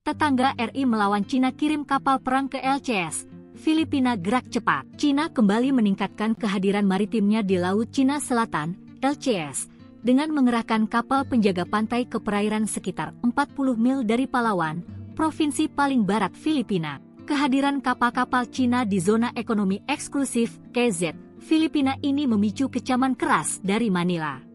Tetangga RI melawan Cina kirim kapal perang ke LCS. Filipina gerak cepat. Cina kembali meningkatkan kehadiran maritimnya di Laut Cina Selatan, LCS, dengan mengerahkan kapal penjaga pantai ke perairan sekitar 40 mil dari Palawan, provinsi paling barat Filipina. Kehadiran kapal-kapal Cina di zona ekonomi eksklusif, KZ, Filipina ini memicu kecaman keras dari Manila.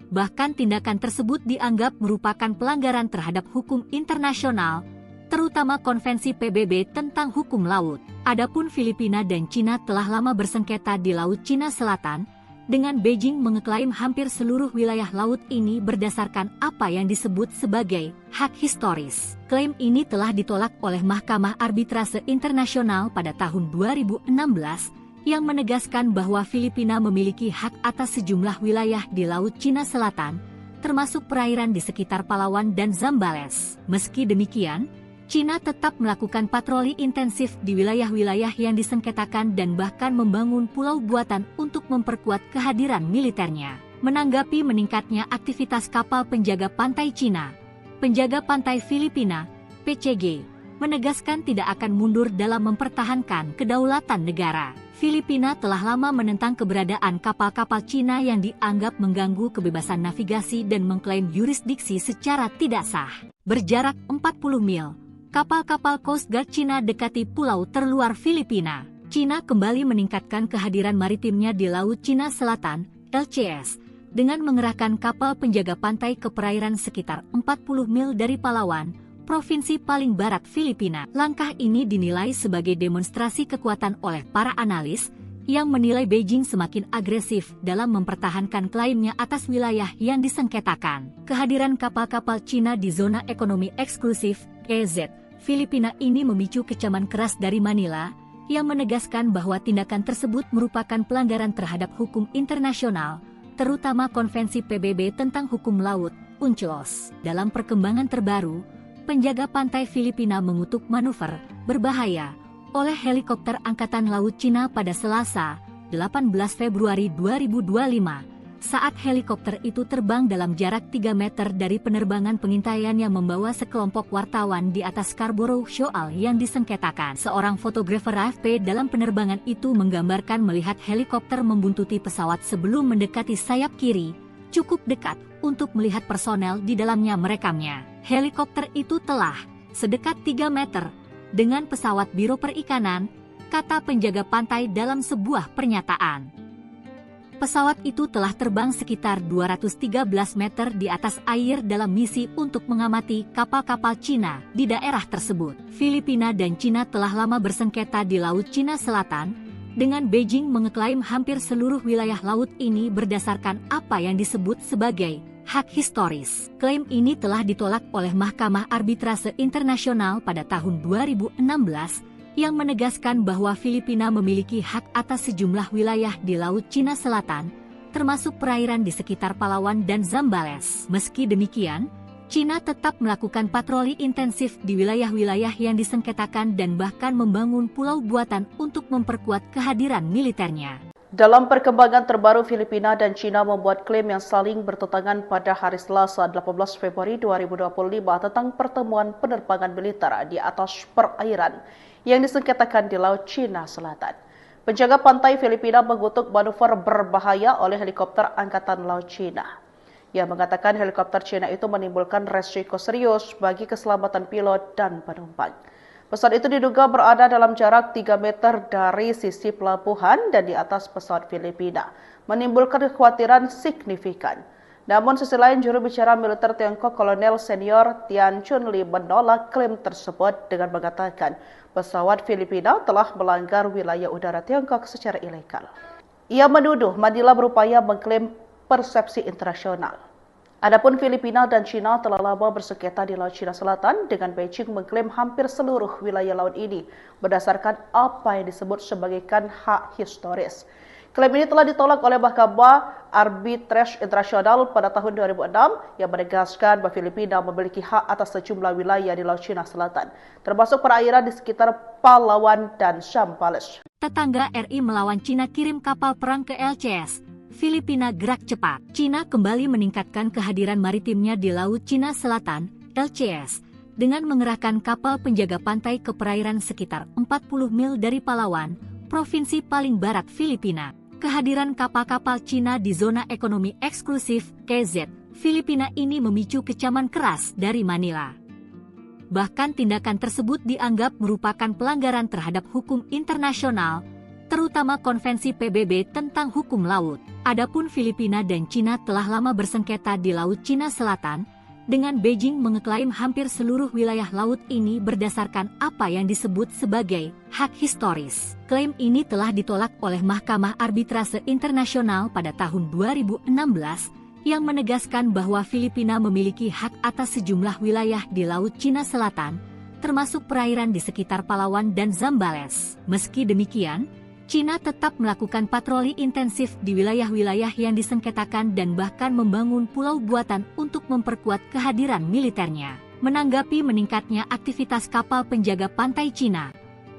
Bahkan tindakan tersebut dianggap merupakan pelanggaran terhadap hukum internasional, terutama Konvensi PBB tentang hukum laut. Adapun Filipina dan Cina telah lama bersengketa di Laut Cina Selatan, dengan Beijing mengeklaim hampir seluruh wilayah laut ini berdasarkan apa yang disebut sebagai hak historis. Klaim ini telah ditolak oleh Mahkamah Arbitrase Internasional pada tahun 2016, yang menegaskan bahwa Filipina memiliki hak atas sejumlah wilayah di Laut Cina Selatan, termasuk perairan di sekitar Palawan dan Zambales. Meski demikian, Cina tetap melakukan patroli intensif di wilayah-wilayah yang disengketakan dan bahkan membangun pulau buatan untuk memperkuat kehadiran militernya. Menanggapi meningkatnya aktivitas kapal penjaga pantai Cina, penjaga pantai Filipina, PCG, menegaskan tidak akan mundur dalam mempertahankan kedaulatan negara. Filipina telah lama menentang keberadaan kapal-kapal Cina yang dianggap mengganggu kebebasan navigasi dan mengklaim yurisdiksi secara tidak sah. Berjarak 40 mil, kapal-kapal Coast Guard Cina dekati pulau terluar Filipina. Cina kembali meningkatkan kehadiran maritimnya di Laut Cina Selatan, LCS, dengan mengerahkan kapal penjaga pantai ke perairan sekitar 40 mil dari Palawan, provinsi paling barat Filipina. Langkah ini dinilai sebagai demonstrasi kekuatan oleh para analis, yang menilai Beijing semakin agresif dalam mempertahankan klaimnya atas wilayah yang disengketakan. Kehadiran kapal-kapal Cina di zona ekonomi eksklusif, EZ, Filipina ini memicu kecaman keras dari Manila, yang menegaskan bahwa tindakan tersebut merupakan pelanggaran terhadap hukum internasional, terutama Konvensi PBB tentang hukum laut, UNCLOS. Dalam perkembangan terbaru, penjaga pantai Filipina mengutuk manuver berbahaya oleh helikopter Angkatan Laut Cina pada Selasa, 18 Februari 2025, saat helikopter itu terbang dalam jarak 3 meter dari penerbangan pengintaian yang membawa sekelompok wartawan di atas Scarborough Shoal yang disengketakan. Seorang fotografer AFP dalam penerbangan itu menggambarkan melihat helikopter membuntuti pesawat sebelum mendekati sayap kiri, cukup dekat untuk melihat personel di dalamnya merekamnya. Helikopter itu telah sedekat 3 meter dengan pesawat Biro Perikanan, kata penjaga pantai dalam sebuah pernyataan. Pesawat itu telah terbang sekitar 213 meter di atas air dalam misi untuk mengamati kapal-kapal Cina di daerah tersebut. Filipina dan Cina telah lama bersengketa di Laut Cina Selatan, dengan Beijing mengeklaim hampir seluruh wilayah laut ini berdasarkan apa yang disebut sebagai hak historis. Klaim ini telah ditolak oleh Mahkamah Arbitrase Internasional pada tahun 2016, yang menegaskan bahwa Filipina memiliki hak atas sejumlah wilayah di Laut Cina Selatan, termasuk perairan di sekitar Palawan dan Zambales. Meski demikian, Cina tetap melakukan patroli intensif di wilayah-wilayah yang disengketakan dan bahkan membangun pulau buatan untuk memperkuat kehadiran militernya. Dalam perkembangan terbaru, Filipina dan Cina membuat klaim yang saling bertentangan pada hari Selasa 18 Februari 2025 tentang pertemuan penerbangan militer di atas perairan yang disengketakan di Laut Cina Selatan. Penjaga pantai Filipina mengutuk manuver berbahaya oleh helikopter Angkatan Laut Cina. Ia mengatakan helikopter Cina itu menimbulkan resiko serius bagi keselamatan pilot dan penumpang. Pesawat itu diduga berada dalam jarak 3 meter dari sisi pelabuhan dan di atas pesawat Filipina, menimbulkan kekhawatiran signifikan. Namun sisi lain, juru bicara militer Tiongkok Kolonel Senior Tian Chunli menolak klaim tersebut dengan mengatakan pesawat Filipina telah melanggar wilayah udara Tiongkok secara ilegal. Ia menuduh Manila berupaya mengklaim persepsi internasional. Adapun Filipina dan Cina telah lama bersengketa di Laut Cina Selatan, dengan Beijing mengklaim hampir seluruh wilayah laut ini berdasarkan apa yang disebut sebagai hak historis. Klaim ini telah ditolak oleh Mahkamah Arbitrase Internasional pada tahun 2006 yang menegaskan bahwa Filipina memiliki hak atas sejumlah wilayah di Laut Cina Selatan, termasuk perairan di sekitar Palawan dan Zambales. Tetangga RI melawan Cina kirim kapal perang ke LCS. Filipina gerak cepat. Cina kembali meningkatkan kehadiran maritimnya di Laut Cina Selatan, LCS, dengan mengerahkan kapal penjaga pantai ke perairan sekitar 40 mil dari Palawan, provinsi paling barat Filipina. Kehadiran kapal-kapal Cina di zona ekonomi eksklusif KZ Filipina ini memicu kecaman keras dari Manila. Bahkan tindakan tersebut dianggap merupakan pelanggaran terhadap hukum internasional, terutama Konvensi PBB tentang hukum laut. Adapun Filipina dan Cina telah lama bersengketa di Laut Cina Selatan, dengan Beijing mengeklaim hampir seluruh wilayah laut ini berdasarkan apa yang disebut sebagai hak historis. Klaim ini telah ditolak oleh Mahkamah Arbitrase Internasional pada tahun 2016 yang menegaskan bahwa Filipina memiliki hak atas sejumlah wilayah di Laut Cina Selatan, termasuk perairan di sekitar Palawan dan Zambales. Meski demikian, Cina tetap melakukan patroli intensif di wilayah-wilayah yang disengketakan dan bahkan membangun pulau buatan untuk memperkuat kehadiran militernya. Menanggapi meningkatnya aktivitas kapal penjaga pantai Cina,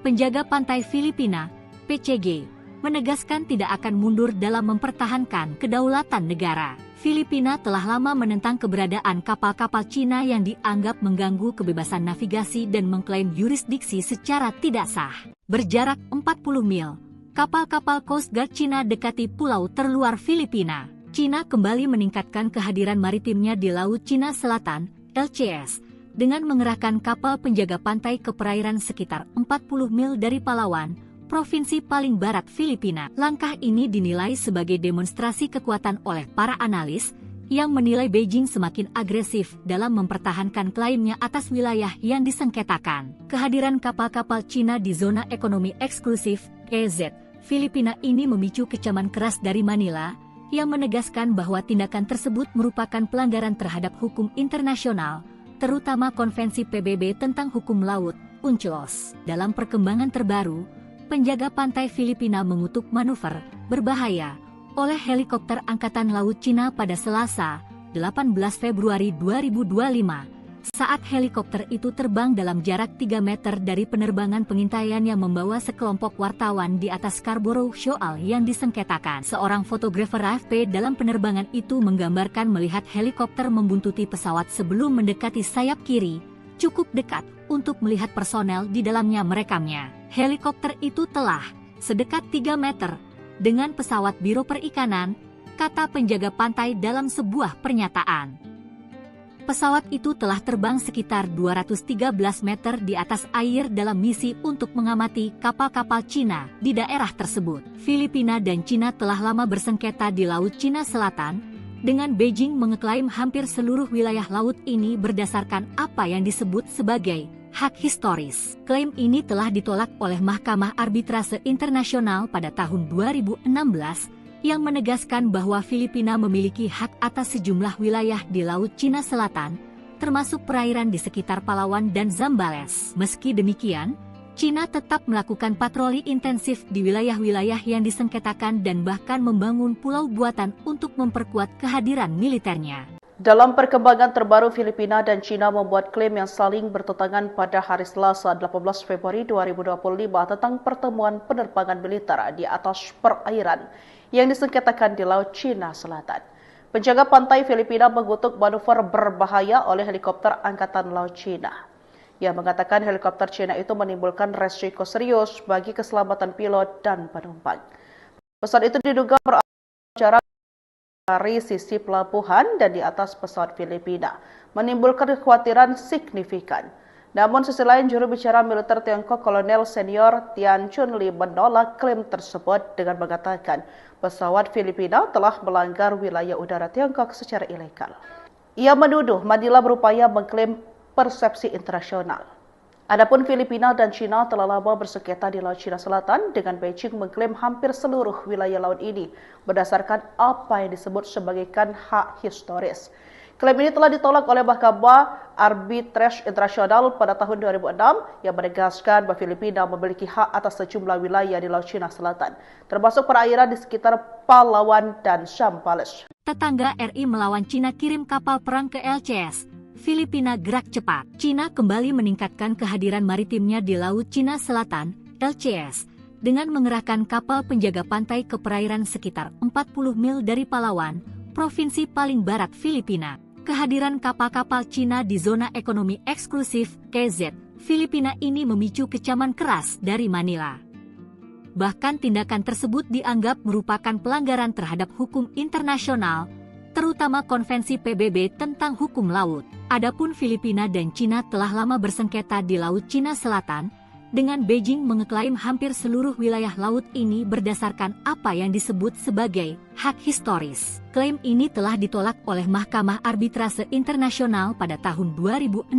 penjaga pantai Filipina, PCG, menegaskan tidak akan mundur dalam mempertahankan kedaulatan negara. Filipina telah lama menentang keberadaan kapal-kapal Cina yang dianggap mengganggu kebebasan navigasi dan mengklaim yurisdiksi secara tidak sah. Berjarak 40 mil, kapal-kapal Coast Guard Cina dekati pulau terluar Filipina. Cina kembali meningkatkan kehadiran maritimnya di Laut Cina Selatan, LCS, dengan mengerahkan kapal penjaga pantai ke perairan sekitar 40 mil dari Palawan, provinsi paling barat Filipina. Langkah ini dinilai sebagai demonstrasi kekuatan oleh para analis, yang menilai Beijing semakin agresif dalam mempertahankan klaimnya atas wilayah yang disengketakan. Kehadiran kapal-kapal Cina di zona ekonomi eksklusif, EZ, Filipina ini memicu kecaman keras dari Manila, yang menegaskan bahwa tindakan tersebut merupakan pelanggaran terhadap hukum internasional, terutama Konvensi PBB tentang hukum laut, UNCLOS. Dalam perkembangan terbaru, penjaga pantai Filipina mengutuk manuver berbahaya oleh helikopter Angkatan Laut Cina pada Selasa, 18 Februari 2025. Saat helikopter itu terbang dalam jarak 3 meter dari penerbangan pengintaian yang membawa sekelompok wartawan di atas Scarborough Shoal yang disengketakan. Seorang fotografer AFP dalam penerbangan itu menggambarkan melihat helikopter membuntuti pesawat sebelum mendekati sayap kiri, cukup dekat untuk melihat personel di dalamnya merekamnya. Helikopter itu telah sedekat 3 meter dengan pesawat Biro Perikanan, kata penjaga pantai dalam sebuah pernyataan. Pesawat itu telah terbang sekitar 213 meter di atas air dalam misi untuk mengamati kapal-kapal Cina di daerah tersebut. Filipina dan Cina telah lama bersengketa di Laut Cina Selatan, dengan Beijing mengeklaim hampir seluruh wilayah laut ini berdasarkan apa yang disebut sebagai hak historis. Klaim ini telah ditolak oleh Mahkamah Arbitrase Internasional pada tahun 2016, yang menegaskan bahwa Filipina memiliki hak atas sejumlah wilayah di Laut Cina Selatan, termasuk perairan di sekitar Palawan dan Zambales. Meski demikian, Cina tetap melakukan patroli intensif di wilayah-wilayah yang disengketakan dan bahkan membangun pulau buatan untuk memperkuat kehadiran militernya. Dalam perkembangan terbaru, Filipina dan Cina membuat klaim yang saling bertentangan pada hari Selasa 18 Februari 2025 tentang pertemuan penerbangan militer di atas perairan yang disengketakan di Laut Cina Selatan. Penjaga pantai Filipina mengutuk manuver berbahaya oleh helikopter Angkatan Laut Cina. Ia mengatakan helikopter Cina itu menimbulkan resiko serius bagi keselamatan pilot dan penumpang. Pesawat itu diduga berada jarak dari sisi pelabuhan dan di atas pesawat Filipina, menimbulkan kekhawatiran signifikan. Namun sisi lain, juru bicara militer Tiongkok Kolonel Senior Tian Chunli menolak klaim tersebut dengan mengatakan pesawat Filipina telah melanggar wilayah udara Tiongkok secara ilegal. Ia menuduh Manila berupaya mengklaim persepsi internasional. Adapun Filipina dan Cina telah lama bersengketa di Laut Cina Selatan, dengan Beijing mengklaim hampir seluruh wilayah laut ini berdasarkan apa yang disebut sebagai hak historis. Klaim ini telah ditolak oleh Mahkamah Arbitrase Internasional pada tahun 2006 yang menegaskan bahwa Filipina memiliki hak atas sejumlah wilayah di Laut Cina Selatan, termasuk perairan di sekitar Palawan dan Zambales. Tetangga RI melawan Cina kirim kapal perang ke LCS. Filipina gerak cepat. Cina kembali meningkatkan kehadiran maritimnya di Laut Cina Selatan, LCS, dengan mengerahkan kapal penjaga pantai ke perairan sekitar 40 mil dari Palawan, provinsi paling barat Filipina. Kehadiran kapal-kapal Cina di zona ekonomi eksklusif KZ Filipina ini memicu kecaman keras dari Manila. Bahkan tindakan tersebut dianggap merupakan pelanggaran terhadap hukum internasional, terutama Konvensi PBB tentang hukum laut. Adapun Filipina dan Cina telah lama bersengketa di Laut Cina Selatan, dengan Beijing mengeklaim hampir seluruh wilayah laut ini berdasarkan apa yang disebut sebagai hak historis. Klaim ini telah ditolak oleh Mahkamah Arbitrase Internasional pada tahun 2016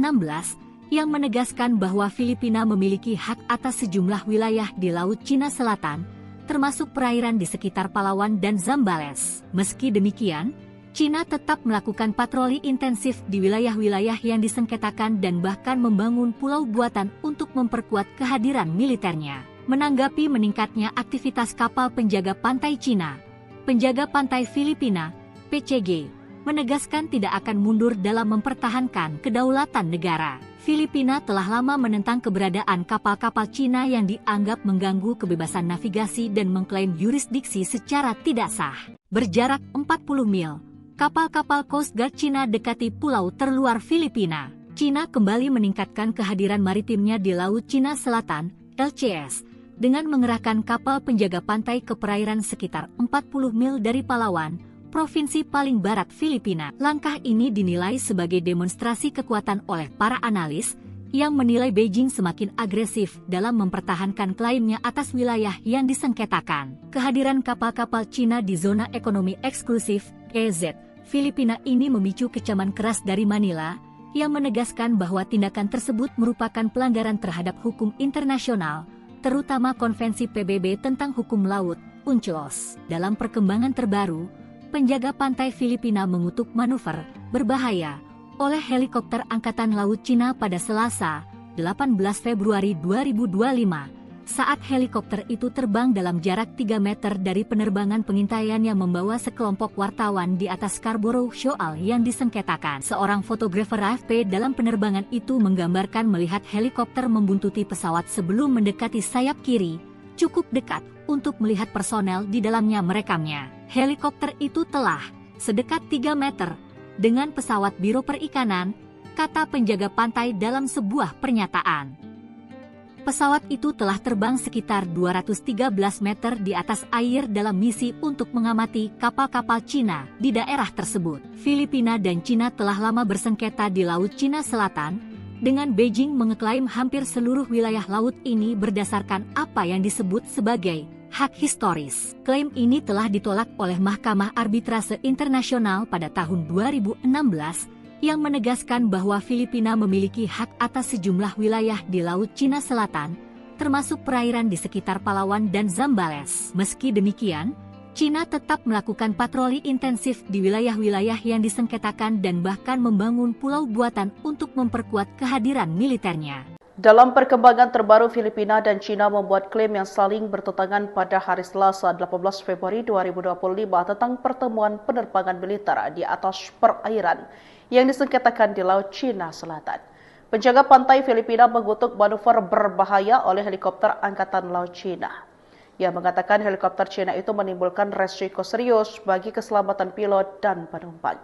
yang menegaskan bahwa Filipina memiliki hak atas sejumlah wilayah di Laut Cina Selatan, termasuk perairan di sekitar Palawan dan Zambales. Meski demikian, Cina tetap melakukan patroli intensif di wilayah-wilayah yang disengketakan dan bahkan membangun pulau buatan untuk memperkuat kehadiran militernya. Menanggapi meningkatnya aktivitas kapal penjaga pantai Cina, penjaga pantai Filipina, PCG, menegaskan tidak akan mundur dalam mempertahankan kedaulatan negara. Filipina telah lama menentang keberadaan kapal-kapal Cina yang dianggap mengganggu kebebasan navigasi dan mengklaim yurisdiksi secara tidak sah. Berjarak 40 mil, kapal-kapal Coast Guard Cina dekati pulau terluar Filipina. Cina kembali meningkatkan kehadiran maritimnya di Laut Cina Selatan, LCS, dengan mengerahkan kapal penjaga pantai ke perairan sekitar 40 mil dari Palawan, provinsi paling barat Filipina. Langkah ini dinilai sebagai demonstrasi kekuatan oleh para analis, yang menilai Beijing semakin agresif dalam mempertahankan klaimnya atas wilayah yang disengketakan. Kehadiran kapal-kapal Cina di zona ekonomi eksklusif, KZ, Filipina ini memicu kecaman keras dari Manila, yang menegaskan bahwa tindakan tersebut merupakan pelanggaran terhadap hukum internasional, terutama Konvensi PBB tentang hukum laut, UNCLOS. Dalam perkembangan terbaru, penjaga pantai Filipina mengutuk manuver berbahaya oleh helikopter Angkatan Laut Cina pada Selasa, 18 Februari 2025. Saat helikopter itu terbang dalam jarak 3 meter dari penerbangan pengintaian yang membawa sekelompok wartawan di atas Scarborough Shoal yang disengketakan. Seorang fotografer AFP dalam penerbangan itu menggambarkan melihat helikopter membuntuti pesawat sebelum mendekati sayap kiri, cukup dekat untuk melihat personel di dalamnya merekamnya. Helikopter itu telah sedekat 3 meter dengan pesawat Biro Perikanan, kata penjaga pantai dalam sebuah pernyataan. Pesawat itu telah terbang sekitar 213 meter di atas air dalam misi untuk mengamati kapal-kapal Cina di daerah tersebut. Filipina dan Cina telah lama bersengketa di Laut Cina Selatan, dengan Beijing mengeklaim hampir seluruh wilayah laut ini berdasarkan apa yang disebut sebagai hak historis. Klaim ini telah ditolak oleh Mahkamah Arbitrase Internasional pada tahun 2016, yang menegaskan bahwa Filipina memiliki hak atas sejumlah wilayah di Laut Cina Selatan, termasuk perairan di sekitar Palawan dan Zambales. Meski demikian, Cina tetap melakukan patroli intensif di wilayah-wilayah yang disengketakan dan bahkan membangun pulau buatan untuk memperkuat kehadiran militernya. Dalam perkembangan terbaru, Filipina dan Cina membuat klaim yang saling bertentangan pada hari Selasa 18 Februari 2025 tentang pertemuan penerbangan militer di atas perairan yang disengketakan di Laut Cina Selatan. Penjaga pantai Filipina mengutuk manuver berbahaya oleh helikopter Angkatan Laut Cina. Ia mengatakan helikopter Cina itu menimbulkan resiko serius bagi keselamatan pilot dan penumpang.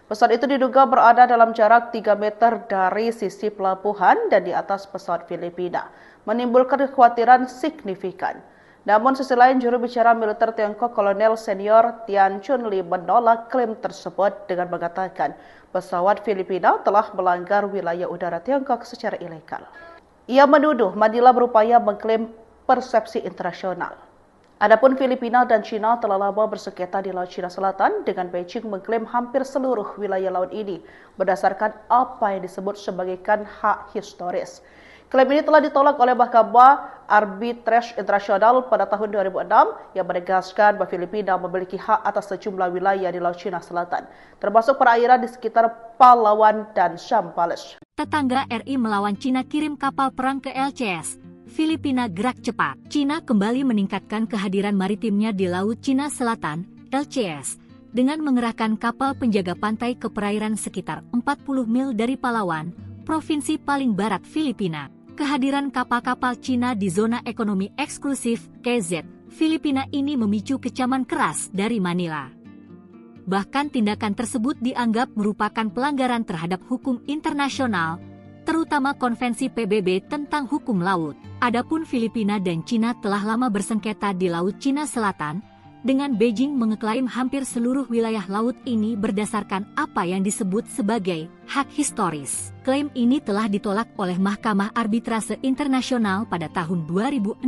Pesawat itu diduga berada dalam jarak 3 meter dari sisi pelabuhan dan di atas pesawat Filipina, menimbulkan kekhawatiran signifikan. Namun sisi lain, juru bicara militer Tiongkok Kolonel Senior Tian Chunli menolak klaim tersebut dengan mengatakan pesawat Filipina telah melanggar wilayah udara Tiongkok secara ilegal. Ia menuduh Manila berupaya mengklaim persepsi internasional. Adapun Filipina dan Cina telah lama bersengketa di Laut Cina Selatan, dengan Beijing mengklaim hampir seluruh wilayah laut ini berdasarkan apa yang disebut sebagai hak historis. Klaim ini telah ditolak oleh Mahkamah Arbitrase Internasional pada tahun 2006 yang menegaskan bahwa Filipina memiliki hak atas sejumlah wilayah di Laut Cina Selatan, termasuk perairan di sekitar Palawan dan Zambales. Tetangga RI melawan Cina kirim kapal perang ke LCS. Filipina gerak cepat. Cina kembali meningkatkan kehadiran maritimnya di Laut Cina Selatan, LCS, dengan mengerahkan kapal penjaga pantai ke perairan sekitar 40 mil dari Palawan, provinsi paling barat Filipina. Kehadiran kapal-kapal Cina di zona ekonomi eksklusif KZ Filipina ini memicu kecaman keras dari Manila. Bahkan tindakan tersebut dianggap merupakan pelanggaran terhadap hukum internasional, terutama Konvensi PBB tentang hukum laut. Adapun Filipina dan Cina telah lama bersengketa di Laut Cina Selatan, dengan Beijing mengeklaim hampir seluruh wilayah laut ini berdasarkan apa yang disebut sebagai hak historis. Klaim ini telah ditolak oleh Mahkamah Arbitrase Internasional pada tahun 2016,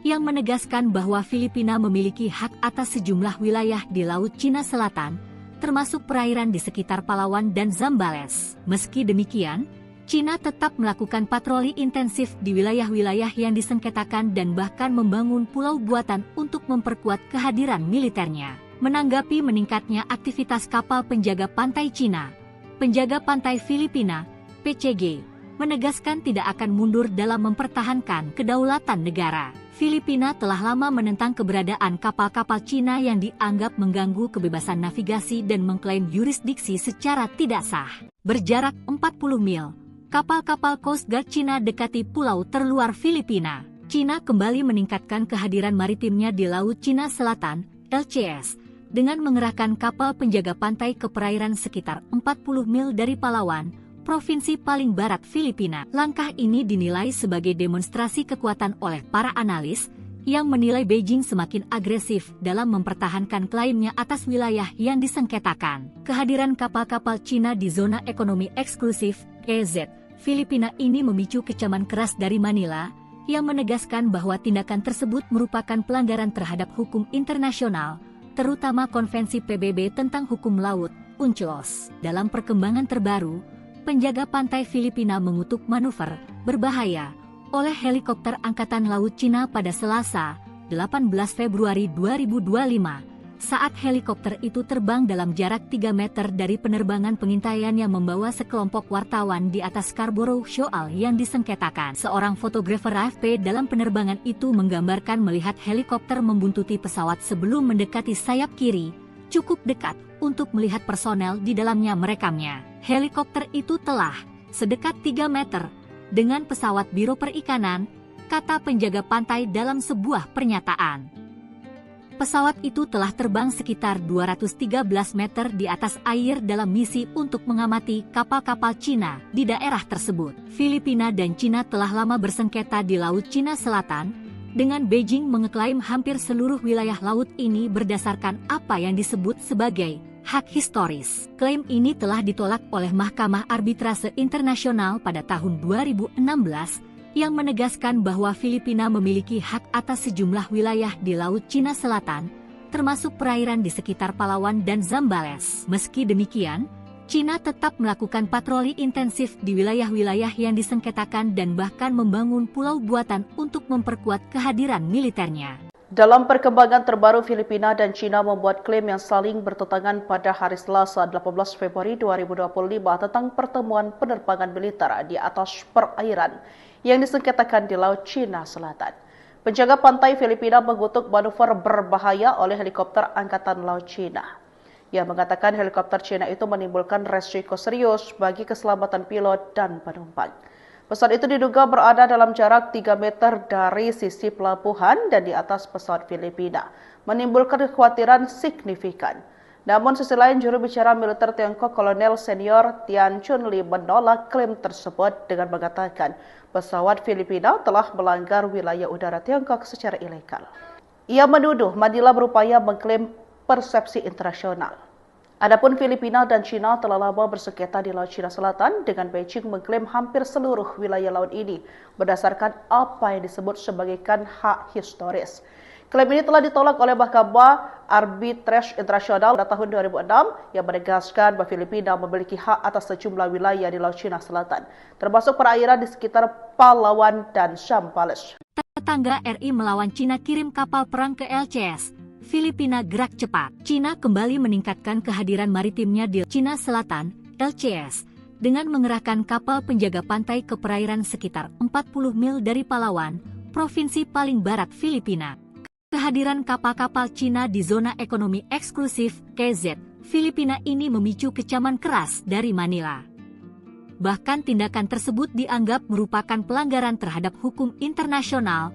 yang menegaskan bahwa Filipina memiliki hak atas sejumlah wilayah di Laut Cina Selatan, termasuk perairan di sekitar Palawan dan Zambales. Meski demikian, Cina tetap melakukan patroli intensif di wilayah-wilayah yang disengketakan dan bahkan membangun pulau buatan untuk memperkuat kehadiran militernya. Menanggapi meningkatnya aktivitas kapal penjaga pantai Cina, penjaga pantai Filipina, PCG, menegaskan tidak akan mundur dalam mempertahankan kedaulatan negara. Filipina telah lama menentang keberadaan kapal-kapal Cina yang dianggap mengganggu kebebasan navigasi dan mengklaim yurisdiksi secara tidak sah. Berjarak 40 mil, kapal-kapal Coast Guard Cina dekati pulau terluar Filipina. Cina kembali meningkatkan kehadiran maritimnya di Laut Cina Selatan, LCS, dengan mengerahkan kapal penjaga pantai ke perairan sekitar 40 mil dari Palawan, provinsi paling barat Filipina. Langkah ini dinilai sebagai demonstrasi kekuatan oleh para analis, yang menilai Beijing semakin agresif dalam mempertahankan klaimnya atas wilayah yang disengketakan. Kehadiran kapal-kapal Cina di zona ekonomi eksklusif, EEZ, Filipina ini memicu kecaman keras dari Manila, yang menegaskan bahwa tindakan tersebut merupakan pelanggaran terhadap hukum internasional, terutama Konvensi PBB tentang hukum laut, UNCLOS. Dalam perkembangan terbaru, penjaga pantai Filipina mengutuk manuver berbahaya oleh helikopter Angkatan Laut Cina pada Selasa, 18 Februari 2025, saat helikopter itu terbang dalam jarak 3 meter dari penerbangan pengintaian yang membawa sekelompok wartawan di atas Scarborough Shoal yang disengketakan. Seorang fotografer AFP dalam penerbangan itu menggambarkan melihat helikopter membuntuti pesawat sebelum mendekati sayap kiri, cukup dekat untuk melihat personel di dalamnya merekamnya. Helikopter itu telah sedekat 3 meter dengan pesawat Biro Perikanan, kata penjaga pantai dalam sebuah pernyataan. Pesawat itu telah terbang sekitar 213 meter di atas air dalam misi untuk mengamati kapal-kapal Cina di daerah tersebut. Filipina dan Cina telah lama bersengketa di Laut Cina Selatan, dengan Beijing mengeklaim hampir seluruh wilayah laut ini berdasarkan apa yang disebut sebagai hak historis. Klaim ini telah ditolak oleh Mahkamah Arbitrase Internasional pada tahun 2016, yang menegaskan bahwa Filipina memiliki hak atas sejumlah wilayah di Laut Cina Selatan, termasuk perairan di sekitar Palawan dan Zambales. Meski demikian, Cina tetap melakukan patroli intensif di wilayah-wilayah yang disengketakan dan bahkan membangun pulau buatan untuk memperkuat kehadiran militernya. Dalam perkembangan terbaru, Filipina dan Cina membuat klaim yang saling bertentangan pada hari Selasa 18 Februari 2025 tentang pertemuan penerbangan militer di atas perairan yang disengketakan di Laut Cina Selatan. Penjaga pantai Filipina mengutuk manuver berbahaya oleh helikopter Angkatan Laut Cina. Ia mengatakan helikopter Cina itu menimbulkan resiko serius bagi keselamatan pilot dan penumpang. Pesawat itu diduga berada dalam jarak 3 meter dari sisi pelabuhan dan di atas pesawat Filipina, menimbulkan kekhawatiran signifikan. Namun sisi lain, juru bicara militer Tiongkok Kolonel Senior Tian Chunli menolak klaim tersebut dengan mengatakan pesawat Filipina telah melanggar wilayah udara Tiongkok secara ilegal. Ia menuduh Manila berupaya mengklaim persepsi internasional. Adapun Filipina dan Cina telah lama bersengketa di Laut Cina Selatan, dengan Beijing mengklaim hampir seluruh wilayah laut ini berdasarkan apa yang disebut sebagai hak historis. Klaim ini telah ditolak oleh Mahkamah Arbitrase Internasional pada tahun 2006 yang menegaskan bahwa Filipina memiliki hak atas sejumlah wilayah di Laut Cina Selatan, termasuk perairan di sekitar Palawan dan Zambales. Tetangga RI melawan Cina kirim kapal perang ke LCS. Filipina gerak cepat. Cina kembali meningkatkan kehadiran maritimnya di Cina Selatan, LCS, dengan mengerahkan kapal penjaga pantai ke perairan sekitar 40 mil dari Palawan, provinsi paling barat Filipina. Kehadiran kapal-kapal Cina di zona ekonomi eksklusif, KZ, Filipina ini memicu kecaman keras dari Manila. Bahkan tindakan tersebut dianggap merupakan pelanggaran terhadap hukum internasional,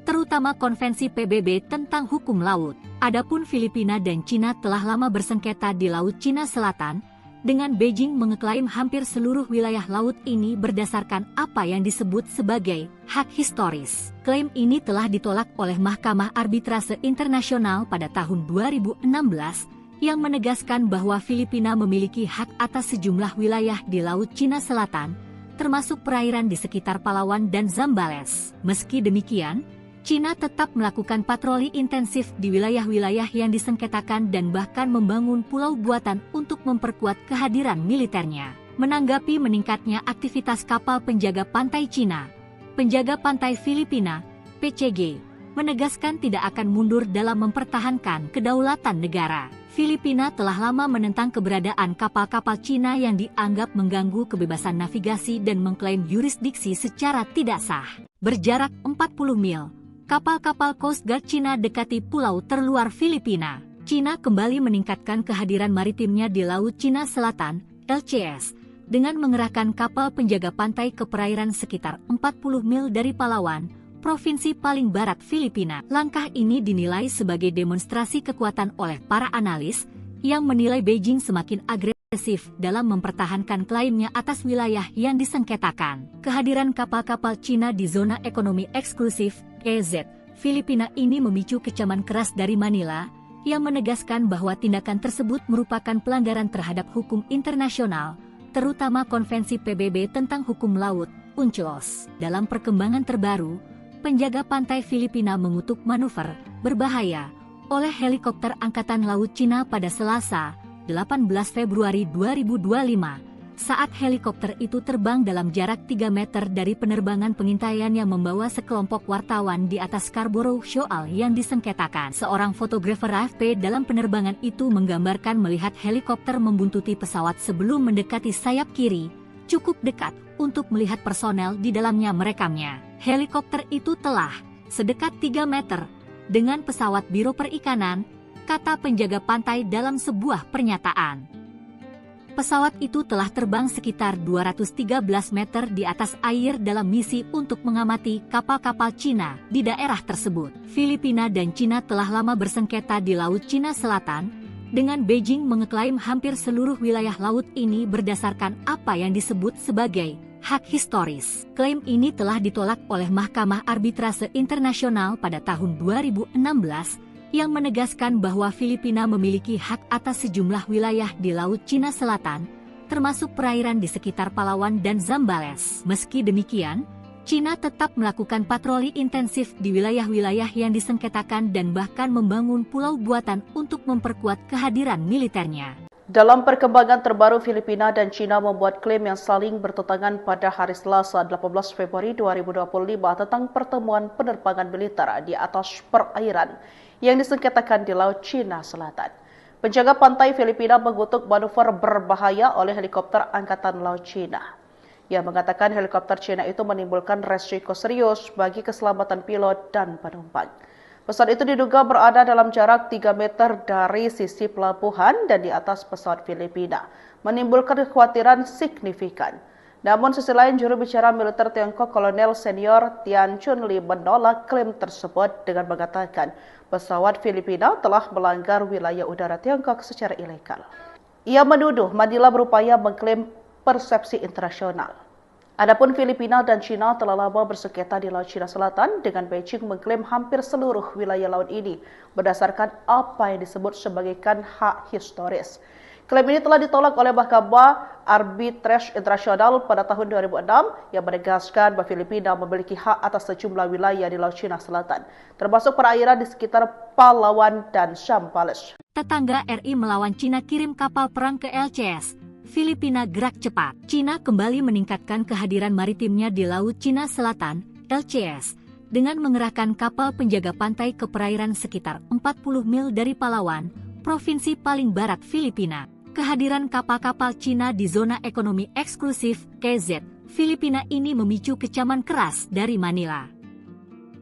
terutama Konvensi PBB tentang hukum laut. Adapun Filipina dan Cina telah lama bersengketa di Laut Cina Selatan, dengan Beijing mengeklaim hampir seluruh wilayah laut ini berdasarkan apa yang disebut sebagai hak historis. Klaim ini telah ditolak oleh Mahkamah Arbitrase Internasional pada tahun 2016 yang menegaskan bahwa Filipina memiliki hak atas sejumlah wilayah di Laut Cina Selatan, termasuk perairan di sekitar Palawan dan Zambales. Meski demikian, Cina tetap melakukan patroli intensif di wilayah-wilayah yang disengketakan dan bahkan membangun pulau buatan untuk memperkuat kehadiran militernya. Menanggapi meningkatnya aktivitas kapal penjaga pantai Cina, penjaga pantai Filipina, PCG, menegaskan tidak akan mundur dalam mempertahankan kedaulatan negara. Filipina telah lama menentang keberadaan kapal-kapal Cina yang dianggap mengganggu kebebasan navigasi dan mengklaim yurisdiksi secara tidak sah. Berjarak 40 mil, kapal-kapal Coast Guard Cina dekati pulau terluar Filipina. Cina kembali meningkatkan kehadiran maritimnya di Laut Cina Selatan, LCS, dengan mengerahkan kapal penjaga pantai ke perairan sekitar 40 mil dari Palawan, provinsi paling barat Filipina. Langkah ini dinilai sebagai demonstrasi kekuatan oleh para analis, yang menilai Beijing semakin agresif dalam mempertahankan klaimnya atas wilayah yang disengketakan. Kehadiran kapal-kapal Cina di zona ekonomi eksklusif EZ, Filipina ini memicu kecaman keras dari Manila, yang menegaskan bahwa tindakan tersebut merupakan pelanggaran terhadap hukum internasional, terutama Konvensi PBB tentang hukum laut, UNCLOS. Dalam perkembangan terbaru, penjaga pantai Filipina mengutuk manuver berbahaya oleh helikopter Angkatan Laut Cina pada Selasa, 18 Februari 2025. Saat helikopter itu terbang dalam jarak 3 meter dari penerbangan pengintaian yang membawa sekelompok wartawan di atas Scarborough Shoal yang disengketakan. Seorang fotografer AFP dalam penerbangan itu menggambarkan melihat helikopter membuntuti pesawat sebelum mendekati sayap kiri, cukup dekat untuk melihat personel di dalamnya merekamnya. Helikopter itu telah sedekat 3 meter dengan pesawat Biro Perikanan, kata penjaga pantai dalam sebuah pernyataan. Pesawat itu telah terbang sekitar 213 meter di atas air dalam misi untuk mengamati kapal-kapal Cina di daerah tersebut. Filipina dan Cina telah lama bersengketa di Laut Cina Selatan, dengan Beijing mengeklaim hampir seluruh wilayah laut ini berdasarkan apa yang disebut sebagai hak historis. Klaim ini telah ditolak oleh Mahkamah Arbitrase Internasional pada tahun 2016, yang menegaskan bahwa Filipina memiliki hak atas sejumlah wilayah di Laut Cina Selatan, termasuk perairan di sekitar Palawan dan Zambales. Meski demikian, Cina tetap melakukan patroli intensif di wilayah-wilayah yang disengketakan dan bahkan membangun pulau buatan untuk memperkuat kehadiran militernya. Dalam perkembangan terbaru, Filipina dan Cina membuat klaim yang saling bertentangan pada hari Selasa 18 Februari 2025 tentang pertemuan penerbangan militer di atas perairan yang disengketakan di Laut Cina Selatan. Penjaga pantai Filipina mengutuk manuver berbahaya oleh helikopter Angkatan Laut Cina. Ia mengatakan helikopter Cina itu menimbulkan resiko serius bagi keselamatan pilot dan penumpang. Pesawat itu diduga berada dalam jarak 3 meter dari sisi pelabuhan dan di atas pesawat Filipina, menimbulkan kekhawatiran signifikan. Namun sisi lain, juru bicara militer Tiongkok Kolonel Senior Tian Chunli menolak klaim tersebut dengan mengatakan pesawat Filipina telah melanggar wilayah udara Tiongkok secara ilegal. Ia menuduh Manila berupaya mengklaim persepsi internasional. Adapun Filipina dan Cina telah lama bersengketa di Laut Cina Selatan, dengan Beijing mengklaim hampir seluruh wilayah laut ini berdasarkan apa yang disebut sebagai hak historis. Klaim ini telah ditolak oleh Mahkamah Arbitrase Internasional pada tahun 2006 yang menegaskan bahwa Filipina memiliki hak atas sejumlah wilayah di Laut Cina Selatan, termasuk perairan di sekitar Palawan dan Zambales. Tetangga RI melawan Cina kirim kapal perang ke LCS. Filipina gerak cepat. Cina kembali meningkatkan kehadiran maritimnya di Laut Cina Selatan, LCS, dengan mengerahkan kapal penjaga pantai ke perairan sekitar 40 mil dari Palawan, provinsi paling barat Filipina. Kehadiran kapal-kapal Cina di zona ekonomi eksklusif KZ Filipina ini memicu kecaman keras dari Manila.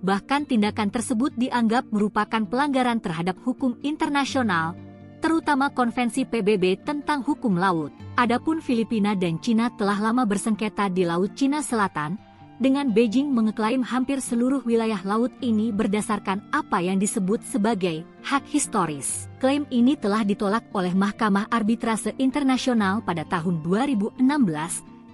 Bahkan tindakan tersebut dianggap merupakan pelanggaran terhadap hukum internasional, terutama Konvensi PBB tentang hukum laut. Adapun Filipina dan Cina telah lama bersengketa di Laut Cina Selatan, dengan Beijing mengeklaim hampir seluruh wilayah laut ini berdasarkan apa yang disebut sebagai hak historis. Klaim ini telah ditolak oleh Mahkamah Arbitrase Internasional pada tahun 2016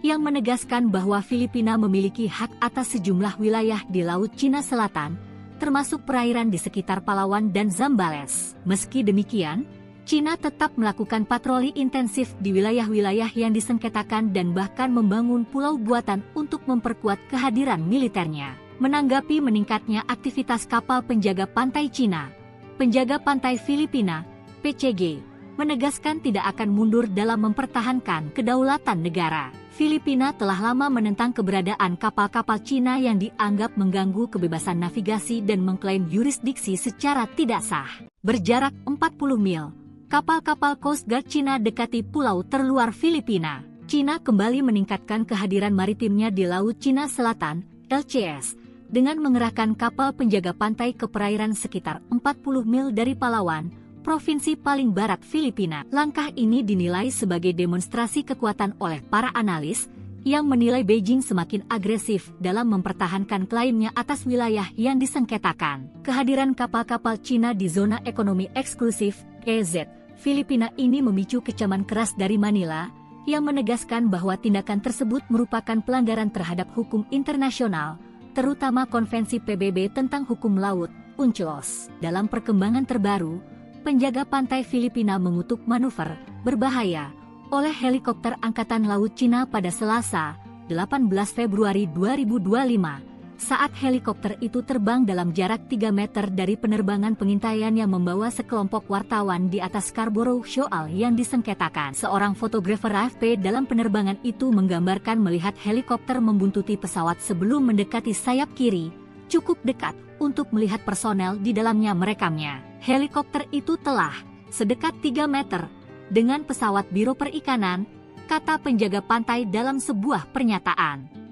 yang menegaskan bahwa Filipina memiliki hak atas sejumlah wilayah di Laut Cina Selatan, termasuk perairan di sekitar Palawan dan Zambales. Meski demikian, Cina tetap melakukan patroli intensif di wilayah-wilayah yang disengketakan dan bahkan membangun pulau buatan untuk memperkuat kehadiran militernya. Menanggapi meningkatnya aktivitas kapal penjaga pantai Cina, penjaga pantai Filipina, PCG, menegaskan tidak akan mundur dalam mempertahankan kedaulatan negara. Filipina telah lama menentang keberadaan kapal-kapal Cina yang dianggap mengganggu kebebasan navigasi dan mengklaim yurisdiksi secara tidak sah. Berjarak 40 mil, kapal-kapal Coast Guard Cina dekati pulau terluar Filipina. Cina kembali meningkatkan kehadiran maritimnya di Laut Cina Selatan, LCS, dengan mengerahkan kapal penjaga pantai ke perairan sekitar 40 mil dari Palawan, provinsi paling barat Filipina. Langkah ini dinilai sebagai demonstrasi kekuatan oleh para analis, yang menilai Beijing semakin agresif dalam mempertahankan klaimnya atas wilayah yang disengketakan. Kehadiran kapal-kapal Cina di zona ekonomi eksklusif, EEZ, Filipina ini memicu kecaman keras dari Manila, yang menegaskan bahwa tindakan tersebut merupakan pelanggaran terhadap hukum internasional, terutama Konvensi PBB tentang Hukum Laut, UNCLOS. Dalam perkembangan terbaru, penjaga pantai Filipina mengutuk manuver berbahaya oleh helikopter Angkatan Laut Cina pada Selasa, 18 Februari 2025. Saat helikopter itu terbang dalam jarak 3 meter dari penerbangan pengintaian yang membawa sekelompok wartawan di atas Scarborough Shoal yang disengketakan. Seorang fotografer AFP dalam penerbangan itu menggambarkan melihat helikopter membuntuti pesawat sebelum mendekati sayap kiri, cukup dekat untuk melihat personel di dalamnya merekamnya. Helikopter itu telah sedekat 3 meter dengan pesawat Biro Perikanan, kata penjaga pantai dalam sebuah pernyataan.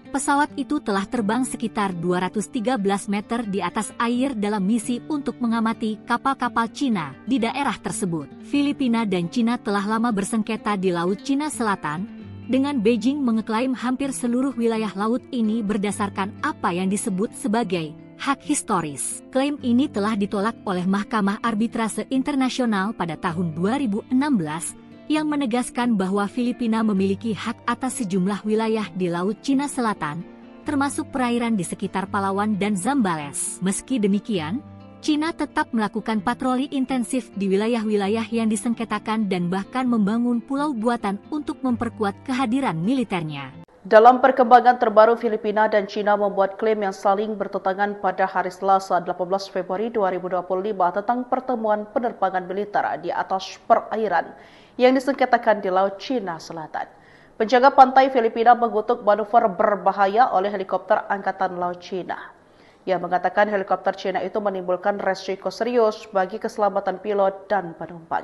Pesawat itu telah terbang sekitar 213 meter di atas air dalam misi untuk mengamati kapal-kapal Cina di daerah tersebut. Filipina dan Cina telah lama bersengketa di Laut Cina Selatan, dengan Beijing mengeklaim hampir seluruh wilayah laut ini berdasarkan apa yang disebut sebagai hak historis. Klaim ini telah ditolak oleh Mahkamah Arbitrase Internasional pada tahun 2016, yang menegaskan bahwa Filipina memiliki hak atas sejumlah wilayah di Laut Cina Selatan, termasuk perairan di sekitar Palawan dan Zambales. Meski demikian, Cina tetap melakukan patroli intensif di wilayah-wilayah yang disengketakan dan bahkan membangun pulau buatan untuk memperkuat kehadiran militernya. Dalam perkembangan terbaru, Filipina dan Cina membuat klaim yang saling bertentangan pada hari Selasa 18 Februari 2025 tentang pertemuan penerbangan militer di atas perairan yang disengketakan di Laut Cina Selatan. Penjaga pantai Filipina mengutuk manuver berbahaya oleh helikopter Angkatan Laut Cina. Ia mengatakan helikopter Cina itu menimbulkan resiko serius bagi keselamatan pilot dan penumpang.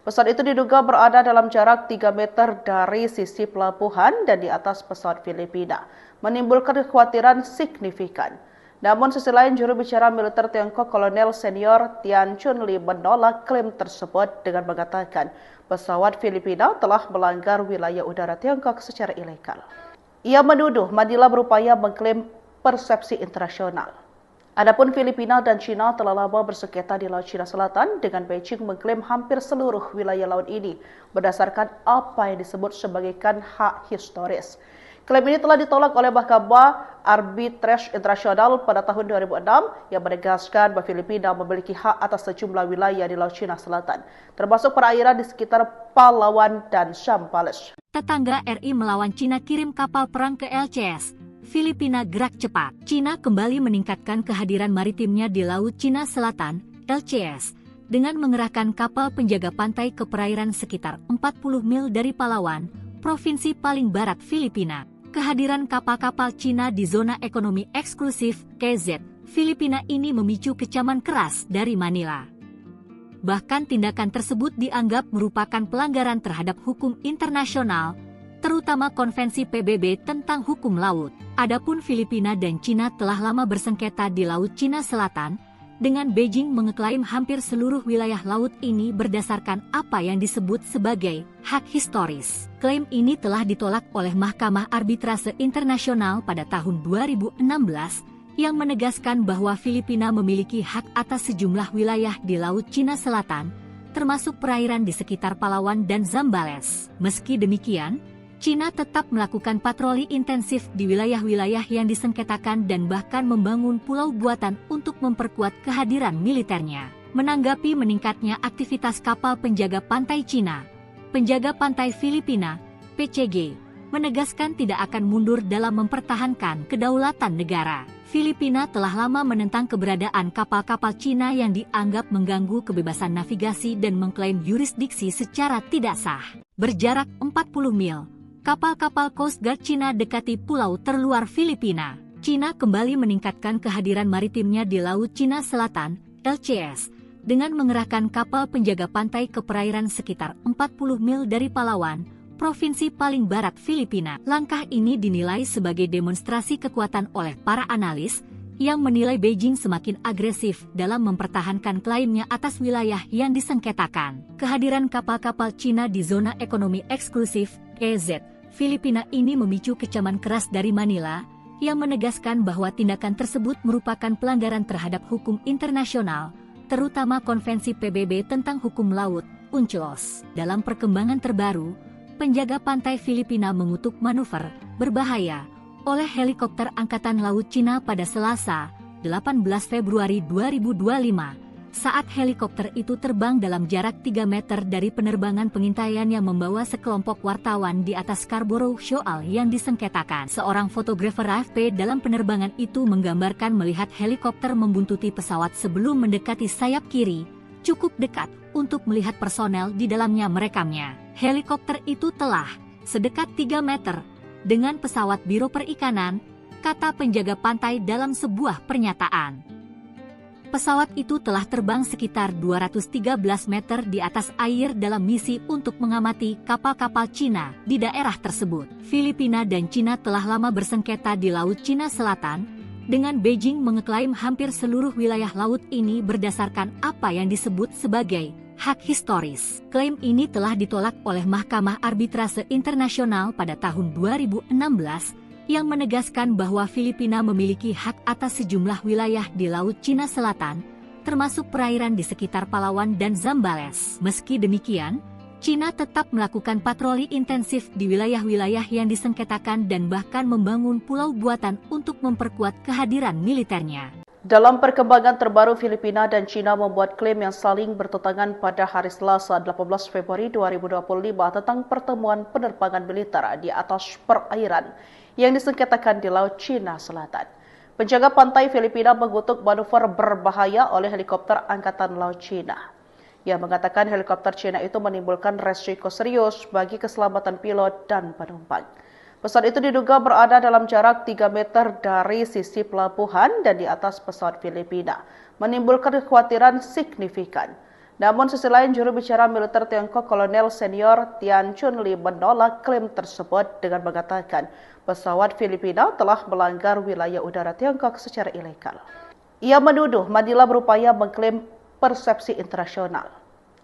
Pesawat itu diduga berada dalam jarak 3 meter dari sisi pelabuhan dan di atas pesawat Filipina, menimbulkan kekhawatiran signifikan. Namun sisi lain, juru bicara militer Tiongkok Kolonel Senior Tian Chunli menolak klaim tersebut dengan mengatakan pesawat Filipina telah melanggar wilayah udara Tiongkok secara ilegal. Ia menuduh Manila berupaya mengklaim persepsi internasional. Adapun Filipina dan Cina telah lama bersengketa di Laut Cina Selatan, dengan Beijing mengklaim hampir seluruh wilayah laut ini berdasarkan apa yang disebut sebagai hak historis. Klaim ini telah ditolak oleh Mahkamah Arbitrase Internasional pada tahun 2006 yang menegaskan bahwa Filipina memiliki hak atas sejumlah wilayah di Laut Cina Selatan, termasuk perairan di sekitar Palawan dan Zambales. Tetangga RI melawan Cina kirim kapal perang ke LCS. Filipina gerak cepat. Cina kembali meningkatkan kehadiran maritimnya di Laut Cina Selatan, LCS, dengan mengerahkan kapal penjaga pantai ke perairan sekitar 40 mil dari Palawan, provinsi paling barat Filipina. Kehadiran kapal-kapal Cina di zona ekonomi eksklusif, KZ, Filipina ini memicu kecaman keras dari Manila. Bahkan tindakan tersebut dianggap merupakan pelanggaran terhadap hukum internasional, terutama Konvensi PBB tentang Hukum Laut. Adapun Filipina dan Cina telah lama bersengketa di Laut Cina Selatan, dengan Beijing mengeklaim hampir seluruh wilayah laut ini berdasarkan apa yang disebut sebagai hak historis. Klaim ini telah ditolak oleh Mahkamah Arbitrase Internasional pada tahun 2016 yang menegaskan bahwa Filipina memiliki hak atas sejumlah wilayah di Laut Cina Selatan, termasuk perairan di sekitar Palawan dan Zambales. Meski demikian, Cina tetap melakukan patroli intensif di wilayah-wilayah yang disengketakan dan bahkan membangun pulau buatan untuk memperkuat kehadiran militernya. Menanggapi meningkatnya aktivitas kapal penjaga pantai Cina, penjaga pantai Filipina, PCG, menegaskan tidak akan mundur dalam mempertahankan kedaulatan negara. Filipina telah lama menentang keberadaan kapal-kapal Cina yang dianggap mengganggu kebebasan navigasi dan mengklaim yurisdiksi secara tidak sah. Berjarak 40 mil, kapal-kapal Coast Guard Cina dekati pulau terluar Filipina. Cina kembali meningkatkan kehadiran maritimnya di Laut Cina Selatan, LCS, dengan mengerahkan kapal penjaga pantai ke perairan sekitar 40 mil dari Palawan, provinsi paling barat Filipina. Langkah ini dinilai sebagai demonstrasi kekuatan oleh para analis, yang menilai Beijing semakin agresif dalam mempertahankan klaimnya atas wilayah yang disengketakan. Kehadiran kapal-kapal Cina di zona ekonomi eksklusif EEZ, Filipina ini memicu kecaman keras dari Manila, yang menegaskan bahwa tindakan tersebut merupakan pelanggaran terhadap hukum internasional, terutama Konvensi PBB tentang Hukum Laut, UNCLOS. Dalam perkembangan terbaru, penjaga pantai Filipina mengutuk manuver berbahaya oleh helikopter Angkatan Laut Cina pada Selasa, 18 Februari 2025, saat helikopter itu terbang dalam jarak 3 meter dari penerbangan pengintaian yang membawa sekelompok wartawan di atas Scarborough Shoal yang disengketakan. Seorang fotografer AFP dalam penerbangan itu menggambarkan melihat helikopter membuntuti pesawat sebelum mendekati sayap kiri, cukup dekat untuk melihat personel di dalamnya merekamnya. Helikopter itu telah sedekat 3 meter dengan pesawat Biro Perikanan, kata penjaga pantai dalam sebuah pernyataan. Pesawat itu telah terbang sekitar 213 meter di atas air dalam misi untuk mengamati kapal-kapal Cina di daerah tersebut. Filipina dan Cina telah lama bersengketa di Laut Cina Selatan, dengan Beijing mengeklaim hampir seluruh wilayah laut ini berdasarkan apa yang disebut sebagai hak historis. Klaim ini telah ditolak oleh Mahkamah Arbitrase Internasional pada tahun 2016 yang menegaskan bahwa Filipina memiliki hak atas sejumlah wilayah di Laut Cina Selatan, termasuk perairan di sekitar Palawan dan Zambales. Meski demikian, Cina tetap melakukan patroli intensif di wilayah-wilayah yang disengketakan dan bahkan membangun pulau buatan untuk memperkuat kehadiran militernya. Dalam perkembangan terbaru, Filipina dan Cina membuat klaim yang saling bertentangan pada hari Selasa 18 Februari 2025 tentang pertemuan penerbangan militer di atas perairan yang disengketakan di Laut Cina Selatan. Penjaga pantai Filipina mengutuk manuver berbahaya oleh helikopter Angkatan Laut Cina. Ia mengatakan helikopter Cina itu menimbulkan resiko serius bagi keselamatan pilot dan penumpang. Pesawat itu diduga berada dalam jarak 3 meter dari sisi pelabuhan dan di atas pesawat Filipina, menimbulkan kekhawatiran signifikan. Namun sisi lain, juru bicara militer Tiongkok Kolonel Senior Tian Chunli menolak klaim tersebut dengan mengatakan pesawat Filipina telah melanggar wilayah udara Tiongkok secara ilegal. Ia menuduh Manila berupaya mengklaim persepsi internasional.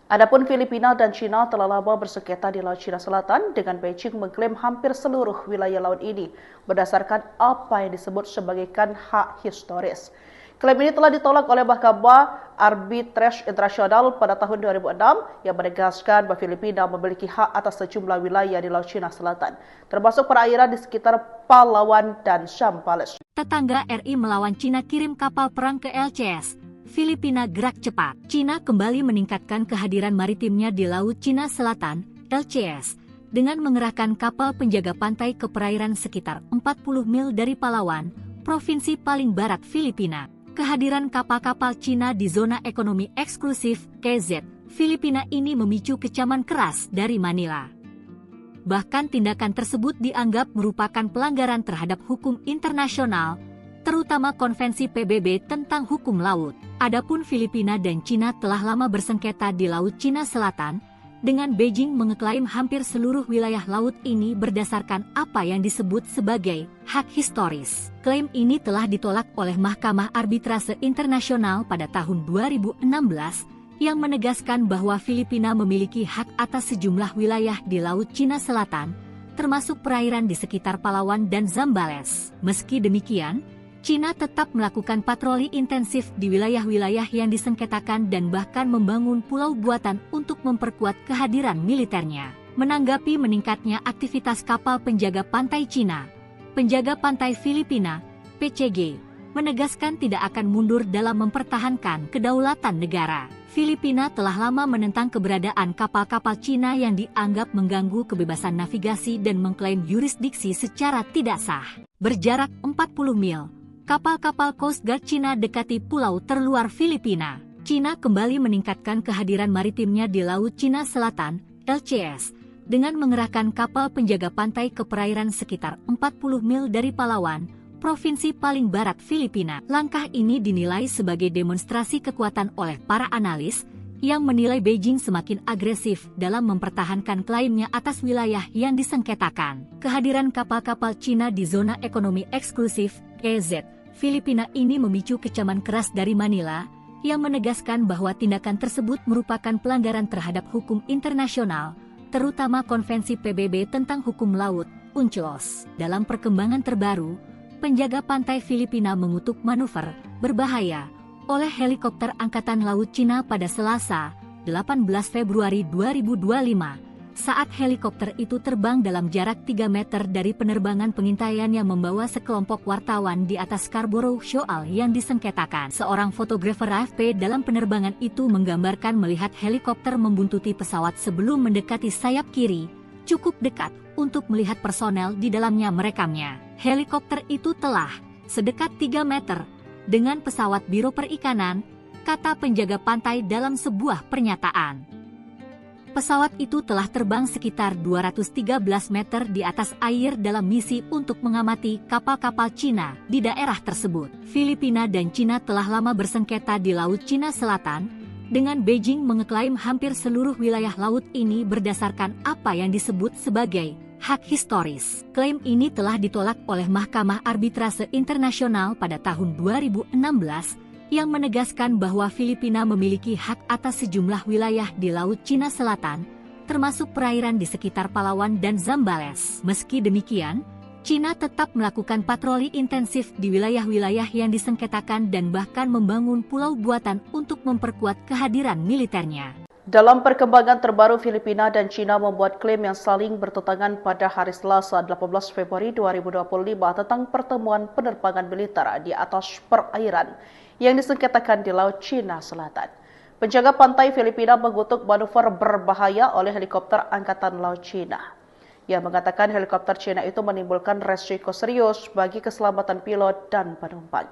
Adapun Filipina dan Cina telah lama bersengketa di Laut Cina Selatan, dengan Beijing mengklaim hampir seluruh wilayah laut ini berdasarkan apa yang disebut sebagai hak historis. Klaim ini telah ditolak oleh Mahkamah Arbitrase Internasional pada tahun 2006 yang menegaskan bahwa Filipina memiliki hak atas sejumlah wilayah di Laut Cina Selatan, termasuk perairan di sekitar Palawan dan Zambales. Tetangga RI melawan Cina kirim kapal perang ke LCS. Filipina gerak cepat. Cina kembali meningkatkan kehadiran maritimnya di Laut Cina Selatan, LCS, dengan mengerahkan kapal penjaga pantai ke perairan sekitar 40 mil dari Palawan, provinsi paling barat Filipina. Kehadiran kapal-kapal Cina di zona ekonomi eksklusif, EEZ, Filipina ini memicu kecaman keras dari Manila. Bahkan tindakan tersebut dianggap merupakan pelanggaran terhadap hukum internasional, terutama Konvensi PBB tentang Hukum Laut. Adapun Filipina dan Cina telah lama bersengketa di Laut Cina Selatan, dengan Beijing mengeklaim hampir seluruh wilayah laut ini berdasarkan apa yang disebut sebagai hak historis. Klaim ini telah ditolak oleh Mahkamah Arbitrase Internasional pada tahun 2016 yang menegaskan bahwa Filipina memiliki hak atas sejumlah wilayah di Laut Cina Selatan, termasuk perairan di sekitar Palawan dan Zambales. Meski demikian, Cina tetap melakukan patroli intensif di wilayah-wilayah yang disengketakan dan bahkan membangun pulau buatan untuk memperkuat kehadiran militernya. Menanggapi meningkatnya aktivitas kapal penjaga pantai Cina, penjaga pantai Filipina, PCG, menegaskan tidak akan mundur dalam mempertahankan kedaulatan negara. Filipina telah lama menentang keberadaan kapal-kapal Cina yang dianggap mengganggu kebebasan navigasi dan mengklaim yurisdiksi secara tidak sah. Berjarak 40 mil, kapal-kapal Coast Guard Cina dekati pulau terluar Filipina. Cina kembali meningkatkan kehadiran maritimnya di Laut Cina Selatan, LCS, dengan mengerahkan kapal penjaga pantai ke perairan sekitar 40 mil dari Palawan, provinsi paling barat Filipina. Langkah ini dinilai sebagai demonstrasi kekuatan oleh para analis yang menilai Beijing semakin agresif dalam mempertahankan klaimnya atas wilayah yang disengketakan. Kehadiran kapal-kapal Cina di zona ekonomi eksklusif (EEZ) Filipina ini memicu kecaman keras dari Manila yang menegaskan bahwa tindakan tersebut merupakan pelanggaran terhadap hukum internasional, terutama Konvensi PBB tentang Hukum Laut (UNCLOS). Dalam perkembangan terbaru, penjaga pantai Filipina mengutuk manuver berbahaya oleh helikopter Angkatan Laut Cina pada Selasa, 18 Februari 2025, saat helikopter itu terbang dalam jarak 3 meter dari penerbangan pengintaian yang membawa sekelompok wartawan di atas Scarborough Shoal yang disengketakan. Seorang fotografer AFP dalam penerbangan itu menggambarkan melihat helikopter membuntuti pesawat sebelum mendekati sayap kiri, cukup dekat untuk melihat personel di dalamnya merekamnya. Helikopter itu telah sedekat 3 meter dengan pesawat Biro Perikanan, kata penjaga pantai dalam sebuah pernyataan. Pesawat itu telah terbang sekitar 213 meter di atas air dalam misi untuk mengamati kapal-kapal Cina di daerah tersebut. Filipina dan Cina telah lama bersengketa di Laut Cina Selatan, dengan Beijing mengeklaim hampir seluruh wilayah laut ini berdasarkan apa yang disebut sebagai hak historis. Klaim ini telah ditolak oleh Mahkamah Arbitrase Internasional pada tahun 2016 yang menegaskan bahwa Filipina memiliki hak atas sejumlah wilayah di Laut Cina Selatan, termasuk perairan di sekitar Palawan dan Zambales. Meski demikian, Cina tetap melakukan patroli intensif di wilayah-wilayah yang disengketakan dan bahkan membangun pulau buatan untuk memperkuat kehadiran militernya. Dalam perkembangan terbaru, Filipina dan Cina membuat klaim yang saling bertentangan pada hari Selasa 18 Februari 2025 tentang pertemuan penerbangan militer di atas perairan yang disengketakan di Laut Cina Selatan. Penjaga pantai Filipina mengutuk manuver berbahaya oleh helikopter Angkatan Laut Cina. Ia mengatakan helikopter Cina itu menimbulkan resiko serius bagi keselamatan pilot dan penumpang.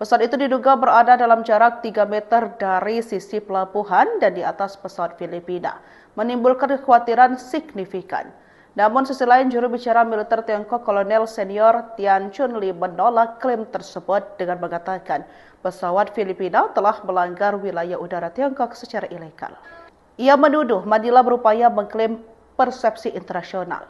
Pesawat itu diduga berada dalam jarak 3 meter dari sisi pelabuhan dan di atas pesawat Filipina, menimbulkan kekhawatiran signifikan. Namun sisi lain, juru bicara militer Tiongkok Kolonel Senior Tian Chunli menolak klaim tersebut dengan mengatakan pesawat Filipina telah melanggar wilayah udara Tiongkok secara ilegal. Ia menuduh Manila berupaya mengklaim persepsi internasional.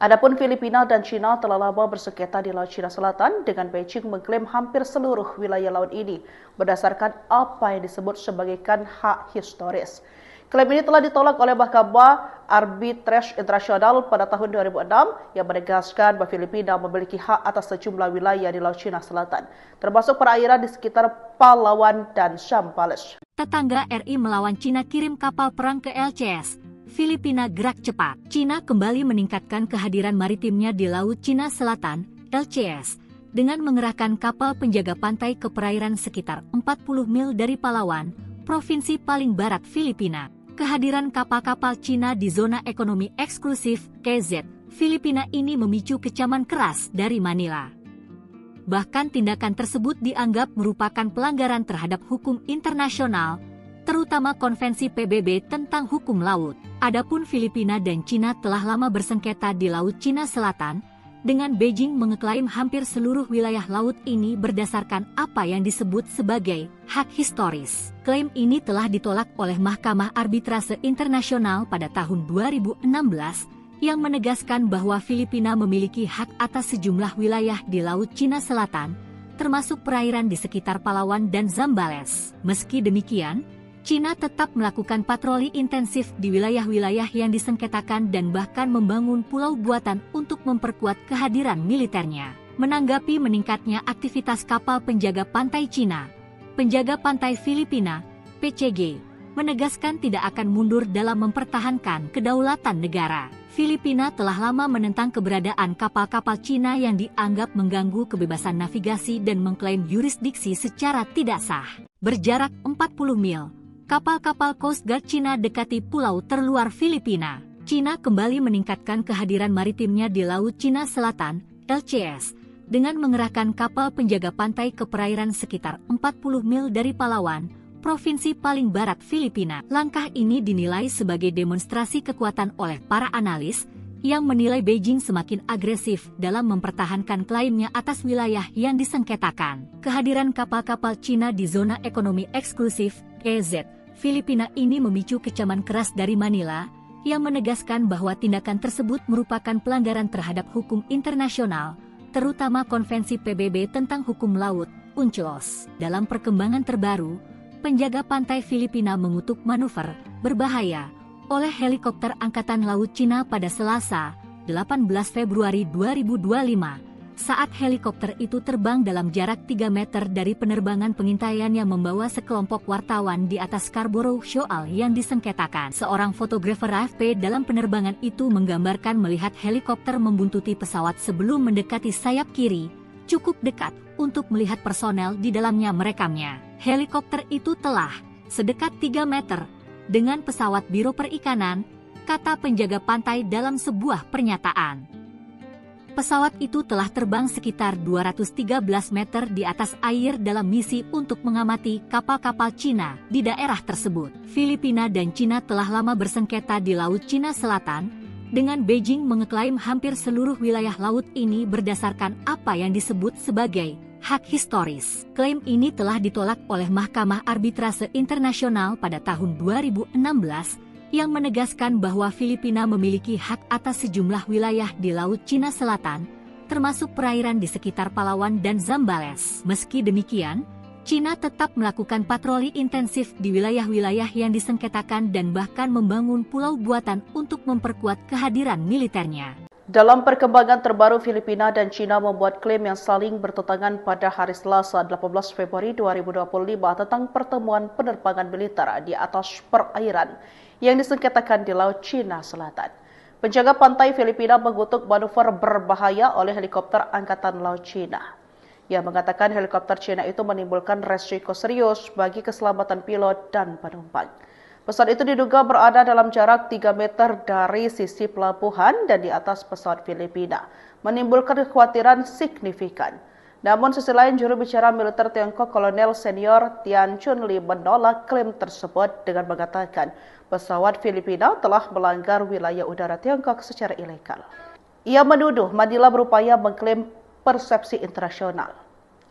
Adapun Filipina dan Cina telah lama bersengketa di Laut Cina Selatan dengan Beijing mengklaim hampir seluruh wilayah laut ini berdasarkan apa yang disebut sebagai hak historis. Klaim ini telah ditolak oleh Mahkamah Arbitrase Internasional pada tahun 2006 yang menegaskan bahwa Filipina memiliki hak atas sejumlah wilayah di Laut Cina Selatan, termasuk perairan di sekitar Palawan dan Zambales. Tetangga RI melawan Cina kirim kapal perang ke LCS. Filipina gerak cepat. Cina kembali meningkatkan kehadiran maritimnya di Laut Cina Selatan, LCS, dengan mengerahkan kapal penjaga pantai ke perairan sekitar 40 mil dari Palawan, provinsi paling barat Filipina. Kehadiran kapal-kapal Cina di zona ekonomi eksklusif, (KZ), Filipina ini memicu kecaman keras dari Manila. Bahkan tindakan tersebut dianggap merupakan pelanggaran terhadap hukum internasional, terutama Konvensi PBB tentang Hukum Laut. Adapun Filipina dan Cina telah lama bersengketa di Laut Cina Selatan, dengan Beijing mengeklaim hampir seluruh wilayah laut ini berdasarkan apa yang disebut sebagai hak historis. Klaim ini telah ditolak oleh Mahkamah Arbitrase Internasional pada tahun 2016 yang menegaskan bahwa Filipina memiliki hak atas sejumlah wilayah di Laut Cina Selatan, termasuk perairan di sekitar Palawan dan Zambales. Meski demikian, Cina tetap melakukan patroli intensif di wilayah-wilayah yang disengketakan dan bahkan membangun pulau buatan untuk memperkuat kehadiran militernya. Menanggapi meningkatnya aktivitas kapal penjaga pantai Cina, penjaga pantai Filipina, PCG, menegaskan tidak akan mundur dalam mempertahankan kedaulatan negara. Filipina telah lama menentang keberadaan kapal-kapal Cina yang dianggap mengganggu kebebasan navigasi dan mengklaim yurisdiksi secara tidak sah. Berjarak 40 mil, kapal-kapal Coast Guard Cina dekati pulau terluar Filipina. Cina kembali meningkatkan kehadiran maritimnya di Laut Cina Selatan, LCS, dengan mengerahkan kapal penjaga pantai ke perairan sekitar 40 mil dari Palawan, provinsi paling barat Filipina. Langkah ini dinilai sebagai demonstrasi kekuatan oleh para analis yang menilai Beijing semakin agresif dalam mempertahankan klaimnya atas wilayah yang disengketakan. Kehadiran kapal-kapal Cina di zona ekonomi eksklusif (EEZ) Filipina ini memicu kecaman keras dari Manila yang menegaskan bahwa tindakan tersebut merupakan pelanggaran terhadap hukum internasional, terutama Konvensi PBB tentang Hukum Laut, UNCLOS. Dalam perkembangan terbaru, penjaga pantai Filipina mengutuk manuver berbahaya oleh helikopter Angkatan Laut Cina pada Selasa, 18 Februari 2025, saat helikopter itu terbang dalam jarak 3 meter dari penerbangan pengintaian yang membawa sekelompok wartawan di atas Scarborough Shoal yang disengketakan. Seorang fotografer AFP dalam penerbangan itu menggambarkan melihat helikopter membuntuti pesawat sebelum mendekati sayap kiri, cukup dekat untuk melihat personel di dalamnya merekamnya. Helikopter itu telah sedekat 3 meter dengan pesawat Biro Perikanan, kata penjaga pantai dalam sebuah pernyataan. Pesawat itu telah terbang sekitar 213 meter di atas air dalam misi untuk mengamati kapal-kapal Cina di daerah tersebut. Filipina dan Cina telah lama bersengketa di Laut Cina Selatan, dengan Beijing mengeklaim hampir seluruh wilayah laut ini berdasarkan apa yang disebut sebagai hak historis. Klaim ini telah ditolak oleh Mahkamah Arbitrase Internasional pada tahun 2016 yang menegaskan bahwa Filipina memiliki hak atas sejumlah wilayah di Laut Cina Selatan, termasuk perairan di sekitar Palawan dan Zambales. Meski demikian, Cina tetap melakukan patroli intensif di wilayah-wilayah yang disengketakan dan bahkan membangun pulau buatan untuk memperkuat kehadiran militernya. Dalam perkembangan terbaru, Filipina dan Cina membuat klaim yang saling bertentangan pada hari Selasa 18 Februari 2025 tentang pertemuan penerbangan militer di atas perairan yang disengketakan di Laut Cina Selatan. Penjaga pantai Filipina mengutuk manuver berbahaya oleh helikopter Angkatan Laut Cina. Ia mengatakan helikopter Cina itu menimbulkan resiko serius bagi keselamatan pilot dan penumpang. Pesawat itu diduga berada dalam jarak 3 meter dari sisi pelabuhan dan di atas pesawat Filipina, menimbulkan kekhawatiran signifikan. Namun sisi lain, juru bicara militer Tiongkok Kolonel Senior Tian Chunli menolak klaim tersebut dengan mengatakan pesawat Filipina telah melanggar wilayah udara Tiongkok secara ilegal. Ia menuduh Manila berupaya mengklaim persepsi internasional.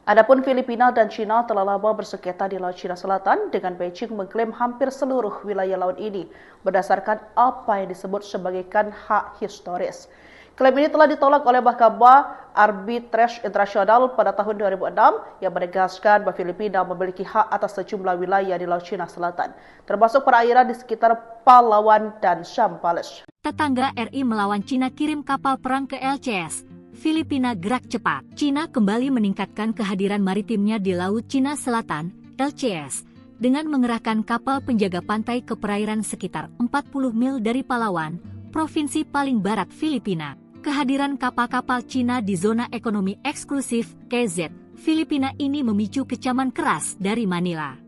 Adapun Filipina dan Cina telah lama bersengketa di Laut Cina Selatan dengan Beijing mengklaim hampir seluruh wilayah laut ini berdasarkan apa yang disebut sebagai hak historis. Klaim ini telah ditolak oleh Mahkamah Arbitrase Internasional pada tahun 2006 yang menegaskan bahwa Filipina memiliki hak atas sejumlah wilayah di Laut Cina Selatan, termasuk perairan di sekitar Palawan dan Zambales. Tetangga RI melawan Cina kirim kapal perang ke LCS. Filipina gerak cepat. Cina kembali meningkatkan kehadiran maritimnya di Laut Cina Selatan, LCS, dengan mengerahkan kapal penjaga pantai ke perairan sekitar 40 mil dari Palawan, provinsi paling barat Filipina. Kehadiran kapal-kapal Cina di zona ekonomi eksklusif (EEZ) Filipina ini memicu kecaman keras dari Manila.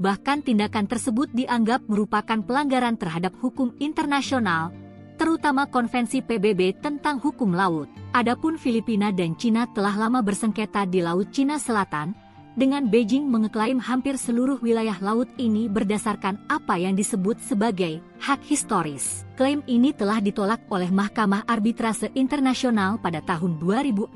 Bahkan tindakan tersebut dianggap merupakan pelanggaran terhadap hukum internasional, terutama Konvensi PBB tentang Hukum Laut. Adapun Filipina dan Cina telah lama bersengketa di Laut Cina Selatan dengan Beijing mengeklaim hampir seluruh wilayah laut ini berdasarkan apa yang disebut sebagai hak historis. Klaim ini telah ditolak oleh Mahkamah Arbitrase Internasional pada tahun 2016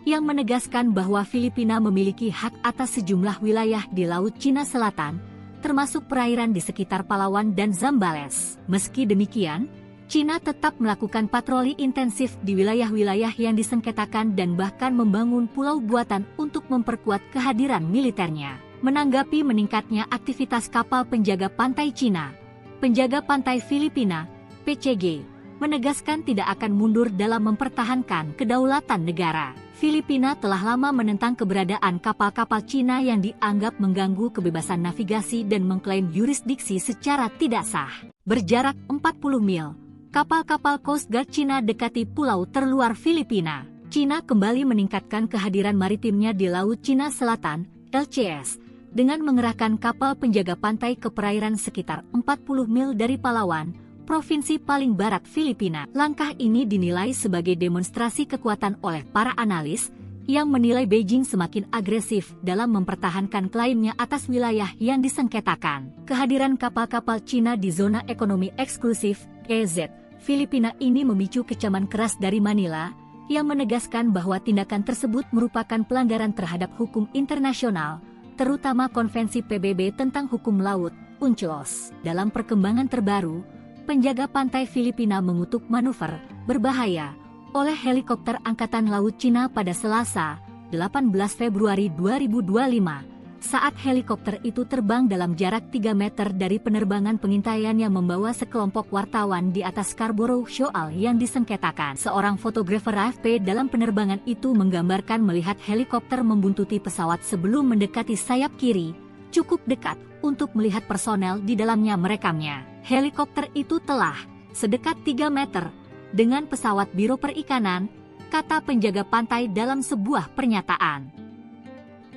yang menegaskan bahwa Filipina memiliki hak atas sejumlah wilayah di Laut Cina Selatan, termasuk perairan di sekitar Palawan dan Zambales. Meski demikian, Cina tetap melakukan patroli intensif di wilayah-wilayah yang disengketakan dan bahkan membangun pulau buatan untuk memperkuat kehadiran militernya. Menanggapi meningkatnya aktivitas kapal penjaga pantai Cina, penjaga pantai Filipina, PCG, menegaskan tidak akan mundur dalam mempertahankan kedaulatan negara. Filipina telah lama menentang keberadaan kapal-kapal Cina yang dianggap mengganggu kebebasan navigasi dan mengklaim yurisdiksi secara tidak sah. Berjarak 40 mil, kapal-kapal Coast Guard Cina dekati pulau terluar Filipina. Cina kembali meningkatkan kehadiran maritimnya di Laut Cina Selatan, LCS, dengan mengerahkan kapal penjaga pantai ke perairan sekitar 40 mil dari Palawan, provinsi paling barat Filipina. Langkah ini dinilai sebagai demonstrasi kekuatan oleh para analis yang menilai Beijing semakin agresif dalam mempertahankan klaimnya atas wilayah yang disengketakan. Kehadiran kapal-kapal Cina di zona ekonomi eksklusif (EEZ) Filipina ini memicu kecaman keras dari Manila yang menegaskan bahwa tindakan tersebut merupakan pelanggaran terhadap hukum internasional, terutama Konvensi PBB tentang Hukum Laut, UNCLOS. Dalam perkembangan terbaru, penjaga pantai Filipina mengutuk manuver berbahaya oleh helikopter Angkatan Laut Cina pada Selasa, 18 Februari 2025, saat helikopter itu terbang dalam jarak 3 meter dari penerbangan pengintaian yang membawa sekelompok wartawan di atas Scarborough Shoal yang disengketakan. Seorang fotografer AFP dalam penerbangan itu menggambarkan melihat helikopter membuntuti pesawat sebelum mendekati sayap kiri, cukup dekat untuk melihat personel di dalamnya merekamnya. Helikopter itu telah sedekat 3 meter dengan pesawat Biro Perikanan, kata penjaga pantai dalam sebuah pernyataan.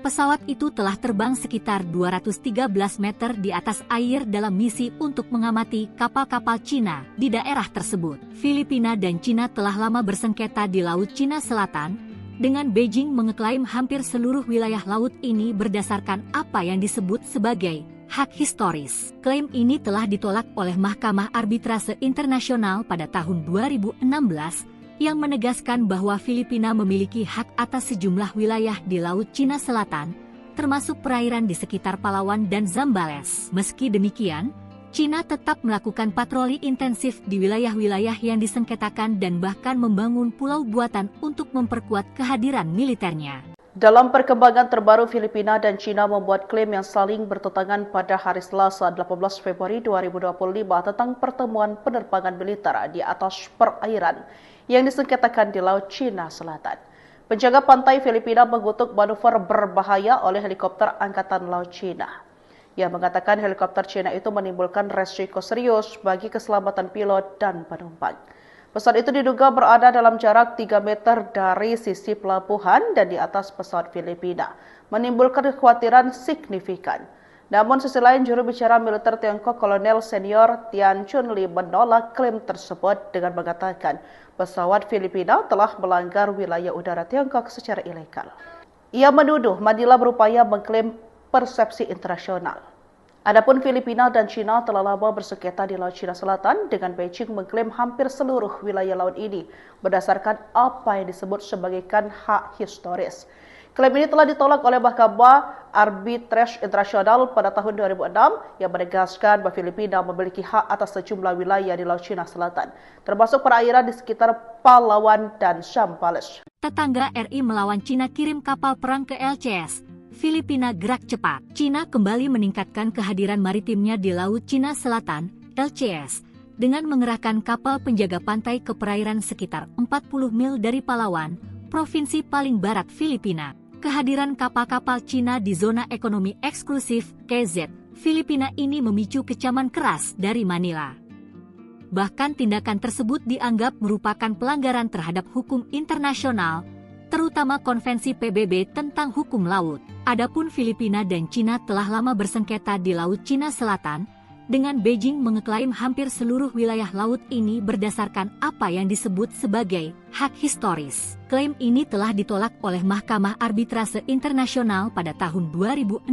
Pesawat itu telah terbang sekitar 213 meter di atas air dalam misi untuk mengamati kapal-kapal Cina di daerah tersebut. Filipina dan Cina telah lama bersengketa di Laut Cina Selatan, dengan Beijing mengeklaim hampir seluruh wilayah laut ini berdasarkan apa yang disebut sebagai hak historis. Klaim ini telah ditolak oleh Mahkamah Arbitrase Internasional pada tahun 2016 yang menegaskan bahwa Filipina memiliki hak atas sejumlah wilayah di Laut Cina Selatan, termasuk perairan di sekitar Palawan dan Zambales. Meski demikian, Cina tetap melakukan patroli intensif di wilayah-wilayah yang disengketakan dan bahkan membangun pulau buatan untuk memperkuat kehadiran militernya. Dalam perkembangan terbaru, Filipina dan Cina membuat klaim yang saling bertentangan pada hari Selasa 18 Februari 2025 tentang pertemuan penerbangan militer di atas perairan yang disengketakan di Laut Cina Selatan. Penjaga pantai Filipina mengutuk manuver berbahaya oleh helikopter Angkatan Laut Cina. Ia mengatakan helikopter Cina itu menimbulkan resiko serius bagi keselamatan pilot dan penumpang. Pesawat itu diduga berada dalam jarak 3 meter dari sisi pelabuhan dan di atas pesawat Filipina, menimbulkan kekhawatiran signifikan. Namun sisi lain, juru bicara militer Tiongkok Kolonel Senior Tian Chunli menolak klaim tersebut dengan mengatakan pesawat Filipina telah melanggar wilayah udara Tiongkok secara ilegal. Ia menuduh Manila berupaya mengklaim persepsi internasional. Adapun Filipina dan Cina telah lama bersengketa di Laut Cina Selatan dengan Beijing mengklaim hampir seluruh wilayah laut ini berdasarkan apa yang disebut sebagai hak historis. Klaim ini telah ditolak oleh Mahkamah Arbitrase Internasional pada tahun 2006 yang menegaskan bahwa Filipina memiliki hak atas sejumlah wilayah di Laut Cina Selatan, termasuk perairan di sekitar Palawan dan Zambales. Tetangga RI melawan Cina kirim kapal perang ke LCS. Filipina gerak cepat. Cina kembali meningkatkan kehadiran maritimnya di Laut Cina Selatan, LCS, dengan mengerahkan kapal penjaga pantai ke perairan sekitar 40 mil dari Palawan, provinsi paling barat Filipina. Kehadiran kapal-kapal Cina di zona ekonomi eksklusif (EEZ) Filipina ini memicu kecaman keras dari Manila. Bahkan tindakan tersebut dianggap merupakan pelanggaran terhadap hukum internasional, terutama Konvensi PBB tentang Hukum Laut. Adapun Filipina dan Cina telah lama bersengketa di Laut Cina Selatan, dengan Beijing mengeklaim hampir seluruh wilayah laut ini berdasarkan apa yang disebut sebagai hak historis. Klaim ini telah ditolak oleh Mahkamah Arbitrase Internasional pada tahun 2016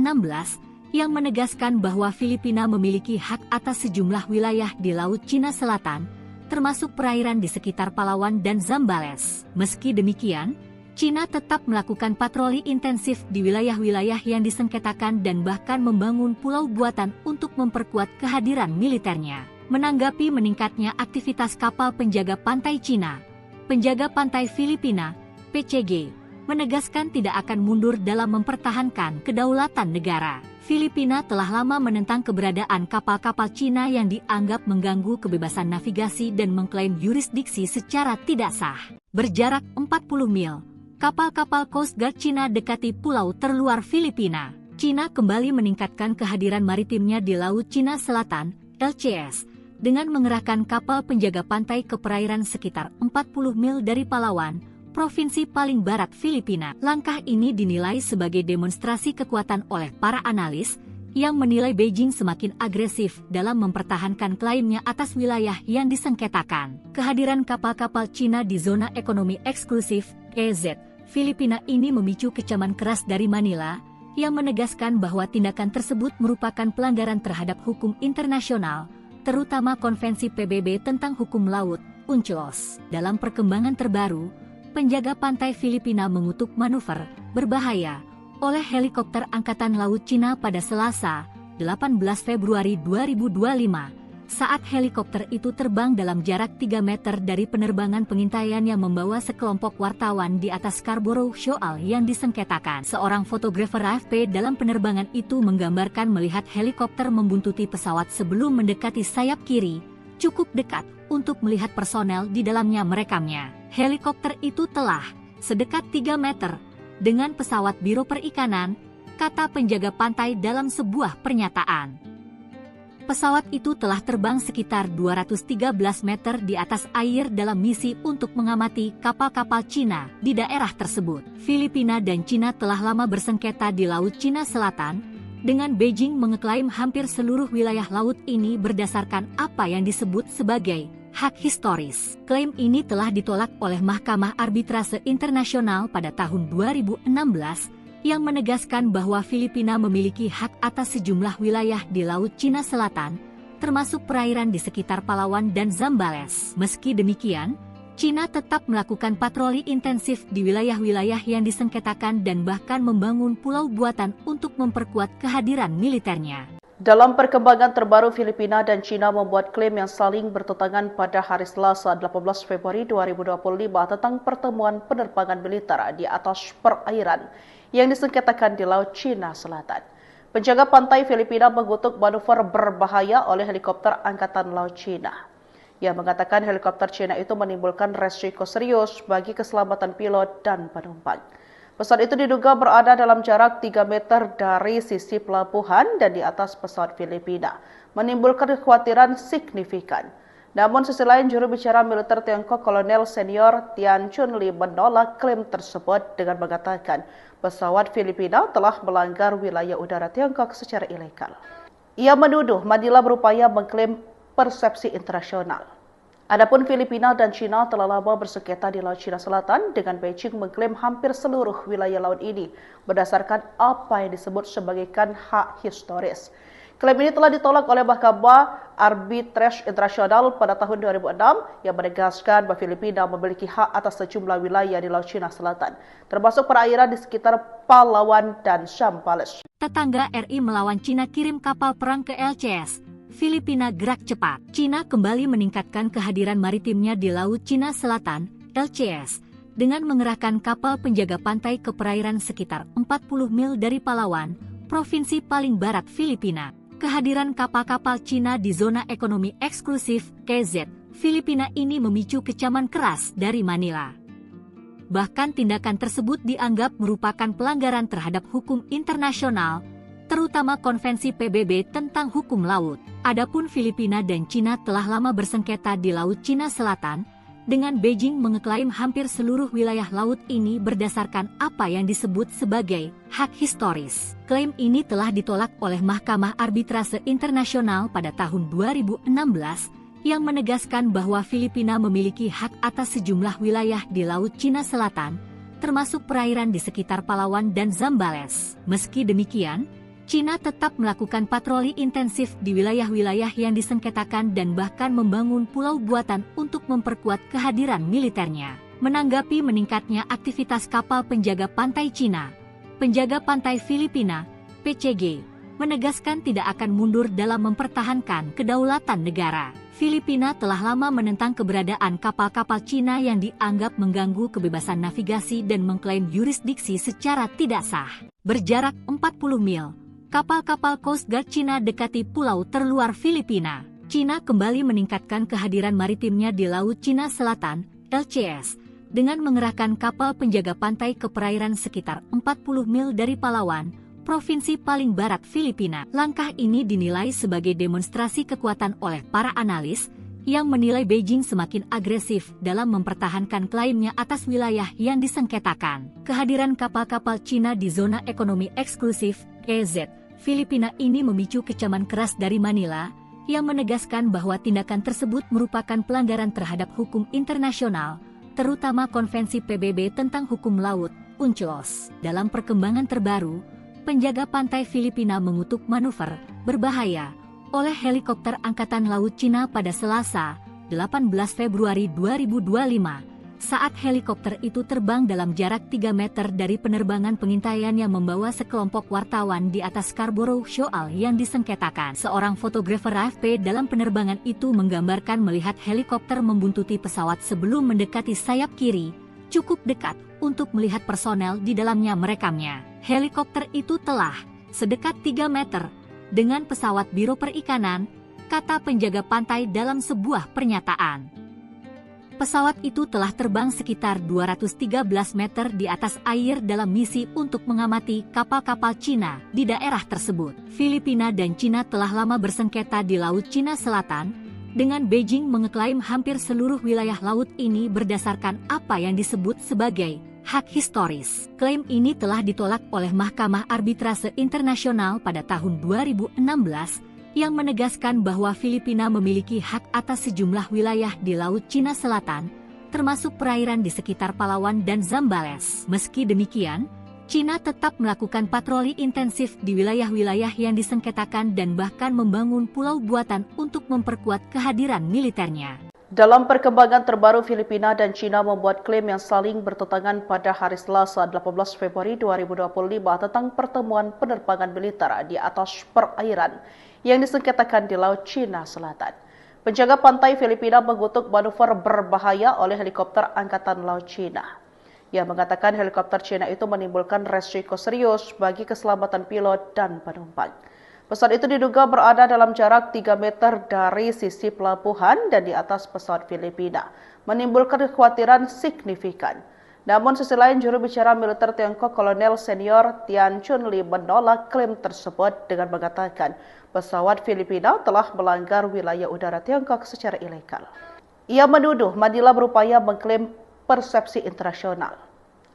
yang menegaskan bahwa Filipina memiliki hak atas sejumlah wilayah di Laut Cina Selatan, termasuk perairan di sekitar Palawan dan Zambales. Meski demikian, Cina tetap melakukan patroli intensif di wilayah-wilayah yang disengketakan dan bahkan membangun pulau buatan untuk memperkuat kehadiran militernya. Menanggapi meningkatnya aktivitas kapal penjaga pantai Cina, penjaga pantai Filipina, PCG, menegaskan tidak akan mundur dalam mempertahankan kedaulatan negara. Filipina telah lama menentang keberadaan kapal-kapal Cina yang dianggap mengganggu kebebasan navigasi dan mengklaim yurisdiksi secara tidak sah. Berjarak 40 mil, kapal-kapal Coast Guard Cina dekati pulau terluar Filipina. Cina kembali meningkatkan kehadiran maritimnya di Laut Cina Selatan, LCS, dengan mengerahkan kapal penjaga pantai ke perairan sekitar 40 mil dari Palawan, provinsi paling barat Filipina. Langkah ini dinilai sebagai demonstrasi kekuatan oleh para analis, yang menilai Beijing semakin agresif dalam mempertahankan klaimnya atas wilayah yang disengketakan. Kehadiran kapal-kapal Cina di zona ekonomi eksklusif, EEZ, Filipina ini memicu kecaman keras dari Manila, yang menegaskan bahwa tindakan tersebut merupakan pelanggaran terhadap hukum internasional, terutama Konvensi PBB tentang Hukum Laut, UNCLOS. Dalam perkembangan terbaru, penjaga pantai Filipina mengutuk manuver berbahaya oleh helikopter Angkatan Laut Cina pada Selasa, 18 Februari 2025, saat helikopter itu terbang dalam jarak 3 meter dari penerbangan pengintaian yang membawa sekelompok wartawan di atas Scarborough Shoal yang disengketakan. Seorang fotografer AFP dalam penerbangan itu menggambarkan melihat helikopter membuntuti pesawat sebelum mendekati sayap kiri, cukup dekat untuk melihat personel di dalamnya merekamnya. Helikopter itu telah sedekat 3 meter dengan pesawat Biro Perikanan, kata penjaga pantai dalam sebuah pernyataan. Pesawat itu telah terbang sekitar 213 meter di atas air dalam misi untuk mengamati kapal-kapal Cina di daerah tersebut. Filipina dan Cina telah lama bersengketa di Laut Cina Selatan, dengan Beijing mengeklaim hampir seluruh wilayah laut ini berdasarkan apa yang disebut sebagai hak historis. Klaim ini telah ditolak oleh Mahkamah Arbitrase Internasional pada tahun 2016, yang menegaskan bahwa Filipina memiliki hak atas sejumlah wilayah di Laut Cina Selatan, termasuk perairan di sekitar Palawan dan Zambales. Meski demikian, Cina tetap melakukan patroli intensif di wilayah-wilayah yang disengketakan dan bahkan membangun pulau buatan untuk memperkuat kehadiran militernya. Dalam perkembangan terbaru, Filipina dan Cina membuat klaim yang saling bertentangan pada hari Selasa 18 Februari 2025 tentang pertemuan penerbangan militer di atas perairan yang disengketakan di Laut Cina Selatan. Penjaga pantai Filipina mengutuk manuver berbahaya oleh helikopter Angkatan Laut Cina. Ia mengatakan helikopter Cina itu menimbulkan resiko serius bagi keselamatan pilot dan penumpang. Pesawat itu diduga berada dalam jarak 3 meter dari sisi pelabuhan dan di atas pesawat Filipina, menimbulkan kekhawatiran signifikan. Namun sisi lain, juru bicara militer Tiongkok Kolonel Senior Tian Chunli menolak klaim tersebut dengan mengatakan pesawat Filipina telah melanggar wilayah udara Tiongkok secara ilegal. Ia menuduh Manila berupaya mengklaim persepsi internasional. Adapun Filipina dan Cina telah lama bersengketa di Laut Cina Selatan, dengan Beijing mengklaim hampir seluruh wilayah laut ini berdasarkan apa yang disebut sebagai hak historis. Klaim ini telah ditolak oleh Mahkamah Arbitrase Internasional pada tahun 2006 yang menegaskan bahwa Filipina memiliki hak atas sejumlah wilayah di Laut Cina Selatan, termasuk perairan di sekitar Palawan dan Zambales. Tetangga RI melawan Cina kirim kapal perang ke LCS. Filipina gerak cepat. Cina kembali meningkatkan kehadiran maritimnya di Laut Cina Selatan, LCS, dengan mengerahkan kapal penjaga pantai ke perairan sekitar 40 mil dari Palawan, provinsi paling barat Filipina. Kehadiran kapal-kapal Cina di zona ekonomi eksklusif, KZ, Filipina ini memicu kecaman keras dari Manila. Bahkan tindakan tersebut dianggap merupakan pelanggaran terhadap hukum internasional, terutama Konvensi PBB tentang Hukum Laut. Adapun Filipina dan Cina telah lama bersengketa di Laut Cina Selatan, dengan Beijing mengeklaim hampir seluruh wilayah laut ini berdasarkan apa yang disebut sebagai hak historis. Klaim ini telah ditolak oleh Mahkamah Arbitrase Internasional pada tahun 2016 yang menegaskan bahwa Filipina memiliki hak atas sejumlah wilayah di Laut Cina Selatan, termasuk perairan di sekitar Palawan dan Zambales. Meski demikian, Cina tetap melakukan patroli intensif di wilayah-wilayah yang disengketakan dan bahkan membangun pulau buatan untuk memperkuat kehadiran militernya. Menanggapi meningkatnya aktivitas kapal penjaga pantai Cina, penjaga pantai Filipina, PCG, menegaskan tidak akan mundur dalam mempertahankan kedaulatan negara. Filipina telah lama menentang keberadaan kapal-kapal Cina yang dianggap mengganggu kebebasan navigasi dan mengklaim yurisdiksi secara tidak sah. Berjarak 40 mil, kapal-kapal Coast Guard Cina dekati pulau terluar Filipina. Cina kembali meningkatkan kehadiran maritimnya di Laut Cina Selatan, LCS, dengan mengerahkan kapal penjaga pantai ke perairan sekitar 40 mil dari Palawan, provinsi paling barat Filipina. Langkah ini dinilai sebagai demonstrasi kekuatan oleh para analis, yang menilai Beijing semakin agresif dalam mempertahankan klaimnya atas wilayah yang disengketakan. Kehadiran kapal-kapal Cina di zona ekonomi eksklusif EEZ, Filipina ini memicu kecaman keras dari Manila, yang menegaskan bahwa tindakan tersebut merupakan pelanggaran terhadap hukum internasional, terutama Konvensi PBB tentang Hukum Laut, UNCLOS. Dalam perkembangan terbaru, penjaga pantai Filipina mengutuk manuver berbahaya oleh helikopter Angkatan Laut Cina pada Selasa, 18 Februari 2025, saat helikopter itu terbang dalam jarak 3 meter dari penerbangan pengintaian yang membawa sekelompok wartawan di atas Scarborough Shoal yang disengketakan. Seorang fotografer AFP dalam penerbangan itu menggambarkan melihat helikopter membuntuti pesawat sebelum mendekati sayap kiri, cukup dekat untuk melihat personel di dalamnya merekamnya. Helikopter itu telah sedekat 3 meter dengan pesawat Biro Perikanan, kata penjaga pantai dalam sebuah pernyataan. Pesawat itu telah terbang sekitar 213 meter di atas air dalam misi untuk mengamati kapal-kapal Cina di daerah tersebut. Filipina dan Cina telah lama bersengketa di Laut Cina Selatan, dengan Beijing mengeklaim hampir seluruh wilayah laut ini berdasarkan apa yang disebut sebagai hak historis. Klaim ini telah ditolak oleh Mahkamah Arbitrase Internasional pada tahun 2016 yang menegaskan bahwa Filipina memiliki hak atas sejumlah wilayah di Laut Cina Selatan, termasuk perairan di sekitar Palawan dan Zambales. Meski demikian, Cina tetap melakukan patroli intensif di wilayah-wilayah yang disengketakan dan bahkan membangun pulau buatan untuk memperkuat kehadiran militernya. Dalam perkembangan terbaru, Filipina dan Cina membuat klaim yang saling bertentangan pada hari Selasa 18 Februari 2025 tentang pertemuan penerbangan militer di atas perairan yang disengketakan di Laut Cina Selatan. Penjaga pantai Filipina mengutuk manuver berbahaya oleh helikopter Angkatan Laut Cina. Ia mengatakan helikopter Cina itu menimbulkan resiko serius bagi keselamatan pilot dan penumpang. Pesawat itu diduga berada dalam jarak 3 meter dari sisi pelabuhan dan di atas pesawat Filipina, menimbulkan kekhawatiran signifikan. Namun sisi lain, juru bicara militer Tiongkok Kolonel Senior Tian Chunli menolak klaim tersebut dengan mengatakan pesawat Filipina telah melanggar wilayah udara Tiongkok secara ilegal. Ia menuduh Manila berupaya mengklaim persepsi internasional.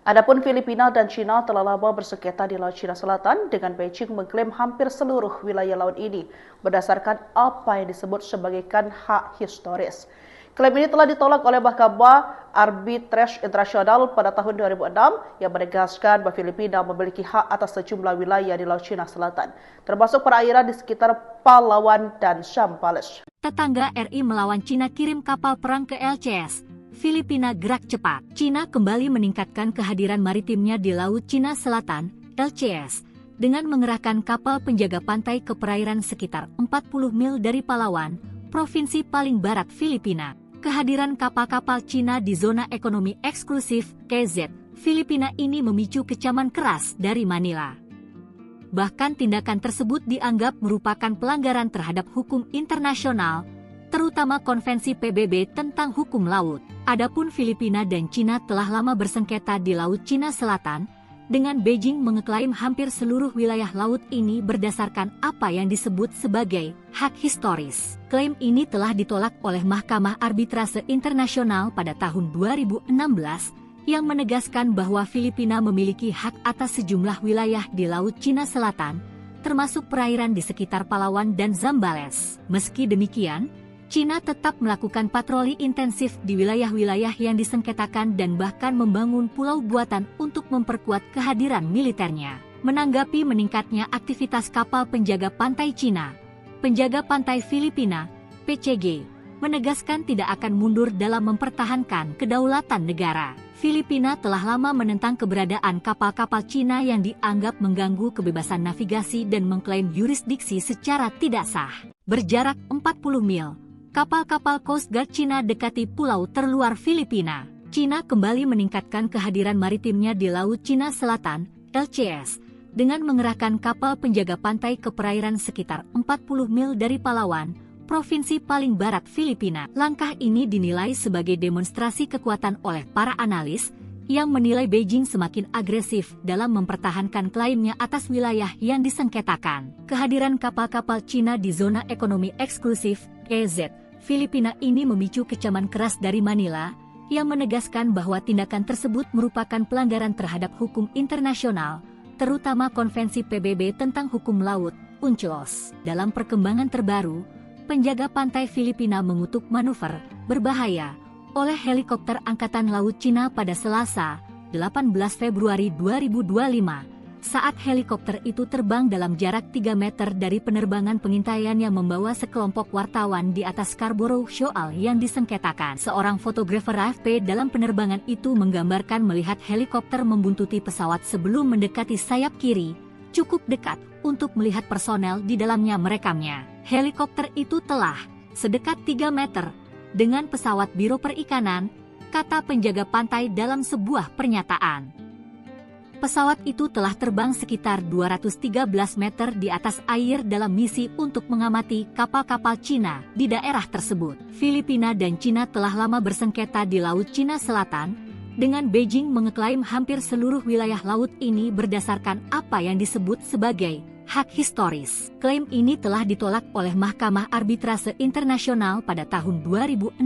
Adapun Filipina dan Cina telah lama bersengketa di Laut Cina Selatan, dengan Beijing mengklaim hampir seluruh wilayah laut ini berdasarkan apa yang disebut sebagai hak historis. Klaim ini telah ditolak oleh Mahkamah Arbitrase Internasional pada tahun 2006 yang menegaskan bahwa Filipina memiliki hak atas sejumlah wilayah di Laut Cina Selatan, termasuk perairan di sekitar Palawan dan Zambales. Tetangga RI melawan Cina kirim kapal perang ke LCS. Filipina gerak cepat. Cina kembali meningkatkan kehadiran maritimnya di Laut Cina Selatan, LCS, dengan mengerahkan kapal penjaga pantai ke perairan sekitar 40 mil dari Palawan, provinsi paling barat Filipina. Kehadiran kapal-kapal Cina di zona ekonomi eksklusif KZ Filipina ini memicu kecaman keras dari Manila. Bahkan tindakan tersebut dianggap merupakan pelanggaran terhadap hukum internasional, terutama Konvensi PBB tentang Hukum Laut. Adapun Filipina dan Cina telah lama bersengketa di Laut Cina Selatan, dengan Beijing mengeklaim hampir seluruh wilayah laut ini berdasarkan apa yang disebut sebagai hak historis. Klaim ini telah ditolak oleh Mahkamah Arbitrase Internasional pada tahun 2016 yang menegaskan bahwa Filipina memiliki hak atas sejumlah wilayah di Laut Cina Selatan, termasuk perairan di sekitar Palawan dan Zambales. Meski demikian, Cina tetap melakukan patroli intensif di wilayah-wilayah yang disengketakan dan bahkan membangun pulau buatan untuk memperkuat kehadiran militernya. Menanggapi meningkatnya aktivitas kapal penjaga pantai Cina, penjaga pantai Filipina, PCG, menegaskan tidak akan mundur dalam mempertahankan kedaulatan negara. Filipina telah lama menentang keberadaan kapal-kapal Cina yang dianggap mengganggu kebebasan navigasi dan mengklaim yurisdiksi secara tidak sah. Berjarak 40 mil, kapal-kapal Coast Guard Cina dekati pulau terluar Filipina. Cina kembali meningkatkan kehadiran maritimnya di Laut Cina Selatan, LCS, dengan mengerahkan kapal penjaga pantai ke perairan sekitar 40 mil dari Palawan, provinsi paling barat Filipina. Langkah ini dinilai sebagai demonstrasi kekuatan oleh para analis, yang menilai Beijing semakin agresif dalam mempertahankan klaimnya atas wilayah yang disengketakan. Kehadiran kapal-kapal Cina di zona ekonomi eksklusif, EEZ, Filipina ini memicu kecaman keras dari Manila, yang menegaskan bahwa tindakan tersebut merupakan pelanggaran terhadap hukum internasional, terutama Konvensi PBB tentang Hukum Laut, UNCLOS. Dalam perkembangan terbaru, penjaga pantai Filipina mengutuk manuver berbahaya oleh helikopter Angkatan Laut Cina pada Selasa, 18 Februari 2025. Saat helikopter itu terbang dalam jarak 3 meter dari penerbangan pengintaian yang membawa sekelompok wartawan di atas Scarborough Shoal yang disengketakan. Seorang fotografer AFP dalam penerbangan itu menggambarkan melihat helikopter membuntuti pesawat sebelum mendekati sayap kiri, cukup dekat untuk melihat personel di dalamnya merekamnya. Helikopter itu telah sedekat 3 meter dengan pesawat Biro Perikanan, kata penjaga pantai dalam sebuah pernyataan. Pesawat itu telah terbang sekitar 213 meter di atas air dalam misi untuk mengamati kapal-kapal Cina di daerah tersebut. Filipina dan Cina telah lama bersengketa di Laut Cina Selatan, dengan Beijing mengeklaim hampir seluruh wilayah laut ini berdasarkan apa yang disebut sebagai hak historis. Klaim ini telah ditolak oleh Mahkamah Arbitrase Internasional pada tahun 2016,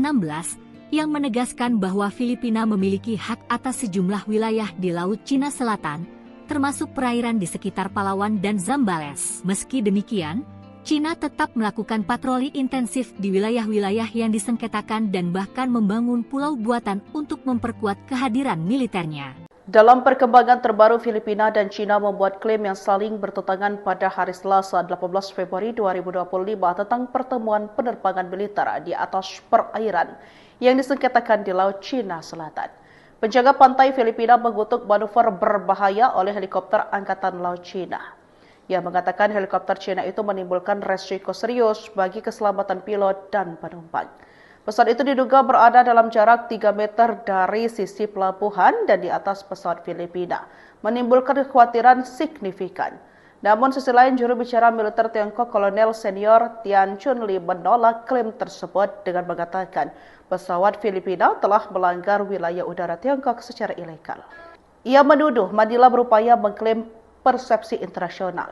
yang menegaskan bahwa Filipina memiliki hak atas sejumlah wilayah di Laut Cina Selatan, termasuk perairan di sekitar Palawan dan Zambales. Meski demikian, Cina tetap melakukan patroli intensif di wilayah-wilayah yang disengketakan dan bahkan membangun pulau buatan untuk memperkuat kehadiran militernya. Dalam perkembangan terbaru, Filipina dan Cina membuat klaim yang saling bertentangan pada hari Selasa 18 Februari 2025 tentang pertemuan penerbangan militer di atas perairan yang disengketakan di Laut Cina Selatan. Penjaga pantai Filipina mengutuk manuver berbahaya oleh helikopter Angkatan Laut Cina. Ia mengatakan helikopter Cina itu menimbulkan resiko serius bagi keselamatan pilot dan penumpang. Pesawat itu diduga berada dalam jarak 3 meter dari sisi pelabuhan dan di atas pesawat Filipina, menimbulkan kekhawatiran signifikan. Namun sisi lain, juru bicara militer Tiongkok Kolonel Senior Tian Chunli menolak klaim tersebut dengan mengatakan pesawat Filipina telah melanggar wilayah udara Tiongkok secara ilegal. Ia menuduh Manila berupaya mengklaim persepsi internasional.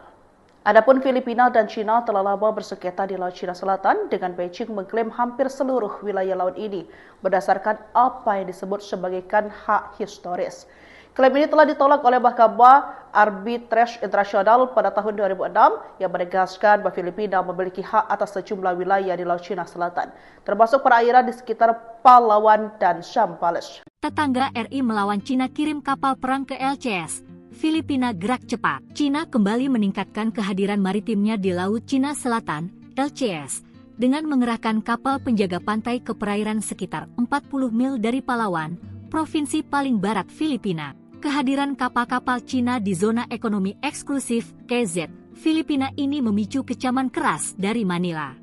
Adapun Filipina dan Cina telah lama bersengketa di Laut Cina Selatan, dengan Beijing mengklaim hampir seluruh wilayah laut ini berdasarkan apa yang disebut sebagai hak historis. Klaim ini telah ditolak oleh Mahkamah Arbitrase Internasional pada tahun 2006 yang menegaskan bahwa Filipina memiliki hak atas sejumlah wilayah di Laut Cina Selatan, termasuk perairan di sekitar Palawan dan Zambales. Tetangga RI melawan Cina kirim kapal perang ke LCS. Filipina gerak cepat. Cina kembali meningkatkan kehadiran maritimnya di Laut Cina Selatan, LCS, dengan mengerahkan kapal penjaga pantai ke perairan sekitar 40 mil dari Palawan, provinsi paling barat Filipina. Kehadiran kapal-kapal Cina di zona ekonomi eksklusif, KZ, Filipina ini memicu kecaman keras dari Manila.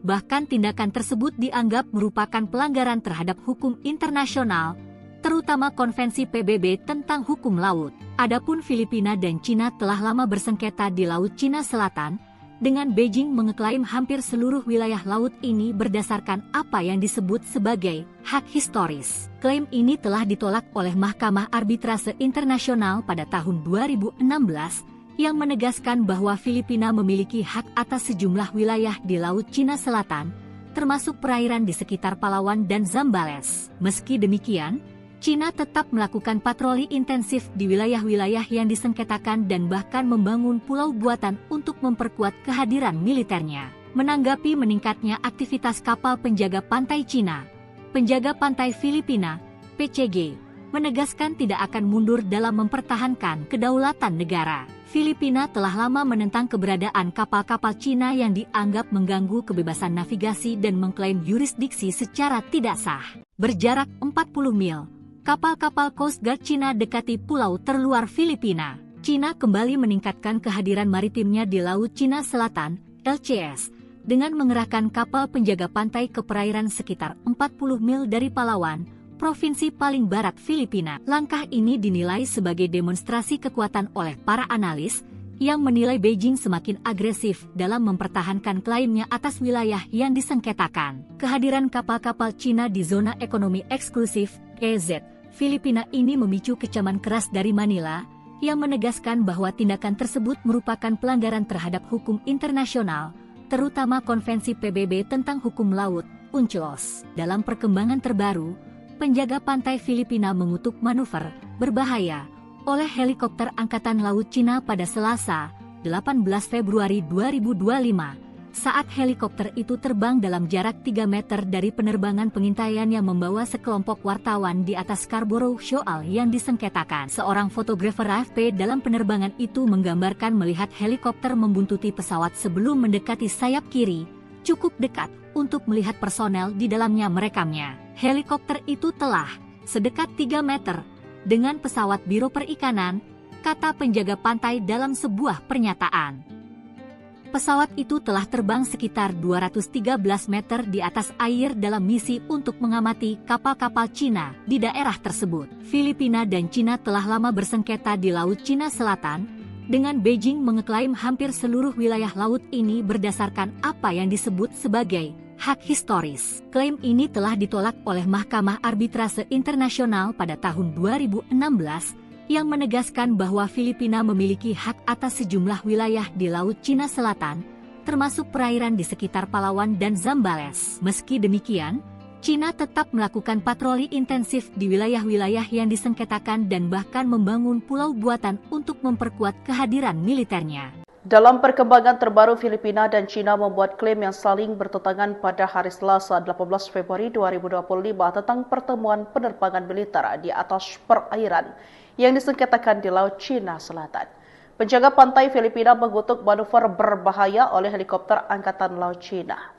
Bahkan tindakan tersebut dianggap merupakan pelanggaran terhadap hukum internasional, terutama Konvensi PBB tentang Hukum Laut. Adapun Filipina dan Cina telah lama bersengketa di Laut Cina Selatan, dengan Beijing mengeklaim hampir seluruh wilayah laut ini berdasarkan apa yang disebut sebagai hak historis. Klaim ini telah ditolak oleh Mahkamah Arbitrase Internasional pada tahun 2016 yang menegaskan bahwa Filipina memiliki hak atas sejumlah wilayah di Laut Cina Selatan, termasuk perairan di sekitar Palawan dan Zambales. Meski demikian, Cina tetap melakukan patroli intensif di wilayah-wilayah yang disengketakan dan bahkan membangun pulau buatan untuk memperkuat kehadiran militernya. Menanggapi meningkatnya aktivitas kapal penjaga pantai Cina, penjaga pantai Filipina, PCG, menegaskan tidak akan mundur dalam mempertahankan kedaulatan negara. Filipina telah lama menentang keberadaan kapal-kapal Cina yang dianggap mengganggu kebebasan navigasi dan mengklaim yurisdiksi secara tidak sah. Berjarak 40 mil, kapal-kapal Coast Guard Cina dekati pulau terluar Filipina. Cina kembali meningkatkan kehadiran maritimnya di Laut Cina Selatan, LCS, dengan mengerahkan kapal penjaga pantai ke perairan sekitar 40 mil dari Palawan, provinsi paling barat Filipina. Langkah ini dinilai sebagai demonstrasi kekuatan oleh para analis yang menilai Beijing semakin agresif dalam mempertahankan klaimnya atas wilayah yang disengketakan. Kehadiran kapal-kapal Cina di zona ekonomi eksklusif (EEZ) Filipina ini memicu kecaman keras dari Manila yang menegaskan bahwa tindakan tersebut merupakan pelanggaran terhadap hukum internasional, terutama Konvensi PBB tentang Hukum Laut, UNCLOS. Dalam perkembangan terbaru, penjaga pantai Filipina mengutuk manuver berbahaya oleh helikopter Angkatan Laut Cina pada Selasa, 18 Februari 2025, saat helikopter itu terbang dalam jarak 3 meter dari penerbangan pengintaian yang membawa sekelompok wartawan di atas Scarborough Shoal yang disengketakan. Seorang fotografer AFP dalam penerbangan itu menggambarkan melihat helikopter membuntuti pesawat sebelum mendekati sayap kiri, cukup dekat untuk melihat personel di dalamnya merekamnya. Helikopter itu telah sedekat 3 meter dengan pesawat Biro Perikanan, kata penjaga pantai dalam sebuah pernyataan. Pesawat itu telah terbang sekitar 213 meter di atas air dalam misi untuk mengamati kapal-kapal Cina di daerah tersebut. Filipina dan Cina telah lama bersengketa di Laut Cina Selatan, dengan Beijing mengeklaim hampir seluruh wilayah laut ini berdasarkan apa yang disebut sebagai hak historis. Klaim ini telah ditolak oleh Mahkamah Arbitrase Internasional pada tahun 2016 yang menegaskan bahwa Filipina memiliki hak atas sejumlah wilayah di Laut Cina Selatan, termasuk perairan di sekitar Palawan dan Zambales. Meski demikian, Cina tetap melakukan patroli intensif di wilayah-wilayah yang disengketakan dan bahkan membangun pulau buatan untuk memperkuat kehadiran militernya. Dalam perkembangan terbaru, Filipina dan Cina membuat klaim yang saling bertentangan pada hari Selasa 18 Februari 2025 tentang pertemuan penerbangan militer di atas perairan yang disengketakan di Laut Cina Selatan. Penjaga pantai Filipina mengutuk manuver berbahaya oleh helikopter Angkatan Laut Cina.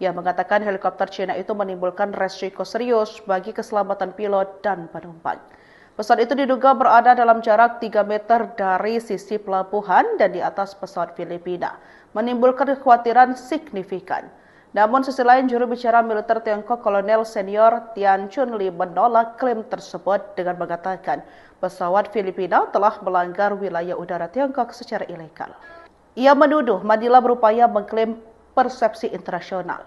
Ia mengatakan helikopter Cina itu menimbulkan resiko serius bagi keselamatan pilot dan penumpang. Pesawat itu diduga berada dalam jarak 3 meter dari sisi pelabuhan dan di atas pesawat Filipina, menimbulkan kekhawatiran signifikan. Namun sisi lain, juru bicara militer Tiongkok Kolonel Senior Tian Chunli menolak klaim tersebut dengan mengatakan pesawat Filipina telah melanggar wilayah udara Tiongkok secara ilegal. Ia menuduh Manila berupaya mengklaim persepsi internasional.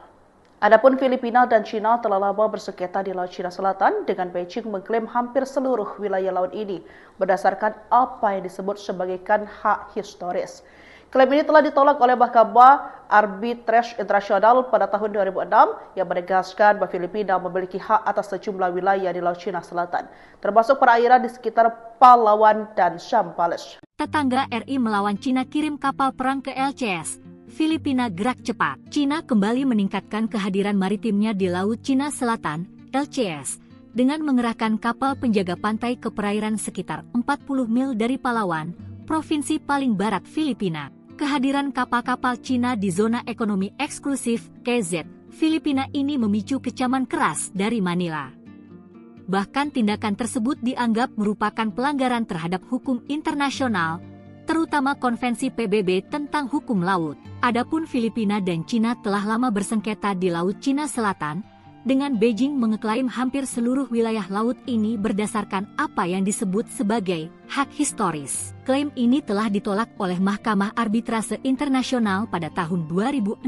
Adapun Filipina dan Cina telah lama bersengketa di Laut Cina Selatan dengan Beijing mengklaim hampir seluruh wilayah laut ini berdasarkan apa yang disebut sebagai hak historis. Klaim ini telah ditolak oleh Mahkamah Arbitrase Internasional pada tahun 2006 yang menegaskan bahwa Filipina memiliki hak atas sejumlah wilayah di Laut Cina Selatan, termasuk perairan di sekitar Palawan dan Zambales. Tetangga RI melawan Cina kirim kapal perang ke LCS. Filipina gerak cepat. Cina kembali meningkatkan kehadiran maritimnya di Laut Cina Selatan, LCS, dengan mengerahkan kapal penjaga pantai ke perairan sekitar 40 mil dari Palawan, provinsi paling barat Filipina. Kehadiran kapal-kapal Cina di zona ekonomi eksklusif (KZ) Filipina ini memicu kecaman keras dari Manila. Bahkan tindakan tersebut dianggap merupakan pelanggaran terhadap hukum internasional, terutama Konvensi PBB tentang Hukum Laut. Adapun Filipina dan Cina telah lama bersengketa di Laut Cina Selatan dengan Beijing mengeklaim hampir seluruh wilayah laut ini berdasarkan apa yang disebut sebagai hak historis. Klaim ini telah ditolak oleh Mahkamah Arbitrase Internasional pada tahun 2016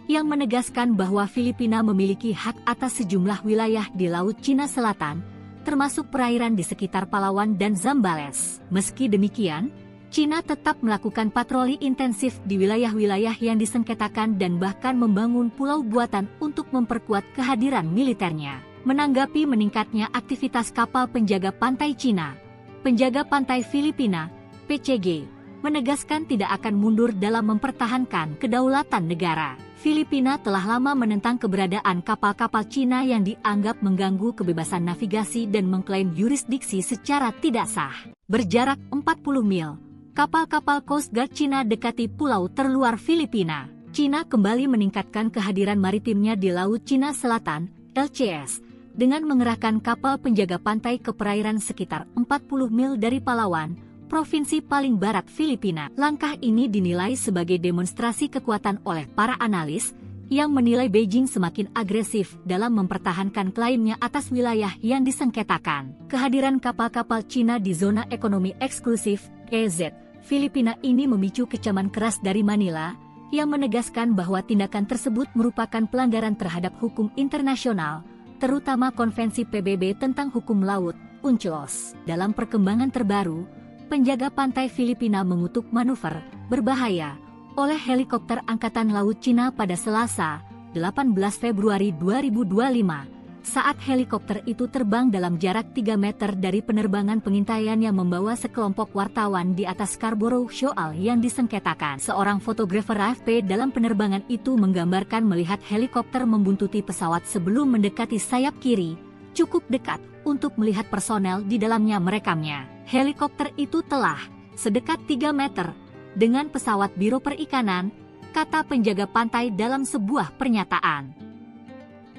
yang menegaskan bahwa Filipina memiliki hak atas sejumlah wilayah di Laut Cina Selatan, termasuk perairan di sekitar Palawan dan Zambales. Meski demikian, Cina tetap melakukan patroli intensif di wilayah-wilayah yang disengketakan dan bahkan membangun pulau buatan untuk memperkuat kehadiran militernya. Menanggapi meningkatnya aktivitas kapal penjaga pantai Cina, penjaga pantai Filipina, PCG, menegaskan tidak akan mundur dalam mempertahankan kedaulatan negara. Filipina telah lama menentang keberadaan kapal-kapal Cina yang dianggap mengganggu kebebasan navigasi dan mengklaim yurisdiksi secara tidak sah. Berjarak 40 mil, kapal-kapal Coast Guard Cina dekati pulau terluar Filipina. Cina kembali meningkatkan kehadiran maritimnya di Laut Cina Selatan, LCS, dengan mengerahkan kapal penjaga pantai ke perairan sekitar 40 mil dari Palawan, provinsi paling barat Filipina. Langkah ini dinilai sebagai demonstrasi kekuatan oleh para analis yang menilai Beijing semakin agresif dalam mempertahankan klaimnya atas wilayah yang disengketakan. Kehadiran kapal-kapal Cina di zona ekonomi eksklusif, EEZ, Filipina ini memicu kecaman keras dari Manila, yang menegaskan bahwa tindakan tersebut merupakan pelanggaran terhadap hukum internasional, terutama Konvensi PBB tentang Hukum Laut, UNCLOS. Dalam perkembangan terbaru, penjaga pantai Filipina mengutuk manuver berbahaya oleh helikopter Angkatan Laut Cina pada Selasa, 18 Februari 2025. Saat helikopter itu terbang dalam jarak 3 meter dari penerbangan pengintaian yang membawa sekelompok wartawan di atas Scarborough Shoal yang disengketakan. Seorang fotografer AFP dalam penerbangan itu menggambarkan melihat helikopter membuntuti pesawat sebelum mendekati sayap kiri, cukup dekat untuk melihat personel di dalamnya merekamnya. Helikopter itu telah sedekat 3 meter dengan pesawat Biro Perikanan, kata penjaga pantai dalam sebuah pernyataan.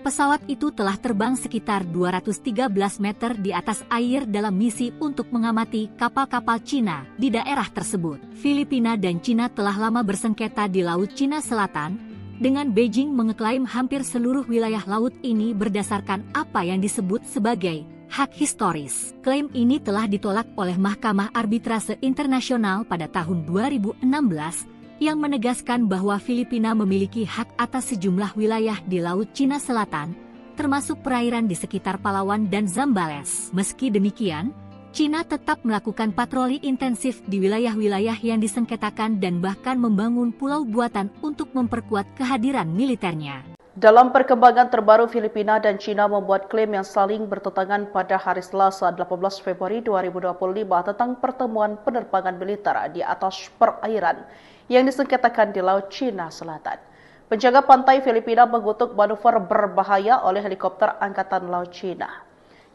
Pesawat itu telah terbang sekitar 213 meter di atas air dalam misi untuk mengamati kapal-kapal Cina di daerah tersebut. Filipina dan Cina telah lama bersengketa di Laut Cina Selatan, dengan Beijing mengeklaim hampir seluruh wilayah laut ini berdasarkan apa yang disebut sebagai hak historis. Klaim ini telah ditolak oleh Mahkamah Arbitrase Internasional pada tahun 2016, yang menegaskan bahwa Filipina memiliki hak atas sejumlah wilayah di Laut Cina Selatan, termasuk perairan di sekitar Palawan dan Zambales. Meski demikian, Cina tetap melakukan patroli intensif di wilayah-wilayah yang disengketakan dan bahkan membangun pulau buatan untuk memperkuat kehadiran militernya. Dalam perkembangan terbaru, Filipina dan Cina membuat klaim yang saling bertentangan pada hari Selasa 18 Februari 2025 tentang pertemuan penerbangan militer di atas perairan yang disengketakan di Laut Cina Selatan. Penjaga pantai Filipina mengutuk manuver berbahaya oleh helikopter Angkatan Laut Cina.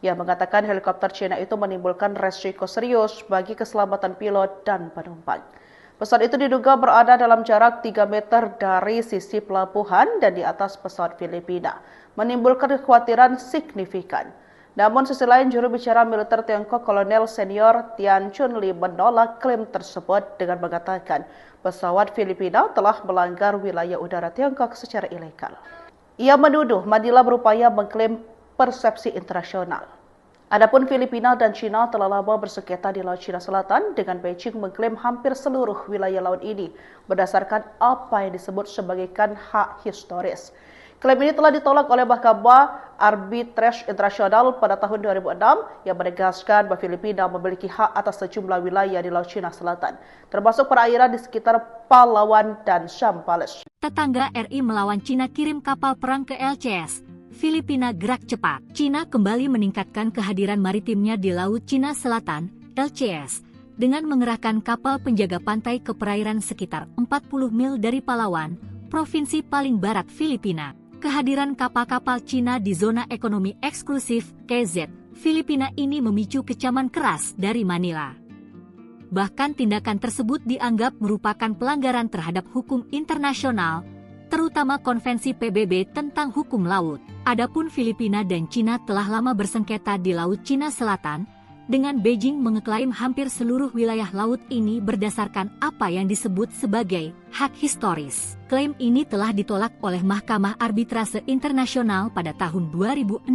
Ia mengatakan helikopter Cina itu menimbulkan resiko serius bagi keselamatan pilot dan penumpang. Pesawat itu diduga berada dalam jarak 3 meter dari sisi pelabuhan dan di atas pesawat Filipina, menimbulkan kekhawatiran signifikan. Namun sisi lain, juru bicara militer Tiongkok Kolonel Senior Tian Chunli menolak klaim tersebut dengan mengatakan pesawat Filipina telah melanggar wilayah udara Tiongkok secara ilegal. Ia menuduh Manila berupaya mengklaim persepsi internasional. Adapun Filipina dan Cina telah lama bersengketa di Laut Cina Selatan, dengan Beijing mengklaim hampir seluruh wilayah laut ini berdasarkan apa yang disebut sebagai hak historis. Klaim ini telah ditolak oleh Mahkamah Arbitrase Internasional pada tahun 2006 yang menegaskan bahwa Filipina memiliki hak atas sejumlah wilayah di Laut Cina Selatan, termasuk perairan di sekitar Palawan dan Zambales. Tetangga RI melawan Cina kirim kapal perang ke LCS. Filipina gerak cepat. Cina kembali meningkatkan kehadiran maritimnya di Laut Cina Selatan, LCS, dengan mengerahkan kapal penjaga pantai ke perairan sekitar 40 mil dari Palawan, provinsi paling barat Filipina. Kehadiran kapal-kapal Cina di zona ekonomi eksklusif, KZ, Filipina ini memicu kecaman keras dari Manila. Bahkan tindakan tersebut dianggap merupakan pelanggaran terhadap hukum internasional, terutama Konvensi PBB tentang Hukum Laut. Adapun Filipina dan Cina telah lama bersengketa di Laut Cina Selatan, dengan Beijing mengeklaim hampir seluruh wilayah laut ini berdasarkan apa yang disebut sebagai hak historis. Klaim ini telah ditolak oleh Mahkamah Arbitrase Internasional pada tahun 2016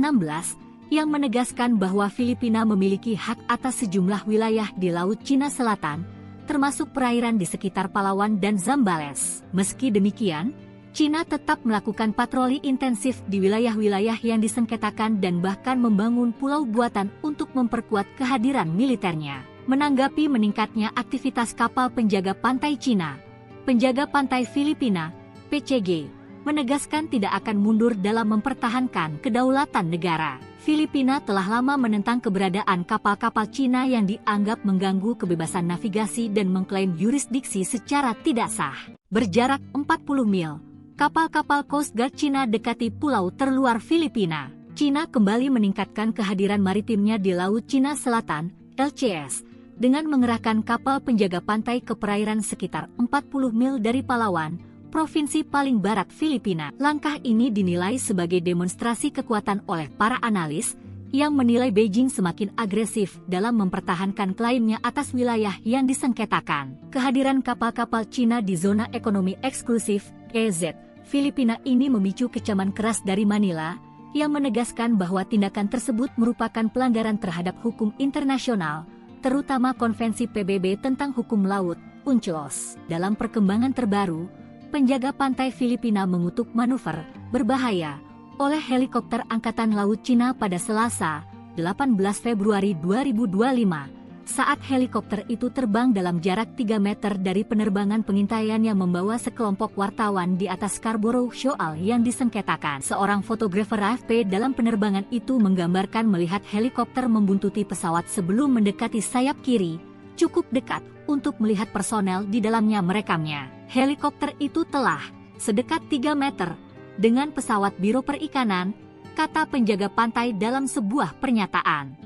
yang menegaskan bahwa Filipina memiliki hak atas sejumlah wilayah di Laut Cina Selatan, termasuk perairan di sekitar Palawan dan Zambales. Meski demikian, Cina tetap melakukan patroli intensif di wilayah-wilayah yang disengketakan dan bahkan membangun pulau buatan untuk memperkuat kehadiran militernya. Menanggapi meningkatnya aktivitas kapal penjaga pantai Cina, penjaga pantai Filipina, PCG, menegaskan tidak akan mundur dalam mempertahankan kedaulatan negara. Filipina telah lama menentang keberadaan kapal-kapal Cina yang dianggap mengganggu kebebasan navigasi dan mengklaim yurisdiksi secara tidak sah. Berjarak 40 mil, kapal-kapal Coast Guard Cina dekati pulau terluar Filipina. Cina kembali meningkatkan kehadiran maritimnya di Laut Cina Selatan, LCS, dengan mengerahkan kapal penjaga pantai ke perairan sekitar 40 mil dari Palawan, provinsi paling barat Filipina. Langkah ini dinilai sebagai demonstrasi kekuatan oleh para analis yang menilai Beijing semakin agresif dalam mempertahankan klaimnya atas wilayah yang disengketakan. Kehadiran kapal-kapal Cina di zona ekonomi eksklusif (EEZ) Filipina ini memicu kecaman keras dari Manila yang menegaskan bahwa tindakan tersebut merupakan pelanggaran terhadap hukum internasional, terutama Konvensi PBB tentang Hukum Laut, UNCLOS. Dalam perkembangan terbaru, penjaga pantai Filipina mengutuk manuver berbahaya oleh helikopter Angkatan Laut Cina pada Selasa, 18 Februari 2025, saat helikopter itu terbang dalam jarak 3 meter dari penerbangan pengintaian yang membawa sekelompok wartawan di atas Scarborough Shoal yang disengketakan. Seorang fotografer AFP dalam penerbangan itu menggambarkan melihat helikopter membuntuti pesawat sebelum mendekati sayap kiri, cukup dekat untuk melihat personel di dalamnya merekamnya. Helikopter itu telah sedekat 3 meter dengan pesawat Biro Perikanan, kata penjaga pantai dalam sebuah pernyataan.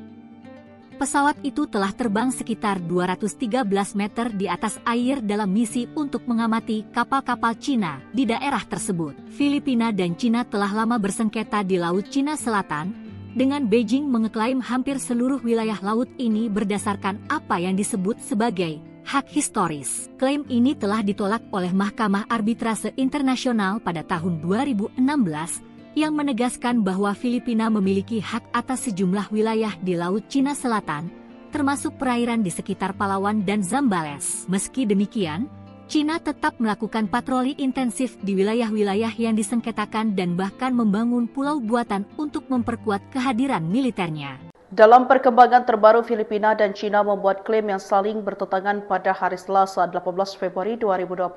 Pesawat itu telah terbang sekitar 213 meter di atas air dalam misi untuk mengamati kapal-kapal Cina di daerah tersebut. Filipina dan Cina telah lama bersengketa di Laut Cina Selatan, dengan Beijing mengeklaim hampir seluruh wilayah laut ini berdasarkan apa yang disebut sebagai hak historis. Klaim ini telah ditolak oleh Mahkamah Arbitrase Internasional pada tahun 2016 yang menegaskan bahwa Filipina memiliki hak atas sejumlah wilayah di Laut Cina Selatan, termasuk perairan di sekitar Palawan dan Zambales. Meski demikian, Cina tetap melakukan patroli intensif di wilayah-wilayah yang disengketakan dan bahkan membangun pulau buatan untuk memperkuat kehadiran militernya. Dalam perkembangan terbaru, Filipina dan Cina membuat klaim yang saling bertentangan pada hari Selasa 18 Februari 2025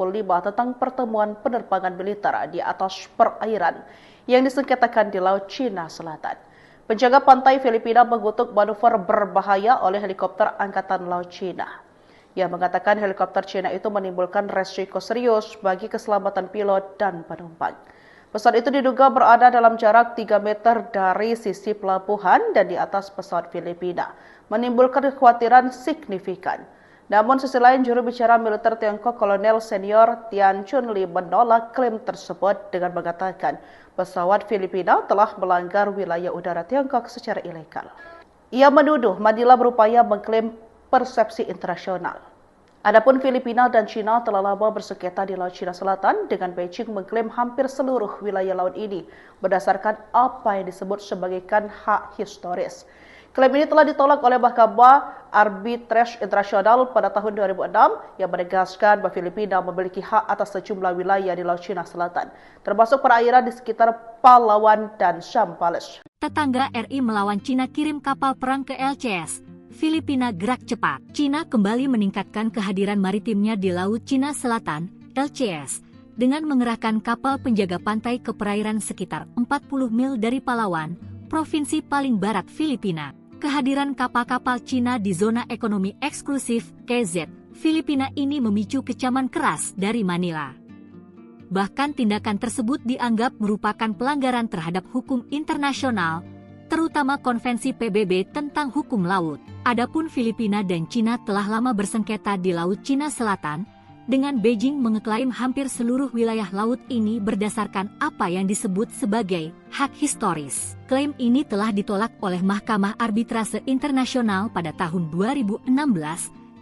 tentang pertemuan penerbangan militer di atas perairan yang disengketakan di Laut Cina Selatan. Penjaga pantai Filipina mengutuk manuver berbahaya oleh helikopter Angkatan Laut Cina. Ia mengatakan helikopter Cina itu menimbulkan resiko serius bagi keselamatan pilot dan penumpang. Pesawat itu diduga berada dalam jarak 3 meter dari sisi pelabuhan dan di atas pesawat Filipina, menimbulkan kekhawatiran signifikan. Namun sisi lain, juru bicara militer Tiongkok Kolonel Senior Tian Chunli menolak klaim tersebut dengan mengatakan pesawat Filipina telah melanggar wilayah udara Tiongkok secara ilegal. Ia menuduh Manila berupaya mengklaim persepsi internasional. Adapun Filipina dan Cina telah lama bersengketa di Laut Cina Selatan, dengan Beijing mengklaim hampir seluruh wilayah laut ini berdasarkan apa yang disebut sebagai hak historis. Klaim ini telah ditolak oleh Mahkamah Arbitrase Internasional pada tahun 2006 yang menegaskan bahwa Filipina memiliki hak atas sejumlah wilayah di Laut Cina Selatan, termasuk perairan di sekitar Palawan dan Zambales. Tetangga RI melawan Cina kirim kapal perang ke LCS. Filipina gerak cepat. Cina kembali meningkatkan kehadiran maritimnya di Laut Cina Selatan, LCS, dengan mengerahkan kapal penjaga pantai ke perairan sekitar 40 mil dari Palawan, provinsi paling barat Filipina. Kehadiran kapal-kapal Cina di zona ekonomi eksklusif (EEZ) Filipina ini memicu kecaman keras dari Manila. Bahkan tindakan tersebut dianggap merupakan pelanggaran terhadap hukum internasional, terutama Konvensi PBB tentang Hukum Laut. Adapun Filipina dan Cina telah lama bersengketa di Laut Cina Selatan, dengan Beijing mengeklaim hampir seluruh wilayah laut ini berdasarkan apa yang disebut sebagai hak historis. Klaim ini telah ditolak oleh Mahkamah Arbitrase Internasional pada tahun 2016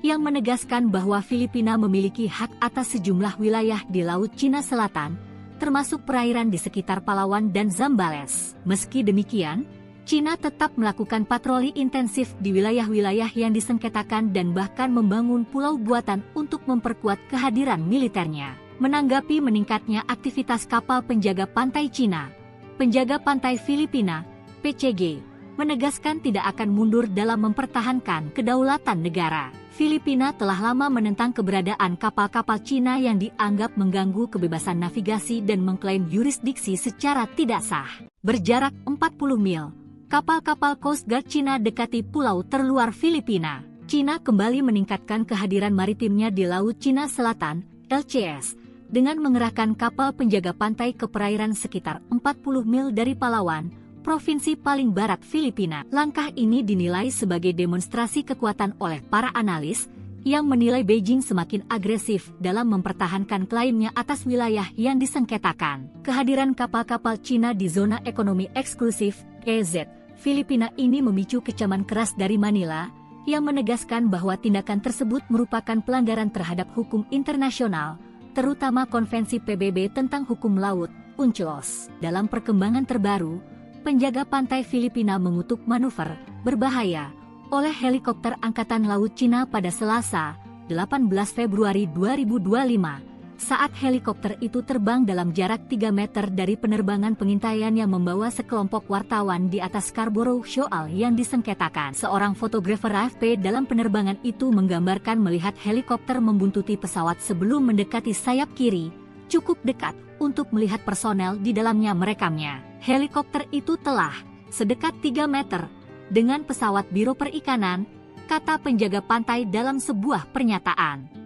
yang menegaskan bahwa Filipina memiliki hak atas sejumlah wilayah di Laut Cina Selatan, termasuk perairan di sekitar Palawan dan Zambales. Meski demikian, Cina tetap melakukan patroli intensif di wilayah-wilayah yang disengketakan dan bahkan membangun pulau buatan untuk memperkuat kehadiran militernya. Menanggapi meningkatnya aktivitas kapal penjaga pantai Cina, penjaga pantai Filipina, PCG, menegaskan tidak akan mundur dalam mempertahankan kedaulatan negara. Filipina telah lama menentang keberadaan kapal-kapal Cina yang dianggap mengganggu kebebasan navigasi dan mengklaim yurisdiksi secara tidak sah. Berjarak 40 mil, kapal-kapal Coast Guard Cina dekati pulau terluar Filipina. Cina kembali meningkatkan kehadiran maritimnya di Laut Cina Selatan, LCS, dengan mengerahkan kapal penjaga pantai ke perairan sekitar 40 mil dari Palawan, provinsi paling barat Filipina. Langkah ini dinilai sebagai demonstrasi kekuatan oleh para analis yang menilai Beijing semakin agresif dalam mempertahankan klaimnya atas wilayah yang disengketakan. Kehadiran kapal-kapal Cina di zona ekonomi eksklusif EEZ Filipina ini memicu kecaman keras dari Manila yang menegaskan bahwa tindakan tersebut merupakan pelanggaran terhadap hukum internasional, terutama Konvensi PBB tentang Hukum Laut, UNCLOS. Dalam perkembangan terbaru, penjaga pantai Filipina mengutuk manuver berbahaya oleh helikopter Angkatan Laut Cina pada Selasa, 18 Februari 2025, saat helikopter itu terbang dalam jarak 3 meter dari penerbangan pengintaian yang membawa sekelompok wartawan di atas Scarborough Shoal yang disengketakan. Seorang fotografer AFP dalam penerbangan itu menggambarkan melihat helikopter membuntuti pesawat sebelum mendekati sayap kiri, cukup dekat untuk melihat personel di dalamnya merekamnya. Helikopter itu telah sedekat 3 meter dengan pesawat Biro Perikanan, kata penjaga pantai dalam sebuah pernyataan.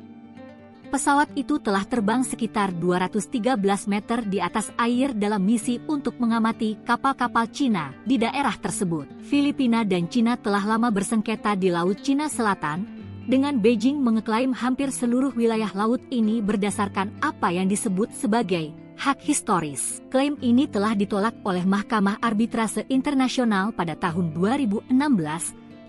Pesawat itu telah terbang sekitar 213 meter di atas air dalam misi untuk mengamati kapal-kapal Cina di daerah tersebut. Filipina dan Cina telah lama bersengketa di Laut Cina Selatan, dengan Beijing mengeklaim hampir seluruh wilayah laut ini berdasarkan apa yang disebut sebagai hak historis. Klaim ini telah ditolak oleh Mahkamah Arbitrase Internasional pada tahun 2016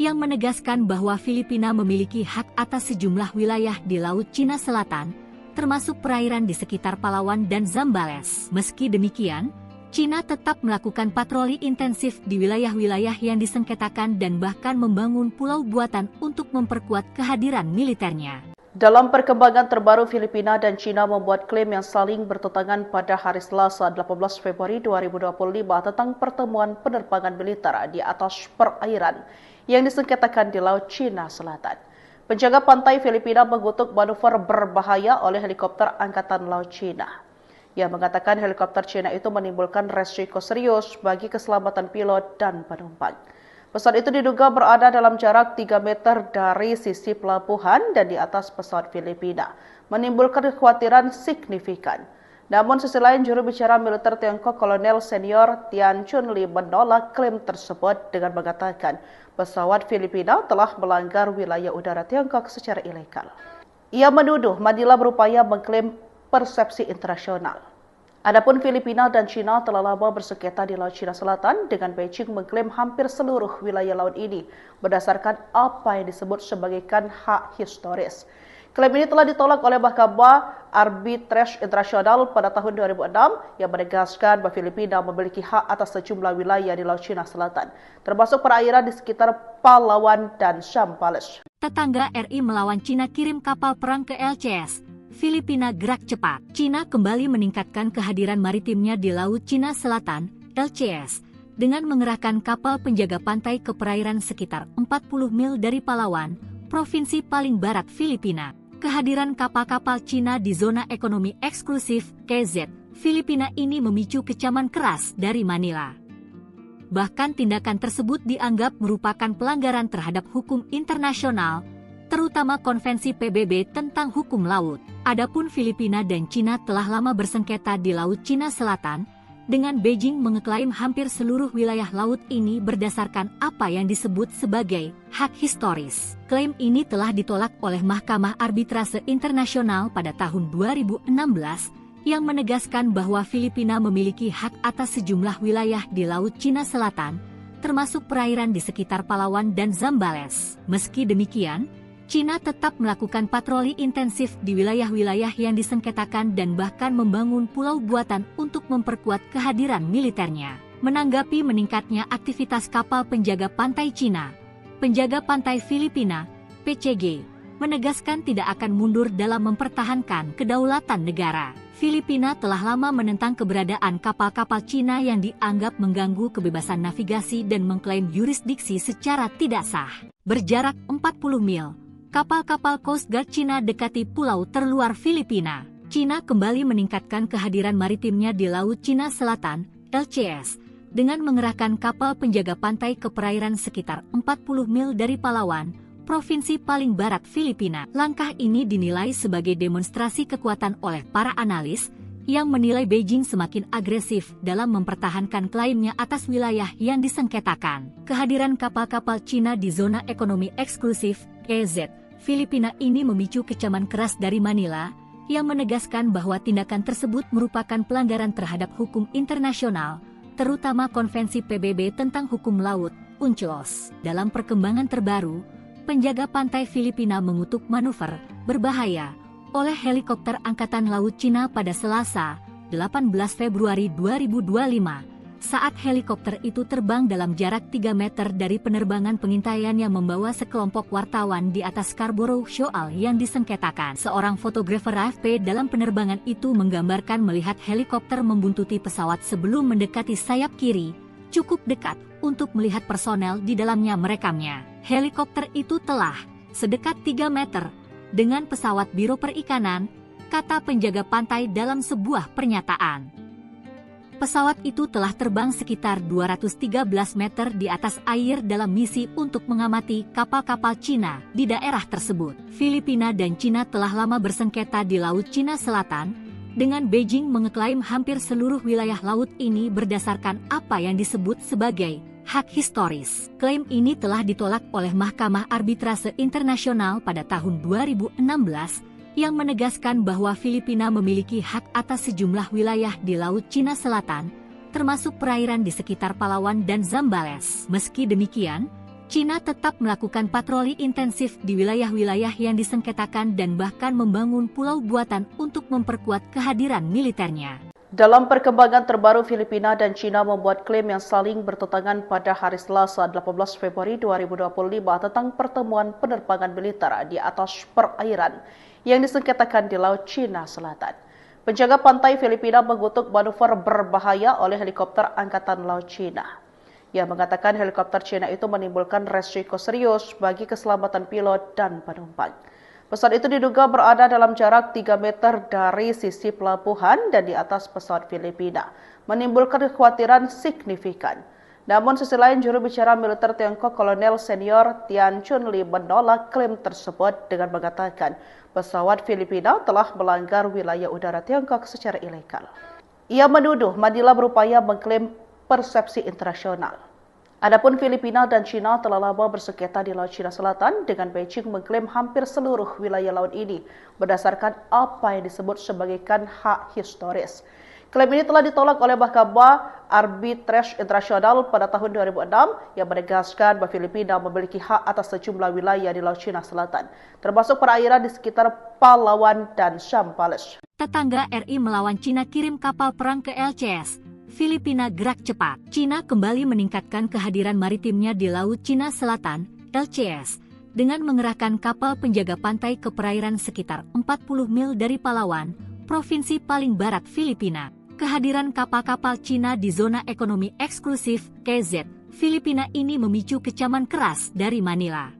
yang menegaskan bahwa Filipina memiliki hak atas sejumlah wilayah di Laut Cina Selatan, termasuk perairan di sekitar Palawan dan Zambales. Meski demikian, Cina tetap melakukan patroli intensif di wilayah-wilayah yang disengketakan dan bahkan membangun pulau buatan untuk memperkuat kehadiran militernya. Dalam perkembangan terbaru, Filipina dan Cina membuat klaim yang saling bertentangan pada hari Selasa 18 Februari 2025 tentang pertemuan penerbangan militer di atas perairan yang disengketakan di Laut Cina Selatan. Penjaga pantai Filipina mengutuk manuver berbahaya oleh helikopter Angkatan Laut Cina. Ia mengatakan helikopter Cina itu menimbulkan resiko serius bagi keselamatan pilot dan penumpang. Pesawat itu diduga berada dalam jarak 3 meter dari sisi pelabuhan dan di atas pesawat Filipina, menimbulkan kekhawatiran signifikan. Namun sisi lain, juru bicara militer Tiongkok Kolonel Senior Tian Chunli menolak klaim tersebut dengan mengatakan pesawat Filipina telah melanggar wilayah udara Tiongkok secara ilegal. Ia menuduh Manila berupaya mengklaim persepsi internasional. Adapun Filipina dan Cina telah lama bersengketa di Laut Cina Selatan dengan Beijing mengklaim hampir seluruh wilayah laut ini berdasarkan apa yang disebut sebagai hak historis. Klaim ini telah ditolak oleh Mahkamah Arbitrase Internasional pada tahun 2006 yang menegaskan bahwa Filipina memiliki hak atas sejumlah wilayah di Laut Cina Selatan, termasuk perairan di sekitar Palawan dan Zambales. Tetangga RI melawan Cina kirim kapal perang ke LCS. Filipina gerak cepat. Cina kembali meningkatkan kehadiran maritimnya di Laut Cina Selatan, LCS, dengan mengerahkan kapal penjaga pantai ke perairan sekitar 40 mil dari Palawan, provinsi paling barat Filipina. Kehadiran kapal-kapal Cina di zona ekonomi eksklusif KZ Filipina ini memicu kecaman keras dari Manila. Bahkan tindakan tersebut dianggap merupakan pelanggaran terhadap hukum internasional, terutama Konvensi PBB tentang Hukum Laut. Adapun Filipina dan Cina telah lama bersengketa di Laut Cina Selatan dengan Beijing mengeklaim hampir seluruh wilayah laut ini berdasarkan apa yang disebut sebagai hak historis. Klaim ini telah ditolak oleh Mahkamah Arbitrase Internasional pada tahun 2016 yang menegaskan bahwa Filipina memiliki hak atas sejumlah wilayah di Laut Cina Selatan, termasuk perairan di sekitar Palawan dan Zambales. Meski demikian, Cina tetap melakukan patroli intensif di wilayah-wilayah yang disengketakan dan bahkan membangun pulau buatan untuk memperkuat kehadiran militernya. Menanggapi meningkatnya aktivitas kapal penjaga pantai Cina, penjaga pantai Filipina, PCG, menegaskan tidak akan mundur dalam mempertahankan kedaulatan negara. Filipina telah lama menentang keberadaan kapal-kapal Cina yang dianggap mengganggu kebebasan navigasi dan mengklaim yurisdiksi secara tidak sah. Berjarak 40 mil, kapal-kapal Coast Guard Cina dekati pulau terluar Filipina. Cina kembali meningkatkan kehadiran maritimnya di Laut Cina Selatan, LCS, dengan mengerahkan kapal penjaga pantai ke perairan sekitar 40 mil dari Palawan, provinsi paling barat Filipina. Langkah ini dinilai sebagai demonstrasi kekuatan oleh para analis, yang menilai Beijing semakin agresif dalam mempertahankan klaimnya atas wilayah yang disengketakan. Kehadiran kapal-kapal Cina di zona ekonomi eksklusif, EEZ, Filipina ini memicu kecaman keras dari Manila, yang menegaskan bahwa tindakan tersebut merupakan pelanggaran terhadap hukum internasional, terutama Konvensi PBB tentang Hukum Laut, UNCLOS. Dalam perkembangan terbaru, penjaga pantai Filipina mengutuk manuver berbahaya oleh helikopter Angkatan Laut Cina pada Selasa, 18 Februari 2025. Saat helikopter itu terbang dalam jarak 3 meter dari penerbangan pengintaian yang membawa sekelompok wartawan di atas Scarborough Shoal yang disengketakan. Seorang fotografer AFP dalam penerbangan itu menggambarkan melihat helikopter membuntuti pesawat sebelum mendekati sayap kiri, cukup dekat untuk melihat personel di dalamnya merekamnya. Helikopter itu telah sedekat 3 meter dengan pesawat Biro Perikanan, kata penjaga pantai dalam sebuah pernyataan. Pesawat itu telah terbang sekitar 213 meter di atas air dalam misi untuk mengamati kapal-kapal Cina di daerah tersebut. Filipina dan Cina telah lama bersengketa di Laut Cina Selatan, dengan Beijing mengeklaim hampir seluruh wilayah laut ini berdasarkan apa yang disebut sebagai hak historis. Klaim ini telah ditolak oleh Mahkamah Arbitrase Internasional pada tahun 2016, yang menegaskan bahwa Filipina memiliki hak atas sejumlah wilayah di Laut Cina Selatan, termasuk perairan di sekitar Palawan dan Zambales. Meski demikian, Cina tetap melakukan patroli intensif di wilayah-wilayah yang disengketakan dan bahkan membangun pulau buatan untuk memperkuat kehadiran militernya. Dalam perkembangan terbaru, Filipina dan Cina membuat klaim yang saling bertentangan pada hari Selasa 18 Februari 2025 tentang pertemuan penerbangan militer di atas perairan yang disengketakan di Laut Cina Selatan. Penjaga pantai Filipina mengutuk manuver berbahaya oleh helikopter Angkatan Laut Cina. Ia mengatakan helikopter Cina itu menimbulkan resiko serius bagi keselamatan pilot dan penumpang. Pesawat itu diduga berada dalam jarak 3 meter dari sisi pelabuhan dan di atas pesawat Filipina, menimbulkan kekhawatiran signifikan. Namun sisi lain, juru bicara militer Tiongkok Kolonel Senior Tian Chunli menolak klaim tersebut dengan mengatakan pesawat Filipina telah melanggar wilayah udara Tiongkok secara ilegal. Ia menuduh Manila berupaya mengklaim persepsi internasional. Adapun Filipina dan Cina telah lama bersengketa di Laut Cina Selatan, dengan Beijing mengklaim hampir seluruh wilayah laut ini berdasarkan apa yang disebut sebagai hak historis. Klaim ini telah ditolak oleh Mahkamah Arbitrase Internasional pada tahun 2006 yang menegaskan bahwa Filipina memiliki hak atas sejumlah wilayah di Laut Cina Selatan, termasuk perairan di sekitar Palawan dan Zambales. Tetangga RI melawan Cina kirim kapal perang ke LCS. Filipina gerak cepat. Cina kembali meningkatkan kehadiran maritimnya di Laut Cina Selatan, LCS, dengan mengerahkan kapal penjaga pantai ke perairan sekitar 40 mil dari Palawan, provinsi paling barat Filipina. Kehadiran kapal-kapal Cina di zona ekonomi eksklusif, EEZ, Filipina ini memicu kecaman keras dari Manila.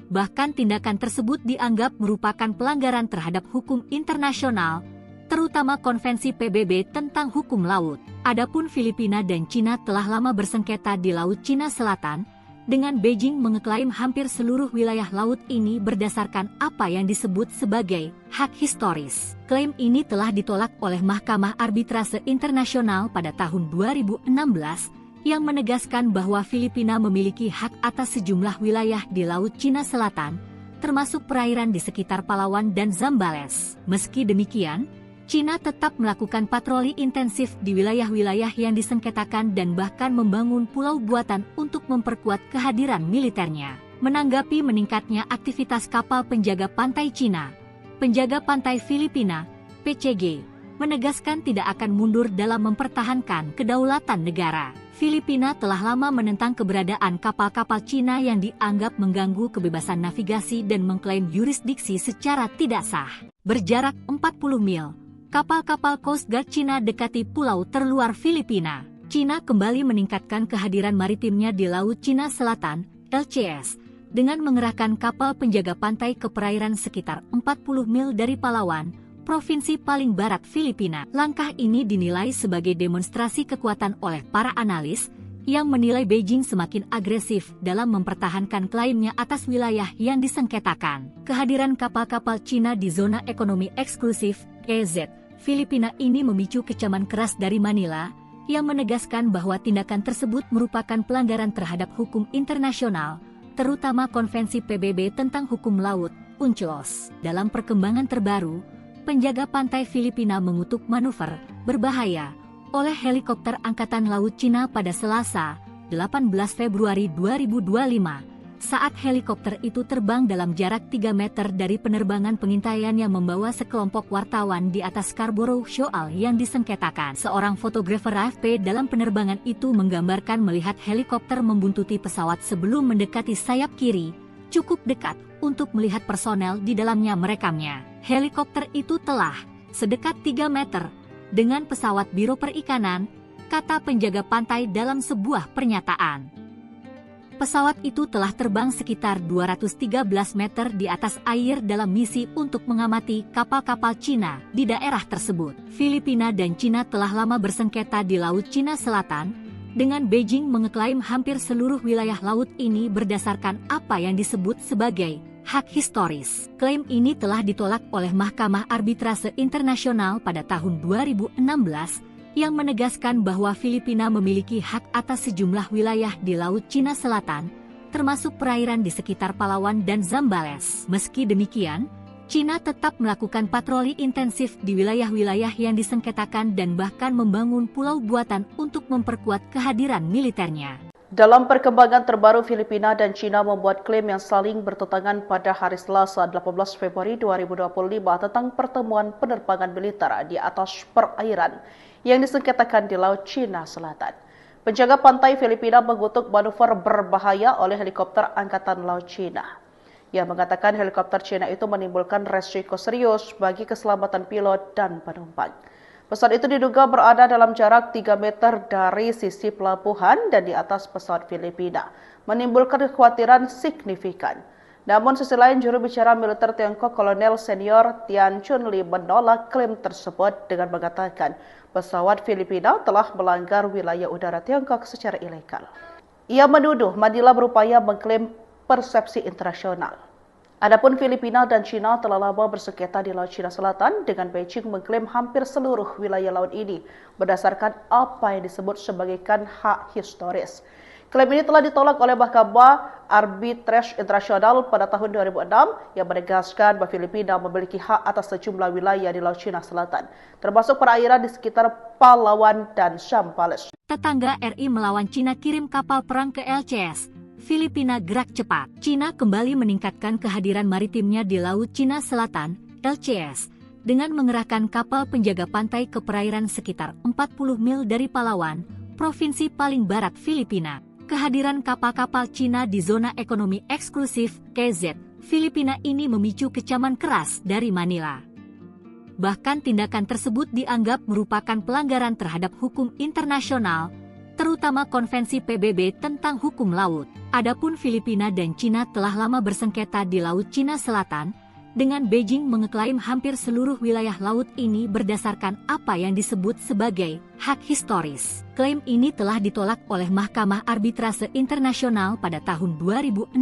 Bahkan tindakan tersebut dianggap merupakan pelanggaran terhadap hukum internasional, terutama Konvensi PBB tentang Hukum Laut. Adapun Filipina dan Cina telah lama bersengketa di Laut Cina Selatan, dengan Beijing mengeklaim hampir seluruh wilayah laut ini berdasarkan apa yang disebut sebagai hak historis. Klaim ini telah ditolak oleh Mahkamah Arbitrase Internasional pada tahun 2016 yang menegaskan bahwa Filipina memiliki hak atas sejumlah wilayah di Laut Cina Selatan, termasuk perairan di sekitar Palawan dan Zambales. Meski demikian, Cina tetap melakukan patroli intensif di wilayah-wilayah yang disengketakan dan bahkan membangun pulau buatan untuk memperkuat kehadiran militernya. Menanggapi meningkatnya aktivitas kapal penjaga pantai Cina, penjaga pantai Filipina, PCG, menegaskan tidak akan mundur dalam mempertahankan kedaulatan negara. Filipina telah lama menentang keberadaan kapal-kapal Cina yang dianggap mengganggu kebebasan navigasi dan mengklaim yurisdiksi secara tidak sah. Berjarak 40 mil, kapal-kapal Coast Guard Cina dekati pulau terluar Filipina. Cina kembali meningkatkan kehadiran maritimnya di Laut Cina Selatan, LCS, dengan mengerahkan kapal penjaga pantai ke perairan sekitar 40 mil dari Palawan, provinsi paling barat Filipina. Langkah ini dinilai sebagai demonstrasi kekuatan oleh para analis, yang menilai Beijing semakin agresif dalam mempertahankan klaimnya atas wilayah yang disengketakan. Kehadiran kapal-kapal Cina di zona ekonomi eksklusif, EEZ, Filipina ini memicu kecaman keras dari Manila, yang menegaskan bahwa tindakan tersebut merupakan pelanggaran terhadap hukum internasional, terutama Konvensi PBB tentang Hukum Laut, UNCLOS. Dalam perkembangan terbaru, penjaga pantai Filipina mengutuk manuver berbahaya oleh helikopter Angkatan Laut Cina pada Selasa, 18 Februari 2025. Saat helikopter itu terbang dalam jarak 3 meter dari penerbangan pengintaian yang membawa sekelompok wartawan di atas Scarborough Shoal yang disengketakan. Seorang fotografer AFP dalam penerbangan itu menggambarkan melihat helikopter membuntuti pesawat sebelum mendekati sayap kiri, cukup dekat untuk melihat personel di dalamnya merekamnya. Helikopter itu telah sedekat 3 meter dengan pesawat Biro Perikanan, kata penjaga pantai dalam sebuah pernyataan. Pesawat itu telah terbang sekitar 213 meter di atas air dalam misi untuk mengamati kapal-kapal Cina di daerah tersebut. Filipina dan Cina telah lama bersengketa di Laut Cina Selatan, dengan Beijing mengeklaim hampir seluruh wilayah laut ini berdasarkan apa yang disebut sebagai hak historis. Klaim ini telah ditolak oleh Mahkamah Arbitrase Internasional pada tahun 2016, yang menegaskan bahwa Filipina memiliki hak atas sejumlah wilayah di Laut Cina Selatan, termasuk perairan di sekitar Palawan dan Zambales. Meski demikian, Cina tetap melakukan patroli intensif di wilayah-wilayah yang disengketakan dan bahkan membangun pulau buatan untuk memperkuat kehadiran militernya. Dalam perkembangan terbaru, Filipina dan Cina membuat klaim yang saling bertentangan pada hari Selasa 18 Februari 2025 tentang pertemuan penerbangan militer di atas perairan yang disengketakan di Laut Cina Selatan. Penjaga pantai Filipina mengutuk manuver berbahaya oleh helikopter Angkatan Laut Cina. Ia mengatakan helikopter Cina itu menimbulkan resiko serius bagi keselamatan pilot dan penumpang. Pesawat itu diduga berada dalam jarak 3 meter dari sisi pelabuhan dan di atas pesawat Filipina, menimbulkan kekhawatiran signifikan. Namun sisi lain, juru bicara militer Tiongkok Kolonel Senior Tian Chunli menolak klaim tersebut dengan mengatakan pesawat Filipina telah melanggar wilayah udara Tiongkok secara ilegal. Ia menuduh Manila berupaya mengklaim persepsi internasional. Adapun Filipina dan Cina telah lama bersengketa di Laut Cina Selatan, dengan Beijing mengklaim hampir seluruh wilayah laut ini berdasarkan apa yang disebut sebagai hak historis. Klaim ini telah ditolak oleh Mahkamah Arbitrase Internasional pada tahun 2006 yang menegaskan bahwa Filipina memiliki hak atas sejumlah wilayah di Laut Cina Selatan, termasuk perairan di sekitar Palawan dan Zambales. Tetangga RI melawan Cina kirim kapal perang ke LCS. Filipina gerak cepat. Cina kembali meningkatkan kehadiran maritimnya di Laut Cina Selatan, LCS, dengan mengerahkan kapal penjaga pantai ke perairan sekitar 40 mil dari Palawan, provinsi paling barat Filipina. Kehadiran kapal-kapal Cina di zona ekonomi eksklusif, KZ, Filipina ini memicu kecaman keras dari Manila. Bahkan tindakan tersebut dianggap merupakan pelanggaran terhadap hukum internasional, terutama Konvensi PBB tentang Hukum Laut. Adapun Filipina dan Cina telah lama bersengketa di Laut Cina Selatan, dengan Beijing mengeklaim hampir seluruh wilayah laut ini berdasarkan apa yang disebut sebagai hak historis. Klaim ini telah ditolak oleh Mahkamah Arbitrase Internasional pada tahun 2016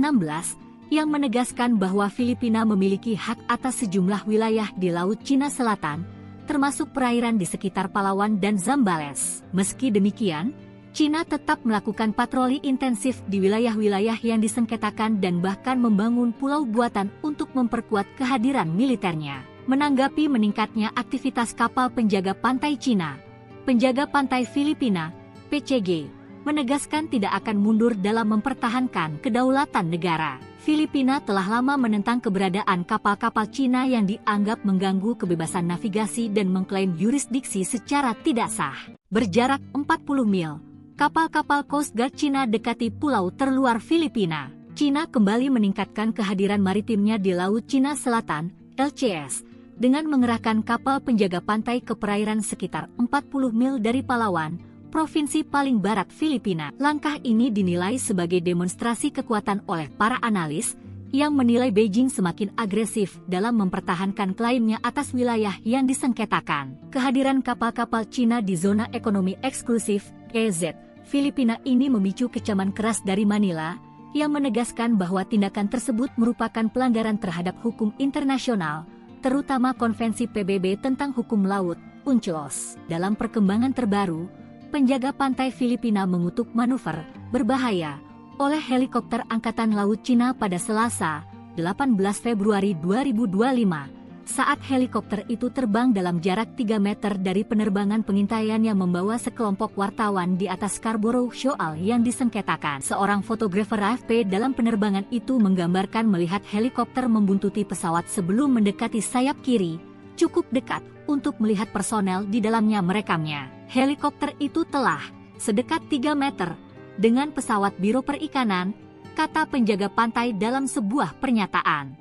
yang menegaskan bahwa Filipina memiliki hak atas sejumlah wilayah di Laut Cina Selatan, termasuk perairan di sekitar Palawan dan Zambales. Meski demikian, Cina tetap melakukan patroli intensif di wilayah-wilayah yang disengketakan dan bahkan membangun pulau buatan untuk memperkuat kehadiran militernya. Menanggapi meningkatnya aktivitas kapal penjaga pantai Cina, penjaga pantai Filipina, PCG, menegaskan tidak akan mundur dalam mempertahankan kedaulatan negara. Filipina telah lama menentang keberadaan kapal-kapal Cina yang dianggap mengganggu kebebasan navigasi dan mengklaim yurisdiksi secara tidak sah. Berjarak 40 mil, kapal-kapal Coast Guard Cina dekati pulau terluar Filipina. Cina kembali meningkatkan kehadiran maritimnya di Laut Cina Selatan, LCS, dengan mengerahkan kapal penjaga pantai ke perairan sekitar 40 mil dari Palawan, provinsi paling barat Filipina. Langkah ini dinilai sebagai demonstrasi kekuatan oleh para analis yang menilai Beijing semakin agresif dalam mempertahankan klaimnya atas wilayah yang disengketakan. Kehadiran kapal-kapal Cina di zona ekonomi eksklusif (EEZ) Filipina ini memicu kecaman keras dari Manila yang menegaskan bahwa tindakan tersebut merupakan pelanggaran terhadap hukum internasional, terutama Konvensi PBB tentang Hukum Laut, UNCLOS. Dalam perkembangan terbaru, penjaga pantai Filipina mengutuk manuver berbahaya oleh helikopter Angkatan Laut Cina pada Selasa, 18 Februari 2025, saat helikopter itu terbang dalam jarak 3 meter dari penerbangan pengintaian yang membawa sekelompok wartawan di atas Scarborough Shoal yang disengketakan. Seorang fotografer AFP dalam penerbangan itu menggambarkan melihat helikopter membuntuti pesawat sebelum mendekati sayap kiri, cukup dekat untuk melihat personel di dalamnya merekamnya. Helikopter itu telah sedekat 3 meter dengan pesawat Biro Perikanan, kata penjaga pantai dalam sebuah pernyataan.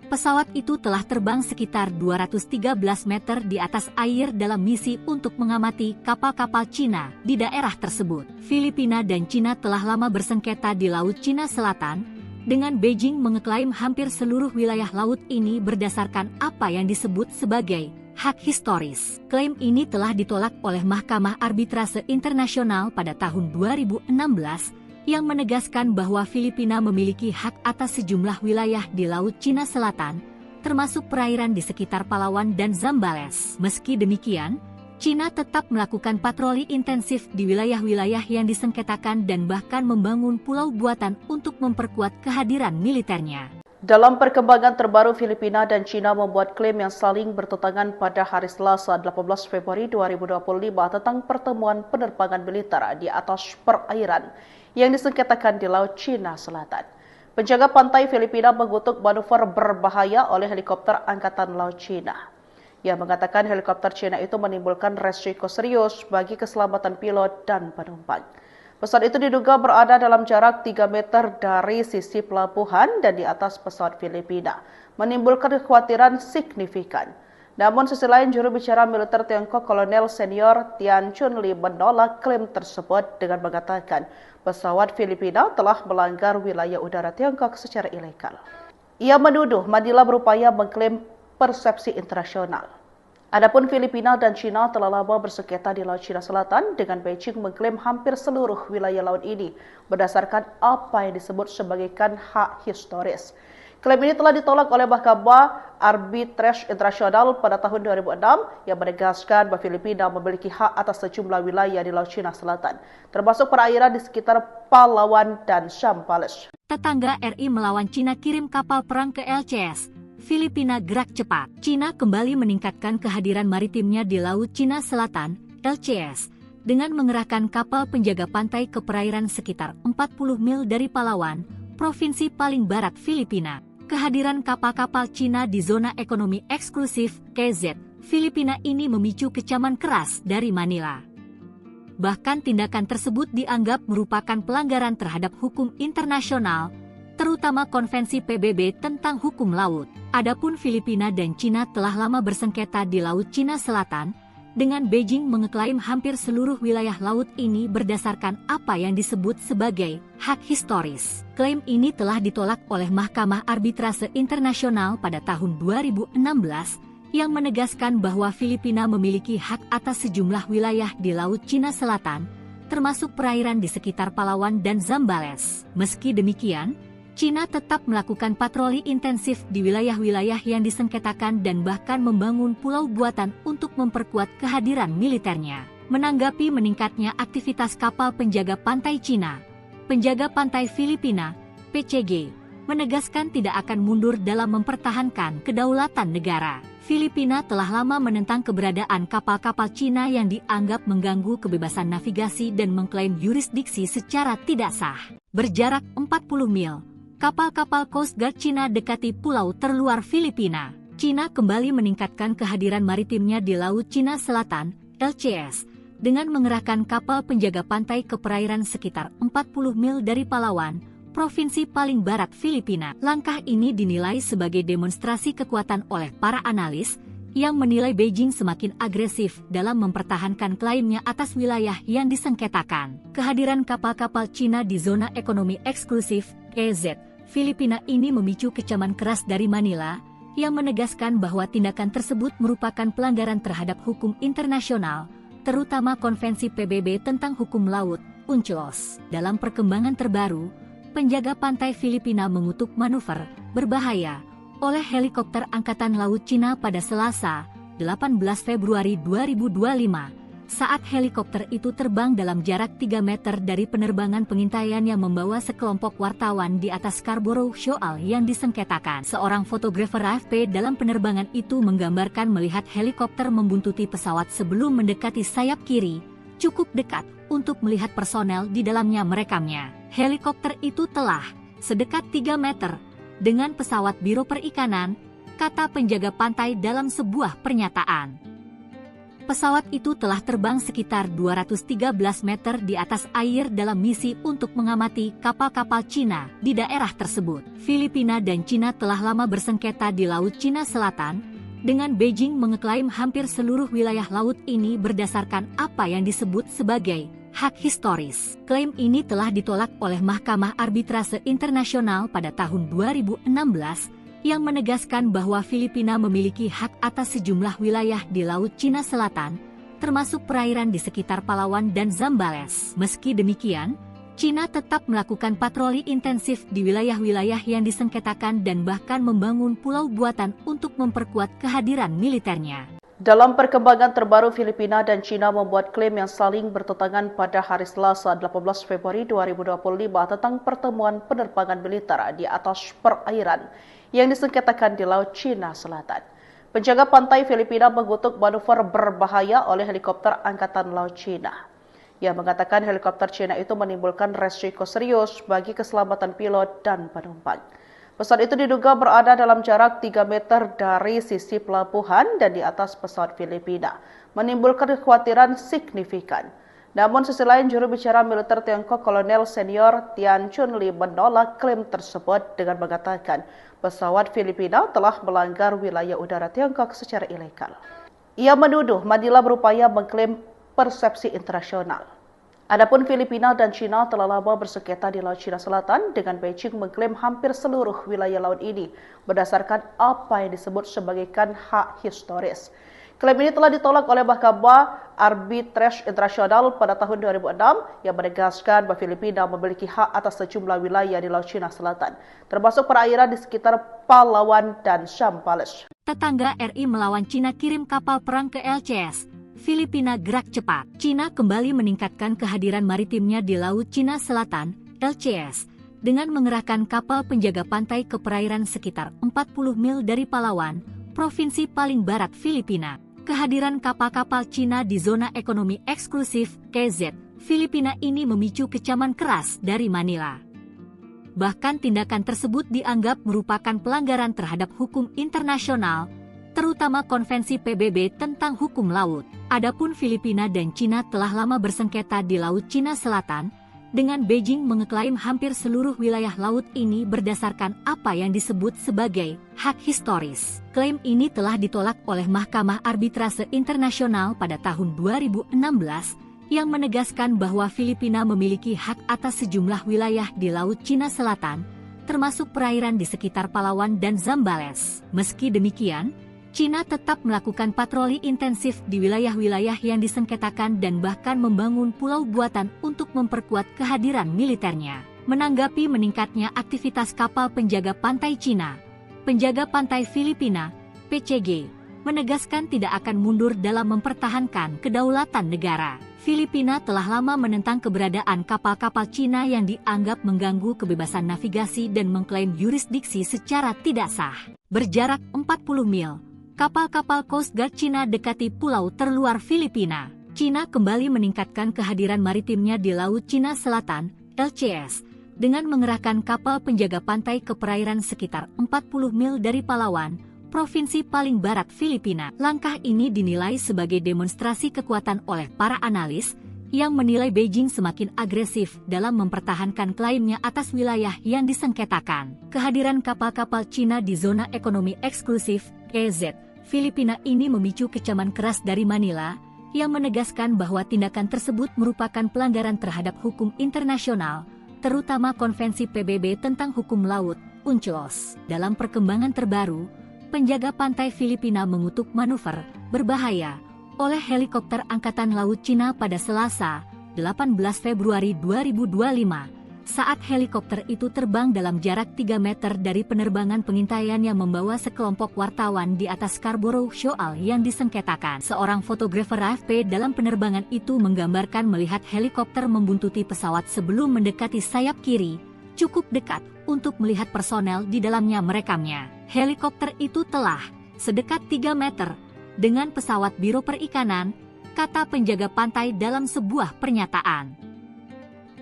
Pesawat itu telah terbang sekitar 213 meter di atas air dalam misi untuk mengamati kapal-kapal Cina di daerah tersebut. Filipina dan Cina telah lama bersengketa di Laut Cina Selatan, dengan Beijing mengeklaim hampir seluruh wilayah laut ini berdasarkan apa yang disebut sebagai hak historis. Klaim ini telah ditolak oleh Mahkamah Arbitrase Internasional pada tahun 2016 yang menegaskan bahwa Filipina memiliki hak atas sejumlah wilayah di Laut Cina Selatan, termasuk perairan di sekitar Palawan dan Zambales. Meski demikian, Cina tetap melakukan patroli intensif di wilayah-wilayah yang disengketakan dan bahkan membangun pulau buatan untuk memperkuat kehadiran militernya. Dalam perkembangan terbaru, Filipina dan Cina membuat klaim yang saling bertentangan pada hari Selasa 18 Februari 2025 tentang pertemuan penerbangan militer di atas perairan yang disengketakan di Laut Cina Selatan. Penjaga pantai Filipina mengutuk manuver berbahaya oleh helikopter Angkatan Laut Cina. Ia mengatakan helikopter Cina itu menimbulkan resiko serius bagi keselamatan pilot dan penumpang. Pesawat itu diduga berada dalam jarak 3 meter dari sisi pelabuhan dan di atas pesawat Filipina, menimbulkan kekhawatiran signifikan. Namun sisi lain, juru bicara militer Tiongkok Kolonel Senior Tian Chunli menolak klaim tersebut dengan mengatakan pesawat Filipina telah melanggar wilayah udara Tiongkok secara ilegal. Ia menuduh Manila berupaya mengklaim persepsi internasional. Adapun Filipina dan Cina telah lama bersengketa di Laut Cina Selatan, dengan Beijing mengklaim hampir seluruh wilayah laut ini berdasarkan apa yang disebut sebagai hak historis. Klaim ini telah ditolak oleh Mahkamah Arbitrase Internasional pada tahun 2006 yang menegaskan bahwa Filipina memiliki hak atas sejumlah wilayah di Laut Cina Selatan, termasuk perairan di sekitar Palawan dan Zambales. Tetangga RI melawan Cina kirim kapal perang ke LCS. Filipina gerak cepat. Cina kembali meningkatkan kehadiran maritimnya di Laut Cina Selatan, LCS, dengan mengerahkan kapal penjaga pantai ke perairan sekitar 40 mil dari Palawan, provinsi paling barat Filipina. Kehadiran kapal-kapal Cina di zona ekonomi eksklusif (EEZ) Filipina ini memicu kecaman keras dari Manila. Bahkan tindakan tersebut dianggap merupakan pelanggaran terhadap hukum internasional, terutama Konvensi PBB tentang Hukum Laut. Adapun Filipina dan Cina telah lama bersengketa di Laut Cina Selatan, dengan Beijing mengeklaim hampir seluruh wilayah laut ini berdasarkan apa yang disebut sebagai hak historis. Klaim ini telah ditolak oleh Mahkamah Arbitrase Internasional pada tahun 2016 yang menegaskan bahwa Filipina memiliki hak atas sejumlah wilayah di Laut Cina Selatan, termasuk perairan di sekitar Palawan dan Zambales. Meski demikian, Cina tetap melakukan patroli intensif di wilayah-wilayah yang disengketakan dan bahkan membangun pulau buatan untuk memperkuat kehadiran militernya. Menanggapi meningkatnya aktivitas kapal penjaga pantai Cina, penjaga pantai Filipina, PCG, menegaskan tidak akan mundur dalam mempertahankan kedaulatan negara. Filipina telah lama menentang keberadaan kapal-kapal Cina yang dianggap mengganggu kebebasan navigasi dan mengklaim yurisdiksi secara tidak sah. Berjarak 40 mil, kapal-kapal Coast Guard Cina dekati pulau terluar Filipina. Cina kembali meningkatkan kehadiran maritimnya di Laut Cina Selatan, LCS, dengan mengerahkan kapal penjaga pantai ke perairan sekitar 40 mil dari Palawan, provinsi paling barat Filipina. Langkah ini dinilai sebagai demonstrasi kekuatan oleh para analis yang menilai Beijing semakin agresif dalam mempertahankan klaimnya atas wilayah yang disengketakan. Kehadiran kapal-kapal Cina di zona ekonomi eksklusif EEZ Filipina ini memicu kecaman keras dari Manila yang menegaskan bahwa tindakan tersebut merupakan pelanggaran terhadap hukum internasional, terutama Konvensi PBB tentang Hukum Laut, UNCLOS. Dalam perkembangan terbaru, penjaga pantai Filipina mengutuk manuver berbahaya oleh helikopter Angkatan Laut Cina pada Selasa, 18 Februari 2025, saat helikopter itu terbang dalam jarak 3 meter dari penerbangan pengintaian yang membawa sekelompok wartawan di atas Scarborough Shoal yang disengketakan. Seorang fotografer AFP dalam penerbangan itu menggambarkan melihat helikopter membuntuti pesawat sebelum mendekati sayap kiri, cukup dekat untuk melihat personel di dalamnya merekamnya. Helikopter itu telah sedekat 3 meter dengan pesawat Biro Perikanan, kata penjaga pantai dalam sebuah pernyataan. Pesawat itu telah terbang sekitar 213 meter di atas air dalam misi untuk mengamati kapal-kapal Cina di daerah tersebut. Filipina dan Cina telah lama bersengketa di Laut Cina Selatan, dengan Beijing mengeklaim hampir seluruh wilayah laut ini berdasarkan apa yang disebut sebagai hak historis. Klaim ini telah ditolak oleh Mahkamah Arbitrase Internasional pada tahun 2016 yang menegaskan bahwa Filipina memiliki hak atas sejumlah wilayah di Laut Cina Selatan, termasuk perairan di sekitar Palawan dan Zambales. Meski demikian, Cina tetap melakukan patroli intensif di wilayah-wilayah yang disengketakan dan bahkan membangun pulau buatan untuk memperkuat kehadiran militernya. Dalam perkembangan terbaru, Filipina dan Cina membuat klaim yang saling bertentangan pada hari Selasa 18 Februari 2025 tentang pertemuan penerbangan militer di atas perairan yang disengketakan di Laut Cina Selatan. Penjaga pantai Filipina mengutuk manuver berbahaya oleh helikopter Angkatan Laut Cina. Ia mengatakan helikopter Cina itu menimbulkan resiko serius bagi keselamatan pilot dan penumpang. Pesawat itu diduga berada dalam jarak 3 meter dari sisi pelabuhan dan di atas pesawat Filipina, menimbulkan kekhawatiran signifikan. Namun sisi lain, juru bicara militer Tiongkok Kolonel Senior Tian Chunli menolak klaim tersebut dengan mengatakan pesawat Filipina telah melanggar wilayah udara Tiongkok secara ilegal. Ia menuduh Manila berupaya mengklaim persepsi internasional. Adapun Filipina dan Cina telah lama bersengketa di Laut Cina Selatan dengan Beijing mengklaim hampir seluruh wilayah laut ini berdasarkan apa yang disebut sebagai hak historis. Klaim ini telah ditolak oleh Mahkamah Arbitrase Internasional pada tahun 2006 yang menegaskan bahwa Filipina memiliki hak atas sejumlah wilayah di Laut Cina Selatan, termasuk perairan di sekitar Palawan dan Zambales. Tetangga RI melawan Cina kirim kapal perang ke LCS. Filipina gerak cepat. Cina kembali meningkatkan kehadiran maritimnya di Laut Cina Selatan, LCS, dengan mengerahkan kapal penjaga pantai ke perairan sekitar 40 mil dari Palawan, provinsi paling barat Filipina. Kehadiran kapal-kapal Cina di zona ekonomi eksklusif, KZ, Filipina ini memicu kecaman keras dari Manila. Bahkan tindakan tersebut dianggap merupakan pelanggaran terhadap hukum internasional, terutama Konvensi PBB tentang Hukum Laut. Adapun Filipina dan Cina telah lama bersengketa di Laut Cina Selatan dengan Beijing mengeklaim hampir seluruh wilayah laut ini berdasarkan apa yang disebut sebagai hak historis. Klaim ini telah ditolak oleh Mahkamah Arbitrase Internasional pada tahun 2016 yang menegaskan bahwa Filipina memiliki hak atas sejumlah wilayah di Laut Cina Selatan, termasuk perairan di sekitar Palawan dan Zambales. Meski demikian, Cina tetap melakukan patroli intensif di wilayah-wilayah yang disengketakan dan bahkan membangun pulau buatan untuk memperkuat kehadiran militernya. Menanggapi meningkatnya aktivitas kapal penjaga pantai Cina, penjaga pantai Filipina, PCG, menegaskan tidak akan mundur dalam mempertahankan kedaulatan negara. Filipina telah lama menentang keberadaan kapal-kapal Cina yang dianggap mengganggu kebebasan navigasi dan mengklaim yurisdiksi secara tidak sah. Berjarak 40 mil, kapal-kapal Coast Guard Cina dekati pulau terluar Filipina. Cina kembali meningkatkan kehadiran maritimnya di Laut Cina Selatan, LCS, dengan mengerahkan kapal penjaga pantai ke perairan sekitar 40 mil dari Palawan, provinsi paling barat Filipina. Langkah ini dinilai sebagai demonstrasi kekuatan oleh para analis, yang menilai Beijing semakin agresif dalam mempertahankan klaimnya atas wilayah yang disengketakan. Kehadiran kapal-kapal Cina di zona ekonomi eksklusif, EEZ, Filipina ini memicu kecaman keras dari Manila, yang menegaskan bahwa tindakan tersebut merupakan pelanggaran terhadap hukum internasional, terutama Konvensi PBB tentang Hukum Laut, UNCLOS. Dalam perkembangan terbaru, penjaga pantai Filipina mengutuk manuver berbahaya oleh helikopter Angkatan Laut Cina pada Selasa, 18 Februari 2025. Saat helikopter itu terbang dalam jarak 3 meter dari penerbangan pengintaian yang membawa sekelompok wartawan di atas Scarborough Shoal yang disengketakan. Seorang fotografer AFP dalam penerbangan itu menggambarkan melihat helikopter membuntuti pesawat sebelum mendekati sayap kiri, cukup dekat untuk melihat personel di dalamnya merekamnya. Helikopter itu telah sedekat 3 meter dengan pesawat Biro Perikanan, kata penjaga pantai dalam sebuah pernyataan.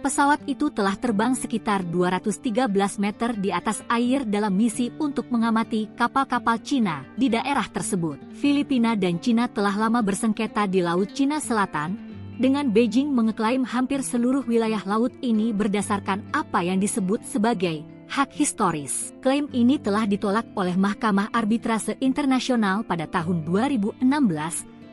Pesawat itu telah terbang sekitar 213 meter di atas air dalam misi untuk mengamati kapal-kapal Cina di daerah tersebut. Filipina dan Cina telah lama bersengketa di Laut Cina Selatan, dengan Beijing mengeklaim hampir seluruh wilayah laut ini berdasarkan apa yang disebut sebagai hak historis. Klaim ini telah ditolak oleh Mahkamah Arbitrase Internasional pada tahun 2016,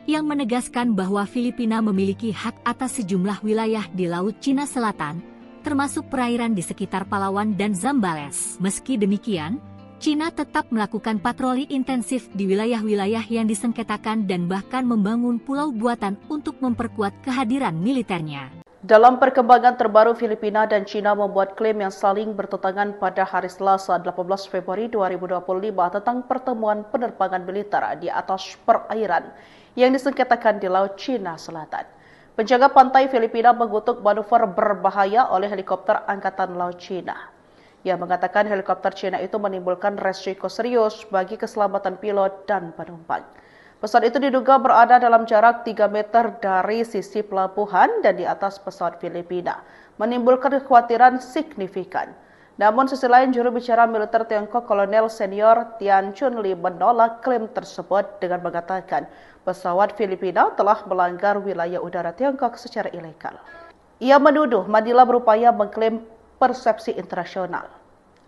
yang menegaskan bahwa Filipina memiliki hak atas sejumlah wilayah di Laut Cina Selatan, termasuk perairan di sekitar Palawan dan Zambales. Meski demikian, Cina tetap melakukan patroli intensif di wilayah-wilayah yang disengketakan dan bahkan membangun pulau buatan untuk memperkuat kehadiran militernya. Dalam perkembangan terbaru, Filipina dan Cina membuat klaim yang saling bertentangan pada hari Selasa 18 Februari 2025 tentang pertemuan penerbangan militer di atas perairan yang disengketakan di Laut Cina Selatan. Penjaga pantai Filipina mengutuk manuver berbahaya oleh helikopter Angkatan Laut Cina. Ia mengatakan helikopter Cina itu menimbulkan resiko serius bagi keselamatan pilot dan penumpang. Pesawat itu diduga berada dalam jarak 3 meter dari sisi pelabuhan dan di atas pesawat Filipina, menimbulkan kekhawatiran signifikan. Namun sisi lain, juru bicara militer Tiongkok Kolonel Senior Tian Chunli menolak klaim tersebut dengan mengatakan pesawat Filipina telah melanggar wilayah udara Tiongkok secara ilegal. Ia menuduh Manila berupaya mengklaim persepsi internasional.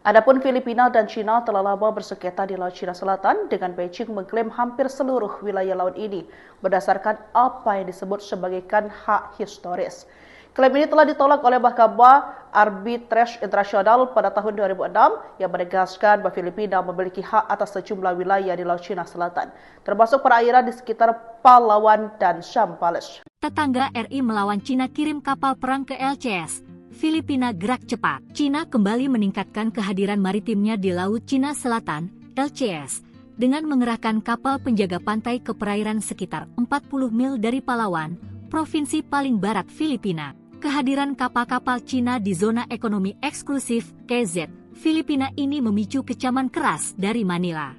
Adapun Filipina dan Cina telah lama bersengketa di Laut Cina Selatan, dengan Beijing mengklaim hampir seluruh wilayah laut ini berdasarkan apa yang disebut sebagai hak historis. Klaim ini telah ditolak oleh Mahkamah Arbitrase Internasional pada tahun 2006 yang menegaskan bahwa Filipina memiliki hak atas sejumlah wilayah di Laut Cina Selatan, termasuk perairan di sekitar Palawan dan Zambales. Tetangga RI melawan Cina kirim kapal perang ke LCS. Filipina gerak cepat. Cina kembali meningkatkan kehadiran maritimnya di Laut Cina Selatan, LCS, dengan mengerahkan kapal penjaga pantai ke perairan sekitar 40 mil dari Palawan, provinsi paling barat Filipina. Kehadiran kapal-kapal Cina di zona ekonomi eksklusif, EEZ, Filipina ini memicu kecaman keras dari Manila.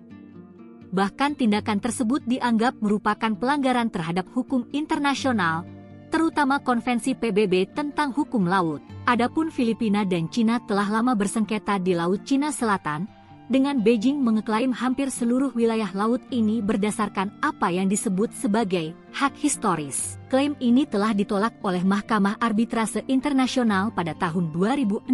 Bahkan tindakan tersebut dianggap merupakan pelanggaran terhadap hukum internasional, terutama Konvensi PBB tentang Hukum Laut. Adapun Filipina dan Cina telah lama bersengketa di Laut Cina Selatan, dengan Beijing mengeklaim hampir seluruh wilayah laut ini berdasarkan apa yang disebut sebagai hak historis. Klaim ini telah ditolak oleh Mahkamah Arbitrase Internasional pada tahun 2016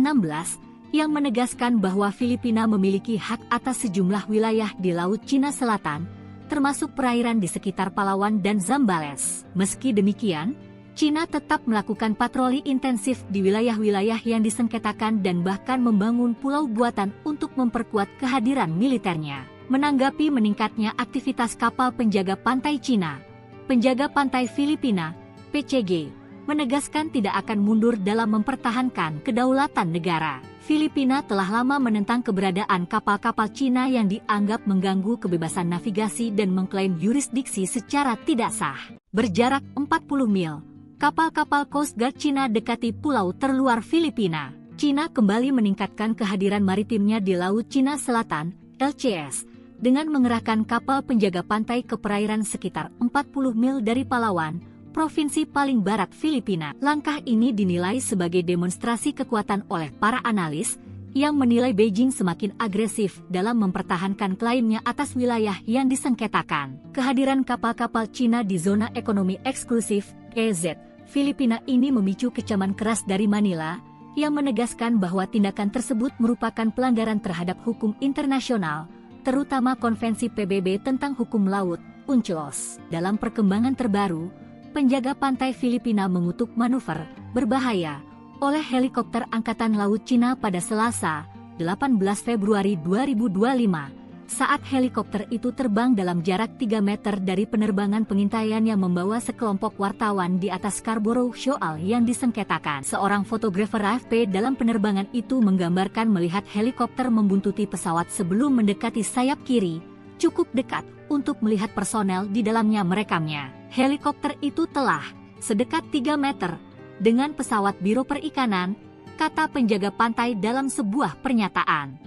yang menegaskan bahwa Filipina memiliki hak atas sejumlah wilayah di Laut Cina Selatan, termasuk perairan di sekitar Palawan dan Zambales. Meski demikian, Cina tetap melakukan patroli intensif di wilayah-wilayah yang disengketakan dan bahkan membangun pulau buatan untuk memperkuat kehadiran militernya. Menanggapi meningkatnya aktivitas kapal penjaga pantai Cina, penjaga pantai Filipina, PCG, menegaskan tidak akan mundur dalam mempertahankan kedaulatan negara. Filipina telah lama menentang keberadaan kapal-kapal Cina yang dianggap mengganggu kebebasan navigasi dan mengklaim yurisdiksi secara tidak sah. Berjarak 40 mil, kapal-kapal Coast Guard Cina dekati pulau terluar Filipina. Cina kembali meningkatkan kehadiran maritimnya di Laut Cina Selatan, LCS, dengan mengerahkan kapal penjaga pantai ke perairan sekitar 40 mil dari Palawan, provinsi paling barat Filipina. Langkah ini dinilai sebagai demonstrasi kekuatan oleh para analis, yang menilai Beijing semakin agresif dalam mempertahankan klaimnya atas wilayah yang disengketakan. Kehadiran kapal-kapal Cina di zona ekonomi eksklusif, EEZ, Filipina ini memicu kecaman keras dari Manila, yang menegaskan bahwa tindakan tersebut merupakan pelanggaran terhadap hukum internasional, terutama Konvensi PBB tentang Hukum Laut, UNCLOS. Dalam perkembangan terbaru, penjaga pantai Filipina mengutuk manuver berbahaya oleh helikopter Angkatan Laut Cina pada Selasa, 18 Februari 2025. Saat helikopter itu terbang dalam jarak 3 meter dari penerbangan pengintaian yang membawa sekelompok wartawan di atas Scarborough Shoal yang disengketakan. Seorang fotografer AFP dalam penerbangan itu menggambarkan melihat helikopter membuntuti pesawat sebelum mendekati sayap kiri, cukup dekat untuk melihat personel di dalamnya merekamnya. Helikopter itu telah sedekat 3 meter dengan pesawat Biro Perikanan, kata penjaga pantai dalam sebuah pernyataan.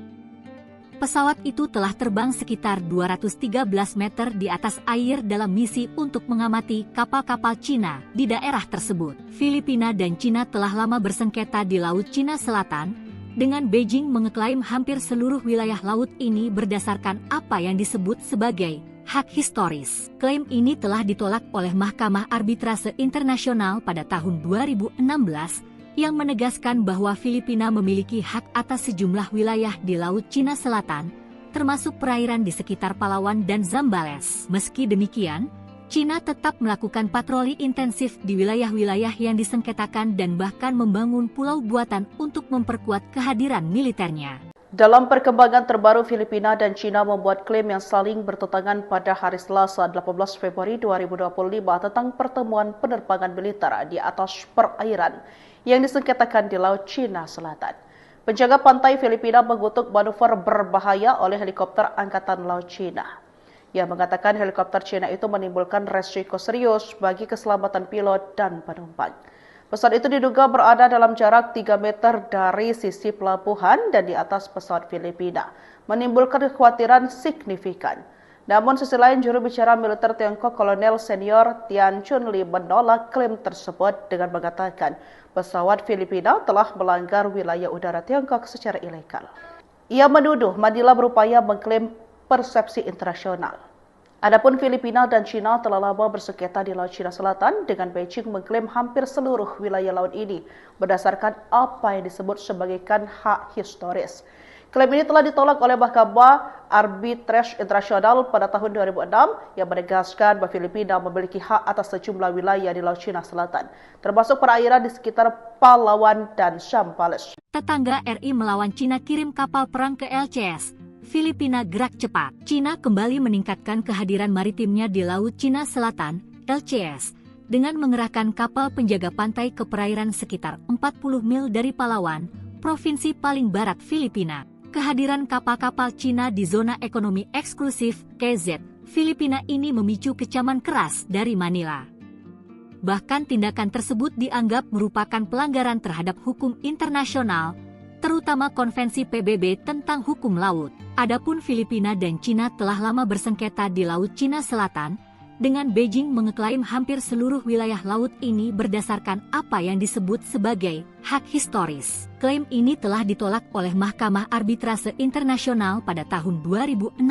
Pesawat itu telah terbang sekitar 213 meter di atas air dalam misi untuk mengamati kapal-kapal Cina di daerah tersebut. Filipina dan Cina telah lama bersengketa di Laut Cina Selatan, dengan Beijing mengeklaim hampir seluruh wilayah laut ini berdasarkan apa yang disebut sebagai hak historis. Klaim ini telah ditolak oleh Mahkamah Arbitrase Internasional pada tahun 2016, yang menegaskan bahwa Filipina memiliki hak atas sejumlah wilayah di Laut Cina Selatan, termasuk perairan di sekitar Palawan dan Zambales. Meski demikian, Cina tetap melakukan patroli intensif di wilayah-wilayah yang disengketakan dan bahkan membangun pulau buatan untuk memperkuat kehadiran militernya. Dalam perkembangan terbaru, Filipina dan Cina membuat klaim yang saling bertentangan pada hari Selasa 18 Februari 2025 tentang pertemuan penerbangan militer di atas perairan yang disengketakan di Laut Cina Selatan. Penjaga pantai Filipina mengutuk manuver berbahaya oleh helikopter Angkatan Laut Cina. Ia mengatakan helikopter Cina itu menimbulkan resiko serius bagi keselamatan pilot dan penumpang. Pesawat itu diduga berada dalam jarak 3 meter dari sisi pelabuhan dan di atas pesawat Filipina, menimbulkan kekhawatiran signifikan. Namun sisi lain, juru bicara militer Tiongkok Kolonel Senior Tian Chunli menolak klaim tersebut dengan mengatakan pesawat Filipina telah melanggar wilayah udara Tiongkok secara ilegal. Ia menuduh Manila berupaya mengklaim persepsi internasional. Adapun Filipina dan Cina telah lama bersengketa di Laut Cina Selatan, dengan Beijing mengklaim hampir seluruh wilayah laut ini berdasarkan apa yang disebut sebagai hak historis. Klaim ini telah ditolak oleh Mahkamah Arbitrase Internasional pada tahun 2006 yang menegaskan bahwa Filipina memiliki hak atas sejumlah wilayah di Laut Cina Selatan, termasuk perairan di sekitar Palawan dan Zambales. Tetangga RI melawan Cina kirim kapal perang ke LCS. Filipina gerak cepat. Cina kembali meningkatkan kehadiran maritimnya di Laut Cina Selatan, LCS, dengan mengerahkan kapal penjaga pantai ke perairan sekitar 40 mil dari Palawan, provinsi paling barat Filipina. Kehadiran kapal-kapal Cina di zona ekonomi eksklusif, EEZ, Filipina ini memicu kecaman keras dari Manila. Bahkan tindakan tersebut dianggap merupakan pelanggaran terhadap hukum internasional, terutama Konvensi PBB tentang Hukum Laut. Adapun Filipina dan Cina telah lama bersengketa di Laut Cina Selatan, dengan Beijing mengeklaim hampir seluruh wilayah laut ini berdasarkan apa yang disebut sebagai hak historis. Klaim ini telah ditolak oleh Mahkamah Arbitrase Internasional pada tahun 2016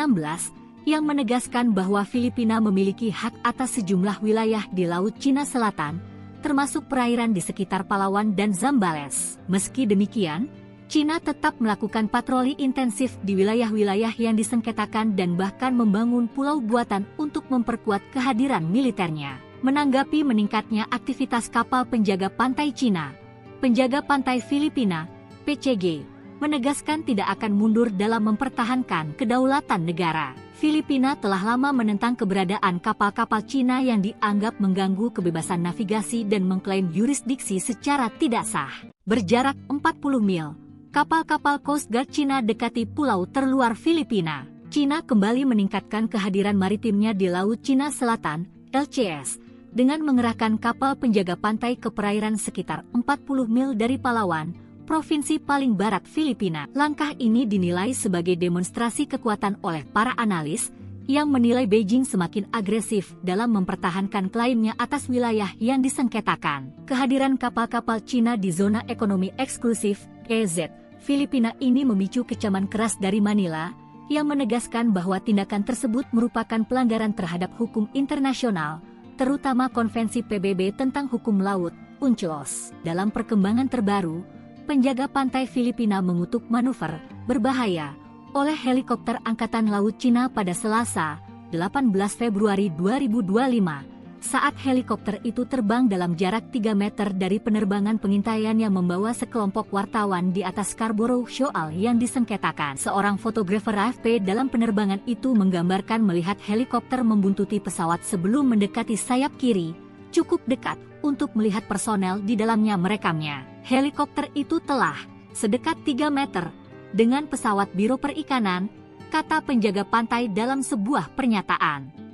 yang menegaskan bahwa Filipina memiliki hak atas sejumlah wilayah di Laut Cina Selatan, termasuk perairan di sekitar Palawan dan Zambales. Meski demikian, Cina tetap melakukan patroli intensif di wilayah-wilayah yang disengketakan dan bahkan membangun pulau buatan untuk memperkuat kehadiran militernya. Menanggapi meningkatnya aktivitas kapal penjaga pantai Cina, penjaga pantai Filipina, PCG, menegaskan tidak akan mundur dalam mempertahankan kedaulatan negara. Filipina telah lama menentang keberadaan kapal-kapal Cina yang dianggap mengganggu kebebasan navigasi dan mengklaim yurisdiksi secara tidak sah. Berjarak 40 mil, kapal-kapal Coast Guard Cina dekati pulau terluar Filipina. Cina kembali meningkatkan kehadiran maritimnya di Laut Cina Selatan, LCS, dengan mengerahkan kapal penjaga pantai ke perairan sekitar 40 mil dari Palawan, provinsi paling barat Filipina. Langkah ini dinilai sebagai demonstrasi kekuatan oleh para analis yang menilai Beijing semakin agresif dalam mempertahankan klaimnya atas wilayah yang disengketakan. Kehadiran kapal-kapal Cina di zona ekonomi eksklusif (EEZ) Filipina ini memicu kecaman keras dari Manila yang menegaskan bahwa tindakan tersebut merupakan pelanggaran terhadap hukum internasional, terutama Konvensi PBB tentang Hukum Laut (UNCLOS). Dalam perkembangan terbaru, penjaga pantai Filipina mengutuk manuver berbahaya oleh helikopter Angkatan Laut Cina pada Selasa, 18 Februari 2025, saat helikopter itu terbang dalam jarak 3 meter dari penerbangan pengintaian yang membawa sekelompok wartawan di atas Scarborough Shoal yang disengketakan. Seorang fotografer AFP dalam penerbangan itu menggambarkan melihat helikopter membuntuti pesawat sebelum mendekati sayap kiri, cukup dekat untuk melihat personel di dalamnya merekamnya. Helikopter itu telah sedekat 3 meter dengan pesawat Biro Perikanan, kata penjaga pantai dalam sebuah pernyataan.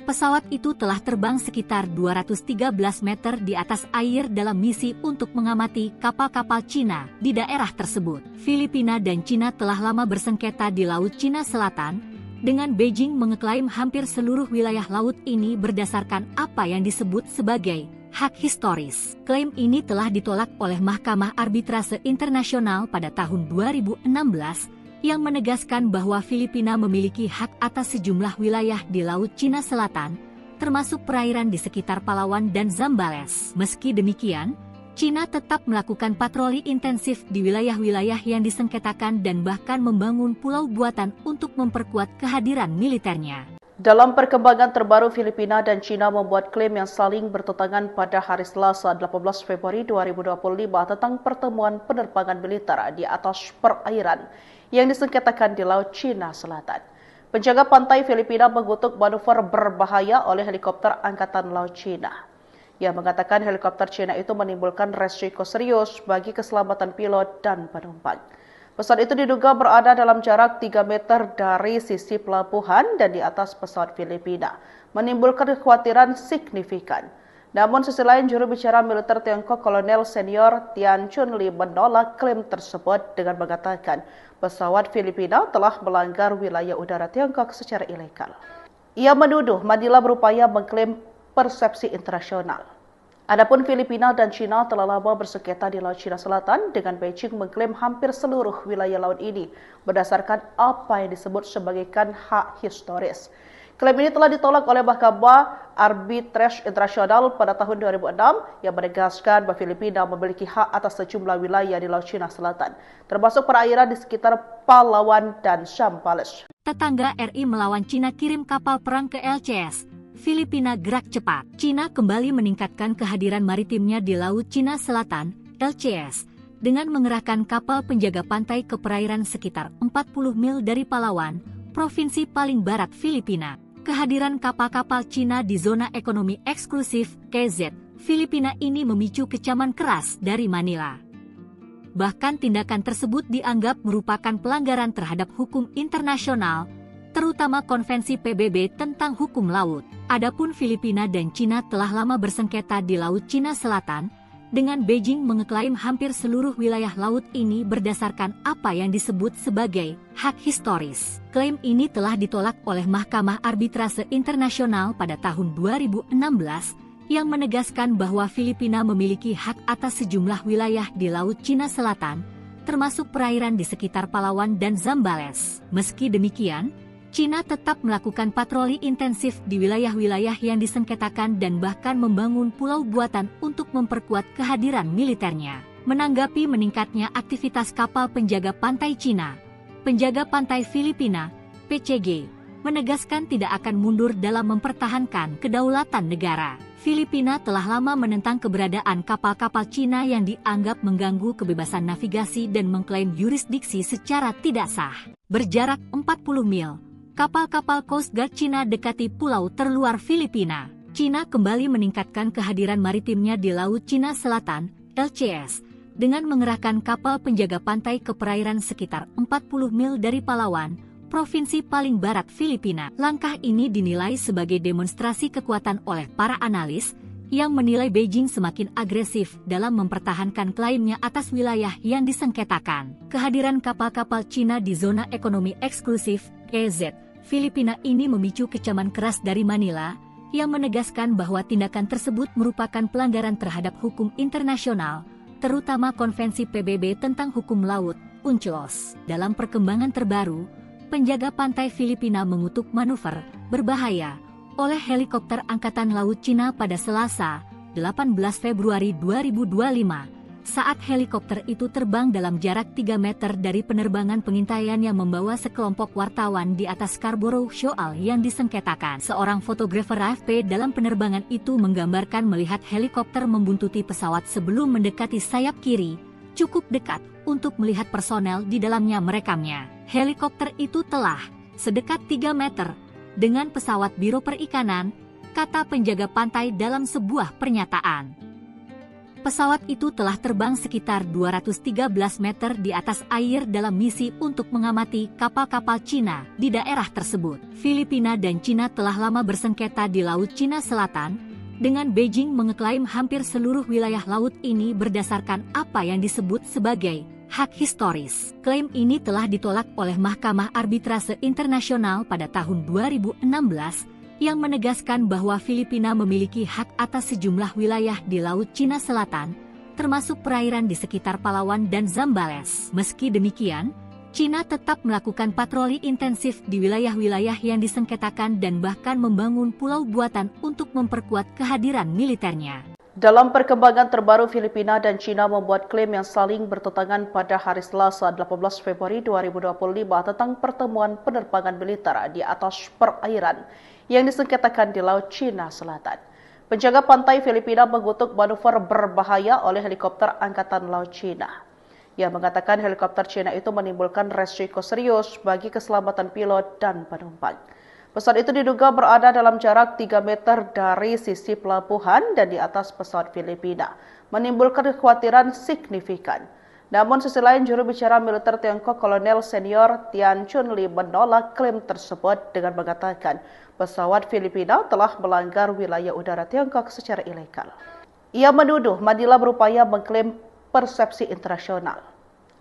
Pesawat itu telah terbang sekitar 213 meter di atas air dalam misi untuk mengamati kapal-kapal Cina di daerah tersebut. Filipina dan Cina telah lama bersengketa di Laut Cina Selatan, dengan Beijing mengeklaim hampir seluruh wilayah laut ini berdasarkan apa yang disebut sebagai hak historis. Klaim ini telah ditolak oleh Mahkamah Arbitrase Internasional pada tahun 2016 yang menegaskan bahwa Filipina memiliki hak atas sejumlah wilayah di Laut Cina Selatan, termasuk perairan di sekitar Palawan dan Zambales. Meski demikian, Cina tetap melakukan patroli intensif di wilayah-wilayah yang disengketakan dan bahkan membangun pulau buatan untuk memperkuat kehadiran militernya. Dalam perkembangan terbaru, Filipina dan Cina membuat klaim yang saling bertentangan pada hari Selasa 18 Februari 2025 tentang pertemuan penerbangan militer di atas perairan yang disengketakan di Laut Cina Selatan. Penjaga pantai Filipina mengutuk manuver berbahaya oleh helikopter Angkatan Laut Cina. Ia mengatakan helikopter Cina itu menimbulkan resiko serius bagi keselamatan pilot dan penumpang. Pesawat itu diduga berada dalam jarak 3 meter dari sisi pelabuhan dan di atas pesawat Filipina, menimbulkan kekhawatiran signifikan. Namun sisi lain, juru bicara militer Tiongkok Kolonel Senior Tian Chunli menolak klaim tersebut dengan mengatakan pesawat Filipina telah melanggar wilayah udara Tiongkok secara ilegal. Ia menuduh Manila berupaya mengklaim persepsi internasional. Adapun Filipina dan Cina telah lama bersengketa di Laut Cina Selatan dengan Beijing mengklaim hampir seluruh wilayah laut ini berdasarkan apa yang disebut sebagai hak historis. Klaim ini telah ditolak oleh Mahkamah Arbitrase Internasional pada tahun 2006 yang menegaskan bahwa Filipina memiliki hak atas sejumlah wilayah di Laut Cina Selatan, termasuk perairan di sekitar Palawan dan Zambales. Tetangga RI melawan Cina kirim kapal perang ke LCS. Filipina gerak cepat. Cina kembali meningkatkan kehadiran maritimnya di Laut Cina Selatan, LCS, dengan mengerahkan kapal penjaga pantai ke perairan sekitar 40 mil dari Palawan, provinsi paling barat Filipina. Kehadiran kapal-kapal Cina di zona ekonomi eksklusif, (KZ), Filipina ini memicu kecaman keras dari Manila. Bahkan tindakan tersebut dianggap merupakan pelanggaran terhadap hukum internasional, terutama Konvensi PBB tentang Hukum Laut. Adapun Filipina dan Cina telah lama bersengketa di Laut Cina Selatan, dengan Beijing mengeklaim hampir seluruh wilayah laut ini berdasarkan apa yang disebut sebagai hak historis. Klaim ini telah ditolak oleh Mahkamah Arbitrase Internasional pada tahun 2016 yang menegaskan bahwa Filipina memiliki hak atas sejumlah wilayah di Laut Cina Selatan, termasuk perairan di sekitar Palawan dan Zambales. Meski demikian, Cina tetap melakukan patroli intensif di wilayah-wilayah yang disengketakan dan bahkan membangun pulau buatan untuk memperkuat kehadiran militernya. Menanggapi meningkatnya aktivitas kapal penjaga pantai Cina, penjaga pantai Filipina, PCG, menegaskan tidak akan mundur dalam mempertahankan kedaulatan negara. Filipina telah lama menentang keberadaan kapal-kapal Cina yang dianggap mengganggu kebebasan navigasi dan mengklaim yurisdiksi secara tidak sah. Berjarak 40 mil, kapal-kapal Coast Guard Cina dekati pulau terluar Filipina. Cina kembali meningkatkan kehadiran maritimnya di Laut Cina Selatan, LCS, dengan mengerahkan kapal penjaga pantai ke perairan sekitar 40 mil dari Palawan, provinsi paling barat Filipina. Langkah ini dinilai sebagai demonstrasi kekuatan oleh para analis yang menilai Beijing semakin agresif dalam mempertahankan klaimnya atas wilayah yang disengketakan. Kehadiran kapal-kapal Cina di zona ekonomi eksklusif (EEZ) Filipina ini memicu kecaman keras dari Manila yang menegaskan bahwa tindakan tersebut merupakan pelanggaran terhadap hukum internasional, terutama Konvensi PBB tentang Hukum Laut, UNCLOS. Dalam perkembangan terbaru, penjaga pantai Filipina mengutuk manuver berbahaya oleh helikopter Angkatan Laut Cina pada Selasa, 18 Februari 2025, saat helikopter itu terbang dalam jarak 3 meter dari penerbangan pengintaian yang membawa sekelompok wartawan di atas Scarborough Shoal yang disengketakan. Seorang fotografer AFP dalam penerbangan itu menggambarkan melihat helikopter membuntuti pesawat sebelum mendekati sayap kiri, cukup dekat untuk melihat personel di dalamnya merekamnya. Helikopter itu telah sedekat 3 meter dengan pesawat Biro Perikanan, kata penjaga pantai dalam sebuah pernyataan. Pesawat itu telah terbang sekitar 213 meter di atas air dalam misi untuk mengamati kapal-kapal Cina di daerah tersebut. Filipina dan Cina telah lama bersengketa di Laut Cina Selatan, dengan Beijing mengeklaim hampir seluruh wilayah laut ini berdasarkan apa yang disebut sebagai hak historis. Klaim ini telah ditolak oleh Mahkamah Arbitrase Internasional pada tahun 2016 yang menegaskan bahwa Filipina memiliki hak atas sejumlah wilayah di Laut Cina Selatan, termasuk perairan di sekitar Palawan dan Zambales. Meski demikian, Cina tetap melakukan patroli intensif di wilayah-wilayah yang disengketakan dan bahkan membangun pulau buatan untuk memperkuat kehadiran militernya. Dalam perkembangan terbaru, Filipina dan Cina membuat klaim yang saling bertentangan pada hari Selasa 18 Februari 2025 tentang pertemuan penerbangan militer di atas perairan yang disengketakan di Laut Cina Selatan. Penjaga pantai Filipina mengutuk manuver berbahaya oleh helikopter Angkatan Laut Cina. Ia mengatakan helikopter Cina itu menimbulkan resiko serius bagi keselamatan pilot dan penumpang. Pesawat itu diduga berada dalam jarak 3 meter dari sisi pelabuhan dan di atas pesawat Filipina, menimbulkan kekhawatiran signifikan. Namun sisi lain, juru bicara militer Tiongkok Kolonel Senior Tian Chunli menolak klaim tersebut dengan mengatakan pesawat Filipina telah melanggar wilayah udara Tiongkok secara ilegal. Ia menuduh Manila berupaya mengklaim persepsi internasional.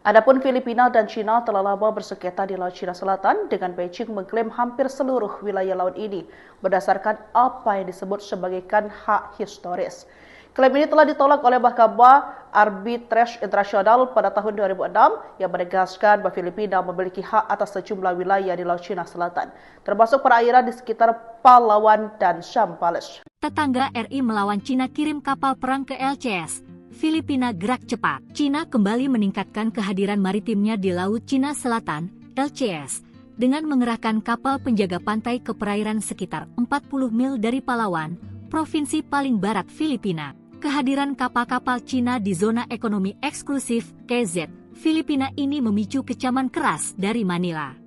Adapun Filipina dan Cina telah lama bersengketa di Laut Cina Selatan dengan Beijing mengklaim hampir seluruh wilayah laut ini berdasarkan apa yang disebut sebagai hak historis. Klaim ini telah ditolak oleh Mahkamah Arbitrase Internasional pada tahun 2006 yang menegaskan bahwa Filipina memiliki hak atas sejumlah wilayah di Laut Cina Selatan, termasuk perairan di sekitar Palawan dan Zambales. Tetangga RI melawan Cina kirim kapal perang ke LCS. Filipina gerak cepat. Cina kembali meningkatkan kehadiran maritimnya di Laut Cina Selatan, LCS, dengan mengerahkan kapal penjaga pantai ke perairan sekitar 40 mil dari Palawan, provinsi paling barat Filipina. Kehadiran kapal-kapal Cina di zona ekonomi eksklusif (EEZ) Filipina ini memicu kecaman keras dari Manila.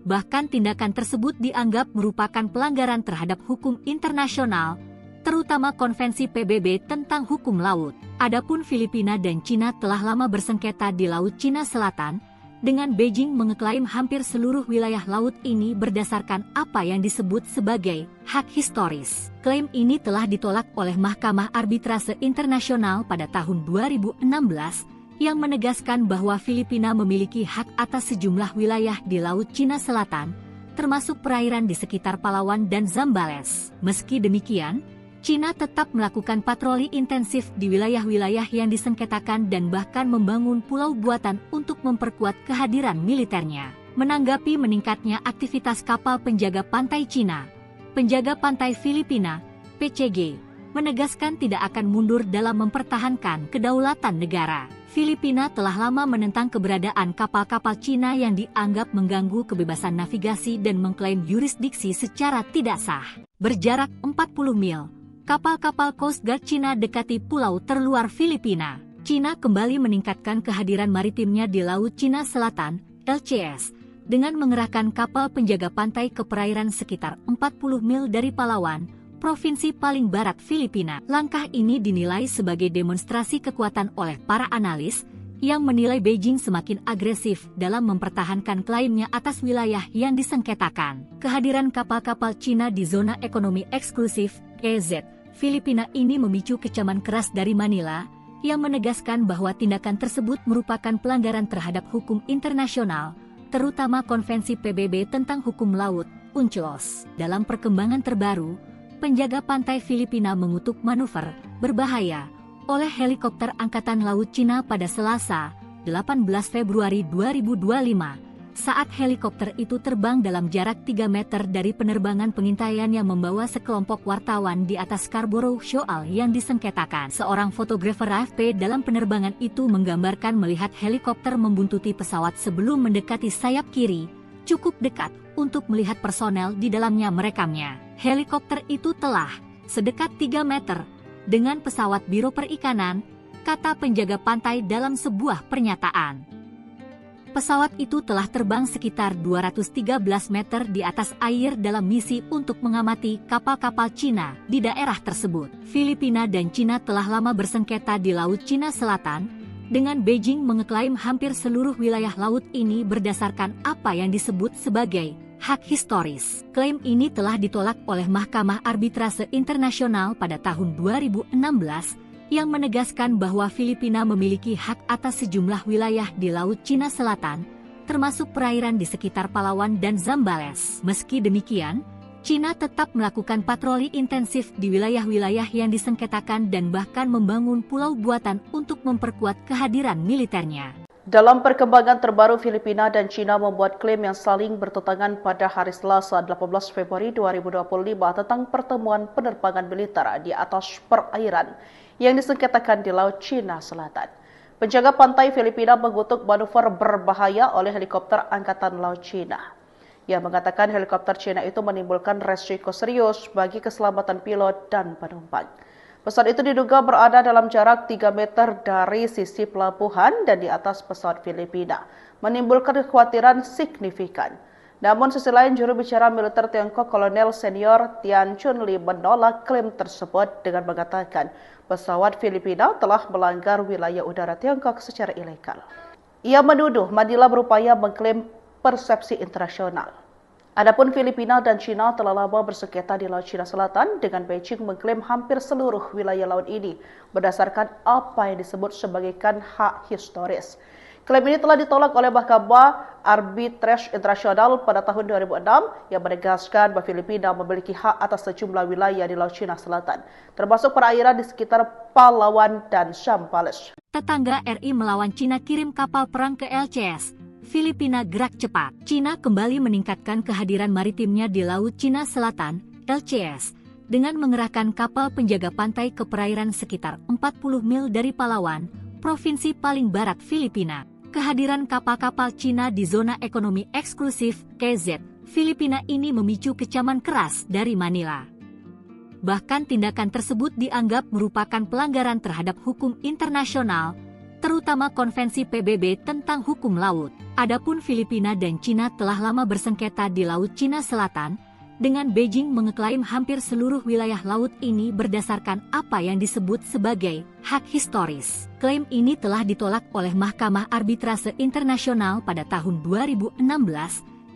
Bahkan tindakan tersebut dianggap merupakan pelanggaran terhadap hukum internasional, terutama Konvensi PBB tentang Hukum Laut. Adapun Filipina dan Cina telah lama bersengketa di Laut Cina Selatan dengan Beijing mengeklaim hampir seluruh wilayah laut ini berdasarkan apa yang disebut sebagai hak historis. Klaim ini telah ditolak oleh Mahkamah Arbitrase Internasional pada tahun 2016 yang menegaskan bahwa Filipina memiliki hak atas sejumlah wilayah di Laut Cina Selatan, termasuk perairan di sekitar Palawan dan Zambales. Meski demikian, Cina tetap melakukan patroli intensif di wilayah-wilayah yang disengketakan dan bahkan membangun pulau buatan untuk memperkuat kehadiran militernya. Menanggapi meningkatnya aktivitas kapal penjaga pantai Cina, penjaga pantai Filipina, PCG, menegaskan tidak akan mundur dalam mempertahankan kedaulatan negara. Filipina telah lama menentang keberadaan kapal-kapal Cina yang dianggap mengganggu kebebasan navigasi dan mengklaim yurisdiksi secara tidak sah. Berjarak 40 mil, kapal-kapal Coast Guard Cina dekati pulau terluar Filipina. Cina kembali meningkatkan kehadiran maritimnya di Laut Cina Selatan, LCS, dengan mengerahkan kapal penjaga pantai ke perairan sekitar 40 mil dari Palawan, provinsi paling barat Filipina. Langkah ini dinilai sebagai demonstrasi kekuatan oleh para analis yang menilai Beijing semakin agresif dalam mempertahankan klaimnya atas wilayah yang disengketakan. Kehadiran kapal-kapal Cina di zona ekonomi eksklusif (EEZ) Filipina ini memicu kecaman keras dari Manila yang menegaskan bahwa tindakan tersebut merupakan pelanggaran terhadap hukum internasional, terutama Konvensi PBB tentang Hukum Laut, UNCLOS. Dalam perkembangan terbaru, penjaga pantai Filipina mengutuk manuver berbahaya oleh helikopter Angkatan Laut Cina pada Selasa, 18 Februari 2025, saat helikopter itu terbang dalam jarak 3 meter dari penerbangan pengintaian yang membawa sekelompok wartawan di atas Scarborough Shoal yang disengketakan. Seorang fotografer AFP dalam penerbangan itu menggambarkan melihat helikopter membuntuti pesawat sebelum mendekati sayap kiri, cukup dekat untuk melihat personel di dalamnya merekamnya. Helikopter itu telah sedekat 3 meter dengan pesawat Biro Perikanan, kata penjaga pantai dalam sebuah pernyataan. Pesawat itu telah terbang sekitar 213 meter di atas air dalam misi untuk mengamati kapal-kapal Cina di daerah tersebut. Filipina dan Cina telah lama bersengketa di Laut Cina Selatan, dengan Beijing mengeklaim hampir seluruh wilayah laut ini berdasarkan apa yang disebut sebagai hak historis. Klaim ini telah ditolak oleh Mahkamah Arbitrase Internasional pada tahun 2016 yang menegaskan bahwa Filipina memiliki hak atas sejumlah wilayah di Laut Cina Selatan, termasuk perairan di sekitar Palawan dan Zambales. Meski demikian, Cina tetap melakukan patroli intensif di wilayah-wilayah yang disengketakan dan bahkan membangun pulau buatan untuk memperkuat kehadiran militernya. Dalam perkembangan terbaru, Filipina dan Cina membuat klaim yang saling bertentangan pada hari Selasa 18 Februari 2025 tentang pertemuan penerbangan militer di atas perairan yang disengketakan di Laut Cina Selatan. Penjaga pantai Filipina mengutuk manuver berbahaya oleh helikopter Angkatan Laut Cina. Ia mengatakan helikopter Cina itu menimbulkan resiko serius bagi keselamatan pilot dan penumpang. Pesawat itu diduga berada dalam jarak 3 meter dari sisi pelabuhan dan di atas pesawat Filipina, menimbulkan kekhawatiran signifikan. Namun sisi lain, juru bicara militer Tiongkok Kolonel Senior Tian Chunli menolak klaim tersebut dengan mengatakan pesawat Filipina telah melanggar wilayah udara Tiongkok secara ilegal. Ia menuduh Manila berupaya mengklaim persepsi internasional. Adapun Filipina dan Cina telah lama bersengketa di Laut Cina Selatan dengan Beijing mengklaim hampir seluruh wilayah laut ini berdasarkan apa yang disebut sebagai hak historis. Klaim ini telah ditolak oleh Mahkamah Arbitrase Internasional pada tahun 2006 yang menegaskan bahwa Filipina memiliki hak atas sejumlah wilayah di Laut Cina Selatan, termasuk perairan di sekitar Palawan dan Zambales. Tetangga RI melawan Cina kirim kapal perang ke LCS. Filipina gerak cepat. Cina kembali meningkatkan kehadiran maritimnya di Laut Cina Selatan, LCS, dengan mengerahkan kapal penjaga pantai ke perairan sekitar 40 mil dari Palawan, provinsi paling barat Filipina. Kehadiran kapal-kapal Cina di zona ekonomi eksklusif (EEZ) Filipina ini memicu kecaman keras dari Manila. Bahkan tindakan tersebut dianggap merupakan pelanggaran terhadap hukum internasional, terutama Konvensi PBB tentang Hukum Laut. Adapun Filipina dan Cina telah lama bersengketa di Laut Cina Selatan, dengan Beijing mengeklaim hampir seluruh wilayah laut ini berdasarkan apa yang disebut sebagai hak historis. Klaim ini telah ditolak oleh Mahkamah Arbitrase Internasional pada tahun 2016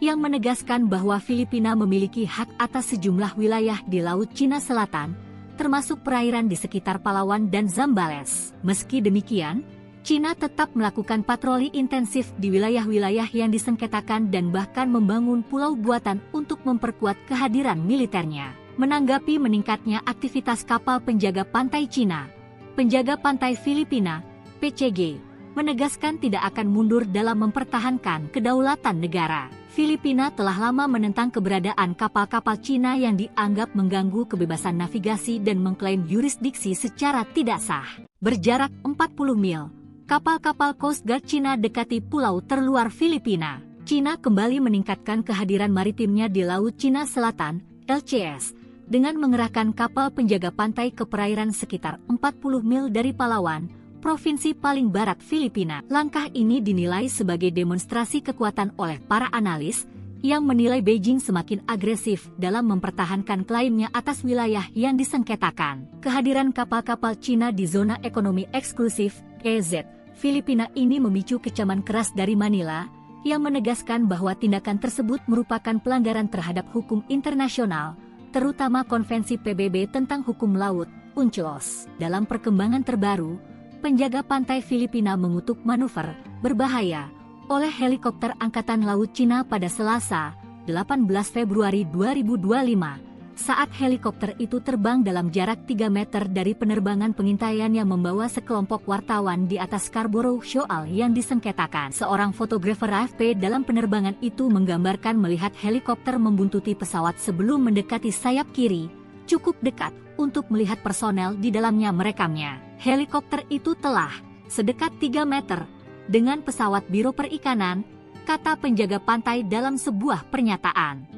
yang menegaskan bahwa Filipina memiliki hak atas sejumlah wilayah di Laut Cina Selatan, termasuk perairan di sekitar Palawan dan Zambales. Meski demikian, Cina tetap melakukan patroli intensif di wilayah-wilayah yang disengketakan dan bahkan membangun pulau buatan untuk memperkuat kehadiran militernya. Menanggapi meningkatnya aktivitas kapal penjaga pantai Cina, penjaga pantai Filipina, PCG, menegaskan tidak akan mundur dalam mempertahankan kedaulatan negara. Filipina telah lama menentang keberadaan kapal-kapal Cina yang dianggap mengganggu kebebasan navigasi dan mengklaim yurisdiksi secara tidak sah. Berjarak 40 mil, kapal-kapal Coast Guard Cina dekati pulau terluar Filipina. Cina kembali meningkatkan kehadiran maritimnya di Laut Cina Selatan, LCS, dengan mengerahkan kapal penjaga pantai ke perairan sekitar 40 mil dari Palawan, provinsi paling barat Filipina. Langkah ini dinilai sebagai demonstrasi kekuatan oleh para analis, yang menilai Beijing semakin agresif dalam mempertahankan klaimnya atas wilayah yang disengketakan. Kehadiran kapal-kapal Cina di zona ekonomi eksklusif, EEZ, Filipina ini memicu kecaman keras dari Manila, yang menegaskan bahwa tindakan tersebut merupakan pelanggaran terhadap hukum internasional, terutama Konvensi PBB tentang Hukum Laut, UNCLOS. Dalam perkembangan terbaru, penjaga pantai Filipina mengutuk manuver berbahaya oleh helikopter Angkatan Laut Cina pada Selasa, 18 Februari 2025, saat helikopter itu terbang dalam jarak 3 meter dari penerbangan pengintaian yang membawa sekelompok wartawan di atas Scarborough Shoal yang disengketakan. Seorang fotografer AFP dalam penerbangan itu menggambarkan melihat helikopter membuntuti pesawat sebelum mendekati sayap kiri, cukup dekat untuk melihat personel di dalamnya merekamnya. Helikopter itu telah sedekat 3 meter dengan pesawat Biro Perikanan, kata penjaga pantai dalam sebuah pernyataan.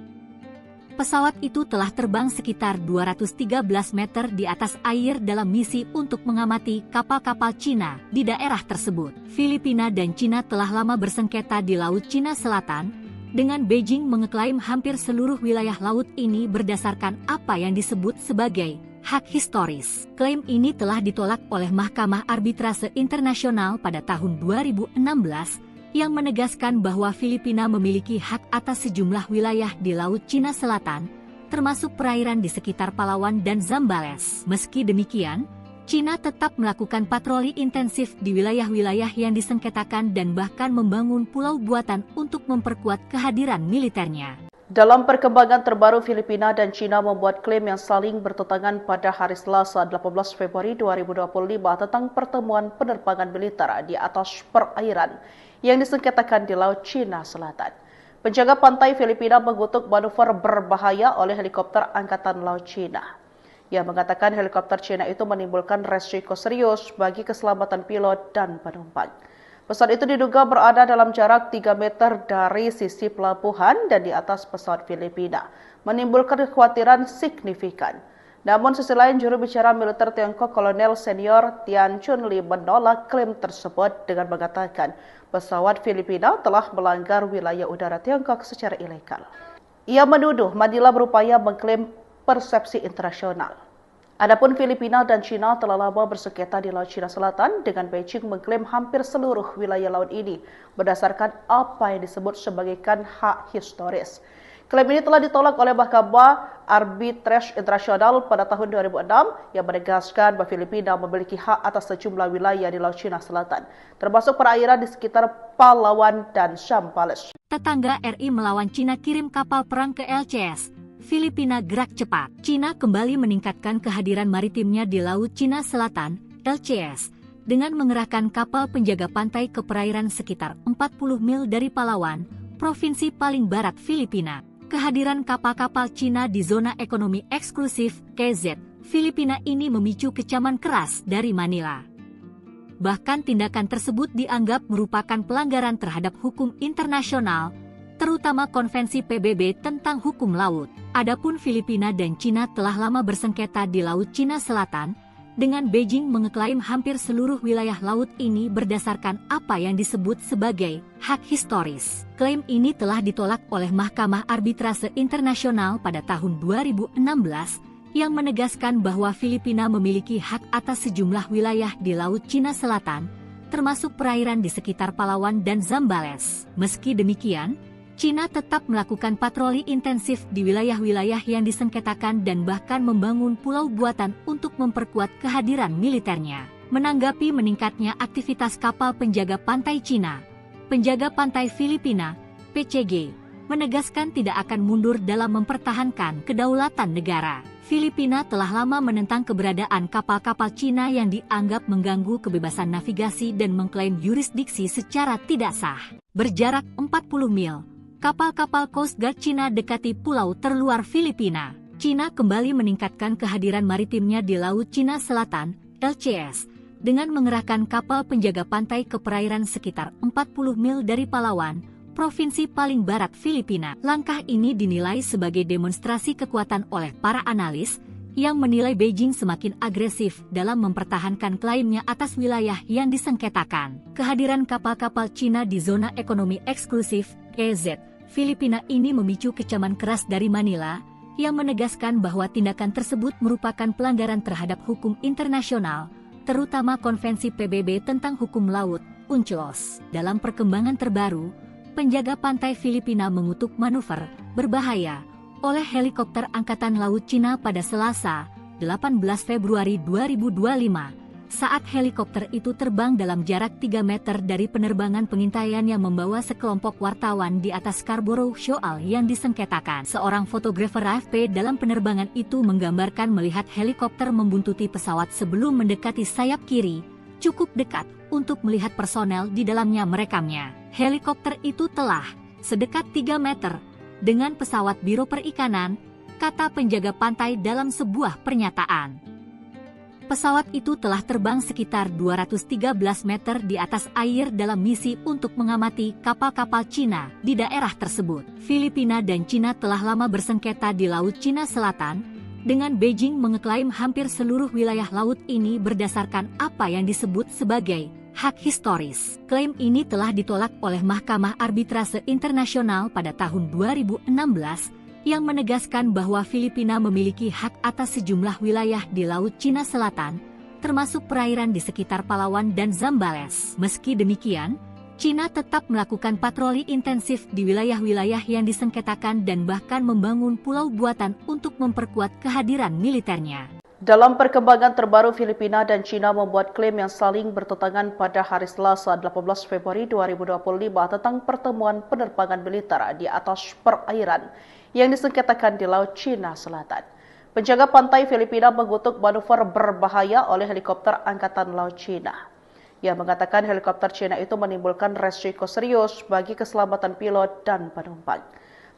Pesawat itu telah terbang sekitar 213 meter di atas air dalam misi untuk mengamati kapal-kapal Cina di daerah tersebut. Filipina dan Cina telah lama bersengketa di Laut Cina Selatan, dengan Beijing mengeklaim hampir seluruh wilayah laut ini berdasarkan apa yang disebut sebagai hak historis. Klaim ini telah ditolak oleh Mahkamah Arbitrase Internasional pada tahun 2016, yang menegaskan bahwa Filipina memiliki hak atas sejumlah wilayah di Laut Cina Selatan, termasuk perairan di sekitar Palawan dan Zambales. Meski demikian, Cina tetap melakukan patroli intensif di wilayah-wilayah yang disengketakan dan bahkan membangun pulau buatan untuk memperkuat kehadiran militernya. Dalam perkembangan terbaru, Filipina dan Cina membuat klaim yang saling bertentangan pada hari Selasa 18 Februari 2025 tentang pertemuan penerbangan militer di atas perairan yang disengketakan di Laut Cina Selatan. Penjaga pantai Filipina mengutuk manuver berbahaya oleh helikopter Angkatan Laut Cina. Ia mengatakan helikopter Cina itu menimbulkan resiko serius bagi keselamatan pilot dan penumpang. Pesawat itu diduga berada dalam jarak 3 meter dari sisi pelabuhan dan di atas pesawat Filipina, menimbulkan kekhawatiran signifikan. Namun sisi lain, juru bicara militer Tiongkok Kolonel Senior Tian Chunli menolak klaim tersebut dengan mengatakan pesawat Filipina telah melanggar wilayah udara Tiongkok secara ilegal. Ia menuduh Manila berupaya mengklaim persepsi internasional. Adapun Filipina dan Cina telah lama bersengketa di Laut Cina Selatan, dengan Beijing mengklaim hampir seluruh wilayah laut ini berdasarkan apa yang disebut sebagai hak historis. Klaim ini telah ditolak oleh Mahkamah Arbitrase Internasional pada tahun 2006 yang menegaskan bahwa Filipina memiliki hak atas sejumlah wilayah di Laut Cina Selatan, termasuk perairan di sekitar Palawan dan Zambales. Tetangga RI melawan Cina kirim kapal perang ke LCS. Filipina gerak cepat. Cina kembali meningkatkan kehadiran maritimnya di Laut Cina Selatan, LCS, dengan mengerahkan kapal penjaga pantai ke perairan sekitar 40 mil dari Palawan, provinsi paling barat Filipina. Kehadiran kapal-kapal Cina di zona ekonomi eksklusif, KZ, Filipina ini memicu kecaman keras dari Manila. Bahkan tindakan tersebut dianggap merupakan pelanggaran terhadap hukum internasional, terutama Konvensi PBB tentang Hukum Laut. Adapun Filipina dan Cina telah lama bersengketa di Laut Cina Selatan, dengan Beijing mengeklaim hampir seluruh wilayah laut ini berdasarkan apa yang disebut sebagai hak historis. Klaim ini telah ditolak oleh Mahkamah Arbitrase Internasional pada tahun 2016 yang menegaskan bahwa Filipina memiliki hak atas sejumlah wilayah di Laut Cina Selatan, termasuk perairan di sekitar Palawan dan Zambales. Meski demikian, Cina tetap melakukan patroli intensif di wilayah-wilayah yang disengketakan dan bahkan membangun pulau buatan untuk memperkuat kehadiran militernya. Menanggapi meningkatnya aktivitas kapal penjaga pantai Cina, penjaga pantai Filipina, PCG, menegaskan tidak akan mundur dalam mempertahankan kedaulatan negara. Filipina telah lama menentang keberadaan kapal-kapal Cina yang dianggap mengganggu kebebasan navigasi dan mengklaim yurisdiksi secara tidak sah. Berjarak 40 mil, kapal-kapal Coast Guard Cina dekati pulau terluar Filipina. Cina kembali meningkatkan kehadiran maritimnya di Laut Cina Selatan, LCS, dengan mengerahkan kapal penjaga pantai ke perairan sekitar 40 mil dari Palawan, provinsi paling barat Filipina. Langkah ini dinilai sebagai demonstrasi kekuatan oleh para analis, yang menilai Beijing semakin agresif dalam mempertahankan klaimnya atas wilayah yang disengketakan. Kehadiran kapal-kapal Cina di zona ekonomi eksklusif EEZ, Filipina ini memicu kecaman keras dari Manila, yang menegaskan bahwa tindakan tersebut merupakan pelanggaran terhadap hukum internasional, terutama Konvensi PBB tentang Hukum Laut, UNCLOS. Dalam perkembangan terbaru, penjaga pantai Filipina mengutuk manuver berbahaya oleh helikopter Angkatan Laut Cina pada Selasa, 18 Februari 2025, saat helikopter itu terbang dalam jarak 3 meter dari penerbangan pengintaian yang membawa sekelompok wartawan di atas Scarborough Shoal yang disengketakan. Seorang fotografer AFP dalam penerbangan itu menggambarkan melihat helikopter membuntuti pesawat sebelum mendekati sayap kiri, cukup dekat untuk melihat personel di dalamnya merekamnya. Helikopter itu telah sedekat 3 meter dengan pesawat Biro Perikanan, kata penjaga pantai dalam sebuah pernyataan. Pesawat itu telah terbang sekitar 213 meter di atas air dalam misi untuk mengamati kapal-kapal Cina di daerah tersebut. Filipina dan Cina telah lama bersengketa di Laut Cina Selatan, dengan Beijing mengeklaim hampir seluruh wilayah laut ini berdasarkan apa yang disebut sebagai hak historis. Klaim ini telah ditolak oleh Mahkamah Arbitrase Internasional pada tahun 2016 yang menegaskan bahwa Filipina memiliki hak atas sejumlah wilayah di Laut Cina Selatan, termasuk perairan di sekitar Palawan dan Zambales. Meski demikian, Cina tetap melakukan patroli intensif di wilayah-wilayah yang disengketakan dan bahkan membangun pulau buatan untuk memperkuat kehadiran militernya. Dalam perkembangan terbaru, Filipina dan Cina membuat klaim yang saling bertentangan pada hari Selasa 18 Februari 2025 tentang pertemuan penerbangan militer di atas perairan yang disengketakan di Laut Cina Selatan. Penjaga pantai Filipina mengutuk manuver berbahaya oleh helikopter Angkatan Laut Cina. Ia mengatakan helikopter Cina itu menimbulkan resiko serius bagi keselamatan pilot dan penumpang.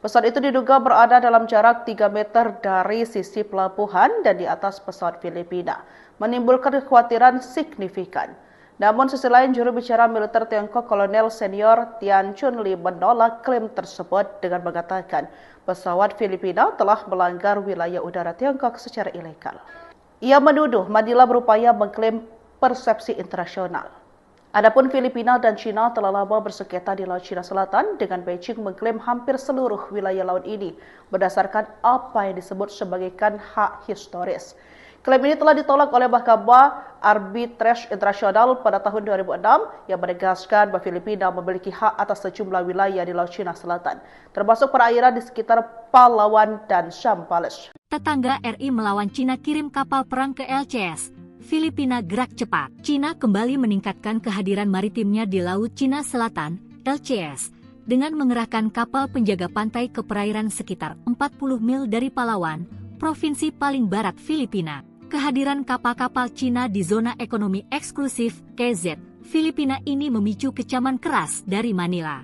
Pesawat itu diduga berada dalam jarak 3 meter dari sisi pelabuhan dan di atas pesawat Filipina, menimbulkan kekhawatiran signifikan. Namun sisi lain, juru bicara militer Tiongkok Kolonel Senior Tian Chunli menolak klaim tersebut dengan mengatakan pesawat Filipina telah melanggar wilayah udara Tiongkok secara ilegal. Ia menuduh Manila berupaya mengklaim persepsi internasional. Adapun Filipina dan Cina telah lama bersengketa di Laut Cina Selatan, dengan Beijing mengklaim hampir seluruh wilayah laut ini berdasarkan apa yang disebut sebagai hak historis. Klaim ini telah ditolak oleh Mahkamah Arbitrase Internasional pada tahun 2006 yang menegaskan bahwa Filipina memiliki hak atas sejumlah wilayah di Laut Cina Selatan, termasuk perairan di sekitar Palawan dan Zambales. Tetangga RI melawan Cina kirim kapal perang ke LCS. Filipina gerak cepat. Cina kembali meningkatkan kehadiran maritimnya di Laut Cina Selatan, LCS, dengan mengerahkan kapal penjaga pantai ke perairan sekitar 40 mil dari Palawan, provinsi paling barat Filipina. Kehadiran kapal-kapal Cina di zona ekonomi eksklusif KZ, Filipina ini memicu kecaman keras dari Manila.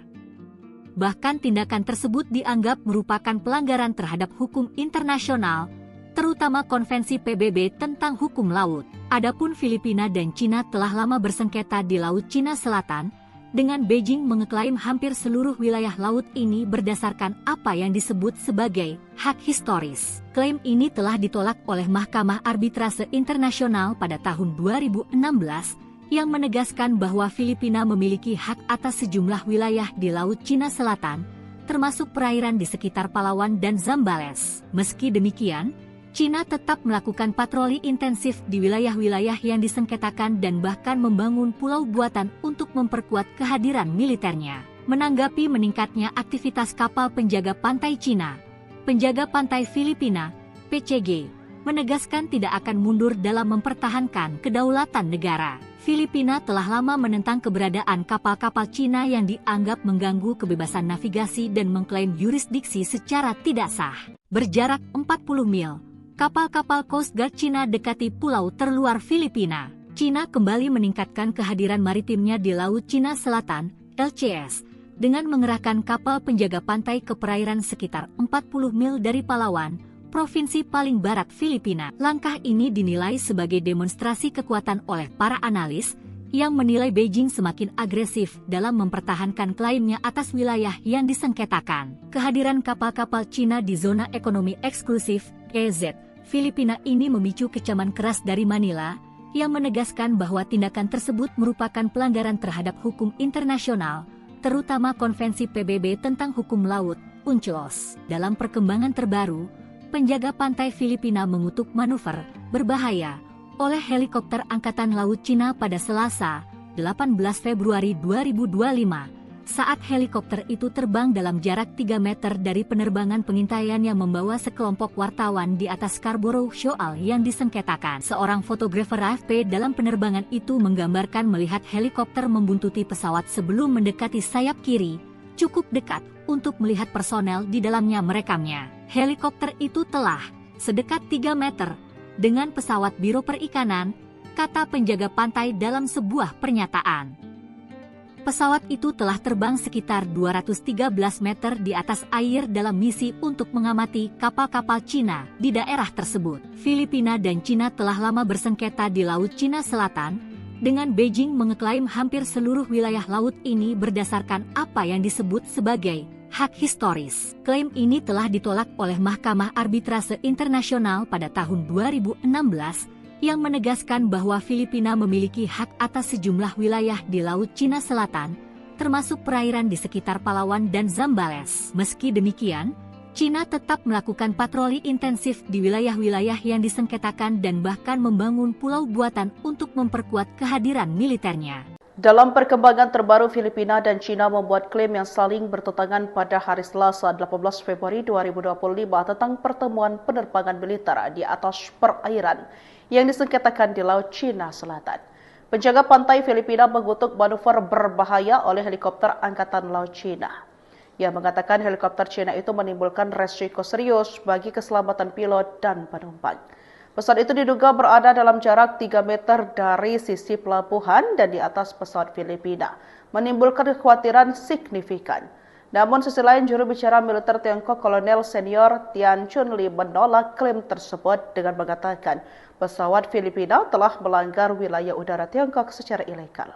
Bahkan tindakan tersebut dianggap merupakan pelanggaran terhadap hukum internasional, terutama Konvensi PBB tentang Hukum Laut. Adapun Filipina dan Cina telah lama bersengketa di Laut Cina Selatan, dengan Beijing mengeklaim hampir seluruh wilayah laut ini berdasarkan apa yang disebut sebagai hak historis. Klaim ini telah ditolak oleh Mahkamah Arbitrase Internasional pada tahun 2016 yang menegaskan bahwa Filipina memiliki hak atas sejumlah wilayah di Laut Cina Selatan, termasuk perairan di sekitar Palawan dan Zambales. Meski demikian, Cina tetap melakukan patroli intensif di wilayah-wilayah yang disengketakan dan bahkan membangun pulau buatan untuk memperkuat kehadiran militernya. Menanggapi meningkatnya aktivitas kapal penjaga pantai Cina, penjaga pantai Filipina, PCG, menegaskan tidak akan mundur dalam mempertahankan kedaulatan negara. Filipina telah lama menentang keberadaan kapal-kapal Cina yang dianggap mengganggu kebebasan navigasi dan mengklaim yurisdiksi secara tidak sah. Berjarak 40 mil, kapal-kapal Coast Guard Cina dekati pulau terluar Filipina. Cina kembali meningkatkan kehadiran maritimnya di Laut Cina Selatan, LCS, dengan mengerahkan kapal penjaga pantai ke perairan sekitar 40 mil dari Palawan, provinsi paling barat Filipina. Langkah ini dinilai sebagai demonstrasi kekuatan oleh para analis, yang menilai Beijing semakin agresif dalam mempertahankan klaimnya atas wilayah yang disengketakan. Kehadiran kapal-kapal Cina di zona ekonomi eksklusif, EEZ, Filipina ini memicu kecaman keras dari Manila, yang menegaskan bahwa tindakan tersebut merupakan pelanggaran terhadap hukum internasional, terutama Konvensi PBB tentang Hukum Laut, UNCLOS. Dalam perkembangan terbaru, penjaga pantai Filipina mengutuk manuver berbahaya oleh helikopter Angkatan Laut Cina pada Selasa, 18 Februari 2025, saat helikopter itu terbang dalam jarak 3 meter dari penerbangan pengintaian yang membawa sekelompok wartawan di atas Scarborough Shoal yang disengketakan. Seorang fotografer AFP dalam penerbangan itu menggambarkan melihat helikopter membuntuti pesawat sebelum mendekati sayap kiri, cukup dekat untuk melihat personel di dalamnya merekamnya. Helikopter itu telah sedekat 3 meter dengan pesawat Biro Perikanan, kata penjaga pantai dalam sebuah pernyataan. Pesawat itu telah terbang sekitar 213 meter di atas air dalam misi untuk mengamati kapal-kapal Cina di daerah tersebut. Filipina dan Cina telah lama bersengketa di Laut Cina Selatan, dengan Beijing mengeklaim hampir seluruh wilayah laut ini berdasarkan apa yang disebut sebagai hak historis. Klaim ini telah ditolak oleh Mahkamah Arbitrase Internasional pada tahun 2016 yang menegaskan bahwa Filipina memiliki hak atas sejumlah wilayah di Laut Cina Selatan, termasuk perairan di sekitar Palawan dan Zambales. Meski demikian, Cina tetap melakukan patroli intensif di wilayah-wilayah yang disengketakan dan bahkan membangun pulau buatan untuk memperkuat kehadiran militernya. Dalam perkembangan terbaru, Filipina dan Cina membuat klaim yang saling bertentangan pada hari Selasa 18 Februari 2025 tentang pertemuan penerbangan militer di atas perairan yang disengketakan di Laut Cina Selatan. Penjaga pantai Filipina mengutuk manuver berbahaya oleh helikopter Angkatan Laut Cina. Ia mengatakan helikopter Cina itu menimbulkan resiko serius bagi keselamatan pilot dan penumpang. Pesawat itu diduga berada dalam jarak 3 meter dari sisi pelabuhan dan di atas pesawat Filipina, menimbulkan kekhawatiran signifikan. Namun sisi lain, juru bicara militer Tiongkok Kolonel Senior Tian Chunli menolak klaim tersebut dengan mengatakan pesawat Filipina telah melanggar wilayah udara Tiongkok secara ilegal.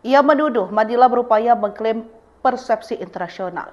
Ia menuduh Manila berupaya mengklaim persepsi internasional.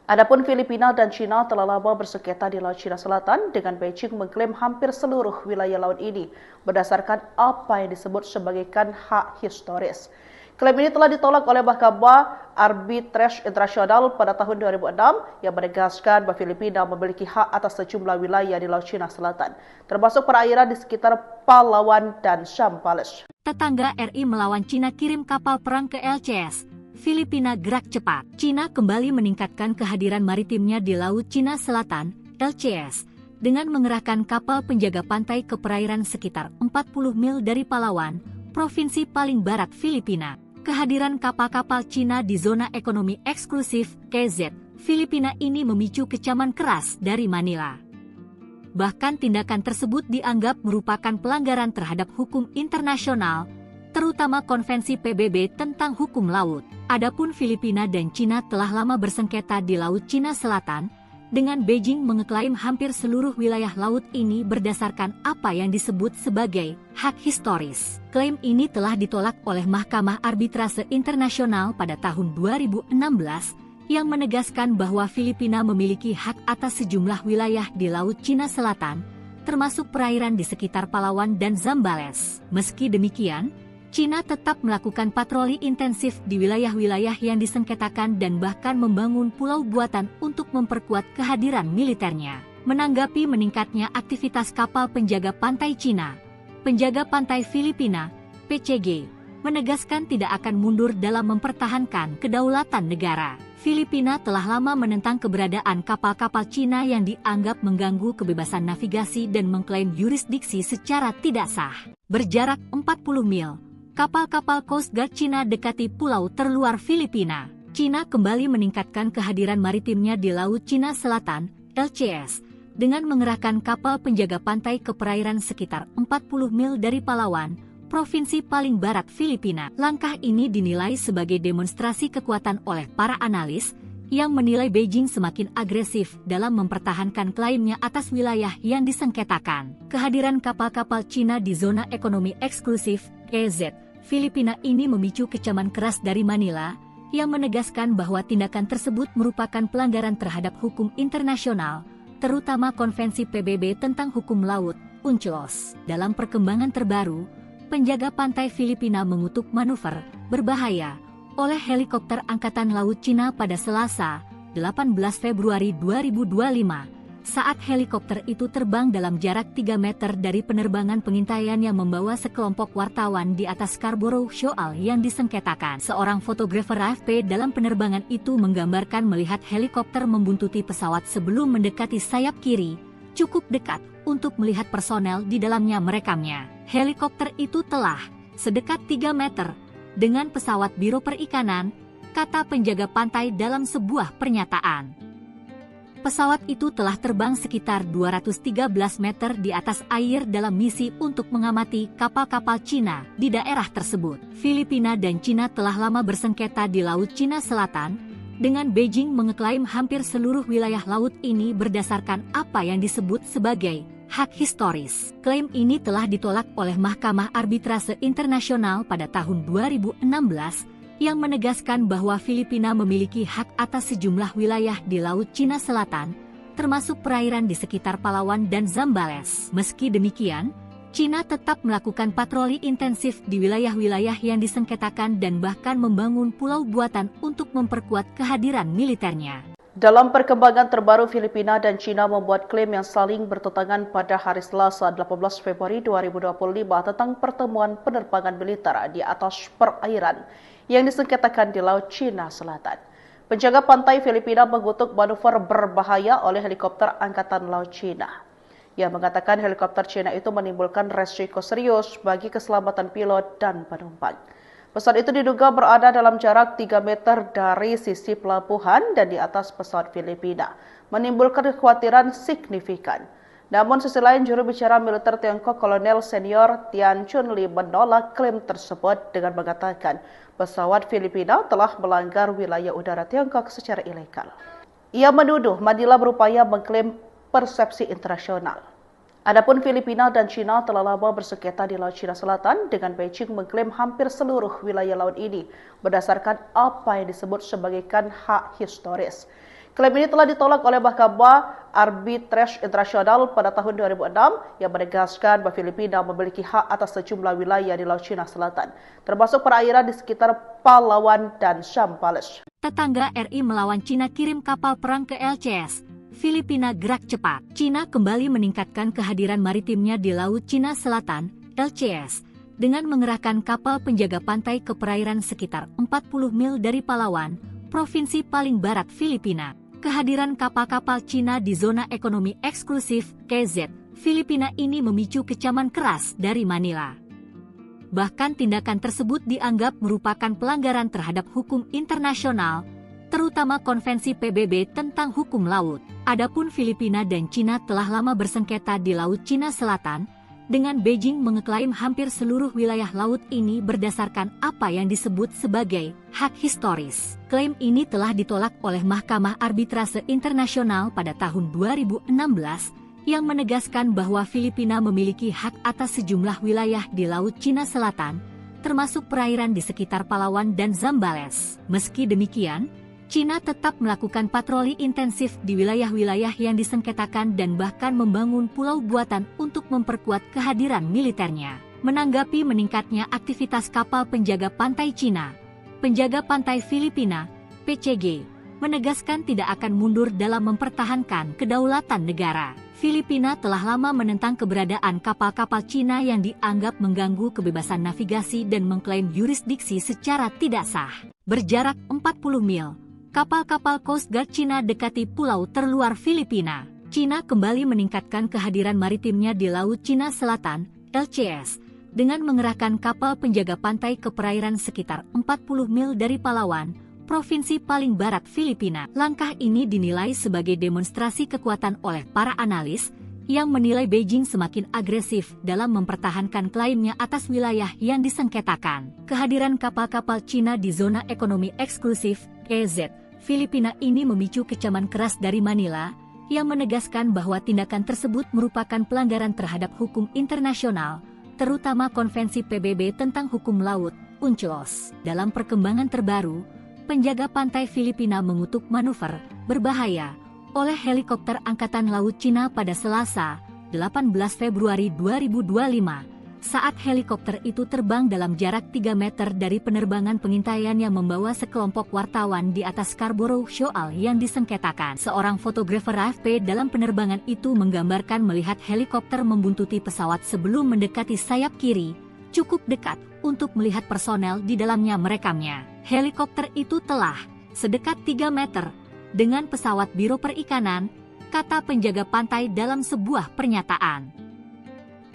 Adapun Filipina dan Cina telah lama bersengketa di Laut Cina Selatan, dengan Beijing mengklaim hampir seluruh wilayah laut ini berdasarkan apa yang disebut sebagai hak historis. Klaim ini telah ditolak oleh Mahkamah Arbitrase Internasional pada tahun 2006 yang menegaskan bahwa Filipina memiliki hak atas sejumlah wilayah di Laut Cina Selatan, termasuk perairan di sekitar Palawan dan Zambales. Tetangga RI melawan Cina kirim kapal perang ke LCS. Filipina gerak cepat. Cina kembali meningkatkan kehadiran maritimnya di Laut Cina Selatan, LCS, dengan mengerahkan kapal penjaga pantai ke perairan sekitar 40 mil dari Palawan, provinsi paling barat Filipina. Kehadiran kapal-kapal Cina di zona ekonomi eksklusif, EEZ, Filipina ini memicu kecaman keras dari Manila. Bahkan tindakan tersebut dianggap merupakan pelanggaran terhadap hukum internasional, terutama Konvensi PBB tentang Hukum Laut. Adapun Filipina dan Cina telah lama bersengketa di Laut Cina Selatan, dengan Beijing mengeklaim hampir seluruh wilayah laut ini berdasarkan apa yang disebut sebagai hak historis. Klaim ini telah ditolak oleh Mahkamah Arbitrase Internasional pada tahun 2016 yang menegaskan bahwa Filipina memiliki hak atas sejumlah wilayah di Laut Cina Selatan, termasuk perairan di sekitar Palawan dan Zambales. Meski demikian, Cina tetap melakukan patroli intensif di wilayah-wilayah yang disengketakan dan bahkan membangun pulau buatan untuk memperkuat kehadiran militernya. Menanggapi meningkatnya aktivitas kapal penjaga pantai Cina, penjaga pantai Filipina, PCG, menegaskan tidak akan mundur dalam mempertahankan kedaulatan negara. Filipina telah lama menentang keberadaan kapal-kapal Cina yang dianggap mengganggu kebebasan navigasi dan mengklaim yurisdiksi secara tidak sah. Berjarak 40 mil, kapal-kapal Coast Guard Cina dekati pulau terluar Filipina. Cina kembali meningkatkan kehadiran maritimnya di Laut Cina Selatan, LCS, dengan mengerahkan kapal penjaga pantai ke perairan sekitar 40 mil dari Palawan, provinsi paling barat Filipina. Langkah ini dinilai sebagai demonstrasi kekuatan oleh para analis yang menilai Beijing semakin agresif dalam mempertahankan klaimnya atas wilayah yang disengketakan. Kehadiran kapal-kapal Cina di zona ekonomi eksklusif, EEZ, Filipina ini memicu kecaman keras dari Manila, yang menegaskan bahwa tindakan tersebut merupakan pelanggaran terhadap hukum internasional, terutama Konvensi PBB tentang Hukum Laut, UNCLOS. Dalam perkembangan terbaru, penjaga pantai Filipina mengutuk manuver berbahaya oleh helikopter Angkatan Laut Cina pada Selasa, 18 Februari 2025, saat helikopter itu terbang dalam jarak 3 meter dari penerbangan pengintaian yang membawa sekelompok wartawan di atas Scarborough Shoal yang disengketakan. Seorang fotografer AFP dalam penerbangan itu menggambarkan melihat helikopter membuntuti pesawat sebelum mendekati sayap kiri, cukup dekat untuk melihat personel di dalamnya merekamnya. Helikopter itu telah sedekat 3 meter dengan pesawat Biro Perikanan, kata penjaga pantai dalam sebuah pernyataan. Pesawat itu telah terbang sekitar 213 meter di atas air dalam misi untuk mengamati kapal-kapal Cina di daerah tersebut. Filipina dan Cina telah lama bersengketa di Laut Cina Selatan, dengan Beijing mengeklaim hampir seluruh wilayah laut ini berdasarkan apa yang disebut sebagai hak historis. Klaim ini telah ditolak oleh Mahkamah Arbitrase Internasional pada tahun 2016, yang menegaskan bahwa Filipina memiliki hak atas sejumlah wilayah di Laut Cina Selatan, termasuk perairan di sekitar Palawan dan Zambales. Meski demikian, Cina tetap melakukan patroli intensif di wilayah-wilayah yang disengketakan dan bahkan membangun pulau buatan untuk memperkuat kehadiran militernya. Dalam perkembangan terbaru, Filipina dan Cina membuat klaim yang saling bertentangan pada hari Selasa 18 Februari 2025 tentang pertemuan penerbangan militer di atas perairan yang disengketakan di Laut Cina Selatan. Penjaga pantai Filipina mengutuk manuver berbahaya oleh helikopter Angkatan Laut Cina. Ia mengatakan helikopter Cina itu menimbulkan resiko serius bagi keselamatan pilot dan penumpang. Pesawat itu diduga berada dalam jarak 3 meter dari sisi pelabuhan dan di atas pesawat Filipina, menimbulkan kekhawatiran signifikan. Namun sisi lain, juru bicara militer Tiongkok Kolonel Senior Tian Chunli menolak klaim tersebut dengan mengatakan pesawat Filipina telah melanggar wilayah udara Tiongkok secara ilegal. Ia menuduh Manila berupaya mengklaim persepsi internasional. Adapun Filipina dan Cina telah lama bersengketa di Laut Cina Selatan, dengan Beijing mengklaim hampir seluruh wilayah laut ini berdasarkan apa yang disebut sebagai hak historis. Klaim ini telah ditolak oleh Mahkamah Arbitrase Internasional pada tahun 2006 yang menegaskan bahwa Filipina memiliki hak atas sejumlah wilayah di Laut Cina Selatan, termasuk perairan di sekitar Palawan dan Zambales. Tetangga RI melawan Cina kirim kapal perang ke LCS. Filipina gerak cepat. Cina kembali meningkatkan kehadiran maritimnya di Laut Cina Selatan, LCS, dengan mengerahkan kapal penjaga pantai ke perairan sekitar 40 mil dari Palawan, provinsi paling barat Filipina. Kehadiran kapal-kapal Cina di zona ekonomi eksklusif, KZ, Filipina ini memicu kecaman keras dari Manila. Bahkan tindakan tersebut dianggap merupakan pelanggaran terhadap hukum internasional, terutama Konvensi PBB tentang Hukum Laut. Adapun Filipina dan Cina telah lama bersengketa di Laut Cina Selatan, dengan Beijing mengeklaim hampir seluruh wilayah laut ini berdasarkan apa yang disebut sebagai hak historis. Klaim ini telah ditolak oleh Mahkamah Arbitrase Internasional pada tahun 2016 yang menegaskan bahwa Filipina memiliki hak atas sejumlah wilayah di Laut Cina Selatan, termasuk perairan di sekitar Palawan dan Zambales. Meski demikian, Cina tetap melakukan patroli intensif di wilayah-wilayah yang disengketakan dan bahkan membangun pulau buatan untuk memperkuat kehadiran militernya. Menanggapi meningkatnya aktivitas kapal penjaga pantai Cina, penjaga pantai Filipina, PCG, menegaskan tidak akan mundur dalam mempertahankan kedaulatan negara. Filipina telah lama menentang keberadaan kapal-kapal Cina yang dianggap mengganggu kebebasan navigasi dan mengklaim yurisdiksi secara tidak sah. Berjarak 40 mil, kapal-kapal Coast Guard Cina dekati pulau terluar Filipina. Cina kembali meningkatkan kehadiran maritimnya di Laut Cina Selatan, LCS, dengan mengerahkan kapal penjaga pantai ke perairan sekitar 40 mil dari Palawan, provinsi paling barat Filipina. Langkah ini dinilai sebagai demonstrasi kekuatan oleh para analis yang menilai Beijing semakin agresif dalam mempertahankan klaimnya atas wilayah yang disengketakan. Kehadiran kapal-kapal Cina di zona ekonomi eksklusif, EEZ, Filipina ini memicu kecaman keras dari Manila, yang menegaskan bahwa tindakan tersebut merupakan pelanggaran terhadap hukum internasional, terutama Konvensi PBB tentang Hukum Laut, UNCLOS. Dalam perkembangan terbaru, penjaga pantai Filipina mengutuk manuver berbahaya oleh helikopter Angkatan Laut Cina pada Selasa, 18 Februari 2025. Saat helikopter itu terbang dalam jarak 3 meter dari penerbangan pengintaian yang membawa sekelompok wartawan di atas Scarborough Shoal yang disengketakan. Seorang fotografer AFP dalam penerbangan itu menggambarkan melihat helikopter membuntuti pesawat sebelum mendekati sayap kiri, cukup dekat untuk melihat personel di dalamnya merekamnya. Helikopter itu telah sedekat 3 meter dengan pesawat Biro Perikanan, kata penjaga pantai dalam sebuah pernyataan.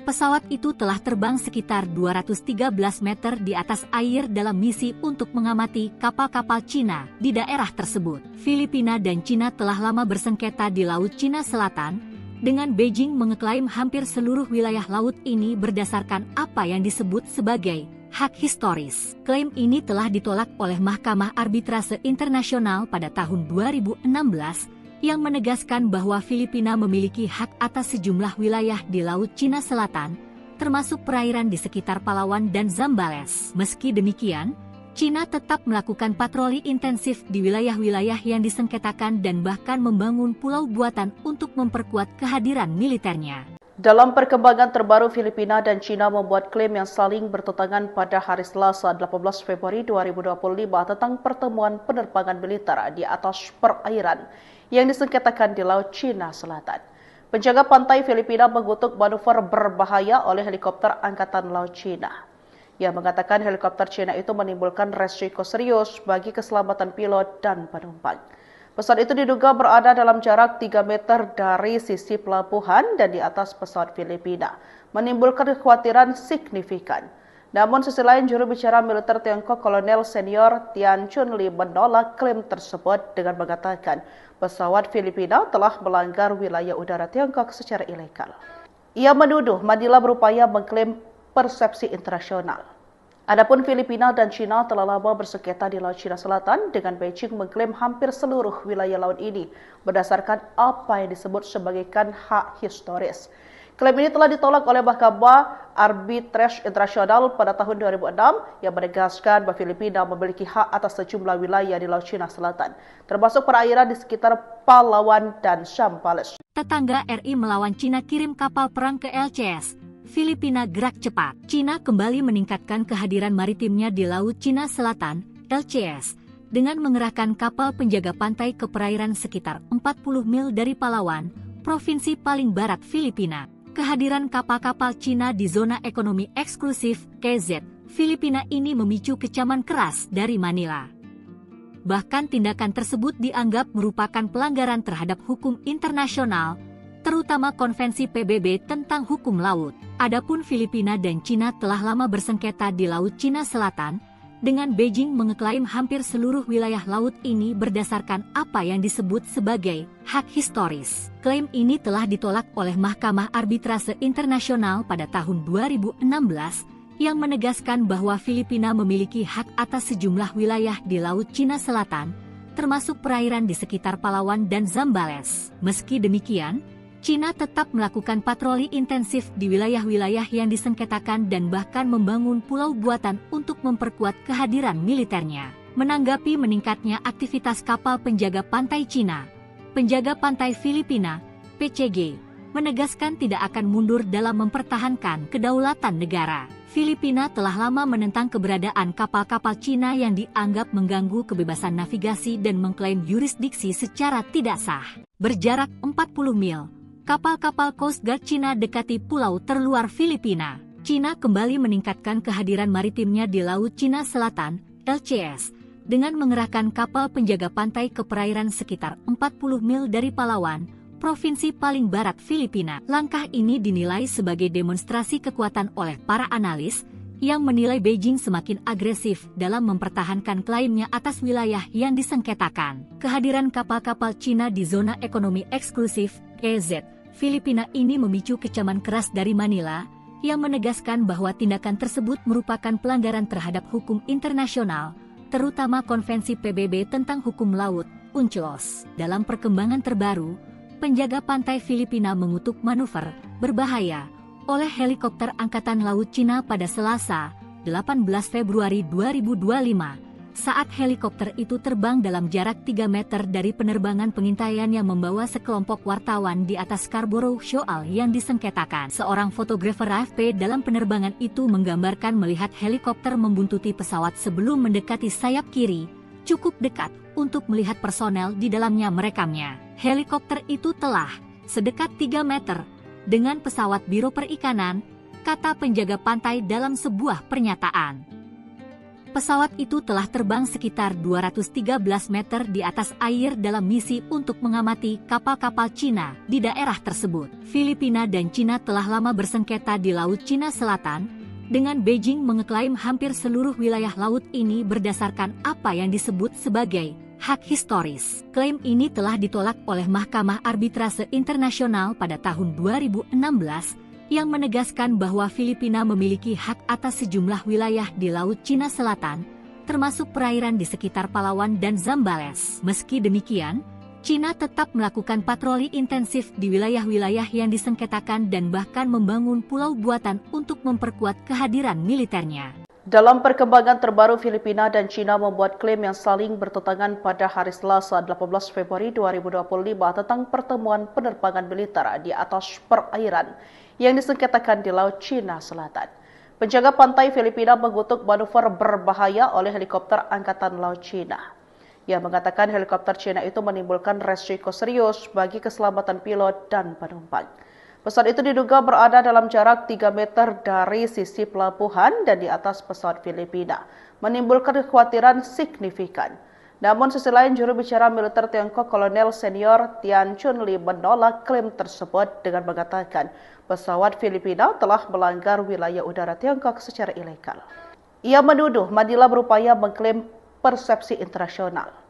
Pesawat itu telah terbang sekitar 213 meter di atas air dalam misi untuk mengamati kapal-kapal Cina di daerah tersebut. Filipina dan Cina telah lama bersengketa di Laut Cina Selatan, dengan Beijing mengeklaim hampir seluruh wilayah laut ini berdasarkan apa yang disebut sebagai hak historis. Klaim ini telah ditolak oleh Mahkamah Arbitrase Internasional pada tahun 2016, yang menegaskan bahwa Filipina memiliki hak atas sejumlah wilayah di Laut Cina Selatan, termasuk perairan di sekitar Palawan dan Zambales. Meski demikian, Cina tetap melakukan patroli intensif di wilayah-wilayah yang disengketakan dan bahkan membangun pulau buatan untuk memperkuat kehadiran militernya. Dalam perkembangan terbaru, Filipina dan Cina membuat klaim yang saling bertentangan pada hari Selasa 18 Februari 2025 tentang pertemuan penerbangan militer di atas perairan yang disengketakan di Laut Cina Selatan. Penjaga pantai Filipina mengutuk manuver berbahaya oleh helikopter Angkatan Laut Cina. Ia mengatakan helikopter Cina itu menimbulkan resiko serius bagi keselamatan pilot dan penumpang. Pesawat itu diduga berada dalam jarak 3 meter dari sisi pelabuhan dan di atas pesawat Filipina, menimbulkan kekhawatiran signifikan. Namun sisi lain, juru bicara militer Tiongkok Kolonel Senior Tian Chunli menolak klaim tersebut dengan mengatakan pesawat Filipina telah melanggar wilayah udara Tiongkok secara ilegal. Ia menuduh Manila berupaya mengklaim persepsi internasional. Adapun Filipina dan Cina telah lama bersengketa di Laut Cina Selatan, dengan Beijing mengklaim hampir seluruh wilayah laut ini berdasarkan apa yang disebut sebagai hak historis. Klaim ini telah ditolak oleh Mahkamah Arbitrase Internasional pada tahun 2006 yang menegaskan bahwa Filipina memiliki hak atas sejumlah wilayah di Laut Cina Selatan, termasuk perairan di sekitar Palawan dan Zambales. Tetangga RI melawan Cina kirim kapal perang ke LCS. Filipina gerak cepat. Cina kembali meningkatkan kehadiran maritimnya di Laut Cina Selatan, LCS, dengan mengerahkan kapal penjaga pantai ke perairan sekitar 40 mil dari Palawan, provinsi paling barat Filipina. Kehadiran kapal-kapal Cina di zona ekonomi eksklusif, KZ, Filipina ini memicu kecaman keras dari Manila. Bahkan tindakan tersebut dianggap merupakan pelanggaran terhadap hukum internasional, terutama Konvensi PBB tentang Hukum Laut. Adapun Filipina dan Cina telah lama bersengketa di Laut Cina Selatan, dengan Beijing mengeklaim hampir seluruh wilayah laut ini berdasarkan apa yang disebut sebagai hak historis. Klaim ini telah ditolak oleh Mahkamah Arbitrase Internasional pada tahun 2016 yang menegaskan bahwa Filipina memiliki hak atas sejumlah wilayah di Laut Cina Selatan, termasuk perairan di sekitar Palawan dan Zambales. Meski demikian, Cina tetap melakukan patroli intensif di wilayah-wilayah yang disengketakan dan bahkan membangun pulau buatan untuk memperkuat kehadiran militernya. Menanggapi meningkatnya aktivitas kapal penjaga pantai Cina, penjaga pantai Filipina, PCG, menegaskan tidak akan mundur dalam mempertahankan kedaulatan negara. Filipina telah lama menentang keberadaan kapal-kapal Cina yang dianggap mengganggu kebebasan navigasi dan mengklaim yurisdiksi secara tidak sah. Berjarak 40 mil, kapal-kapal Coast Guard Cina dekati pulau terluar Filipina. Cina kembali meningkatkan kehadiran maritimnya di Laut Cina Selatan, LCS, dengan mengerahkan kapal penjaga pantai ke perairan sekitar 40 mil dari Palawan, provinsi paling barat Filipina. Langkah ini dinilai sebagai demonstrasi kekuatan oleh para analis, yang menilai Beijing semakin agresif dalam mempertahankan klaimnya atas wilayah yang disengketakan. Kehadiran kapal-kapal Cina di zona ekonomi eksklusif EEZ, Filipina ini memicu kecaman keras dari Manila, yang menegaskan bahwa tindakan tersebut merupakan pelanggaran terhadap hukum internasional, terutama Konvensi PBB tentang Hukum Laut, UNCLOS. Dalam perkembangan terbaru, penjaga pantai Filipina mengutuk manuver berbahaya oleh helikopter Angkatan Laut Cina pada Selasa, 18 Februari 2025, saat helikopter itu terbang dalam jarak 3 meter dari penerbangan pengintaian yang membawa sekelompok wartawan di atas Scarborough Shoal yang disengketakan. Seorang fotografer AFP dalam penerbangan itu menggambarkan melihat helikopter membuntuti pesawat sebelum mendekati sayap kiri, cukup dekat untuk melihat personel di dalamnya merekamnya. Helikopter itu telah sedekat 3 meter dengan pesawat Biro Perikanan, kata penjaga pantai dalam sebuah pernyataan. Pesawat itu telah terbang sekitar 213 meter di atas air dalam misi untuk mengamati kapal-kapal Cina di daerah tersebut. Filipina dan Cina telah lama bersengketa di Laut Cina Selatan, dengan Beijing mengeklaim hampir seluruh wilayah laut ini berdasarkan apa yang disebut sebagai hak historis. Klaim ini telah ditolak oleh Mahkamah Arbitrase Internasional pada tahun 2016 yang menegaskan bahwa Filipina memiliki hak atas sejumlah wilayah di Laut Cina Selatan, termasuk perairan di sekitar Palawan dan Zambales. Meski demikian, Cina tetap melakukan patroli intensif di wilayah-wilayah yang disengketakan dan bahkan membangun pulau buatan untuk memperkuat kehadiran militernya. Dalam perkembangan terbaru, Filipina dan Cina membuat klaim yang saling bertentangan pada hari Selasa 18 Februari 2025 tentang pertemuan penerbangan militer di atas perairan yang disengketakan di Laut Cina Selatan. Penjaga pantai Filipina mengutuk manuver berbahaya oleh helikopter Angkatan Laut Cina. Ia mengatakan helikopter Cina itu menimbulkan resiko serius bagi keselamatan pilot dan penumpang. Pesawat itu diduga berada dalam jarak 3 meter dari sisi pelabuhan dan di atas pesawat Filipina, menimbulkan kekhawatiran signifikan. Namun sisi lain, juru bicara militer Tiongkok Kolonel Senior Tian Chunli menolak klaim tersebut dengan mengatakan pesawat Filipina telah melanggar wilayah udara Tiongkok secara ilegal. Ia menuduh Manila berupaya mengklaim persepsi internasional.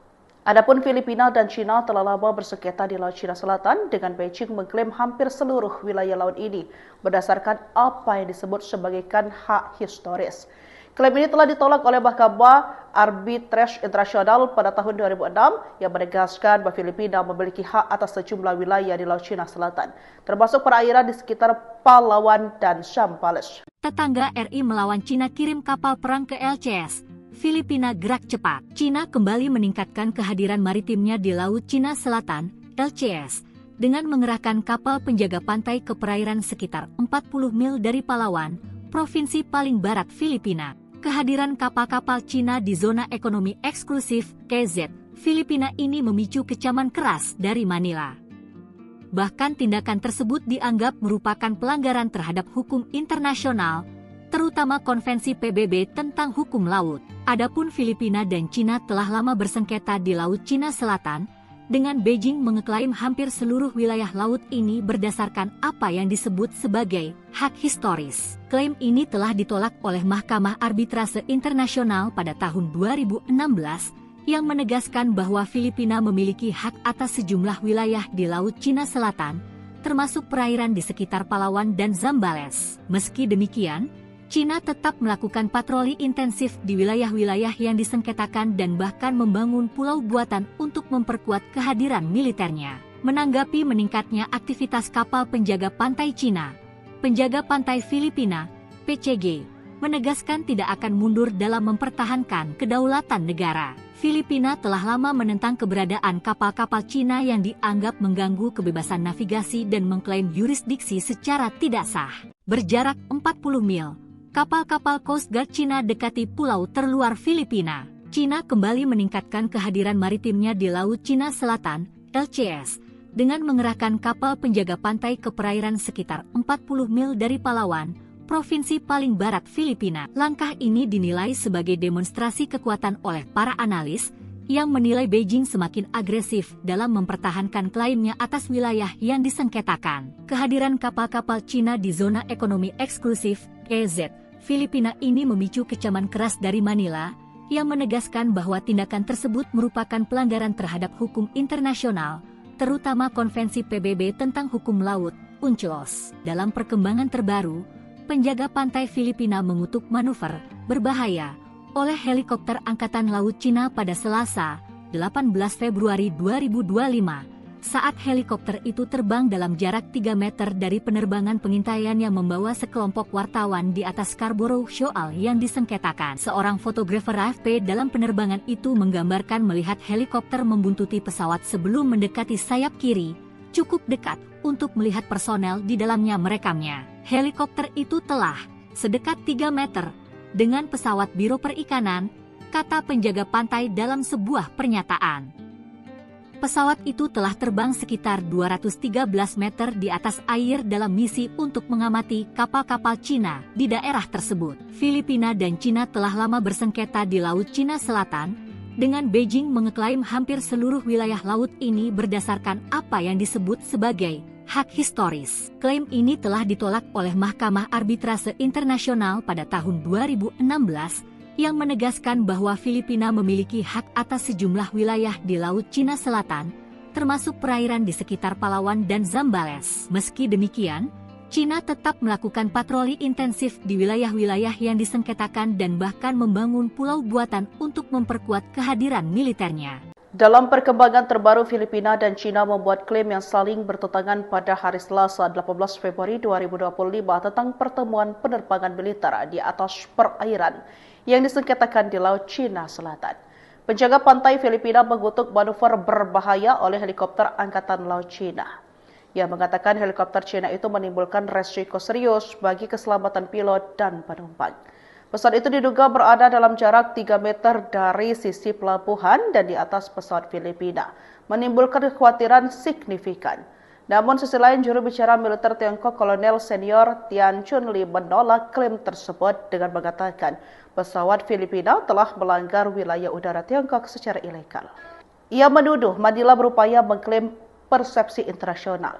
Adapun Filipina dan Cina telah lama bersengketa di Laut Cina Selatan, dengan Beijing mengklaim hampir seluruh wilayah laut ini berdasarkan apa yang disebut sebagai hak historis. Klaim ini telah ditolak oleh Mahkamah Arbitrase Internasional pada tahun 2006 yang menegaskan bahwa Filipina memiliki hak atas sejumlah wilayah di Laut Cina Selatan, termasuk perairan di sekitar Palawan dan Zambales. Tetangga RI melawan Cina kirim kapal perang ke LCS. Filipina gerak cepat. Cina kembali meningkatkan kehadiran maritimnya di Laut Cina Selatan, LCS, dengan mengerahkan kapal penjaga pantai ke perairan sekitar 40 mil dari Palawan, provinsi paling barat Filipina. Kehadiran kapal-kapal Cina di zona ekonomi eksklusif KZ, Filipina ini memicu kecaman keras dari Manila. Bahkan tindakan tersebut dianggap merupakan pelanggaran terhadap hukum internasional, terutama Konvensi PBB tentang Hukum Laut. Adapun Filipina dan Cina telah lama bersengketa di Laut Cina Selatan, dengan Beijing mengeklaim hampir seluruh wilayah laut ini berdasarkan apa yang disebut sebagai hak historis. Klaim ini telah ditolak oleh Mahkamah Arbitrase Internasional pada tahun 2016 yang menegaskan bahwa Filipina memiliki hak atas sejumlah wilayah di Laut Cina Selatan, termasuk perairan di sekitar Palawan dan Zambales. Meski demikian, Cina tetap melakukan patroli intensif di wilayah-wilayah yang disengketakan dan bahkan membangun pulau buatan untuk memperkuat kehadiran militernya. Menanggapi meningkatnya aktivitas kapal penjaga pantai Cina, penjaga pantai Filipina, PCG, menegaskan tidak akan mundur dalam mempertahankan kedaulatan negara. Filipina telah lama menentang keberadaan kapal-kapal Cina yang dianggap mengganggu kebebasan navigasi dan mengklaim yurisdiksi secara tidak sah. Berjarak 40 mil, kapal-kapal Coast Guard Cina dekati pulau terluar Filipina. Cina kembali meningkatkan kehadiran maritimnya di Laut Cina Selatan, LCS, dengan mengerahkan kapal penjaga pantai ke perairan sekitar 40 mil dari Palawan, provinsi paling barat Filipina. Langkah ini dinilai sebagai demonstrasi kekuatan oleh para analis yang menilai Beijing semakin agresif dalam mempertahankan klaimnya atas wilayah yang disengketakan. Kehadiran kapal-kapal Cina di zona ekonomi eksklusif (EEZ) Filipina ini memicu kecaman keras dari Manila yang menegaskan bahwa tindakan tersebut merupakan pelanggaran terhadap hukum internasional, terutama Konvensi PBB tentang Hukum Laut, UNCLOS. Dalam perkembangan terbaru, penjaga pantai Filipina mengutuk manuver berbahaya oleh helikopter Angkatan Laut Cina pada Selasa, 18 Februari 2025, saat helikopter itu terbang dalam jarak 3 meter dari penerbangan pengintaian yang membawa sekelompok wartawan di atas Scarborough Shoal yang disengketakan. Seorang fotografer AFP dalam penerbangan itu menggambarkan melihat helikopter membuntuti pesawat sebelum mendekati sayap kiri, cukup dekat untuk melihat personel di dalamnya merekamnya. Helikopter itu telah sedekat 3 meter dengan pesawat Biro Perikanan, kata penjaga pantai dalam sebuah pernyataan. Pesawat itu telah terbang sekitar 213 meter di atas air dalam misi untuk mengamati kapal-kapal Cina di daerah tersebut. Filipina dan Cina telah lama bersengketa di Laut Cina Selatan, dengan Beijing mengeklaim hampir seluruh wilayah laut ini berdasarkan apa yang disebut sebagai hak historis. Klaim ini telah ditolak oleh Mahkamah Arbitrase Internasional pada tahun 2016 yang menegaskan bahwa Filipina memiliki hak atas sejumlah wilayah di Laut Cina Selatan, termasuk perairan di sekitar Palawan dan Zambales. Meski demikian, Cina tetap melakukan patroli intensif di wilayah-wilayah yang disengketakan dan bahkan membangun pulau buatan untuk memperkuat kehadiran militernya. Dalam perkembangan terbaru, Filipina dan Cina membuat klaim yang saling bertentangan pada hari Selasa 18 Februari 2025 tentang pertemuan penerbangan militer di atas perairan yang disengketakan di Laut Cina Selatan. Penjaga pantai Filipina mengutuk manuver berbahaya oleh helikopter Angkatan Laut Cina. Ia mengatakan helikopter Cina itu menimbulkan resiko serius bagi keselamatan pilot dan penumpang. Pesawat itu diduga berada dalam jarak 3 meter dari sisi pelabuhan dan di atas pesawat Filipina, menimbulkan kekhawatiran signifikan. Namun sisi lain, juru bicara militer Tiongkok Kolonel Senior Tian Chunli menolak klaim tersebut dengan mengatakan pesawat Filipina telah melanggar wilayah udara Tiongkok secara ilegal. Ia menuduh Manila berupaya mengklaim persepsi internasional.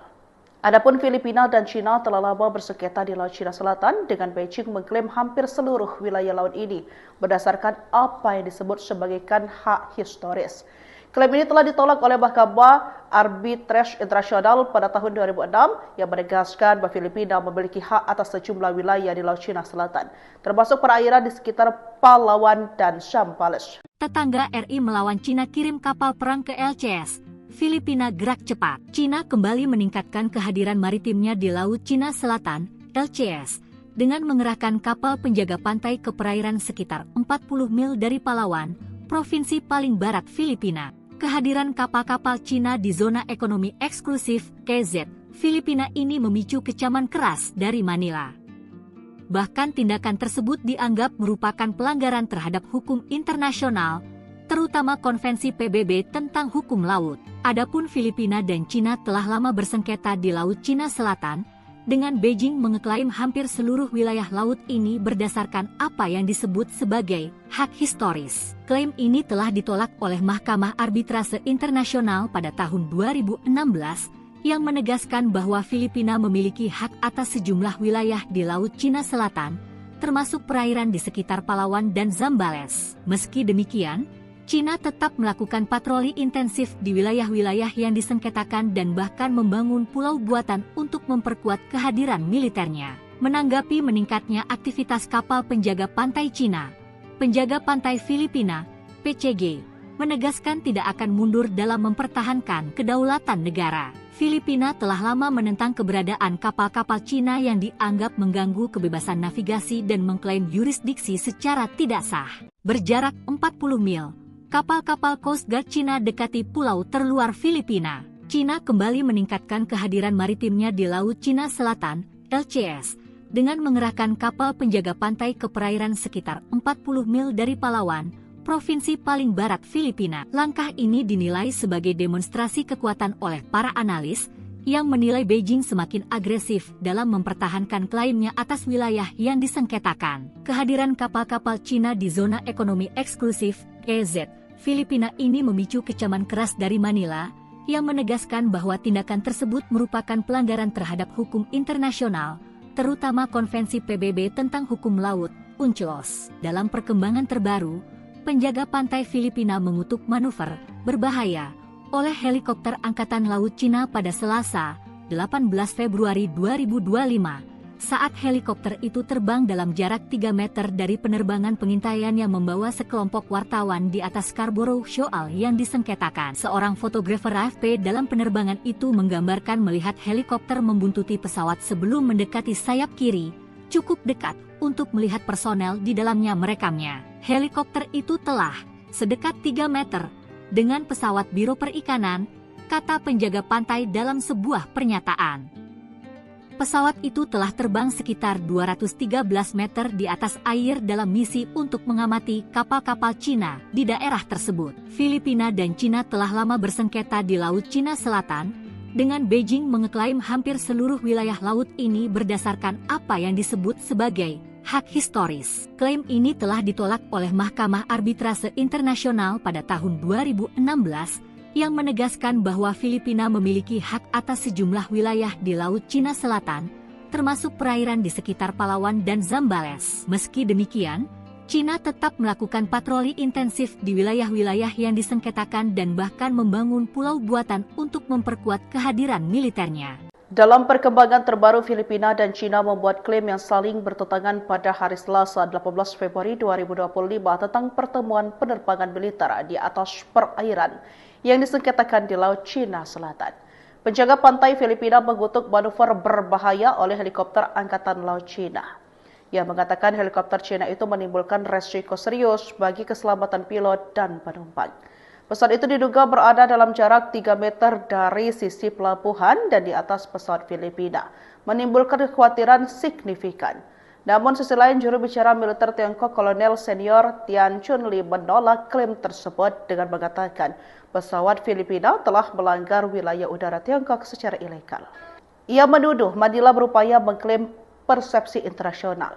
Adapun Filipina dan Cina telah lama bersengketa di Laut Cina Selatan dengan Beijing mengklaim hampir seluruh wilayah laut ini berdasarkan apa yang disebut sebagai hak historis. Klaim ini telah ditolak oleh Mahkamah Arbitrase Internasional pada tahun 2006 yang menegaskan bahwa Filipina memiliki hak atas sejumlah wilayah di Laut Cina Selatan, termasuk perairan di sekitar Palawan dan Zambales. Tetangga RI melawan Cina kirim kapal perang ke LCS. Filipina gerak cepat. Cina kembali meningkatkan kehadiran maritimnya di Laut Cina Selatan, LCS, dengan mengerahkan kapal penjaga pantai ke perairan sekitar 40 mil dari Palawan, provinsi paling barat Filipina. Kehadiran kapal-kapal Cina di zona ekonomi eksklusif (EEZ) Filipina ini memicu kecaman keras dari Manila. Bahkan tindakan tersebut dianggap merupakan pelanggaran terhadap hukum internasional, terutama Konvensi PBB tentang Hukum Laut. Adapun Filipina dan Cina telah lama bersengketa di Laut Cina Selatan, dengan Beijing mengeklaim hampir seluruh wilayah laut ini berdasarkan apa yang disebut sebagai hak historis. Klaim ini telah ditolak oleh Mahkamah Arbitrase Internasional pada tahun 2016 yang menegaskan bahwa Filipina memiliki hak atas sejumlah wilayah di Laut Cina Selatan, termasuk perairan di sekitar Palawan dan Zambales. Meski demikian, Cina tetap melakukan patroli intensif di wilayah-wilayah yang disengketakan dan bahkan membangun pulau buatan untuk memperkuat kehadiran militernya. Menanggapi meningkatnya aktivitas kapal penjaga pantai Cina, penjaga pantai Filipina, PCG, menegaskan tidak akan mundur dalam mempertahankan kedaulatan negara. Filipina telah lama menentang keberadaan kapal-kapal Cina yang dianggap mengganggu kebebasan navigasi dan mengklaim yurisdiksi secara tidak sah. Berjarak 40 mil, kapal-kapal Coast Guard Cina dekati pulau terluar Filipina. Cina kembali meningkatkan kehadiran maritimnya di Laut Cina Selatan, LCS, dengan mengerahkan kapal penjaga pantai ke perairan sekitar 40 mil dari Palawan, provinsi paling barat Filipina. Langkah ini dinilai sebagai demonstrasi kekuatan oleh para analis yang menilai Beijing semakin agresif dalam mempertahankan klaimnya atas wilayah yang disengketakan. Kehadiran kapal-kapal Cina di zona ekonomi eksklusif (EEZ) Filipina ini memicu kecaman keras dari Manila yang menegaskan bahwa tindakan tersebut merupakan pelanggaran terhadap hukum internasional, terutama Konvensi PBB tentang Hukum Laut, UNCLOS. Dalam perkembangan terbaru, penjaga pantai Filipina mengutuk manuver berbahaya oleh helikopter Angkatan Laut Cina pada Selasa, 18 Februari 2025, saat helikopter itu terbang dalam jarak 3 meter dari penerbangan pengintaian yang membawa sekelompok wartawan di atas Scarborough Shoal yang disengketakan. Seorang fotografer AFP dalam penerbangan itu menggambarkan melihat helikopter membuntuti pesawat sebelum mendekati sayap kiri, cukup dekat untuk melihat personel di dalamnya merekamnya. Helikopter itu telah sedekat 3 meter dengan pesawat Biro Perikanan, kata penjaga pantai dalam sebuah pernyataan. Pesawat itu telah terbang sekitar 213 meter di atas air dalam misi untuk mengamati kapal-kapal Cina di daerah tersebut. Filipina dan Cina telah lama bersengketa di Laut Cina Selatan, dengan Beijing mengeklaim hampir seluruh wilayah laut ini berdasarkan apa yang disebut sebagai hak historis. Klaim ini telah ditolak oleh Mahkamah Arbitrase Internasional pada tahun 2016 yang menegaskan bahwa Filipina memiliki hak atas sejumlah wilayah di Laut Cina Selatan, termasuk perairan di sekitar Palawan dan Zambales. Meski demikian, Cina tetap melakukan patroli intensif di wilayah-wilayah yang disengketakan dan bahkan membangun pulau buatan untuk memperkuat kehadiran militernya. Dalam perkembangan terbaru, Filipina dan Cina membuat klaim yang saling bertentangan pada hari Selasa 18 Februari 2025 tentang pertemuan penerbangan militer di atas perairan yang disengketakan di Laut Cina Selatan. Penjaga pantai Filipina mengutuk manuver berbahaya oleh helikopter Angkatan Laut Cina. Ia mengatakan helikopter Cina itu menimbulkan resiko serius bagi keselamatan pilot dan penumpang. Pesawat itu diduga berada dalam jarak 3 meter dari sisi pelabuhan dan di atas pesawat Filipina, menimbulkan kekhawatiran signifikan. Namun sisi lain, juru bicara militer Tiongkok Kolonel Senior Tian Chunli menolak klaim tersebut dengan mengatakan pesawat Filipina telah melanggar wilayah udara Tiongkok secara ilegal. Ia menuduh Manila berupaya mengklaim persepsi internasional.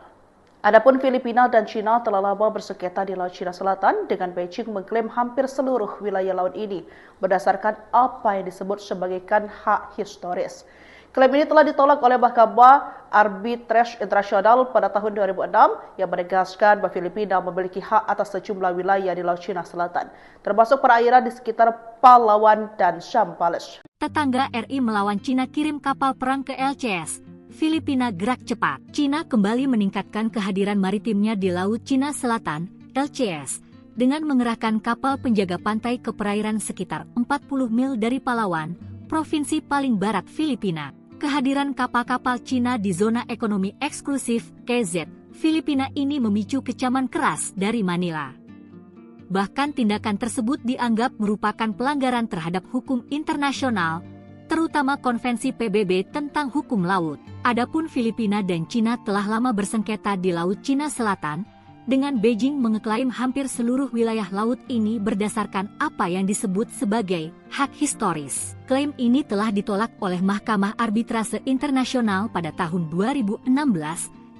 Adapun Filipina dan Cina telah lama bersengketa di Laut Cina Selatan dengan Beijing mengklaim hampir seluruh wilayah laut ini berdasarkan apa yang disebut sebagai hak historis. Klaim ini telah ditolak oleh Mahkamah Arbitrase Internasional pada tahun 2006 yang menegaskan bahwa Filipina memiliki hak atas sejumlah wilayah di Laut Cina Selatan, termasuk perairan di sekitar Palawan dan Zambales. Tetangga RI melawan Cina kirim kapal perang ke LCS. Filipina gerak cepat. Cina kembali meningkatkan kehadiran maritimnya di Laut Cina Selatan, LCS, dengan mengerahkan kapal penjaga pantai ke perairan sekitar 40 mil dari Palawan, provinsi paling barat Filipina. Kehadiran kapal-kapal Cina di zona ekonomi eksklusif (KZ) Filipina ini memicu kecaman keras dari Manila. Bahkan tindakan tersebut dianggap merupakan pelanggaran terhadap hukum internasional, terutama Konvensi PBB tentang Hukum Laut. Adapun Filipina dan Cina telah lama bersengketa di Laut Cina Selatan dengan Beijing mengeklaim hampir seluruh wilayah laut ini berdasarkan apa yang disebut sebagai hak historis. Klaim ini telah ditolak oleh Mahkamah Arbitrase Internasional pada tahun 2016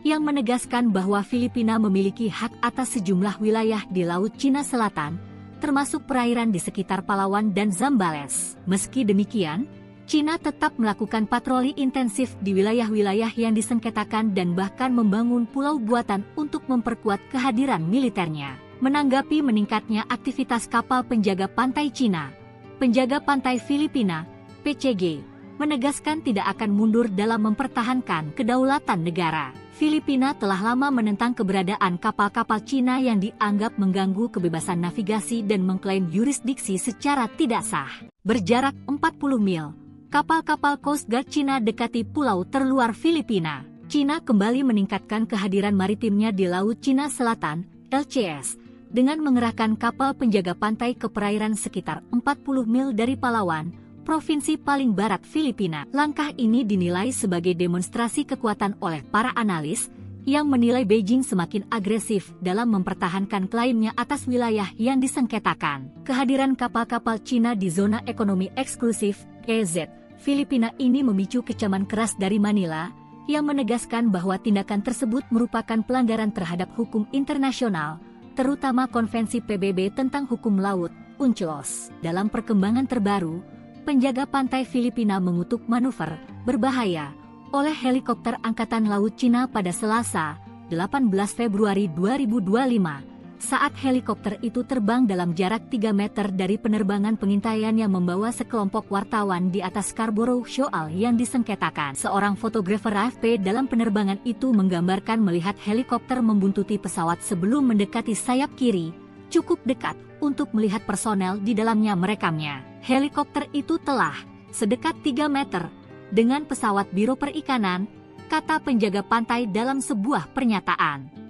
yang menegaskan bahwa Filipina memiliki hak atas sejumlah wilayah di Laut Cina Selatan, termasuk perairan di sekitar Palawan dan Zambales. Meski demikian, Cina tetap melakukan patroli intensif di wilayah-wilayah yang disengketakan dan bahkan membangun pulau buatan untuk memperkuat kehadiran militernya. Menanggapi meningkatnya aktivitas kapal penjaga pantai Cina, penjaga pantai Filipina, PCG, menegaskan tidak akan mundur dalam mempertahankan kedaulatan negara. Filipina telah lama menentang keberadaan kapal-kapal Cina yang dianggap mengganggu kebebasan navigasi dan mengklaim yurisdiksi secara tidak sah. Berjarak 40 mil, kapal-kapal Coast Guard Cina dekati pulau terluar Filipina. Cina kembali meningkatkan kehadiran maritimnya di Laut Cina Selatan, LCS, dengan mengerahkan kapal penjaga pantai ke perairan sekitar 40 mil dari Palawan, provinsi paling barat Filipina. Langkah ini dinilai sebagai demonstrasi kekuatan oleh para analis yang menilai Beijing semakin agresif dalam mempertahankan klaimnya atas wilayah yang disengketakan. Kehadiran kapal-kapal Cina di zona ekonomi eksklusif, EEZ, Filipina ini memicu kecaman keras dari Manila, yang menegaskan bahwa tindakan tersebut merupakan pelanggaran terhadap hukum internasional, terutama Konvensi PBB tentang Hukum Laut, UNCLOS. Dalam perkembangan terbaru, penjaga pantai Filipina mengutuk manuver berbahaya oleh helikopter Angkatan Laut Cina pada Selasa, 18 Februari 2025. Saat helikopter itu terbang dalam jarak 3 meter dari penerbangan pengintaian yang membawa sekelompok wartawan di atas Scarborough Shoal yang disengketakan. Seorang fotografer AFP dalam penerbangan itu menggambarkan melihat helikopter membuntuti pesawat sebelum mendekati sayap kiri, cukup dekat untuk melihat personel di dalamnya merekamnya. Helikopter itu telah sedekat 3 meter dengan pesawat Biro Perikanan, kata penjaga pantai dalam sebuah pernyataan.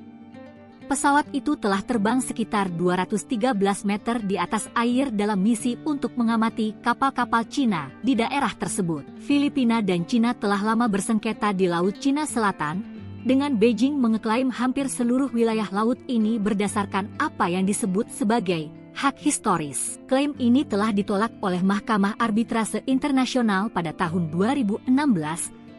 Pesawat itu telah terbang sekitar 213 meter di atas air dalam misi untuk mengamati kapal-kapal Cina di daerah tersebut. Filipina dan Cina telah lama bersengketa di Laut Cina Selatan, dengan Beijing mengeklaim hampir seluruh wilayah laut ini berdasarkan apa yang disebut sebagai hak historis. Klaim ini telah ditolak oleh Mahkamah Arbitrase Internasional pada tahun 2016,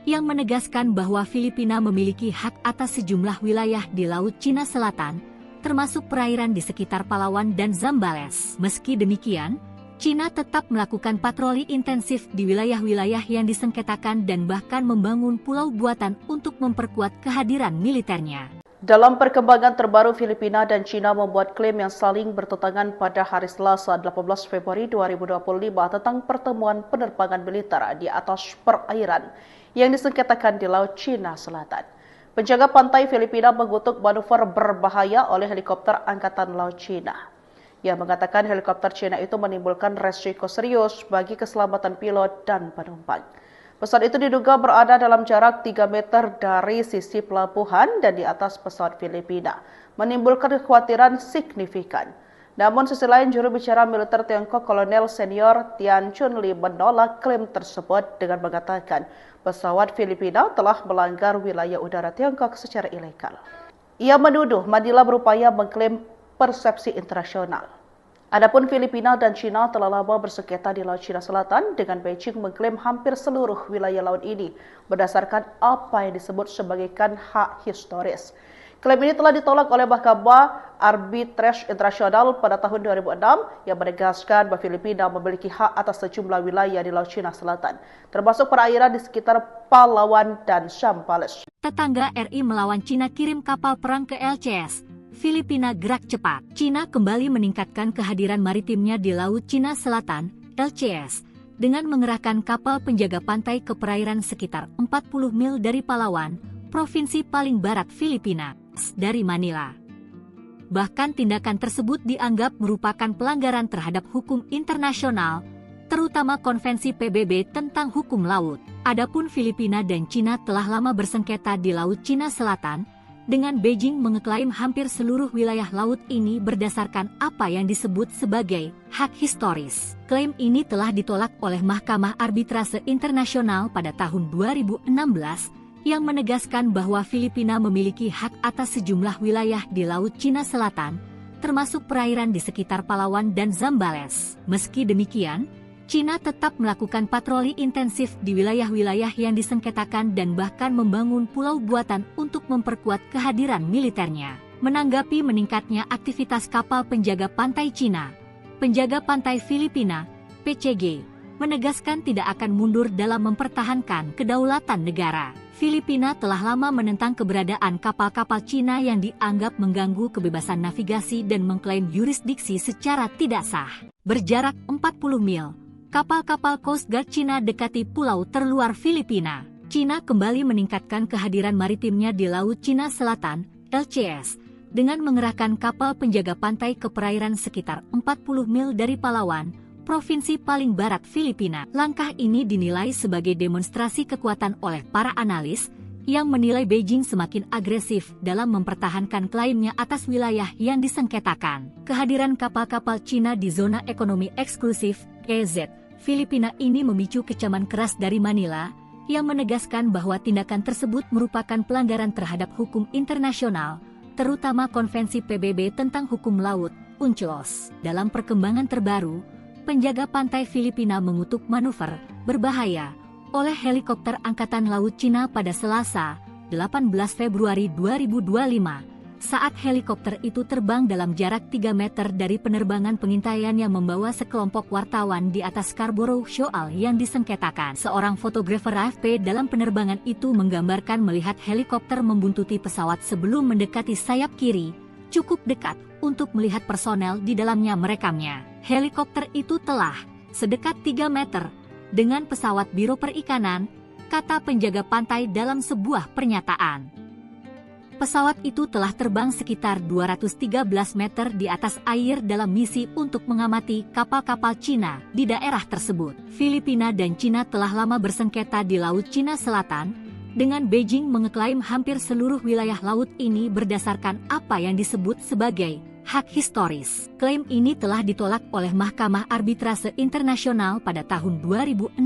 yang menegaskan bahwa Filipina memiliki hak atas sejumlah wilayah di Laut Cina Selatan, termasuk perairan di sekitar Palawan dan Zambales. Meski demikian, Cina tetap melakukan patroli intensif di wilayah-wilayah yang disengketakan dan bahkan membangun pulau buatan untuk memperkuat kehadiran militernya. Dalam perkembangan terbaru, Filipina dan Cina membuat klaim yang saling bertentangan pada hari Selasa 18 Februari 2025 tentang pertemuan penerbangan militer di atas perairan yang disengketakan di Laut Cina Selatan. Penjaga pantai Filipina mengutuk manuver berbahaya oleh helikopter Angkatan Laut Cina. Ia mengatakan helikopter Cina itu menimbulkan resiko serius bagi keselamatan pilot dan penumpang. Pesawat itu diduga berada dalam jarak 3 meter dari sisi pelabuhan dan di atas pesawat Filipina, menimbulkan kekhawatiran signifikan. Namun sisi lain, juru bicara militer Tiongkok Kolonel Senior Tian Chunli menolak klaim tersebut dengan mengatakan pesawat Filipina telah melanggar wilayah udara Tiongkok secara ilegal. Ia menuduh Manila berupaya mengklaim persepsi internasional. Adapun Filipina dan Cina telah lama bersengketa di Laut Cina Selatan, dengan Beijing mengklaim hampir seluruh wilayah laut ini berdasarkan apa yang disebut sebagai hak historis. Klaim ini telah ditolak oleh Mahkamah Arbitrase Internasional pada tahun 2006 yang menegaskan bahwa Filipina memiliki hak atas sejumlah wilayah di Laut Cina Selatan, termasuk perairan di sekitar Palawan dan Zambales. Tetangga RI melawan Cina kirim kapal perang ke LCS. Filipina gerak cepat. Cina kembali meningkatkan kehadiran maritimnya di Laut Cina Selatan, LCS, dengan mengerahkan kapal penjaga pantai ke perairan sekitar 40 mil dari Palawan, provinsi paling barat Filipina, dari Manila. Bahkan tindakan tersebut dianggap merupakan pelanggaran terhadap hukum internasional, terutama Konvensi PBB tentang hukum laut. Adapun Filipina dan Cina telah lama bersengketa di Laut Cina Selatan, dengan Beijing mengeklaim hampir seluruh wilayah laut ini berdasarkan apa yang disebut sebagai hak historis. Klaim ini telah ditolak oleh Mahkamah Arbitrase Internasional pada tahun 2016, yang menegaskan bahwa Filipina memiliki hak atas sejumlah wilayah di Laut Cina Selatan, termasuk perairan di sekitar Palawan dan Zambales. Meski demikian, Cina tetap melakukan patroli intensif di wilayah-wilayah yang disengketakan dan bahkan membangun pulau buatan untuk memperkuat kehadiran militernya. Menanggapi meningkatnya aktivitas kapal penjaga pantai Cina, penjaga pantai Filipina, PCG, menegaskan tidak akan mundur dalam mempertahankan kedaulatan negara. Filipina telah lama menentang keberadaan kapal-kapal Cina yang dianggap mengganggu kebebasan navigasi dan mengklaim yurisdiksi secara tidak sah. Berjarak 40 mil, kapal-kapal Coast Guard Cina dekati pulau terluar Filipina. Cina kembali meningkatkan kehadiran maritimnya di Laut Cina Selatan, LCS, dengan mengerahkan kapal penjaga pantai ke perairan sekitar 40 mil dari Palawan, provinsi paling barat Filipina. Langkah ini dinilai sebagai demonstrasi kekuatan oleh para analis yang menilai Beijing semakin agresif dalam mempertahankan klaimnya atas wilayah yang disengketakan. Kehadiran kapal-kapal Cina di zona ekonomi eksklusif (EEZ) Filipina ini memicu kecaman keras dari Manila yang menegaskan bahwa tindakan tersebut merupakan pelanggaran terhadap hukum internasional, terutama Konvensi PBB tentang Hukum Laut, UNCLOS. Dalam perkembangan terbaru, penjaga pantai Filipina mengutuk manuver berbahaya oleh helikopter Angkatan Laut Cina pada Selasa, 18 Februari 2025, saat helikopter itu terbang dalam jarak 3 meter dari penerbangan pengintaian yang membawa sekelompok wartawan di atas Scarborough Shoal yang disengketakan. Seorang fotografer AFP dalam penerbangan itu menggambarkan melihat helikopter membuntuti pesawat sebelum mendekati sayap kiri, cukup dekat untuk melihat personel di dalamnya merekamnya. Helikopter itu telah sedekat 3 meter dengan pesawat Biro Perikanan, kata penjaga pantai dalam sebuah pernyataan. Pesawat itu telah terbang sekitar 213 meter di atas air dalam misi untuk mengamati kapal-kapal Cina di daerah tersebut. Filipina dan Cina telah lama bersengketa di Laut Cina Selatan, dengan Beijing mengeklaim hampir seluruh wilayah laut ini berdasarkan apa yang disebut sebagai hak historis. Klaim ini telah ditolak oleh Mahkamah Arbitrase Internasional pada tahun 2016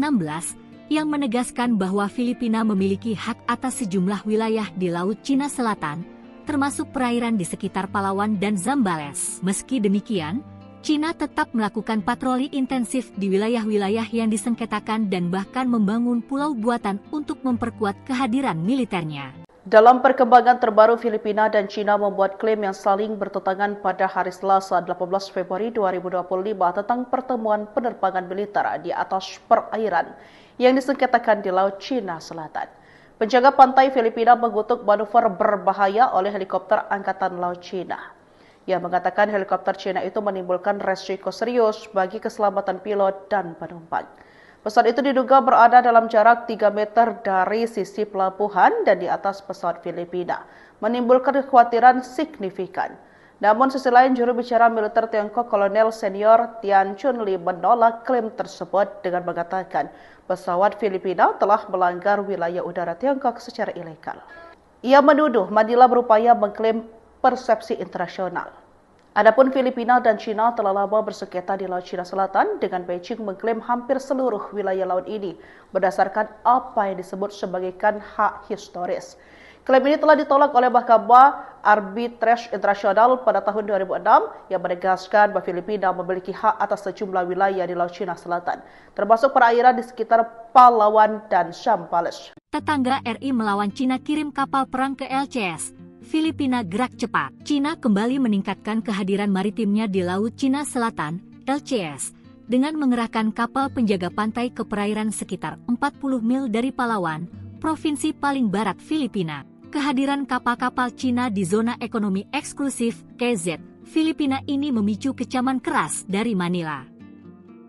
yang menegaskan bahwa Filipina memiliki hak atas sejumlah wilayah di Laut Cina Selatan, termasuk perairan di sekitar Palawan dan Zambales. Meski demikian, Cina tetap melakukan patroli intensif di wilayah-wilayah yang disengketakan dan bahkan membangun pulau buatan untuk memperkuat kehadiran militernya. Dalam perkembangan terbaru, Filipina dan Cina membuat klaim yang saling bertentangan pada hari Selasa 18 Februari 2025 tentang pertemuan penerbangan militer di atas perairan yang disengketakan di Laut Cina Selatan. Penjaga pantai Filipina mengutuk manuver berbahaya oleh helikopter Angkatan Laut Cina. Ia mengatakan helikopter Cina itu menimbulkan resiko serius bagi keselamatan pilot dan penumpang. Pesawat itu diduga berada dalam jarak 3 meter dari sisi pelabuhan dan di atas pesawat Filipina, menimbulkan kekhawatiran signifikan. Namun sisi lain, juru bicara militer Tiongkok Kolonel Senior Tian Chunli menolak klaim tersebut dengan mengatakan pesawat Filipina telah melanggar wilayah udara Tiongkok secara ilegal. Ia menuduh Manila berupaya mengklaim persepsi internasional. Adapun Filipina dan Cina telah lama bersengketa di Laut Cina Selatan dengan Beijing mengklaim hampir seluruh wilayah laut ini berdasarkan apa yang disebut sebagai hak historis. Klaim ini telah ditolak oleh Mahkamah Arbitrase Internasional pada tahun 2006 yang menegaskan bahwa Filipina memiliki hak atas sejumlah wilayah di Laut Cina Selatan, termasuk perairan di sekitar Palawan dan Zambales. Tetangga RI melawan Cina kirim kapal perang ke LCS. Filipina gerak cepat. Cina kembali meningkatkan kehadiran maritimnya di Laut Cina Selatan, LCS, dengan mengerahkan kapal penjaga pantai ke perairan sekitar 40 mil dari Palawan, provinsi paling barat Filipina. Kehadiran kapal-kapal Cina di zona ekonomi eksklusif (EEZ) Filipina ini memicu kecaman keras dari Manila.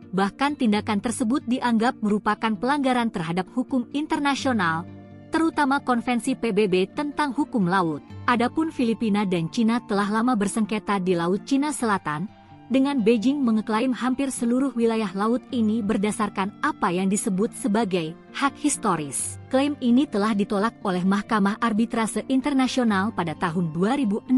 Bahkan tindakan tersebut dianggap merupakan pelanggaran terhadap hukum internasional, terutama Konvensi PBB tentang Hukum Laut. Adapun Filipina dan Cina telah lama bersengketa di Laut Cina Selatan, dengan Beijing mengeklaim hampir seluruh wilayah laut ini berdasarkan apa yang disebut sebagai hak historis. Klaim ini telah ditolak oleh Mahkamah Arbitrase Internasional pada tahun 2016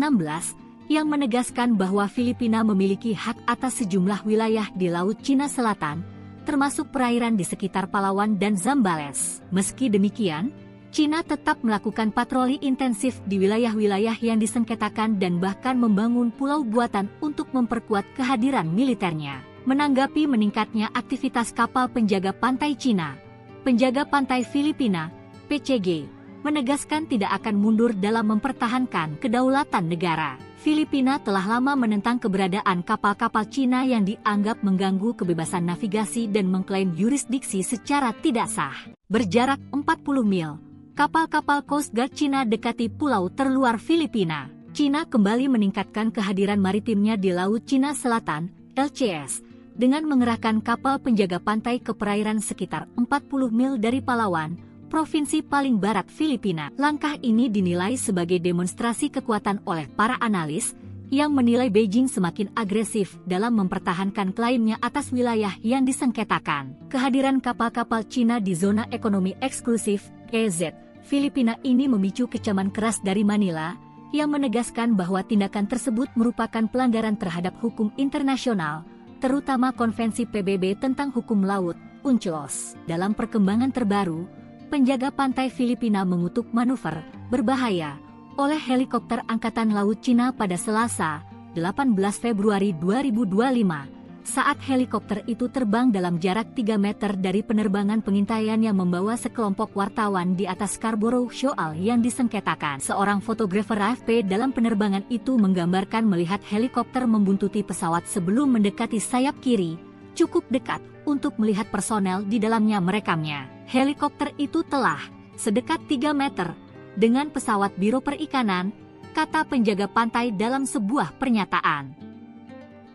yang menegaskan bahwa Filipina memiliki hak atas sejumlah wilayah di Laut Cina Selatan, termasuk perairan di sekitar Palawan dan Zambales. Meski demikian, Cina tetap melakukan patroli intensif di wilayah-wilayah yang disengketakan dan bahkan membangun pulau buatan untuk memperkuat kehadiran militernya. Menanggapi meningkatnya aktivitas kapal penjaga pantai Cina, penjaga pantai Filipina, PCG, menegaskan tidak akan mundur dalam mempertahankan kedaulatan negara. Filipina telah lama menentang keberadaan kapal-kapal Cina yang dianggap mengganggu kebebasan navigasi dan mengklaim yurisdiksi secara tidak sah. Berjarak 40 mil, kapal-kapal Coast Guard Cina dekati pulau terluar Filipina. Cina kembali meningkatkan kehadiran maritimnya di Laut Cina Selatan, LCS, dengan mengerahkan kapal penjaga pantai ke perairan sekitar 40 mil dari Palawan, provinsi paling barat Filipina. Langkah ini dinilai sebagai demonstrasi kekuatan oleh para analis yang menilai Beijing semakin agresif dalam mempertahankan klaimnya atas wilayah yang disengketakan. Kehadiran kapal-kapal Cina di zona ekonomi eksklusif (EEZ) Filipina ini memicu kecaman keras dari Manila yang menegaskan bahwa tindakan tersebut merupakan pelanggaran terhadap hukum internasional, terutama Konvensi PBB tentang Hukum Laut, UNCLOS. Dalam perkembangan terbaru, penjaga pantai Filipina mengutuk manuver berbahaya oleh helikopter Angkatan Laut Cina pada Selasa, 18 Februari 2025, saat helikopter itu terbang dalam jarak 3 meter dari penerbangan pengintaian yang membawa sekelompok wartawan di atas Scarborough Shoal yang disengketakan. Seorang fotografer AFP dalam penerbangan itu menggambarkan melihat helikopter membuntuti pesawat sebelum mendekati sayap kiri, cukup dekat untuk melihat personel di dalamnya merekamnya. Helikopter itu telah sedekat 3 meter dengan pesawat Biro Perikanan, kata penjaga pantai dalam sebuah pernyataan.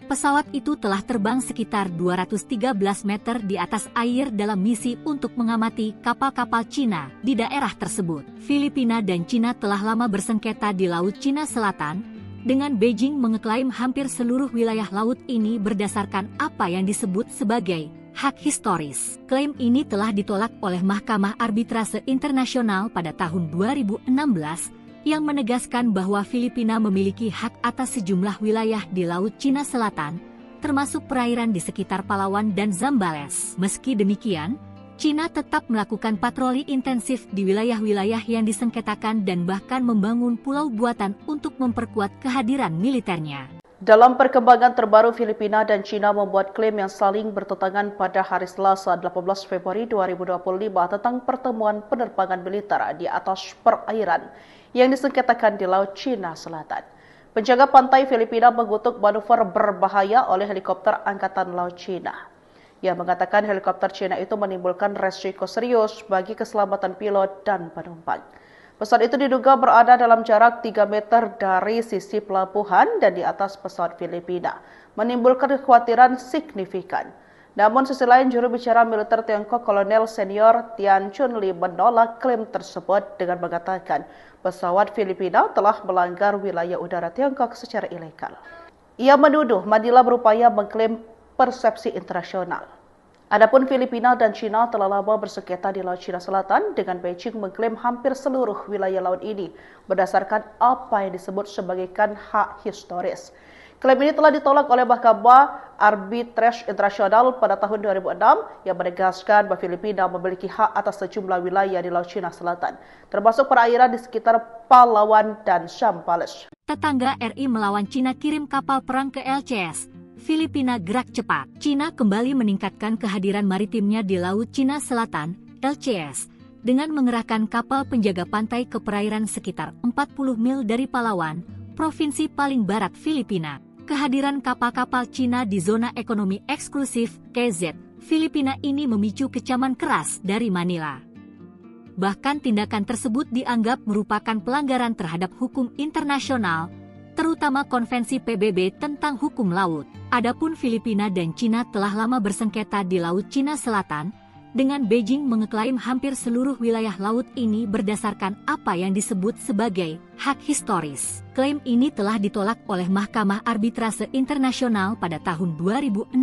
Pesawat itu telah terbang sekitar 213 meter di atas air dalam misi untuk mengamati kapal-kapal Cina di daerah tersebut. Filipina dan Cina telah lama bersengketa di Laut Cina Selatan, dengan Beijing mengeklaim hampir seluruh wilayah laut ini berdasarkan apa yang disebut sebagai hak historis. Klaim ini telah ditolak oleh Mahkamah Arbitrase Internasional pada tahun 2016 yang menegaskan bahwa Filipina memiliki hak atas sejumlah wilayah di Laut Cina Selatan, termasuk perairan di sekitar Palawan dan Zambales. Meski demikian, Cina tetap melakukan patroli intensif di wilayah-wilayah yang disengketakan dan bahkan membangun pulau buatan untuk memperkuat kehadiran militernya. Dalam perkembangan terbaru, Filipina dan Cina membuat klaim yang saling bertentangan pada hari Selasa 18 Februari 2025 tentang pertemuan penerbangan militer di atas perairan yang disengketakan di Laut Cina Selatan. Penjaga pantai Filipina mengutuk manuver berbahaya oleh helikopter Angkatan Laut Cina. Ia mengatakan helikopter Cina itu menimbulkan resiko serius bagi keselamatan pilot dan penumpang. Pesawat itu diduga berada dalam jarak 3 meter dari sisi pelabuhan dan di atas pesawat Filipina, menimbulkan kekhawatiran signifikan. Namun sisi lain, juru bicara militer Tiongkok Kolonel Senior Tian Chunli menolak klaim tersebut dengan mengatakan pesawat Filipina telah melanggar wilayah udara Tiongkok secara ilegal. Ia menuduh Manila berupaya mengklaim persepsi internasional. Adapun Filipina dan Cina telah lama bersengketa di Laut Cina Selatan dengan Beijing mengklaim hampir seluruh wilayah laut ini berdasarkan apa yang disebut sebagai hak historis. Klaim ini telah ditolak oleh Mahkamah Arbitrase Internasional pada tahun 2006 yang menegaskan bahwa Filipina memiliki hak atas sejumlah wilayah di Laut Cina Selatan, termasuk perairan di sekitar Palawan dan Zambales. Tetangga RI melawan Cina kirim kapal perang ke LCS. Filipina gerak cepat. Cina kembali meningkatkan kehadiran maritimnya di Laut Cina Selatan, LCS, dengan mengerahkan kapal penjaga pantai ke perairan sekitar 40 mil dari Palawan, provinsi paling barat Filipina. Kehadiran kapal-kapal Cina di zona ekonomi eksklusif (EEZ) Filipina ini memicu kecaman keras dari Manila. Bahkan tindakan tersebut dianggap merupakan pelanggaran terhadap hukum internasional, terutama Konvensi PBB tentang Hukum Laut. Adapun Filipina dan Cina telah lama bersengketa di Laut Cina Selatan, dengan Beijing mengeklaim hampir seluruh wilayah laut ini berdasarkan apa yang disebut sebagai hak historis. Klaim ini telah ditolak oleh Mahkamah Arbitrase Internasional pada tahun 2016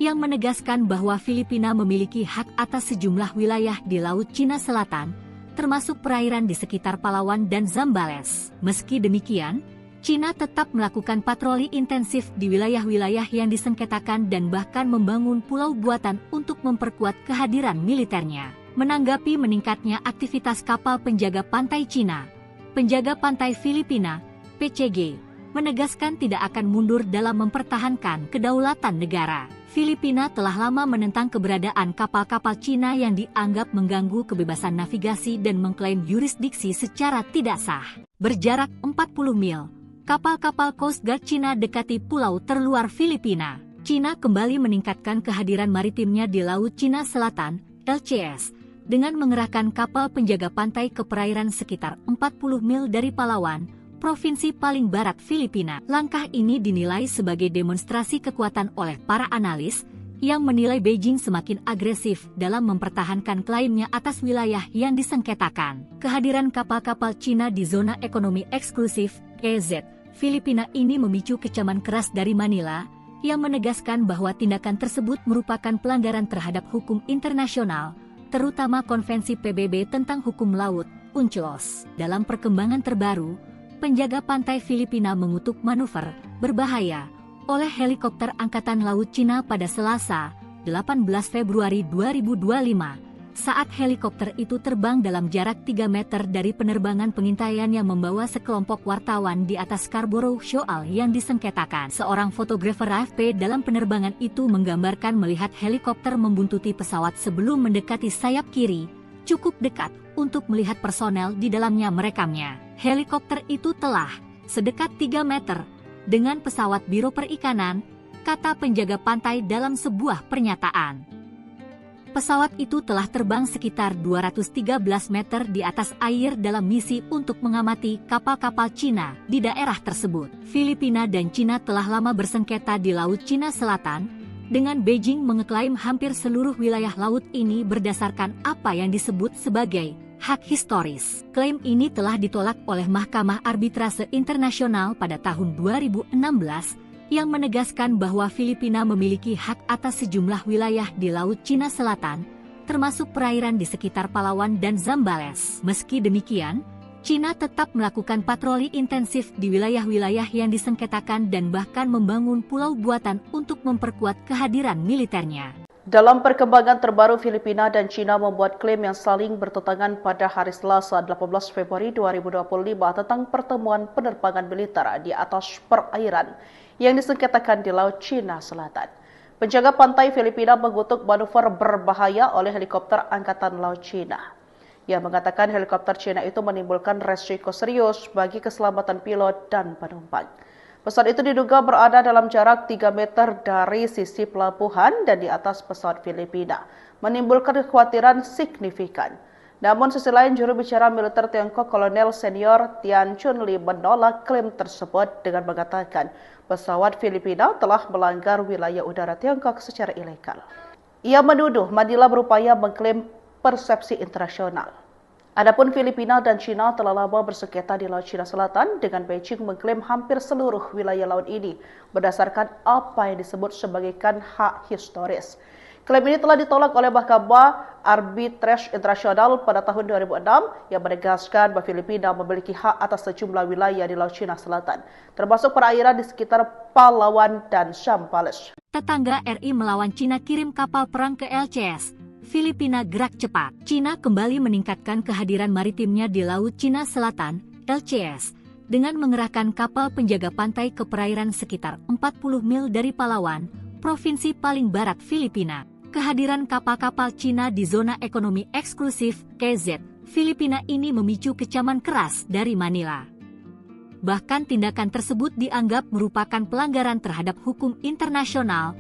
yang menegaskan bahwa Filipina memiliki hak atas sejumlah wilayah di Laut Cina Selatan, termasuk perairan di sekitar Palawan dan Zambales. Meski demikian, Cina tetap melakukan patroli intensif di wilayah-wilayah yang disengketakan dan bahkan membangun pulau buatan untuk memperkuat kehadiran militernya. Menanggapi meningkatnya aktivitas kapal penjaga pantai Cina, penjaga pantai Filipina, PCG, menegaskan tidak akan mundur dalam mempertahankan kedaulatan negara. Filipina telah lama menentang keberadaan kapal-kapal Cina yang dianggap mengganggu kebebasan navigasi dan mengklaim yurisdiksi secara tidak sah. Berjarak 40 mil, kapal-kapal Coast Guard Cina dekati pulau terluar Filipina. Cina kembali meningkatkan kehadiran maritimnya di Laut Cina Selatan, LCS, dengan mengerahkan kapal penjaga pantai ke perairan sekitar 40 mil dari Palawan, provinsi paling barat Filipina. Langkah ini dinilai sebagai demonstrasi kekuatan oleh para analis yang menilai Beijing semakin agresif dalam mempertahankan klaimnya atas wilayah yang disengketakan. Kehadiran kapal-kapal Cina di zona ekonomi eksklusif (EEZ) Filipina ini memicu kecaman keras dari Manila yang menegaskan bahwa tindakan tersebut merupakan pelanggaran terhadap hukum internasional, terutama Konvensi PBB tentang Hukum Laut, UNCLOS. Dalam perkembangan terbaru, penjaga pantai Filipina mengutuk manuver berbahaya oleh helikopter Angkatan Laut Cina pada Selasa, 18 Februari 2025, saat helikopter itu terbang dalam jarak 3 meter dari penerbangan pengintaian yang membawa sekelompok wartawan di atas Scarborough Shoal yang disengketakan. Seorang fotografer AFP dalam penerbangan itu menggambarkan melihat helikopter membuntuti pesawat sebelum mendekati sayap kiri, cukup dekat untuk melihat personel di dalamnya merekamnya. Helikopter itu telah sedekat 3 meter dengan pesawat Biro Perikanan, kata penjaga pantai dalam sebuah pernyataan. Pesawat itu telah terbang sekitar 213 meter di atas air dalam misi untuk mengamati kapal-kapal Cina di daerah tersebut. Filipina dan Cina telah lama bersengketa di Laut Cina Selatan, dengan Beijing mengeklaim hampir seluruh wilayah laut ini berdasarkan apa yang disebut sebagai hak historis. Klaim ini telah ditolak oleh Mahkamah Arbitrase Internasional pada tahun 2016, yang menegaskan bahwa Filipina memiliki hak atas sejumlah wilayah di Laut Cina Selatan, termasuk perairan di sekitar Palawan dan Zambales. Meski demikian, Cina tetap melakukan patroli intensif di wilayah-wilayah yang disengketakan dan bahkan membangun pulau buatan untuk memperkuat kehadiran militernya. Dalam perkembangan terbaru, Filipina dan Cina membuat klaim yang saling bertentangan pada hari Selasa 18 Februari 2025 tentang pertemuan penerbangan militer di atas perairan yang disengketakan di Laut Cina Selatan. Penjaga pantai Filipina mengutuk manuver berbahaya oleh helikopter Angkatan Laut Cina. Ia mengatakan helikopter Cina itu menimbulkan resiko serius bagi keselamatan pilot dan penumpang. Pesawat itu diduga berada dalam jarak 3 meter dari sisi pelabuhan dan di atas pesawat Filipina, menimbulkan kekhawatiran signifikan. Namun sisi lain, juru bicara militer Tiongkok Kolonel Senior Tian Chunli menolak klaim tersebut dengan mengatakan pesawat Filipina telah melanggar wilayah udara Tiongkok secara ilegal. Ia menuduh Manila berupaya mengklaim persepsi internasional. Adapun Filipina dan Cina telah lama bersengketa di Laut Cina Selatan, dengan Beijing mengklaim hampir seluruh wilayah laut ini berdasarkan apa yang disebut sebagai hak historis. Klaim ini telah ditolak oleh Mahkamah Arbitrase Internasional pada tahun 2006 yang menegaskan bahwa Filipina memiliki hak atas sejumlah wilayah di Laut Cina Selatan, termasuk perairan di sekitar Palawan dan Zambales. Tetangga RI melawan Cina kirim kapal perang ke LCS. Filipina gerak cepat. Cina kembali meningkatkan kehadiran maritimnya di Laut Cina Selatan, LCS, dengan mengerahkan kapal penjaga pantai ke perairan sekitar 40 mil dari Palawan, provinsi paling barat Filipina. Kehadiran kapal-kapal Cina di zona ekonomi eksklusif (EEZ) Filipina ini memicu kecaman keras dari Manila. Bahkan tindakan tersebut dianggap merupakan pelanggaran terhadap hukum internasional,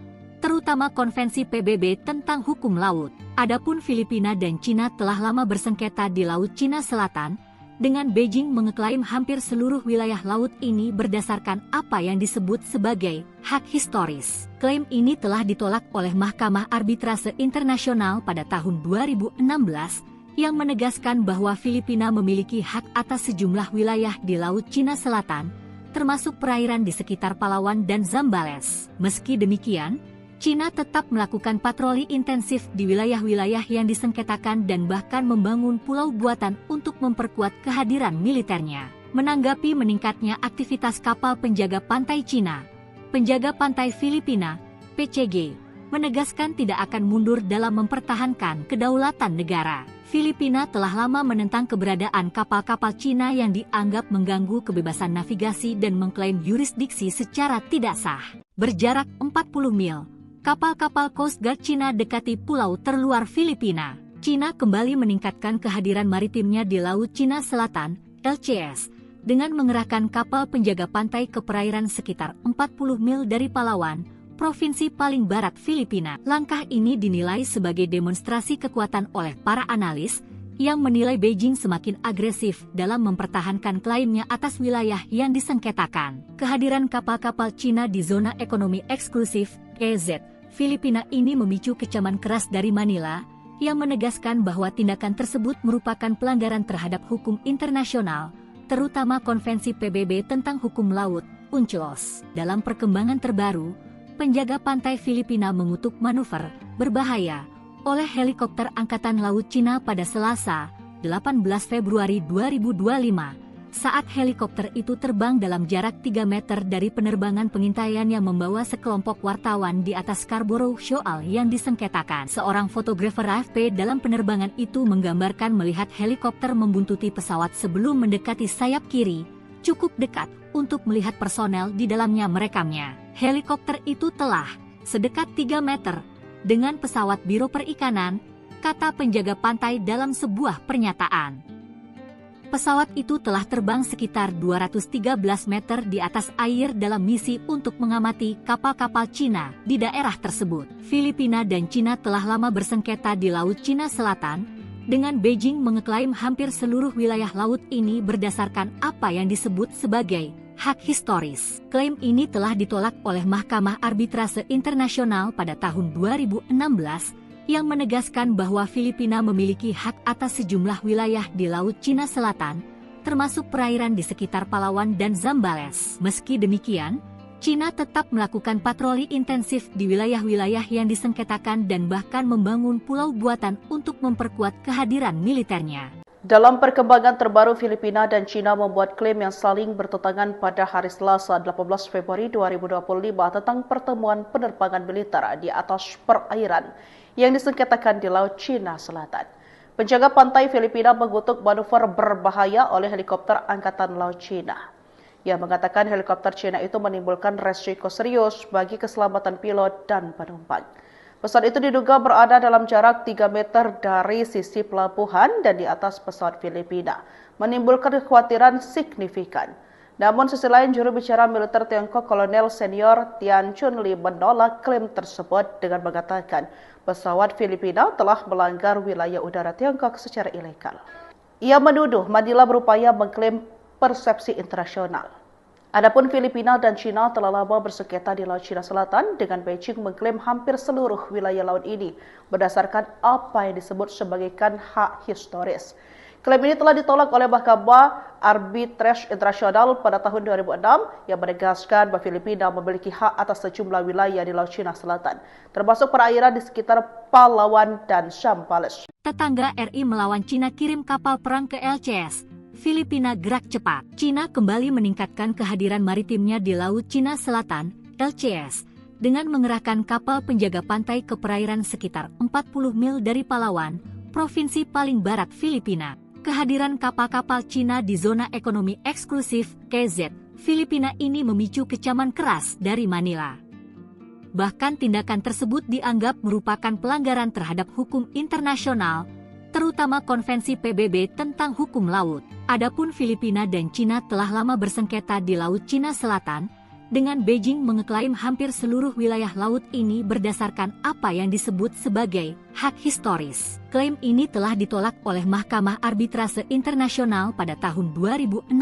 terutama Konvensi PBB tentang Hukum Laut. Adapun Filipina dan Cina telah lama bersengketa di Laut Cina Selatan, dengan Beijing mengeklaim hampir seluruh wilayah laut ini berdasarkan apa yang disebut sebagai hak historis. Klaim ini telah ditolak oleh Mahkamah Arbitrase Internasional pada tahun 2016, yang menegaskan bahwa Filipina memiliki hak atas sejumlah wilayah di Laut Cina Selatan, termasuk perairan di sekitar Palawan dan Zambales. Meski demikian, Cina tetap melakukan patroli intensif di wilayah-wilayah yang disengketakan dan bahkan membangun pulau buatan untuk memperkuat kehadiran militernya. Menanggapi meningkatnya aktivitas kapal penjaga pantai Cina, penjaga pantai Filipina, PCG, menegaskan tidak akan mundur dalam mempertahankan kedaulatan negara. Filipina telah lama menentang keberadaan kapal-kapal Cina yang dianggap mengganggu kebebasan navigasi dan mengklaim yurisdiksi secara tidak sah. Berjarak 40 mil, kapal-kapal Coast Guard Cina dekati pulau terluar Filipina. Cina kembali meningkatkan kehadiran maritimnya di Laut Cina Selatan, LCS, dengan mengerahkan kapal penjaga pantai ke perairan sekitar 40 mil dari Palawan, provinsi paling barat Filipina. Langkah ini dinilai sebagai demonstrasi kekuatan oleh para analis yang menilai Beijing semakin agresif dalam mempertahankan klaimnya atas wilayah yang disengketakan. Kehadiran kapal-kapal Cina di zona ekonomi eksklusif (EEZ) Filipina ini memicu kecaman keras dari Manila yang menegaskan bahwa tindakan tersebut merupakan pelanggaran terhadap hukum internasional, terutama Konvensi PBB tentang Hukum Laut (UNCLOS). Dalam perkembangan terbaru, penjaga pantai Filipina mengutuk manuver berbahaya oleh helikopter Angkatan Laut Cina pada Selasa, 18 Februari 2025, saat helikopter itu terbang dalam jarak 3 meter dari penerbangan pengintaian yang membawa sekelompok wartawan di atas Scarborough Shoal yang disengketakan. Seorang fotografer AFP dalam penerbangan itu menggambarkan melihat helikopter membuntuti pesawat sebelum mendekati sayap kiri, cukup dekat untuk melihat personel di dalamnya merekamnya. Helikopter itu telah sedekat 3 meter dengan pesawat Biro Perikanan, kata penjaga pantai dalam sebuah pernyataan. Pesawat itu telah terbang sekitar 213 meter di atas air dalam misi untuk mengamati kapal-kapal Cina di daerah tersebut. Filipina dan Cina telah lama bersengketa di Laut Cina Selatan, dengan Beijing mengeklaim hampir seluruh wilayah laut ini berdasarkan apa yang disebut sebagai hak historis. Klaim ini telah ditolak oleh Mahkamah Arbitrase Internasional pada tahun 2016 yang menegaskan bahwa Filipina memiliki hak atas sejumlah wilayah di Laut Cina Selatan, termasuk perairan di sekitar Palawan dan Zambales. Meski demikian, Cina tetap melakukan patroli intensif di wilayah-wilayah yang disengketakan dan bahkan membangun pulau buatan untuk memperkuat kehadiran militernya. Dalam perkembangan terbaru, Filipina dan Cina membuat klaim yang saling bertentangan pada hari Selasa 18 Februari 2025 tentang pertemuan penerbangan militer di atas perairan yang disengketakan di Laut Cina Selatan. Penjaga pantai Filipina mengutuk manuver berbahaya oleh helikopter Angkatan Laut Cina. Ia mengatakan helikopter Cina itu menimbulkan resiko serius bagi keselamatan pilot dan penumpang. Pesawat itu diduga berada dalam jarak 3 meter dari sisi pelabuhan dan di atas pesawat Filipina, menimbulkan kekhawatiran signifikan. Namun sisi lain, juru bicara militer Tiongkok Kolonel Senior Tian Chunli menolak klaim tersebut dengan mengatakan pesawat Filipina telah melanggar wilayah udara Tiongkok secara ilegal. Ia menuduh Manila berupaya mengklaim persepsi internasional. Adapun Filipina dan Cina telah lama bersengketa di Laut Cina Selatan dengan Beijing mengklaim hampir seluruh wilayah laut ini berdasarkan apa yang disebut sebagai hak historis. Klaim ini telah ditolak oleh Mahkamah Arbitrase Internasional pada tahun 2006 yang menegaskan bahwa Filipina memiliki hak atas sejumlah wilayah di Laut Cina Selatan, termasuk perairan di sekitar Palawan dan Zambales. Tetangga RI melawan Cina kirim kapal perang ke LCS. Filipina gerak cepat. Cina kembali meningkatkan kehadiran maritimnya di Laut Cina Selatan, LCS, dengan mengerahkan kapal penjaga pantai ke perairan sekitar 40 mil dari Palawan, provinsi paling barat Filipina. Kehadiran kapal-kapal Cina di zona ekonomi eksklusif (EEZ) Filipina ini memicu kecaman keras dari Manila. Bahkan tindakan tersebut dianggap merupakan pelanggaran terhadap hukum internasional, terutama Konvensi PBB tentang Hukum Laut. Adapun Filipina dan Cina telah lama bersengketa di Laut Cina Selatan, dengan Beijing mengeklaim hampir seluruh wilayah laut ini berdasarkan apa yang disebut sebagai hak historis. Klaim ini telah ditolak oleh Mahkamah Arbitrase Internasional pada tahun 2016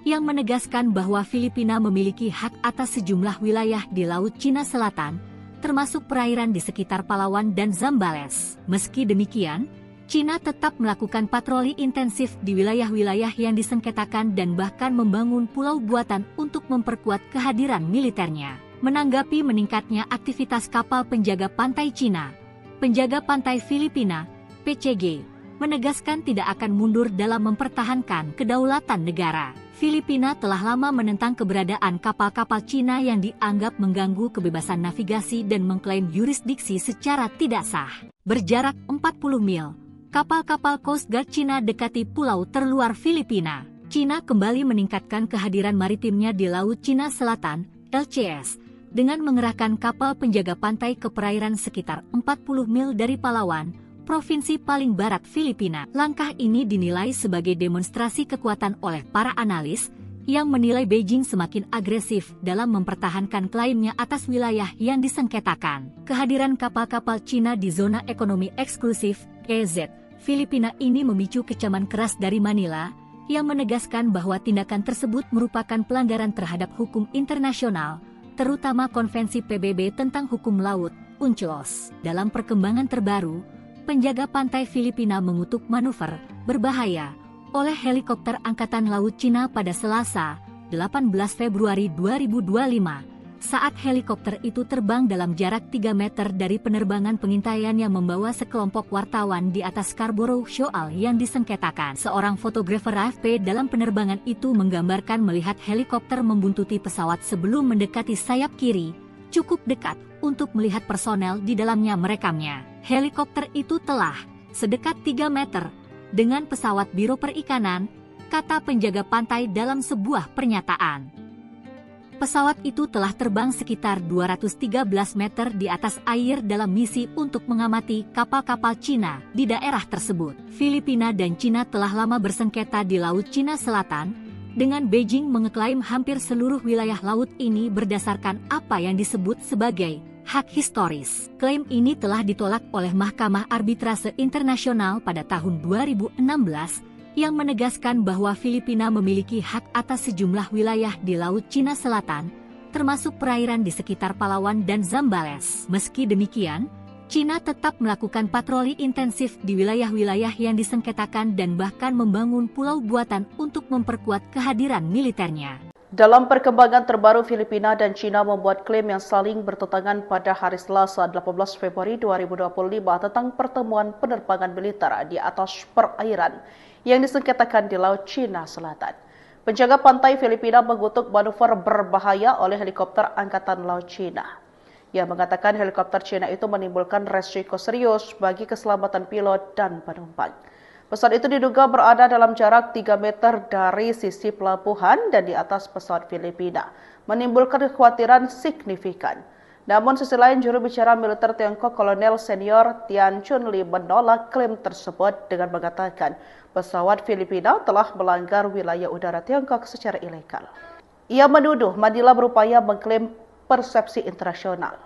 yang menegaskan bahwa Filipina memiliki hak atas sejumlah wilayah di Laut Cina Selatan, termasuk perairan di sekitar Palawan dan Zambales. Meski demikian, Cina tetap melakukan patroli intensif di wilayah-wilayah yang disengketakan dan bahkan membangun pulau buatan untuk memperkuat kehadiran militernya. Menanggapi meningkatnya aktivitas kapal penjaga pantai Cina, penjaga pantai Filipina, PCG, menegaskan tidak akan mundur dalam mempertahankan kedaulatan negara. Filipina telah lama menentang keberadaan kapal-kapal Cina yang dianggap mengganggu kebebasan navigasi dan mengklaim yurisdiksi secara tidak sah. Berjarak 40 mil, kapal-kapal Coast Guard Cina dekati pulau terluar Filipina. Cina kembali meningkatkan kehadiran maritimnya di Laut Cina Selatan, LCS, dengan mengerahkan kapal penjaga pantai ke perairan sekitar 40 mil dari Palawan, provinsi paling barat Filipina. Langkah ini dinilai sebagai demonstrasi kekuatan oleh para analis yang menilai Beijing semakin agresif dalam mempertahankan klaimnya atas wilayah yang disengketakan. Kehadiran kapal-kapal Cina di zona ekonomi eksklusif (EEZ) Filipina ini memicu kecaman keras dari Manila yang menegaskan bahwa tindakan tersebut merupakan pelanggaran terhadap hukum internasional, terutama Konvensi PBB tentang Hukum Laut (UNCLOS). Dalam perkembangan terbaru, penjaga pantai Filipina mengutuk manuver berbahaya oleh helikopter Angkatan Laut Cina pada Selasa, 18 Februari 2025, saat helikopter itu terbang dalam jarak 3 meter dari penerbangan pengintaian yang membawa sekelompok wartawan di atas Scarborough Shoal yang disengketakan. Seorang fotografer AFP dalam penerbangan itu menggambarkan melihat helikopter membuntuti pesawat sebelum mendekati sayap kiri, cukup dekat untuk melihat personel di dalamnya merekamnya. Helikopter itu telah sedekat 3 meter dengan pesawat Biro Perikanan, kata penjaga pantai dalam sebuah pernyataan. Pesawat itu telah terbang sekitar 213 meter di atas air dalam misi untuk mengamati kapal-kapal Cina di daerah tersebut. Filipina dan Cina telah lama bersengketa di Laut Cina Selatan, dengan Beijing mengeklaim hampir seluruh wilayah laut ini berdasarkan apa yang disebut sebagai hak historis. Klaim ini telah ditolak oleh Mahkamah Arbitrase Internasional pada tahun 2016 yang menegaskan bahwa Filipina memiliki hak atas sejumlah wilayah di Laut Cina Selatan, termasuk perairan di sekitar Palawan dan Zambales. Meski demikian, Cina tetap melakukan patroli intensif di wilayah-wilayah yang disengketakan dan bahkan membangun pulau buatan untuk memperkuat kehadiran militernya. Dalam perkembangan terbaru, Filipina dan Cina membuat klaim yang saling bertentangan pada hari Selasa 18 Februari 2025 tentang pertemuan penerbangan militer di atas perairan yang disengketakan di Laut Cina Selatan. Penjaga pantai Filipina mengutuk manuver berbahaya oleh helikopter Angkatan Laut Cina. Ia mengatakan helikopter Cina itu menimbulkan resiko serius bagi keselamatan pilot dan penumpang. Pesawat itu diduga berada dalam jarak 3 meter dari sisi pelabuhan dan di atas pesawat Filipina, menimbulkan kekhawatiran signifikan. Namun sisi lain, juru bicara militer Tiongkok Kolonel Senior Tian Chunli menolak klaim tersebut dengan mengatakan pesawat Filipina telah melanggar wilayah udara Tiongkok secara ilegal. Ia menuduh Manila berupaya mengklaim persepsi internasional.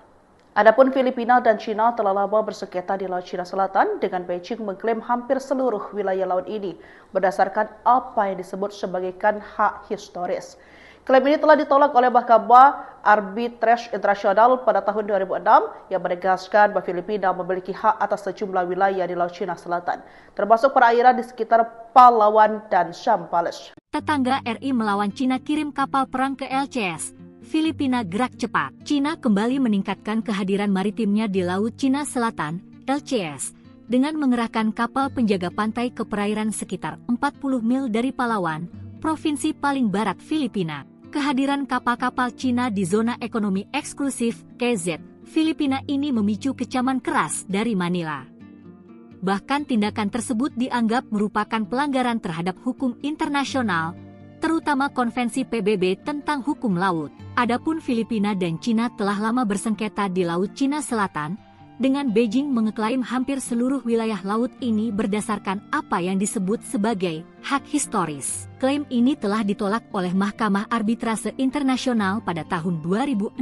Adapun Filipina dan Cina telah lama bersengketa di Laut Cina Selatan dengan Beijing mengklaim hampir seluruh wilayah laut ini berdasarkan apa yang disebut sebagai hak historis. Klaim ini telah ditolak oleh Mahkamah Arbitrase Internasional pada tahun 2006 yang menegaskan bahwa Filipina memiliki hak atas sejumlah wilayah di Laut Cina Selatan, termasuk perairan di sekitar Palawan dan Zambales. Tetangga RI melawan Cina kirim kapal perang ke LCS. Filipina gerak cepat. Cina kembali meningkatkan kehadiran maritimnya di Laut Cina Selatan, LCS, dengan mengerahkan kapal penjaga pantai ke perairan sekitar 40 mil dari Palawan, provinsi paling barat Filipina. Kehadiran kapal-kapal Cina di zona ekonomi eksklusif (EEZ) Filipina ini memicu kecaman keras dari Manila. Bahkan tindakan tersebut dianggap merupakan pelanggaran terhadap hukum internasional, terutama Konvensi PBB tentang Hukum Laut. Adapun Filipina dan Cina telah lama bersengketa di Laut Cina Selatan, dengan Beijing mengeklaim hampir seluruh wilayah laut ini berdasarkan apa yang disebut sebagai hak historis. Klaim ini telah ditolak oleh Mahkamah Arbitrase Internasional pada tahun 2016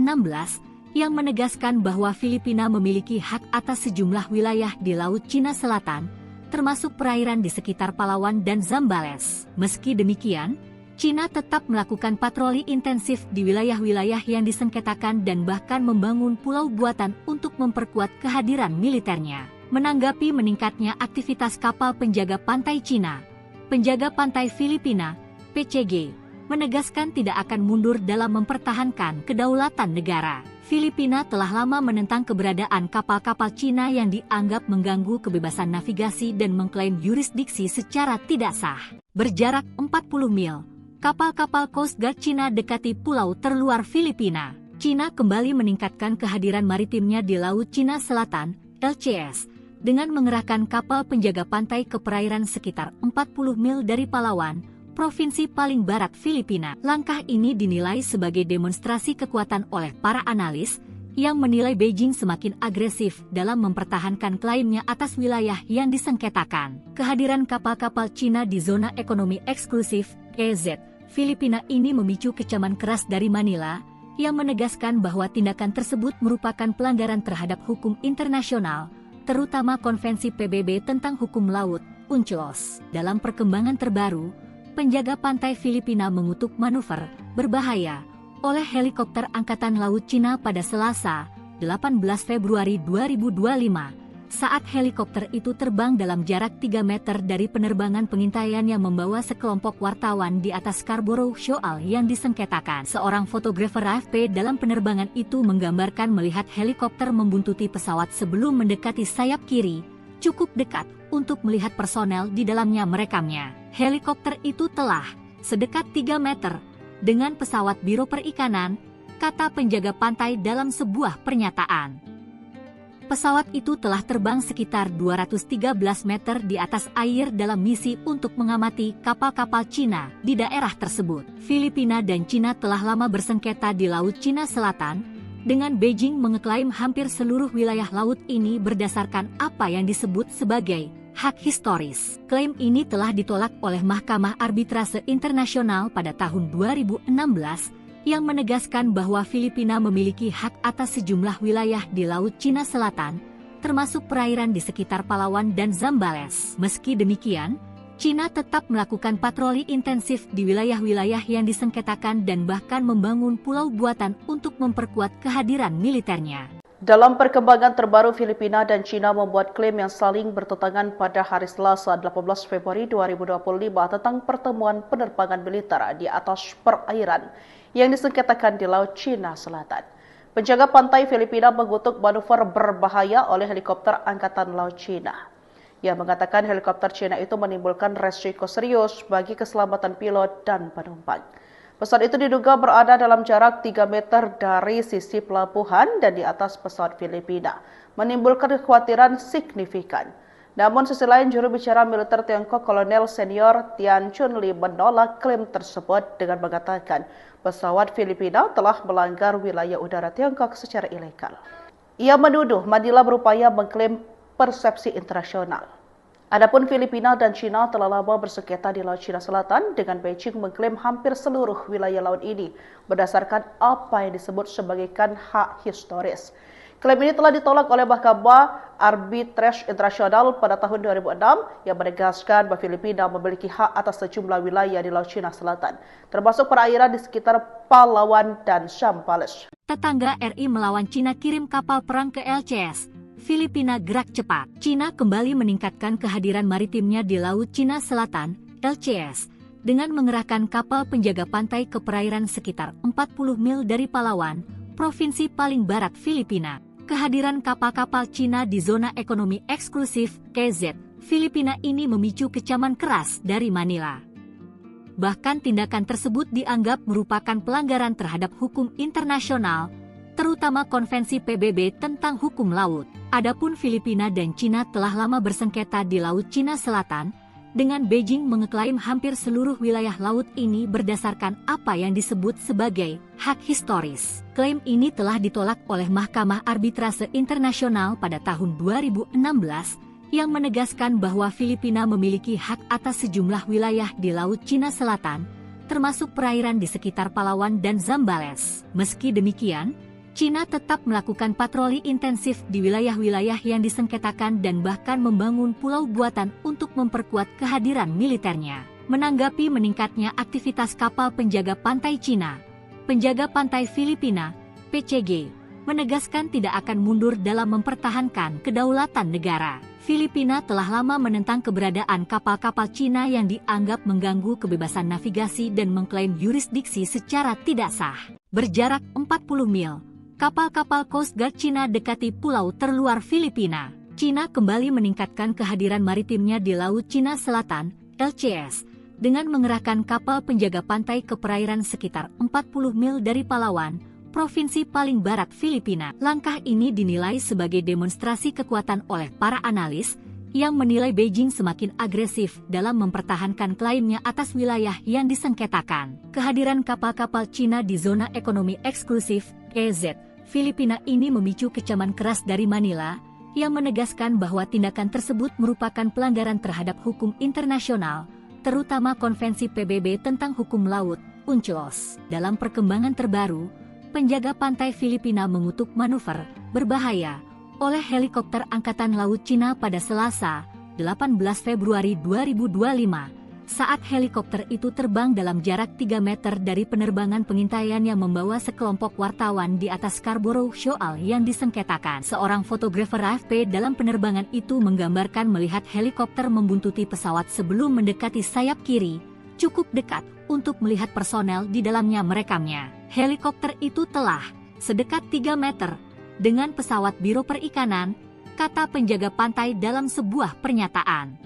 yang menegaskan bahwa Filipina memiliki hak atas sejumlah wilayah di Laut Cina Selatan, termasuk perairan di sekitar Palawan dan Zambales. Meski demikian, Cina tetap melakukan patroli intensif di wilayah-wilayah yang disengketakan dan bahkan membangun pulau buatan untuk memperkuat kehadiran militernya. Menanggapi meningkatnya aktivitas kapal penjaga pantai Cina, penjaga pantai Filipina, PCG, menegaskan tidak akan mundur dalam mempertahankan kedaulatan negara. Filipina telah lama menentang keberadaan kapal-kapal Cina yang dianggap mengganggu kebebasan navigasi dan mengklaim yurisdiksi secara tidak sah. Berjarak 40 mil, Kapal-kapal Coast Guard Cina dekati pulau terluar Filipina. Cina kembali meningkatkan kehadiran maritimnya di Laut Cina Selatan, LCS, dengan mengerahkan kapal penjaga pantai ke perairan sekitar 40 mil dari Palawan, provinsi paling barat Filipina. Langkah ini dinilai sebagai demonstrasi kekuatan oleh para analis, yang menilai Beijing semakin agresif dalam mempertahankan klaimnya atas wilayah yang disengketakan. Kehadiran kapal-kapal Cina di zona ekonomi eksklusif, EEZ, Filipina ini memicu kecaman keras dari Manila, yang menegaskan bahwa tindakan tersebut merupakan pelanggaran terhadap hukum internasional, terutama Konvensi PBB tentang Hukum Laut, UNCLOS. Dalam perkembangan terbaru, penjaga pantai Filipina mengutuk manuver berbahaya oleh helikopter Angkatan Laut Cina pada Selasa, 18 Februari 2025, saat helikopter itu terbang dalam jarak 3 meter dari penerbangan pengintaian yang membawa sekelompok wartawan di atas Scarborough Shoal yang disengketakan. Seorang fotografer AFP dalam penerbangan itu menggambarkan melihat helikopter membuntuti pesawat sebelum mendekati sayap kiri, cukup dekat untuk melihat personel di dalamnya merekamnya. Helikopter itu telah sedekat 3 meter dengan pesawat Biro Perikanan, kata penjaga pantai dalam sebuah pernyataan. Pesawat itu telah terbang sekitar 213 meter di atas air dalam misi untuk mengamati kapal-kapal Cina di daerah tersebut. Filipina dan Cina telah lama bersengketa di Laut Cina Selatan, dengan Beijing mengeklaim hampir seluruh wilayah laut ini berdasarkan apa yang disebut sebagai hak historis. Klaim ini telah ditolak oleh Mahkamah Arbitrase Internasional pada tahun 2016 yang menegaskan bahwa Filipina memiliki hak atas sejumlah wilayah di Laut Cina Selatan, termasuk perairan di sekitar Palawan dan Zambales. Meski demikian, Cina tetap melakukan patroli intensif di wilayah-wilayah yang disengketakan dan bahkan membangun pulau buatan untuk memperkuat kehadiran militernya. Dalam perkembangan terbaru, Filipina dan Cina membuat klaim yang saling bertentangan pada hari Selasa 18 Februari 2025 tentang pertemuan penerbangan militer di atas perairan yang disengketakan di Laut Cina Selatan. Penjaga pantai Filipina mengutuk manuver berbahaya oleh helikopter Angkatan Laut Cina. Ia mengatakan helikopter Cina itu menimbulkan resiko serius bagi keselamatan pilot dan penumpang. Pesawat itu diduga berada dalam jarak 3 meter dari sisi pelabuhan dan di atas pesawat Filipina, menimbulkan kekhawatiran signifikan. Namun sisi lain, juru bicara militer Tiongkok Kolonel Senior Tian Chunli menolak klaim tersebut dengan mengatakan pesawat Filipina telah melanggar wilayah udara Tiongkok secara ilegal. Ia menuduh Manila berupaya mengklaim persepsi internasional. Adapun Filipina dan Cina telah lama bersengketa di Laut Cina Selatan, dengan Beijing mengklaim hampir seluruh wilayah laut ini berdasarkan apa yang disebut sebagai hak historis. Klaim ini telah ditolak oleh Mahkamah Arbitrase Internasional pada tahun 2006 yang menegaskan bahwa Filipina memiliki hak atas sejumlah wilayah di Laut Cina Selatan, termasuk perairan di sekitar Palawan dan Zambales. Tetangga RI melawan Cina kirim kapal perang ke LCS. Filipina gerak cepat. Cina kembali meningkatkan kehadiran maritimnya di Laut Cina Selatan, LCS, dengan mengerahkan kapal penjaga pantai ke perairan sekitar 40 mil dari Palawan, provinsi paling barat Filipina. Kehadiran kapal-kapal Cina di zona ekonomi eksklusif, EEZ, Filipina ini memicu kecaman keras dari Manila. Bahkan tindakan tersebut dianggap merupakan pelanggaran terhadap hukum internasional, terutama Konvensi PBB tentang Hukum Laut. Adapun Filipina dan Cina telah lama bersengketa di Laut Cina Selatan, dengan Beijing mengeklaim hampir seluruh wilayah laut ini berdasarkan apa yang disebut sebagai hak historis. Klaim ini telah ditolak oleh Mahkamah Arbitrase Internasional pada tahun 2016 yang menegaskan bahwa Filipina memiliki hak atas sejumlah wilayah di Laut Cina Selatan, termasuk perairan di sekitar Palawan dan Zambales. Meski demikian, Cina tetap melakukan patroli intensif di wilayah-wilayah yang disengketakan dan bahkan membangun pulau buatan untuk memperkuat kehadiran militernya. Menanggapi meningkatnya aktivitas kapal penjaga pantai Cina, penjaga pantai Filipina, PCG, menegaskan tidak akan mundur dalam mempertahankan kedaulatan negara. Filipina telah lama menentang keberadaan kapal-kapal Cina yang dianggap mengganggu kebebasan navigasi dan mengklaim yurisdiksi secara tidak sah. Berjarak 40 mil, kapal-kapal Coast Guard Cina dekati pulau terluar Filipina. Cina kembali meningkatkan kehadiran maritimnya di Laut Cina Selatan, LCS, dengan mengerahkan kapal penjaga pantai ke perairan sekitar 40 mil dari Palawan, provinsi paling barat Filipina. Langkah ini dinilai sebagai demonstrasi kekuatan oleh para analis yang menilai Beijing semakin agresif dalam mempertahankan klaimnya atas wilayah yang disengketakan. Kehadiran kapal-kapal Cina di zona ekonomi eksklusif (EEZ) Filipina ini memicu kecaman keras dari Manila yang menegaskan bahwa tindakan tersebut merupakan pelanggaran terhadap hukum internasional, terutama Konvensi PBB tentang Hukum Laut, UNCLOS. Dalam perkembangan terbaru, penjaga pantai Filipina mengutuk manuver berbahaya oleh helikopter Angkatan Laut Cina pada Selasa, 18 Februari 2025, saat helikopter itu terbang dalam jarak 3 meter dari penerbangan pengintaian yang membawa sekelompok wartawan di atas Scarborough Shoal yang disengketakan. Seorang fotografer AFP dalam penerbangan itu menggambarkan melihat helikopter membuntuti pesawat sebelum mendekati sayap kiri, cukup dekat untuk melihat personel di dalamnya merekamnya. Helikopter itu telah sedekat 3 meter dengan pesawat Biro Perikanan, kata penjaga pantai dalam sebuah pernyataan.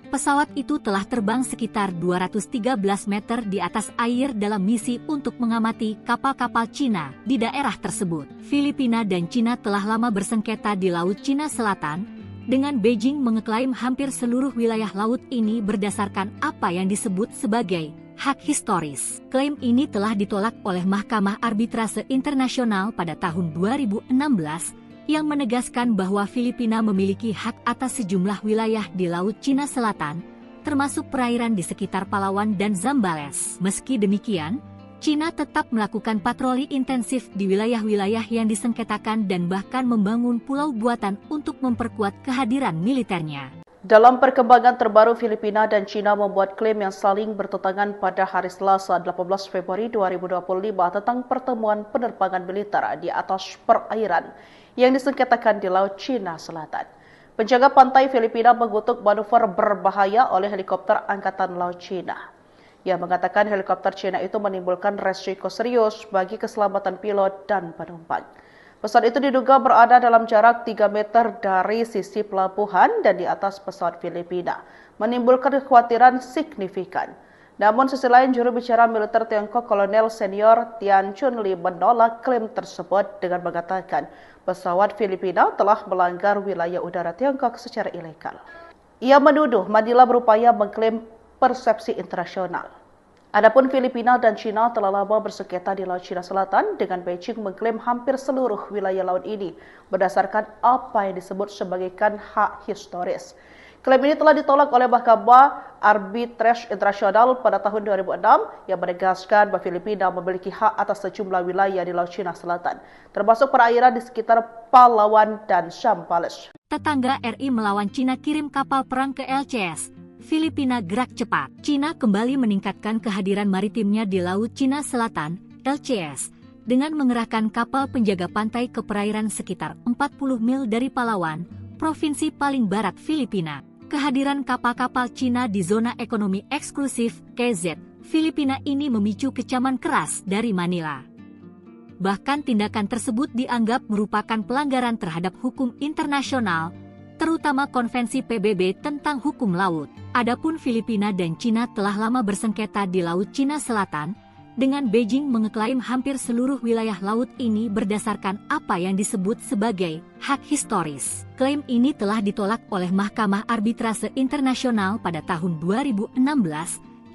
Pesawat itu telah terbang sekitar 213 meter di atas air dalam misi untuk mengamati kapal-kapal Cina di daerah tersebut. Filipina dan Cina telah lama bersengketa di Laut Cina Selatan, dengan Beijing mengeklaim hampir seluruh wilayah laut ini berdasarkan apa yang disebut sebagai hak historis. Klaim ini telah ditolak oleh Mahkamah Arbitrase Internasional pada tahun 2016, yang menegaskan bahwa Filipina memiliki hak atas sejumlah wilayah di Laut Cina Selatan, termasuk perairan di sekitar Palawan dan Zambales. Meski demikian, Cina tetap melakukan patroli intensif di wilayah-wilayah yang disengketakan dan bahkan membangun pulau buatan untuk memperkuat kehadiran militernya. Dalam perkembangan terbaru, Filipina dan Cina membuat klaim yang saling bertentangan pada hari Selasa 18 Februari 2025 tentang pertemuan penerbangan militer di atas perairan yang disengketakan di Laut Cina Selatan. Penjaga pantai Filipina mengutuk manuver berbahaya oleh helikopter Angkatan Laut Cina. Ia mengatakan helikopter Cina itu menimbulkan resiko serius bagi keselamatan pilot dan penumpang. Pesawat itu diduga berada dalam jarak 3 meter dari sisi pelabuhan dan di atas pesawat Filipina, menimbulkan kekhawatiran signifikan. Namun sisi lain, juru bicara militer Tiongkok Kolonel Senior Tian Chunli menolak klaim tersebut dengan mengatakan pesawat Filipina telah melanggar wilayah udara Tiongkok secara ilegal. Ia menuduh Manila berupaya mengklaim persepsi internasional. Adapun Filipina dan Cina telah lama bersengketa di Laut Cina Selatan, dengan Beijing mengklaim hampir seluruh wilayah laut ini berdasarkan apa yang disebut sebagai hak historis. Klaim ini telah ditolak oleh Mahkamah Arbitrase Internasional pada tahun 2006 yang menegaskan bahwa Filipina memiliki hak atas sejumlah wilayah di Laut Cina Selatan, termasuk perairan di sekitar Palawan dan Zambales. Tetangga RI melawan Cina kirim kapal perang ke LCS. Filipina gerak cepat. Cina kembali meningkatkan kehadiran maritimnya di Laut Cina Selatan, LCS, dengan mengerahkan kapal penjaga pantai ke perairan sekitar 40 mil dari Palawan, provinsi paling barat Filipina. Kehadiran kapal-kapal Cina di zona ekonomi eksklusif (EEZ) Filipina ini memicu kecaman keras dari Manila. Bahkan tindakan tersebut dianggap merupakan pelanggaran terhadap hukum internasional, terutama Konvensi PBB tentang Hukum Laut. Adapun Filipina dan Cina telah lama bersengketa di Laut Cina Selatan, dengan Beijing mengeklaim hampir seluruh wilayah laut ini berdasarkan apa yang disebut sebagai hak historis. Klaim ini telah ditolak oleh Mahkamah Arbitrase Internasional pada tahun 2016,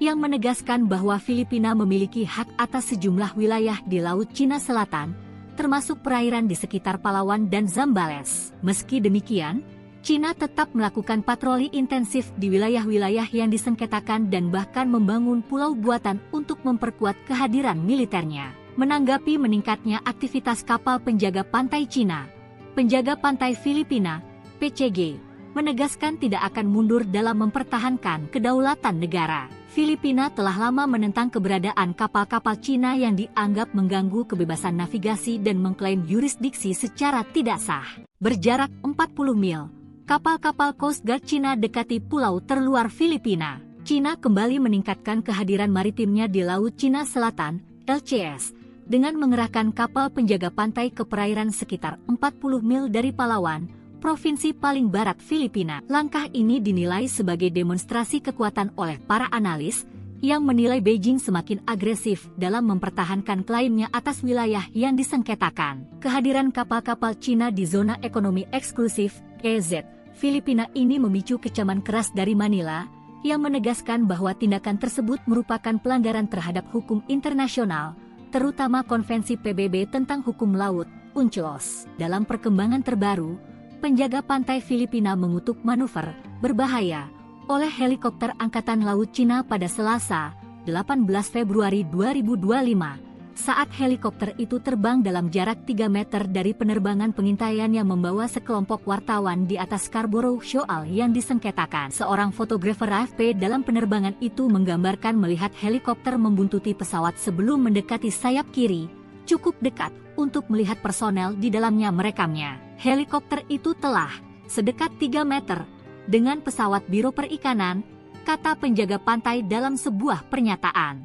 yang menegaskan bahwa Filipina memiliki hak atas sejumlah wilayah di Laut Cina Selatan, termasuk perairan di sekitar Palawan dan Zambales. Meski demikian, Cina tetap melakukan patroli intensif di wilayah-wilayah yang disengketakan dan bahkan membangun pulau buatan untuk memperkuat kehadiran militernya. Menanggapi meningkatnya aktivitas kapal penjaga pantai Cina, penjaga pantai Filipina, PCG, menegaskan tidak akan mundur dalam mempertahankan kedaulatan negara. Filipina telah lama menentang keberadaan kapal-kapal Cina yang dianggap mengganggu kebebasan navigasi dan mengklaim yurisdiksi secara tidak sah. Berjarak 40 mil, kapal-kapal Coast Guard Cina dekati pulau terluar Filipina. Cina kembali meningkatkan kehadiran maritimnya di Laut Cina Selatan, LCS, dengan mengerahkan kapal penjaga pantai ke perairan sekitar 40 mil dari Palawan, provinsi paling barat Filipina. Langkah ini dinilai sebagai demonstrasi kekuatan oleh para analis yang menilai Beijing semakin agresif dalam mempertahankan klaimnya atas wilayah yang disengketakan. Kehadiran kapal-kapal Cina di zona ekonomi eksklusif (EEZ) Filipina ini memicu kecaman keras dari Manila yang menegaskan bahwa tindakan tersebut merupakan pelanggaran terhadap hukum internasional, terutama Konvensi PBB tentang Hukum Laut, UNCLOS. Dalam perkembangan terbaru, penjaga pantai Filipina mengutuk manuver berbahaya oleh helikopter Angkatan Laut Cina pada Selasa, 18 Februari 2025, saat helikopter itu terbang dalam jarak 3 meter dari penerbangan pengintaian yang membawa sekelompok wartawan di atas Scarborough Shoal yang disengketakan. Seorang fotografer AFP dalam penerbangan itu menggambarkan melihat helikopter membuntuti pesawat sebelum mendekati sayap kiri, cukup dekat untuk melihat personel di dalamnya merekamnya. Helikopter itu telah sedekat 3 meter dengan pesawat Biro Perikanan, kata penjaga pantai dalam sebuah pernyataan.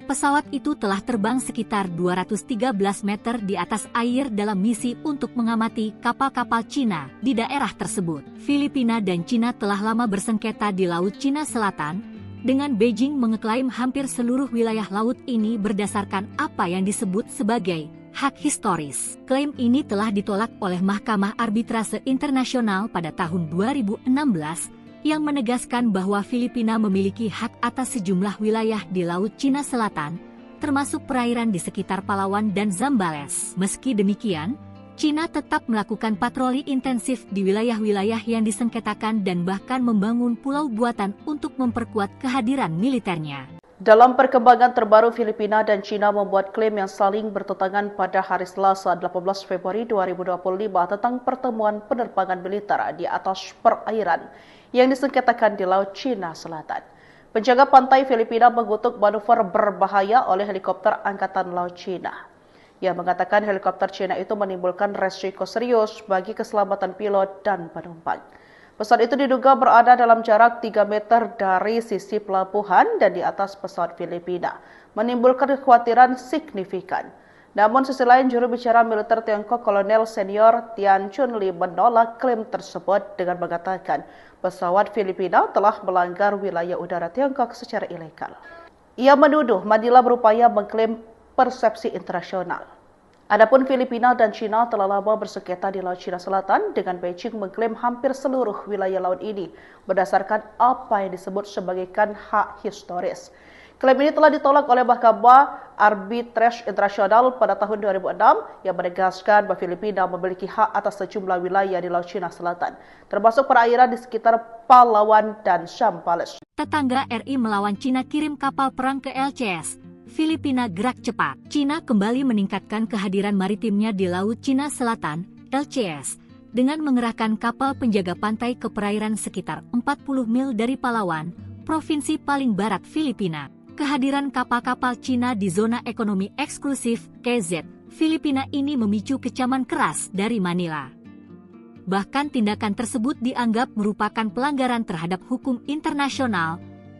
Pesawat itu telah terbang sekitar 213 meter di atas air dalam misi untuk mengamati kapal-kapal Cina di daerah tersebut. Filipina dan Cina telah lama bersengketa di Laut Cina Selatan, dengan Beijing mengeklaim hampir seluruh wilayah laut ini berdasarkan apa yang disebut sebagai hak historis. Klaim ini telah ditolak oleh Mahkamah Arbitrase Internasional pada tahun 2016, yang menegaskan bahwa Filipina memiliki hak atas sejumlah wilayah di Laut Cina Selatan, termasuk perairan di sekitar Palawan dan Zambales. Meski demikian, Cina tetap melakukan patroli intensif di wilayah-wilayah yang disengketakan dan bahkan membangun pulau buatan untuk memperkuat kehadiran militernya. Dalam perkembangan terbaru, Filipina dan Cina membuat klaim yang saling bertentangan pada hari Selasa 18 Februari 2025 tentang pertemuan penerbangan militer di atas perairan yang disengketakan di Laut Cina Selatan. Penjaga pantai Filipina mengutuk manuver berbahaya oleh helikopter Angkatan Laut Cina. Ia mengatakan helikopter Cina itu menimbulkan resiko serius bagi keselamatan pilot dan penumpang. Pesawat itu diduga berada dalam jarak 3 meter dari sisi pelabuhan dan di atas pesawat Filipina, menimbulkan kekhawatiran signifikan. Namun sisi lain, juru bicara militer Tiongkok Kolonel Senior Tian Chunli menolak klaim tersebut dengan mengatakan pesawat Filipina telah melanggar wilayah udara Tiongkok secara ilegal. Ia menuduh Manila berupaya mengklaim persepsi internasional. Adapun Filipina dan Cina telah lama bersengketa di Laut Cina Selatan, dengan Beijing mengklaim hampir seluruh wilayah laut ini berdasarkan apa yang disebut sebagai hak historis. Klaim ini telah ditolak oleh Mahkamah Arbitrase Internasional pada tahun 2006 yang menegaskan bahwa Filipina memiliki hak atas sejumlah wilayah di Laut Cina Selatan, termasuk perairan di sekitar Palawan dan Zambales. Tetangga RI melawan Cina kirim kapal perang ke LCS. Filipina gerak cepat. Cina kembali meningkatkan kehadiran maritimnya di Laut Cina Selatan, LCS, dengan mengerahkan kapal penjaga pantai ke perairan sekitar 40 mil dari Palawan, provinsi paling barat Filipina. Kehadiran kapal-kapal Cina di zona ekonomi eksklusif (EEZ) Filipina ini memicu kecaman keras dari Manila. Bahkan tindakan tersebut dianggap merupakan pelanggaran terhadap hukum internasional,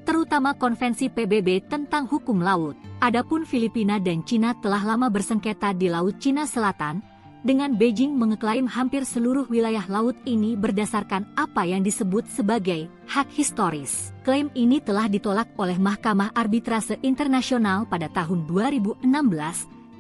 terutama Konvensi PBB tentang Hukum Laut. Adapun Filipina dan Cina telah lama bersengketa di Laut Cina Selatan, dengan Beijing mengeklaim hampir seluruh wilayah laut ini berdasarkan apa yang disebut sebagai hak historis. Klaim ini telah ditolak oleh Mahkamah Arbitrase Internasional pada tahun 2016,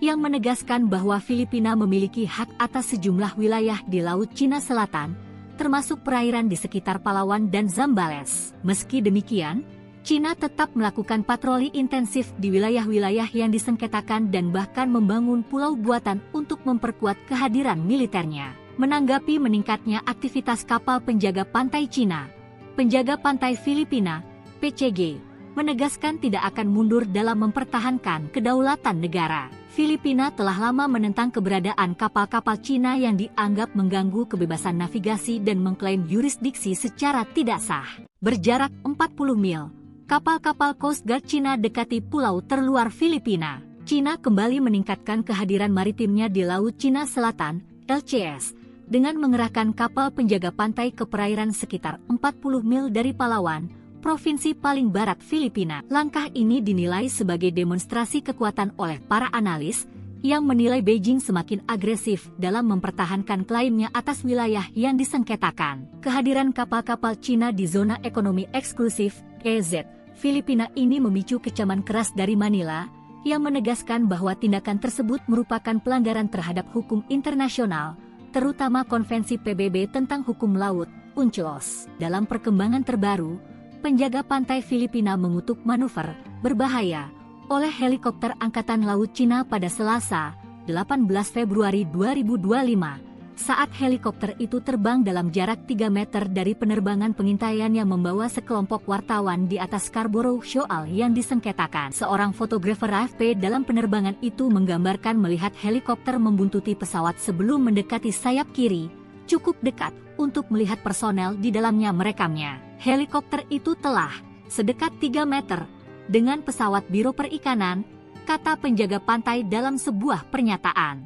yang menegaskan bahwa Filipina memiliki hak atas sejumlah wilayah di Laut Cina Selatan, termasuk perairan di sekitar Palawan dan Zambales. Meski demikian, Cina tetap melakukan patroli intensif di wilayah-wilayah yang disengketakan dan bahkan membangun pulau buatan untuk memperkuat kehadiran militernya. Menanggapi meningkatnya aktivitas kapal penjaga pantai Cina, penjaga pantai Filipina, PCG, menegaskan tidak akan mundur dalam mempertahankan kedaulatan negara. Filipina telah lama menentang keberadaan kapal-kapal Cina yang dianggap mengganggu kebebasan navigasi dan mengklaim yurisdiksi secara tidak sah. Berjarak 40 mil, kapal-kapal Coast Guard Cina dekati pulau terluar Filipina. Cina kembali meningkatkan kehadiran maritimnya di Laut Cina Selatan, LCS, dengan mengerahkan kapal penjaga pantai ke perairan sekitar 40 mil dari Palawan, provinsi paling barat Filipina. Langkah ini dinilai sebagai demonstrasi kekuatan oleh para analis yang menilai Beijing semakin agresif dalam mempertahankan klaimnya atas wilayah yang disengketakan. Kehadiran kapal-kapal Cina di zona ekonomi eksklusif (EEZ) Filipina ini memicu kecaman keras dari Manila, yang menegaskan bahwa tindakan tersebut merupakan pelanggaran terhadap hukum internasional, terutama Konvensi PBB tentang Hukum Laut, UNCLOS. Dalam perkembangan terbaru, penjaga pantai Filipina mengutuk manuver berbahaya oleh helikopter Angkatan Laut Cina pada Selasa, 18 Februari 2025, saat helikopter itu terbang dalam jarak 3 meter dari penerbangan pengintaian yang membawa sekelompok wartawan di atas Scarborough Shoal yang disengketakan. Seorang fotografer AFP dalam penerbangan itu menggambarkan melihat helikopter membuntuti pesawat sebelum mendekati sayap kiri, cukup dekat untuk melihat personel di dalamnya merekamnya. Helikopter itu telah sedekat 3 meter dengan pesawat Biro Perikanan, kata penjaga pantai dalam sebuah pernyataan.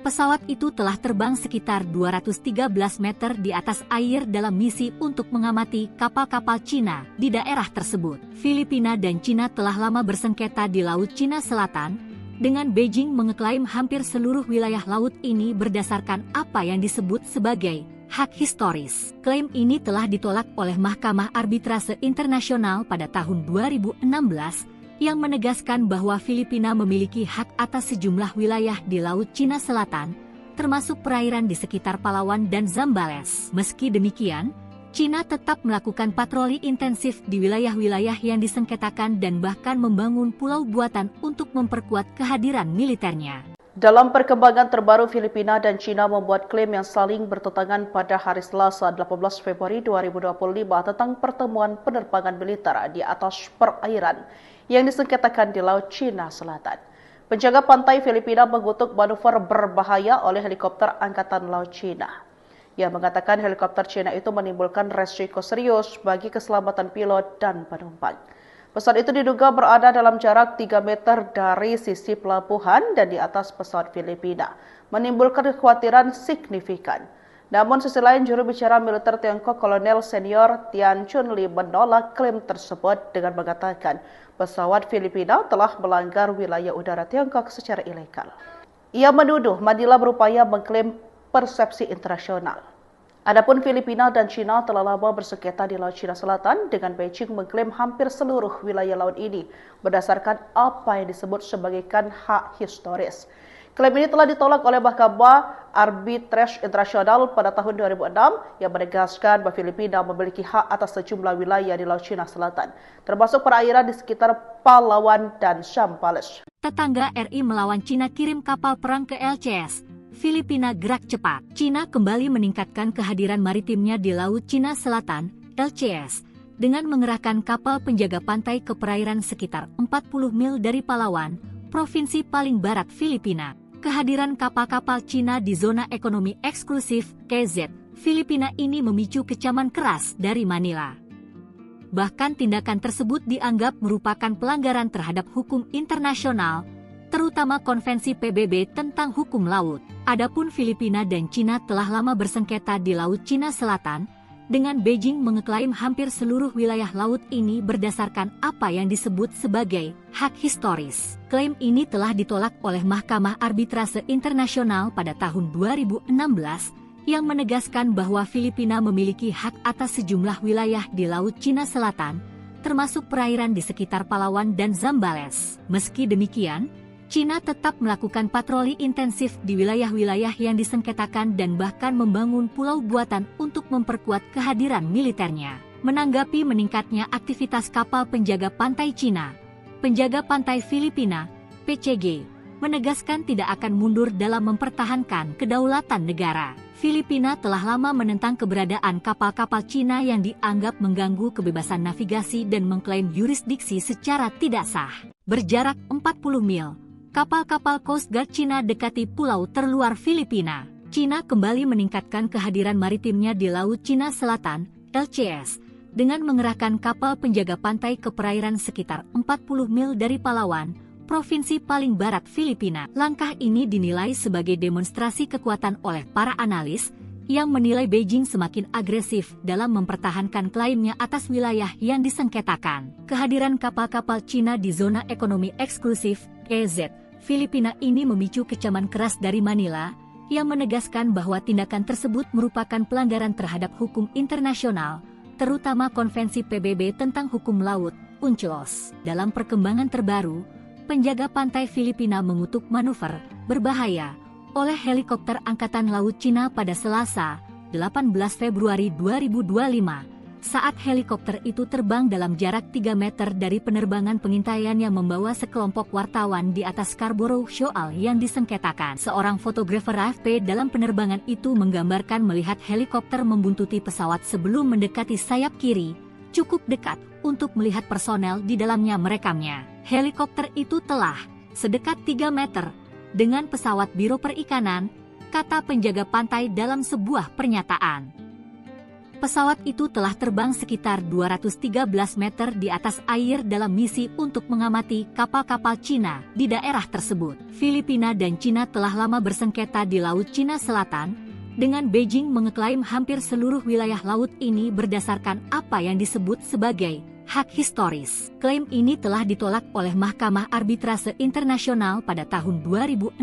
Pesawat itu telah terbang sekitar 213 meter di atas air dalam misi untuk mengamati kapal-kapal Cina di daerah tersebut. Filipina dan Cina telah lama bersengketa di Laut Cina Selatan, dengan Beijing mengeklaim hampir seluruh wilayah laut ini berdasarkan apa yang disebut sebagai hak historis. Klaim ini telah ditolak oleh Mahkamah Arbitrase Internasional pada tahun 2016 yang menegaskan bahwa Filipina memiliki hak atas sejumlah wilayah di Laut Cina Selatan, termasuk perairan di sekitar Palawan dan Zambales. Meski demikian, Cina tetap melakukan patroli intensif di wilayah-wilayah yang disengketakan dan bahkan membangun pulau buatan untuk memperkuat kehadiran militernya. Dalam perkembangan terbaru, Filipina dan Cina membuat klaim yang saling bertentangan pada hari Selasa 18 Februari 2025 tentang pertemuan penerbangan militer di atas perairan yang disengketakan di Laut Cina Selatan. Penjaga pantai Filipina mengutuk manuver berbahaya oleh helikopter Angkatan Laut Cina. Ia mengatakan helikopter Cina itu menimbulkan resiko serius bagi keselamatan pilot dan penumpang. Pesawat itu diduga berada dalam jarak 3 meter dari sisi pelabuhan dan di atas pesawat Filipina, menimbulkan kekhawatiran signifikan. Namun sisi lain, juru bicara militer Tiongkok Kolonel Senior Tian Chunli menolak klaim tersebut dengan mengatakan pesawat Filipina telah melanggar wilayah udara Tiongkok secara ilegal. Ia menuduh Manila berupaya mengklaim persepsi internasional. Adapun Filipina dan Cina telah lama bersengketa di Laut Cina Selatan, dengan Beijing mengklaim hampir seluruh wilayah laut ini berdasarkan apa yang disebut sebagai hak historis. Klaim ini telah ditolak oleh Mahkamah Arbitrase Internasional pada tahun 2006 yang menegaskan bahwa Filipina memiliki hak atas sejumlah wilayah di Laut Cina Selatan, termasuk perairan di sekitar Palawan dan Zambales. Tetangga RI melawan Cina kirim kapal perang ke LCS. Filipina gerak cepat. Cina kembali meningkatkan kehadiran maritimnya di Laut Cina Selatan, LCS, dengan mengerahkan kapal penjaga pantai ke perairan sekitar 40 mil dari Palawan, provinsi paling barat Filipina. Kehadiran kapal-kapal Cina di zona ekonomi eksklusif, (KZ), Filipina ini memicu kecaman keras dari Manila. Bahkan tindakan tersebut dianggap merupakan pelanggaran terhadap hukum internasional, terutama Konvensi PBB tentang Hukum Laut. Adapun Filipina dan Cina telah lama bersengketa di Laut Cina Selatan, dengan Beijing mengeklaim hampir seluruh wilayah laut ini berdasarkan apa yang disebut sebagai hak historis. Klaim ini telah ditolak oleh Mahkamah Arbitrase Internasional pada tahun 2016 yang menegaskan bahwa Filipina memiliki hak atas sejumlah wilayah di Laut Cina Selatan, termasuk perairan di sekitar Palawan dan Zambales. Meski demikian, Cina tetap melakukan patroli intensif di wilayah-wilayah yang disengketakan dan bahkan membangun pulau buatan untuk memperkuat kehadiran militernya. Menanggapi meningkatnya aktivitas kapal penjaga pantai Cina, penjaga pantai Filipina, PCG, menegaskan tidak akan mundur dalam mempertahankan kedaulatan negara. Filipina telah lama menentang keberadaan kapal-kapal Cina yang dianggap mengganggu kebebasan navigasi dan mengklaim yurisdiksi secara tidak sah. Berjarak 40 mil, kapal-kapal Coast Guard Cina dekati pulau terluar Filipina. Cina kembali meningkatkan kehadiran maritimnya di Laut Cina Selatan, LCS, dengan mengerahkan kapal penjaga pantai ke perairan sekitar 40 mil dari Palawan, provinsi paling barat Filipina. Langkah ini dinilai sebagai demonstrasi kekuatan oleh para analis, yang menilai Beijing semakin agresif dalam mempertahankan klaimnya atas wilayah yang disengketakan. Kehadiran kapal-kapal Cina di zona ekonomi eksklusif, (EEZ), Filipina ini memicu kecaman keras dari Manila, yang menegaskan bahwa tindakan tersebut merupakan pelanggaran terhadap hukum internasional, terutama Konvensi PBB tentang Hukum Laut, UNCLOS. Dalam perkembangan terbaru, penjaga pantai Filipina mengutuk manuver berbahaya oleh helikopter Angkatan Laut Cina pada Selasa, 18 Februari 2025, saat helikopter itu terbang dalam jarak 3 meter dari penerbangan pengintaian yang membawa sekelompok wartawan di atas Scarborough Shoal yang disengketakan. Seorang fotografer AFP dalam penerbangan itu menggambarkan melihat helikopter membuntuti pesawat sebelum mendekati sayap kiri, cukup dekat untuk melihat personel di dalamnya merekamnya. Helikopter itu telah sedekat 3 meter dengan pesawat Biro Perikanan, kata penjaga pantai dalam sebuah pernyataan. Pesawat itu telah terbang sekitar 213 meter di atas air dalam misi untuk mengamati kapal-kapal Cina di daerah tersebut. Filipina dan Cina telah lama bersengketa di Laut Cina Selatan, dengan Beijing mengeklaim hampir seluruh wilayah laut ini berdasarkan apa yang disebut sebagai hak historis. Klaim ini telah ditolak oleh Mahkamah Arbitrase Internasional pada tahun 2016,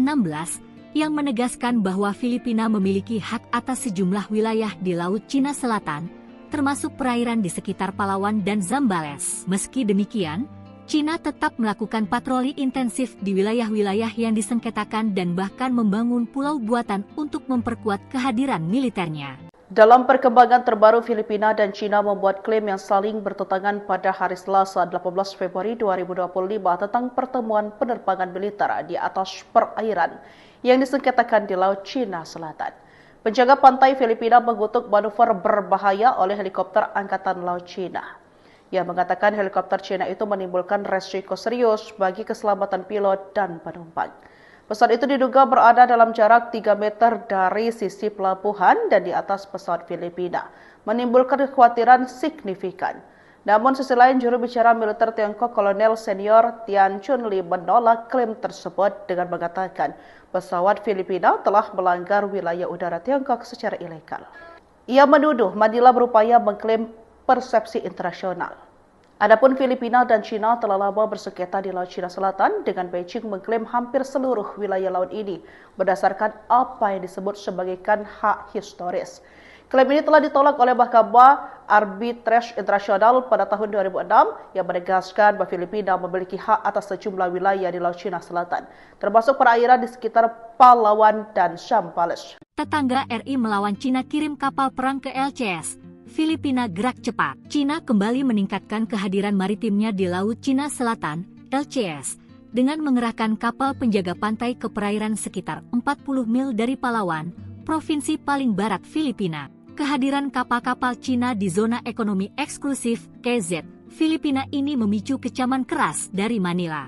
yang menegaskan bahwa Filipina memiliki hak atas sejumlah wilayah di Laut Cina Selatan, termasuk perairan di sekitar Palawan dan Zambales. Meski demikian, Cina tetap melakukan patroli intensif di wilayah-wilayah yang disengketakan dan bahkan membangun pulau buatan untuk memperkuat kehadiran militernya. Dalam perkembangan terbaru, Filipina dan Cina membuat klaim yang saling bertentangan pada hari Selasa 18 Februari 2025 tentang pertemuan penerbangan militer di atas perairan yang disengketakan di Laut Cina Selatan. Penjaga pantai Filipina mengutuk manuver berbahaya oleh helikopter Angkatan Laut Cina. Ia mengatakan helikopter Cina itu menimbulkan resiko serius bagi keselamatan pilot dan penumpang. Pesawat itu diduga berada dalam jarak 3 meter dari sisi pelabuhan dan di atas pesawat Filipina, menimbulkan kekhawatiran signifikan. Namun sisi lain, juru bicara militer Tiongkok Kolonel Senior Tian Chunli menolak klaim tersebut dengan mengatakan pesawat Filipina telah melanggar wilayah udara Tiongkok secara ilegal. Ia menuduh Manila berupaya mengklaim persepsi internasional. Adapun Filipina dan Cina telah lama bersengketa di Laut Cina Selatan, dengan Beijing mengklaim hampir seluruh wilayah laut ini berdasarkan apa yang disebut sebagai hak historis. Klaim ini telah ditolak oleh Mahkamah Arbitrase Internasional pada tahun 2006 yang menegaskan bahwa Filipina memiliki hak atas sejumlah wilayah di Laut Cina Selatan, termasuk perairan di sekitar Palawan dan Zambales. Tetangga RI melawan Cina kirim kapal perang ke LCS. Filipina gerak cepat. Cina kembali meningkatkan kehadiran maritimnya di Laut Cina Selatan, LCS, dengan mengerahkan kapal penjaga pantai ke perairan sekitar 40 mil dari Palawan, provinsi paling barat Filipina. Kehadiran kapal-kapal Cina di zona ekonomi eksklusif KZ Filipina ini memicu kecaman keras dari Manila.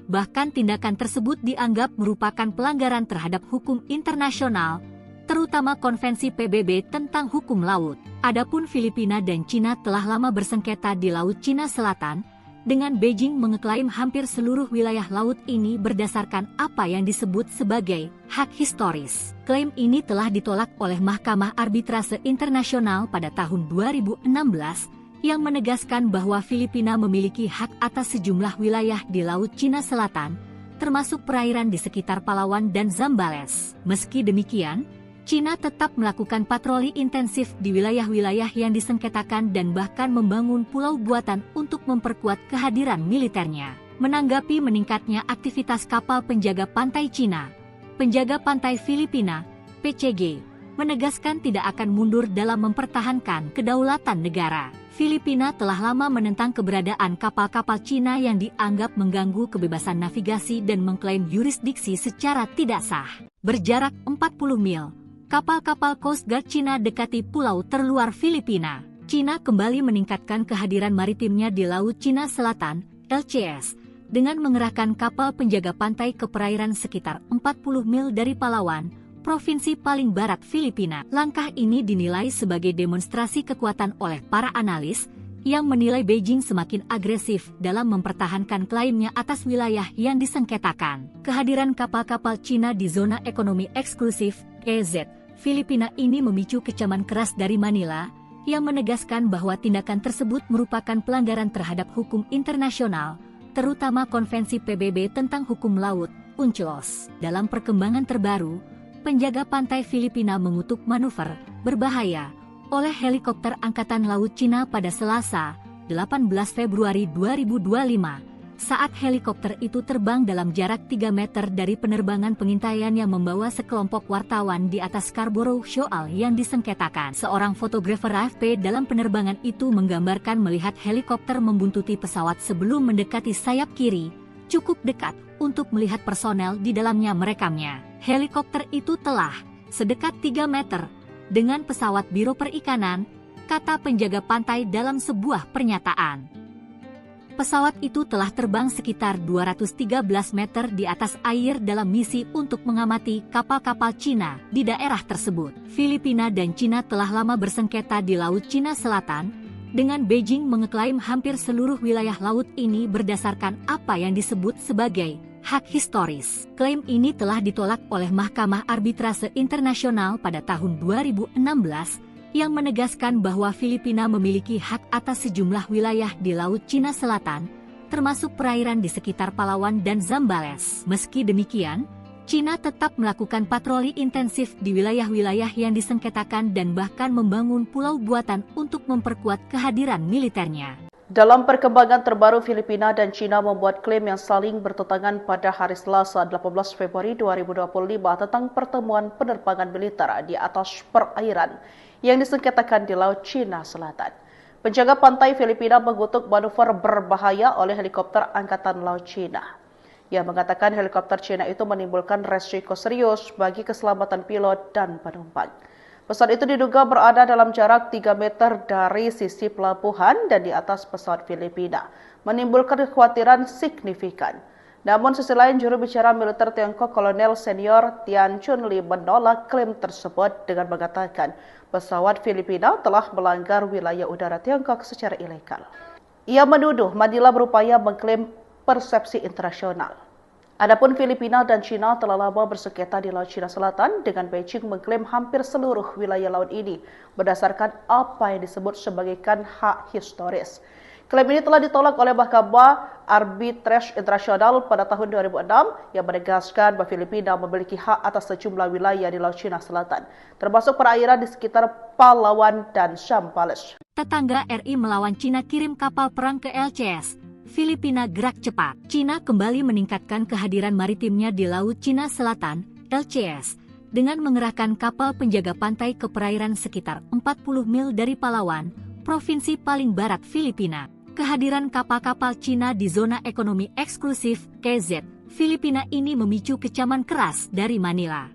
Bahkan tindakan tersebut dianggap merupakan pelanggaran terhadap hukum internasional, terutama Konvensi PBB tentang Hukum Laut. Adapun Filipina dan Cina telah lama bersengketa di Laut Cina Selatan, dengan Beijing mengeklaim hampir seluruh wilayah laut ini berdasarkan apa yang disebut sebagai hak historis. Klaim ini telah ditolak oleh Mahkamah Arbitrase Internasional pada tahun 2016, yang menegaskan bahwa Filipina memiliki hak atas sejumlah wilayah di Laut Cina Selatan, termasuk perairan di sekitar Palawan dan Zambales. Meski demikian, Cina tetap melakukan patroli intensif di wilayah-wilayah yang disengketakan dan bahkan membangun pulau buatan untuk memperkuat kehadiran militernya. Menanggapi meningkatnya aktivitas kapal penjaga pantai Cina, penjaga pantai Filipina, PCG, menegaskan tidak akan mundur dalam mempertahankan kedaulatan negara. Filipina telah lama menentang keberadaan kapal-kapal Cina yang dianggap mengganggu kebebasan navigasi dan mengklaim yurisdiksi secara tidak sah. Berjarak 40 mil, kapal-kapal Coast Guard Cina dekati pulau terluar Filipina. Cina kembali meningkatkan kehadiran maritimnya di Laut Cina Selatan, LCS, dengan mengerahkan kapal penjaga pantai ke perairan sekitar 40 mil dari Palawan, provinsi paling barat Filipina. Langkah ini dinilai sebagai demonstrasi kekuatan oleh para analis, yang menilai Beijing semakin agresif dalam mempertahankan klaimnya atas wilayah yang disengketakan. Kehadiran kapal-kapal Cina di zona ekonomi eksklusif KZ Filipina ini memicu kecaman keras dari Manila, yang menegaskan bahwa tindakan tersebut merupakan pelanggaran terhadap hukum internasional, terutama Konvensi PBB tentang Hukum Laut, UNCLOS. Dalam perkembangan terbaru, penjaga pantai Filipina mengutuk manuver berbahaya oleh helikopter Angkatan Laut Cina pada Selasa, 18 Februari 2025. Saat helikopter itu terbang dalam jarak 3 meter dari penerbangan pengintaian yang membawa sekelompok wartawan di atas Scarborough Shoal yang disengketakan. Seorang fotografer AFP dalam penerbangan itu menggambarkan melihat helikopter membuntuti pesawat sebelum mendekati sayap kiri, cukup dekat untuk melihat personel di dalamnya merekamnya. Helikopter itu telah sedekat 3 meter dengan pesawat Biro Perikanan, kata penjaga pantai dalam sebuah pernyataan. Pesawat itu telah terbang sekitar 213 meter di atas air dalam misi untuk mengamati kapal-kapal Cina di daerah tersebut. Filipina dan Cina telah lama bersengketa di Laut Cina Selatan, dengan Beijing mengeklaim hampir seluruh wilayah laut ini berdasarkan apa yang disebut sebagai hak historis. Klaim ini telah ditolak oleh Mahkamah Arbitrase Internasional pada tahun 2016, yang menegaskan bahwa Filipina memiliki hak atas sejumlah wilayah di Laut Cina Selatan, termasuk perairan di sekitar Palawan dan Zambales. Meski demikian, Cina tetap melakukan patroli intensif di wilayah-wilayah yang disengketakan dan bahkan membangun pulau buatan untuk memperkuat kehadiran militernya. Dalam perkembangan terbaru, Filipina dan Cina membuat klaim yang saling bertentangan pada hari Selasa 18 Februari 2025 tentang pertemuan penerbangan militer di atas perairan yang disengketakan di Laut Cina Selatan. Penjaga pantai Filipina mengutuk manuver berbahaya oleh helikopter Angkatan Laut Cina. Ia mengatakan helikopter Cina itu menimbulkan resiko serius bagi keselamatan pilot dan penumpang. Pesawat itu diduga berada dalam jarak 3 meter dari sisi pelabuhan dan di atas pesawat Filipina, menimbulkan kekhawatiran signifikan. Namun sisi lain, juru bicara militer Tiongkok Kolonel Senior Tian Chunli menolak klaim tersebut dengan mengatakan pesawat Filipina telah melanggar wilayah udara Tiongkok secara ilegal. Ia menuduh Manila berupaya mengklaim persepsi internasional. Adapun Filipina dan Cina telah lama bersengketa di Laut Cina Selatan, dengan Beijing mengklaim hampir seluruh wilayah laut ini berdasarkan apa yang disebut sebagai hak historis. Klaim ini telah ditolak oleh Mahkamah Arbitrase Internasional pada tahun 2006 yang menegaskan bahwa Filipina memiliki hak atas sejumlah wilayah di Laut Cina Selatan, termasuk perairan di sekitar Palawan dan Zambales. Tetangga RI melawan Cina kirim kapal perang ke LCS. Filipina gerak cepat. Cina kembali meningkatkan kehadiran maritimnya di Laut Cina Selatan, LCS, dengan mengerahkan kapal penjaga pantai ke perairan sekitar 40 mil dari Palawan, provinsi paling barat Filipina. Kehadiran kapal-kapal Cina di zona ekonomi eksklusif KZ Filipina ini memicu kecaman keras dari Manila.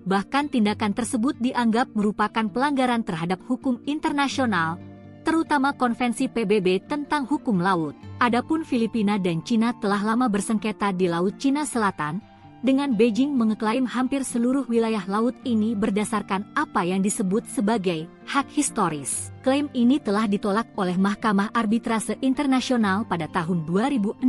Bahkan tindakan tersebut dianggap merupakan pelanggaran terhadap hukum internasional, terutama Konvensi PBB tentang hukum laut. Adapun Filipina dan Cina telah lama bersengketa di Laut Cina Selatan, dengan Beijing mengeklaim hampir seluruh wilayah laut ini berdasarkan apa yang disebut sebagai hak historis. Klaim ini telah ditolak oleh Mahkamah Arbitrase Internasional pada tahun 2016,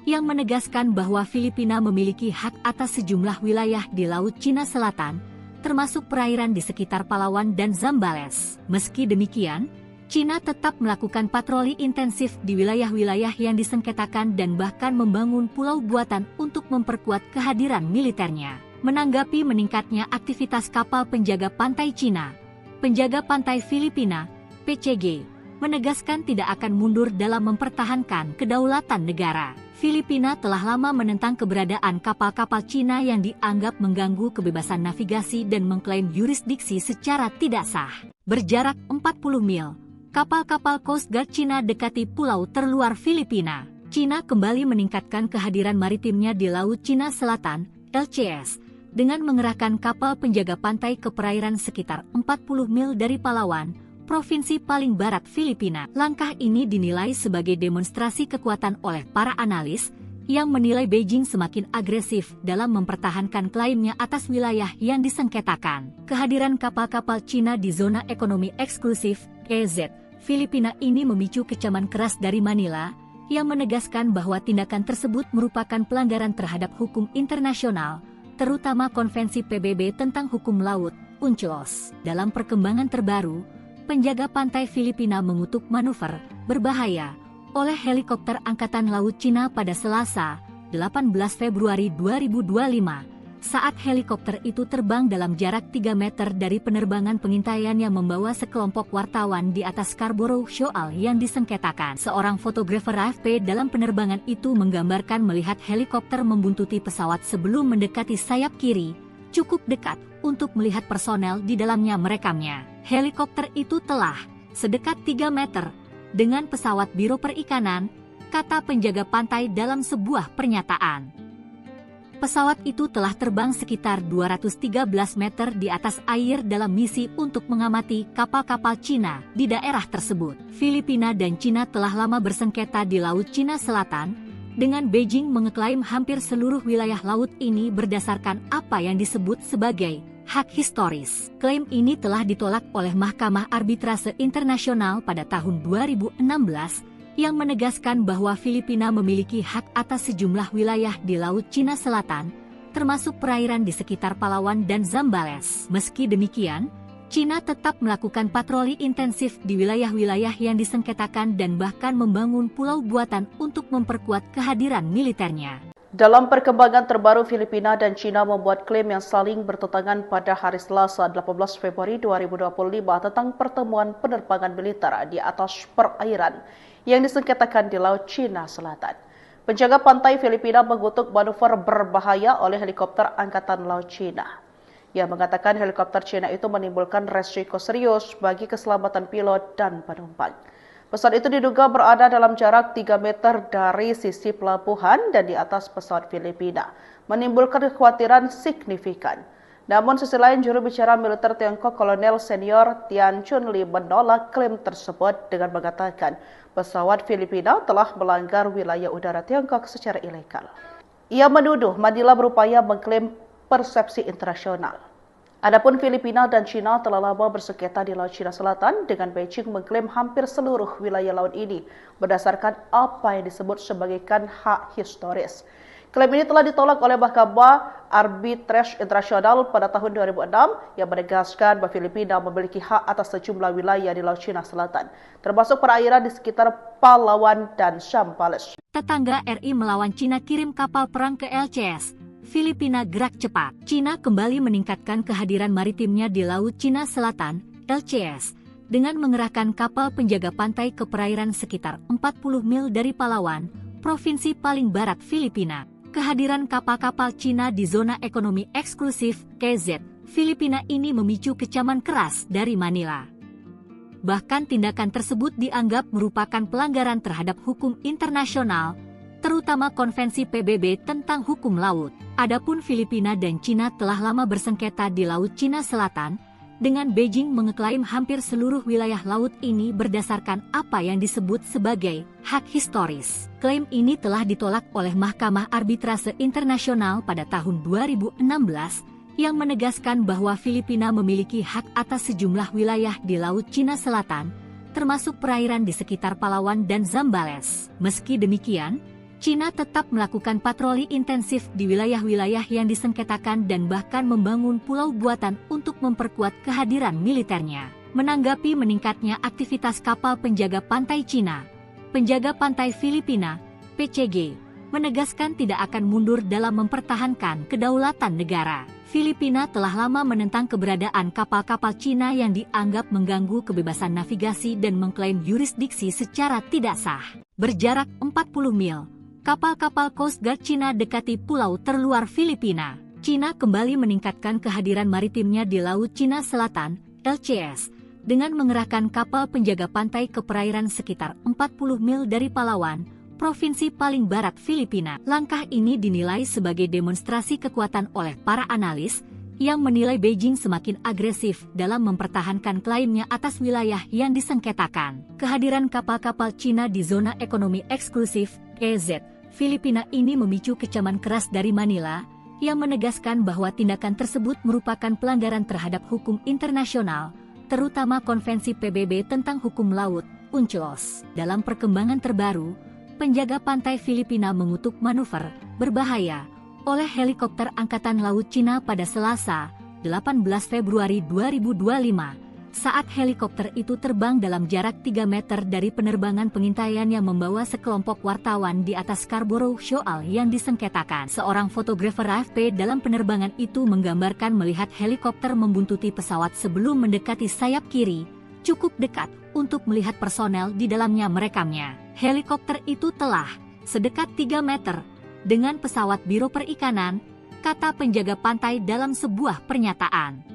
yang menegaskan bahwa Filipina memiliki hak atas sejumlah wilayah di Laut Cina Selatan, termasuk perairan di sekitar Palawan dan Zambales. Meski demikian, Cina tetap melakukan patroli intensif di wilayah-wilayah yang disengketakan dan bahkan membangun pulau buatan untuk memperkuat kehadiran militernya. Menanggapi meningkatnya aktivitas kapal penjaga pantai Cina, penjaga pantai Filipina, PCG, menegaskan tidak akan mundur dalam mempertahankan kedaulatan negara. Filipina telah lama menentang keberadaan kapal-kapal Cina yang dianggap mengganggu kebebasan navigasi dan mengklaim yurisdiksi secara tidak sah. Berjarak 40 mil, kapal-kapal Coast Guard Cina dekati pulau terluar Filipina. Cina kembali meningkatkan kehadiran maritimnya di Laut Cina Selatan, LCS, dengan mengerahkan kapal penjaga pantai ke perairan sekitar 40 mil dari Palawan, provinsi paling barat Filipina. Langkah ini dinilai sebagai demonstrasi kekuatan oleh para analis, yang menilai Beijing semakin agresif dalam mempertahankan klaimnya atas wilayah yang disengketakan. Kehadiran kapal-kapal Cina di zona ekonomi eksklusif, KZ, Filipina ini memicu kecaman keras dari Manila, yang menegaskan bahwa tindakan tersebut merupakan pelanggaran terhadap hukum internasional, terutama Konvensi PBB tentang hukum laut, UNCLOS. Dalam perkembangan terbaru, penjaga pantai Filipina mengutuk manuver berbahaya oleh helikopter Angkatan Laut Cina pada Selasa, 18 Februari 2025. Saat helikopter itu terbang dalam jarak 3 meter dari penerbangan pengintaian yang membawa sekelompok wartawan di atas Scarborough Shoal yang disengketakan. Seorang fotografer AFP dalam penerbangan itu menggambarkan melihat helikopter membuntuti pesawat sebelum mendekati sayap kiri, cukup dekat untuk melihat personel di dalamnya merekamnya. Helikopter itu telah sedekat 3 meter dengan pesawat Biro Perikanan, kata penjaga pantai dalam sebuah pernyataan. Pesawat itu telah terbang sekitar 213 meter di atas air dalam misi untuk mengamati kapal-kapal Cina di daerah tersebut. Filipina dan Cina telah lama bersengketa di Laut Cina Selatan, dengan Beijing mengeklaim hampir seluruh wilayah laut ini berdasarkan apa yang disebut sebagai hak historis. Klaim ini telah ditolak oleh Mahkamah Arbitrase Internasional pada tahun 2016, yang menegaskan bahwa Filipina memiliki hak atas sejumlah wilayah di Laut Cina Selatan, termasuk perairan di sekitar Palawan dan Zambales. Meski demikian, Cina tetap melakukan patroli intensif di wilayah-wilayah yang disengketakan dan bahkan membangun pulau buatan untuk memperkuat kehadiran militernya. Dalam perkembangan terbaru, Filipina dan Cina membuat klaim yang saling bertentangan pada hari Selasa 18 Februari 2025 tentang pertemuan penerbangan militer di atas perairan yang disengketakan di Laut Cina Selatan. Penjaga pantai Filipina mengutuk manuver berbahaya oleh helikopter Angkatan Laut Cina. Ia mengatakan helikopter Cina itu menimbulkan resiko serius bagi keselamatan pilot dan penumpang. Pesawat itu diduga berada dalam jarak 3 meter dari sisi pelabuhan dan di atas pesawat Filipina, menimbulkan kekhawatiran signifikan. Namun sisi lain, juru bicara militer Tiongkok Kolonel Senior Tian Chunli menolak klaim tersebut dengan mengatakan pesawat Filipina telah melanggar wilayah udara Tiongkok secara ilegal. Ia menuduh Manila berupaya mengklaim persepsi internasional. Adapun Filipina dan Cina telah lama bersengketa di Laut Cina Selatan, dengan Beijing mengklaim hampir seluruh wilayah laut ini berdasarkan apa yang disebut sebagai hak historis. Klaim ini telah ditolak oleh Mahkamah Arbitrase Internasional pada tahun 2006 yang menegaskan bahwa Filipina memiliki hak atas sejumlah wilayah di Laut Cina Selatan, termasuk perairan di sekitar Palawan dan Zambales. Tetangga RI melawan Cina kirim kapal perang ke LCS. Filipina gerak cepat. Cina kembali meningkatkan kehadiran maritimnya di Laut Cina Selatan, LCS, dengan mengerahkan kapal penjaga pantai ke perairan sekitar 40 mil dari Palawan, provinsi paling barat Filipina. Kehadiran kapal-kapal Cina di zona ekonomi eksklusif KZ Filipina ini memicu kecaman keras dari Manila. Bahkan tindakan tersebut dianggap merupakan pelanggaran terhadap hukum internasional, terutama Konvensi PBB tentang hukum laut. Adapun Filipina dan Cina telah lama bersengketa di Laut Cina Selatan, dengan Beijing mengeklaim hampir seluruh wilayah laut ini berdasarkan apa yang disebut sebagai hak historis. Klaim ini telah ditolak oleh Mahkamah Arbitrase Internasional pada tahun 2016, yang menegaskan bahwa Filipina memiliki hak atas sejumlah wilayah di Laut Cina Selatan, termasuk perairan di sekitar Palawan dan Zambales. Meski demikian, Cina tetap melakukan patroli intensif di wilayah-wilayah yang disengketakan dan bahkan membangun pulau buatan untuk memperkuat kehadiran militernya. Menanggapi meningkatnya aktivitas kapal penjaga pantai Cina, penjaga pantai Filipina, PCG, menegaskan tidak akan mundur dalam mempertahankan kedaulatan negara. Filipina telah lama menentang keberadaan kapal-kapal Cina yang dianggap mengganggu kebebasan navigasi dan mengklaim yurisdiksi secara tidak sah. Berjarak 40 mil, kapal-kapal Coast Guard Cina dekati pulau terluar Filipina. Cina kembali meningkatkan kehadiran maritimnya di Laut Cina Selatan, LCS, dengan mengerahkan kapal penjaga pantai ke perairan sekitar 40 mil dari Palawan, provinsi paling barat Filipina. Langkah ini dinilai sebagai demonstrasi kekuatan oleh para analis, yang menilai Beijing semakin agresif dalam mempertahankan klaimnya atas wilayah yang disengketakan. Kehadiran kapal-kapal Cina di zona ekonomi eksklusif, KZ, Filipina ini memicu kecaman keras dari Manila, yang menegaskan bahwa tindakan tersebut merupakan pelanggaran terhadap hukum internasional, terutama Konvensi PBB tentang hukum laut, UNCLOS. Dalam perkembangan terbaru, penjaga pantai Filipina mengutuk manuver berbahaya oleh helikopter Angkatan Laut Cina pada Selasa, 18 Februari 2025, saat helikopter itu terbang dalam jarak 3 meter dari penerbangan pengintaian yang membawa sekelompok wartawan di atas Scarborough Shoal yang disengketakan. Seorang fotografer AFP dalam penerbangan itu menggambarkan melihat helikopter membuntuti pesawat sebelum mendekati sayap kiri, cukup dekat untuk melihat personel di dalamnya merekamnya. Helikopter itu telah sedekat 3 meter dengan pesawat Biro Perikanan, kata penjaga pantai dalam sebuah pernyataan.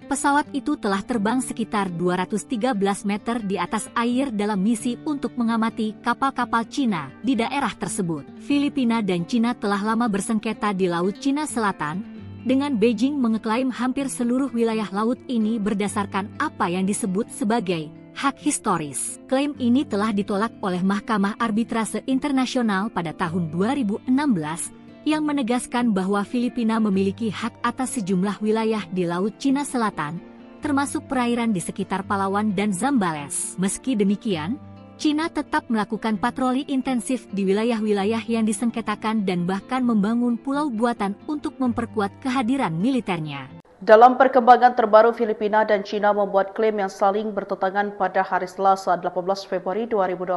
Pesawat itu telah terbang sekitar 213 meter di atas air dalam misi untuk mengamati kapal-kapal Cina di daerah tersebut. Filipina dan Cina telah lama bersengketa di Laut Cina Selatan, dengan Beijing mengeklaim hampir seluruh wilayah laut ini berdasarkan apa yang disebut sebagai hak historis. Klaim ini telah ditolak oleh Mahkamah Arbitrase Internasional pada tahun 2016, yang menegaskan bahwa Filipina memiliki hak atas sejumlah wilayah di Laut Cina Selatan, termasuk perairan di sekitar Palawan dan Zambales. Meski demikian, Cina tetap melakukan patroli intensif di wilayah-wilayah yang disengketakan dan bahkan membangun pulau buatan untuk memperkuat kehadiran militernya. Dalam perkembangan terbaru, Filipina dan Cina membuat klaim yang saling bertentangan pada hari Selasa 18 Februari 2025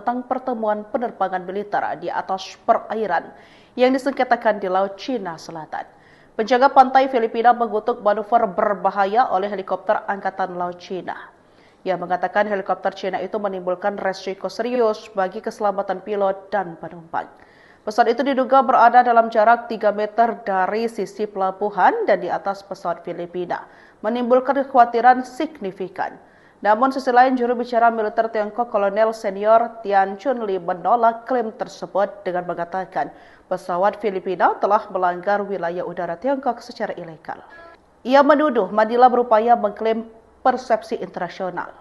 tentang pertemuan penerbangan militer di atas perairan yang disengketakan di Laut Cina Selatan. Penjaga pantai Filipina mengutuk manuver berbahaya oleh helikopter Angkatan Laut Cina. Ia mengatakan helikopter Cina itu menimbulkan resiko serius bagi keselamatan pilot dan penumpang. Pesawat itu diduga berada dalam jarak 3 meter dari sisi pelabuhan dan di atas pesawat Filipina, menimbulkan kekhawatiran signifikan. Namun sisi lain, juru bicara militer Tiongkok Kolonel Senior Tian Chunli menolak klaim tersebut dengan mengatakan pesawat Filipina telah melanggar wilayah udara Tiongkok secara ilegal. Ia menuduh Manila berupaya mengklaim persepsi internasional.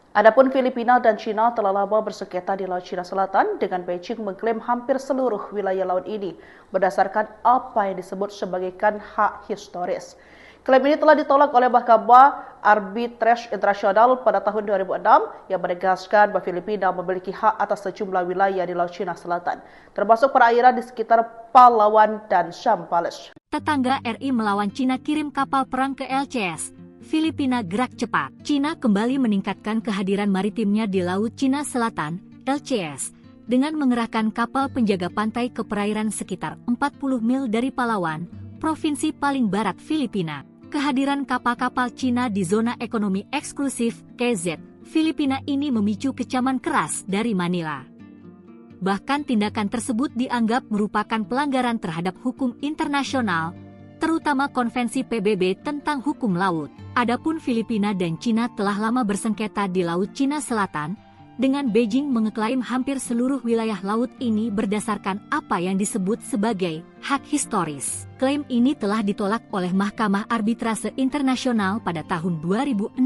Adapun Filipina dan Cina telah lama bersengketa di Laut Cina Selatan, dengan Beijing mengklaim hampir seluruh wilayah laut ini berdasarkan apa yang disebut sebagai hak historis. Klaim ini telah ditolak oleh Mahkamah Arbitrase Internasional pada tahun 2006 yang menegaskan bahwa Filipina memiliki hak atas sejumlah wilayah di Laut Cina Selatan, termasuk perairan di sekitar Palawan dan Zambales. Tetangga RI melawan Cina kirim kapal perang ke LCS. Filipina gerak cepat. Cina kembali meningkatkan kehadiran maritimnya di Laut Cina Selatan, LCS, dengan mengerahkan kapal penjaga pantai ke perairan sekitar 40 mil dari Palawan, provinsi paling barat Filipina. Kehadiran kapal-kapal Cina di zona ekonomi eksklusif KZ Filipina ini memicu kecaman keras dari Manila. Bahkan tindakan tersebut dianggap merupakan pelanggaran terhadap hukum internasional, terutama Konvensi PBB tentang hukum laut. Adapun Filipina dan Cina telah lama bersengketa di Laut Cina Selatan, dengan Beijing mengeklaim hampir seluruh wilayah laut ini berdasarkan apa yang disebut sebagai hak historis. Klaim ini telah ditolak oleh Mahkamah Arbitrase Internasional pada tahun 2016,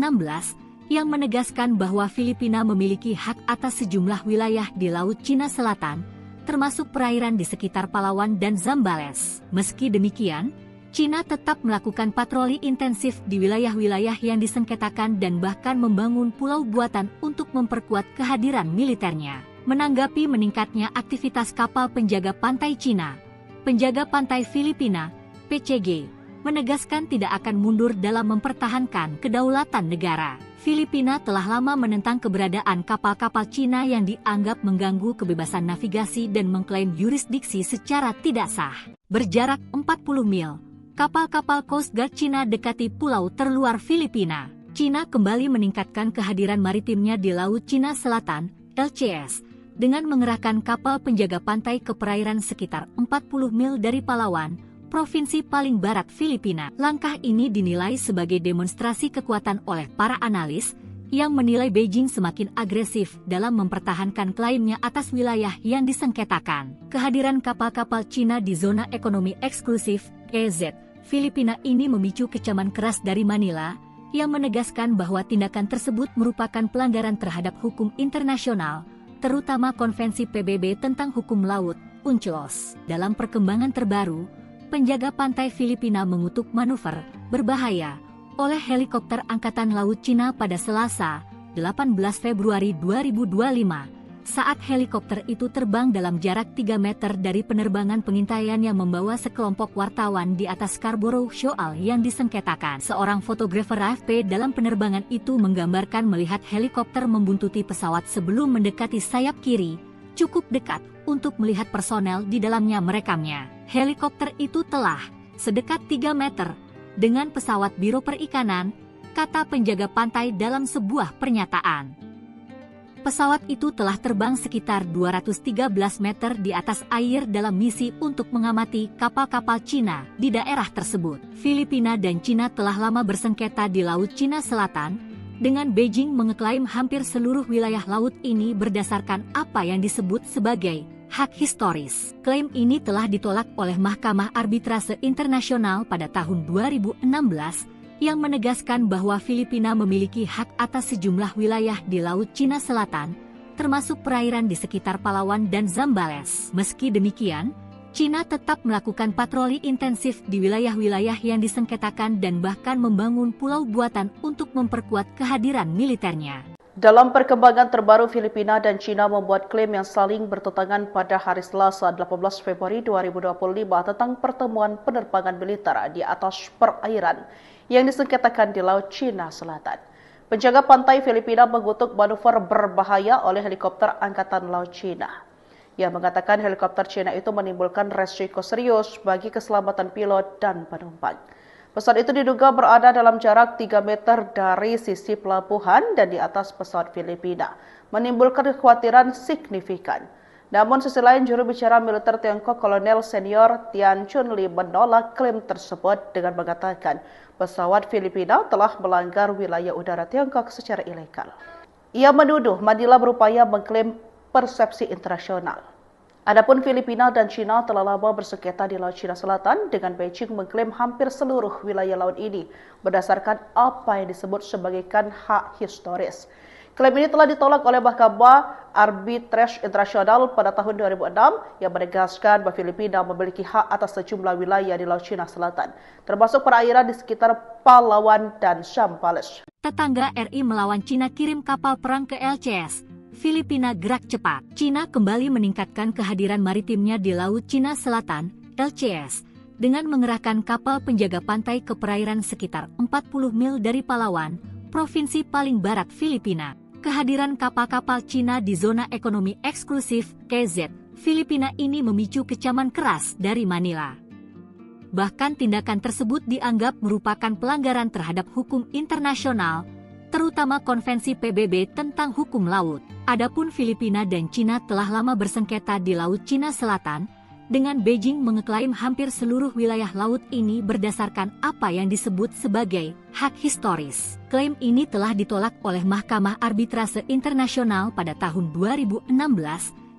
yang menegaskan bahwa Filipina memiliki hak atas sejumlah wilayah di Laut Cina Selatan, termasuk perairan di sekitar Palawan dan Zambales. Meski demikian, Cina tetap melakukan patroli intensif di wilayah-wilayah yang disengketakan dan bahkan membangun pulau buatan untuk memperkuat kehadiran militernya. Menanggapi meningkatnya aktivitas kapal penjaga pantai Cina, penjaga pantai Filipina, PCG, menegaskan tidak akan mundur dalam mempertahankan kedaulatan negara. Filipina telah lama menentang keberadaan kapal-kapal Cina yang dianggap mengganggu kebebasan navigasi dan mengklaim yurisdiksi secara tidak sah. Berjarak 40 mil, kapal-kapal Coast Guard Cina dekati pulau terluar Filipina. Cina kembali meningkatkan kehadiran maritimnya di Laut Cina Selatan, LCS, dengan mengerahkan kapal penjaga pantai ke perairan sekitar 40 mil dari Palawan, provinsi paling barat Filipina. Langkah ini dinilai sebagai demonstrasi kekuatan oleh para analis, yang menilai Beijing semakin agresif dalam mempertahankan klaimnya atas wilayah yang disengketakan. Kehadiran kapal-kapal Cina di zona ekonomi eksklusif KZ Filipina ini memicu kecaman keras dari Manila, yang menegaskan bahwa tindakan tersebut merupakan pelanggaran terhadap hukum internasional, terutama Konvensi PBB tentang hukum laut, UNCLOS. Dalam perkembangan terbaru, penjaga pantai Filipina mengutuk manuver berbahaya oleh helikopter Angkatan Laut Cina pada Selasa, 18 Februari 2025, saat helikopter itu terbang dalam jarak 3 meter dari penerbangan pengintaian yang membawa sekelompok wartawan di atas Scarborough Shoal yang disengketakan. Seorang fotografer AFP dalam penerbangan itu menggambarkan melihat helikopter membuntuti pesawat sebelum mendekati sayap kiri, cukup dekat untuk melihat personel di dalamnya merekamnya. Helikopter itu telah sedekat 3 meter dengan pesawat Biro Perikanan, kata penjaga pantai dalam sebuah pernyataan. Pesawat itu telah terbang sekitar 213 meter di atas air dalam misi untuk mengamati kapal-kapal Cina di daerah tersebut. Filipina dan Cina telah lama bersengketa di Laut Cina Selatan, dengan Beijing mengeklaim hampir seluruh wilayah laut ini berdasarkan apa yang disebut sebagai hak historis. Klaim ini telah ditolak oleh Mahkamah Arbitrase Internasional pada tahun 2016 yang menegaskan bahwa Filipina memiliki hak atas sejumlah wilayah di Laut Cina Selatan, termasuk perairan di sekitar Palawan dan Zambales. Meski demikian, Cina tetap melakukan patroli intensif di wilayah-wilayah yang disengketakan dan bahkan membangun pulau buatan untuk memperkuat kehadiran militernya. Dalam perkembangan terbaru, Filipina dan Cina membuat klaim yang saling bertentangan pada hari Selasa 18 Februari 2025 tentang pertemuan penerbangan militer di atas perairan yang disengketakan di Laut Cina Selatan. Penjaga pantai Filipina mengutuk manuver berbahaya oleh helikopter Angkatan Laut Cina. Ia mengatakan helikopter Cina itu menimbulkan resiko serius bagi keselamatan pilot dan penumpang. Pesawat itu diduga berada dalam jarak 3 meter dari sisi pelabuhan dan di atas pesawat Filipina, menimbulkan kekhawatiran signifikan. Namun sisi lain, juru bicara militer Tiongkok Kolonel Senior Tian Chunli menolak klaim tersebut dengan mengatakan pesawat Filipina telah melanggar wilayah udara Tiongkok secara ilegal. Ia menuduh Manila berupaya mengklaim persepsi internasional. Adapun Filipina dan Cina telah lama bersengketa di Laut Cina Selatan dengan Beijing mengklaim hampir seluruh wilayah laut ini berdasarkan apa yang disebut sebagai hak historis. Klaim ini telah ditolak oleh Mahkamah Arbitrase Internasional pada tahun 2006 yang menegaskan bahwa Filipina memiliki hak atas sejumlah wilayah di Laut Cina Selatan, termasuk perairan di sekitar Palawan dan Zambales. Tetangga RI melawan Cina kirim kapal perang ke LCS. Filipina gerak cepat. Cina kembali meningkatkan kehadiran maritimnya di Laut Cina Selatan, LCS, dengan mengerahkan kapal penjaga pantai ke perairan sekitar 40 mil dari Palawan, provinsi paling barat Filipina. Kehadiran kapal-kapal Cina di zona ekonomi eksklusif, KZ, Filipina ini memicu kecaman keras dari Manila. Bahkan tindakan tersebut dianggap merupakan pelanggaran terhadap hukum internasional, terutama Konvensi PBB tentang hukum laut. Adapun Filipina dan Cina telah lama bersengketa di Laut Cina Selatan, dengan Beijing mengeklaim hampir seluruh wilayah laut ini berdasarkan apa yang disebut sebagai hak historis. Klaim ini telah ditolak oleh Mahkamah Arbitrase Internasional pada tahun 2016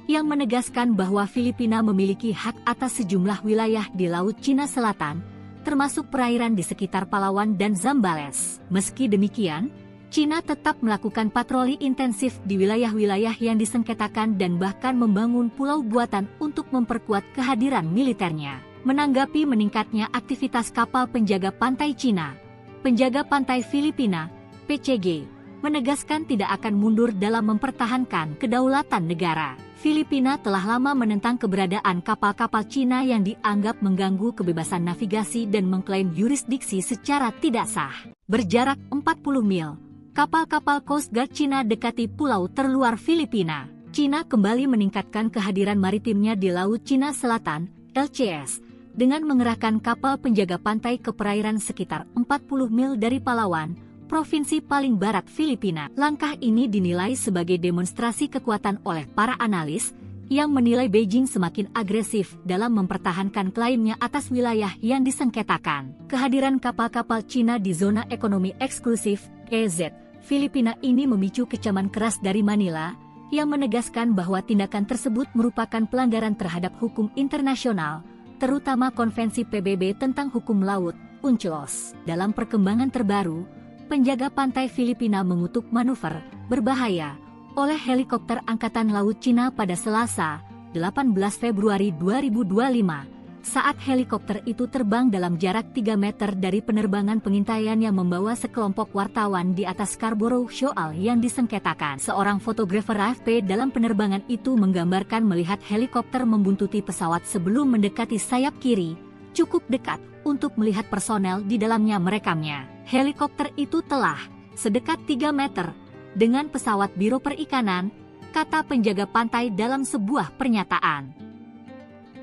yang menegaskan bahwa Filipina memiliki hak atas sejumlah wilayah di Laut Cina Selatan, termasuk perairan di sekitar Palawan dan Zambales. Meski demikian, Cina tetap melakukan patroli intensif di wilayah-wilayah yang disengketakan dan bahkan membangun pulau buatan untuk memperkuat kehadiran militernya. Menanggapi meningkatnya aktivitas kapal penjaga pantai Cina, penjaga pantai Filipina, PCG, menegaskan tidak akan mundur dalam mempertahankan kedaulatan negara. Filipina telah lama menentang keberadaan kapal-kapal Cina yang dianggap mengganggu kebebasan navigasi dan mengklaim yurisdiksi secara tidak sah. Berjarak 40 mil, kapal-kapal Coast Guard Cina dekati pulau terluar Filipina. Cina kembali meningkatkan kehadiran maritimnya di Laut Cina Selatan, LCS, dengan mengerahkan kapal penjaga pantai ke perairan sekitar 40 mil dari Palawan, provinsi paling barat Filipina. Langkah ini dinilai sebagai demonstrasi kekuatan oleh para analis, yang menilai Beijing semakin agresif dalam mempertahankan klaimnya atas wilayah yang disengketakan. Kehadiran kapal-kapal Cina di zona ekonomi eksklusif, KZ, Filipina ini memicu kecaman keras dari Manila, yang menegaskan bahwa tindakan tersebut merupakan pelanggaran terhadap hukum internasional, terutama Konvensi PBB tentang hukum laut, UNCLOS. Dalam perkembangan terbaru, penjaga pantai Filipina mengutuk manuver berbahaya oleh helikopter Angkatan Laut Cina pada Selasa, 18 Februari 2025, saat helikopter itu terbang dalam jarak 3 meter dari penerbangan pengintaian yang membawa sekelompok wartawan di atas Scarborough Shoal yang disengketakan. Seorang fotografer AFP dalam penerbangan itu menggambarkan melihat helikopter membuntuti pesawat sebelum mendekati sayap kiri, cukup dekat untuk melihat personel di dalamnya merekamnya. Helikopter itu telah sedekat 3 meter dengan pesawat Biro Perikanan, kata penjaga pantai dalam sebuah pernyataan.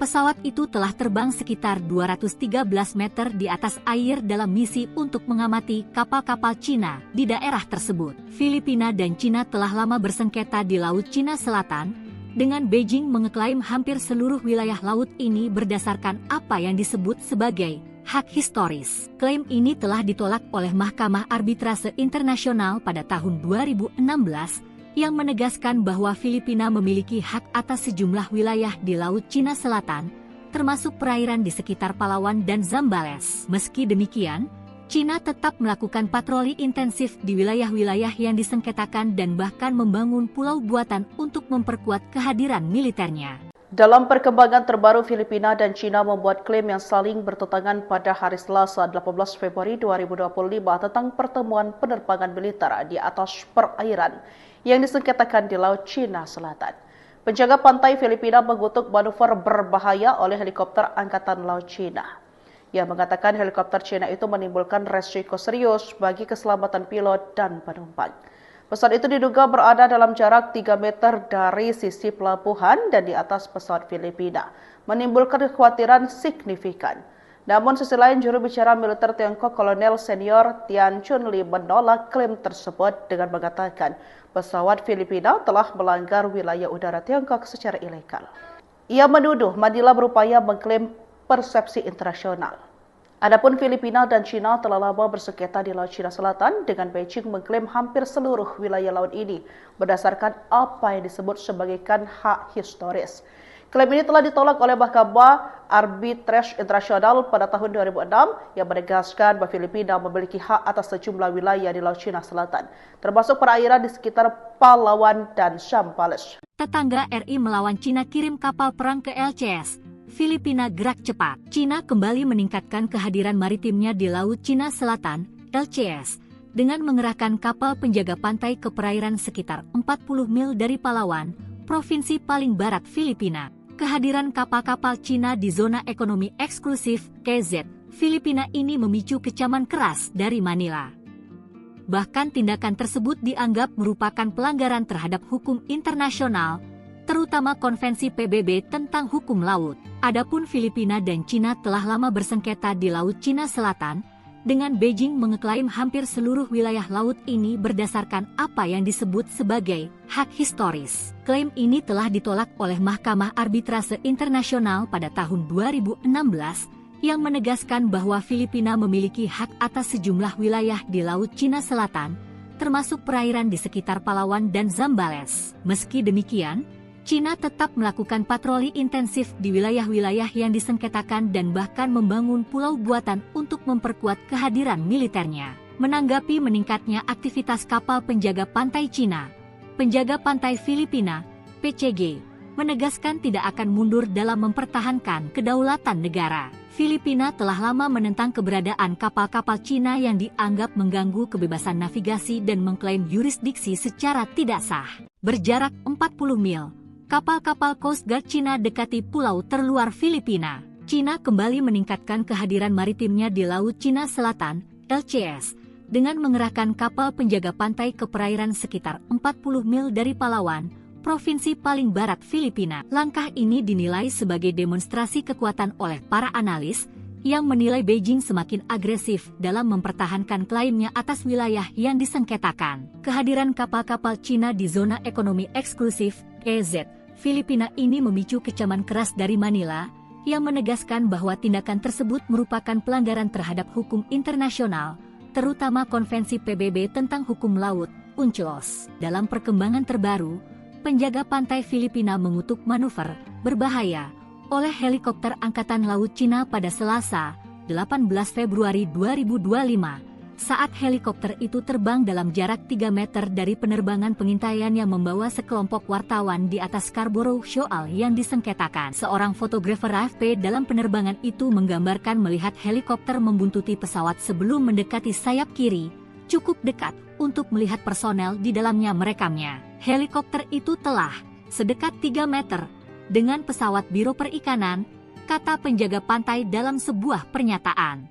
Pesawat itu telah terbang sekitar 213 meter di atas air dalam misi untuk mengamati kapal-kapal Cina di daerah tersebut. Filipina dan Cina telah lama bersengketa di Laut Cina Selatan, dengan Beijing mengeklaim hampir seluruh wilayah laut ini berdasarkan apa yang disebut sebagai hak historis. Klaim ini telah ditolak oleh Mahkamah Arbitrase Internasional pada tahun 2016, yang menegaskan bahwa Filipina memiliki hak atas sejumlah wilayah di Laut Cina Selatan, termasuk perairan di sekitar Palawan dan Zambales. Meski demikian, Cina tetap melakukan patroli intensif di wilayah-wilayah yang disengketakan dan bahkan membangun pulau buatan untuk memperkuat kehadiran militernya. Dalam perkembangan terbaru, Filipina dan Cina membuat klaim yang saling bertentangan pada hari Selasa 18 Februari 2025 tentang pertemuan penerbangan militer di atas perairan yang disengketakan di Laut Cina Selatan. Penjaga pantai Filipina mengutuk manuver berbahaya oleh helikopter Angkatan Laut Cina. Ia mengatakan helikopter Cina itu menimbulkan resiko serius bagi keselamatan pilot dan penumpang. Pesawat itu diduga berada dalam jarak 3 meter dari sisi pelabuhan dan di atas pesawat Filipina, menimbulkan kekhawatiran signifikan. Namun sisi lain, juru bicara militer Tiongkok Kolonel Senior Tian Chunli menolak klaim tersebut dengan mengatakan pesawat Filipina telah melanggar wilayah udara Tiongkok secara ilegal. Ia menuduh Manila berupaya mengklaim persepsi internasional. Adapun Filipina dan Cina telah lama bersengketa di Laut Cina Selatan, dengan Beijing mengklaim hampir seluruh wilayah laut ini berdasarkan apa yang disebut sebagai hak historis. Klaim ini telah ditolak oleh Mahkamah Arbitrase Internasional pada tahun 2006 yang menegaskan bahwa Filipina memiliki hak atas sejumlah wilayah di Laut Cina Selatan, termasuk perairan di sekitar Palawan dan Zambales. Tetangga RI melawan Cina kirim kapal perang ke LCS. Filipina gerak cepat. Cina kembali meningkatkan kehadiran maritimnya di Laut Cina Selatan, LCS, dengan mengerahkan kapal penjaga pantai ke perairan sekitar 40 mil dari Palawan, provinsi paling barat Filipina. Kehadiran kapal-kapal Cina di zona ekonomi eksklusif KZ Filipina ini memicu kecaman keras dari Manila. Bahkan tindakan tersebut dianggap merupakan pelanggaran terhadap hukum internasional, terutama Konvensi PBB tentang hukum laut. Adapun Filipina dan Cina telah lama bersengketa di Laut Cina Selatan, dengan Beijing mengeklaim hampir seluruh wilayah laut ini berdasarkan apa yang disebut sebagai hak historis. Klaim ini telah ditolak oleh Mahkamah Arbitrase Internasional pada tahun 2016, yang menegaskan bahwa Filipina memiliki hak atas sejumlah wilayah di Laut Cina Selatan, termasuk perairan di sekitar Palawan dan Zambales. Meski demikian, Cina tetap melakukan patroli intensif di wilayah-wilayah yang disengketakan dan bahkan membangun pulau buatan untuk memperkuat kehadiran militernya. Menanggapi meningkatnya aktivitas kapal penjaga pantai Cina, penjaga pantai Filipina, PCG, menegaskan tidak akan mundur dalam mempertahankan kedaulatan negara. Filipina telah lama menentang keberadaan kapal-kapal Cina yang dianggap mengganggu kebebasan navigasi dan mengklaim yurisdiksi secara tidak sah. Berjarak 40 mil, kapal-kapal Coast Guard Cina dekati pulau terluar Filipina. Cina kembali meningkatkan kehadiran maritimnya di Laut Cina Selatan, LCS, dengan mengerahkan kapal penjaga pantai ke perairan sekitar 40 mil dari Palawan, provinsi paling barat Filipina. Langkah ini dinilai sebagai demonstrasi kekuatan oleh para analis, yang menilai Beijing semakin agresif dalam mempertahankan klaimnya atas wilayah yang disengketakan. Kehadiran kapal-kapal Cina di zona ekonomi eksklusif, EZ, Filipina ini memicu kecaman keras dari Manila, yang menegaskan bahwa tindakan tersebut merupakan pelanggaran terhadap hukum internasional, terutama Konvensi PBB tentang hukum laut, UNCLOS. Dalam perkembangan terbaru, penjaga pantai Filipina mengutuk manuver berbahaya oleh helikopter Angkatan Laut Cina pada Selasa, 18 Februari 2025, saat helikopter itu terbang dalam jarak 3 meter dari penerbangan pengintaian yang membawa sekelompok wartawan di atas Scarborough Shoal yang disengketakan. Seorang fotografer AFP dalam penerbangan itu menggambarkan melihat helikopter membuntuti pesawat sebelum mendekati sayap kiri, cukup dekat untuk melihat personel di dalamnya merekamnya. Helikopter itu telah sedekat 3 meter dengan pesawat Biro Perikanan, kata penjaga pantai dalam sebuah pernyataan.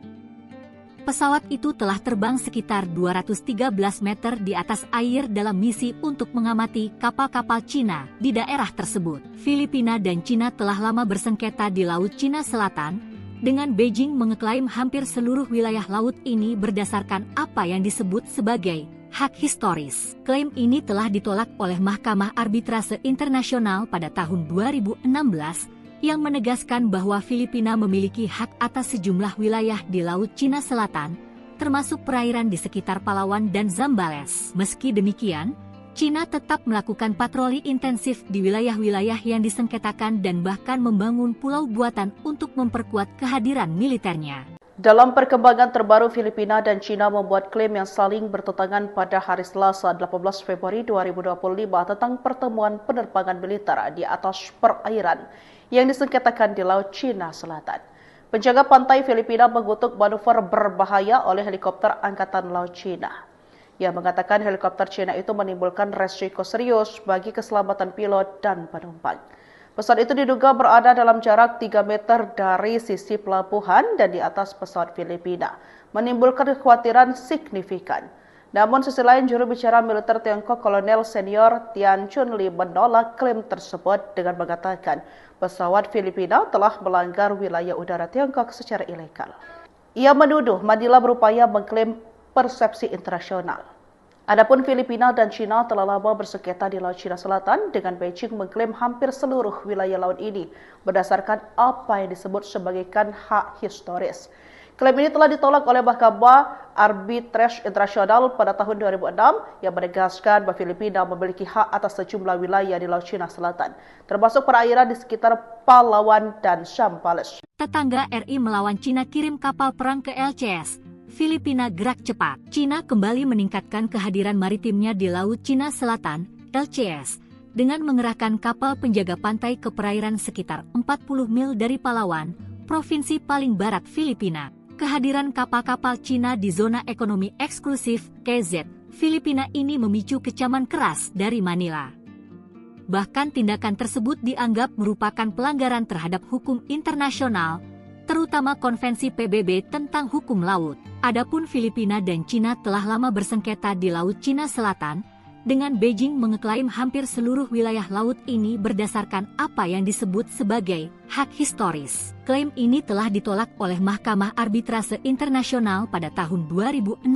Pesawat itu telah terbang sekitar 213 meter di atas air dalam misi untuk mengamati kapal-kapal Cina di daerah tersebut. Filipina dan Cina telah lama bersengketa di Laut Cina Selatan, dengan Beijing mengeklaim hampir seluruh wilayah laut ini berdasarkan apa yang disebut sebagai hak historis. Klaim ini telah ditolak oleh Mahkamah Arbitrase Internasional pada tahun 2016, yang menegaskan bahwa Filipina memiliki hak atas sejumlah wilayah di Laut Cina Selatan, termasuk perairan di sekitar Palawan dan Zambales. Meski demikian, Cina tetap melakukan patroli intensif di wilayah-wilayah yang disengketakan dan bahkan membangun pulau buatan untuk memperkuat kehadiran militernya. Dalam perkembangan terbaru, Filipina dan Cina membuat klaim yang saling bertentangan pada hari Selasa 18 Februari 2025 tentang pertemuan penerbangan militer di atas perairan yang disengketakan di Laut Cina Selatan. Penjaga pantai Filipina mengutuk manuver berbahaya oleh helikopter Angkatan Laut Cina. Ia mengatakan helikopter Cina itu menimbulkan resiko serius bagi keselamatan pilot dan penumpang. Pesawat itu diduga berada dalam jarak 3 meter dari sisi pelabuhan dan di atas pesawat Filipina, menimbulkan kekhawatiran signifikan. Namun sisi lain, juru bicara militer Tiongkok Kolonel Senior Tian Chunli menolak klaim tersebut dengan mengatakan pesawat Filipina telah melanggar wilayah udara Tiongkok secara ilegal. Ia menuduh Manila berupaya mengklaim persepsi internasional. Adapun Filipina dan Cina telah lama bersengketa di Laut Cina Selatan, dengan Beijing mengklaim hampir seluruh wilayah laut ini berdasarkan apa yang disebut sebagai hak historis. Klaim ini telah ditolak oleh Mahkamah Arbitrase Internasional pada tahun 2006 yang menegaskan bahwa Filipina memiliki hak atas sejumlah wilayah di Laut Cina Selatan, termasuk perairan di sekitar Palawan dan Zambales. Tetangga RI melawan Cina kirim kapal perang ke LCS. Filipina gerak cepat. Cina kembali meningkatkan kehadiran maritimnya di Laut Cina Selatan, LCS, dengan mengerahkan kapal penjaga pantai ke perairan sekitar 40 mil dari Palawan, provinsi paling barat Filipina. Kehadiran kapal-kapal Cina di zona ekonomi eksklusif KZ Filipina ini memicu kecaman keras dari Manila. Bahkan tindakan tersebut dianggap merupakan pelanggaran terhadap hukum internasional, terutama Konvensi PBB tentang hukum laut. Adapun Filipina dan Cina telah lama bersengketa di Laut Cina Selatan, dengan Beijing mengeklaim hampir seluruh wilayah laut ini berdasarkan apa yang disebut sebagai hak historis. Klaim ini telah ditolak oleh Mahkamah Arbitrase Internasional pada tahun 2016,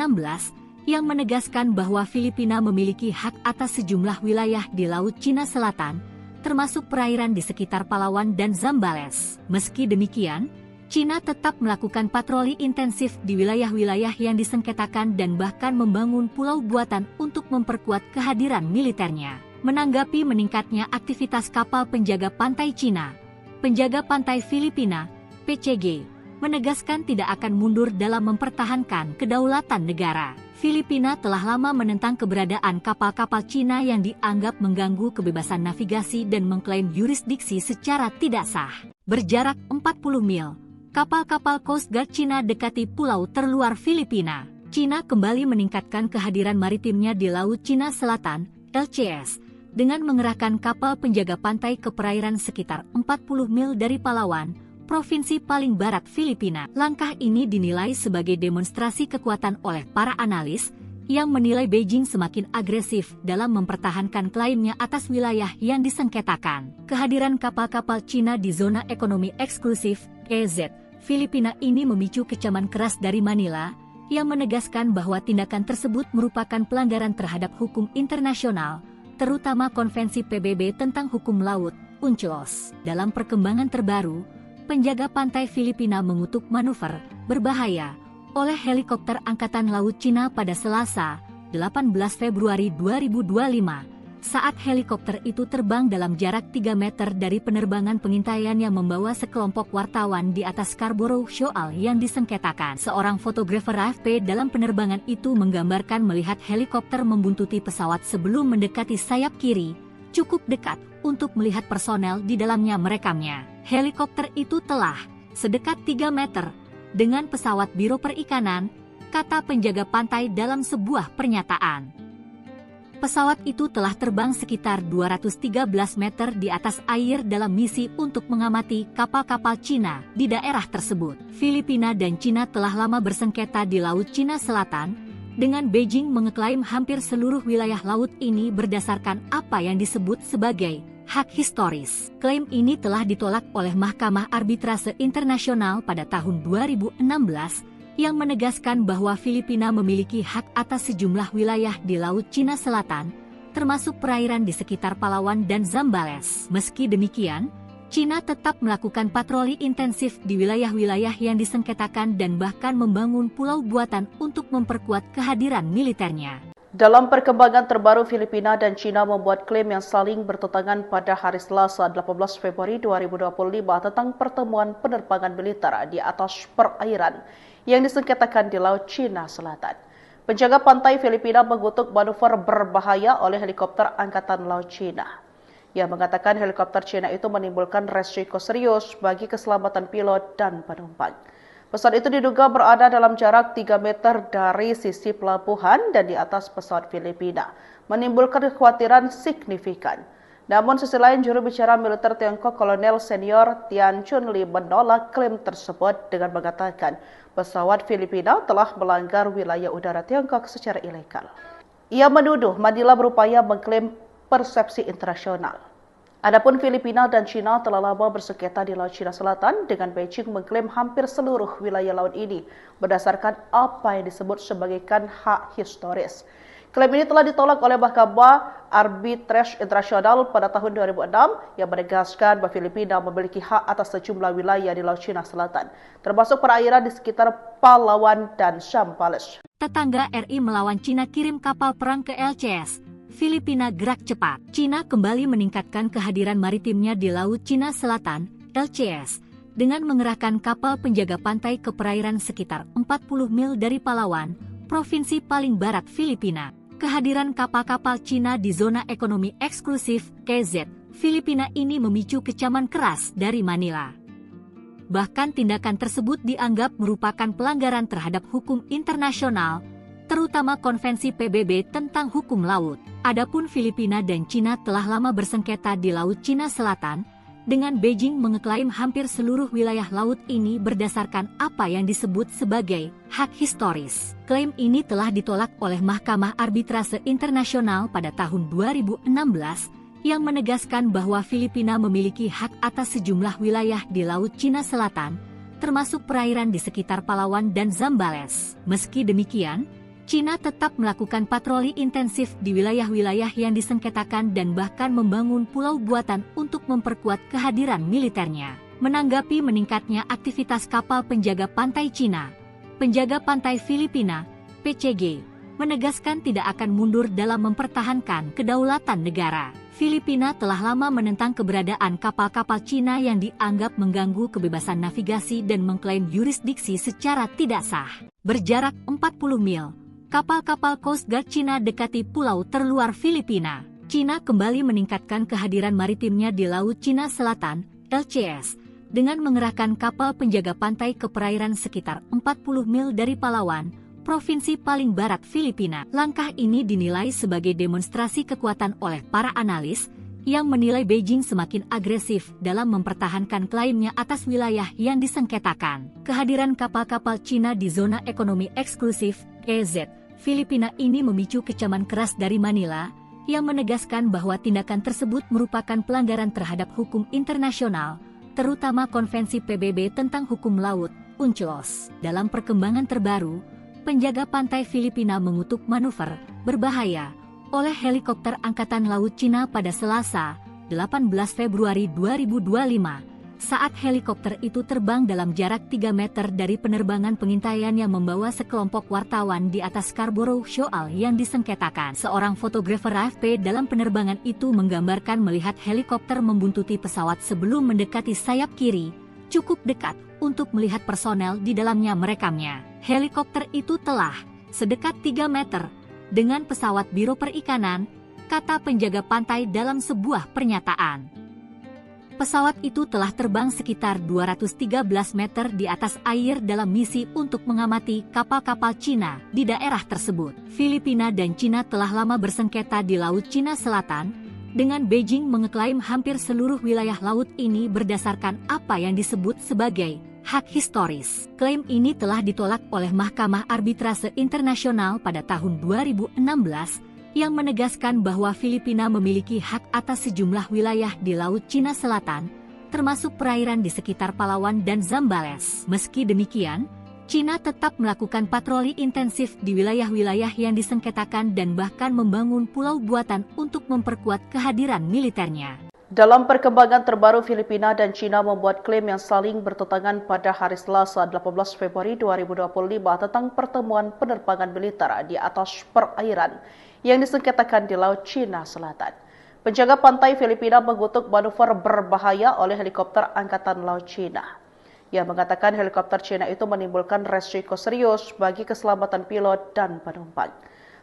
yang menegaskan bahwa Filipina memiliki hak atas sejumlah wilayah di Laut Cina Selatan, termasuk perairan di sekitar Palawan dan Zambales. Meski demikian, Cina tetap melakukan patroli intensif di wilayah-wilayah yang disengketakan dan bahkan membangun pulau buatan untuk memperkuat kehadiran militernya. Menanggapi meningkatnya aktivitas kapal penjaga pantai Cina, penjaga pantai Filipina, PCG, menegaskan tidak akan mundur dalam mempertahankan kedaulatan negara. Filipina telah lama menentang keberadaan kapal-kapal Cina yang dianggap mengganggu kebebasan navigasi dan mengklaim yurisdiksi secara tidak sah. Berjarak 40 mil, kapal-kapal Coast Guard Cina dekati pulau terluar Filipina. Cina kembali meningkatkan kehadiran maritimnya di Laut Cina Selatan, LCS, dengan mengerahkan kapal penjaga pantai ke perairan sekitar 40 mil dari Palawan, provinsi paling barat Filipina. Langkah ini dinilai sebagai demonstrasi kekuatan oleh para analis, yang menilai Beijing semakin agresif dalam mempertahankan klaimnya atas wilayah yang disengketakan. Kehadiran kapal-kapal Cina di zona ekonomi eksklusif, EZ, Filipina ini memicu kecaman keras dari Manila, yang menegaskan bahwa tindakan tersebut merupakan pelanggaran terhadap hukum internasional, terutama Konvensi PBB tentang hukum laut, UNCLOS. Dalam perkembangan terbaru, penjaga pantai Filipina mengutuk manuver berbahaya oleh helikopter Angkatan Laut Cina pada Selasa, 18 Februari 2025, saat helikopter itu terbang dalam jarak 3 meter dari penerbangan pengintaian yang membawa sekelompok wartawan di atas Scarborough Shoal yang disengketakan. Seorang fotografer AFP dalam penerbangan itu menggambarkan melihat helikopter membuntuti pesawat sebelum mendekati sayap kiri, cukup dekat untuk melihat personel di dalamnya merekamnya. Helikopter itu telah sedekat 3 meter dengan pesawat Biro Perikanan, kata penjaga pantai dalam sebuah pernyataan. Pesawat itu telah terbang sekitar 213 meter di atas air dalam misi untuk mengamati kapal-kapal Cina di daerah tersebut. Filipina dan Cina telah lama bersengketa di Laut Cina Selatan, dengan Beijing mengeklaim hampir seluruh wilayah laut ini berdasarkan apa yang disebut sebagai hak historis. Klaim ini telah ditolak oleh Mahkamah Arbitrase Internasional pada tahun 2016, yang menegaskan bahwa Filipina memiliki hak atas sejumlah wilayah di Laut Cina Selatan, termasuk perairan di sekitar Palawan dan Zambales. Meski demikian, Cina tetap melakukan patroli intensif di wilayah-wilayah yang disengketakan dan bahkan membangun pulau buatan untuk memperkuat kehadiran militernya. Dalam perkembangan terbaru, Filipina dan Cina membuat klaim yang saling bertentangan pada hari Selasa 18 Februari 2025 tentang pertemuan penerbangan militer di atas perairan yang disengketakan di Laut Cina Selatan. Penjaga pantai Filipina mengutuk manuver berbahaya oleh helikopter Angkatan Laut Cina. Ia mengatakan helikopter Cina itu menimbulkan resiko serius bagi keselamatan pilot dan penumpang. Pesawat itu diduga berada dalam jarak 3 meter dari sisi pelabuhan dan di atas pesawat Filipina, menimbulkan kekhawatiran signifikan. Namun sisi lain, juru bicara militer Tiongkok Kolonel Senior Tian Chunli menolak klaim tersebut dengan mengatakan pesawat Filipina telah melanggar wilayah udara Tiongkok secara ilegal. Ia menuduh Manila berupaya mengklaim persepsi internasional. Adapun Filipina dan Cina telah lama bersengketa di Laut Cina Selatan, dengan Beijing mengklaim hampir seluruh wilayah laut ini berdasarkan apa yang disebut sebagai hak historis. Klaim ini telah ditolak oleh Mahkamah Arbitrase Internasional pada tahun 2006 yang menegaskan bahwa Filipina memiliki hak atas sejumlah wilayah di Laut Cina Selatan, termasuk perairan di sekitar Palawan dan Zambales. Tetangga RI melawan Cina kirim kapal perang ke LCS. Filipina gerak cepat. Cina kembali meningkatkan kehadiran maritimnya di Laut Cina Selatan, LCS, dengan mengerahkan kapal penjaga pantai ke perairan sekitar 40 mil dari Palawan, provinsi paling barat Filipina. Kehadiran kapal-kapal Cina di zona ekonomi eksklusif KZ Filipina ini memicu kecaman keras dari Manila. Bahkan tindakan tersebut dianggap merupakan pelanggaran terhadap hukum internasional, terutama Konvensi PBB tentang hukum laut. Adapun Filipina dan Cina telah lama bersengketa di Laut Cina Selatan, dengan Beijing mengeklaim hampir seluruh wilayah laut ini berdasarkan apa yang disebut sebagai hak historis. Klaim ini telah ditolak oleh Mahkamah Arbitrase Internasional pada tahun 2016 yang menegaskan bahwa Filipina memiliki hak atas sejumlah wilayah di Laut Cina Selatan, termasuk perairan di sekitar Palawan dan Zambales. Meski demikian, Cina tetap melakukan patroli intensif di wilayah-wilayah yang disengketakan dan bahkan membangun pulau buatan untuk memperkuat kehadiran militernya. Menanggapi meningkatnya aktivitas kapal penjaga pantai Cina, penjaga pantai Filipina, PCG, menegaskan tidak akan mundur dalam mempertahankan kedaulatan negara. Filipina telah lama menentang keberadaan kapal-kapal Cina yang dianggap mengganggu kebebasan navigasi dan mengklaim yurisdiksi secara tidak sah. Berjarak 40 mil, kapal-kapal Coast Guard Cina dekati pulau terluar Filipina. Cina kembali meningkatkan kehadiran maritimnya di Laut Cina Selatan, LCS, dengan mengerahkan kapal penjaga pantai ke perairan sekitar 40 mil dari Palawan, provinsi paling barat Filipina. Langkah ini dinilai sebagai demonstrasi kekuatan oleh para analis, yang menilai Beijing semakin agresif dalam mempertahankan klaimnya atas wilayah yang disengketakan. Kehadiran kapal-kapal Cina di zona ekonomi eksklusif, KZ, Filipina ini memicu kecaman keras dari Manila, yang menegaskan bahwa tindakan tersebut merupakan pelanggaran terhadap hukum internasional, terutama Konvensi PBB tentang hukum laut, UNCLOS. Dalam perkembangan terbaru, penjaga pantai Filipina mengutuk manuver berbahaya oleh helikopter Angkatan Laut Cina pada Selasa, 18 Februari 2025, saat helikopter itu terbang dalam jarak 3 meter dari penerbangan pengintaian yang membawa sekelompok wartawan di atas Scarborough Shoal yang disengketakan. Seorang fotografer AFP dalam penerbangan itu menggambarkan melihat helikopter membuntuti pesawat sebelum mendekati sayap kiri, cukup dekat untuk melihat personel di dalamnya merekamnya. Helikopter itu telah sedekat 3 meter dengan pesawat Biro Perikanan, kata penjaga pantai dalam sebuah pernyataan. Pesawat itu telah terbang sekitar 213 meter di atas air dalam misi untuk mengamati kapal-kapal Cina di daerah tersebut. Filipina dan Cina telah lama bersengketa di Laut Cina Selatan, dengan Beijing mengeklaim hampir seluruh wilayah laut ini berdasarkan apa yang disebut sebagai hak historis. Klaim ini telah ditolak oleh Mahkamah Arbitrase Internasional pada tahun 2016, yang menegaskan bahwa Filipina memiliki hak atas sejumlah wilayah di Laut Cina Selatan, termasuk perairan di sekitar Palawan dan Zambales. Meski demikian, Cina tetap melakukan patroli intensif di wilayah-wilayah yang disengketakan dan bahkan membangun pulau buatan untuk memperkuat kehadiran militernya. Dalam perkembangan terbaru, Filipina dan Cina membuat klaim yang saling bertentangan pada hari Selasa 18 Februari 2025 tentang pertemuan penerbangan militer di atas perairan yang disengketakan di Laut Cina Selatan. Penjaga pantai Filipina mengutuk manuver berbahaya oleh helikopter Angkatan Laut Cina. Ia mengatakan helikopter Cina itu menimbulkan resiko serius bagi keselamatan pilot dan penumpang.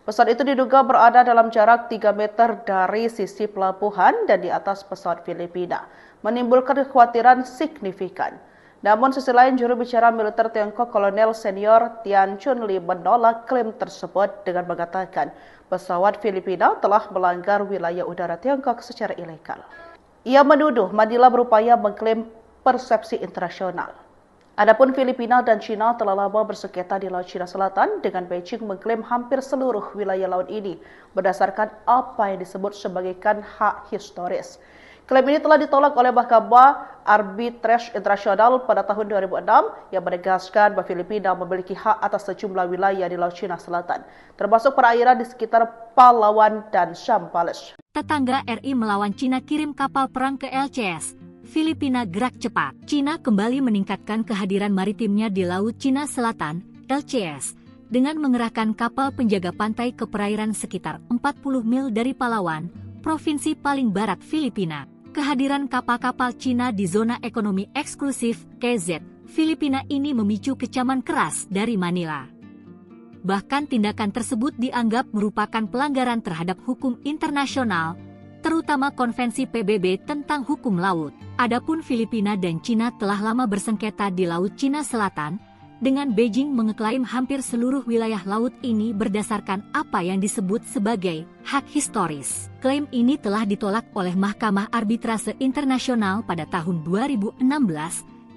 Pesawat itu diduga berada dalam jarak 3 meter dari sisi pelabuhan dan di atas pesawat Filipina, menimbulkan kekhawatiran signifikan. Namun sisi lain, juru bicara militer Tiongkok Kolonel Senior Tian Chunli menolak klaim tersebut dengan mengatakan pesawat Filipina telah melanggar wilayah udara Tiongkok secara ilegal. Ia menuduh Manila berupaya mengklaim persepsi internasional. Adapun Filipina dan Cina telah lama bersengketa di Laut Cina Selatan, dengan Beijing mengklaim hampir seluruh wilayah laut ini berdasarkan apa yang disebut sebagai hak historis. Klaim ini telah ditolak oleh Mahkamah Arbitrase Internasional pada tahun 2006 yang menegaskan bahwa Filipina memiliki hak atas sejumlah wilayah di Laut Cina Selatan, termasuk perairan di sekitar Palawan dan Zambales. Tetangga RI melawan Cina kirim kapal perang ke LCS. Filipina gerak cepat. Cina kembali meningkatkan kehadiran maritimnya di Laut Cina Selatan, LCS, dengan mengerahkan kapal penjaga pantai ke perairan sekitar 40 mil dari Palawan, provinsi paling barat Filipina. Kehadiran kapal-kapal Cina di zona ekonomi eksklusif KZ Filipina ini memicu kecaman keras dari Manila. Bahkan tindakan tersebut dianggap merupakan pelanggaran terhadap hukum internasional, terutama Konvensi PBB tentang hukum laut. Adapun Filipina dan Cina telah lama bersengketa di Laut Cina Selatan, dengan Beijing mengeklaim hampir seluruh wilayah laut ini berdasarkan apa yang disebut sebagai hak historis. Klaim ini telah ditolak oleh Mahkamah Arbitrase Internasional pada tahun 2016,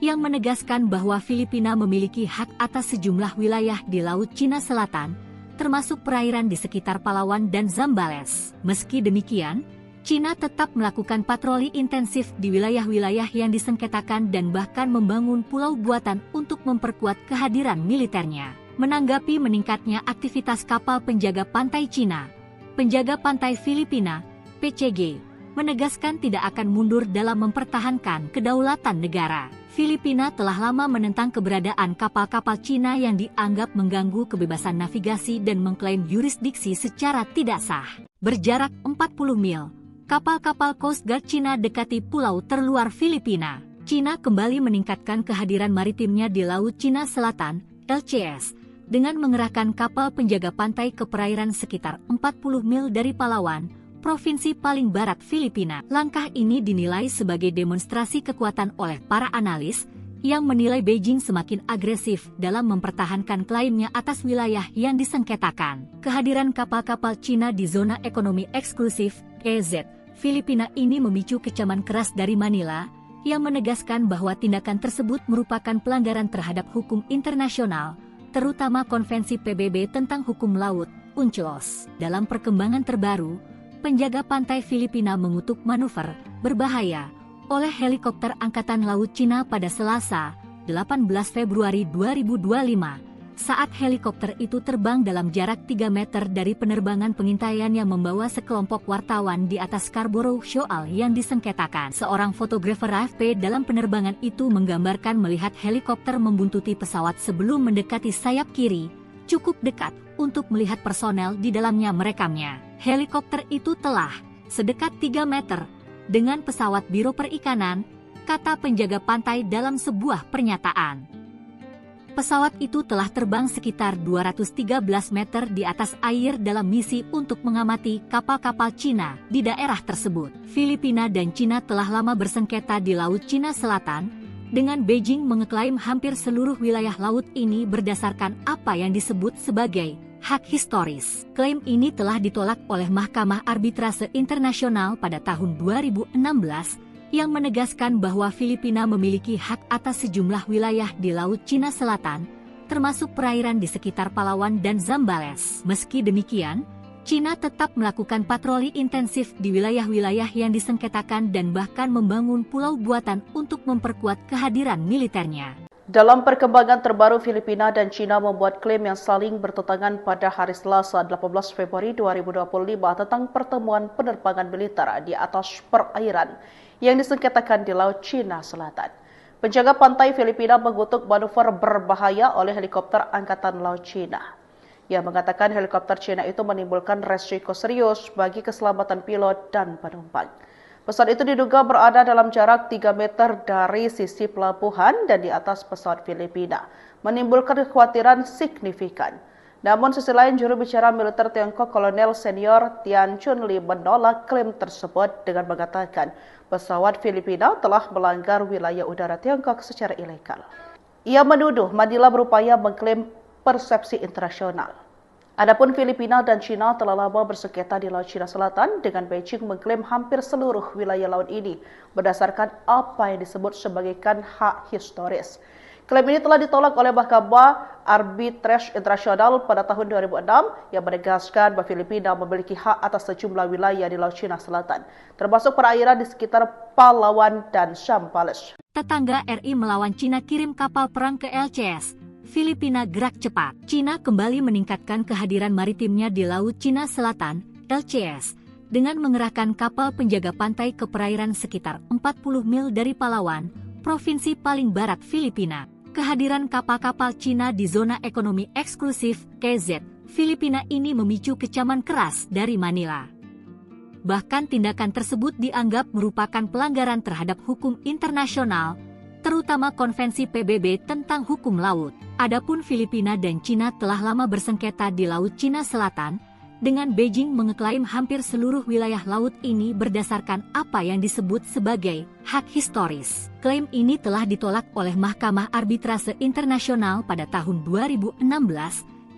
yang menegaskan bahwa Filipina memiliki hak atas sejumlah wilayah di Laut Cina Selatan, termasuk perairan di sekitar Palawan dan Zambales. Meski demikian, Cina tetap melakukan patroli intensif di wilayah-wilayah yang disengketakan dan bahkan membangun pulau buatan untuk memperkuat kehadiran militernya. Menanggapi meningkatnya aktivitas kapal penjaga pantai Cina, penjaga pantai Filipina, PCG, menegaskan tidak akan mundur dalam mempertahankan kedaulatan negara. Filipina telah lama menentang keberadaan kapal-kapal Cina yang dianggap mengganggu kebebasan navigasi dan mengklaim yurisdiksi secara tidak sah. Berjarak 40 mil, kapal-kapal Coast Guard Cina dekati pulau terluar Filipina. Cina kembali meningkatkan kehadiran maritimnya di Laut Cina Selatan, LCS, dengan mengerahkan kapal penjaga pantai ke perairan sekitar 40 mil dari Palawan, provinsi paling barat Filipina. Langkah ini dinilai sebagai demonstrasi kekuatan oleh para analis, yang menilai Beijing semakin agresif dalam mempertahankan klaimnya atas wilayah yang disengketakan. Kehadiran kapal-kapal Cina di zona ekonomi eksklusif KZ Filipina ini memicu kecaman keras dari Manila, yang menegaskan bahwa tindakan tersebut merupakan pelanggaran terhadap hukum internasional, terutama Konvensi PBB tentang hukum laut, UNCLOS. Dalam perkembangan terbaru, penjaga pantai Filipina mengutuk manuver berbahaya oleh helikopter Angkatan Laut Cina pada Selasa, 18 Februari 2025, saat helikopter itu terbang dalam jarak 3 meter dari penerbangan pengintaian yang membawa sekelompok wartawan di atas Scarborough Shoal yang disengketakan. Seorang fotografer AFP dalam penerbangan itu menggambarkan melihat helikopter membuntuti pesawat sebelum mendekati sayap kiri, cukup dekat untuk melihat personel di dalamnya merekamnya. Helikopter itu telah sedekat 3 meter dengan pesawat Biro Perikanan, kata penjaga pantai dalam sebuah pernyataan. Pesawat itu telah terbang sekitar 213 meter di atas air dalam misi untuk mengamati kapal-kapal Cina di daerah tersebut. Filipina dan Cina telah lama bersengketa di Laut Cina Selatan, dengan Beijing mengeklaim hampir seluruh wilayah laut ini berdasarkan apa yang disebut sebagai hak historis. Klaim ini telah ditolak oleh Mahkamah Arbitrase Internasional pada tahun 2016, yang menegaskan bahwa Filipina memiliki hak atas sejumlah wilayah di Laut Cina Selatan, termasuk perairan di sekitar Palawan dan Zambales. Meski demikian, Cina tetap melakukan patroli intensif di wilayah-wilayah yang disengketakan dan bahkan membangun pulau buatan untuk memperkuat kehadiran militernya. Dalam perkembangan terbaru, Filipina dan Cina membuat klaim yang saling bertentangan pada hari Selasa 18 Februari 2025 tentang pertemuan penerbangan militer di atas perairan yang disengketakan di Laut Cina Selatan. Penjaga pantai Filipina mengutuk manuver berbahaya oleh helikopter Angkatan Laut Cina. Ia mengatakan helikopter Cina itu menimbulkan resiko serius bagi keselamatan pilot dan penumpang. Pesawat itu diduga berada dalam jarak 3 meter dari sisi pelabuhan dan di atas pesawat Filipina, menimbulkan kekhawatiran signifikan. Namun sisi lain, juru bicara militer Tiongkok Kolonel Senior Tian Chunli menolak klaim tersebut dengan mengatakan pesawat Filipina telah melanggar wilayah udara Tiongkok secara ilegal. Ia menuduh Manila berupaya mengklaim persepsi internasional. Adapun Filipina dan Cina telah lama bersengketa di Laut Cina Selatan, dengan Beijing mengklaim hampir seluruh wilayah laut ini berdasarkan apa yang disebut sebagai hak historis. Klaim ini telah ditolak oleh Mahkamah Arbitrase Internasional pada tahun 2006 yang menegaskan bahwa Filipina memiliki hak atas sejumlah wilayah di Laut Cina Selatan, termasuk perairan di sekitar Palawan dan Zambales. Tetangga RI melawan Cina kirim kapal perang ke LCS. Filipina gerak cepat. Cina kembali meningkatkan kehadiran maritimnya di Laut Cina Selatan, LCS, dengan mengerahkan kapal penjaga pantai ke perairan sekitar 40 mil dari Palawan, provinsi paling barat Filipina. Kehadiran kapal-kapal Cina di zona ekonomi eksklusif, KZ, Filipina ini memicu kecaman keras dari Manila. Bahkan tindakan tersebut dianggap merupakan pelanggaran terhadap hukum internasional, terutama Konvensi PBB tentang hukum laut. Adapun Filipina dan Cina telah lama bersengketa di Laut Cina Selatan, dengan Beijing mengeklaim hampir seluruh wilayah laut ini berdasarkan apa yang disebut sebagai hak historis. Klaim ini telah ditolak oleh Mahkamah Arbitrase Internasional pada tahun 2016,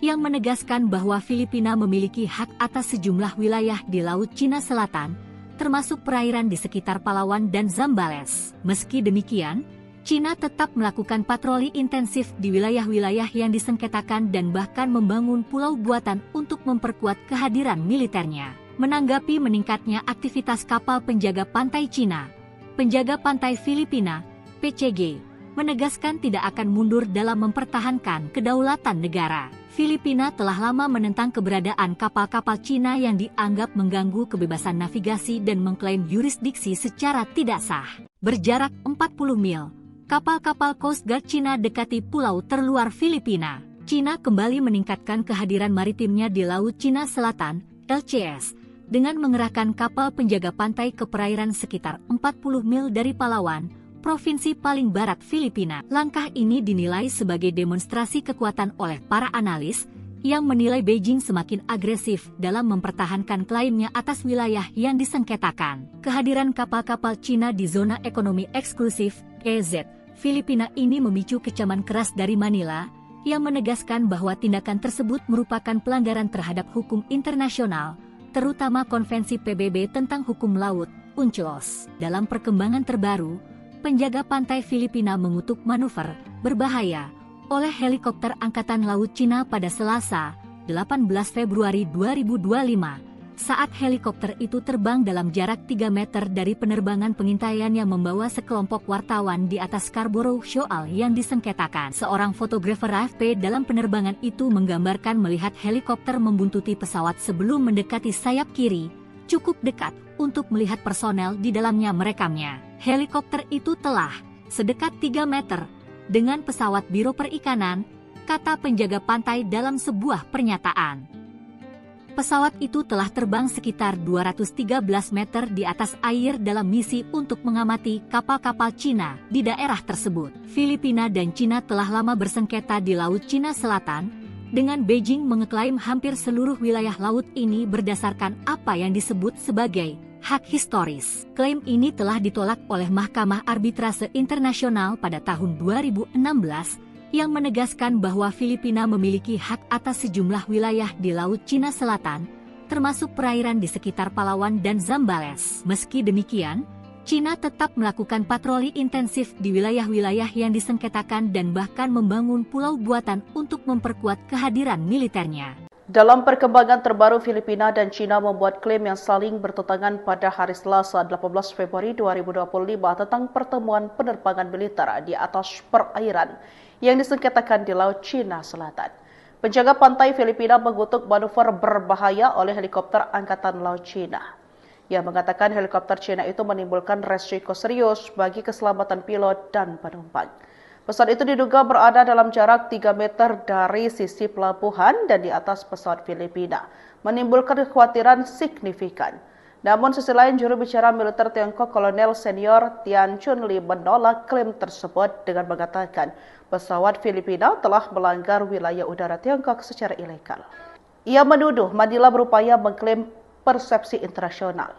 yang menegaskan bahwa Filipina memiliki hak atas sejumlah wilayah di Laut Cina Selatan, termasuk perairan di sekitar Palawan dan Zambales. Meski demikian, Cina tetap melakukan patroli intensif di wilayah-wilayah yang disengketakan dan bahkan membangun pulau buatan untuk memperkuat kehadiran militernya. Menanggapi meningkatnya aktivitas kapal penjaga pantai Cina, penjaga pantai Filipina, PCG, menegaskan tidak akan mundur dalam mempertahankan kedaulatan negara. Filipina telah lama menentang keberadaan kapal-kapal Cina yang dianggap mengganggu kebebasan navigasi dan mengklaim yurisdiksi secara tidak sah. Berjarak 40 mil, kapal-kapal Coast Guard Cina dekati pulau terluar Filipina. Cina kembali meningkatkan kehadiran maritimnya di Laut Cina Selatan, LCS, dengan mengerahkan kapal penjaga pantai ke perairan sekitar 40 mil dari Palawan, provinsi paling barat Filipina. Langkah ini dinilai sebagai demonstrasi kekuatan oleh para analis, yang menilai Beijing semakin agresif dalam mempertahankan klaimnya atas wilayah yang disengketakan. Kehadiran kapal-kapal Cina di zona ekonomi eksklusif, KZ, Filipina ini memicu kecaman keras dari Manila, yang menegaskan bahwa tindakan tersebut merupakan pelanggaran terhadap hukum internasional, terutama Konvensi PBB tentang hukum laut, UNCLOS. Dalam perkembangan terbaru, penjaga pantai Filipina mengutuk manuver berbahaya oleh helikopter Angkatan Laut Cina pada Selasa, 18 Februari 2025, saat helikopter itu terbang dalam jarak 3 meter dari penerbangan pengintaian yang membawa sekelompok wartawan di atas Scarborough Shoal yang disengketakan. Seorang fotografer AFP dalam penerbangan itu menggambarkan melihat helikopter membuntuti pesawat sebelum mendekati sayap kiri, cukup dekat untuk melihat personel di dalamnya merekamnya. Helikopter itu telah sedekat 3 meter dengan pesawat Biro Perikanan, kata penjaga pantai dalam sebuah pernyataan. Pesawat itu telah terbang sekitar 213 meter di atas air dalam misi untuk mengamati kapal-kapal Cina di daerah tersebut. Filipina dan Cina telah lama bersengketa di Laut Cina Selatan, dengan Beijing mengeklaim hampir seluruh wilayah laut ini berdasarkan apa yang disebut sebagai hak historis. Klaim ini telah ditolak oleh Mahkamah Arbitrase Internasional pada tahun 2016, yang menegaskan bahwa Filipina memiliki hak atas sejumlah wilayah di Laut Cina Selatan, termasuk perairan di sekitar Palawan dan Zambales. Meski demikian, Cina tetap melakukan patroli intensif di wilayah-wilayah yang disengketakan dan bahkan membangun pulau buatan untuk memperkuat kehadiran militernya. Dalam perkembangan terbaru, Filipina dan Cina membuat klaim yang saling bertentangan pada hari Selasa 18 Februari 2025 tentang pertemuan penerbangan militer di atas perairan yang disengketakan di Laut Cina Selatan. Penjaga pantai Filipina mengutuk manuver berbahaya oleh helikopter Angkatan Laut Cina. Ia mengatakan helikopter Cina itu menimbulkan resiko serius bagi keselamatan pilot dan penumpang. Pesawat itu diduga berada dalam jarak 3 meter dari sisi pelabuhan dan di atas pesawat Filipina, menimbulkan kekhawatiran signifikan. Namun sisi lain, juru bicara militer Tiongkok Kolonel Senior Tian Chunli menolak klaim tersebut dengan mengatakan pesawat Filipina telah melanggar wilayah udara Tiongkok secara ilegal. Ia menuduh Manila berupaya mengklaim persepsi internasional.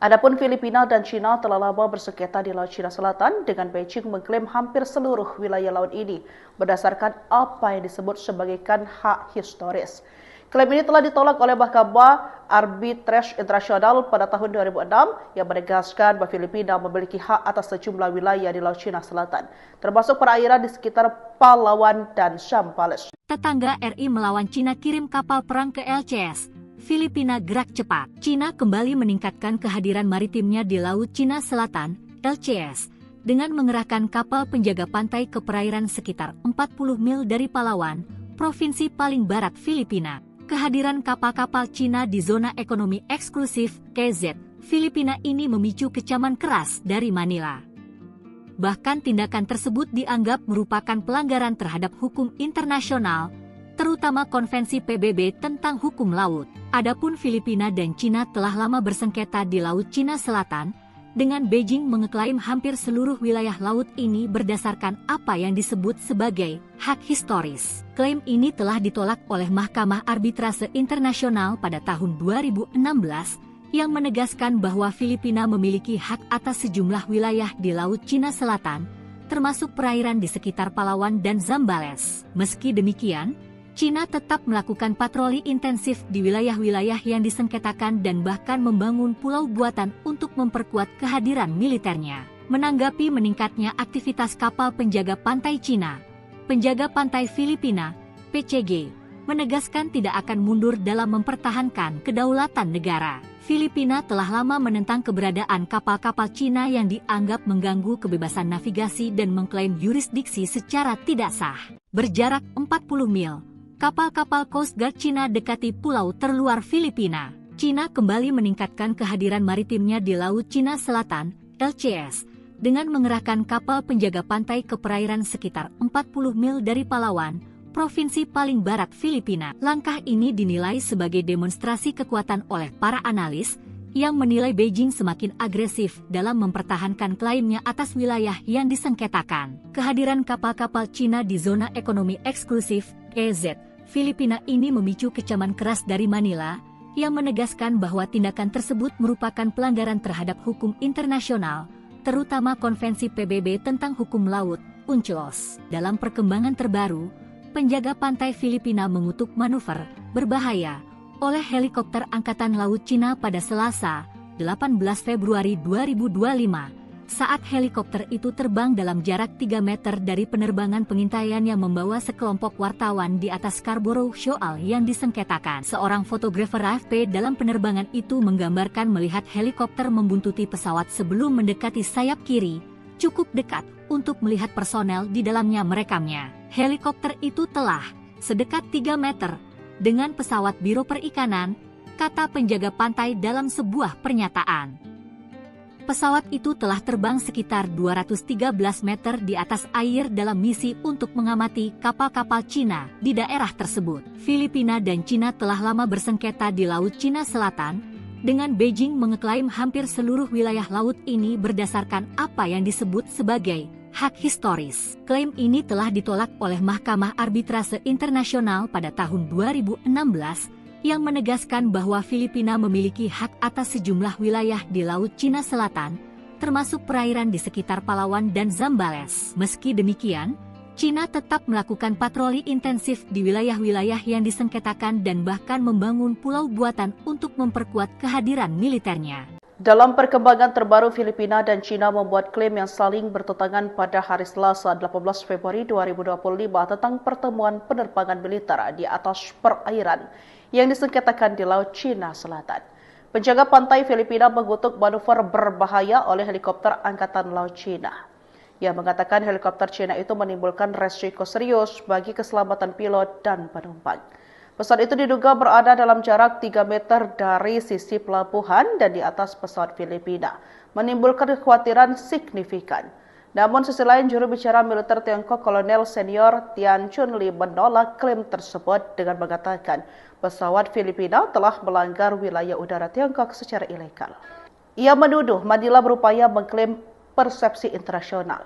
Adapun Filipina dan Cina telah lama bersengketa di Laut Cina Selatan, dengan Beijing mengklaim hampir seluruh wilayah laut ini berdasarkan apa yang disebut sebagai hak historis. Klaim ini telah ditolak oleh Mahkamah Arbitrase Internasional pada tahun 2006 yang menegaskan bahwa Filipina memiliki hak atas sejumlah wilayah di Laut Cina Selatan, termasuk perairan di sekitar Palawan dan Zambales. Tetangga RI melawan Cina kirim kapal perang ke LCS. Filipina gerak cepat. Cina kembali meningkatkan kehadiran maritimnya di Laut Cina Selatan, LCS, dengan mengerahkan kapal penjaga pantai ke perairan sekitar 40 mil dari Palawan, provinsi paling barat Filipina. Kehadiran kapal-kapal Cina di zona ekonomi eksklusif KZ Filipina ini memicu kecaman keras dari Manila. Bahkan tindakan tersebut dianggap merupakan pelanggaran terhadap hukum internasional, terutama Konvensi PBB tentang hukum laut. Adapun Filipina dan Cina telah lama bersengketa di Laut Cina Selatan, dengan Beijing mengeklaim hampir seluruh wilayah laut ini berdasarkan apa yang disebut sebagai hak historis. Klaim ini telah ditolak oleh Mahkamah Arbitrase Internasional pada tahun 2016, yang menegaskan bahwa Filipina memiliki hak atas sejumlah wilayah di Laut Cina Selatan, termasuk perairan di sekitar Palawan dan Zambales. Meski demikian, Cina tetap melakukan patroli intensif di wilayah-wilayah yang disengketakan dan bahkan membangun pulau buatan untuk memperkuat kehadiran militernya. Menanggapi meningkatnya aktivitas kapal penjaga pantai Cina, penjaga pantai Filipina, PCG, menegaskan tidak akan mundur dalam mempertahankan kedaulatan negara. Filipina telah lama menentang keberadaan kapal-kapal Cina yang dianggap mengganggu kebebasan navigasi dan mengklaim yurisdiksi secara tidak sah. Berjarak 40 mil, kapal-kapal Coast Guard Cina dekati pulau terluar Filipina. Cina kembali meningkatkan kehadiran maritimnya di Laut Cina Selatan, LCS, dengan mengerahkan kapal penjaga pantai ke perairan sekitar 40 mil dari Palawan, provinsi paling barat Filipina. Langkah ini dinilai sebagai demonstrasi kekuatan oleh para analis, yang menilai Beijing semakin agresif dalam mempertahankan klaimnya atas wilayah yang disengketakan. Kehadiran kapal-kapal Cina di zona ekonomi eksklusif, EZ, Filipina ini memicu kecaman keras dari Manila, yang menegaskan bahwa tindakan tersebut merupakan pelanggaran terhadap hukum internasional, terutama Konvensi PBB tentang hukum laut, UNCLOS. Dalam perkembangan terbaru, penjaga pantai Filipina mengutuk manuver berbahaya oleh helikopter Angkatan Laut Cina pada Selasa, 18 Februari 2025, saat helikopter itu terbang dalam jarak 3 meter dari penerbangan pengintaian yang membawa sekelompok wartawan di atas Scarborough Shoal yang disengketakan. Seorang fotografer AFP dalam penerbangan itu menggambarkan melihat helikopter membuntuti pesawat sebelum mendekati sayap kiri, cukup dekat untuk melihat personel di dalamnya merekamnya. Helikopter itu telah sedekat 3 meter dengan pesawat Biro Perikanan, kata penjaga pantai dalam sebuah pernyataan. Pesawat itu telah terbang sekitar 213 meter di atas air dalam misi untuk mengamati kapal-kapal Cina di daerah tersebut. Filipina dan Cina telah lama bersengketa di Laut Cina Selatan, dengan Beijing mengeklaim hampir seluruh wilayah laut ini berdasarkan apa yang disebut sebagai hak historis. Klaim ini telah ditolak oleh Mahkamah Arbitrase Internasional pada tahun 2016, yang menegaskan bahwa Filipina memiliki hak atas sejumlah wilayah di Laut Cina Selatan, termasuk perairan di sekitar Palawan dan Zambales. Meski demikian, Cina tetap melakukan patroli intensif di wilayah-wilayah yang disengketakan dan bahkan membangun pulau buatan untuk memperkuat kehadiran militernya. Dalam perkembangan terbaru, Filipina dan Cina membuat klaim yang saling bertentangan pada hari Selasa 18 Februari 2025 tentang pertemuan penerbangan militer di atas perairan yang disengketakan di Laut Cina Selatan. Penjaga pantai Filipina mengutuk manuver berbahaya oleh helikopter Angkatan Laut Cina. Ia mengatakan helikopter Cina itu menimbulkan resiko serius bagi keselamatan pilot dan penumpang. Pesawat itu diduga berada dalam jarak 3 meter dari sisi pelabuhan dan di atas pesawat Filipina, menimbulkan kekhawatiran signifikan. Namun sisi lain, juru bicara militer Tiongkok Kolonel Senior Tian Chunli menolak klaim tersebut dengan mengatakan pesawat Filipina telah melanggar wilayah udara Tiongkok secara ilegal. Ia menuduh Manila berupaya mengklaim persepsi internasional.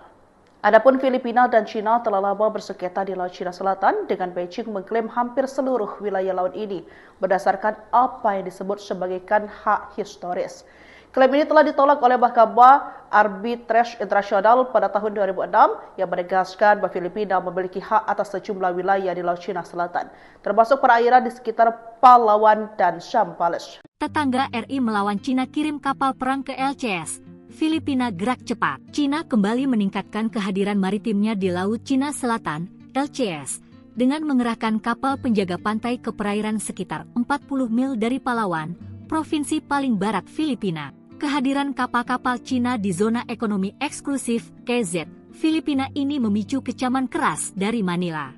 Adapun Filipina dan Cina telah lama bersengketa di Laut Cina Selatan, dengan Beijing mengklaim hampir seluruh wilayah laut ini berdasarkan apa yang disebut sebagai hak historis. Klaim ini telah ditolak oleh Mahkamah Arbitrase Internasional pada tahun 2006 yang menegaskan bahwa Filipina memiliki hak atas sejumlah wilayah di Laut Cina Selatan, termasuk perairan di sekitar Palawan dan Zambales. Tetangga RI melawan Cina kirim kapal perang ke LCS. Filipina gerak cepat. Cina kembali meningkatkan kehadiran maritimnya di Laut Cina Selatan, LCS, dengan mengerahkan kapal penjaga pantai ke perairan sekitar 40 mil dari Palawan, provinsi paling barat Filipina. Kehadiran kapal-kapal Cina di zona ekonomi eksklusif KZ Filipina ini memicu kecaman keras dari Manila.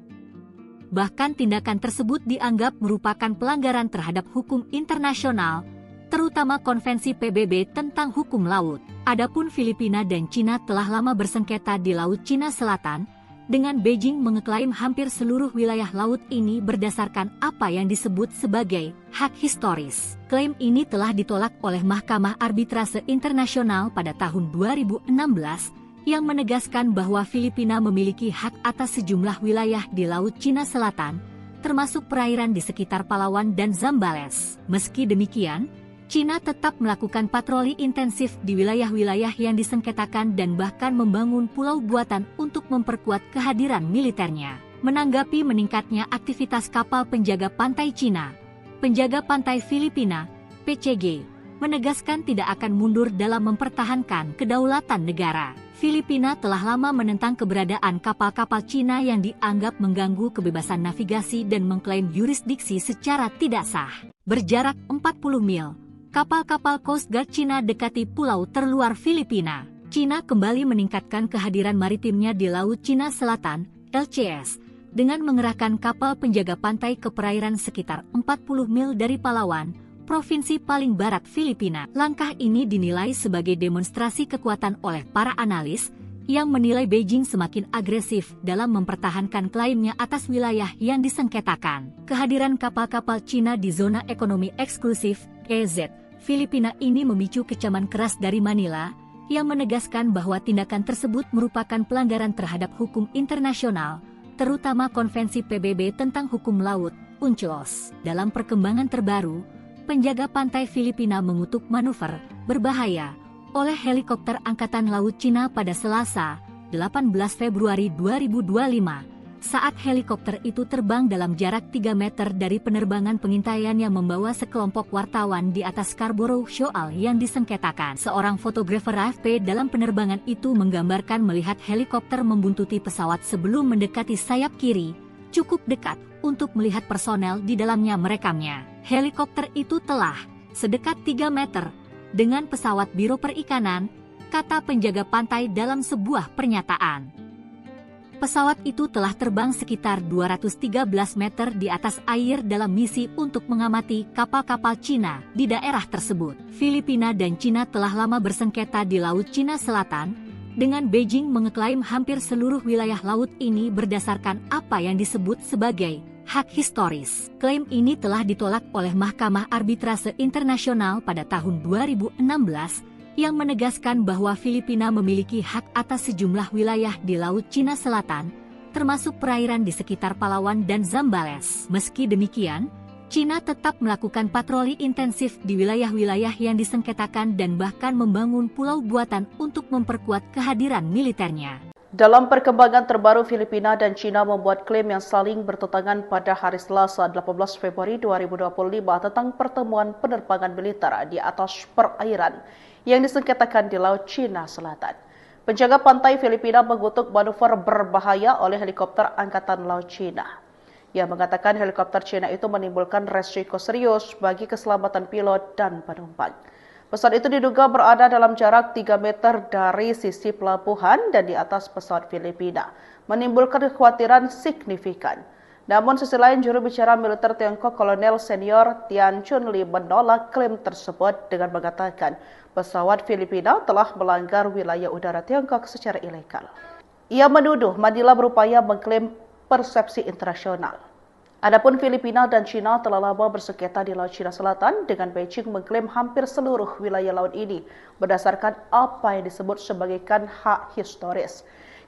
Bahkan tindakan tersebut dianggap merupakan pelanggaran terhadap hukum internasional, terutama Konvensi PBB tentang hukum laut. Adapun Filipina dan Cina telah lama bersengketa di Laut Cina Selatan, dengan Beijing mengeklaim hampir seluruh wilayah laut ini berdasarkan apa yang disebut sebagai hak historis. Klaim ini telah ditolak oleh Mahkamah Arbitrase Internasional pada tahun 2016, yang menegaskan bahwa Filipina memiliki hak atas sejumlah wilayah di Laut Cina Selatan, termasuk perairan di sekitar Palawan dan Zambales. Meski demikian, Cina tetap melakukan patroli intensif di wilayah-wilayah yang disengketakan dan bahkan membangun pulau buatan untuk memperkuat kehadiran militernya. Menanggapi meningkatnya aktivitas kapal penjaga pantai Cina, penjaga pantai Filipina, PCG, menegaskan tidak akan mundur dalam mempertahankan kedaulatan negara. Filipina telah lama menentang keberadaan kapal-kapal Cina yang dianggap mengganggu kebebasan navigasi dan mengklaim yurisdiksi secara tidak sah. Berjarak 40 mil, kapal-kapal Coast Guard Cina dekati pulau terluar Filipina. Cina kembali meningkatkan kehadiran maritimnya di Laut Cina Selatan, LCS, dengan mengerahkan kapal penjaga pantai ke perairan sekitar 40 mil dari Palawan, provinsi paling barat Filipina. Langkah ini dinilai sebagai demonstrasi kekuatan oleh para analis, yang menilai Beijing semakin agresif dalam mempertahankan klaimnya atas wilayah yang disengketakan. Kehadiran kapal-kapal Cina di zona ekonomi eksklusif, EZ, Filipina ini memicu kecaman keras dari Manila, yang menegaskan bahwa tindakan tersebut merupakan pelanggaran terhadap hukum internasional, terutama Konvensi PBB tentang hukum laut, UNCLOS. Dalam perkembangan terbaru, penjaga pantai Filipina mengutuk manuver berbahaya oleh helikopter Angkatan Laut Cina pada Selasa, 18 Februari 2025, saat helikopter itu terbang dalam jarak 3 meter dari penerbangan pengintaian yang membawa sekelompok wartawan di atas Scarborough Shoal yang disengketakan. Seorang fotografer AFP dalam penerbangan itu menggambarkan melihat helikopter membuntuti pesawat sebelum mendekati sayap kiri, cukup dekat untuk melihat personel di dalamnya merekamnya. Helikopter itu telah sedekat 3 meter dengan pesawat Biro Perikanan, kata penjaga pantai dalam sebuah pernyataan. Pesawat itu telah terbang sekitar 213 meter di atas air dalam misi untuk mengamati kapal-kapal Cina di daerah tersebut. Filipina dan Cina telah lama bersengketa di Laut Cina Selatan, dengan Beijing mengeklaim hampir seluruh wilayah laut ini berdasarkan apa yang disebut sebagai hak historis. Klaim ini telah ditolak oleh Mahkamah Arbitrase Internasional pada tahun 2016, yang menegaskan bahwa Filipina memiliki hak atas sejumlah wilayah di Laut Cina Selatan, termasuk perairan di sekitar Palawan dan Zambales. Meski demikian, Cina tetap melakukan patroli intensif di wilayah-wilayah yang disengketakan dan bahkan membangun pulau buatan untuk memperkuat kehadiran militernya. Dalam perkembangan terbaru, Filipina dan Cina membuat klaim yang saling bertentangan pada hari Selasa 18 Februari 2025 tentang pertemuan penerbangan militer di atas perairan yang disengketakan di Laut Cina Selatan. Penjaga pantai Filipina mengutuk manuver berbahaya oleh helikopter Angkatan Laut Cina. Ia mengatakan helikopter Cina itu menimbulkan resiko serius bagi keselamatan pilot dan penumpang. Pesawat itu diduga berada dalam jarak 3 meter dari sisi pelabuhan dan di atas pesawat Filipina, menimbulkan kekhawatiran signifikan. Namun sisi lain, juru bicara militer Tiongkok Kolonel Senior Tian Chunli menolak klaim tersebut dengan mengatakan pesawat Filipina telah melanggar wilayah udara Tiongkok secara ilegal. Ia menuduh Manila berupaya mengklaim persepsi internasional. Adapun Filipina dan Cina telah lama bersengketa di Laut Cina Selatan, dengan Beijing mengklaim hampir seluruh wilayah laut ini berdasarkan apa yang disebut sebagai hak historis.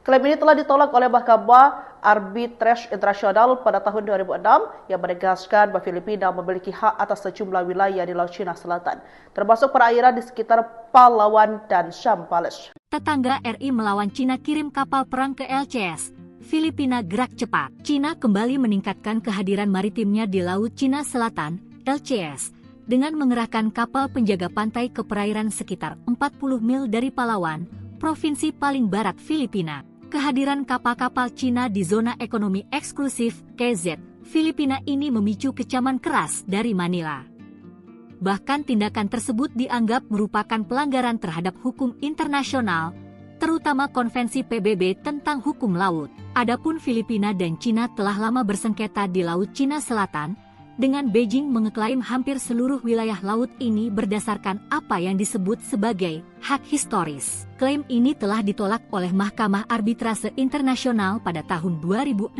Klaim ini telah ditolak oleh Mahkamah Arbitrase Internasional pada tahun 2006 yang menegaskan bahwa Filipina memiliki hak atas sejumlah wilayah di Laut Cina Selatan, termasuk perairan di sekitar Palawan dan Zambales. Tetangga RI melawan Cina kirim kapal perang ke LCS. Filipina gerak cepat. Cina kembali meningkatkan kehadiran maritimnya di Laut Cina Selatan, LCS, dengan mengerahkan kapal penjaga pantai ke perairan sekitar 40 mil dari Palawan, provinsi paling barat Filipina. Kehadiran kapal-kapal Cina di zona ekonomi eksklusif KZ Filipina ini memicu kecaman keras dari Manila. Bahkan tindakan tersebut dianggap merupakan pelanggaran terhadap hukum internasional, terutama Konvensi PBB tentang hukum laut. Adapun Filipina dan Cina telah lama bersengketa di Laut Cina Selatan, dengan Beijing mengeklaim hampir seluruh wilayah laut ini berdasarkan apa yang disebut sebagai hak historis. Klaim ini telah ditolak oleh Mahkamah Arbitrase Internasional pada tahun 2016,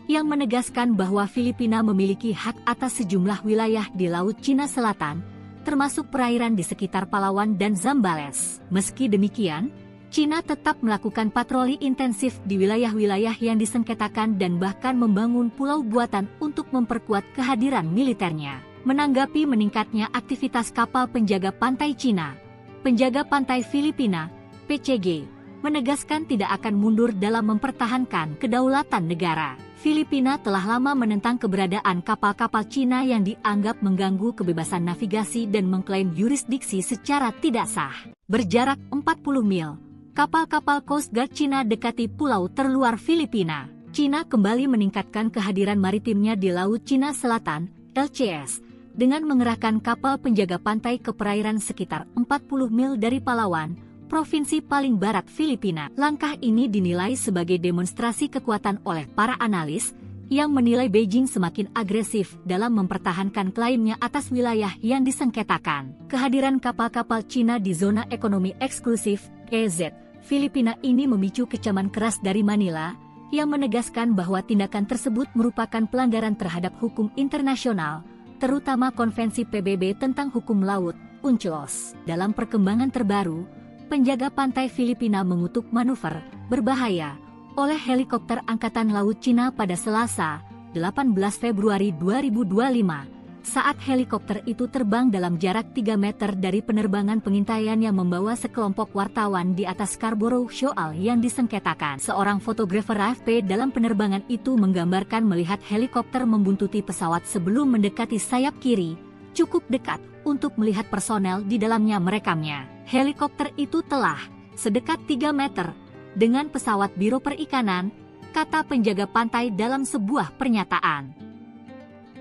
yang menegaskan bahwa Filipina memiliki hak atas sejumlah wilayah di Laut Cina Selatan, termasuk perairan di sekitar Palawan dan Zambales. Meski demikian, Cina tetap melakukan patroli intensif di wilayah-wilayah yang disengketakan dan bahkan membangun pulau buatan untuk memperkuat kehadiran militernya. Menanggapi meningkatnya aktivitas kapal penjaga pantai Cina, penjaga pantai Filipina, PCG, menegaskan tidak akan mundur dalam mempertahankan kedaulatan negara. Filipina telah lama menentang keberadaan kapal-kapal Cina yang dianggap mengganggu kebebasan navigasi dan mengklaim yurisdiksi secara tidak sah. Berjarak 40 mil, kapal-kapal Coast Guard Cina dekati pulau terluar Filipina. Cina kembali meningkatkan kehadiran maritimnya di Laut Cina Selatan, LCS, dengan mengerahkan kapal penjaga pantai ke perairan sekitar 40 mil dari Palawan, provinsi paling barat Filipina. Langkah ini dinilai sebagai demonstrasi kekuatan oleh para analis, yang menilai Beijing semakin agresif dalam mempertahankan klaimnya atas wilayah yang disengketakan. Kehadiran kapal-kapal Cina di zona ekonomi eksklusif KZ Filipina ini memicu kecaman keras dari Manila, yang menegaskan bahwa tindakan tersebut merupakan pelanggaran terhadap hukum internasional, terutama Konvensi PBB tentang hukum laut, UNCLOS. Dalam perkembangan terbaru, penjaga pantai Filipina mengutuk manuver berbahaya oleh helikopter Angkatan Laut Cina pada Selasa, 18 Februari 2025, saat helikopter itu terbang dalam jarak 3 meter dari penerbangan pengintaian yang membawa sekelompok wartawan di atas Scarborough Shoal yang disengketakan. Seorang fotografer AFP dalam penerbangan itu menggambarkan melihat helikopter membuntuti pesawat sebelum mendekati sayap kiri, cukup dekat untuk melihat personel di dalamnya merekamnya. Helikopter itu telah sedekat 3 meter dengan pesawat Biro Perikanan, kata penjaga pantai dalam sebuah pernyataan.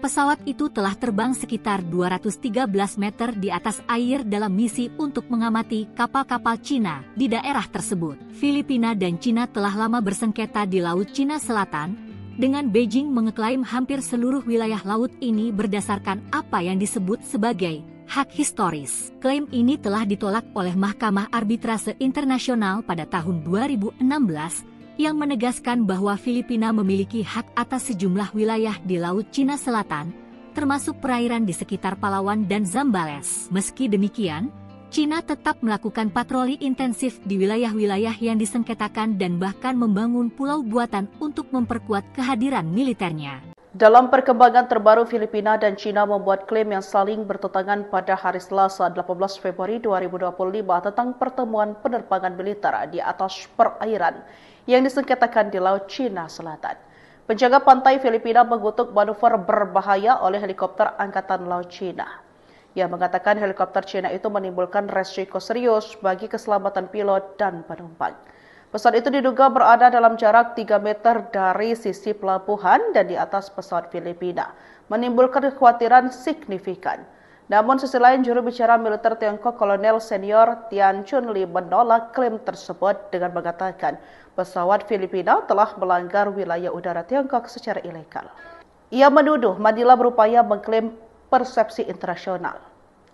Pesawat itu telah terbang sekitar 213 meter di atas air dalam misi untuk mengamati kapal-kapal Cina di daerah tersebut. Filipina dan Cina telah lama bersengketa di Laut Cina Selatan, dengan Beijing mengeklaim hampir seluruh wilayah laut ini berdasarkan apa yang disebut sebagai hak historis. Klaim ini telah ditolak oleh Mahkamah Arbitrase Internasional pada tahun 2016 yang menegaskan bahwa Filipina memiliki hak atas sejumlah wilayah di Laut Cina Selatan, termasuk perairan di sekitar Palawan dan Zambales. Meski demikian, Cina tetap melakukan patroli intensif di wilayah-wilayah yang disengketakan dan bahkan membangun pulau buatan untuk memperkuat kehadiran militernya. Dalam perkembangan terbaru, Filipina dan Cina membuat klaim yang saling bertentangan pada hari Selasa 18 Februari 2025 tentang pertemuan penerbangan militer di atas perairan yang disengketakan di Laut Cina Selatan. Penjaga pantai Filipina mengutuk manuver berbahaya oleh helikopter Angkatan Laut Cina. Ia mengatakan helikopter Cina itu menimbulkan resiko serius bagi keselamatan pilot dan penumpang. Pesawat itu diduga berada dalam jarak 3 meter dari sisi pelabuhan dan di atas pesawat Filipina, menimbulkan kekhawatiran signifikan. Namun sisi lain, juru bicara militer Tiongkok Kolonel Senior Tian Chunli menolak klaim tersebut dengan mengatakan pesawat Filipina telah melanggar wilayah udara Tiongkok secara ilegal. Ia menuduh Manila berupaya mengklaim persepsi internasional.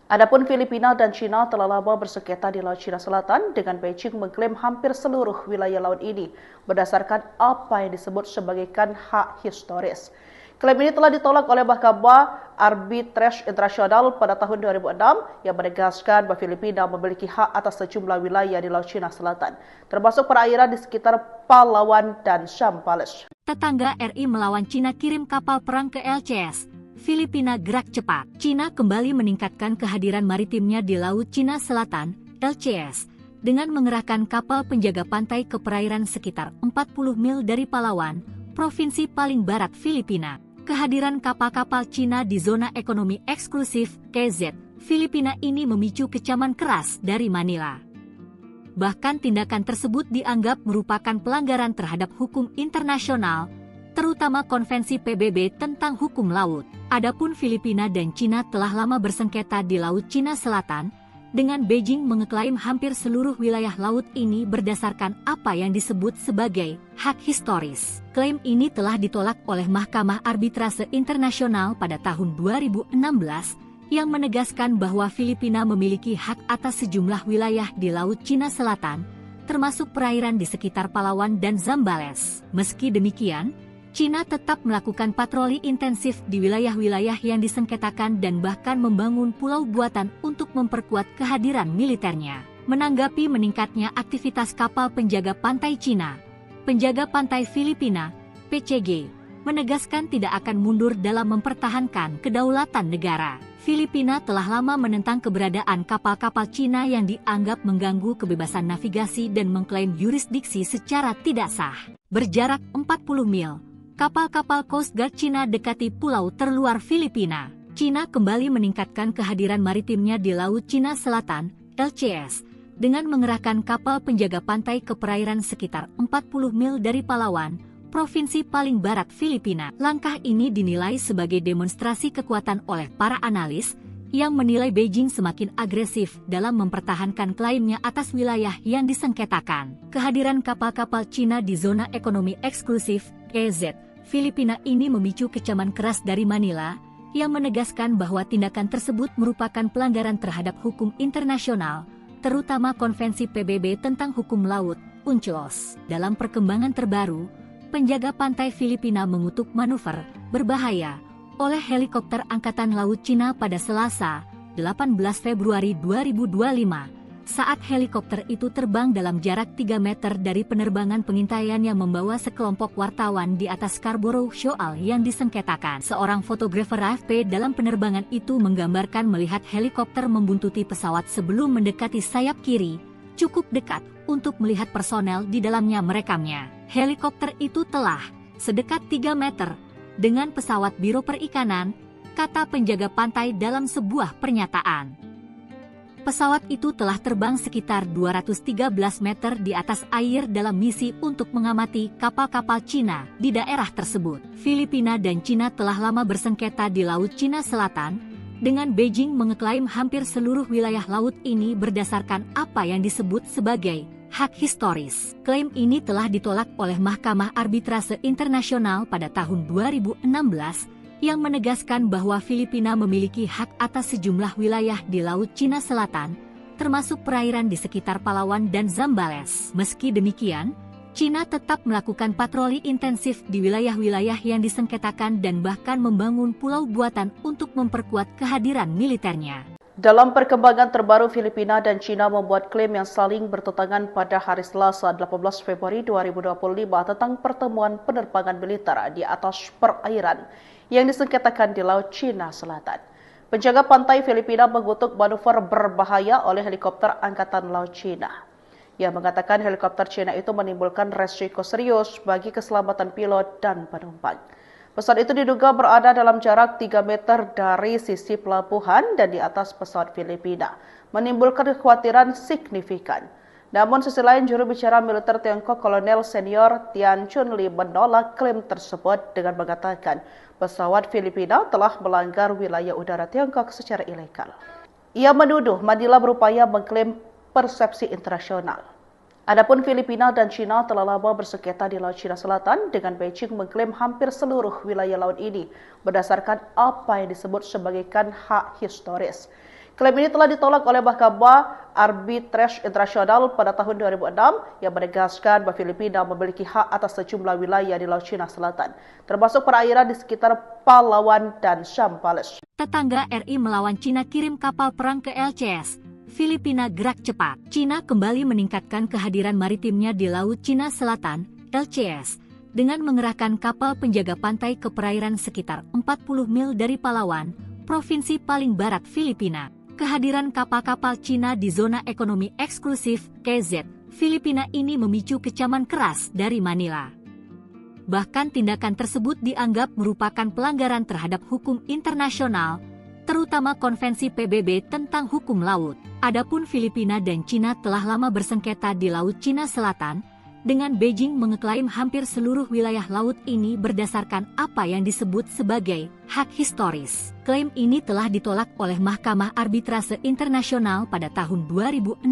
Adapun Filipina dan Cina telah lama bersengketa di Laut Cina Selatan dengan Beijing mengklaim hampir seluruh wilayah laut ini berdasarkan apa yang disebut sebagai hak historis. Klaim ini telah ditolak oleh Mahkamah Arbitrase Internasional pada tahun 2006 yang menegaskan bahwa Filipina memiliki hak atas sejumlah wilayah di Laut Cina Selatan, termasuk perairan di sekitar Palawan dan Zambales. Tetangga RI melawan Cina kirim kapal perang ke LCS. Filipina gerak cepat. Cina kembali meningkatkan kehadiran maritimnya di Laut Cina Selatan, LCS, dengan mengerahkan kapal penjaga pantai ke perairan sekitar 40 mil dari Palawan, provinsi paling barat Filipina. Kehadiran kapal-kapal Cina di zona ekonomi eksklusif, KZ, Filipina ini memicu kecaman keras dari Manila. Bahkan tindakan tersebut dianggap merupakan pelanggaran terhadap hukum internasional, terutama Konvensi PBB tentang hukum laut. Adapun Filipina dan Cina telah lama bersengketa di Laut Cina Selatan, dengan Beijing mengeklaim hampir seluruh wilayah laut ini berdasarkan apa yang disebut sebagai hak historis. Klaim ini telah ditolak oleh Mahkamah Arbitrase Internasional pada tahun 2016 yang menegaskan bahwa Filipina memiliki hak atas sejumlah wilayah di Laut Cina Selatan, termasuk perairan di sekitar Palawan dan Zambales. Meski demikian, Cina tetap melakukan patroli intensif di wilayah-wilayah yang disengketakan dan bahkan membangun pulau buatan untuk memperkuat kehadiran militernya. Menanggapi meningkatnya aktivitas kapal penjaga pantai Cina, penjaga pantai Filipina, PCG, menegaskan tidak akan mundur dalam mempertahankan kedaulatan negara. Filipina telah lama menentang keberadaan kapal-kapal Cina yang dianggap mengganggu kebebasan navigasi dan mengklaim yurisdiksi secara tidak sah. Berjarak 40 mil, kapal-kapal Coast Guard Cina dekati pulau terluar Filipina. Cina kembali meningkatkan kehadiran maritimnya di Laut Cina Selatan, LCS, dengan mengerahkan kapal penjaga pantai ke perairan sekitar 40 mil dari Palawan, provinsi paling barat Filipina. Langkah ini dinilai sebagai demonstrasi kekuatan oleh para analis, yang menilai Beijing semakin agresif dalam mempertahankan klaimnya atas wilayah yang disengketakan. Kehadiran kapal-kapal Cina di zona ekonomi eksklusif, KZ, Filipina ini memicu kecaman keras dari Manila, yang menegaskan bahwa tindakan tersebut merupakan pelanggaran terhadap hukum internasional, terutama Konvensi PBB tentang hukum laut, UNCLOS. Dalam perkembangan terbaru, penjaga pantai Filipina mengutuk manuver berbahaya oleh helikopter Angkatan Laut Cina pada Selasa, 18 Februari 2025, saat helikopter itu terbang dalam jarak 3 meter dari penerbangan pengintaian yang membawa sekelompok wartawan di atas Scarborough Shoal yang disengketakan. Seorang fotografer AFP dalam penerbangan itu menggambarkan melihat helikopter membuntuti pesawat sebelum mendekati sayap kiri, cukup dekat untuk melihat personel di dalamnya merekamnya. Helikopter itu telah sedekat 3 meter dengan pesawat Biro Perikanan, kata penjaga pantai dalam sebuah pernyataan. Pesawat itu telah terbang sekitar 213 meter di atas air dalam misi untuk mengamati kapal-kapal Cina di daerah tersebut. Filipina dan Cina telah lama bersengketa di Laut Cina Selatan, dengan Beijing mengeklaim hampir seluruh wilayah laut ini berdasarkan apa yang disebut sebagai hak historis. Klaim ini telah ditolak oleh Mahkamah Arbitrase Internasional pada tahun 2016, yang menegaskan bahwa Filipina memiliki hak atas sejumlah wilayah di Laut Cina Selatan, termasuk perairan di sekitar Palawan dan Zambales. Meski demikian, Cina tetap melakukan patroli intensif di wilayah-wilayah yang disengketakan dan bahkan membangun pulau buatan untuk memperkuat kehadiran militernya. Dalam perkembangan terbaru, Filipina dan Cina membuat klaim yang saling bertentangan pada hari Selasa 18 Februari 2025 tentang pertemuan penerbangan militer di atas perairan yang disengketakan di Laut Cina Selatan. Penjaga pantai Filipina mengutuk manuver berbahaya oleh helikopter Angkatan Laut Cina. Ia mengatakan helikopter Cina itu menimbulkan resiko serius bagi keselamatan pilot dan penumpang. Pesawat itu diduga berada dalam jarak 3 meter dari sisi pelabuhan dan di atas pesawat Filipina, menimbulkan kekhawatiran signifikan. Namun sisi lain, juru bicara militer Tiongkok Kolonel Senior Tian Chunli menolak klaim tersebut dengan mengatakan pesawat Filipina telah melanggar wilayah udara Tiongkok secara ilegal. Ia menuduh Manila berupaya mengklaim persepsi internasional. Adapun Filipina dan Cina telah lama bersengketa di Laut Cina Selatan, dengan Beijing mengklaim hampir seluruh wilayah laut ini berdasarkan apa yang disebut sebagai hak historis. Klaim ini telah ditolak oleh Mahkamah Arbitrase Internasional pada tahun 2006 yang menegaskan bahwa Filipina memiliki hak atas sejumlah wilayah di Laut Cina Selatan, termasuk perairan di sekitar Palawan dan Zambales. Tetangga RI melawan Cina kirim kapal perang ke LCS. Filipina gerak cepat. Cina kembali meningkatkan kehadiran maritimnya di Laut Cina Selatan, LCS, dengan mengerahkan kapal penjaga pantai ke perairan sekitar 40 mil dari Palawan, provinsi paling barat Filipina. Kehadiran kapal-kapal Cina di zona ekonomi eksklusif KZ Filipina ini memicu kecaman keras dari Manila. Bahkan tindakan tersebut dianggap merupakan pelanggaran terhadap hukum internasional, terutama Konvensi PBB tentang hukum laut. Adapun Filipina dan Cina telah lama bersengketa di Laut Cina Selatan, dengan Beijing mengeklaim hampir seluruh wilayah laut ini berdasarkan apa yang disebut sebagai hak historis. Klaim ini telah ditolak oleh Mahkamah Arbitrase Internasional pada tahun 2016,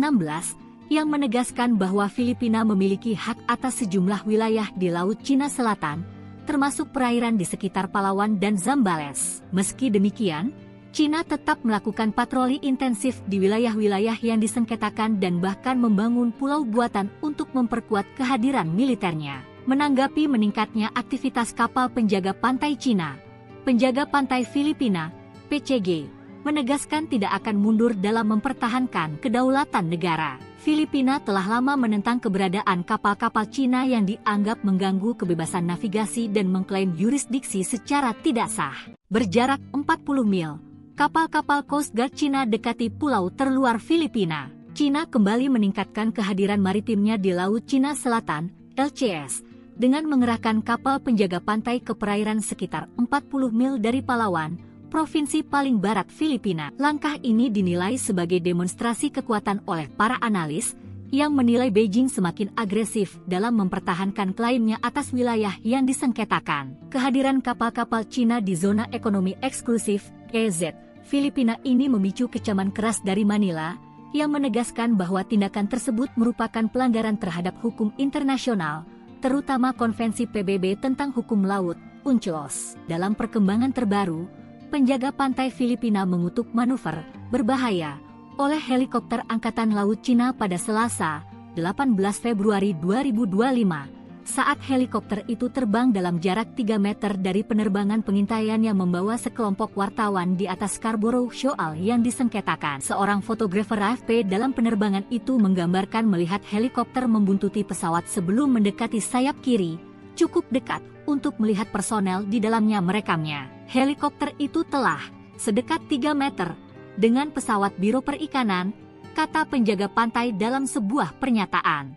yang menegaskan bahwa Filipina memiliki hak atas sejumlah wilayah di Laut Cina Selatan, termasuk perairan di sekitar Palawan dan Zambales. Meski demikian, Cina tetap melakukan patroli intensif di wilayah-wilayah yang disengketakan dan bahkan membangun pulau buatan untuk memperkuat kehadiran militernya. Menanggapi meningkatnya aktivitas kapal penjaga pantai Cina, penjaga pantai Filipina, PCG, menegaskan tidak akan mundur dalam mempertahankan kedaulatan negara. Filipina telah lama menentang keberadaan kapal-kapal Cina yang dianggap mengganggu kebebasan navigasi dan mengklaim yurisdiksi secara tidak sah. Berjarak 40 mil, kapal-kapal Coast Guard Cina dekati pulau terluar Filipina. Cina kembali meningkatkan kehadiran maritimnya di Laut Cina Selatan, LCS, dengan mengerahkan kapal penjaga pantai ke perairan sekitar 40 mil dari Palawan, provinsi paling barat Filipina. Langkah ini dinilai sebagai demonstrasi kekuatan oleh para analis, yang menilai Beijing semakin agresif dalam mempertahankan klaimnya atas wilayah yang disengketakan. Kehadiran kapal-kapal Cina di zona ekonomi eksklusif, KZ, Filipina ini memicu kecaman keras dari Manila, yang menegaskan bahwa tindakan tersebut merupakan pelanggaran terhadap hukum internasional, terutama Konvensi PBB tentang hukum laut, UNCLOS. Dalam perkembangan terbaru, penjaga pantai Filipina mengutuk manuver berbahaya oleh helikopter Angkatan Laut Cina pada Selasa, 18 Februari 2025, saat helikopter itu terbang dalam jarak 3 meter dari penerbangan pengintaian yang membawa sekelompok wartawan di atas Scarborough Shoal yang disengketakan. Seorang fotografer AFP dalam penerbangan itu menggambarkan melihat helikopter membuntuti pesawat sebelum mendekati sayap kiri, cukup dekat untuk melihat personel di dalamnya merekamnya. Helikopter itu telah sedekat 3 meter dengan pesawat Biro Perikanan, kata penjaga pantai dalam sebuah pernyataan.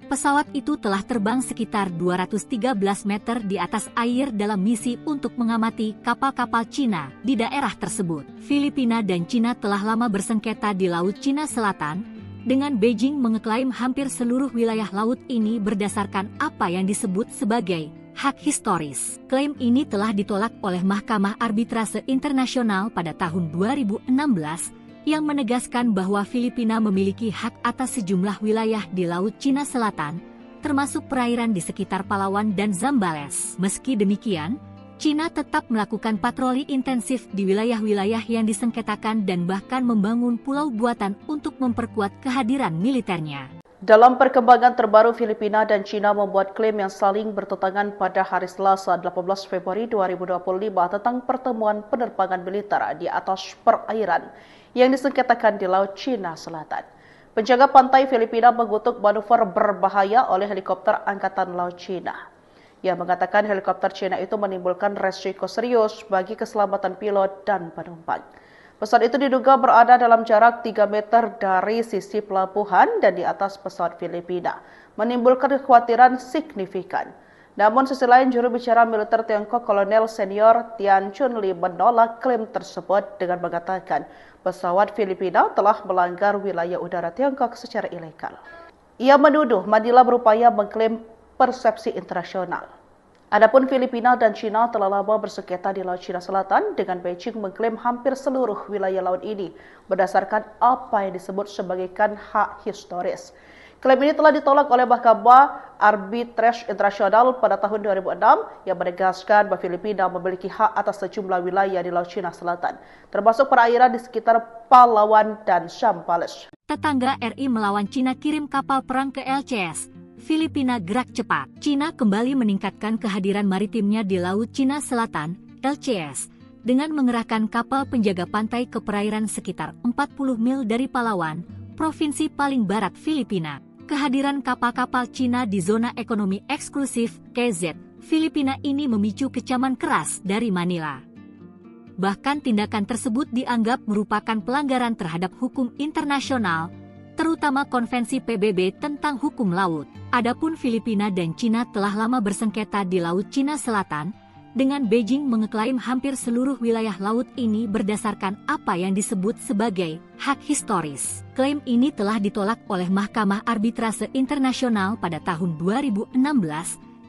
Pesawat itu telah terbang sekitar 213 meter di atas air dalam misi untuk mengamati kapal-kapal Cina di daerah tersebut. Filipina dan Cina telah lama bersengketa di Laut Cina Selatan, dengan Beijing mengeklaim hampir seluruh wilayah laut ini berdasarkan apa yang disebut sebagai hak historis. Klaim ini telah ditolak oleh Mahkamah Arbitrase Internasional pada tahun 2016, yang menegaskan bahwa Filipina memiliki hak atas sejumlah wilayah di Laut Cina Selatan, termasuk perairan di sekitar Palawan dan Zambales. Meski demikian, Cina tetap melakukan patroli intensif di wilayah-wilayah yang disengketakan dan bahkan membangun pulau buatan untuk memperkuat kehadiran militernya. Dalam perkembangan terbaru, Filipina dan Cina membuat klaim yang saling bertentangan pada hari Selasa 18 Februari 2025 tentang pertemuan penerbangan militer di atas perairan yang disengketakan di Laut Cina Selatan. Penjaga pantai Filipina mengutuk manuver berbahaya oleh helikopter Angkatan Laut Cina. Ia mengatakan helikopter Cina itu menimbulkan resiko serius bagi keselamatan pilot dan penumpang. Pesawat itu diduga berada dalam jarak 3 meter dari sisi pelabuhan dan di atas pesawat Filipina, menimbulkan kekhawatiran signifikan. Namun sisi lain, juru bicara militer Tiongkok Kolonel Senior Tian Chunli menolak klaim tersebut dengan mengatakan pesawat Filipina telah melanggar wilayah udara Tiongkok secara ilegal. Ia menuduh Manila berupaya mengklaim persepsi internasional. Adapun Filipina dan Cina telah lama bersengketa di Laut Cina Selatan, dengan Beijing mengklaim hampir seluruh wilayah laut ini berdasarkan apa yang disebut sebagai hak historis. Klaim ini telah ditolak oleh Mahkamah Arbitrase Internasional pada tahun 2006 yang menegaskan bahwa Filipina memiliki hak atas sejumlah wilayah di Laut Cina Selatan, termasuk perairan di sekitar Palawan dan Zambales. Tetangga RI melawan Cina kirim kapal perang ke LCS. Filipina gerak cepat. Cina kembali meningkatkan kehadiran maritimnya di Laut Cina Selatan, LCS, dengan mengerahkan kapal penjaga pantai ke perairan sekitar 40 mil dari Palawan, provinsi paling barat Filipina. Kehadiran kapal-kapal Cina di zona ekonomi eksklusif, KZ, Filipina ini memicu kecaman keras dari Manila. Bahkan tindakan tersebut dianggap merupakan pelanggaran terhadap hukum internasional, terutama Konvensi PBB tentang hukum laut. Adapun Filipina dan Cina telah lama bersengketa di Laut Cina Selatan, dengan Beijing mengeklaim hampir seluruh wilayah laut ini berdasarkan apa yang disebut sebagai hak historis. Klaim ini telah ditolak oleh Mahkamah Arbitrase Internasional pada tahun 2016,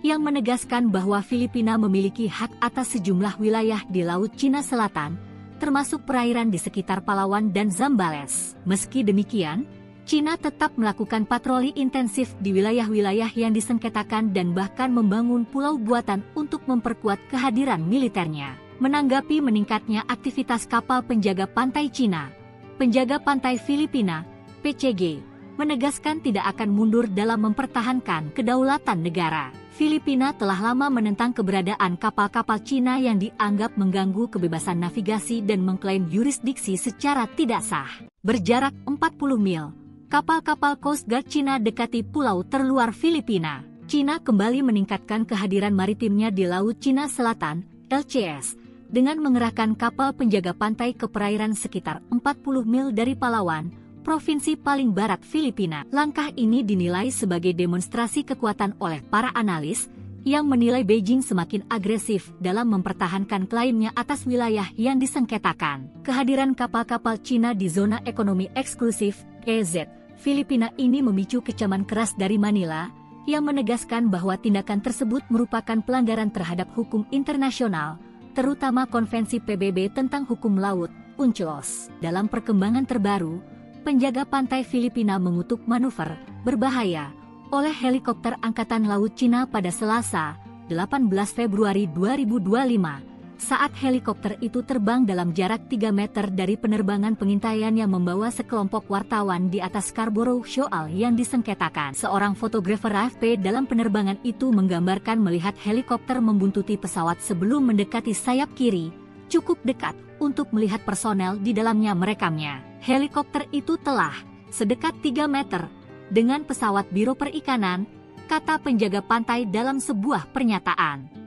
yang menegaskan bahwa Filipina memiliki hak atas sejumlah wilayah di Laut Cina Selatan, termasuk perairan di sekitar Palawan dan Zambales. Meski demikian, Cina tetap melakukan patroli intensif di wilayah-wilayah yang disengketakan dan bahkan membangun pulau buatan untuk memperkuat kehadiran militernya. Menanggapi meningkatnya aktivitas kapal penjaga pantai Cina, penjaga pantai Filipina, PCG, menegaskan tidak akan mundur dalam mempertahankan kedaulatan negara. Filipina telah lama menentang keberadaan kapal-kapal Cina yang dianggap mengganggu kebebasan navigasi dan mengklaim yurisdiksi secara tidak sah. Berjarak 40 mil, kapal-kapal Coast Guard Cina dekati pulau terluar Filipina. Cina kembali meningkatkan kehadiran maritimnya di Laut Cina Selatan, LCS, dengan mengerahkan kapal penjaga pantai ke perairan sekitar 40 mil dari Palawan, provinsi paling barat Filipina. Langkah ini dinilai sebagai demonstrasi kekuatan oleh para analis, yang menilai Beijing semakin agresif dalam mempertahankan klaimnya atas wilayah yang disengketakan. Kehadiran kapal-kapal Cina di zona ekonomi eksklusif, EZ, Filipina ini memicu kecaman keras dari Manila, yang menegaskan bahwa tindakan tersebut merupakan pelanggaran terhadap hukum internasional, terutama Konvensi PBB tentang hukum laut, UNCLOS. Dalam perkembangan terbaru, penjaga pantai Filipina mengutuk manuver berbahaya oleh helikopter Angkatan Laut Cina pada Selasa, 18 Februari 2025, saat helikopter itu terbang dalam jarak 3 meter dari penerbangan pengintaian yang membawa sekelompok wartawan di atas Scarborough Shoal yang disengketakan. Seorang fotografer AFP dalam penerbangan itu menggambarkan melihat helikopter membuntuti pesawat sebelum mendekati sayap kiri, cukup dekat untuk melihat personel di dalamnya merekamnya. Helikopter itu telah sedekat 3 meter dengan pesawat Biro Perikanan, kata penjaga pantai dalam sebuah pernyataan.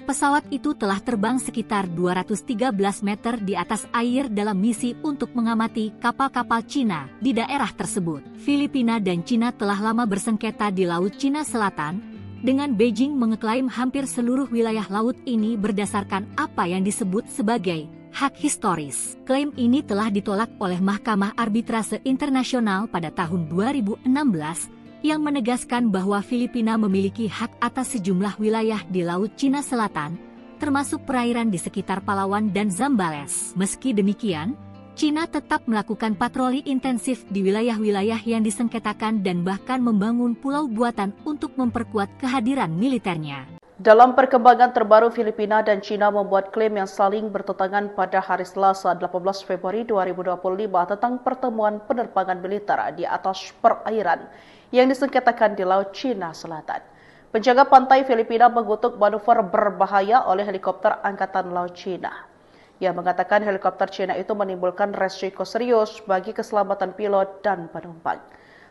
Pesawat itu telah terbang sekitar 213 meter di atas air dalam misi untuk mengamati kapal-kapal Cina di daerah tersebut. Filipina dan Cina telah lama bersengketa di Laut Cina Selatan, dengan Beijing mengeklaim hampir seluruh wilayah laut ini berdasarkan apa yang disebut sebagai hak historis. Klaim ini telah ditolak oleh Mahkamah Arbitrase Internasional pada tahun 2016, yang menegaskan bahwa Filipina memiliki hak atas sejumlah wilayah di Laut Cina Selatan, termasuk perairan di sekitar Palawan dan Zambales. Meski demikian, Cina tetap melakukan patroli intensif di wilayah-wilayah yang disengketakan dan bahkan membangun pulau buatan untuk memperkuat kehadiran militernya. Dalam perkembangan terbaru, Filipina dan Cina membuat klaim yang saling bertentangan pada hari Selasa 18 Februari 2025 tentang pertemuan penerbangan militer di atas perairan yang disengketakan di Laut Cina Selatan. Penjaga pantai Filipina mengutuk manuver berbahaya oleh helikopter Angkatan Laut Cina. Ia mengatakan helikopter Cina itu menimbulkan resiko serius bagi keselamatan pilot dan penumpang.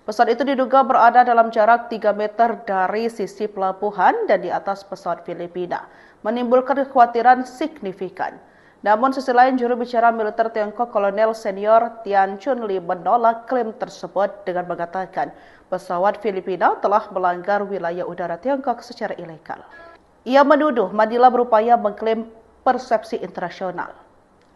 Pesawat itu diduga berada dalam jarak 3 meter dari sisi pelabuhan dan di atas pesawat Filipina, menimbulkan kekhawatiran signifikan. Namun sisi lain, juru bicara militer Tiongkok Kolonel Senior Tian Chunli menolak klaim tersebut dengan mengatakan pesawat Filipina telah melanggar wilayah udara Tiongkok secara ilegal. Ia menuduh Manila berupaya mengklaim persepsi internasional.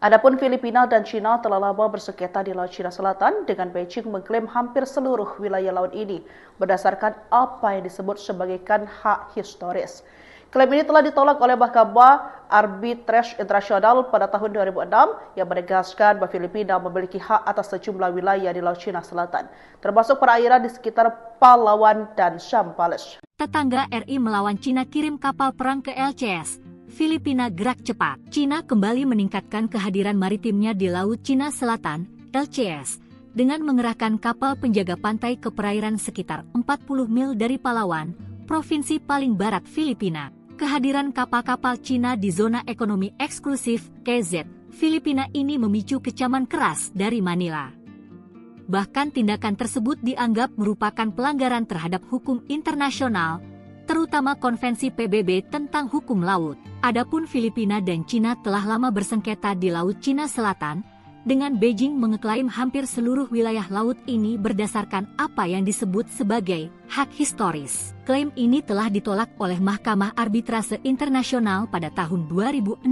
Adapun Filipina dan Cina telah lama bersengketa di Laut Cina Selatan, dengan Beijing mengklaim hampir seluruh wilayah laut ini berdasarkan apa yang disebut sebagai hak historis. Klaim ini telah ditolak oleh Mahkamah Arbitrase Internasional pada tahun 2006 yang menegaskan bahwa Filipina memiliki hak atas sejumlah wilayah di Laut Cina Selatan, termasuk perairan di sekitar Palawan dan Zambales. Tetangga RI melawan Cina kirim kapal perang ke LCS. Filipina gerak cepat. Cina kembali meningkatkan kehadiran maritimnya di Laut Cina Selatan, LCS, dengan mengerahkan kapal penjaga pantai ke perairan sekitar 40 mil dari Palawan, provinsi paling barat Filipina. Kehadiran kapal-kapal Cina di zona ekonomi eksklusif KZ Filipina ini memicu kecaman keras dari Manila. Bahkan tindakan tersebut dianggap merupakan pelanggaran terhadap hukum internasional, terutama Konvensi PBB tentang hukum laut. Adapun Filipina dan Cina telah lama bersengketa di Laut Cina Selatan, dengan Beijing mengeklaim hampir seluruh wilayah laut ini berdasarkan apa yang disebut sebagai hak historis. Klaim ini telah ditolak oleh Mahkamah Arbitrase Internasional pada tahun 2016,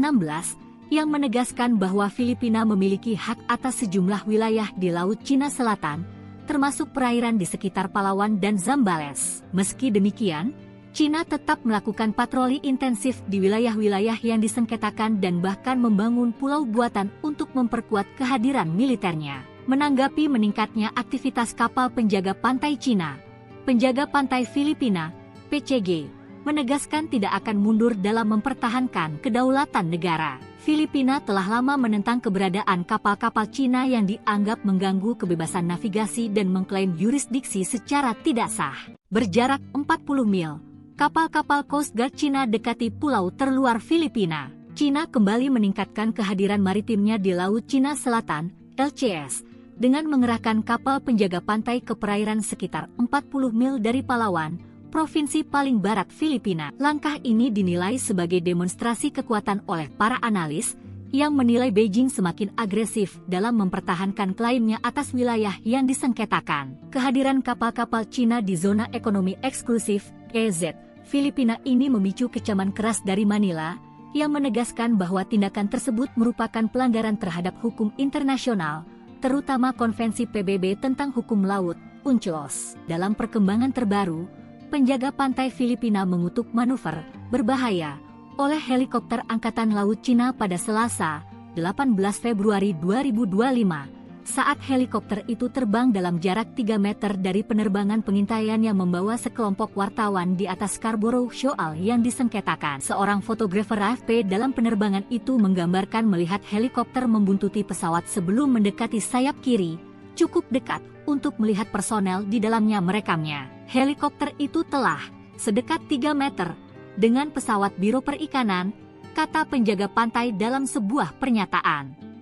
yang menegaskan bahwa Filipina memiliki hak atas sejumlah wilayah di Laut Cina Selatan, termasuk perairan di sekitar Palawan dan Zambales. Meski demikian, Cina tetap melakukan patroli intensif di wilayah-wilayah yang disengketakan dan bahkan membangun pulau buatan untuk memperkuat kehadiran militernya. Menanggapi meningkatnya aktivitas kapal penjaga pantai Cina, penjaga pantai Filipina, PCG, menegaskan tidak akan mundur dalam mempertahankan kedaulatan negara. Filipina telah lama menentang keberadaan kapal-kapal Cina yang dianggap mengganggu kebebasan navigasi dan mengklaim yurisdiksi secara tidak sah. Berjarak 40 mil, kapal-kapal Coast Guard Cina dekati pulau terluar Filipina. Cina kembali meningkatkan kehadiran maritimnya di Laut Cina Selatan, LCS, dengan mengerahkan kapal penjaga pantai ke perairan sekitar 40 mil dari Palawan, provinsi paling barat Filipina. Langkah ini dinilai sebagai demonstrasi kekuatan oleh para analis, yang menilai Beijing semakin agresif dalam mempertahankan klaimnya atas wilayah yang disengketakan. Kehadiran kapal-kapal Cina di zona ekonomi eksklusif, EZ, Filipina ini memicu kecaman keras dari Manila, yang menegaskan bahwa tindakan tersebut merupakan pelanggaran terhadap hukum internasional, terutama Konvensi PBB tentang hukum laut, UNCLOS. Dalam perkembangan terbaru, penjaga pantai Filipina mengutuk manuver berbahaya oleh helikopter Angkatan Laut Cina pada Selasa, 18 Februari 2025, saat helikopter itu terbang dalam jarak 3 meter dari penerbangan pengintaian yang membawa sekelompok wartawan di atas Scarborough Shoal yang disengketakan. Seorang fotografer AFP dalam penerbangan itu menggambarkan melihat helikopter membuntuti pesawat sebelum mendekati sayap kiri, cukup dekat untuk melihat personel di dalamnya merekamnya. Helikopter itu telah sedekat 3 meter dengan pesawat Biro Perikanan, kata penjaga pantai dalam sebuah pernyataan.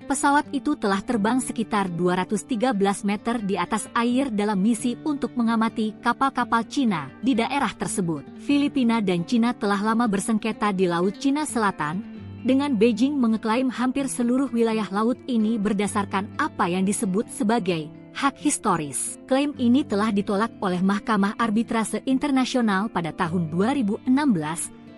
Pesawat itu telah terbang sekitar 213 meter di atas air dalam misi untuk mengamati kapal-kapal Cina di daerah tersebut. Filipina dan Cina telah lama bersengketa di Laut Cina Selatan, dengan Beijing mengeklaim hampir seluruh wilayah laut ini berdasarkan apa yang disebut sebagai hak historis. Klaim ini telah ditolak oleh Mahkamah Arbitrase Internasional pada tahun 2016,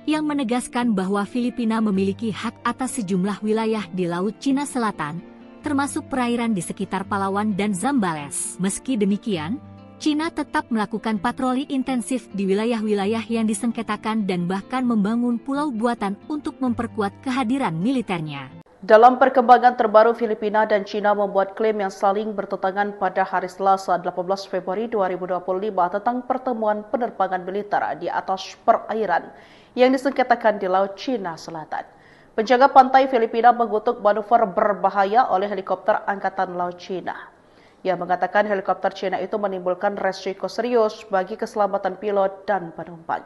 yang menegaskan bahwa Filipina memiliki hak atas sejumlah wilayah di Laut Cina Selatan, termasuk perairan di sekitar Palawan dan Zambales. Meski demikian, Cina tetap melakukan patroli intensif di wilayah-wilayah yang disengketakan dan bahkan membangun pulau buatan untuk memperkuat kehadiran militernya. Dalam perkembangan terbaru, Filipina dan Cina membuat klaim yang saling bertentangan pada hari Selasa 18 Februari 2025 tentang pertemuan penerbangan militer di atas perairan yang disengketakan di Laut Cina Selatan. Penjaga pantai Filipina mengutuk manuver berbahaya oleh helikopter Angkatan Laut Cina. Ia mengatakan helikopter Cina itu menimbulkan resiko serius bagi keselamatan pilot dan penumpang.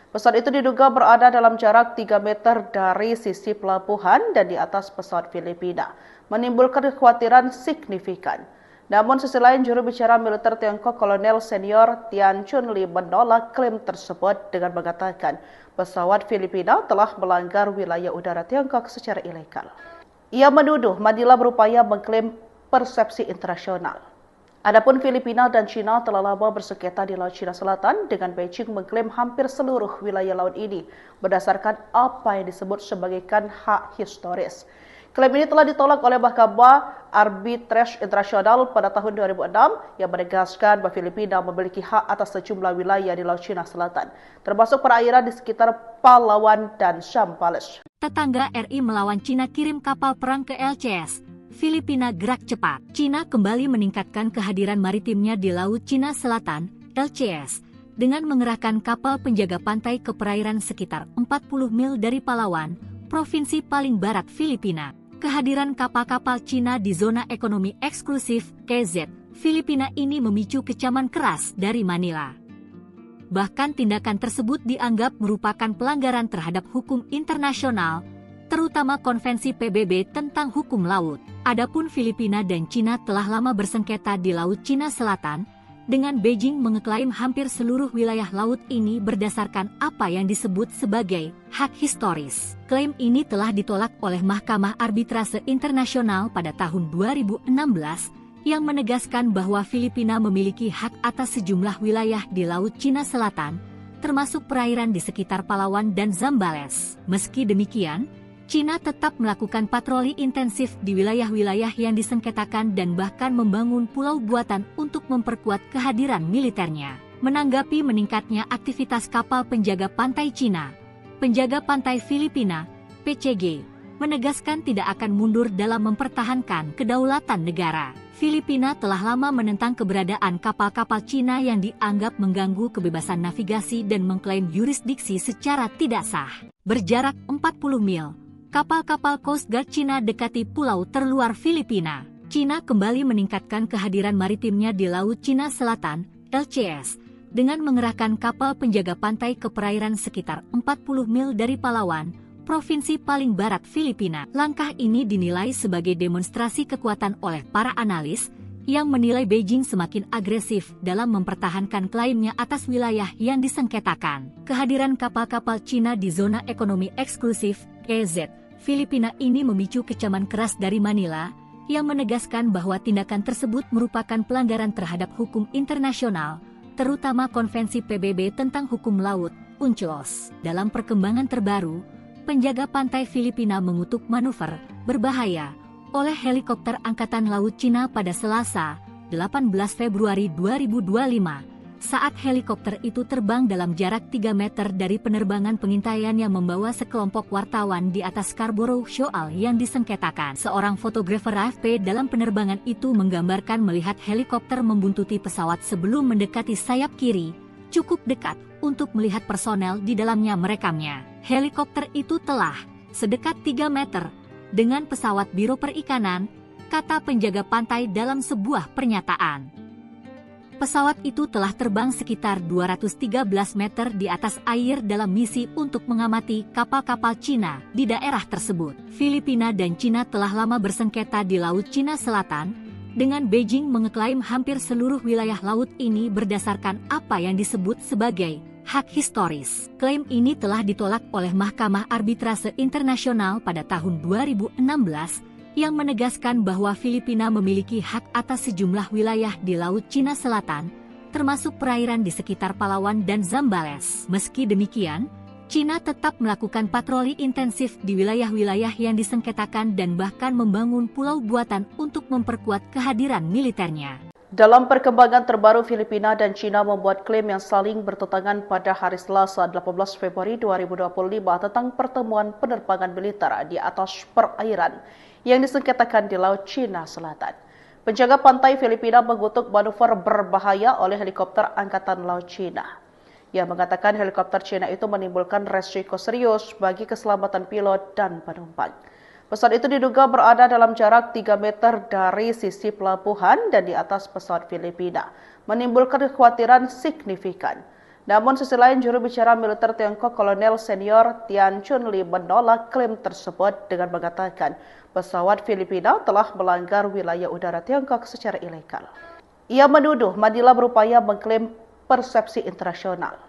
Pesawat itu diduga berada dalam jarak 3 meter dari sisi pelabuhan dan di atas pesawat Filipina, menimbulkan kekhawatiran signifikan. Namun sisi lain, juru bicara militer Tiongkok Kolonel Senior Tian Chunli menolak klaim tersebut dengan mengatakan pesawat Filipina telah melanggar wilayah udara Tiongkok secara ilegal. Ia menuduh Manila berupaya mengklaim persepsi internasional. Adapun Filipina dan Cina telah lama bersengketa di Laut Cina Selatan, dengan Beijing mengklaim hampir seluruh wilayah laut ini berdasarkan apa yang disebut sebagai hak historis. Klaim ini telah ditolak oleh Mahkamah Arbitrase Internasional pada tahun 2006 yang menegaskan bahwa Filipina memiliki hak atas sejumlah wilayah di Laut Cina Selatan, termasuk perairan di sekitar Palawan dan Zambales. Tetangga RI melawan Cina kirim kapal perang ke LCS. Filipina gerak cepat. Cina kembali meningkatkan kehadiran maritimnya di Laut Cina Selatan, LCS, dengan mengerahkan kapal penjaga pantai ke perairan sekitar 40 mil dari Palawan, provinsi paling barat Filipina. Kehadiran kapal-kapal Cina di zona ekonomi eksklusif KZ Filipina ini memicu kecaman keras dari Manila. Bahkan tindakan tersebut dianggap merupakan pelanggaran terhadap hukum internasional, terutama Konvensi PBB tentang hukum laut. Adapun Filipina dan Cina telah lama bersengketa di Laut Cina Selatan, dengan Beijing mengeklaim hampir seluruh wilayah laut ini berdasarkan apa yang disebut sebagai hak historis. Klaim ini telah ditolak oleh Mahkamah Arbitrase Internasional pada tahun 2016, yang menegaskan bahwa Filipina memiliki hak atas sejumlah wilayah di Laut Cina Selatan, termasuk perairan di sekitar Palawan dan Zambales. Meski demikian, Cina tetap melakukan patroli intensif di wilayah-wilayah yang disengketakan dan bahkan membangun pulau buatan untuk memperkuat kehadiran militernya. Menanggapi meningkatnya aktivitas kapal penjaga pantai Cina, penjaga pantai Filipina, PCG, menegaskan tidak akan mundur dalam mempertahankan kedaulatan negara. Filipina telah lama menentang keberadaan kapal-kapal Cina yang dianggap mengganggu kebebasan navigasi dan mengklaim yurisdiksi secara tidak sah. Berjarak 40 mil, kapal-kapal Coast Guard Cina dekati pulau terluar Filipina. Cina kembali meningkatkan kehadiran maritimnya di Laut Cina Selatan, LCS, dengan mengerahkan kapal penjaga pantai ke perairan sekitar 40 mil dari Palawan, provinsi paling barat Filipina. Langkah ini dinilai sebagai demonstrasi kekuatan oleh para analis, yang menilai Beijing semakin agresif dalam mempertahankan klaimnya atas wilayah yang disengketakan. Kehadiran kapal-kapal Cina di zona ekonomi eksklusif KZ Filipina ini memicu kecaman keras dari Manila, yang menegaskan bahwa tindakan tersebut merupakan pelanggaran terhadap hukum internasional, terutama Konvensi PBB tentang hukum laut, UNCLOS. Dalam perkembangan terbaru, penjaga pantai Filipina mengutuk manuver berbahaya oleh helikopter Angkatan Laut Cina pada Selasa, 18 Februari 2025, saat helikopter itu terbang dalam jarak 3 meter dari penerbangan pengintaian yang membawa sekelompok wartawan di atas Scarborough Shoal yang disengketakan. Seorang fotografer AFP dalam penerbangan itu menggambarkan melihat helikopter membuntuti pesawat sebelum mendekati sayap kiri, cukup dekat untuk melihat personel di dalamnya merekamnya. Helikopter itu telah sedekat 3 meter dengan pesawat Biro Perikanan, kata penjaga pantai dalam sebuah pernyataan. Pesawat itu telah terbang sekitar 213 meter di atas air dalam misi untuk mengamati kapal-kapal Cina di daerah tersebut. Filipina dan Cina telah lama bersengketa di Laut Cina Selatan, dengan Beijing mengeklaim hampir seluruh wilayah laut ini berdasarkan apa yang disebut sebagai hak historis. Klaim ini telah ditolak oleh Mahkamah Arbitrase Internasional pada tahun 2016 yang menegaskan bahwa Filipina memiliki hak atas sejumlah wilayah di Laut Cina Selatan, termasuk perairan di sekitar Palawan dan Zambales. Meski demikian, Cina tetap melakukan patroli intensif di wilayah-wilayah yang disengketakan dan bahkan membangun pulau buatan untuk memperkuat kehadiran militernya. Dalam perkembangan terbaru, Filipina dan Cina membuat klaim yang saling bertentangan pada hari Selasa 18 Februari 2025 tentang pertemuan penerbangan militer di atas perairan yang disengketakan di Laut Cina Selatan. Penjaga pantai Filipina mengutuk manuver berbahaya oleh helikopter Angkatan Laut Cina. Ia mengatakan helikopter Cina itu menimbulkan resiko serius bagi keselamatan pilot dan penumpang. Pesawat itu diduga berada dalam jarak 3 meter dari sisi pelabuhan dan di atas pesawat Filipina, menimbulkan kekhawatiran signifikan. Namun sisi lain, juru bicara militer Tiongkok Kolonel Senior Tian Chunli menolak klaim tersebut dengan mengatakan pesawat Filipina telah melanggar wilayah udara Tiongkok secara ilegal. Ia menuduh Manila berupaya mengklaim persepsi internasional.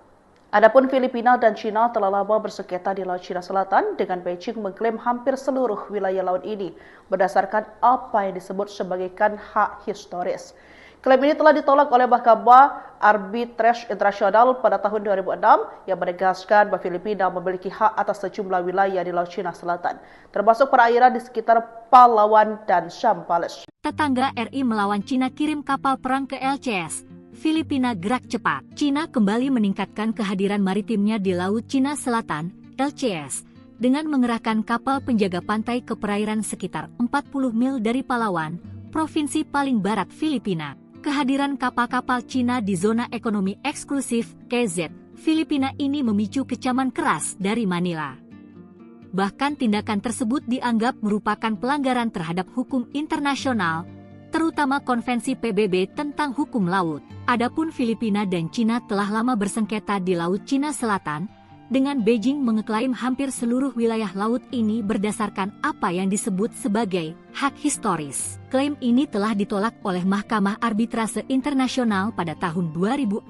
Adapun Filipina dan Cina telah lama bersengketa di Laut Cina Selatan dengan Beijing mengklaim hampir seluruh wilayah laut ini berdasarkan apa yang disebut sebagai hak historis. Klaim ini telah ditolak oleh Mahkamah Arbitrase Internasional pada tahun 2006 yang menegaskan bahwa Filipina memiliki hak atas sejumlah wilayah di Laut Cina Selatan, termasuk perairan di sekitar Palawan dan Zambales. Tetangga RI melawan Cina kirim kapal perang ke LCS. Filipina gerak cepat. Cina kembali meningkatkan kehadiran maritimnya di Laut Cina Selatan, LCS, dengan mengerahkan kapal penjaga pantai ke perairan sekitar 40 mil dari Palawan, provinsi paling barat Filipina. Kehadiran kapal-kapal Cina di zona ekonomi eksklusif, KZ, Filipina ini memicu kecaman keras dari Manila. Bahkan tindakan tersebut dianggap merupakan pelanggaran terhadap hukum internasional, terutama Konvensi PBB tentang hukum laut. Adapun Filipina dan Cina telah lama bersengketa di Laut Cina Selatan, dengan Beijing mengeklaim hampir seluruh wilayah laut ini berdasarkan apa yang disebut sebagai hak historis. Klaim ini telah ditolak oleh Mahkamah Arbitrase Internasional pada tahun 2016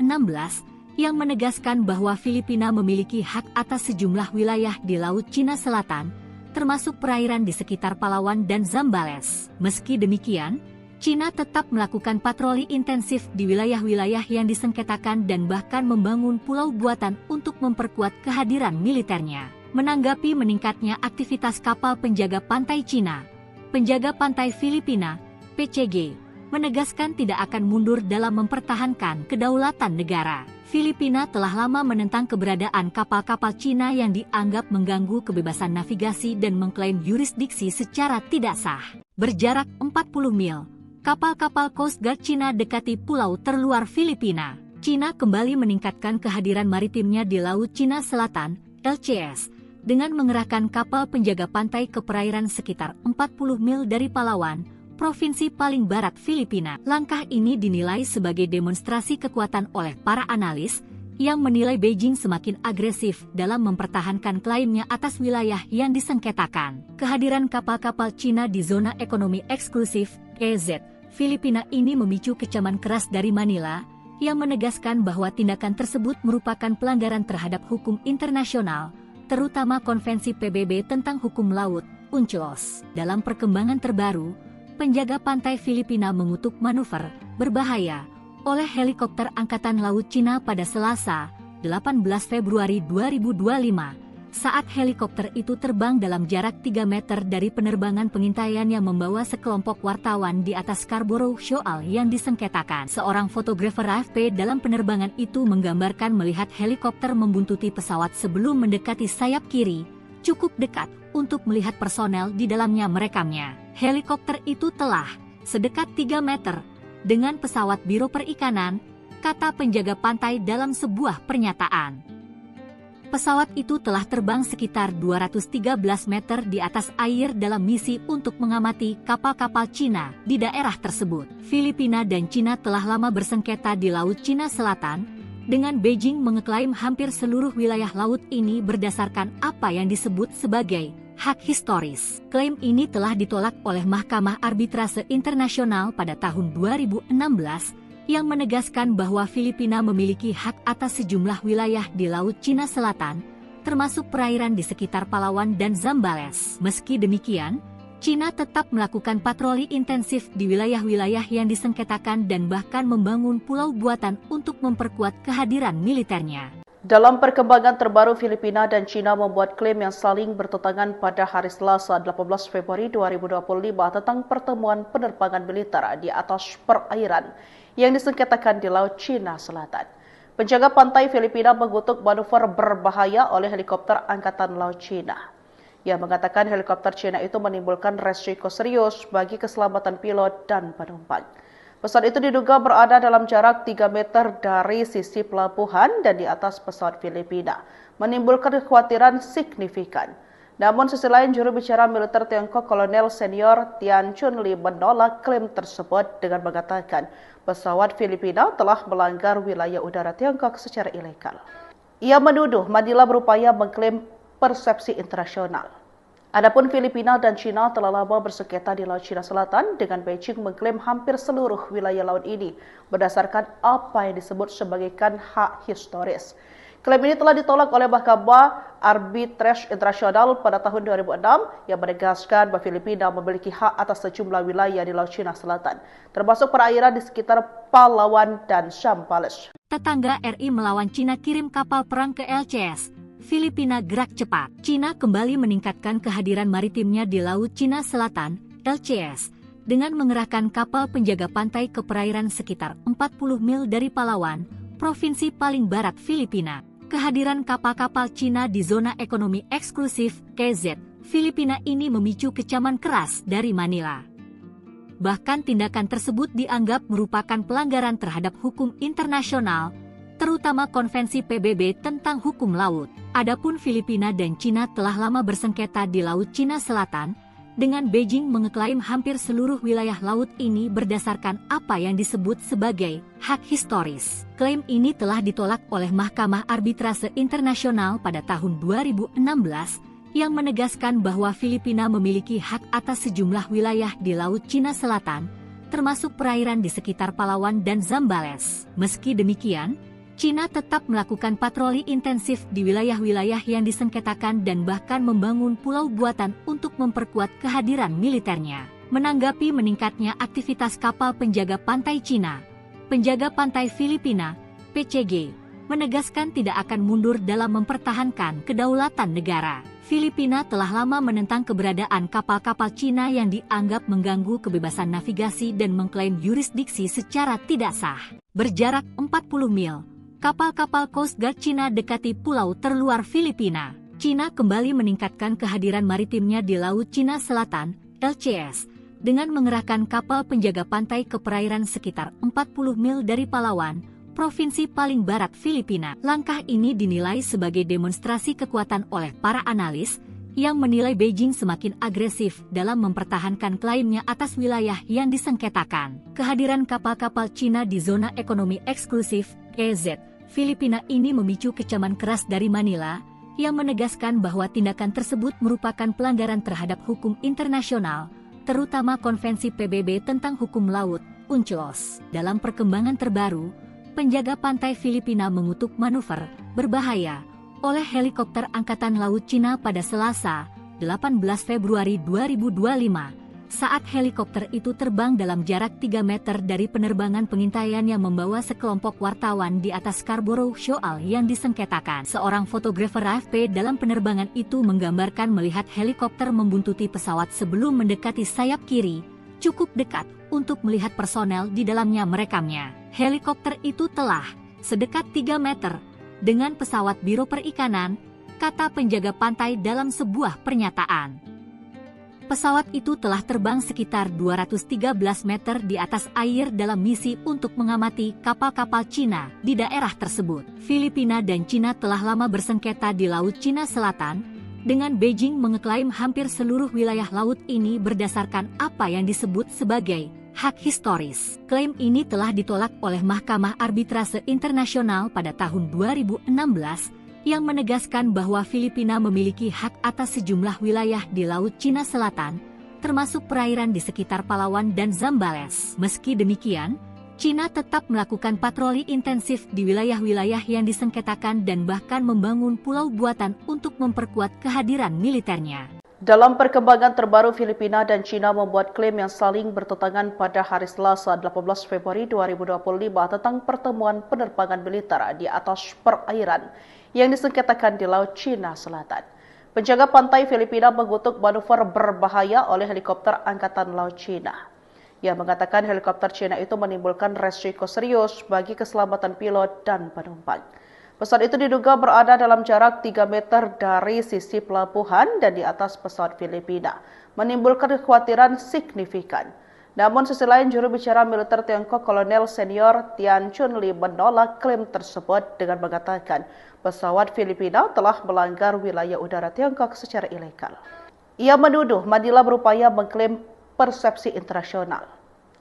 yang menegaskan bahwa Filipina memiliki hak atas sejumlah wilayah di Laut Cina Selatan, termasuk perairan di sekitar Palawan dan Zambales. Meski demikian, Cina tetap melakukan patroli intensif di wilayah-wilayah yang disengketakan dan bahkan membangun pulau buatan untuk memperkuat kehadiran militernya. Menanggapi meningkatnya aktivitas kapal penjaga pantai Cina, penjaga pantai Filipina, PCG, menegaskan tidak akan mundur dalam mempertahankan kedaulatan negara. Filipina telah lama menentang keberadaan kapal-kapal Cina yang dianggap mengganggu kebebasan navigasi dan mengklaim yurisdiksi secara tidak sah. Berjarak 40 mil, kapal-kapal Coast Guard Cina dekati pulau terluar Filipina. Cina kembali meningkatkan kehadiran maritimnya di Laut Cina Selatan, LCS, dengan mengerahkan kapal penjaga pantai ke perairan sekitar 40 mil dari Palawan, provinsi paling barat Filipina. Langkah ini dinilai sebagai demonstrasi kekuatan oleh para analis yang menilai Beijing semakin agresif dalam mempertahankan klaimnya atas wilayah yang disengketakan. Kehadiran kapal-kapal Cina di zona ekonomi eksklusif, EZ, Filipina ini memicu kecaman keras dari Manila, yang menegaskan bahwa tindakan tersebut merupakan pelanggaran terhadap hukum internasional, terutama Konvensi PBB tentang hukum laut, UNCLOS. Dalam perkembangan terbaru, penjaga pantai Filipina mengutuk manuver berbahaya oleh helikopter Angkatan Laut Cina pada Selasa, 18 Februari 2025, saat helikopter itu terbang dalam jarak 3 meter dari penerbangan pengintaian yang membawa sekelompok wartawan di atas Scarborough Shoal yang disengketakan. Seorang fotografer AFP dalam penerbangan itu menggambarkan melihat helikopter membuntuti pesawat sebelum mendekati sayap kiri, cukup dekat untuk melihat personel di dalamnya merekamnya. Helikopter itu telah sedekat 3 meter dengan pesawat Biro Perikanan, kata penjaga pantai dalam sebuah pernyataan. Pesawat itu telah terbang sekitar 213 meter di atas air dalam misi untuk mengamati kapal-kapal Cina di daerah tersebut. Filipina dan Cina telah lama bersengketa di Laut Cina Selatan, dengan Beijing mengeklaim hampir seluruh wilayah laut ini berdasarkan apa yang disebut sebagai hak historis. Klaim ini telah ditolak oleh Mahkamah Arbitrase Internasional pada tahun 2016, yang menegaskan bahwa Filipina memiliki hak atas sejumlah wilayah di Laut Cina Selatan, termasuk perairan di sekitar Palawan dan Zambales. Meski demikian, Cina tetap melakukan patroli intensif di wilayah-wilayah yang disengketakan dan bahkan membangun pulau buatan untuk memperkuat kehadiran militernya. Dalam perkembangan terbaru, Filipina dan Cina membuat klaim yang saling bertentangan pada hari Selasa 18 Februari 2025 tentang pertemuan penerbangan militer di atas perairan yang disengketakan di Laut Cina Selatan. Penjaga pantai Filipina mengutuk manuver berbahaya oleh helikopter Angkatan Laut Cina. Ia mengatakan helikopter Cina itu menimbulkan resiko serius bagi keselamatan pilot dan penumpang. Pesawat itu diduga berada dalam jarak 3 meter dari sisi pelabuhan dan di atas pesawat Filipina, menimbulkan kekhawatiran signifikan. Namun sisi lain, juru bicara militer Tiongkok Kolonel Senior Tian Chunli menolak klaim tersebut dengan mengatakan pesawat Filipina telah melanggar wilayah udara Tiongkok secara ilegal. Ia menuduh Manila berupaya mengklaim persepsi internasional. Adapun Filipina dan Cina telah lama bersengketa di Laut Cina Selatan, dengan Beijing mengklaim hampir seluruh wilayah laut ini berdasarkan apa yang disebut sebagai hak historis. Klaim ini telah ditolak oleh Mahkamah Arbitrase Internasional pada tahun 2006 yang menegaskan bahwa Filipina memiliki hak atas sejumlah wilayah di Laut Cina Selatan, termasuk perairan di sekitar Palawan dan Zambales. Tetangga RI melawan Cina kirim kapal perang ke LCS. Filipina gerak cepat. Cina kembali meningkatkan kehadiran maritimnya di Laut Cina Selatan, LCS, dengan mengerahkan kapal penjaga pantai ke perairan sekitar 40 mil dari Palawan, provinsi paling barat Filipina. Kehadiran kapal-kapal Cina di zona ekonomi eksklusif KZ Filipina ini memicu kecaman keras dari Manila. Bahkan tindakan tersebut dianggap merupakan pelanggaran terhadap hukum internasional, terutama Konvensi PBB tentang hukum laut. Adapun Filipina dan Cina telah lama bersengketa di Laut Cina Selatan, dengan Beijing mengeklaim hampir seluruh wilayah laut ini berdasarkan apa yang disebut sebagai hak historis. Klaim ini telah ditolak oleh Mahkamah Arbitrase Internasional pada tahun 2016, yang menegaskan bahwa Filipina memiliki hak atas sejumlah wilayah di Laut Cina Selatan, termasuk perairan di sekitar Palawan dan Zambales. Meski demikian, Cina tetap melakukan patroli intensif di wilayah-wilayah yang disengketakan dan bahkan membangun pulau buatan untuk memperkuat kehadiran militernya. Menanggapi meningkatnya aktivitas kapal penjaga pantai Cina, penjaga pantai Filipina, PCG, menegaskan tidak akan mundur dalam mempertahankan kedaulatan negara. Filipina telah lama menentang keberadaan kapal-kapal Cina yang dianggap mengganggu kebebasan navigasi dan mengklaim yurisdiksi secara tidak sah. Berjarak 40 mil, kapal-kapal Coast Guard Cina dekati pulau terluar Filipina. Cina kembali meningkatkan kehadiran maritimnya di Laut Cina Selatan, LCS, dengan mengerahkan kapal penjaga pantai ke perairan sekitar 40 mil dari Palawan, provinsi paling barat Filipina. Langkah ini dinilai sebagai demonstrasi kekuatan oleh para analis, yang menilai Beijing semakin agresif dalam mempertahankan klaimnya atas wilayah yang disengketakan. Kehadiran kapal-kapal Cina di zona ekonomi eksklusif, KZ, Filipina ini memicu kecaman keras dari Manila, yang menegaskan bahwa tindakan tersebut merupakan pelanggaran terhadap hukum internasional, terutama Konvensi PBB tentang hukum laut, UNCLOS. Dalam perkembangan terbaru, penjaga pantai Filipina mengutuk manuver berbahaya oleh helikopter Angkatan Laut Cina pada Selasa, 18 Februari 2025, saat helikopter itu terbang dalam jarak 3 meter dari penerbangan pengintaian yang membawa sekelompok wartawan di atas Scarborough Shoal yang disengketakan. Seorang fotografer AFP dalam penerbangan itu menggambarkan melihat helikopter membuntuti pesawat sebelum mendekati sayap kiri, cukup dekat untuk melihat personel di dalamnya merekamnya. Helikopter itu telah sedekat 3 meter dengan pesawat Biro Perikanan, kata penjaga pantai dalam sebuah pernyataan. Pesawat itu telah terbang sekitar 213 meter di atas air dalam misi untuk mengamati kapal-kapal Cina di daerah tersebut. Filipina dan Cina telah lama bersengketa di Laut Cina Selatan, dengan Beijing mengeklaim hampir seluruh wilayah laut ini berdasarkan apa yang disebut sebagai hak historis. Klaim ini telah ditolak oleh Mahkamah Arbitrase Internasional pada tahun 2016, yang menegaskan bahwa Filipina memiliki hak atas sejumlah wilayah di Laut Cina Selatan, termasuk perairan di sekitar Palawan dan Zambales. Meski demikian, Cina tetap melakukan patroli intensif di wilayah-wilayah yang disengketakan dan bahkan membangun pulau buatan untuk memperkuat kehadiran militernya. Dalam perkembangan terbaru, Filipina dan Cina membuat klaim yang saling bertentangan pada hari Selasa 18 Februari 2025 tentang pertemuan penerbangan militer di atas perairan yang disengketakan di Laut Cina Selatan. Penjaga pantai Filipina mengutuk manuver berbahaya oleh helikopter Angkatan Laut Cina. Ia mengatakan helikopter Cina itu menimbulkan resiko serius bagi keselamatan pilot dan penumpang. Pesawat itu diduga berada dalam jarak 3 meter dari sisi pelabuhan dan di atas pesawat Filipina, menimbulkan kekhawatiran signifikan. Namun sisi lain, juru bicara militer Tiongkok Kolonel Senior Tian Chunli menolak klaim tersebut dengan mengatakan pesawat Filipina telah melanggar wilayah udara Tiongkok secara ilegal. Ia menuduh Manila berupaya mengklaim persepsi internasional.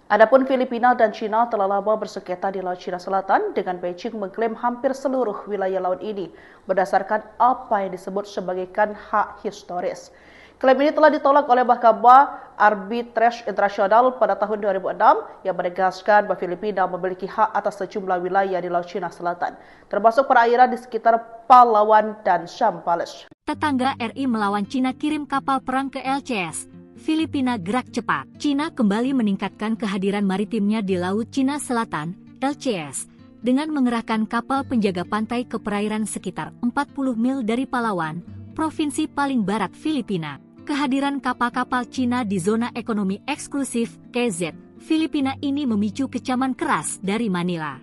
Adapun Filipina dan Cina telah lama bersengketa di Laut Cina Selatan, dengan Beijing mengklaim hampir seluruh wilayah laut ini berdasarkan apa yang disebut sebagai hak historis. Klaim ini telah ditolak oleh Mahkamah Arbitrase Internasional pada tahun 2006 yang menegaskan bahwa Filipina memiliki hak atas sejumlah wilayah di Laut Cina Selatan, termasuk perairan di sekitar Palawan dan Zambales. Tetangga RI melawan Cina kirim kapal perang ke LCS. Filipina gerak cepat. Cina kembali meningkatkan kehadiran maritimnya di Laut Cina Selatan, LCS, dengan mengerahkan kapal penjaga pantai ke perairan sekitar 40 mil dari Palawan, provinsi paling barat Filipina. Kehadiran kapal-kapal Cina di zona ekonomi eksklusif KZ Filipina ini memicu kecaman keras dari Manila.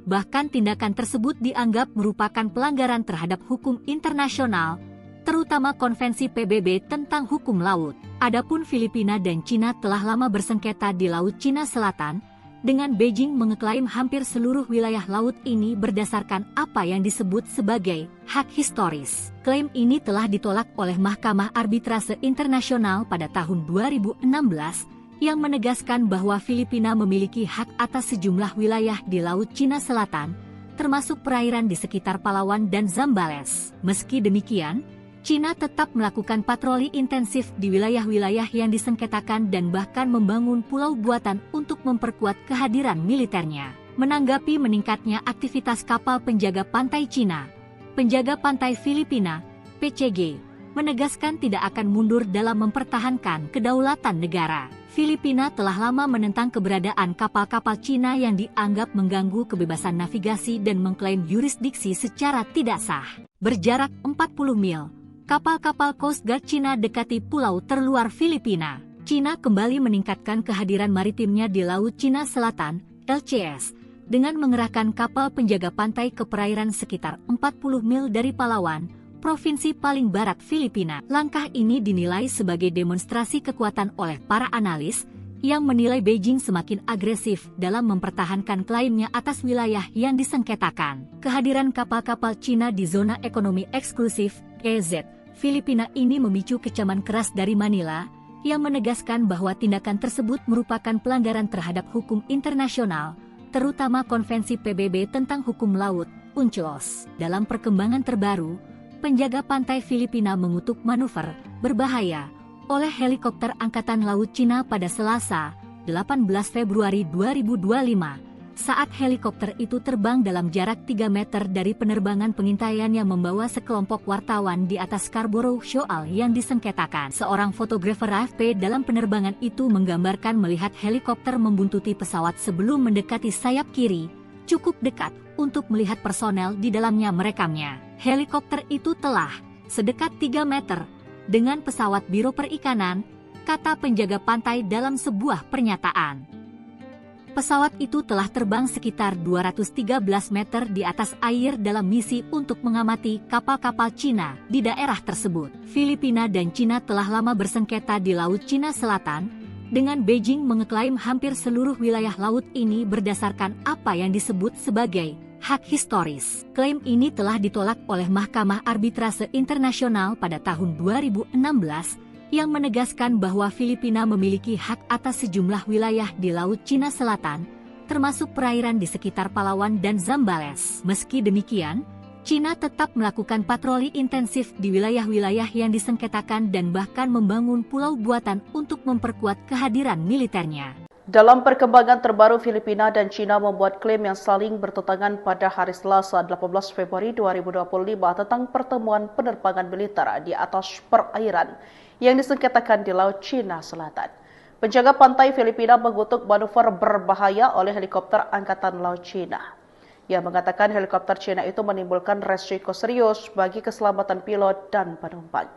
Bahkan tindakan tersebut dianggap merupakan pelanggaran terhadap hukum internasional, terutama Konvensi PBB tentang hukum laut. Adapun Filipina dan Cina telah lama bersengketa di Laut Cina Selatan, dengan Beijing mengeklaim hampir seluruh wilayah laut ini berdasarkan apa yang disebut sebagai hak historis. Klaim ini telah ditolak oleh Mahkamah Arbitrase Internasional pada tahun 2016, yang menegaskan bahwa Filipina memiliki hak atas sejumlah wilayah di Laut Cina Selatan, termasuk perairan di sekitar Palawan dan Zambales. Meski demikian, Cina tetap melakukan patroli intensif di wilayah-wilayah yang disengketakan dan bahkan membangun pulau buatan untuk memperkuat kehadiran militernya. Menanggapi meningkatnya aktivitas kapal penjaga pantai Cina, penjaga pantai Filipina, PCG, menegaskan tidak akan mundur dalam mempertahankan kedaulatan negara. Filipina telah lama menentang keberadaan kapal-kapal Cina yang dianggap mengganggu kebebasan navigasi dan mengklaim yurisdiksi secara tidak sah. Berjarak 40 mil, kapal-kapal Coast Guard Cina dekati pulau terluar Filipina. Cina kembali meningkatkan kehadiran maritimnya di Laut Cina Selatan, LCS, dengan mengerahkan kapal penjaga pantai ke perairan sekitar 40 mil dari Palawan, provinsi paling barat Filipina. Langkah ini dinilai sebagai demonstrasi kekuatan oleh para analis, yang menilai Beijing semakin agresif dalam mempertahankan klaimnya atas wilayah yang disengketakan. Kehadiran kapal-kapal Cina di zona ekonomi eksklusif, EZ, Filipina ini memicu kecaman keras dari Manila, yang menegaskan bahwa tindakan tersebut merupakan pelanggaran terhadap hukum internasional, terutama Konvensi PBB tentang hukum laut, UNCLOS. Dalam perkembangan terbaru, penjaga pantai Filipina mengutuk manuver berbahaya oleh helikopter Angkatan Laut Cina pada Selasa, 18 Februari 2025, saat helikopter itu terbang dalam jarak 3 meter dari penerbangan pengintaian yang membawa sekelompok wartawan di atas Scarborough Shoal yang disengketakan. Seorang fotografer AFP dalam penerbangan itu menggambarkan melihat helikopter membuntuti pesawat sebelum mendekati sayap kiri, cukup dekat untuk melihat personel di dalamnya merekamnya. Helikopter itu telah sedekat 3 meter dengan pesawat Biro Perikanan, kata penjaga pantai dalam sebuah pernyataan. Pesawat itu telah terbang sekitar 213 meter di atas air dalam misi untuk mengamati kapal-kapal Cina di daerah tersebut. Filipina dan Cina telah lama bersengketa di Laut Cina Selatan, dengan Beijing mengeklaim hampir seluruh wilayah laut ini berdasarkan apa yang disebut sebagai hak historis. Klaim ini telah ditolak oleh Mahkamah Arbitrase Internasional pada tahun 2016, yang menegaskan bahwa Filipina memiliki hak atas sejumlah wilayah di Laut Cina Selatan, termasuk perairan di sekitar Palawan dan Zambales. Meski demikian, Cina tetap melakukan patroli intensif di wilayah-wilayah yang disengketakan dan bahkan membangun pulau buatan untuk memperkuat kehadiran militernya. Dalam perkembangan terbaru, Filipina dan Cina membuat klaim yang saling bertentangan pada hari Selasa 18 Februari 2025 tentang pertemuan penerbangan militer di atas perairan yang disengketakan di Laut Cina Selatan. Penjaga pantai Filipina mengutuk manuver berbahaya oleh helikopter Angkatan Laut Cina. Ia mengatakan helikopter Cina itu menimbulkan resiko serius bagi keselamatan pilot dan penumpang.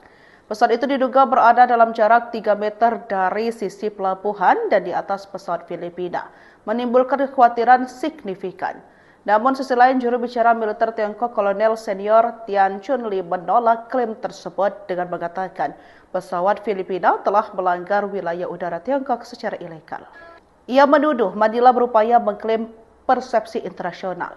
Pesawat itu diduga berada dalam jarak 3 meter dari sisi pelabuhan dan di atas pesawat Filipina, menimbulkan kekhawatiran signifikan. Namun sisi lain, juru bicara militer Tiongkok Kolonel Senior Tian Chunli menolak klaim tersebut dengan mengatakan pesawat Filipina telah melanggar wilayah udara Tiongkok secara ilegal. Ia menuduh Manila berupaya mengklaim persepsi internasional.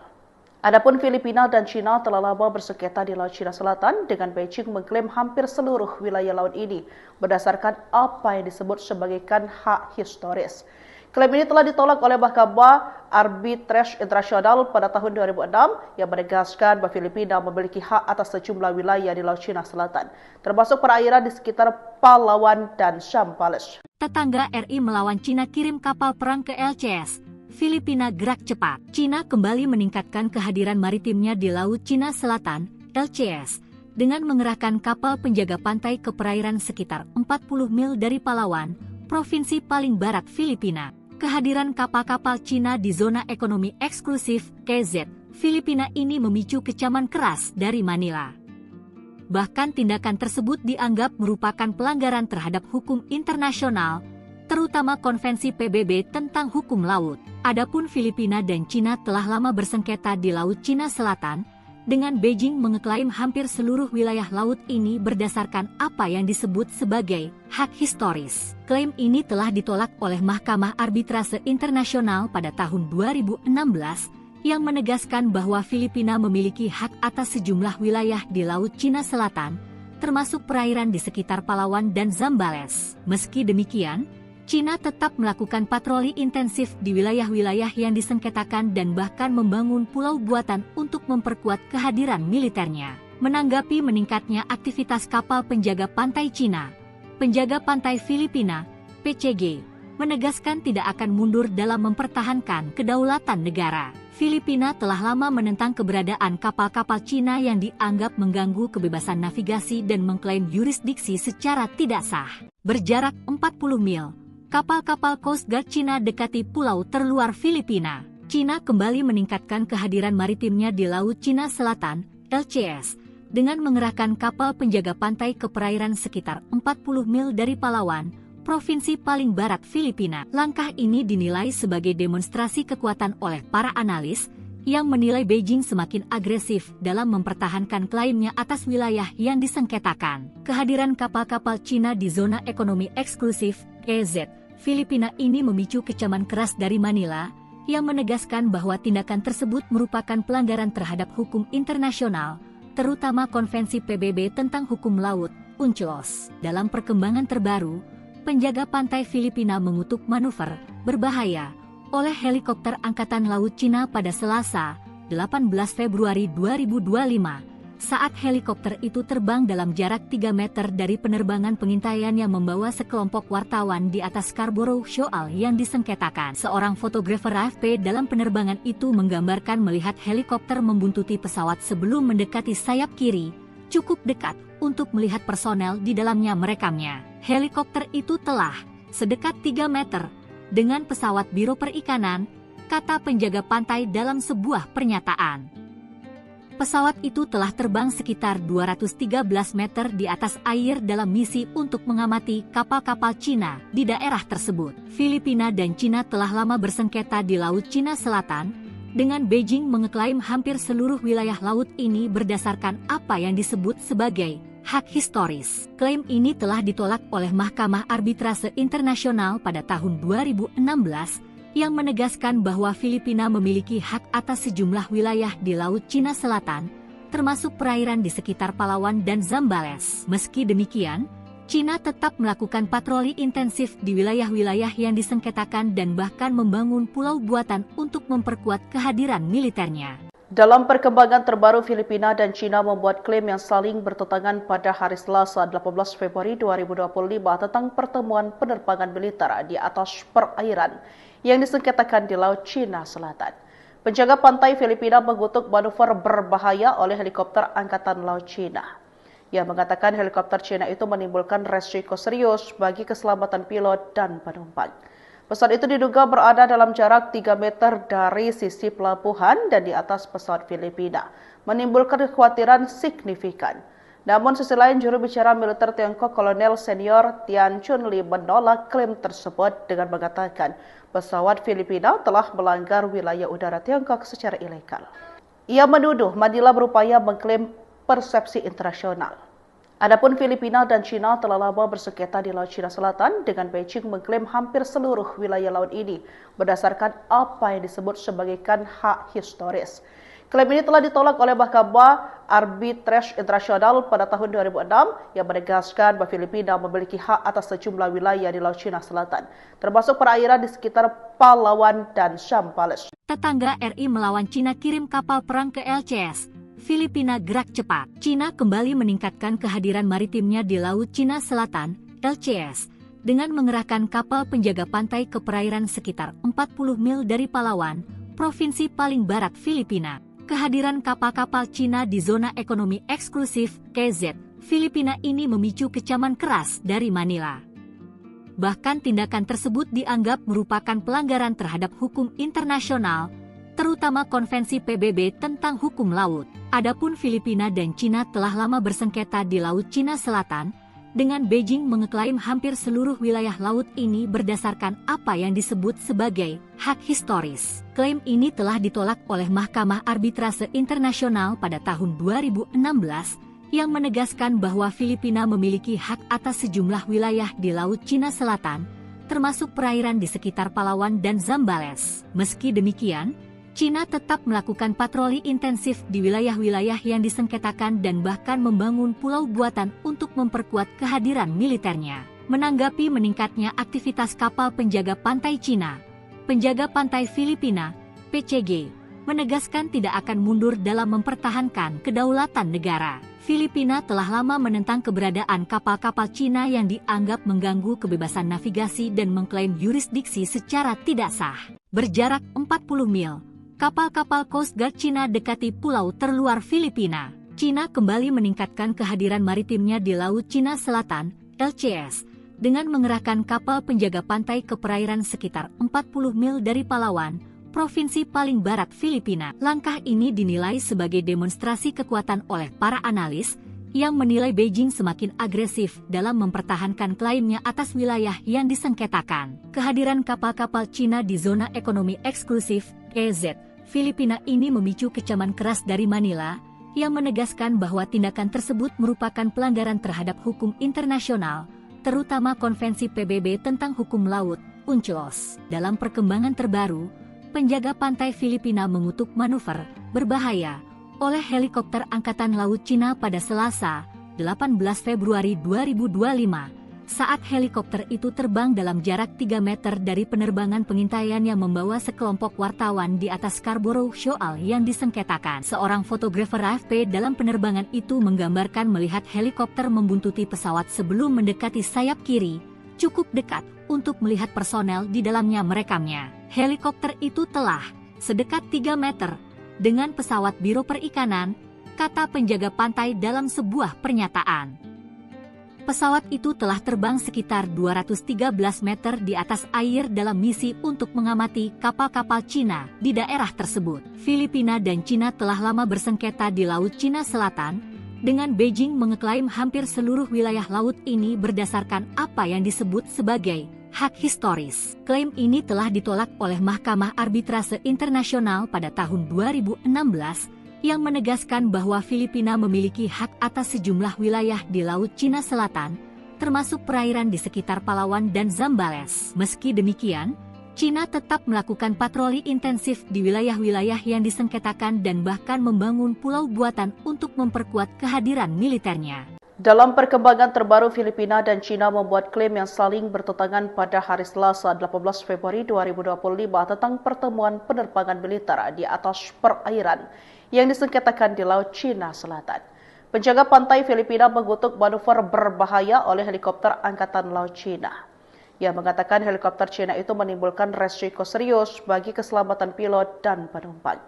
Adapun Filipina dan Cina telah lama bersengketa di Laut Cina Selatan, dengan Beijing mengklaim hampir seluruh wilayah laut ini berdasarkan apa yang disebut sebagai hak historis. Klaim ini telah ditolak oleh Mahkamah Arbitrase Internasional pada tahun 2006 yang menegaskan bahwa Filipina memiliki hak atas sejumlah wilayah di Laut Cina Selatan, termasuk perairan di sekitar Palawan dan Zambales. Tetangga RI melawan Cina kirim kapal perang ke LCS. Filipina gerak cepat. Cina kembali meningkatkan kehadiran maritimnya di Laut Cina Selatan, LCS, dengan mengerahkan kapal penjaga pantai ke perairan sekitar 40 mil dari Palawan, provinsi paling barat Filipina. Kehadiran kapal-kapal Cina di zona ekonomi eksklusif KZ Filipina ini memicu kecaman keras dari Manila. Bahkan tindakan tersebut dianggap merupakan pelanggaran terhadap hukum internasional, terutama Konvensi PBB tentang hukum laut. Adapun Filipina dan Cina telah lama bersengketa di Laut Cina Selatan, dengan Beijing mengeklaim hampir seluruh wilayah laut ini berdasarkan apa yang disebut sebagai hak historis. Klaim ini telah ditolak oleh Mahkamah Arbitrase Internasional pada tahun 2016 yang menegaskan bahwa Filipina memiliki hak atas sejumlah wilayah di Laut Cina Selatan, termasuk perairan di sekitar Palawan dan Zambales. Meski demikian, Cina tetap melakukan patroli intensif di wilayah-wilayah yang disengketakan dan bahkan membangun pulau buatan untuk memperkuat kehadiran militernya. Menanggapi meningkatnya aktivitas kapal penjaga pantai Cina, penjaga pantai Filipina, PCG, menegaskan tidak akan mundur dalam mempertahankan kedaulatan negara. Filipina telah lama menentang keberadaan kapal-kapal Cina yang dianggap mengganggu kebebasan navigasi dan mengklaim yurisdiksi secara tidak sah. Berjarak 40 mil, kapal-kapal Coast Guard Cina dekati pulau terluar Filipina. Cina kembali meningkatkan kehadiran maritimnya di Laut Cina Selatan, LCS, dengan mengerahkan kapal penjaga pantai ke perairan sekitar 40 mil dari Palawan, provinsi paling barat Filipina. Langkah ini dinilai sebagai demonstrasi kekuatan oleh para analis, yang menilai Beijing semakin agresif dalam mempertahankan klaimnya atas wilayah yang disengketakan. Kehadiran kapal-kapal Cina di zona ekonomi eksklusif, KZ, Filipina ini memicu kecaman keras dari Manila, yang menegaskan bahwa tindakan tersebut merupakan pelanggaran terhadap hukum internasional, terutama Konvensi PBB tentang hukum laut, UNCLOS. Dalam perkembangan terbaru, penjaga pantai Filipina mengutuk manuver berbahaya oleh helikopter Angkatan Laut Cina pada Selasa, 18 Februari 2025, saat helikopter itu terbang dalam jarak 3 meter dari penerbangan pengintaian yang membawa sekelompok wartawan di atas Scarborough Shoal yang disengketakan. Seorang fotografer AFP dalam penerbangan itu menggambarkan melihat helikopter membuntuti pesawat sebelum mendekati sayap kiri, cukup dekat untuk melihat personel di dalamnya merekamnya. Helikopter itu telah sedekat 3 meter dengan pesawat Biro Perikanan, kata penjaga pantai dalam sebuah pernyataan. Pesawat itu telah terbang sekitar 213 meter di atas air dalam misi untuk mengamati kapal-kapal Cina di daerah tersebut. Filipina dan Cina telah lama bersengketa di Laut Cina Selatan, dengan Beijing mengeklaim hampir seluruh wilayah laut ini berdasarkan apa yang disebut sebagai hak historis. Klaim ini telah ditolak oleh Mahkamah Arbitrase Internasional pada tahun 2016, yang menegaskan bahwa Filipina memiliki hak atas sejumlah wilayah di Laut Cina Selatan, termasuk perairan di sekitar Palawan dan Zambales. Meski demikian, Cina tetap melakukan patroli intensif di wilayah-wilayah yang disengketakan dan bahkan membangun pulau buatan untuk memperkuat kehadiran militernya. Dalam perkembangan terbaru, Filipina dan Cina membuat klaim yang saling bertentangan pada hari Selasa 18 Februari 2025 tentang pertemuan penerbangan militer di atas perairan yang disengketakan di Laut Cina Selatan. Penjaga pantai Filipina mengutuk manuver berbahaya oleh helikopter Angkatan Laut Cina. Ia mengatakan helikopter Cina itu menimbulkan resiko serius bagi keselamatan pilot dan penumpang. Pesawat itu diduga berada dalam jarak 3 meter dari sisi pelabuhan dan di atas pesawat Filipina, menimbulkan kekhawatiran signifikan. Namun sisi lain, juru bicara militer Tiongkok Kolonel Senior Tian Chunli menolak klaim tersebut dengan mengatakan pesawat Filipina telah melanggar wilayah udara Tiongkok secara ilegal. Ia menuduh Manila berupaya mengklaim persepsi internasional. Adapun Filipina dan Cina telah lama bersengketa di Laut Cina Selatan, dengan Beijing mengklaim hampir seluruh wilayah laut ini berdasarkan apa yang disebut sebagai hak historis. Klaim ini telah ditolak oleh Mahkamah Arbitrase Internasional pada tahun 2006 yang menegaskan bahwa Filipina memiliki hak atas sejumlah wilayah di Laut Cina Selatan, termasuk perairan di sekitar Palawan dan Zambales. Tetangga RI melawan Cina kirim kapal perang ke LCS. Filipina gerak cepat. Cina kembali meningkatkan kehadiran maritimnya di Laut Cina Selatan, LCS, dengan mengerahkan kapal penjaga pantai ke perairan sekitar 40 mil dari Palawan, provinsi paling barat Filipina. Kehadiran kapal-kapal Cina di zona ekonomi eksklusif KZ Filipina ini memicu kecaman keras dari Manila. Bahkan tindakan tersebut dianggap merupakan pelanggaran terhadap hukum internasional, terutama Konvensi PBB tentang hukum laut. Adapun Filipina dan Cina telah lama bersengketa di Laut Cina Selatan, dengan Beijing mengeklaim hampir seluruh wilayah laut ini berdasarkan apa yang disebut sebagai hak historis. Klaim ini telah ditolak oleh Mahkamah Arbitrase Internasional pada tahun 2016, yang menegaskan bahwa Filipina memiliki hak atas sejumlah wilayah di Laut Cina Selatan, termasuk perairan di sekitar Palawan dan Zambales. Meski demikian, Cina tetap melakukan patroli intensif di wilayah-wilayah yang disengketakan dan bahkan membangun pulau buatan untuk memperkuat kehadiran militernya. Menanggapi meningkatnya aktivitas kapal penjaga pantai Cina, penjaga pantai Filipina, PCG, menegaskan tidak akan mundur dalam mempertahankan kedaulatan negara. Filipina telah lama menentang keberadaan kapal-kapal Cina yang dianggap mengganggu kebebasan navigasi dan mengklaim yurisdiksi secara tidak sah. Berjarak 40 mil, kapal-kapal Coast Guard Cina dekati pulau terluar Filipina. Cina kembali meningkatkan kehadiran maritimnya di Laut Cina Selatan, LCS, dengan mengerahkan kapal penjaga pantai ke perairan sekitar 40 mil dari Palawan, provinsi paling barat Filipina. Langkah ini dinilai sebagai demonstrasi kekuatan oleh para analis, yang menilai Beijing semakin agresif dalam mempertahankan klaimnya atas wilayah yang disengketakan. Kehadiran kapal-kapal Cina di zona ekonomi eksklusif KZ Filipina ini memicu kecaman keras dari Manila, yang menegaskan bahwa tindakan tersebut merupakan pelanggaran terhadap hukum internasional, terutama Konvensi PBB tentang hukum laut, UNCLOS. Dalam perkembangan terbaru, penjaga pantai Filipina mengutuk manuver berbahaya oleh helikopter Angkatan Laut Cina pada Selasa, 18 Februari 2025, saat helikopter itu terbang dalam jarak 3 meter dari penerbangan pengintaian yang membawa sekelompok wartawan di atas Scarborough Shoal yang disengketakan. Seorang fotografer AFP dalam penerbangan itu menggambarkan melihat helikopter membuntuti pesawat sebelum mendekati sayap kiri, cukup dekat untuk melihat personel di dalamnya merekamnya. Helikopter itu telah sedekat 3 meter dengan pesawat Biro Perikanan, kata penjaga pantai dalam sebuah pernyataan. Pesawat itu telah terbang sekitar 213 meter di atas air dalam misi untuk mengamati kapal-kapal Cina di daerah tersebut. Filipina dan Cina telah lama bersengketa di Laut Cina Selatan, dengan Beijing mengeklaim hampir seluruh wilayah laut ini berdasarkan apa yang disebut sebagai hak historis. Klaim ini telah ditolak oleh Mahkamah Arbitrase Internasional pada tahun 2016, yang menegaskan bahwa Filipina memiliki hak atas sejumlah wilayah di Laut Cina Selatan, termasuk perairan di sekitar Palawan dan Zambales. Meski demikian, Cina tetap melakukan patroli intensif di wilayah-wilayah yang disengketakan dan bahkan membangun pulau buatan untuk memperkuat kehadiran militernya. Dalam perkembangan terbaru, Filipina dan Cina membuat klaim yang saling bertentangan pada hari Selasa 18 Februari 2025 tentang pertemuan penerbangan militer di atas perairan yang disengketakan di Laut Cina Selatan. Penjaga pantai Filipina mengutuk manuver berbahaya oleh helikopter Angkatan Laut Cina. Ia mengatakan helikopter Cina itu menimbulkan resiko serius bagi keselamatan pilot dan penumpang.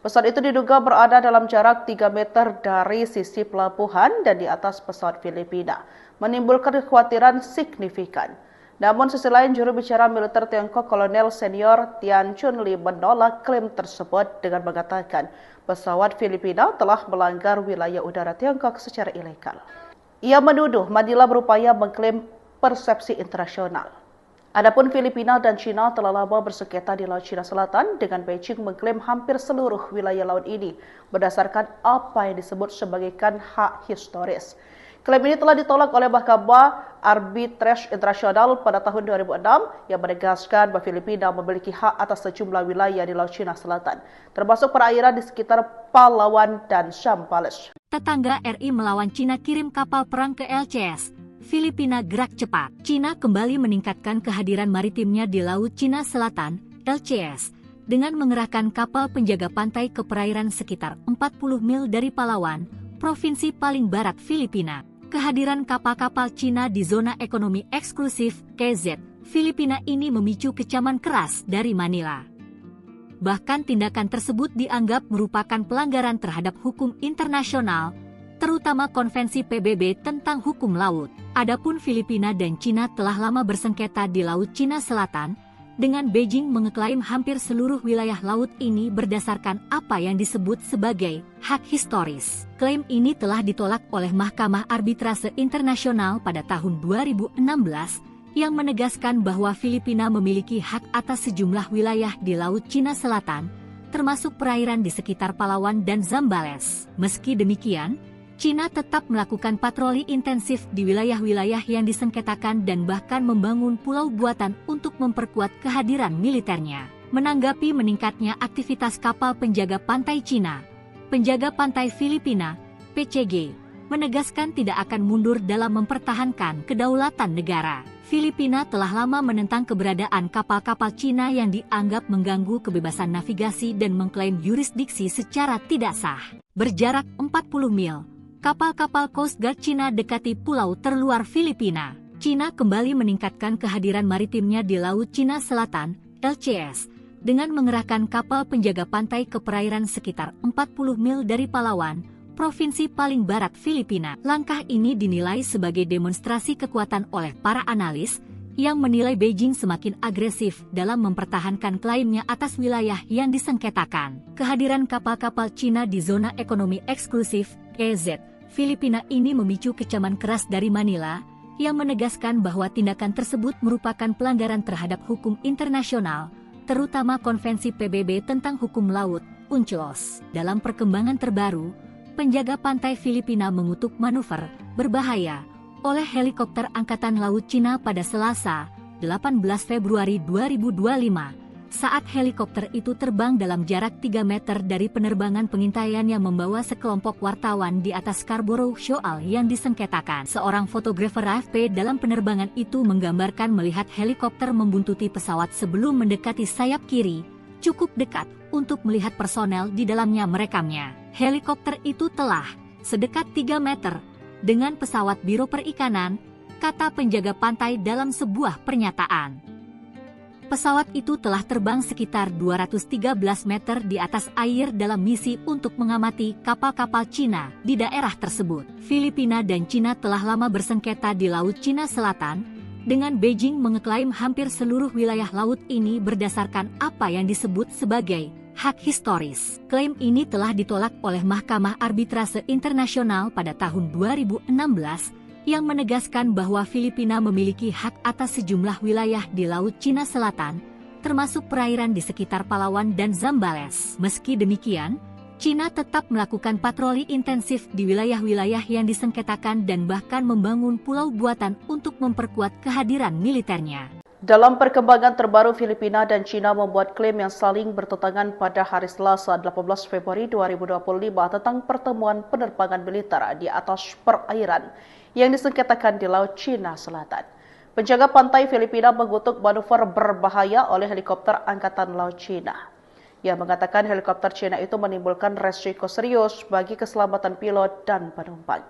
Pesawat itu diduga berada dalam jarak 3 meter dari sisi pelabuhan dan di atas pesawat Filipina, menimbulkan kekhawatiran signifikan. Namun sisi lain, juru bicara militer Tiongkok Kolonel Senior Tian Chunli menolak klaim tersebut dengan mengatakan pesawat Filipina telah melanggar wilayah udara Tiongkok secara ilegal. Ia menuduh Manila berupaya mengklaim persepsi internasional. Adapun Filipina dan Cina telah lama bersengketa di Laut Cina Selatan, dengan Beijing mengklaim hampir seluruh wilayah laut ini berdasarkan apa yang disebut sebagai hak historis. Klaim ini telah ditolak oleh Mahkamah Arbitrase Internasional pada tahun 2006 yang menegaskan bahwa Filipina memiliki hak atas sejumlah wilayah di Laut Cina Selatan, termasuk perairan di sekitar Palawan dan Zambales. Tetangga RI melawan Cina kirim kapal perang ke LCS. Filipina gerak cepat. Cina kembali meningkatkan kehadiran maritimnya di Laut Cina Selatan, LCS, dengan mengerahkan kapal penjaga pantai ke perairan sekitar 40 mil dari Palawan, provinsi paling barat Filipina. Kehadiran kapal-kapal Cina di zona ekonomi eksklusif KZ Filipina ini memicu kecaman keras dari Manila. Bahkan tindakan tersebut dianggap merupakan pelanggaran terhadap hukum internasional, terutama Konvensi PBB tentang hukum laut. Adapun Filipina dan Cina telah lama bersengketa di Laut Cina Selatan, dengan Beijing mengeklaim hampir seluruh wilayah laut ini berdasarkan apa yang disebut sebagai hak historis. Klaim ini telah ditolak oleh Mahkamah Arbitrase Internasional pada tahun 2016, yang menegaskan bahwa Filipina memiliki hak atas sejumlah wilayah di Laut Cina Selatan, termasuk perairan di sekitar Palawan dan Zambales. Meski demikian, Cina tetap melakukan patroli intensif di wilayah-wilayah yang disengketakan dan bahkan membangun pulau buatan untuk memperkuat kehadiran militernya. Menanggapi meningkatnya aktivitas kapal penjaga pantai Cina, penjaga pantai Filipina, PCG, menegaskan tidak akan mundur dalam mempertahankan kedaulatan negara. Filipina telah lama menentang keberadaan kapal-kapal Cina yang dianggap mengganggu kebebasan navigasi dan mengklaim yurisdiksi secara tidak sah. Berjarak 40 mil, kapal-kapal Coast Guard Cina dekati pulau terluar Filipina. Cina kembali meningkatkan kehadiran maritimnya di Laut Cina Selatan, LCS, dengan mengerahkan kapal penjaga pantai ke perairan sekitar 40 mil dari Palawan, provinsi paling barat Filipina. Langkah ini dinilai sebagai demonstrasi kekuatan oleh para analis, yang menilai Beijing semakin agresif dalam mempertahankan klaimnya atas wilayah yang disengketakan. Kehadiran kapal-kapal Cina di zona ekonomi eksklusif, KZ, Filipina ini memicu kecaman keras dari Manila, yang menegaskan bahwa tindakan tersebut merupakan pelanggaran terhadap hukum internasional, terutama Konvensi PBB tentang hukum laut, UNCLOS. Dalam perkembangan terbaru, penjaga pantai Filipina mengutuk manuver berbahaya oleh helikopter Angkatan Laut Cina pada Selasa, 18 Februari 2025, saat helikopter itu terbang dalam jarak 3 meter dari penerbangan pengintaian yang membawa sekelompok wartawan di atas Scarborough Shoal yang disengketakan. Seorang fotografer AFP dalam penerbangan itu menggambarkan melihat helikopter membuntuti pesawat sebelum mendekati sayap kiri, cukup dekat untuk melihat personel di dalamnya merekamnya. Helikopter itu telah sedekat 3 meter dengan pesawat Biro Perikanan, kata penjaga pantai dalam sebuah pernyataan. Pesawat itu telah terbang sekitar 213 meter di atas air dalam misi untuk mengamati kapal-kapal Cina di daerah tersebut. Filipina dan Cina telah lama bersengketa di Laut Cina Selatan, dengan Beijing mengeklaim hampir seluruh wilayah laut ini berdasarkan apa yang disebut sebagai hak historis. Klaim ini telah ditolak oleh Mahkamah Arbitrase Internasional pada tahun 2016, yang menegaskan bahwa Filipina memiliki hak atas sejumlah wilayah di Laut Cina Selatan, termasuk perairan di sekitar Palawan dan Zambales. Meski demikian, Cina tetap melakukan patroli intensif di wilayah-wilayah yang disengketakan dan bahkan membangun pulau buatan untuk memperkuat kehadiran militernya. Dalam perkembangan terbaru, Filipina dan Cina membuat klaim yang saling bertentangan pada hari Selasa 18 Februari 2025 tentang pertemuan penerbangan militer di atas perairan yang disengketakan di Laut Cina Selatan. Penjaga pantai Filipina mengutuk manuver berbahaya oleh helikopter Angkatan Laut Cina. Ia mengatakan helikopter Cina itu menimbulkan resiko serius bagi keselamatan pilot dan penumpang.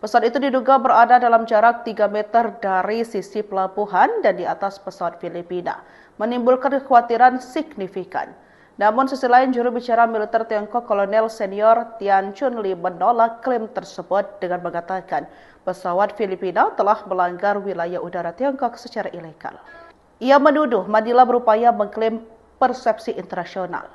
Pesawat itu diduga berada dalam jarak 3 meter dari sisi pelabuhan dan di atas pesawat Filipina, menimbulkan kekhawatiran signifikan. Namun sisi lain, juru bicara militer Tiongkok Kolonel Senior Tian Chunli menolak klaim tersebut dengan mengatakan pesawat Filipina telah melanggar wilayah udara Tiongkok secara ilegal. Ia menuduh Manila berupaya mengklaim persepsi internasional.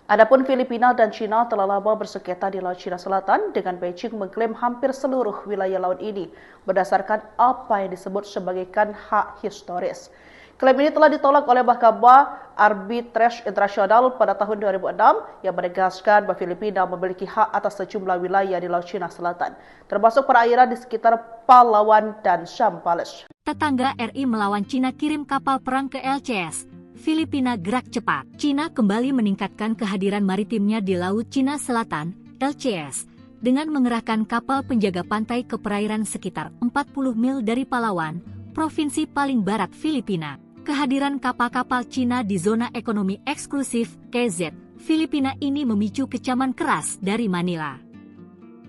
Adapun Filipina dan Cina telah lama bersengketa di Laut Cina Selatan, dengan Beijing mengklaim hampir seluruh wilayah laut ini berdasarkan apa yang disebut sebagai hak historis. Klaim ini telah ditolak oleh Mahkamah Arbitrase Internasional pada tahun 2006 yang menegaskan bahwa Filipina memiliki hak atas sejumlah wilayah di Laut Cina Selatan, termasuk perairan di sekitar Palawan dan Zambales. Tetangga RI melawan Cina kirim kapal perang ke LCS. Filipina gerak cepat. Cina kembali meningkatkan kehadiran maritimnya di Laut Cina Selatan, LCS, dengan mengerahkan kapal penjaga pantai ke perairan sekitar 40 mil dari Palawan, provinsi paling barat Filipina. Kehadiran kapal-kapal Cina di zona ekonomi eksklusif KZ Filipina ini memicu kecaman keras dari Manila.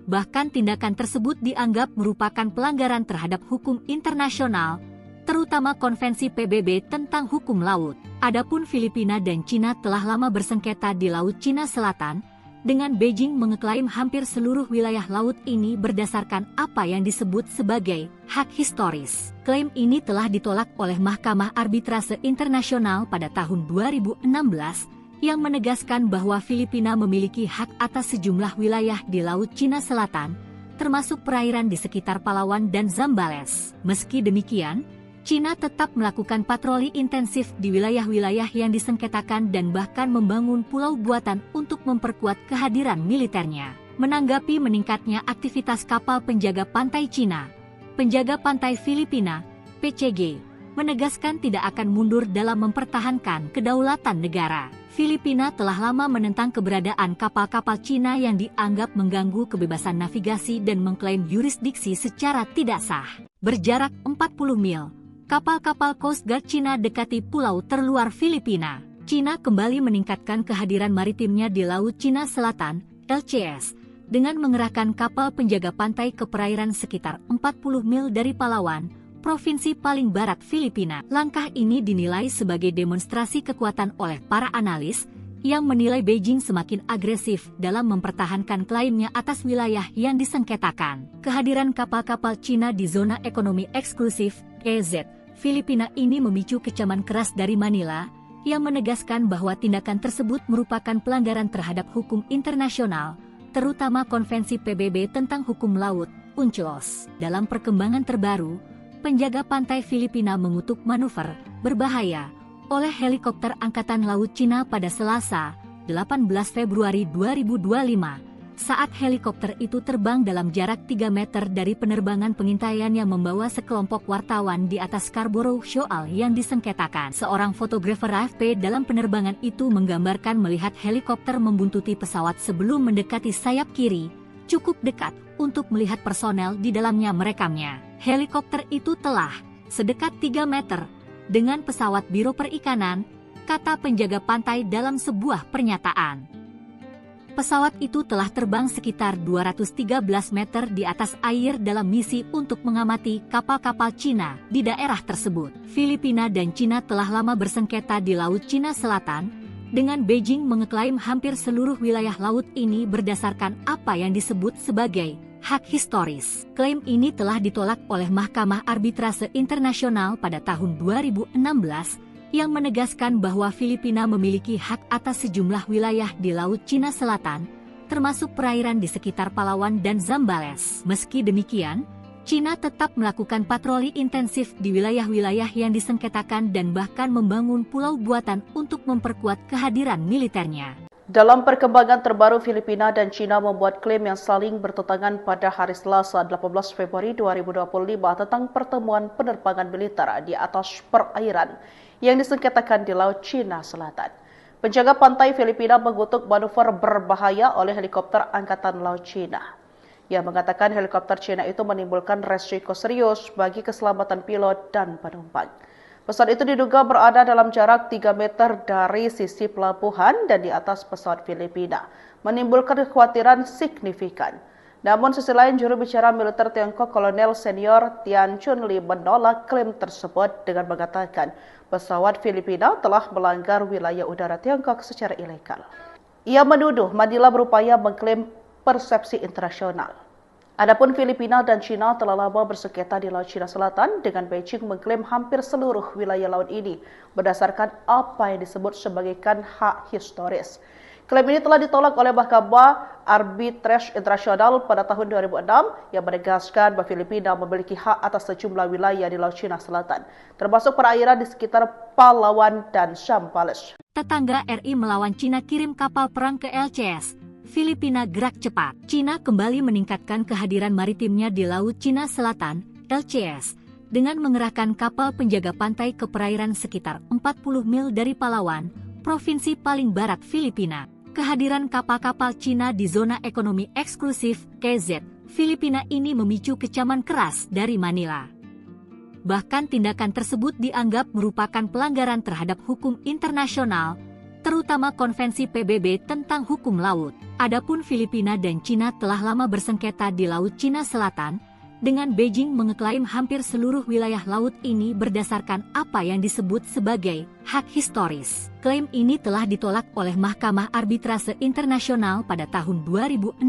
Bahkan tindakan tersebut dianggap merupakan pelanggaran terhadap hukum internasional, terutama Konvensi PBB tentang hukum laut. Adapun Filipina dan Cina telah lama bersengketa di Laut Cina Selatan, dengan Beijing mengeklaim hampir seluruh wilayah laut ini berdasarkan apa yang disebut sebagai hak historis. Klaim ini telah ditolak oleh Mahkamah Arbitrase Internasional pada tahun 2016, yang menegaskan bahwa Filipina memiliki hak atas sejumlah wilayah di Laut Cina Selatan, termasuk perairan di sekitar Palawan dan Zambales. Meski demikian, Cina tetap melakukan patroli intensif di wilayah-wilayah yang disengketakan dan bahkan membangun pulau buatan untuk memperkuat kehadiran militernya. Menanggapi meningkatnya aktivitas kapal penjaga pantai Cina, penjaga pantai Filipina, PCG, menegaskan tidak akan mundur dalam mempertahankan kedaulatan negara. Filipina telah lama menentang keberadaan kapal-kapal Cina yang dianggap mengganggu kebebasan navigasi dan mengklaim yurisdiksi secara tidak sah. Berjarak 40 mil, kapal-kapal Coast Guard Cina dekati pulau terluar Filipina. Cina kembali meningkatkan kehadiran maritimnya di Laut Cina Selatan, LCS, dengan mengerahkan kapal penjaga pantai ke perairan sekitar 40 mil dari Palawan, provinsi paling barat Filipina. Langkah ini dinilai sebagai demonstrasi kekuatan oleh para analis, yang menilai Beijing semakin agresif dalam mempertahankan klaimnya atas wilayah yang disengketakan. Kehadiran kapal-kapal Cina di zona ekonomi eksklusif, EZ, Filipina ini memicu kecaman keras dari Manila, yang menegaskan bahwa tindakan tersebut merupakan pelanggaran terhadap hukum internasional, terutama Konvensi PBB tentang hukum laut, UNCLOS. Dalam perkembangan terbaru, penjaga pantai Filipina mengutuk manuver berbahaya oleh helikopter Angkatan Laut Cina pada Selasa, 18 Februari 2025, saat helikopter itu terbang dalam jarak 3 meter dari penerbangan pengintaian yang membawa sekelompok wartawan di atas Scarborough Shoal yang disengketakan. Seorang fotografer AFP dalam penerbangan itu menggambarkan melihat helikopter membuntuti pesawat sebelum mendekati sayap kiri, cukup dekat untuk melihat personel di dalamnya merekamnya. Helikopter itu telah sedekat 3 meter dengan pesawat Biro Perikanan, kata penjaga pantai dalam sebuah pernyataan. Pesawat itu telah terbang sekitar 213 meter di atas air dalam misi untuk mengamati kapal-kapal Cina di daerah tersebut. Filipina dan Cina telah lama bersengketa di Laut Cina Selatan, dengan Beijing mengeklaim hampir seluruh wilayah laut ini berdasarkan apa yang disebut sebagai hak historis. Klaim ini telah ditolak oleh Mahkamah Arbitrase Internasional pada tahun 2016, yang menegaskan bahwa Filipina memiliki hak atas sejumlah wilayah di Laut Cina Selatan, termasuk perairan di sekitar Palawan dan Zambales. Meski demikian, Cina tetap melakukan patroli intensif di wilayah-wilayah yang disengketakan dan bahkan membangun pulau buatan untuk memperkuat kehadiran militernya. Dalam perkembangan terbaru, Filipina dan Cina membuat klaim yang saling bertentangan pada hari Selasa 18 Februari 2025 tentang pertemuan penerbangan militer di atas perairan yang disengketakan di Laut Cina Selatan. Penjaga pantai Filipina mengutuk manuver berbahaya oleh helikopter Angkatan Laut Cina. Ia mengatakan helikopter Cina itu menimbulkan resiko serius bagi keselamatan pilot dan penumpang. Pesawat itu diduga berada dalam jarak 3 meter dari sisi pelabuhan dan di atas pesawat Filipina, menimbulkan kekhawatiran signifikan. Namun sisi lain, juru bicara militer Tiongkok Kolonel Senior Tian Chunli menolak klaim tersebut dengan mengatakan pesawat Filipina telah melanggar wilayah udara Tiongkok secara ilegal. Ia menuduh Manila berupaya mengklaim persepsi internasional. Adapun Filipina dan Cina telah lama bersengketa di Laut Cina Selatan, dengan Beijing mengklaim hampir seluruh wilayah laut ini berdasarkan apa yang disebut sebagai hak historis. Klaim ini telah ditolak oleh Mahkamah Arbitrase Internasional pada tahun 2006 yang menegaskan bahwa Filipina memiliki hak atas sejumlah wilayah di Laut Cina Selatan, termasuk perairan di sekitar Palawan dan Zambales. Tetangga RI melawan Cina kirim kapal perang ke LCS. Filipina gerak cepat. Cina kembali meningkatkan kehadiran maritimnya di Laut Cina Selatan, LCS, dengan mengerahkan kapal penjaga pantai ke perairan sekitar 40 mil dari Palawan, provinsi paling barat Filipina. Kehadiran kapal-kapal Cina di zona ekonomi eksklusif KZ Filipina ini memicu kecaman keras dari Manila. Bahkan tindakan tersebut dianggap merupakan pelanggaran terhadap hukum internasional, terutama Konvensi PBB tentang hukum laut. Adapun Filipina dan Cina telah lama bersengketa di Laut Cina Selatan, dengan Beijing mengeklaim hampir seluruh wilayah laut ini berdasarkan apa yang disebut sebagai hak historis. Klaim ini telah ditolak oleh Mahkamah Arbitrase Internasional pada tahun 2016,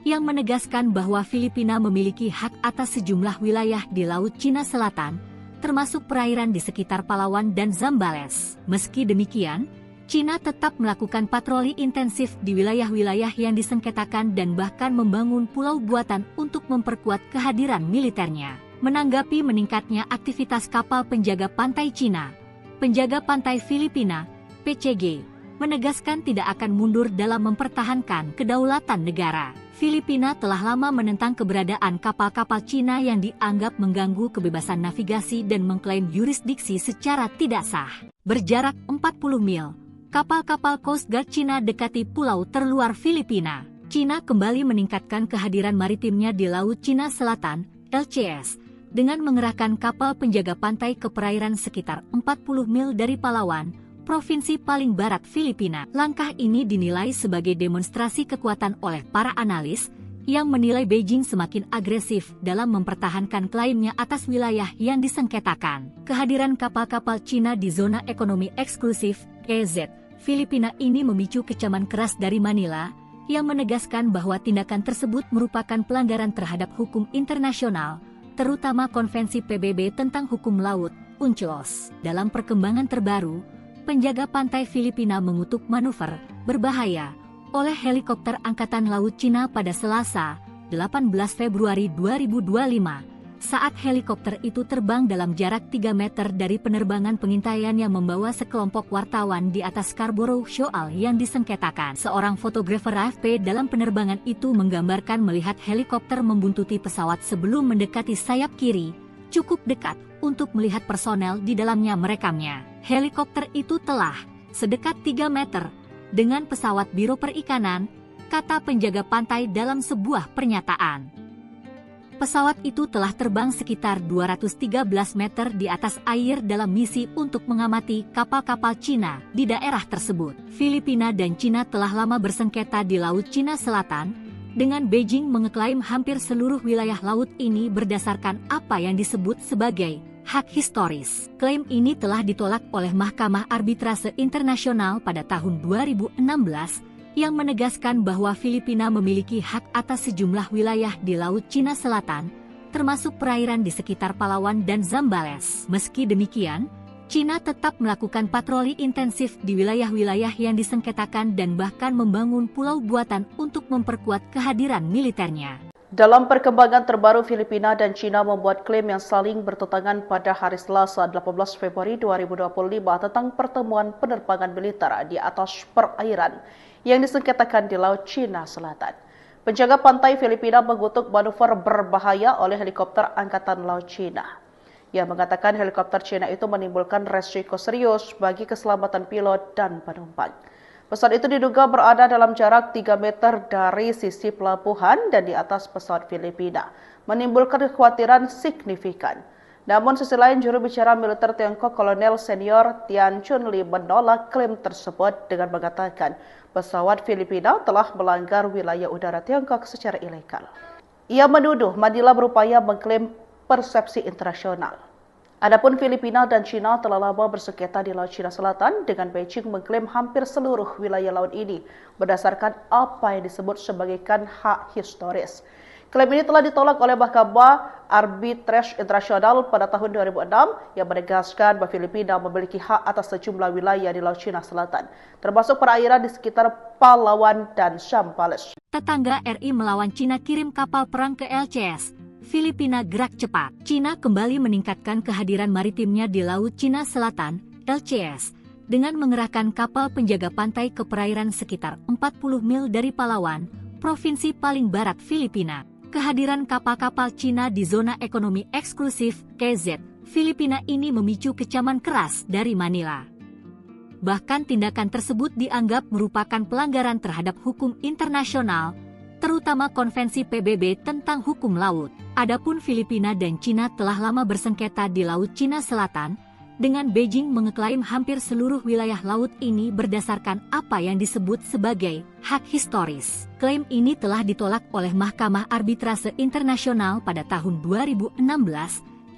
yang menegaskan bahwa Filipina memiliki hak atas sejumlah wilayah di Laut Cina Selatan, termasuk perairan di sekitar Palawan dan Zambales. Meski demikian, Cina tetap melakukan patroli intensif di wilayah-wilayah yang disengketakan dan bahkan membangun pulau buatan untuk memperkuat kehadiran militernya. Menanggapi meningkatnya aktivitas kapal penjaga pantai Cina, penjaga pantai Filipina, PCG, menegaskan tidak akan mundur dalam mempertahankan kedaulatan negara. Filipina telah lama menentang keberadaan kapal-kapal Cina yang dianggap mengganggu kebebasan navigasi dan mengklaim yurisdiksi secara tidak sah. Berjarak 40 mil, kapal-kapal Coast Guard Cina dekati pulau terluar Filipina. Cina kembali meningkatkan kehadiran maritimnya di Laut Cina Selatan, LCS, dengan mengerahkan kapal penjaga pantai ke perairan sekitar 40 mil dari Palawan, provinsi paling barat Filipina. Langkah ini dinilai sebagai demonstrasi kekuatan oleh para analis, yang menilai Beijing semakin agresif dalam mempertahankan klaimnya atas wilayah yang disengketakan. Kehadiran kapal-kapal Cina di zona ekonomi eksklusif, KZ, Filipina ini memicu kecaman keras dari Manila, yang menegaskan bahwa tindakan tersebut merupakan pelanggaran terhadap hukum internasional, terutama Konvensi PBB tentang hukum laut, UNCLOS. Dalam perkembangan terbaru, penjaga pantai Filipina mengutuk manuver berbahaya oleh helikopter Angkatan Laut Cina pada Selasa, 18 Februari 2025, saat helikopter itu terbang dalam jarak 3 meter dari penerbangan pengintaian yang membawa sekelompok wartawan di atas Scarborough Shoal yang disengketakan. Seorang fotografer AFP dalam penerbangan itu menggambarkan melihat helikopter membuntuti pesawat sebelum mendekati sayap kiri, cukup dekat untuk melihat personel di dalamnya merekamnya. Helikopter itu telah sedekat 3 meter dengan pesawat Biro Perikanan, kata penjaga pantai dalam sebuah pernyataan. Pesawat itu telah terbang sekitar 213 meter di atas air dalam misi untuk mengamati kapal-kapal Cina di daerah tersebut. Filipina dan Cina telah lama bersengketa di Laut Cina Selatan, dengan Beijing mengeklaim hampir seluruh wilayah laut ini berdasarkan apa yang disebut sebagai hak historis. Klaim ini telah ditolak oleh Mahkamah Arbitrase Internasional pada tahun 2016, yang menegaskan bahwa Filipina memiliki hak atas sejumlah wilayah di Laut Cina Selatan, termasuk perairan di sekitar Palawan dan Zambales. Meski demikian, Cina tetap melakukan patroli intensif di wilayah-wilayah yang disengketakan dan bahkan membangun pulau buatan untuk memperkuat kehadiran militernya. Dalam perkembangan terbaru, Filipina dan Cina membuat klaim yang saling bertentangan pada hari Selasa 18 Februari 2025 tentang pertemuan penerbangan militer di atas perairan yang disengketakan di Laut Cina Selatan. Penjaga pantai Filipina mengutuk manuver berbahaya oleh helikopter Angkatan Laut Cina. Ia mengatakan helikopter Cina itu menimbulkan resiko serius bagi keselamatan pilot dan penumpang. Pesawat itu diduga berada dalam jarak 3 meter dari sisi pelabuhan dan di atas pesawat Filipina, menimbulkan kekhawatiran signifikan. Namun sisi lain, juru bicara militer Tiongkok Kolonel Senior Tian Chunli menolak klaim tersebut dengan mengatakan pesawat Filipina telah melanggar wilayah udara Tiongkok secara ilegal. Ia menuduh Manila berupaya mengklaim persepsi internasional. Adapun Filipina dan Cina telah lama bersengketa di Laut Cina Selatan, dengan Beijing mengklaim hampir seluruh wilayah laut ini berdasarkan apa yang disebut sebagai hak historis. Klaim ini telah ditolak oleh Mahkamah Arbitrase Internasional pada tahun 2006 yang menegaskan bahwa Filipina memiliki hak atas sejumlah wilayah di Laut Cina Selatan, termasuk perairan di sekitar Palawan dan Zambales. Tetangga RI melawan Cina kirim kapal perang ke LCS. Filipina gerak cepat. Cina kembali meningkatkan kehadiran maritimnya di Laut Cina Selatan, LCS, dengan mengerahkan kapal penjaga pantai ke perairan sekitar 40 mil dari Palawan, provinsi paling barat Filipina. Kehadiran kapal-kapal Cina di zona ekonomi eksklusif KZ Filipina ini memicu kecaman keras dari Manila. Bahkan tindakan tersebut dianggap merupakan pelanggaran terhadap hukum internasional, terutama Konvensi PBB tentang hukum laut. Adapun Filipina dan Cina telah lama bersengketa di Laut Cina Selatan, dengan Beijing mengeklaim hampir seluruh wilayah laut ini berdasarkan apa yang disebut sebagai hak historis. Klaim ini telah ditolak oleh Mahkamah Arbitrase Internasional pada tahun 2016,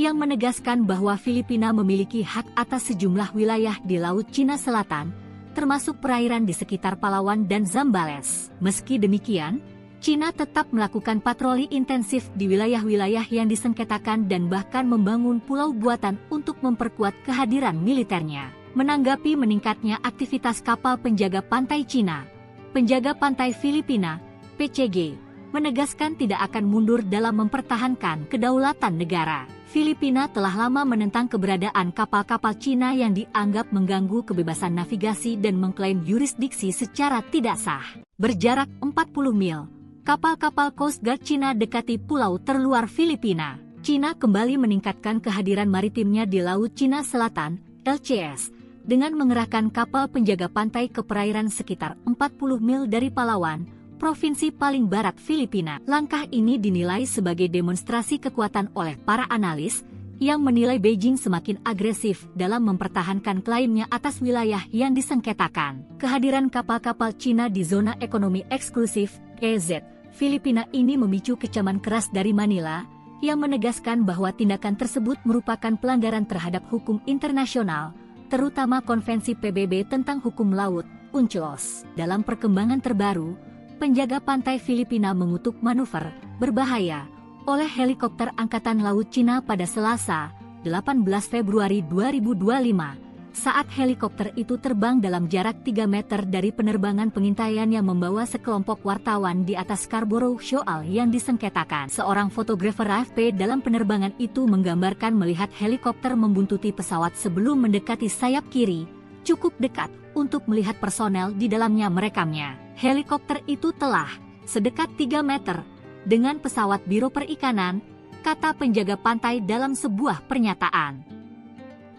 yang menegaskan bahwa Filipina memiliki hak atas sejumlah wilayah di Laut Cina Selatan, termasuk perairan di sekitar Palawan dan Zambales. Meski demikian, Cina tetap melakukan patroli intensif di wilayah-wilayah yang disengketakan dan bahkan membangun pulau buatan untuk memperkuat kehadiran militernya. Menanggapi meningkatnya aktivitas kapal penjaga pantai Cina, penjaga pantai Filipina, PCG, menegaskan tidak akan mundur dalam mempertahankan kedaulatan negara. Filipina telah lama menentang keberadaan kapal-kapal Cina yang dianggap mengganggu kebebasan navigasi dan mengklaim yurisdiksi secara tidak sah. Berjarak 40 mil, kapal-kapal Coast Guard Cina dekati pulau terluar Filipina. Cina kembali meningkatkan kehadiran maritimnya di Laut Cina Selatan, LCS, dengan mengerahkan kapal penjaga pantai ke perairan sekitar 40 mil dari Palawan, provinsi paling barat Filipina. Langkah ini dinilai sebagai demonstrasi kekuatan oleh para analis, yang menilai Beijing semakin agresif dalam mempertahankan klaimnya atas wilayah yang disengketakan. Kehadiran kapal-kapal Cina di zona ekonomi eksklusif, EZ, Filipina ini memicu kecaman keras dari Manila, yang menegaskan bahwa tindakan tersebut merupakan pelanggaran terhadap hukum internasional, terutama Konvensi PBB tentang hukum laut, UNCLOS. Dalam perkembangan terbaru, penjaga pantai Filipina mengutuk manuver berbahaya oleh helikopter Angkatan Laut Cina pada Selasa, 18 Februari 2025, saat helikopter itu terbang dalam jarak 3 meter dari penerbangan pengintaian yang membawa sekelompok wartawan di atas Scarborough Shoal yang disengketakan. Seorang fotografer AFP dalam penerbangan itu menggambarkan melihat helikopter membuntuti pesawat sebelum mendekati sayap kiri, cukup dekat untuk melihat personel di dalamnya merekamnya. Helikopter itu telah sedekat 3 meter dengan pesawat Biro Perikanan, kata penjaga pantai dalam sebuah pernyataan.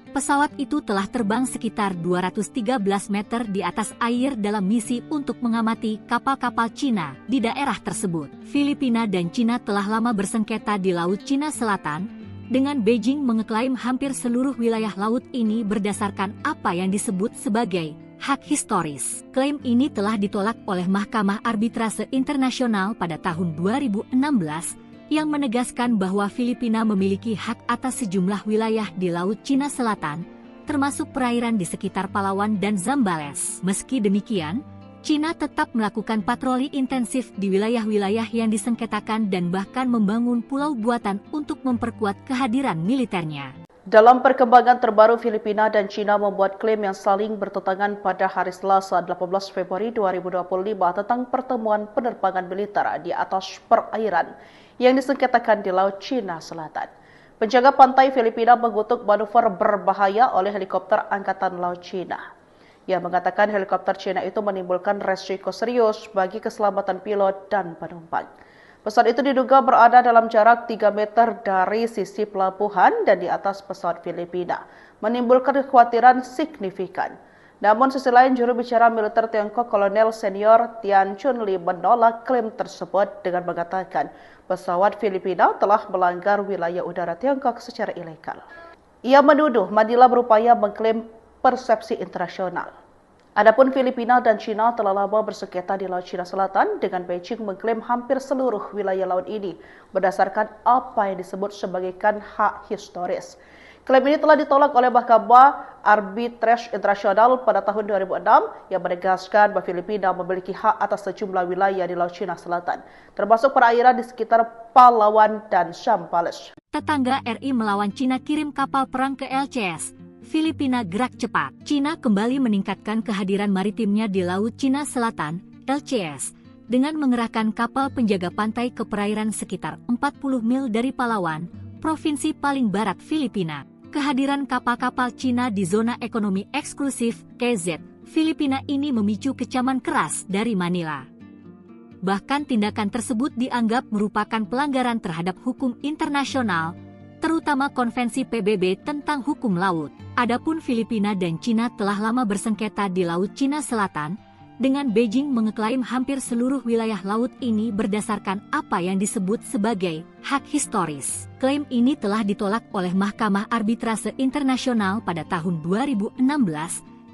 Pesawat itu telah terbang sekitar 213 meter di atas air dalam misi untuk mengamati kapal-kapal Cina di daerah tersebut. Filipina dan Cina telah lama bersengketa di Laut Cina Selatan, dengan Beijing mengeklaim hampir seluruh wilayah laut ini berdasarkan apa yang disebut sebagai hak historis. Klaim ini telah ditolak oleh Mahkamah Arbitrase Internasional pada tahun 2016, yang menegaskan bahwa Filipina memiliki hak atas sejumlah wilayah di Laut Cina Selatan, termasuk perairan di sekitar Palawan dan Zambales. Meski demikian, Cina tetap melakukan patroli intensif di wilayah-wilayah yang disengketakan dan bahkan membangun pulau buatan untuk memperkuat kehadiran militernya. Dalam perkembangan terbaru, Filipina dan Cina membuat klaim yang saling bertentangan pada hari Selasa 18 Februari 2025 tentang pertemuan penerbangan militer di atas perairan yang disengketakan di Laut Cina Selatan. Penjaga pantai Filipina mengutuk manuver berbahaya oleh helikopter Angkatan Laut Cina. Ia mengatakan helikopter Cina itu menimbulkan resiko serius bagi keselamatan pilot dan penumpang. Pesawat itu diduga berada dalam jarak 3 meter dari sisi pelabuhan dan di atas pesawat Filipina, menimbulkan kekhawatiran signifikan. Namun sisi lain, juru bicara militer Tiongkok Kolonel Senior Tian Chunli menolak klaim tersebut dengan mengatakan pesawat Filipina telah melanggar wilayah udara Tiongkok secara ilegal. Ia menuduh Manila berupaya mengklaim persepsi internasional. Adapun Filipina dan Cina telah lama bersengketa di Laut Cina Selatan, dengan Beijing mengklaim hampir seluruh wilayah laut ini berdasarkan apa yang disebut sebagai hak historis. Klaim ini telah ditolak oleh Mahkamah Arbitrase Internasional pada tahun 2006 yang menegaskan bahwa Filipina memiliki hak atas sejumlah wilayah di Laut Cina Selatan, termasuk perairan di sekitar Palawan dan Zambales. Tetangga RI melawan Cina kirim kapal perang ke LCS. Filipina gerak cepat. Cina kembali meningkatkan kehadiran maritimnya di Laut Cina Selatan, LCS, dengan mengerahkan kapal penjaga pantai ke perairan sekitar 40 mil dari Palawan, provinsi paling barat Filipina. Kehadiran kapal-kapal Cina di zona ekonomi eksklusif KZ Filipina ini memicu kecaman keras dari Manila. Bahkan tindakan tersebut dianggap merupakan pelanggaran terhadap hukum internasional, terutama Konvensi PBB tentang hukum laut. Adapun Filipina dan Cina telah lama bersengketa di Laut Cina Selatan, dengan Beijing mengeklaim hampir seluruh wilayah laut ini berdasarkan apa yang disebut sebagai hak historis. Klaim ini telah ditolak oleh Mahkamah Arbitrase Internasional pada tahun 2016,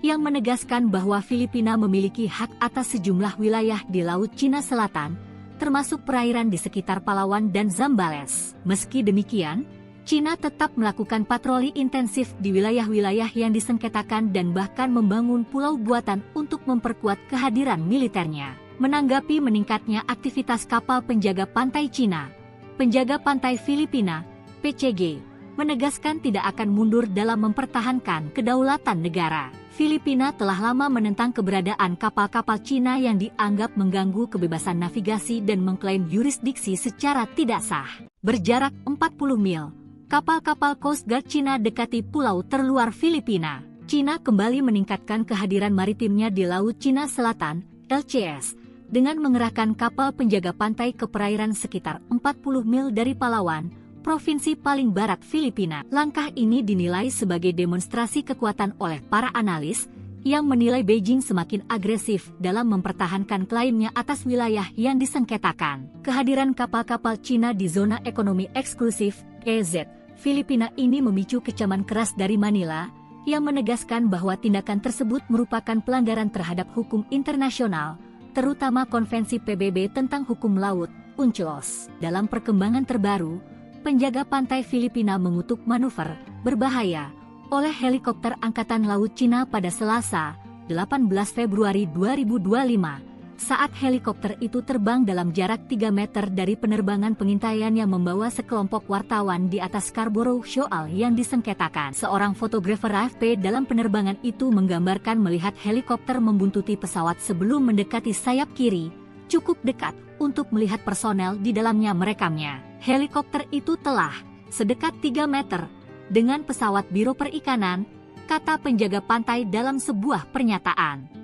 yang menegaskan bahwa Filipina memiliki hak atas sejumlah wilayah di Laut Cina Selatan, termasuk perairan di sekitar Palawan dan Zambales. Meski demikian, Cina tetap melakukan patroli intensif di wilayah-wilayah yang disengketakan dan bahkan membangun pulau buatan untuk memperkuat kehadiran militernya. Menanggapi meningkatnya aktivitas kapal penjaga pantai Cina, penjaga pantai Filipina, PCG, menegaskan tidak akan mundur dalam mempertahankan kedaulatan negara. Filipina telah lama menentang keberadaan kapal-kapal Cina yang dianggap mengganggu kebebasan navigasi dan mengklaim yurisdiksi secara tidak sah. Berjarak 40 mil, kapal-kapal Coast Guard Cina dekati pulau terluar Filipina. Cina kembali meningkatkan kehadiran maritimnya di Laut Cina Selatan, LCS, dengan mengerahkan kapal penjaga pantai ke perairan sekitar 40 mil dari Palawan, provinsi paling barat Filipina. Langkah ini dinilai sebagai demonstrasi kekuatan oleh para analis, yang menilai Beijing semakin agresif dalam mempertahankan klaimnya atas wilayah yang disengketakan. Kehadiran kapal-kapal Cina di zona ekonomi eksklusif, EZ, Filipina ini memicu kecaman keras dari Manila, yang menegaskan bahwa tindakan tersebut merupakan pelanggaran terhadap hukum internasional, terutama Konvensi PBB tentang hukum laut, UNCLOS. Dalam perkembangan terbaru, penjaga pantai Filipina mengutuk manuver berbahaya oleh helikopter Angkatan Laut Cina pada Selasa, 18 Februari 2025, saat helikopter itu terbang dalam jarak 3 meter dari penerbangan pengintaian yang membawa sekelompok wartawan di atas Scarborough Shoal yang disengketakan. Seorang fotografer AFP dalam penerbangan itu menggambarkan melihat helikopter membuntuti pesawat sebelum mendekati sayap kiri, cukup dekat untuk melihat personel di dalamnya merekamnya. Helikopter itu telah sedekat 3 meter dengan pesawat Biro Perikanan, kata penjaga pantai dalam sebuah pernyataan.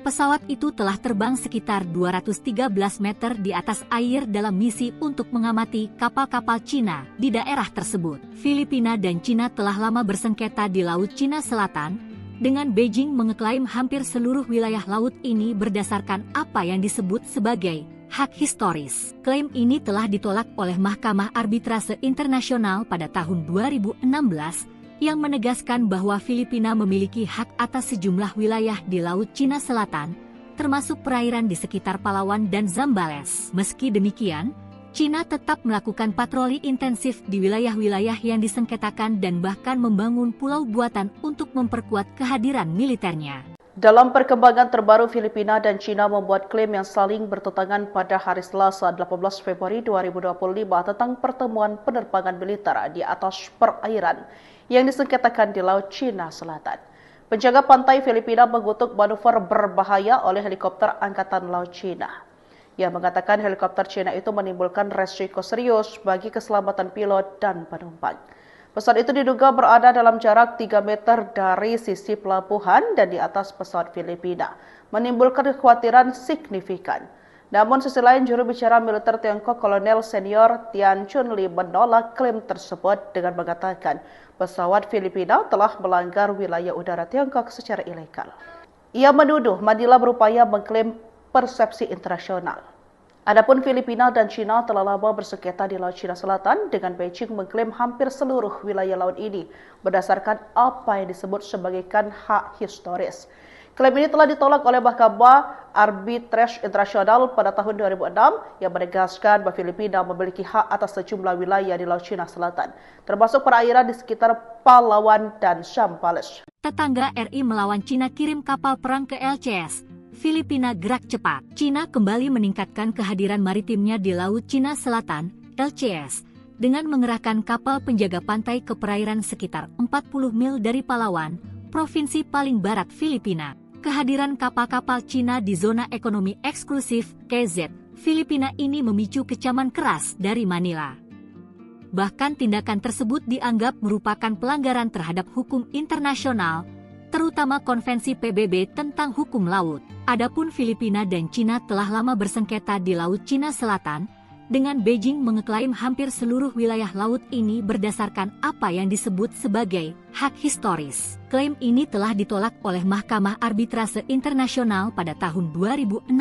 Pesawat itu telah terbang sekitar 213 meter di atas air dalam misi untuk mengamati kapal-kapal Cina di daerah tersebut. Filipina dan Cina telah lama bersengketa di Laut Cina Selatan, dengan Beijing mengeklaim hampir seluruh wilayah laut ini berdasarkan apa yang disebut sebagai hak historis. Klaim ini telah ditolak oleh Mahkamah Arbitrase Internasional pada tahun 2016, yang menegaskan bahwa Filipina memiliki hak atas sejumlah wilayah di Laut Cina Selatan, termasuk perairan di sekitar Palawan dan Zambales. Meski demikian, Cina tetap melakukan patroli intensif di wilayah-wilayah yang disengketakan dan bahkan membangun pulau buatan untuk memperkuat kehadiran militernya. Dalam perkembangan terbaru, Filipina dan Cina membuat klaim yang saling bertentangan pada hari Selasa 18 Februari 2025 tentang pertemuan penerbangan militer di atas perairan yang disengketakan di Laut Cina Selatan. Penjaga pantai Filipina mengutuk manuver berbahaya oleh helikopter Angkatan Laut Cina. Ia mengatakan helikopter Cina itu menimbulkan resiko serius bagi keselamatan pilot dan penumpang. Pesawat itu diduga berada dalam jarak 3 meter dari sisi pelabuhan dan di atas pesawat Filipina, menimbulkan kekhawatiran signifikan. Namun sisi lain, juru bicara militer Tiongkok Kolonel Senior Tian Chunli menolak klaim tersebut dengan mengatakan pesawat Filipina telah melanggar wilayah udara Tiongkok secara ilegal. Ia menuduh Manila berupaya mengklaim persepsi internasional. Adapun Filipina dan Cina telah lama bersengketa di Laut Cina Selatan, dengan Beijing mengklaim hampir seluruh wilayah laut ini berdasarkan apa yang disebut sebagai hak historis. Klaim ini telah ditolak oleh Mahkamah Arbitrase Internasional pada tahun 2006 yang menegaskan bahwa Filipina memiliki hak atas sejumlah wilayah di Laut Cina Selatan, termasuk perairan di sekitar Palawan dan Zambales. Tetangga RI melawan Cina kirim kapal perang ke LCS. Filipina gerak cepat. Cina kembali meningkatkan kehadiran maritimnya di Laut Cina Selatan, LCS, dengan mengerahkan kapal penjaga pantai ke perairan sekitar 40 mil dari Palawan, provinsi paling barat Filipina. Kehadiran kapal-kapal Cina di zona ekonomi eksklusif KZ Filipina ini memicu kecaman keras dari Manila. Bahkan tindakan tersebut dianggap merupakan pelanggaran terhadap hukum internasional, terutama Konvensi PBB tentang hukum laut. Adapun Filipina dan Cina telah lama bersengketa di Laut Cina Selatan, dengan Beijing mengeklaim hampir seluruh wilayah laut ini berdasarkan apa yang disebut sebagai hak historis. Klaim ini telah ditolak oleh Mahkamah Arbitrase Internasional pada tahun 2016,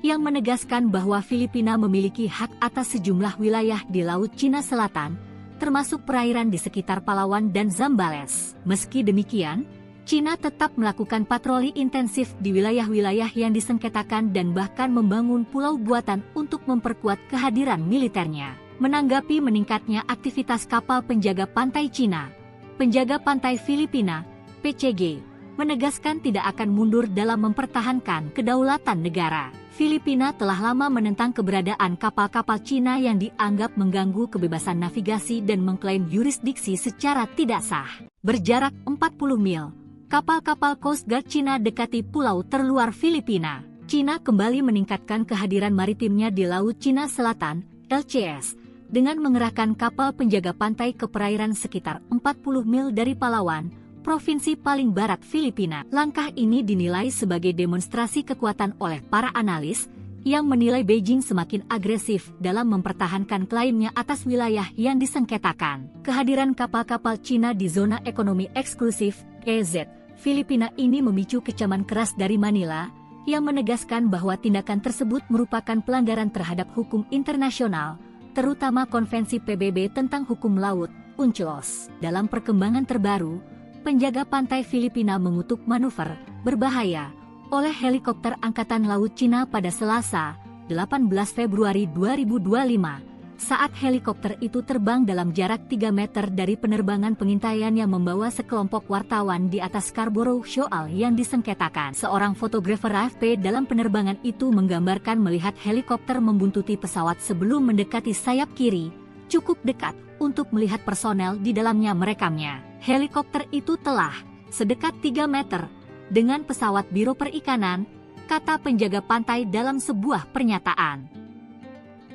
yang menegaskan bahwa Filipina memiliki hak atas sejumlah wilayah di Laut Cina Selatan, termasuk perairan di sekitar Palawan dan Zambales. Meski demikian, Cina tetap melakukan patroli intensif di wilayah-wilayah yang disengketakan dan bahkan membangun pulau buatan untuk memperkuat kehadiran militernya. Menanggapi meningkatnya aktivitas kapal penjaga pantai Cina, penjaga pantai Filipina, PCG, menegaskan tidak akan mundur dalam mempertahankan kedaulatan negara. Filipina telah lama menentang keberadaan kapal-kapal Cina yang dianggap mengganggu kebebasan navigasi dan mengklaim yurisdiksi secara tidak sah. Berjarak 40 mil, kapal-kapal Coast Guard Cina dekati pulau terluar Filipina. Cina kembali meningkatkan kehadiran maritimnya di Laut Cina Selatan, LCS, dengan mengerahkan kapal penjaga pantai ke perairan sekitar 40 mil dari Palawan, provinsi paling barat Filipina. Langkah ini dinilai sebagai demonstrasi kekuatan oleh para analis, yang menilai Beijing semakin agresif dalam mempertahankan klaimnya atas wilayah yang disengketakan. Kehadiran kapal-kapal Cina di zona ekonomi eksklusif, KZ, Filipina ini memicu kecaman keras dari Manila, yang menegaskan bahwa tindakan tersebut merupakan pelanggaran terhadap hukum internasional, terutama Konvensi PBB tentang hukum laut, UNCLOS. Dalam perkembangan terbaru, penjaga pantai Filipina mengutuk manuver berbahaya oleh helikopter Angkatan Laut Cina pada Selasa, 18 Februari 2025, saat helikopter itu terbang dalam jarak 3 meter dari penerbangan pengintaian yang membawa sekelompok wartawan di atas Scarborough Shoal yang disengketakan. Seorang fotografer AFP dalam penerbangan itu menggambarkan melihat helikopter membuntuti pesawat sebelum mendekati sayap kiri, cukup dekat untuk melihat personel di dalamnya merekamnya. Helikopter itu telah sedekat 3 meter dengan pesawat Biro Perikanan, kata penjaga pantai dalam sebuah pernyataan.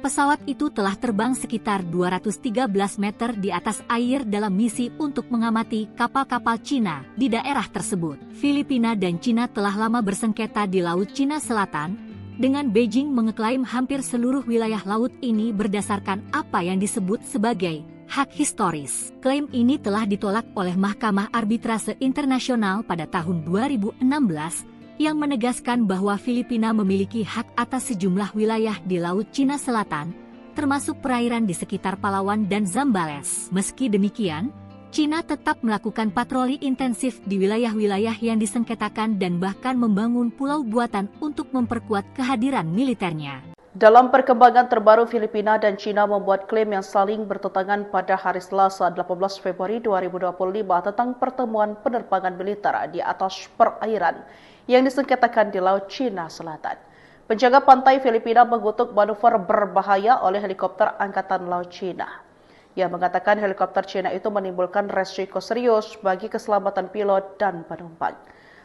Pesawat itu telah terbang sekitar 213 meter di atas air dalam misi untuk mengamati kapal-kapal Cina di daerah tersebut. Filipina dan Cina telah lama bersengketa di Laut Cina Selatan, dengan Beijing mengeklaim hampir seluruh wilayah laut ini berdasarkan apa yang disebut sebagai hak historis. Klaim ini telah ditolak oleh Mahkamah Arbitrase Internasional pada tahun 2016, yang menegaskan bahwa Filipina memiliki hak atas sejumlah wilayah di Laut Cina Selatan, termasuk perairan di sekitar Palawan dan Zambales. Meski demikian, Cina tetap melakukan patroli intensif di wilayah-wilayah yang disengketakan dan bahkan membangun pulau buatan untuk memperkuat kehadiran militernya. Dalam perkembangan terbaru, Filipina dan Cina membuat klaim yang saling bertentangan pada hari Selasa 18 Februari 2025 tentang pertemuan penerbangan militer di atas perairan yang disengketakan di Laut Cina Selatan. Penjaga pantai Filipina mengutuk manuver berbahaya oleh helikopter Angkatan Laut Cina. Ia mengatakan helikopter Cina itu menimbulkan resiko serius bagi keselamatan pilot dan penumpang.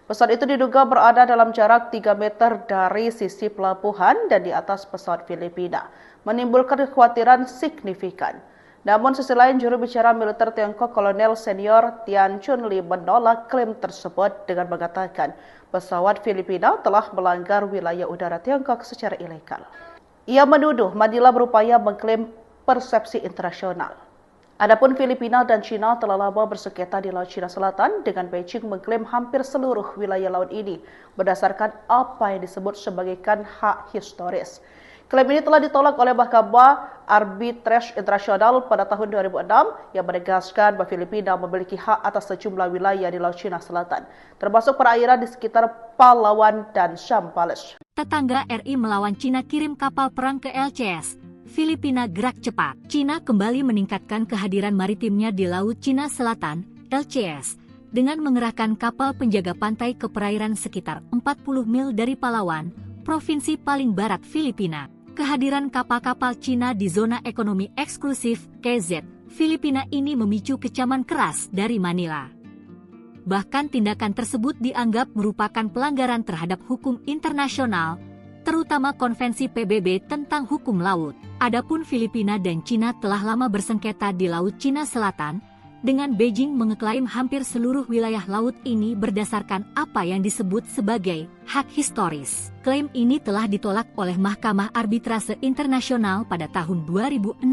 Pesawat itu diduga berada dalam jarak 3 meter dari sisi pelabuhan dan di atas pesawat Filipina, menimbulkan kekhawatiran signifikan. Namun sisi lain, juru bicara militer Tiongkok Kolonel Senior Tian Chunli menolak klaim tersebut dengan mengatakan pesawat Filipina telah melanggar wilayah udara Tiongkok secara ilegal. Ia menuduh Manila berupaya mengklaim persepsi internasional. Adapun Filipina dan Cina telah lama bersengketa di Laut Cina Selatan, dengan Beijing mengklaim hampir seluruh wilayah laut ini berdasarkan apa yang disebut sebagai hak historis. Klaim ini telah ditolak oleh Mahkamah Arbitrase Internasional pada tahun 2006 yang menegaskan bahwa Filipina memiliki hak atas sejumlah wilayah di Laut Cina Selatan, termasuk perairan di sekitar Palawan dan Zambales. Tetangga RI melawan Cina kirim kapal perang ke LCS. Filipina gerak cepat. Cina kembali meningkatkan kehadiran maritimnya di Laut Cina Selatan, LCS, dengan mengerahkan kapal penjaga pantai ke perairan sekitar 40 mil dari Palawan, provinsi paling barat Filipina. Kehadiran kapal-kapal Cina di zona ekonomi eksklusif, KZ, Filipina ini memicu kecaman keras dari Manila. Bahkan tindakan tersebut dianggap merupakan pelanggaran terhadap hukum internasional, terutama Konvensi PBB tentang hukum laut. Adapun Filipina dan Cina telah lama bersengketa di Laut Cina Selatan, dengan Beijing mengeklaim hampir seluruh wilayah laut ini berdasarkan apa yang disebut sebagai hak historis. Klaim ini telah ditolak oleh Mahkamah Arbitrase Internasional pada tahun 2016,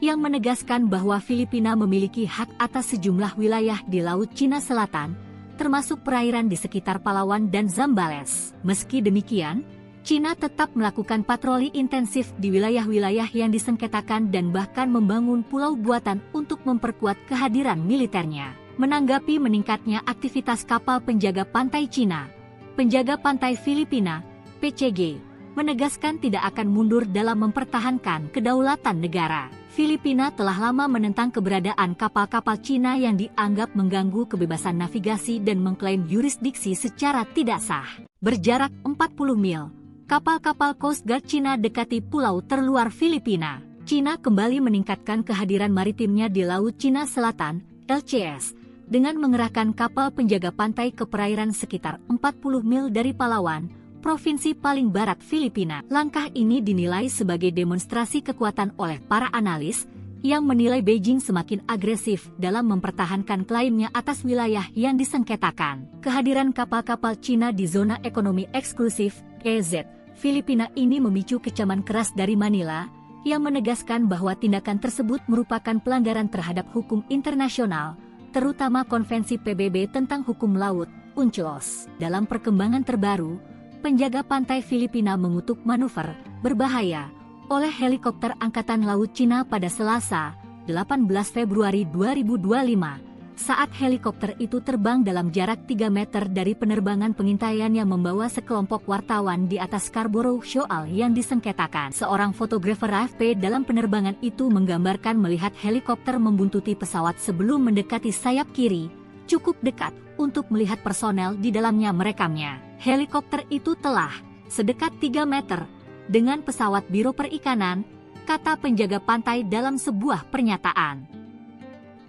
yang menegaskan bahwa Filipina memiliki hak atas sejumlah wilayah di Laut Cina Selatan, termasuk perairan di sekitar Palawan dan Zambales. Meski demikian, Cina tetap melakukan patroli intensif di wilayah-wilayah yang disengketakan dan bahkan membangun pulau buatan untuk memperkuat kehadiran militernya. Menanggapi meningkatnya aktivitas kapal penjaga pantai Cina, penjaga pantai Filipina, PCG, menegaskan tidak akan mundur dalam mempertahankan kedaulatan negara. Filipina telah lama menentang keberadaan kapal-kapal Cina yang dianggap mengganggu kebebasan navigasi dan mengklaim yurisdiksi secara tidak sah. Berjarak 40 mil, kapal-kapal Coast Guard Cina dekati pulau terluar Filipina. Cina kembali meningkatkan kehadiran maritimnya di Laut Cina Selatan, LCS, dengan mengerahkan kapal penjaga pantai ke perairan sekitar 40 mil dari Palawan, provinsi paling barat Filipina. Langkah ini dinilai sebagai demonstrasi kekuatan oleh para analis, yang menilai Beijing semakin agresif dalam mempertahankan klaimnya atas wilayah yang disengketakan. Kehadiran kapal-kapal Cina di zona ekonomi eksklusif, EZ, Filipina ini memicu kecaman keras dari Manila, yang menegaskan bahwa tindakan tersebut merupakan pelanggaran terhadap hukum internasional, terutama Konvensi PBB tentang hukum laut, UNCLOS. Dalam perkembangan terbaru, penjaga pantai Filipina mengutuk manuver berbahaya oleh helikopter Angkatan Laut Cina pada Selasa, 18 Februari 2025, saat helikopter itu terbang dalam jarak 3 meter dari penerbangan pengintaian yang membawa sekelompok wartawan di atas Scarborough Shoal yang disengketakan. Seorang fotografer AFP dalam penerbangan itu menggambarkan melihat helikopter membuntuti pesawat sebelum mendekati sayap kiri, cukup dekat untuk melihat personel di dalamnya merekamnya. Helikopter itu telah sedekat 3 meter dengan pesawat Biro Perikanan, kata penjaga pantai dalam sebuah pernyataan.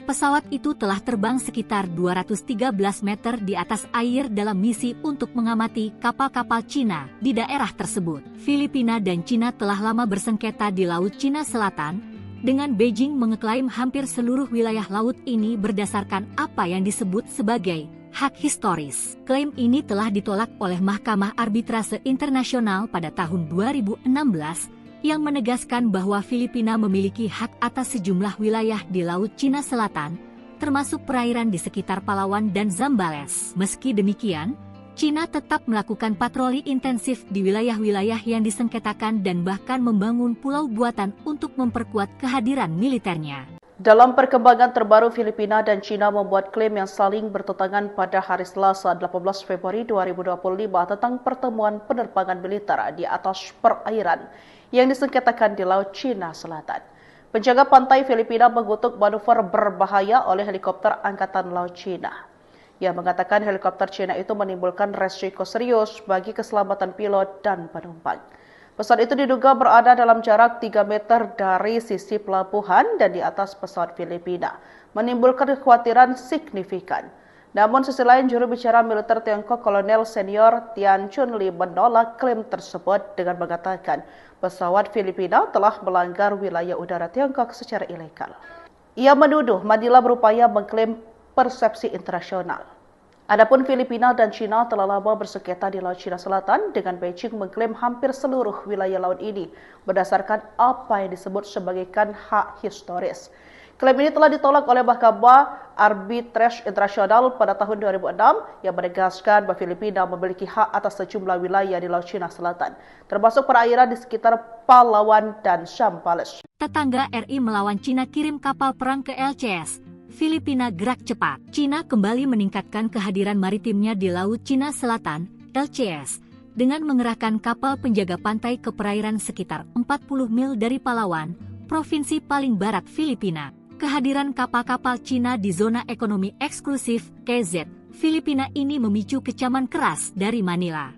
Pesawat itu telah terbang sekitar 213 meter di atas air dalam misi untuk mengamati kapal-kapal Cina di daerah tersebut. Filipina dan Cina telah lama bersengketa di Laut Cina Selatan, dengan Beijing mengeklaim hampir seluruh wilayah laut ini berdasarkan apa yang disebut sebagai hak historis. Klaim ini telah ditolak oleh Mahkamah Arbitrase Internasional pada tahun 2016, yang menegaskan bahwa Filipina memiliki hak atas sejumlah wilayah di Laut Cina Selatan, termasuk perairan di sekitar Palawan dan Zambales. Meski demikian, Cina tetap melakukan patroli intensif di wilayah-wilayah yang disengketakan dan bahkan membangun pulau buatan untuk memperkuat kehadiran militernya. Dalam perkembangan terbaru, Filipina dan Cina membuat klaim yang saling bertentangan pada hari Selasa 18 Februari 2025 tentang pertemuan penerbangan militer di atas perairan yang disengketakan di Laut Cina Selatan. Penjaga pantai Filipina mengutuk manuver berbahaya oleh helikopter Angkatan Laut Cina. Ia mengatakan helikopter Cina itu menimbulkan resiko serius bagi keselamatan pilot dan penumpang. Pesawat itu diduga berada dalam jarak 3 meter dari sisi pelabuhan dan di atas pesawat Filipina, menimbulkan kekhawatiran signifikan. Namun sisi lain, juru bicara militer Tiongkok Kolonel Senior Tian Chunli menolak klaim tersebut dengan mengatakan pesawat Filipina telah melanggar wilayah udara Tiongkok secara ilegal. Ia menuduh Manila berupaya mengklaim persepsi internasional. Adapun Filipina dan Cina telah lama bersengketa di Laut Cina Selatan, dengan Beijing mengklaim hampir seluruh wilayah laut ini berdasarkan apa yang disebut sebagai hak historis. Klaim ini telah ditolak oleh Mahkamah Arbitrase Internasional pada tahun 2006 yang menegaskan bahwa Filipina memiliki hak atas sejumlah wilayah di Laut Cina Selatan, termasuk perairan di sekitar Palawan dan Zambales. Tetangga RI melawan Cina kirim kapal perang ke LCS. Filipina gerak cepat. Cina kembali meningkatkan kehadiran maritimnya di Laut Cina Selatan, LCS, dengan mengerahkan kapal penjaga pantai ke perairan sekitar 40 mil dari Palawan, provinsi paling barat Filipina. Kehadiran kapal-kapal Cina di zona ekonomi eksklusif KZ Filipina ini memicu kecaman keras dari Manila.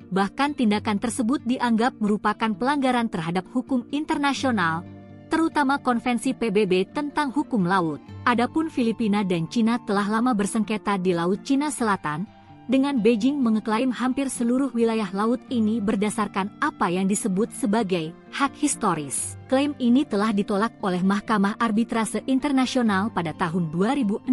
Bahkan tindakan tersebut dianggap merupakan pelanggaran terhadap hukum internasional, terutama Konvensi PBB tentang hukum laut. Adapun Filipina dan Cina telah lama bersengketa di Laut Cina Selatan, dengan Beijing mengeklaim hampir seluruh wilayah laut ini berdasarkan apa yang disebut sebagai hak historis. Klaim ini telah ditolak oleh Mahkamah Arbitrase Internasional pada tahun 2016,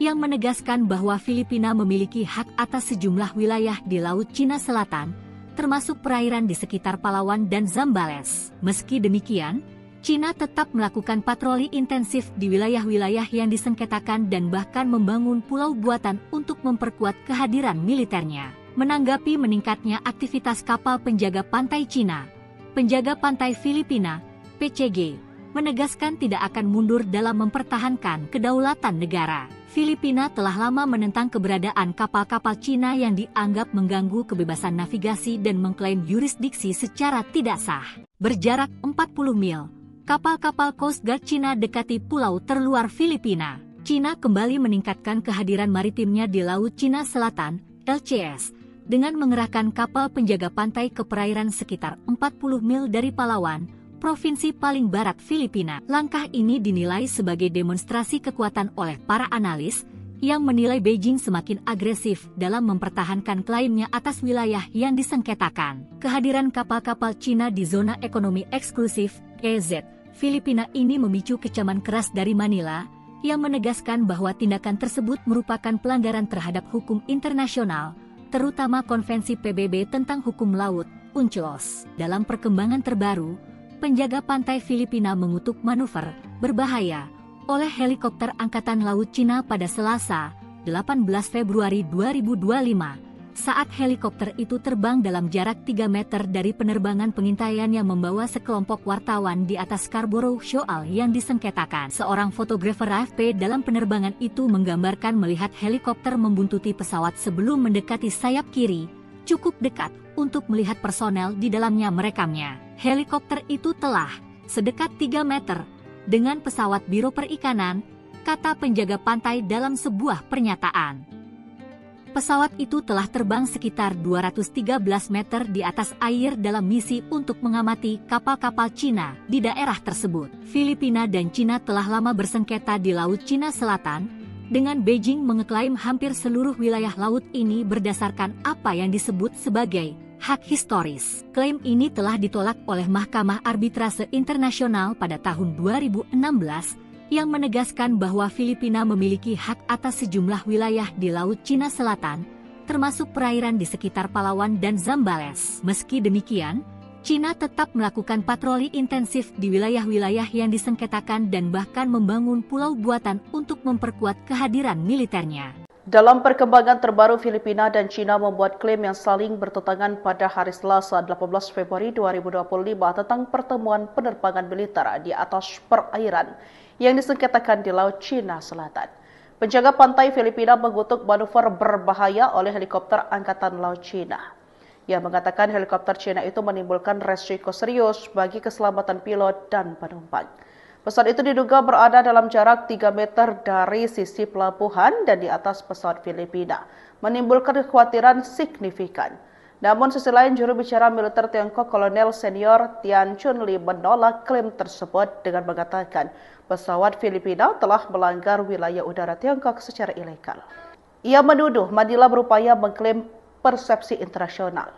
yang menegaskan bahwa Filipina memiliki hak atas sejumlah wilayah di Laut Cina Selatan, termasuk perairan di sekitar Palawan dan Zambales. Meski demikian, Cina tetap melakukan patroli intensif di wilayah-wilayah yang disengketakan dan bahkan membangun pulau buatan untuk memperkuat kehadiran militernya. Menanggapi meningkatnya aktivitas kapal penjaga pantai Cina, penjaga pantai Filipina, PCG, menegaskan tidak akan mundur dalam mempertahankan kedaulatan negara. Filipina telah lama menentang keberadaan kapal-kapal Cina yang dianggap mengganggu kebebasan navigasi dan mengklaim yurisdiksi secara tidak sah. Berjarak 40 mil, kapal-kapal Coast Guard Cina dekati pulau terluar Filipina. Cina kembali meningkatkan kehadiran maritimnya di Laut Cina Selatan, LCS, dengan mengerahkan kapal penjaga pantai ke perairan sekitar 40 mil dari Palawan, provinsi paling barat Filipina. Langkah ini dinilai sebagai demonstrasi kekuatan oleh para analis, yang menilai Beijing semakin agresif dalam mempertahankan klaimnya atas wilayah yang disengketakan. Kehadiran kapal-kapal Cina di zona ekonomi eksklusif, KZ, Filipina ini memicu kecaman keras dari Manila, yang menegaskan bahwa tindakan tersebut merupakan pelanggaran terhadap hukum internasional, terutama Konvensi PBB tentang hukum laut, UNCLOS. Dalam perkembangan terbaru, penjaga pantai Filipina mengutuk manuver berbahaya oleh helikopter Angkatan Laut Cina pada Selasa, 18 Februari 2025, saat helikopter itu terbang dalam jarak 3 meter dari penerbangan pengintaian yang membawa sekelompok wartawan di atas Scarborough Shoal yang disengketakan. Seorang fotografer AFP dalam penerbangan itu menggambarkan melihat helikopter membuntuti pesawat sebelum mendekati sayap kiri, cukup dekat untuk melihat personel di dalamnya merekamnya. Helikopter itu telah sedekat 3 meter dengan pesawat Biro Perikanan, kata penjaga pantai dalam sebuah pernyataan. Pesawat itu telah terbang sekitar 213 meter di atas air dalam misi untuk mengamati kapal-kapal Cina di daerah tersebut. Filipina dan Cina telah lama bersengketa di Laut Cina Selatan, dengan Beijing mengeklaim hampir seluruh wilayah laut ini berdasarkan apa yang disebut sebagai hak historis. Klaim ini telah ditolak oleh Mahkamah Arbitrase Internasional pada tahun 2016, yang menegaskan bahwa Filipina memiliki hak atas sejumlah wilayah di Laut Cina Selatan, termasuk perairan di sekitar Palawan dan Zambales. Meski demikian, Cina tetap melakukan patroli intensif di wilayah-wilayah yang disengketakan dan bahkan membangun pulau buatan untuk memperkuat kehadiran militernya. Dalam perkembangan terbaru, Filipina dan Cina membuat klaim yang saling bertentangan pada hari Selasa 18 Februari 2025 tentang pertemuan penerbangan militer di atas perairan yang disengketakan di Laut Cina Selatan. Penjaga pantai Filipina mengutuk manuver berbahaya oleh helikopter Angkatan Laut Cina. Ia mengatakan helikopter Cina itu menimbulkan resiko serius bagi keselamatan pilot dan penumpang. Pesawat itu diduga berada dalam jarak 3 meter dari sisi pelabuhan dan di atas pesawat Filipina, menimbulkan kekhawatiran signifikan. Namun sisi lain, juru bicara militer Tiongkok Kolonel Senior Tian Chunli menolak klaim tersebut dengan mengatakan pesawat Filipina telah melanggar wilayah udara Tiongkok secara ilegal. Ia menuduh Manila berupaya mengklaim persepsi internasional.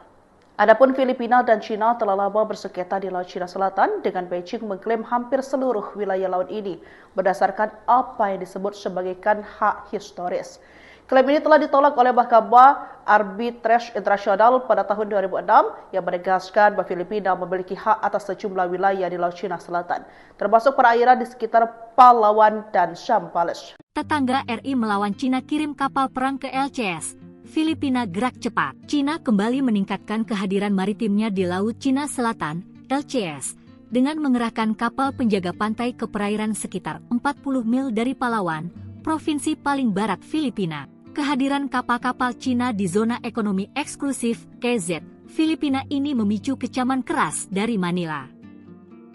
Adapun Filipina dan Cina telah lama bersengketa di Laut Cina Selatan, dengan Beijing mengklaim hampir seluruh wilayah laut ini berdasarkan apa yang disebut sebagai hak historis. Klaim ini telah ditolak oleh Mahkamah Arbitrase Internasional pada tahun 2006 yang menegaskan bahwa Filipina memiliki hak atas sejumlah wilayah di Laut Cina Selatan, termasuk perairan di sekitar Palawan dan Zambales. Tetangga RI melawan Cina kirim kapal perang ke LCS. Filipina gerak cepat. Cina kembali meningkatkan kehadiran maritimnya di Laut Cina Selatan, LCS, dengan mengerahkan kapal penjaga pantai ke perairan sekitar 40 mil dari Palawan, provinsi paling barat Filipina. Kehadiran kapal-kapal Cina di zona ekonomi eksklusif KZ Filipina ini memicu kecaman keras dari Manila.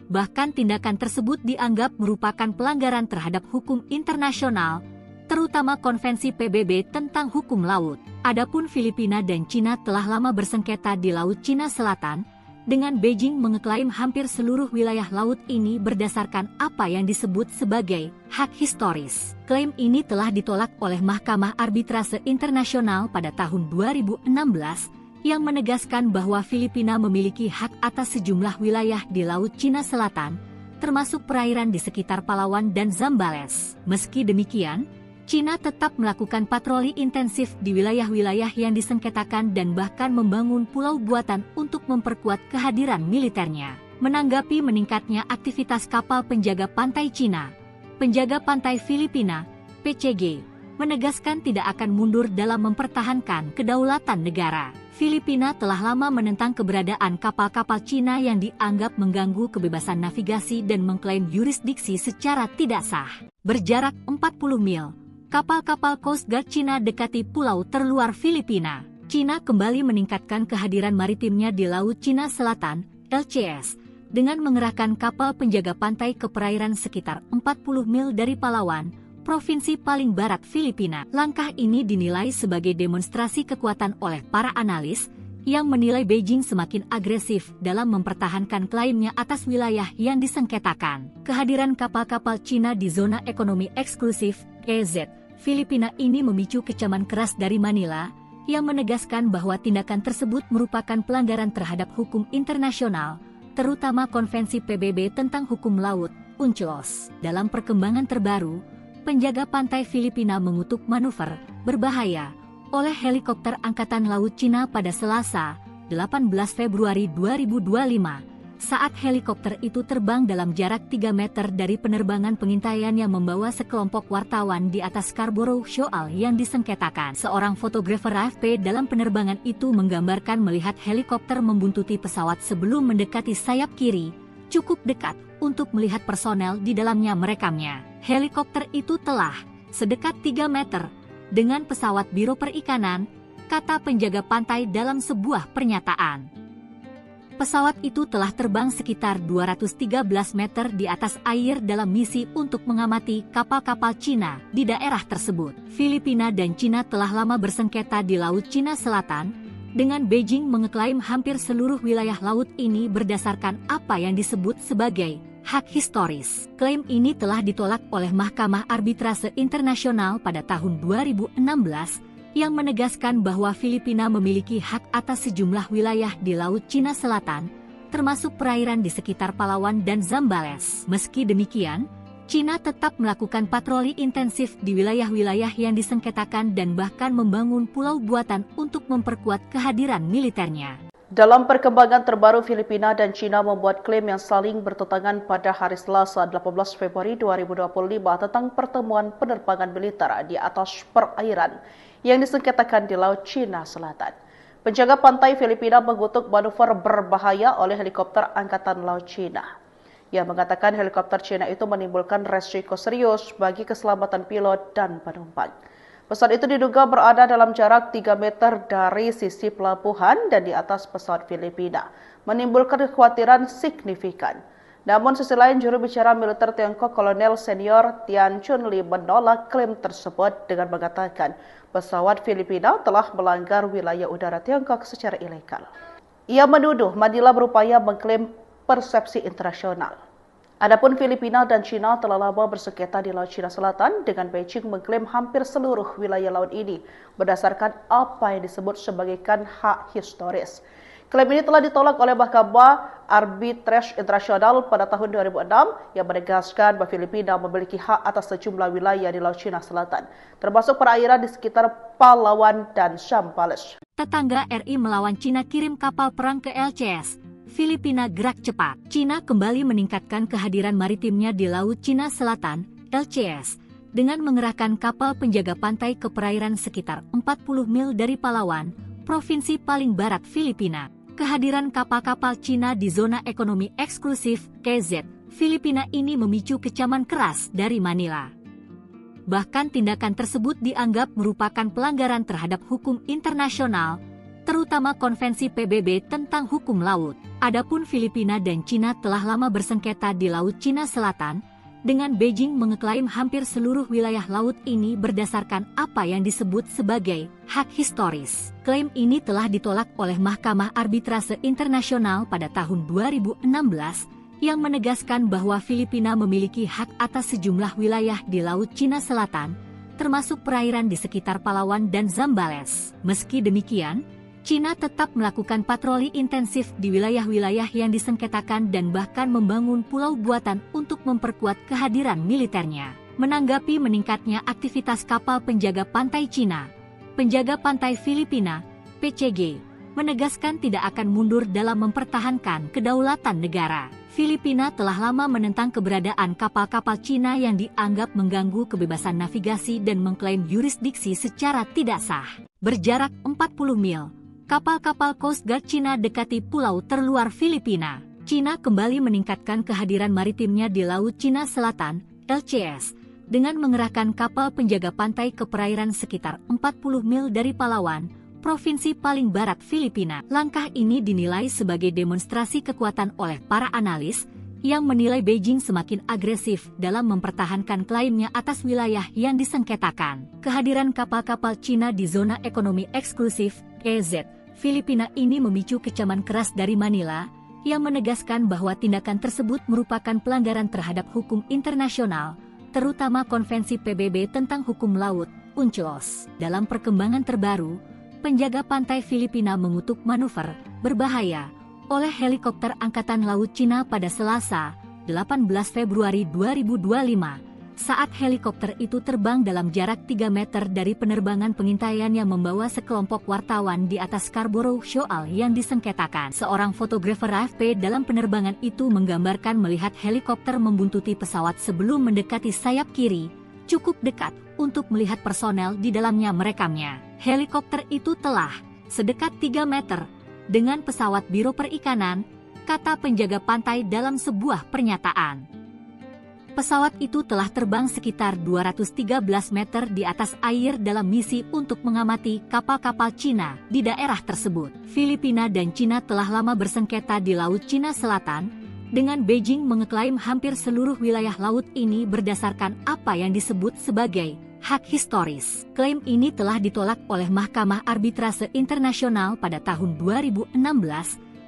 Bahkan tindakan tersebut dianggap merupakan pelanggaran terhadap hukum internasional, terutama Konvensi PBB tentang hukum laut. Adapun Filipina dan Cina telah lama bersengketa di Laut Cina Selatan, dengan Beijing mengeklaim hampir seluruh wilayah laut ini berdasarkan apa yang disebut sebagai hak historis. Klaim ini telah ditolak oleh Mahkamah Arbitrase Internasional pada tahun 2016, yang menegaskan bahwa Filipina memiliki hak atas sejumlah wilayah di Laut Cina Selatan, termasuk perairan di sekitar Palawan dan Zambales. Meski demikian, Cina tetap melakukan patroli intensif di wilayah-wilayah yang disengketakan dan bahkan membangun pulau buatan untuk memperkuat kehadiran militernya. Menanggapi meningkatnya aktivitas kapal penjaga pantai Cina, penjaga pantai Filipina, PCG, menegaskan tidak akan mundur dalam mempertahankan kedaulatan negara. Filipina telah lama menentang keberadaan kapal-kapal Cina yang dianggap mengganggu kebebasan navigasi dan mengklaim yurisdiksi secara tidak sah. Berjarak 40 mil, kapal-kapal Coast Guard Cina dekati pulau terluar Filipina. Cina kembali meningkatkan kehadiran maritimnya di Laut Cina Selatan, LCS, dengan mengerahkan kapal penjaga pantai ke perairan sekitar 40 mil dari Palawan, provinsi paling barat Filipina. Langkah ini dinilai sebagai demonstrasi kekuatan oleh para analis, yang menilai Beijing semakin agresif dalam mempertahankan klaimnya atas wilayah yang disengketakan. Kehadiran kapal-kapal Cina di zona ekonomi eksklusif, EZ, Filipina ini memicu kecaman keras dari Manila, yang menegaskan bahwa tindakan tersebut merupakan pelanggaran terhadap hukum internasional, terutama Konvensi PBB tentang hukum laut, UNCLOS. Dalam perkembangan terbaru, penjaga pantai Filipina mengutuk manuver berbahaya oleh helikopter Angkatan Laut Cina pada Selasa, 18 Februari 2025, saat helikopter itu terbang dalam jarak 3 meter dari penerbangan pengintaian yang membawa sekelompok wartawan di atas Scarborough Shoal yang disengketakan. Seorang fotografer AFP dalam penerbangan itu menggambarkan melihat helikopter membuntuti pesawat sebelum mendekati sayap kiri, cukup dekat untuk melihat personel di dalamnya merekamnya. Helikopter itu telah sedekat 3 meter dengan pesawat Biro Perikanan, kata penjaga pantai dalam sebuah pernyataan. Pesawat itu telah terbang sekitar 213 meter di atas air dalam misi untuk mengamati kapal-kapal Cina di daerah tersebut. Filipina dan Cina telah lama bersengketa di Laut Cina Selatan, dengan Beijing mengeklaim hampir seluruh wilayah laut ini berdasarkan apa yang disebut sebagai hak historis. Klaim ini telah ditolak oleh Mahkamah Arbitrase Internasional pada tahun 2016, yang menegaskan bahwa Filipina memiliki hak atas sejumlah wilayah di Laut Cina Selatan, termasuk perairan di sekitar Palawan dan Zambales. Meski demikian, Cina tetap melakukan patroli intensif di wilayah-wilayah yang disengketakan dan bahkan membangun pulau buatan untuk memperkuat kehadiran militernya. Dalam perkembangan terbaru, Filipina dan Cina membuat klaim yang saling bertentangan pada hari Selasa 18 Februari 2025 tentang pertemuan penerbangan militer di atas perairan yang disengketakan di Laut Cina Selatan. Penjaga pantai Filipina mengutuk manuver berbahaya oleh helikopter Angkatan Laut Cina. Ia mengatakan helikopter Cina itu menimbulkan resiko serius bagi keselamatan pilot dan penumpang. Pesawat itu diduga berada dalam jarak 3 meter dari sisi pelabuhan dan di atas pesawat Filipina, menimbulkan kekhawatiran signifikan. Namun sisi lain, juru bicara militer Tiongkok Kolonel Senior Tian Chunli menolak klaim tersebut dengan mengatakan pesawat Filipina telah melanggar wilayah udara Tiongkok secara ilegal. Ia menuduh Manila berupaya mengklaim persepsi internasional. Adapun Filipina dan Cina telah lama bersengketa di Laut Cina Selatan, dengan Beijing mengklaim hampir seluruh wilayah laut ini berdasarkan apa yang disebut sebagai hak historis. Klaim ini telah ditolak oleh Mahkamah Arbitrase Internasional pada tahun 2006 yang menegaskan bahwa Filipina memiliki hak atas sejumlah wilayah di Laut Cina Selatan, termasuk perairan di sekitar Palawan dan Zambales. Tetangga RI melawan Cina kirim kapal perang ke LCS. Filipina gerak cepat. Cina kembali meningkatkan kehadiran maritimnya di Laut Cina Selatan, LCS, dengan mengerahkan kapal penjaga pantai ke perairan sekitar 40 mil dari Palawan, provinsi paling barat Filipina. Kehadiran kapal-kapal Cina di zona ekonomi eksklusif KZ Filipina ini memicu kecaman keras dari Manila. Bahkan tindakan tersebut dianggap merupakan pelanggaran terhadap hukum internasional, terutama Konvensi PBB tentang hukum laut. Adapun Filipina dan Cina telah lama bersengketa di Laut Cina Selatan, dengan Beijing mengeklaim hampir seluruh wilayah laut ini berdasarkan apa yang disebut sebagai hak historis. Klaim ini telah ditolak oleh Mahkamah Arbitrase Internasional pada tahun 2016, yang menegaskan bahwa Filipina memiliki hak atas sejumlah wilayah di Laut Cina Selatan, termasuk perairan di sekitar Palawan dan Zambales. Meski demikian, Cina tetap melakukan patroli intensif di wilayah-wilayah yang disengketakan dan bahkan membangun pulau buatan untuk memperkuat kehadiran militernya. Menanggapi meningkatnya aktivitas kapal penjaga pantai Cina, penjaga pantai Filipina, PCG, menegaskan tidak akan mundur dalam mempertahankan kedaulatan negara. Filipina telah lama menentang keberadaan kapal-kapal Cina yang dianggap mengganggu kebebasan navigasi dan mengklaim yurisdiksi secara tidak sah. Berjarak 40 mil, kapal-kapal Coast Guard Cina dekati pulau terluar Filipina. Cina kembali meningkatkan kehadiran maritimnya di Laut Cina Selatan, LCS, dengan mengerahkan kapal penjaga pantai ke perairan sekitar 40 mil dari Palawan, provinsi paling barat Filipina. Langkah ini dinilai sebagai demonstrasi kekuatan oleh para analis, yang menilai Beijing semakin agresif dalam mempertahankan klaimnya atas wilayah yang disengketakan. Kehadiran kapal-kapal Cina di zona ekonomi eksklusif, EZ, Filipina ini memicu kecaman keras dari Manila, yang menegaskan bahwa tindakan tersebut merupakan pelanggaran terhadap hukum internasional, terutama Konvensi PBB tentang hukum laut, UNCLOS. Dalam perkembangan terbaru, penjaga pantai Filipina mengutuk manuver berbahaya oleh helikopter Angkatan Laut Cina pada Selasa, 18 Februari 2025, saat helikopter itu terbang dalam jarak 3 meter dari penerbangan pengintaian yang membawa sekelompok wartawan di atas Scarborough Shoal yang disengketakan. Seorang fotografer AFP dalam penerbangan itu menggambarkan melihat helikopter membuntuti pesawat sebelum mendekati sayap kiri, cukup dekat untuk melihat personel di dalamnya merekamnya. Helikopter itu telah sedekat 3 meter dengan pesawat Biro Perikanan, kata penjaga pantai dalam sebuah pernyataan. Pesawat itu telah terbang sekitar 213 meter di atas air dalam misi untuk mengamati kapal-kapal Cina di daerah tersebut. Filipina dan Cina telah lama bersengketa di Laut Cina Selatan, dengan Beijing mengeklaim hampir seluruh wilayah laut ini berdasarkan apa yang disebut sebagai hak historis. Klaim ini telah ditolak oleh Mahkamah Arbitrase Internasional pada tahun 2016,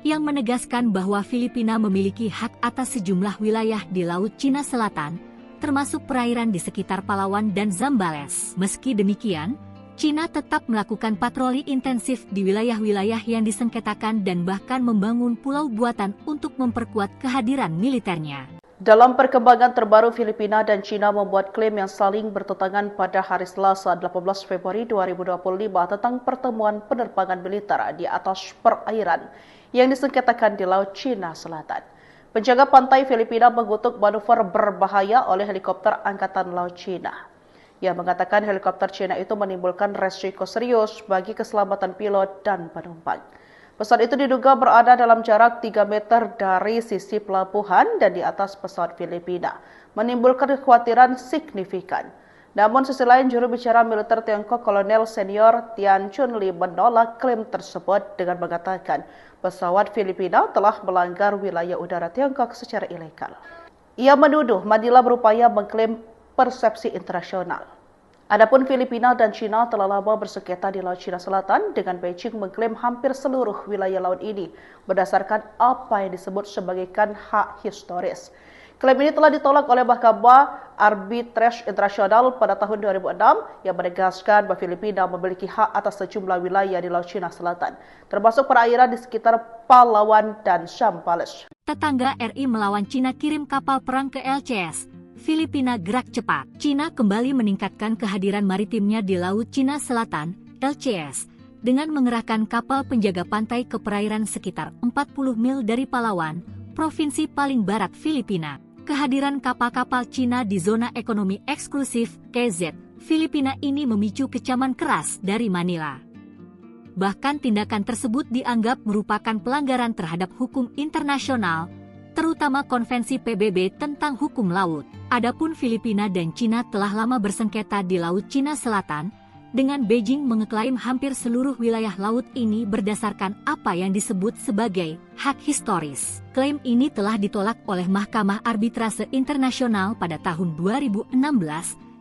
yang menegaskan bahwa Filipina memiliki hak atas sejumlah wilayah di Laut Cina Selatan, termasuk perairan di sekitar Palawan dan Zambales. Meski demikian, Cina tetap melakukan patroli intensif di wilayah-wilayah yang disengketakan dan bahkan membangun pulau buatan untuk memperkuat kehadiran militernya. Dalam perkembangan terbaru, Filipina dan Cina membuat klaim yang saling bertentangan pada hari Selasa 18 Februari 2025 tentang pertemuan penerbangan militer di atas perairan yang disengketakan di Laut Cina Selatan. Penjaga pantai Filipina mengutuk manuver berbahaya oleh helikopter Angkatan Laut Cina. Ia mengatakan helikopter Cina itu menimbulkan resiko serius bagi keselamatan pilot dan penumpang. Pesawat itu diduga berada dalam jarak 3 meter dari sisi pelabuhan dan di atas pesawat Filipina, menimbulkan kekhawatiran signifikan. Namun sisi lain, juru bicara militer Tiongkok Kolonel Senior Tian Chunli menolak klaim tersebut dengan mengatakan pesawat Filipina telah melanggar wilayah udara Tiongkok secara ilegal. Ia menuduh Manila berupaya mengklaim persepsi internasional. Adapun Filipina dan Cina telah lama bersengketa di Laut Cina Selatan, dengan Beijing mengklaim hampir seluruh wilayah laut ini berdasarkan apa yang disebut sebagai hak historis. Klaim ini telah ditolak oleh Mahkamah Arbitrase Internasional pada tahun 2006 yang menegaskan bahwa Filipina memiliki hak atas sejumlah wilayah di Laut Cina Selatan, termasuk perairan di sekitar Palawan dan Zambales. Tetangga RI melawan Cina kirim kapal perang ke LCS. Filipina gerak cepat. Cina kembali meningkatkan kehadiran maritimnya di Laut Cina Selatan, LCS, dengan mengerahkan kapal penjaga pantai ke perairan sekitar 40 mil dari Palawan, provinsi paling barat Filipina. Kehadiran kapal-kapal Cina di zona ekonomi eksklusif KZ Filipina ini memicu kecaman keras dari Manila. Bahkan tindakan tersebut dianggap merupakan pelanggaran terhadap hukum internasional, terutama Konvensi PBB tentang hukum laut. Adapun Filipina dan Cina telah lama bersengketa di Laut Cina Selatan, dengan Beijing mengeklaim hampir seluruh wilayah laut ini berdasarkan apa yang disebut sebagai hak historis. Klaim ini telah ditolak oleh Mahkamah Arbitrase Internasional pada tahun 2016,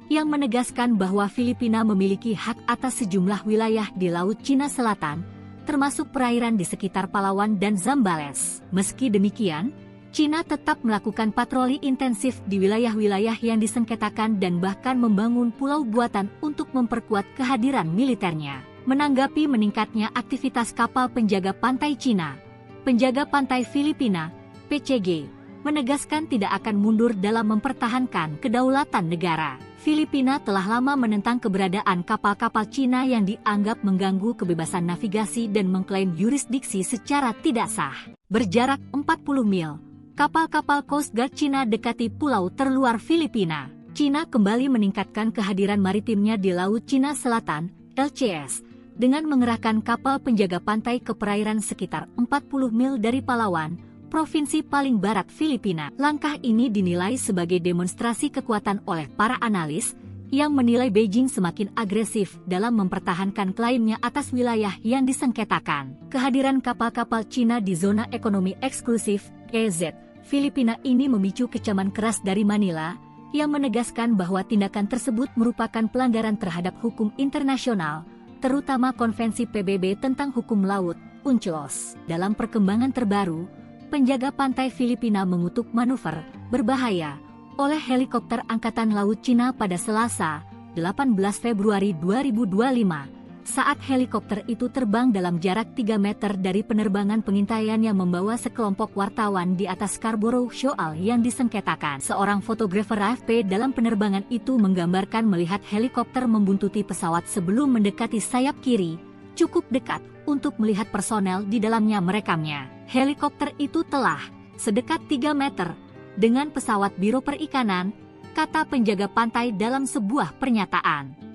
yang menegaskan bahwa Filipina memiliki hak atas sejumlah wilayah di Laut Cina Selatan, termasuk perairan di sekitar Palawan dan Zambales. Meski demikian, Cina tetap melakukan patroli intensif di wilayah-wilayah yang disengketakan dan bahkan membangun pulau buatan untuk memperkuat kehadiran militernya. Menanggapi meningkatnya aktivitas kapal penjaga pantai Cina, penjaga pantai Filipina, PCG, menegaskan tidak akan mundur dalam mempertahankan kedaulatan negara. Filipina telah lama menentang keberadaan kapal-kapal Cina yang dianggap mengganggu kebebasan navigasi dan mengklaim yurisdiksi secara tidak sah. Berjarak 40 mil, kapal-kapal Coast Guard Cina dekati pulau terluar Filipina. Cina kembali meningkatkan kehadiran maritimnya di Laut Cina Selatan, LCS, dengan mengerahkan kapal penjaga pantai ke perairan sekitar 40 mil dari Palawan, provinsi paling barat Filipina. Langkah ini dinilai sebagai demonstrasi kekuatan oleh para analis, yang menilai Beijing semakin agresif dalam mempertahankan klaimnya atas wilayah yang disengketakan. Kehadiran kapal-kapal Cina di zona ekonomi eksklusif KZ Filipina ini memicu kecaman keras dari Manila, yang menegaskan bahwa tindakan tersebut merupakan pelanggaran terhadap hukum internasional, terutama Konvensi PBB tentang hukum laut, UNCLOS. Dalam perkembangan terbaru, penjaga pantai Filipina mengutuk manuver berbahaya oleh helikopter Angkatan Laut Cina pada Selasa, 18 Februari 2025, saat helikopter itu terbang dalam jarak 3 meter dari penerbangan pengintaian yang membawa sekelompok wartawan di atas Scarborough Shoal yang disengketakan. Seorang fotografer AFP dalam penerbangan itu menggambarkan melihat helikopter membuntuti pesawat sebelum mendekati sayap kiri, cukup dekat untuk melihat personel di dalamnya merekamnya. Helikopter itu telah sedekat 3 meter dengan pesawat Biro Perikanan, kata penjaga pantai dalam sebuah pernyataan.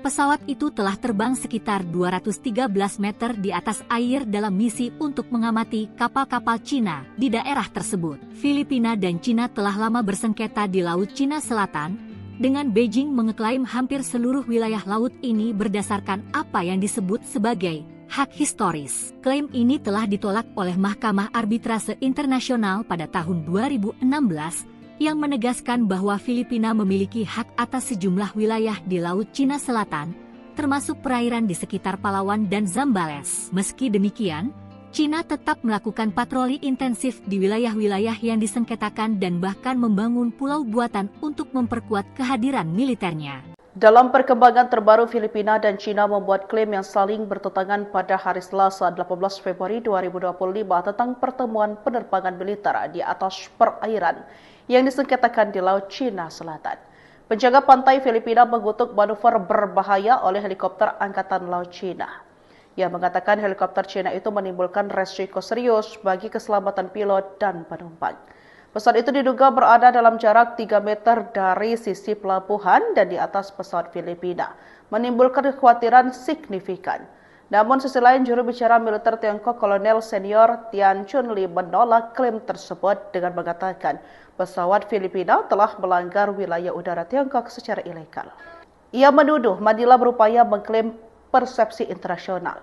Pesawat itu telah terbang sekitar 213 meter di atas air dalam misi untuk mengamati kapal-kapal Cina di daerah tersebut. Filipina dan Cina telah lama bersengketa di Laut Cina Selatan, dengan Beijing mengeklaim hampir seluruh wilayah laut ini berdasarkan apa yang disebut sebagai hak historis. Klaim ini telah ditolak oleh Mahkamah Arbitrase Internasional pada tahun 2016 yang menegaskan bahwa Filipina memiliki hak atas sejumlah wilayah di Laut Cina Selatan, termasuk perairan di sekitar Palawan dan Zambales. Meski demikian, Cina tetap melakukan patroli intensif di wilayah-wilayah yang disengketakan dan bahkan membangun pulau buatan untuk memperkuat kehadiran militernya. Dalam perkembangan terbaru, Filipina dan Cina membuat klaim yang saling bertentangan pada hari Selasa 18 Februari 2025 tentang pertemuan penerbangan militer di atas perairan yang disengketakan di Laut Cina Selatan. Penjaga pantai Filipina mengutuk manuver berbahaya oleh helikopter Angkatan Laut Cina. Ia mengatakan helikopter Cina itu menimbulkan resiko serius bagi keselamatan pilot dan penumpang. Pesawat itu diduga berada dalam jarak 3 meter dari sisi pelabuhan dan di atas pesawat Filipina, menimbulkan kekhawatiran signifikan. Namun sisi lain, juru bicara militer Tiongkok Kolonel Senior Tian Chunli menolak klaim tersebut dengan mengatakan pesawat Filipina telah melanggar wilayah udara Tiongkok secara ilegal. Ia menuduh Manila berupaya mengklaim persepsi internasional.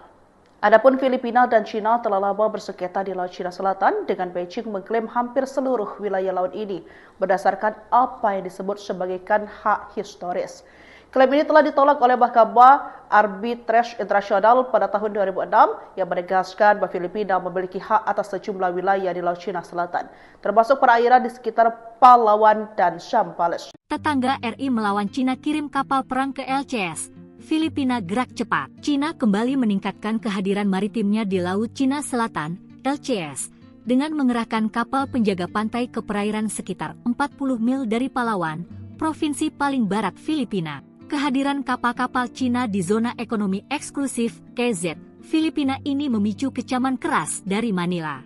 Adapun Filipina dan Cina telah lama bersengketa di Laut Cina Selatan dengan Beijing mengklaim hampir seluruh wilayah laut ini berdasarkan apa yang disebut sebagai hak historis. Klaim ini telah ditolak oleh Mahkamah Arbitrase Internasional pada tahun 2006 yang menegaskan bahwa Filipina memiliki hak atas sejumlah wilayah di Laut Cina Selatan, termasuk perairan di sekitar Palawan dan Zambales. Tetangga RI melawan Cina kirim kapal perang ke LCS. Filipina gerak cepat. Cina kembali meningkatkan kehadiran maritimnya di Laut Cina Selatan, LCS, dengan mengerahkan kapal penjaga pantai ke perairan sekitar 40 mil dari Palawan, provinsi paling barat Filipina. Kehadiran kapal-kapal Cina di zona ekonomi eksklusif, KZ, Filipina ini memicu kecaman keras dari Manila.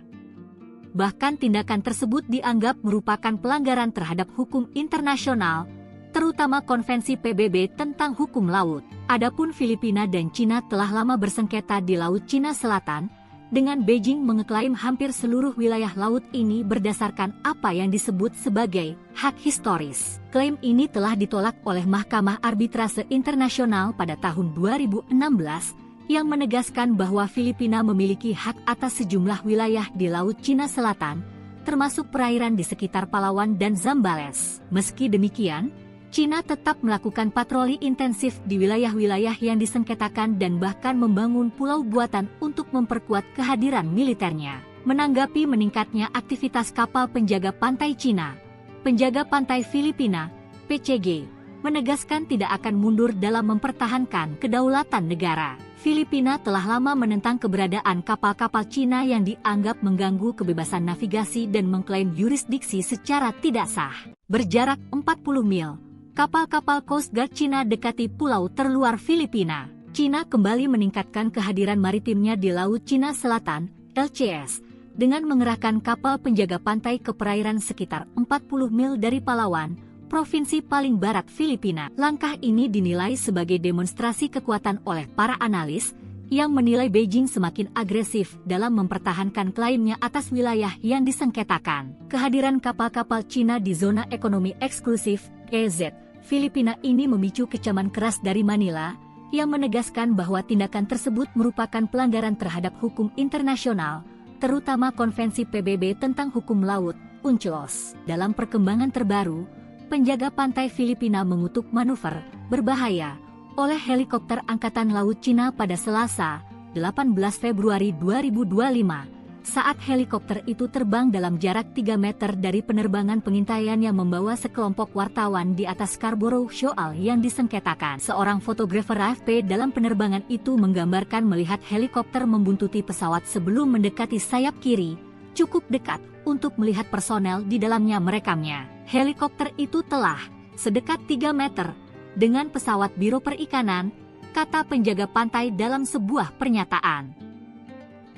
Bahkan tindakan tersebut dianggap merupakan pelanggaran terhadap hukum internasional, terutama Konvensi PBB tentang hukum laut. Adapun Filipina dan Cina telah lama bersengketa di Laut Cina Selatan, dengan Beijing mengeklaim hampir seluruh wilayah laut ini berdasarkan apa yang disebut sebagai hak historis. Klaim ini telah ditolak oleh Mahkamah Arbitrase Internasional pada tahun 2016 yang menegaskan bahwa Filipina memiliki hak atas sejumlah wilayah di Laut Cina Selatan, termasuk perairan di sekitar Palawan dan Zambales. Meski demikian, Cina tetap melakukan patroli intensif di wilayah-wilayah yang disengketakan dan bahkan membangun pulau buatan untuk memperkuat kehadiran militernya. Menanggapi meningkatnya aktivitas kapal penjaga pantai Cina, penjaga pantai Filipina, PCG, menegaskan tidak akan mundur dalam mempertahankan kedaulatan negara. Filipina telah lama menentang keberadaan kapal-kapal Cina yang dianggap mengganggu kebebasan navigasi dan mengklaim yurisdiksi secara tidak sah. Berjarak 40 mil, kapal-kapal Coast Guard Cina dekati pulau terluar Filipina. Cina kembali meningkatkan kehadiran maritimnya di Laut Cina Selatan, LCS, dengan mengerahkan kapal penjaga pantai ke perairan sekitar 40 mil dari Palawan, provinsi paling barat Filipina. Langkah ini dinilai sebagai demonstrasi kekuatan oleh para analis, yang menilai Beijing semakin agresif dalam mempertahankan klaimnya atas wilayah yang disengketakan. Kehadiran kapal-kapal Cina di zona ekonomi eksklusif, KZ, Filipina ini memicu kecaman keras dari Manila, yang menegaskan bahwa tindakan tersebut merupakan pelanggaran terhadap hukum internasional, terutama Konvensi PBB tentang hukum laut, UNCLOS. Dalam perkembangan terbaru, penjaga pantai Filipina mengutuk manuver berbahaya oleh helikopter Angkatan Laut Cina pada Selasa, 18 Februari 2025, saat helikopter itu terbang dalam jarak 3 meter dari penerbangan pengintaian yang membawa sekelompok wartawan di atas Scarborough Shoal yang disengketakan. Seorang fotografer AFP dalam penerbangan itu menggambarkan melihat helikopter membuntuti pesawat sebelum mendekati sayap kiri, cukup dekat untuk melihat personel di dalamnya merekamnya. Helikopter itu telah sedekat 3 meter dengan pesawat Biro Perikanan, kata penjaga pantai dalam sebuah pernyataan.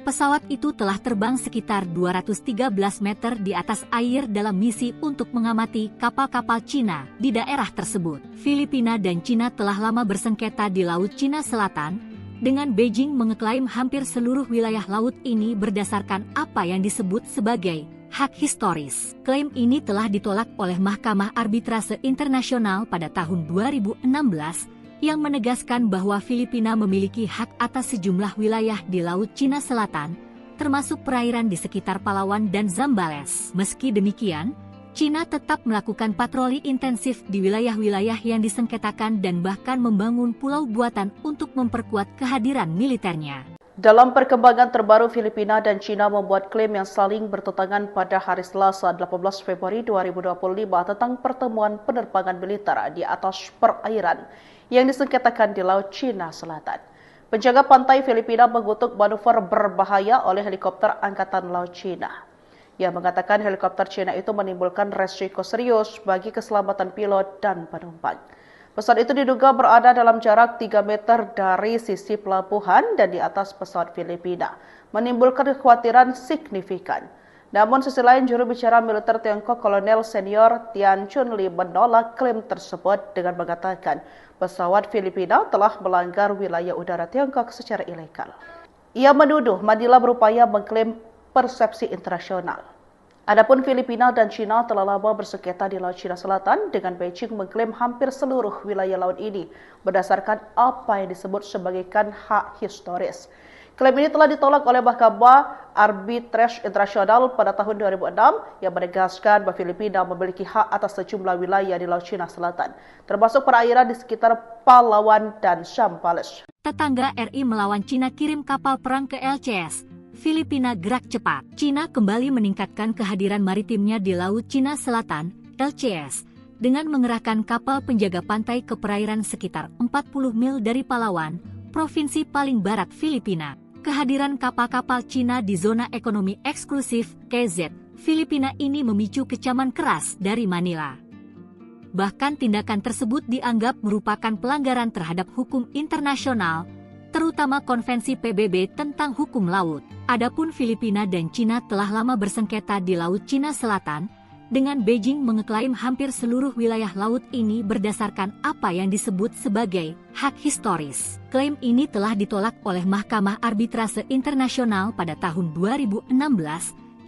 Pesawat itu telah terbang sekitar 213 meter di atas air dalam misi untuk mengamati kapal-kapal Cina di daerah tersebut. Filipina dan Cina telah lama bersengketa di Laut Cina Selatan, dengan Beijing mengeklaim hampir seluruh wilayah laut ini berdasarkan apa yang disebut sebagai hak historis. Klaim ini telah ditolak oleh Mahkamah Arbitrase Internasional pada tahun 2016, yang menegaskan bahwa Filipina memiliki hak atas sejumlah wilayah di Laut Cina Selatan, termasuk perairan di sekitar Palawan dan Zambales. Meski demikian, Cina tetap melakukan patroli intensif di wilayah-wilayah yang disengketakan dan bahkan membangun pulau buatan untuk memperkuat kehadiran militernya. Dalam perkembangan terbaru, Filipina dan Cina membuat klaim yang saling bertentangan pada hari Selasa 18 Februari 2025 tentang pertemuan penerbangan militer di atas perairan yang disengketakan di Laut Cina Selatan. Penjaga pantai Filipina mengutuk manuver berbahaya oleh helikopter Angkatan Laut Cina. Ia mengatakan helikopter Cina itu menimbulkan resiko serius bagi keselamatan pilot dan penumpang. Pesawat itu diduga berada dalam jarak 3 meter dari sisi pelabuhan dan di atas pesawat Filipina, menimbulkan kekhawatiran signifikan. Namun sisi lain, juru bicara militer Tiongkok Kolonel Senior Tian Chunli menolak klaim tersebut dengan mengatakan pesawat Filipina telah melanggar wilayah udara Tiongkok secara ilegal. Ia menuduh Manila berupaya mengklaim persepsi internasional. Adapun Filipina dan Cina telah lama bersengketa di Laut Cina Selatan, dengan Beijing mengklaim hampir seluruh wilayah laut ini berdasarkan apa yang disebut sebagai hak historis. Klaim ini telah ditolak oleh Mahkamah Arbitrase Internasional pada tahun 2006 yang menegaskan bahwa Filipina memiliki hak atas sejumlah wilayah di Laut Cina Selatan, termasuk perairan di sekitar Palawan dan Zambales. Tetangga RI melawan Cina kirim kapal perang ke LCS. Filipina gerak cepat. Cina kembali meningkatkan kehadiran maritimnya di Laut Cina Selatan, LCS, dengan mengerahkan kapal penjaga pantai ke perairan sekitar 40 mil dari Palawan, provinsi paling barat Filipina. Kehadiran kapal-kapal Cina di zona ekonomi eksklusif KZ Filipina ini memicu kecaman keras dari Manila. Bahkan tindakan tersebut dianggap merupakan pelanggaran terhadap hukum internasional, terutama Konvensi PBB tentang hukum laut. Adapun Filipina dan Cina telah lama bersengketa di Laut Cina Selatan, dengan Beijing mengeklaim hampir seluruh wilayah laut ini berdasarkan apa yang disebut sebagai hak historis. Klaim ini telah ditolak oleh Mahkamah Arbitrase Internasional pada tahun 2016,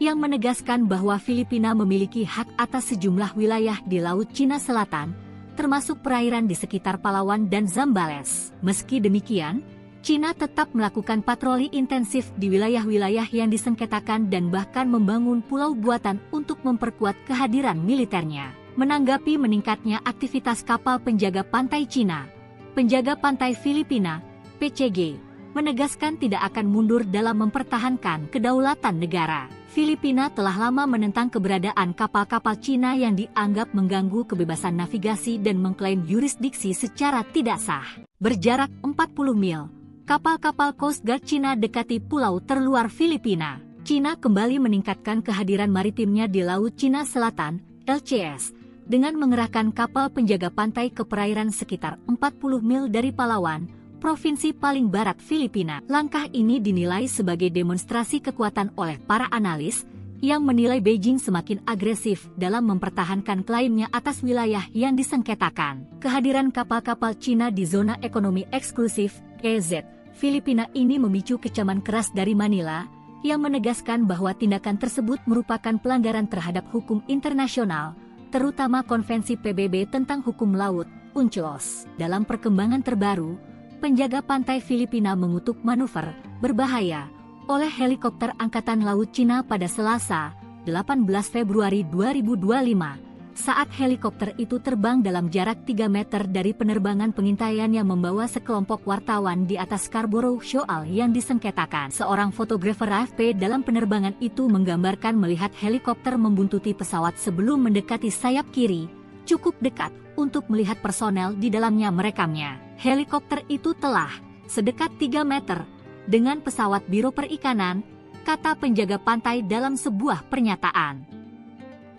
yang menegaskan bahwa Filipina memiliki hak atas sejumlah wilayah di Laut Cina Selatan, termasuk perairan di sekitar Palawan dan Zambales. Meski demikian, Cina tetap melakukan patroli intensif di wilayah-wilayah yang disengketakan dan bahkan membangun pulau buatan untuk memperkuat kehadiran militernya. Menanggapi meningkatnya aktivitas kapal penjaga pantai Cina, penjaga pantai Filipina, PCG, menegaskan tidak akan mundur dalam mempertahankan kedaulatan negara. Filipina telah lama menentang keberadaan kapal-kapal Cina yang dianggap mengganggu kebebasan navigasi dan mengklaim yurisdiksi secara tidak sah. Berjarak 40 mil, kapal-kapal Coast Guard Cina dekati pulau terluar Filipina. Cina kembali meningkatkan kehadiran maritimnya di Laut Cina Selatan, LCS, dengan mengerahkan kapal penjaga pantai ke perairan sekitar 40 mil dari Palawan, provinsi paling barat Filipina. Langkah ini dinilai sebagai demonstrasi kekuatan oleh para analis, yang menilai Beijing semakin agresif dalam mempertahankan klaimnya atas wilayah yang disengketakan. Kehadiran kapal-kapal Cina di zona ekonomi eksklusif, EZ, Filipina ini memicu kecaman keras dari Manila, yang menegaskan bahwa tindakan tersebut merupakan pelanggaran terhadap hukum internasional, terutama Konvensi PBB tentang hukum laut, UNCLOS. Dalam perkembangan terbaru, penjaga pantai Filipina mengutuk manuver berbahaya oleh helikopter Angkatan Laut Cina pada Selasa, 18 Februari 2025, saat helikopter itu terbang dalam jarak 3 meter dari penerbangan pengintaian yang membawa sekelompok wartawan di atas Scarborough Shoal yang disengketakan. Seorang fotografer AFP dalam penerbangan itu menggambarkan melihat helikopter membuntuti pesawat sebelum mendekati sayap kiri, cukup dekat untuk melihat personel di dalamnya merekamnya. Helikopter itu telah sedekat 3 meter dengan pesawat Biro Perikanan, kata penjaga pantai dalam sebuah pernyataan.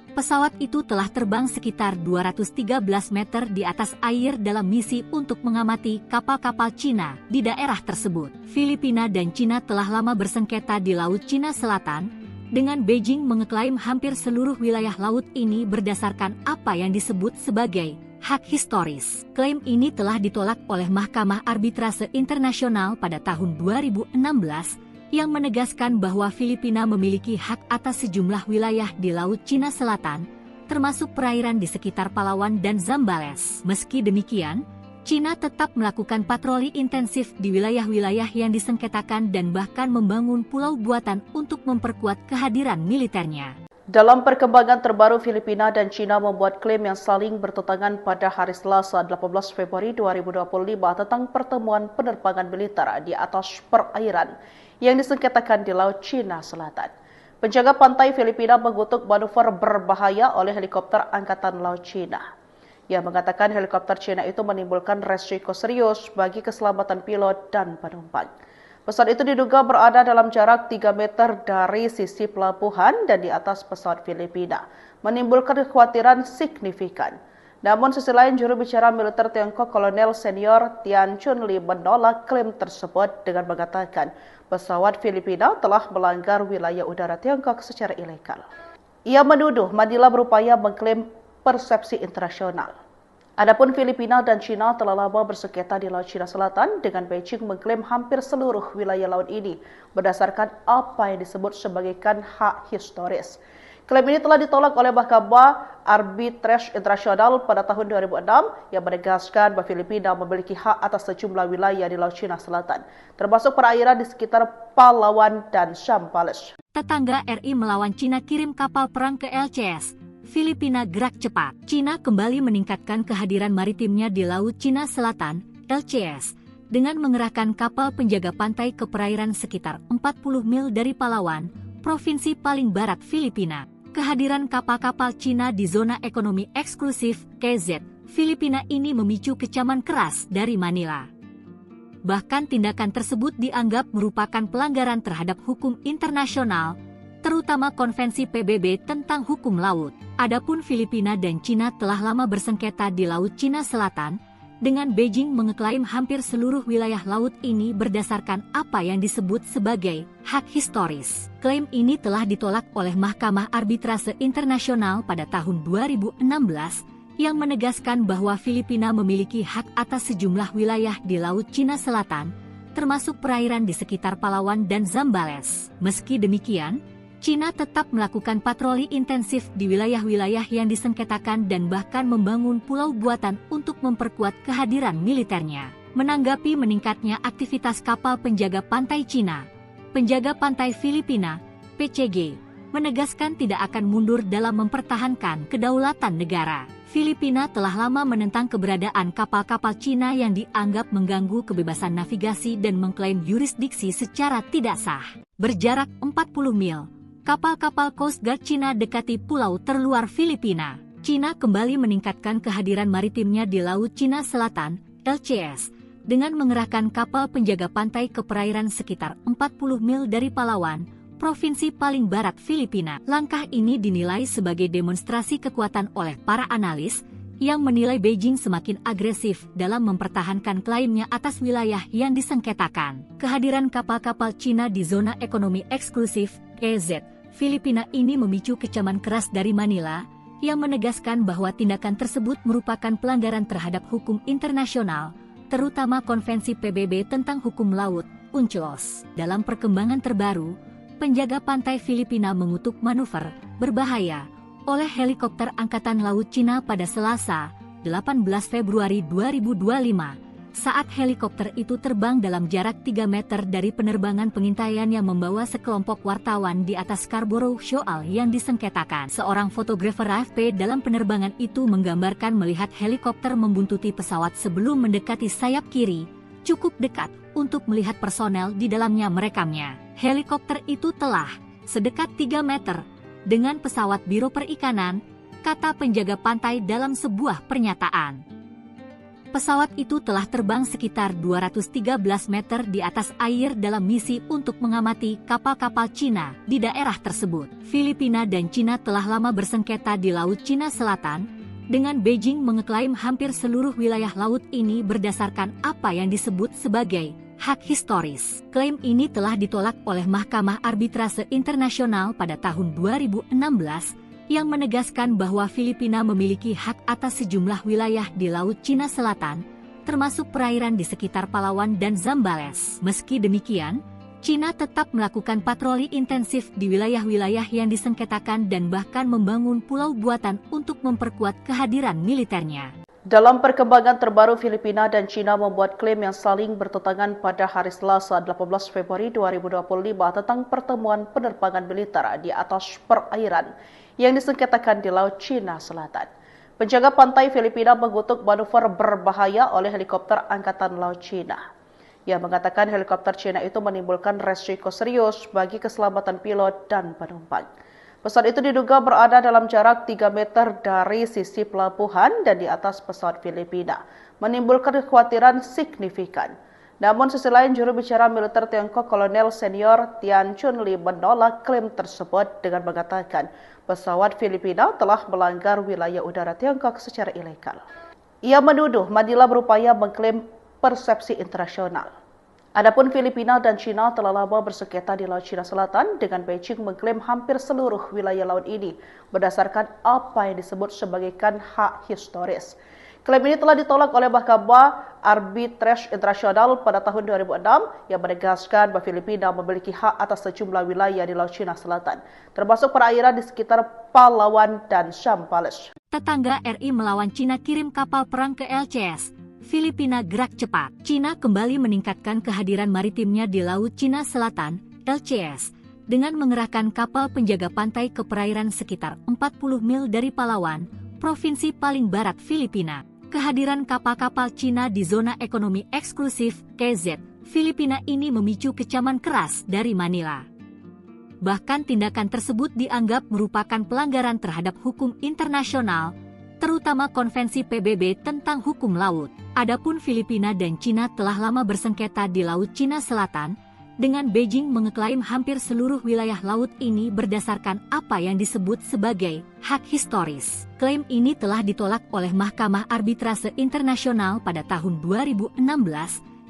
Pesawat itu telah terbang sekitar 213 meter di atas air dalam misi untuk mengamati kapal-kapal Cina di daerah tersebut. Filipina dan Cina telah lama bersengketa di Laut Cina Selatan, dengan Beijing mengeklaim hampir seluruh wilayah laut ini berdasarkan apa yang disebut sebagai hak historis. Klaim ini telah ditolak oleh Mahkamah Arbitrase Internasional pada tahun 2016, yang menegaskan bahwa Filipina memiliki hak atas sejumlah wilayah di Laut Cina Selatan, termasuk perairan di sekitar Palawan dan Zambales. Meski demikian, Cina tetap melakukan patroli intensif di wilayah-wilayah yang disengketakan dan bahkan membangun pulau buatan untuk memperkuat kehadiran militernya. Dalam perkembangan terbaru, Filipina dan Cina membuat klaim yang saling bertentangan pada hari Selasa 18 Februari 2025 tentang pertemuan penerbangan militer di atas perairan yang disengketakan di Laut Cina Selatan. Penjaga pantai Filipina mengutuk manuver berbahaya oleh helikopter Angkatan Laut Cina. Ia mengatakan helikopter Cina itu menimbulkan resiko serius bagi keselamatan pilot dan penumpang. Pesawat itu diduga berada dalam jarak 3 meter dari sisi pelabuhan dan di atas pesawat Filipina, menimbulkan kekhawatiran signifikan. Namun sisi lain, juru bicara militer Tiongkok Kolonel Senior Tian Chunli menolak klaim tersebut dengan mengatakan pesawat Filipina telah melanggar wilayah udara Tiongkok secara ilegal. Ia menuduh Manila berupaya mengklaim persepsi internasional. Adapun Filipina dan Cina telah lama bersengketa di Laut Cina Selatan, dengan Beijing mengklaim hampir seluruh wilayah laut ini berdasarkan apa yang disebut sebagai hak historis. Klaim ini telah ditolak oleh Mahkamah Arbitrase Internasional pada tahun 2006 yang menegaskan bahwa Filipina memiliki hak atas sejumlah wilayah di Laut Cina Selatan, termasuk perairan di sekitar Palawan dan Zambales. Tetangga RI melawan Cina kirim kapal perang ke LCS. Filipina gerak cepat. Cina kembali meningkatkan kehadiran maritimnya di Laut Cina Selatan, LCS, dengan mengerahkan kapal penjaga pantai ke perairan sekitar 40 mil dari Palawan, provinsi paling barat Filipina. Kehadiran kapal-kapal Cina di zona ekonomi eksklusif KZ Filipina ini memicu kecaman keras dari Manila. Bahkan tindakan tersebut dianggap merupakan pelanggaran terhadap hukum internasional, terutama Konvensi PBB tentang hukum laut. Adapun Filipina dan Cina telah lama bersengketa di Laut Cina Selatan, dengan Beijing mengeklaim hampir seluruh wilayah laut ini berdasarkan apa yang disebut sebagai hak historis. Klaim ini telah ditolak oleh Mahkamah Arbitrase Internasional pada tahun 2016, yang menegaskan bahwa Filipina memiliki hak atas sejumlah wilayah di Laut Cina Selatan, termasuk perairan di sekitar Palawan dan Zambales. Meski demikian, Cina tetap melakukan patroli intensif di wilayah-wilayah yang disengketakan dan bahkan membangun pulau buatan untuk memperkuat kehadiran militernya. Menanggapi meningkatnya aktivitas kapal penjaga pantai Cina, penjaga pantai Filipina, PCG, menegaskan tidak akan mundur dalam mempertahankan kedaulatan negara. Filipina telah lama menentang keberadaan kapal-kapal Cina yang dianggap mengganggu kebebasan navigasi dan mengklaim yurisdiksi secara tidak sah. Berjarak 40 mil, kapal-kapal Coast Guard Cina dekati pulau terluar Filipina. Cina kembali meningkatkan kehadiran maritimnya di Laut Cina Selatan, LCS, dengan mengerahkan kapal penjaga pantai ke perairan sekitar 40 mil dari Palawan, provinsi paling barat Filipina. Langkah ini dinilai sebagai demonstrasi kekuatan oleh para analis, yang menilai Beijing semakin agresif dalam mempertahankan klaimnya atas wilayah yang disengketakan. Kehadiran kapal-kapal Cina di zona ekonomi eksklusif, EZ, Filipina ini memicu kecaman keras dari Manila, yang menegaskan bahwa tindakan tersebut merupakan pelanggaran terhadap hukum internasional, terutama Konvensi PBB tentang hukum laut, UNCLOS. Dalam perkembangan terbaru, penjaga pantai Filipina mengutuk manuver berbahaya oleh helikopter Angkatan Laut Cina pada Selasa, 18 Februari 2025, saat helikopter itu terbang dalam jarak 3 meter dari penerbangan pengintaian yang membawa sekelompok wartawan di atas Scarborough Shoal yang disengketakan. Seorang fotografer AFP dalam penerbangan itu menggambarkan melihat helikopter membuntuti pesawat sebelum mendekati sayap kiri, cukup dekat untuk melihat personel di dalamnya merekamnya. Helikopter itu telah sedekat 3 meter dengan pesawat Biro Perikanan, kata penjaga pantai dalam sebuah pernyataan. Pesawat itu telah terbang sekitar 213 meter di atas air dalam misi untuk mengamati kapal-kapal Cina di daerah tersebut. Filipina dan Cina telah lama bersengketa di Laut Cina Selatan, dengan Beijing mengeklaim hampir seluruh wilayah laut ini berdasarkan apa yang disebut sebagai hak historis. Klaim ini telah ditolak oleh Mahkamah Arbitrase Internasional pada tahun 2016, yang menegaskan bahwa Filipina memiliki hak atas sejumlah wilayah di Laut Cina Selatan, termasuk perairan di sekitar Palawan dan Zambales. Meski demikian, Cina tetap melakukan patroli intensif di wilayah-wilayah yang disengketakan dan bahkan membangun pulau buatan untuk memperkuat kehadiran militernya. Dalam perkembangan terbaru, Filipina dan Cina membuat klaim yang saling bertentangan pada hari Selasa 18 Februari 2025 tentang pertemuan penerbangan militer di atas perairan yang disengketakan di Laut Cina Selatan. Penjaga pantai Filipina mengutuk manuver berbahaya oleh helikopter Angkatan Laut Cina. Ia mengatakan helikopter Cina itu menimbulkan resiko serius bagi keselamatan pilot dan penumpang. Pesawat itu diduga berada dalam jarak 3 meter dari sisi pelabuhan dan di atas pesawat Filipina, menimbulkan kekhawatiran signifikan. Namun sisi lain, juru bicara militer Tiongkok Kolonel Senior Tian Chunli menolak klaim tersebut dengan mengatakan pesawat Filipina telah melanggar wilayah udara Tiongkok secara ilegal. Ia menuduh Manila berupaya mengklaim persepsi internasional. Adapun Filipina dan Cina telah lama bersengketa di Laut Cina Selatan, dengan Beijing mengklaim hampir seluruh wilayah laut ini berdasarkan apa yang disebut sebagai hak historis. Klaim ini telah ditolak oleh Mahkamah Arbitrase Internasional pada tahun 2006 yang menegaskan bahwa Filipina memiliki hak atas sejumlah wilayah di Laut Cina Selatan, termasuk perairan di sekitar Palawan dan Zambales. Tetangga RI melawan Cina kirim kapal perang ke LCS. Filipina gerak cepat. Cina kembali meningkatkan kehadiran maritimnya di Laut Cina Selatan, LCS, dengan mengerahkan kapal penjaga pantai ke perairan sekitar 40 mil dari Palawan, provinsi paling barat Filipina. Kehadiran kapal-kapal Cina di zona ekonomi eksklusif KZ Filipina ini memicu kecaman keras dari Manila. Bahkan tindakan tersebut dianggap merupakan pelanggaran terhadap hukum internasional, terutama Konvensi PBB tentang hukum laut. Adapun Filipina dan Cina telah lama bersengketa di Laut Cina Selatan, dengan Beijing mengeklaim hampir seluruh wilayah laut ini berdasarkan apa yang disebut sebagai hak historis. Klaim ini telah ditolak oleh Mahkamah Arbitrase Internasional pada tahun 2016,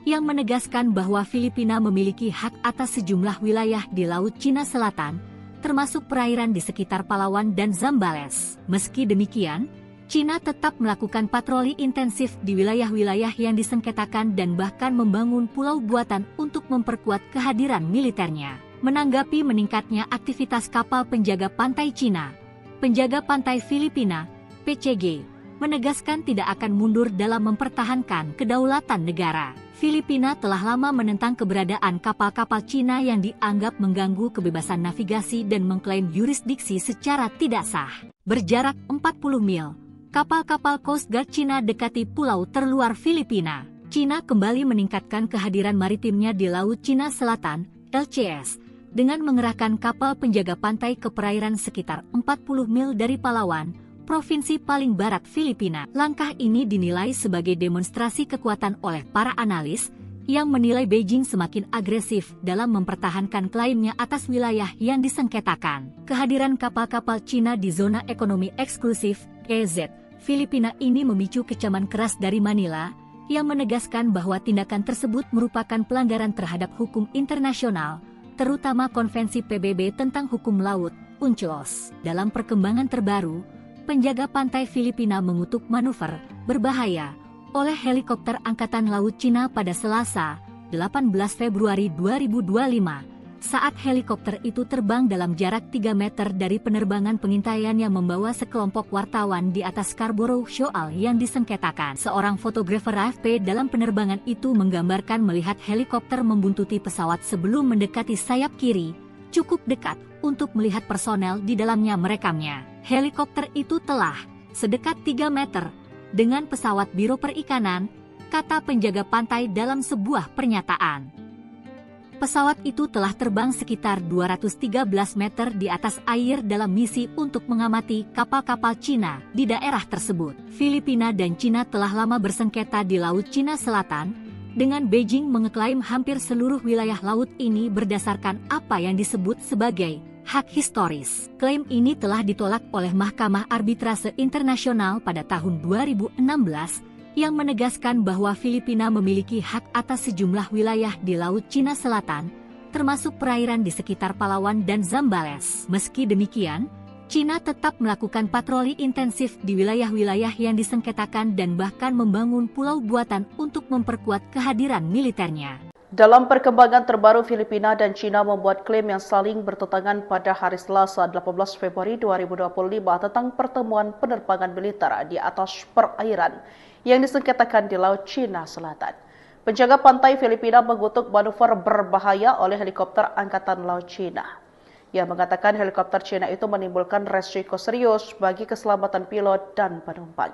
yang menegaskan bahwa Filipina memiliki hak atas sejumlah wilayah di Laut Cina Selatan, termasuk perairan di sekitar Palawan dan Zambales. Meski demikian, Cina tetap melakukan patroli intensif di wilayah-wilayah yang disengketakan dan bahkan membangun pulau buatan untuk memperkuat kehadiran militernya. Menanggapi meningkatnya aktivitas kapal penjaga pantai Cina, penjaga pantai Filipina, PCG, menegaskan tidak akan mundur dalam mempertahankan kedaulatan negara. Filipina telah lama menentang keberadaan kapal-kapal Cina yang dianggap mengganggu kebebasan navigasi dan mengklaim yurisdiksi secara tidak sah. Berjarak 40 mil, kapal-kapal Coast Guard Cina dekati pulau terluar Filipina. Cina kembali meningkatkan kehadiran maritimnya di Laut Cina Selatan, LCS, dengan mengerahkan kapal penjaga pantai ke perairan sekitar 40 mil dari Palawan, provinsi paling barat Filipina. Langkah ini dinilai sebagai demonstrasi kekuatan oleh para analis, yang menilai Beijing semakin agresif dalam mempertahankan klaimnya atas wilayah yang disengketakan. Kehadiran kapal-kapal Cina di zona ekonomi eksklusif KZ Filipina ini memicu kecaman keras dari Manila, yang menegaskan bahwa tindakan tersebut merupakan pelanggaran terhadap hukum internasional, terutama Konvensi PBB tentang hukum laut, UNCLOS. Dalam perkembangan terbaru, penjaga pantai Filipina mengutuk manuver berbahaya oleh helikopter Angkatan Laut Cina pada Selasa, 18 Februari 2025, saat helikopter itu terbang dalam jarak 3 meter dari penerbangan pengintaian yang membawa sekelompok wartawan di atas Scarborough Shoal yang disengketakan. Seorang fotografer AFP dalam penerbangan itu menggambarkan melihat helikopter membuntuti pesawat sebelum mendekati sayap kiri, cukup dekat untuk melihat personel di dalamnya merekamnya. Helikopter itu telah sedekat 3 meter dengan pesawat Biro Perikanan, kata penjaga pantai dalam sebuah pernyataan. Pesawat itu telah terbang sekitar 213 meter di atas air dalam misi untuk mengamati kapal-kapal Cina di daerah tersebut. Filipina dan Cina telah lama bersengketa di Laut Cina Selatan, dengan Beijing mengeklaim hampir seluruh wilayah laut ini berdasarkan apa yang disebut sebagai hak historis. Klaim ini telah ditolak oleh Mahkamah Arbitrase Internasional pada tahun 2016 yang menegaskan bahwa Filipina memiliki hak atas sejumlah wilayah di Laut Cina Selatan, termasuk perairan di sekitar Palawan dan Zambales. Meski demikian, Cina tetap melakukan patroli intensif di wilayah-wilayah yang disengketakan dan bahkan membangun pulau buatan untuk memperkuat kehadiran militernya. Dalam perkembangan terbaru, Filipina dan Cina membuat klaim yang saling bertentangan pada hari Selasa 18 Februari 2025 tentang pertemuan penerbangan militer di atas perairan yang disengketakan di Laut Cina Selatan. Penjaga pantai Filipina mengutuk manuver berbahaya oleh helikopter Angkatan Laut Cina. Ia mengatakan helikopter Cina itu menimbulkan resiko serius bagi keselamatan pilot dan penumpang.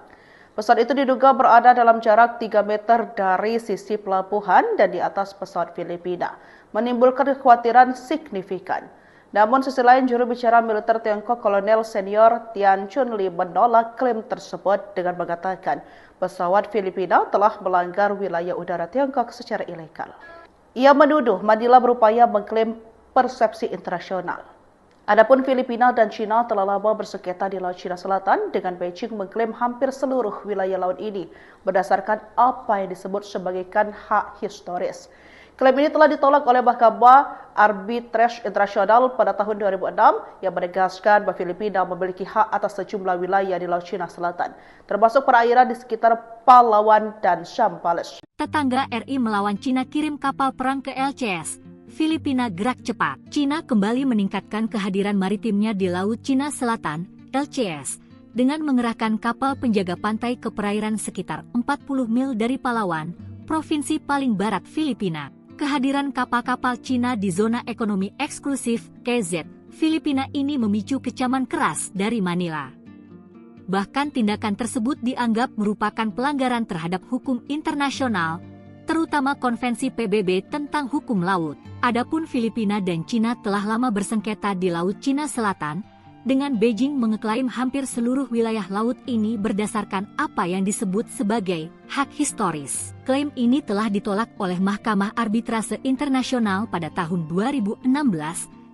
Pesawat itu diduga berada dalam jarak 3 meter dari sisi pelabuhan dan di atas pesawat Filipina, menimbulkan kekhawatiran signifikan. Namun sisi lain, juru bicara militer Tiongkok Kolonel Senior Tian Chunli menolak klaim tersebut dengan mengatakan pesawat Filipina telah melanggar wilayah udara Tiongkok secara ilegal. Ia menuduh Manila berupaya mengklaim persepsi internasional. Adapun Filipina dan Cina telah lama bersengketa di Laut Cina Selatan dengan Beijing mengklaim hampir seluruh wilayah laut ini berdasarkan apa yang disebut sebagai hak historis. Klaim ini telah ditolak oleh Mahkamah Arbitrase Internasional pada tahun 2006 yang menegaskan bahwa Filipina memiliki hak atas sejumlah wilayah di Laut Cina Selatan, termasuk perairan di sekitar Palawan dan Zambales. Tetangga RI melawan Cina kirim kapal perang ke LCS. Filipina gerak cepat. Cina kembali meningkatkan kehadiran maritimnya di Laut Cina Selatan, LCS, dengan mengerahkan kapal penjaga pantai ke perairan sekitar 40 mil dari Palawan, provinsi paling barat Filipina. Kehadiran kapal-kapal Cina di zona ekonomi eksklusif, KZ, Filipina ini memicu kecaman keras dari Manila. Bahkan tindakan tersebut dianggap merupakan pelanggaran terhadap hukum internasional, terutama Konvensi PBB tentang hukum laut. Adapun Filipina dan Cina telah lama bersengketa di Laut Cina Selatan, dengan Beijing mengeklaim hampir seluruh wilayah laut ini berdasarkan apa yang disebut sebagai hak historis. Klaim ini telah ditolak oleh Mahkamah Arbitrase Internasional pada tahun 2016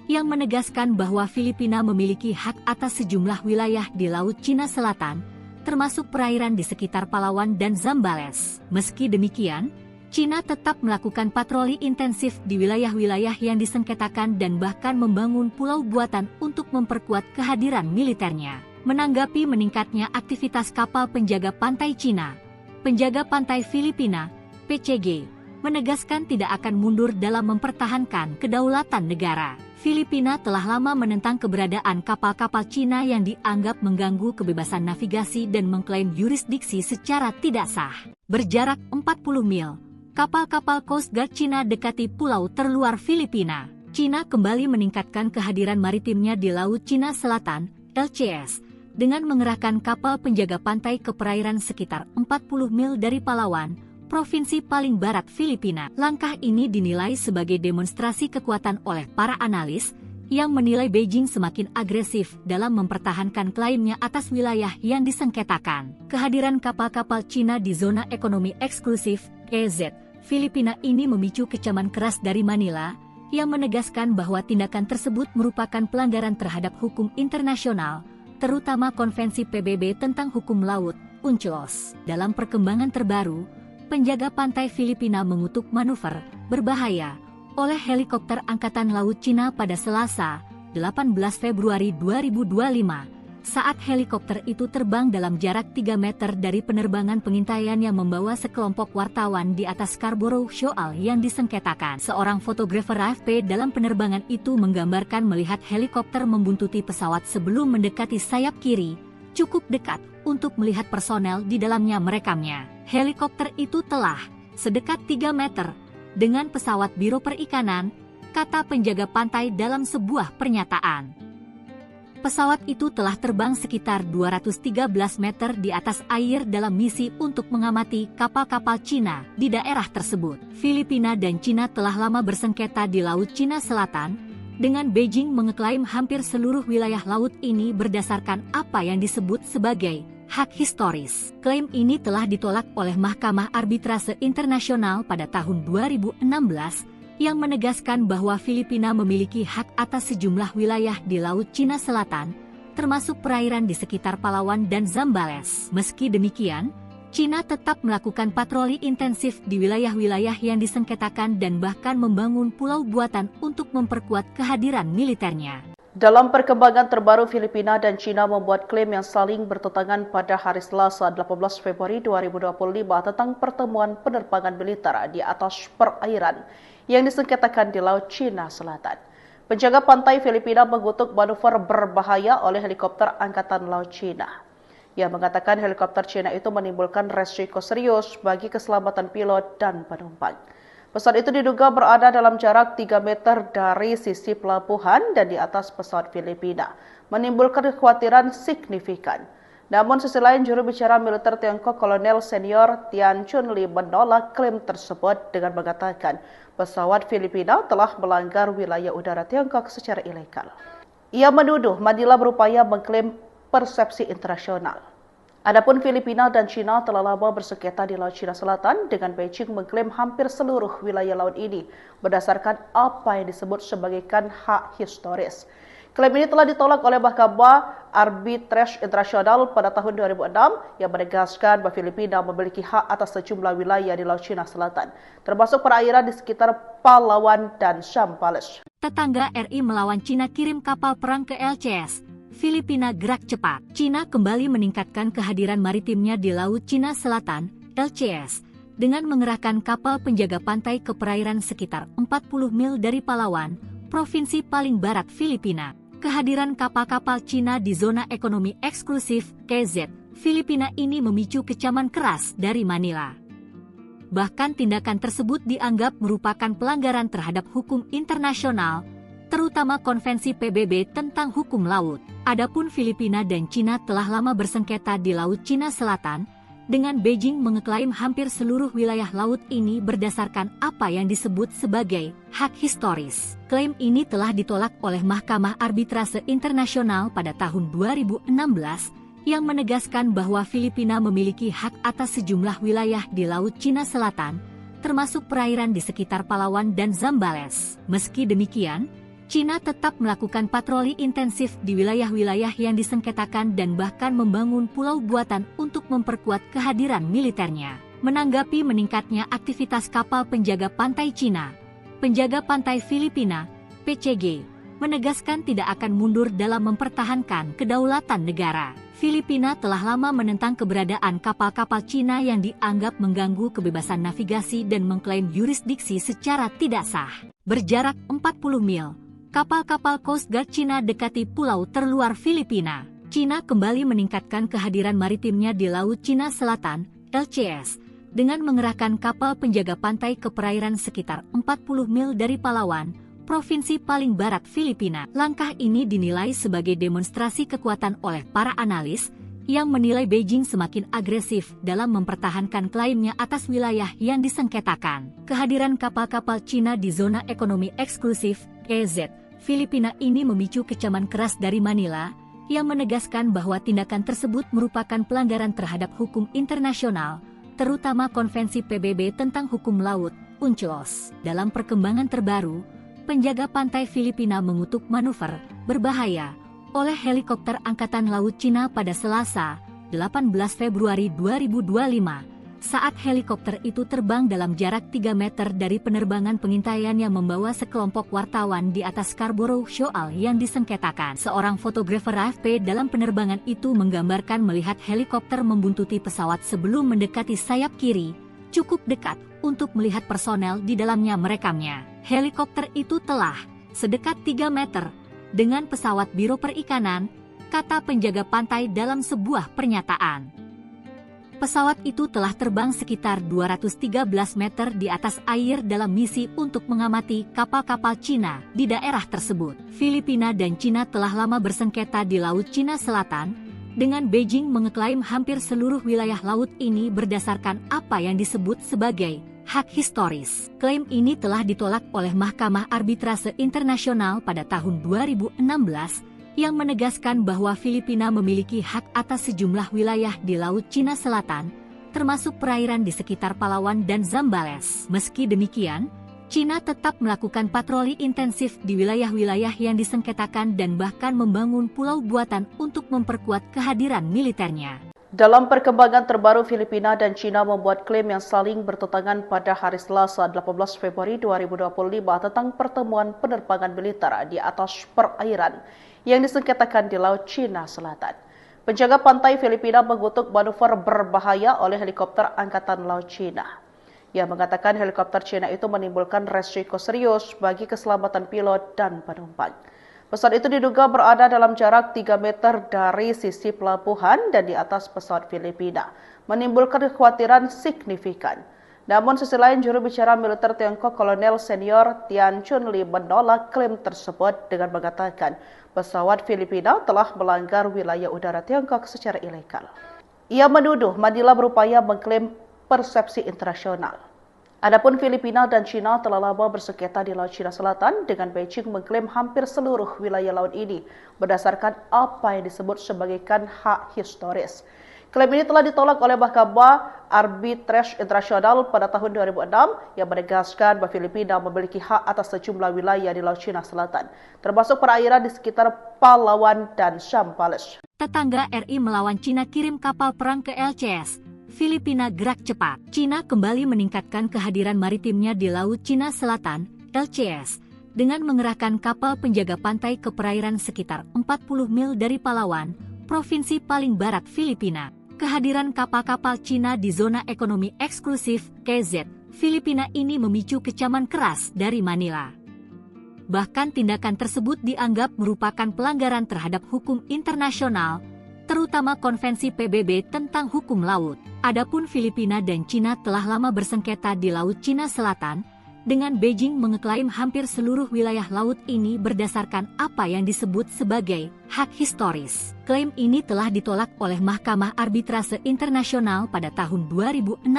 yang menegaskan bahwa Filipina memiliki hak atas sejumlah wilayah di Laut Cina Selatan, termasuk perairan di sekitar Palawan dan Zambales. Meski demikian, Cina tetap melakukan patroli intensif di wilayah-wilayah yang disengketakan dan bahkan membangun pulau buatan untuk memperkuat kehadiran militernya. Menanggapi meningkatnya aktivitas kapal penjaga pantai Cina, penjaga pantai Filipina, PCG, menegaskan tidak akan mundur dalam mempertahankan kedaulatan negara. Filipina telah lama menentang keberadaan kapal-kapal Cina yang dianggap mengganggu kebebasan navigasi dan mengklaim yurisdiksi secara tidak sah. Berjarak 40 mil, kapal-kapal Coast Guard Cina dekati pulau terluar Filipina. Cina kembali meningkatkan kehadiran maritimnya di Laut Cina Selatan, LCS, dengan mengerahkan kapal penjaga pantai ke perairan sekitar 40 mil dari Palawan, provinsi paling barat Filipina. Langkah ini dinilai sebagai demonstrasi kekuatan oleh para analis, yang menilai Beijing semakin agresif dalam mempertahankan klaimnya atas wilayah yang disengketakan. Kehadiran kapal-kapal Cina di zona ekonomi eksklusif, EZ, Filipina ini memicu kecaman keras dari Manila, yang menegaskan bahwa tindakan tersebut merupakan pelanggaran terhadap hukum internasional, terutama Konvensi PBB tentang hukum laut, UNCLOS. Dalam perkembangan terbaru, penjaga pantai Filipina mengutuk manuver berbahaya oleh helikopter Angkatan Laut Cina pada Selasa, 18 Februari 2025, saat helikopter itu terbang dalam jarak 3 meter dari penerbangan pengintaian yang membawa sekelompok wartawan di atas Scarborough Shoal yang disengketakan. Seorang fotografer AFP dalam penerbangan itu menggambarkan melihat helikopter membuntuti pesawat sebelum mendekati sayap kiri, cukup dekat untuk melihat personel di dalamnya merekamnya. Helikopter itu telah sedekat 3 meter dengan pesawat Biro Perikanan, kata penjaga pantai dalam sebuah pernyataan. Pesawat itu telah terbang sekitar 213 meter di atas air dalam misi untuk mengamati kapal-kapal Cina di daerah tersebut. Filipina dan Cina telah lama bersengketa di Laut Cina Selatan, dengan Beijing mengeklaim hampir seluruh wilayah laut ini berdasarkan apa yang disebut sebagai hak historis. Klaim ini telah ditolak oleh Mahkamah Arbitrase Internasional pada tahun 2016 yang menegaskan bahwa Filipina memiliki hak atas sejumlah wilayah di Laut Cina Selatan, termasuk perairan di sekitar Palawan dan Zambales. Meski demikian, Cina tetap melakukan patroli intensif di wilayah-wilayah yang disengketakan dan bahkan membangun pulau buatan untuk memperkuat kehadiran militernya. Dalam perkembangan terbaru, Filipina dan Cina membuat klaim yang saling bertentangan pada hari Selasa 18 Februari 2025 tentang pertemuan penerbangan militer di atas perairan yang disengketakan di Laut Cina Selatan. Penjaga pantai Filipina mengutuk manuver berbahaya oleh helikopter Angkatan Laut Cina. Ia mengatakan helikopter Cina itu menimbulkan resiko serius bagi keselamatan pilot dan penumpang. Pesawat itu diduga berada dalam jarak 3 meter dari sisi pelabuhan dan di atas pesawat Filipina, menimbulkan kekhawatiran signifikan. Namun sisi lain, juru bicara militer Tiongkok Kolonel Senior Tian Chunli menolak klaim tersebut dengan mengatakan pesawat Filipina telah melanggar wilayah udara Tiongkok secara ilegal. Ia menuduh Manila berupaya mengklaim persepsi internasional. Adapun Filipina dan Cina telah lama bersengketa di Laut Cina Selatan dengan Beijing mengklaim hampir seluruh wilayah laut ini berdasarkan apa yang disebut sebagai hak historis. Klaim ini telah ditolak oleh Mahkamah Arbitrase Internasional pada tahun 2006 yang menegaskan bahwa Filipina memiliki hak atas sejumlah wilayah di Laut Cina Selatan, termasuk perairan di sekitar Palawan dan Zambales. Tetangga RI melawan Cina kirim kapal perang ke LCS. Filipina gerak cepat. Cina kembali meningkatkan kehadiran maritimnya di Laut Cina Selatan, LCS, dengan mengerahkan kapal penjaga pantai ke perairan sekitar 40 mil dari Palawan, provinsi paling barat Filipina. Kehadiran kapal-kapal Cina di zona ekonomi eksklusif, KZ, Filipina ini memicu kecaman keras dari Manila. Bahkan tindakan tersebut dianggap merupakan pelanggaran terhadap hukum internasional, terutama Konvensi PBB tentang hukum laut. Adapun Filipina dan Cina telah lama bersengketa di Laut Cina Selatan, dengan Beijing mengeklaim hampir seluruh wilayah laut ini berdasarkan apa yang disebut sebagai hak historis. Klaim ini telah ditolak oleh Mahkamah Arbitrase Internasional pada tahun 2016 yang menegaskan bahwa Filipina memiliki hak atas sejumlah wilayah di Laut Cina Selatan, termasuk perairan di sekitar Palawan dan Zambales. Meski demikian, Cina tetap melakukan patroli intensif di wilayah-wilayah yang disengketakan dan bahkan membangun pulau buatan untuk memperkuat kehadiran militernya. Menanggapi meningkatnya aktivitas kapal penjaga pantai Cina, penjaga pantai Filipina, PCG, menegaskan tidak akan mundur dalam mempertahankan kedaulatan negara. Filipina telah lama menentang keberadaan kapal-kapal Cina yang dianggap mengganggu kebebasan navigasi dan mengklaim yurisdiksi secara tidak sah. Berjarak 40 mil, kapal-kapal Coast Guard Cina dekati pulau terluar Filipina. Cina kembali meningkatkan kehadiran maritimnya di Laut Cina Selatan, LCS, dengan mengerahkan kapal penjaga pantai ke perairan sekitar 40 mil dari Palawan, provinsi paling barat Filipina. Langkah ini dinilai sebagai demonstrasi kekuatan oleh para analis, yang menilai Beijing semakin agresif dalam mempertahankan klaimnya atas wilayah yang disengketakan. Kehadiran kapal-kapal Cina di zona ekonomi eksklusif, KZ, Filipina ini memicu kecaman keras dari Manila, yang menegaskan bahwa tindakan tersebut merupakan pelanggaran terhadap hukum internasional, terutama Konvensi PBB tentang hukum laut, UNCLOS. Dalam perkembangan terbaru, penjaga pantai Filipina mengutuk manuver berbahaya oleh helikopter Angkatan Laut Cina pada Selasa, 18 Februari 2025, saat helikopter itu terbang dalam jarak 3 meter dari penerbangan pengintaian yang membawa sekelompok wartawan di atas Scarborough Shoal yang disengketakan. Seorang fotografer AFP dalam penerbangan itu menggambarkan melihat helikopter membuntuti pesawat sebelum mendekati sayap kiri, cukup dekat untuk melihat personel di dalamnya merekamnya. Helikopter itu telah sedekat 3 meter dengan pesawat Biro Perikanan, kata penjaga pantai dalam sebuah pernyataan. Pesawat itu telah terbang sekitar 213 meter di atas air dalam misi untuk mengamati kapal-kapal Cina di daerah tersebut. Filipina dan Cina telah lama bersengketa di Laut Cina Selatan, dengan Beijing mengeklaim hampir seluruh wilayah laut ini berdasarkan apa yang disebut sebagai hak historis. Klaim ini telah ditolak oleh Mahkamah Arbitrase Internasional pada tahun 2016, yang menegaskan bahwa Filipina memiliki hak atas sejumlah wilayah di Laut Cina Selatan, termasuk perairan di sekitar Palawan dan Zambales. Meski demikian, Cina tetap melakukan patroli intensif di wilayah-wilayah yang disengketakan dan bahkan membangun pulau buatan untuk memperkuat kehadiran militernya. Dalam perkembangan terbaru, Filipina dan Cina membuat klaim yang saling bertentangan pada hari Selasa 18 Februari 2025 tentang pertemuan penerbangan militer di atas perairan yang disengketakan di Laut Cina Selatan. Penjaga pantai Filipina mengutuk manuver berbahaya oleh helikopter Angkatan Laut Cina. Ia mengatakan helikopter Cina itu menimbulkan resiko serius bagi keselamatan pilot dan penumpang. Pesawat itu diduga berada dalam jarak 3 meter dari sisi pelabuhan dan di atas pesawat Filipina, menimbulkan kekhawatiran signifikan. Namun sisi lain, juru bicara militer Tiongkok Kolonel Senior Tian Chunli menolak klaim tersebut dengan mengatakan pesawat Filipina telah melanggar wilayah udara Tiongkok secara ilegal. Ia menuduh Manila berupaya mengklaim persepsi internasional. Adapun Filipina dan Cina telah lama bersengketa di Laut Cina Selatan, dengan Beijing mengklaim hampir seluruh wilayah laut ini berdasarkan apa yang disebut sebagai hak historis. Klaim ini telah ditolak oleh Mahkamah Arbitrase Internasional pada tahun 2006 yang menegaskan bahwa Filipina memiliki hak atas sejumlah wilayah di Laut Cina Selatan, termasuk perairan di sekitar Palawan dan Zambales. Tetangga RI melawan Cina kirim kapal perang ke LCS. Filipina gerak cepat. Cina kembali meningkatkan kehadiran maritimnya di Laut Cina Selatan, LCS, dengan mengerahkan kapal penjaga pantai ke perairan sekitar 40 mil dari Palawan, provinsi paling barat Filipina. Kehadiran kapal-kapal Cina di zona ekonomi eksklusif KZ Filipina ini memicu kecaman keras dari Manila. Bahkan tindakan tersebut dianggap merupakan pelanggaran terhadap hukum internasional, terutama Konvensi PBB tentang hukum laut. Adapun Filipina dan Cina telah lama bersengketa di Laut Cina Selatan, dengan Beijing mengeklaim hampir seluruh wilayah laut ini berdasarkan apa yang disebut sebagai hak historis. Klaim ini telah ditolak oleh Mahkamah Arbitrase Internasional pada tahun 2016,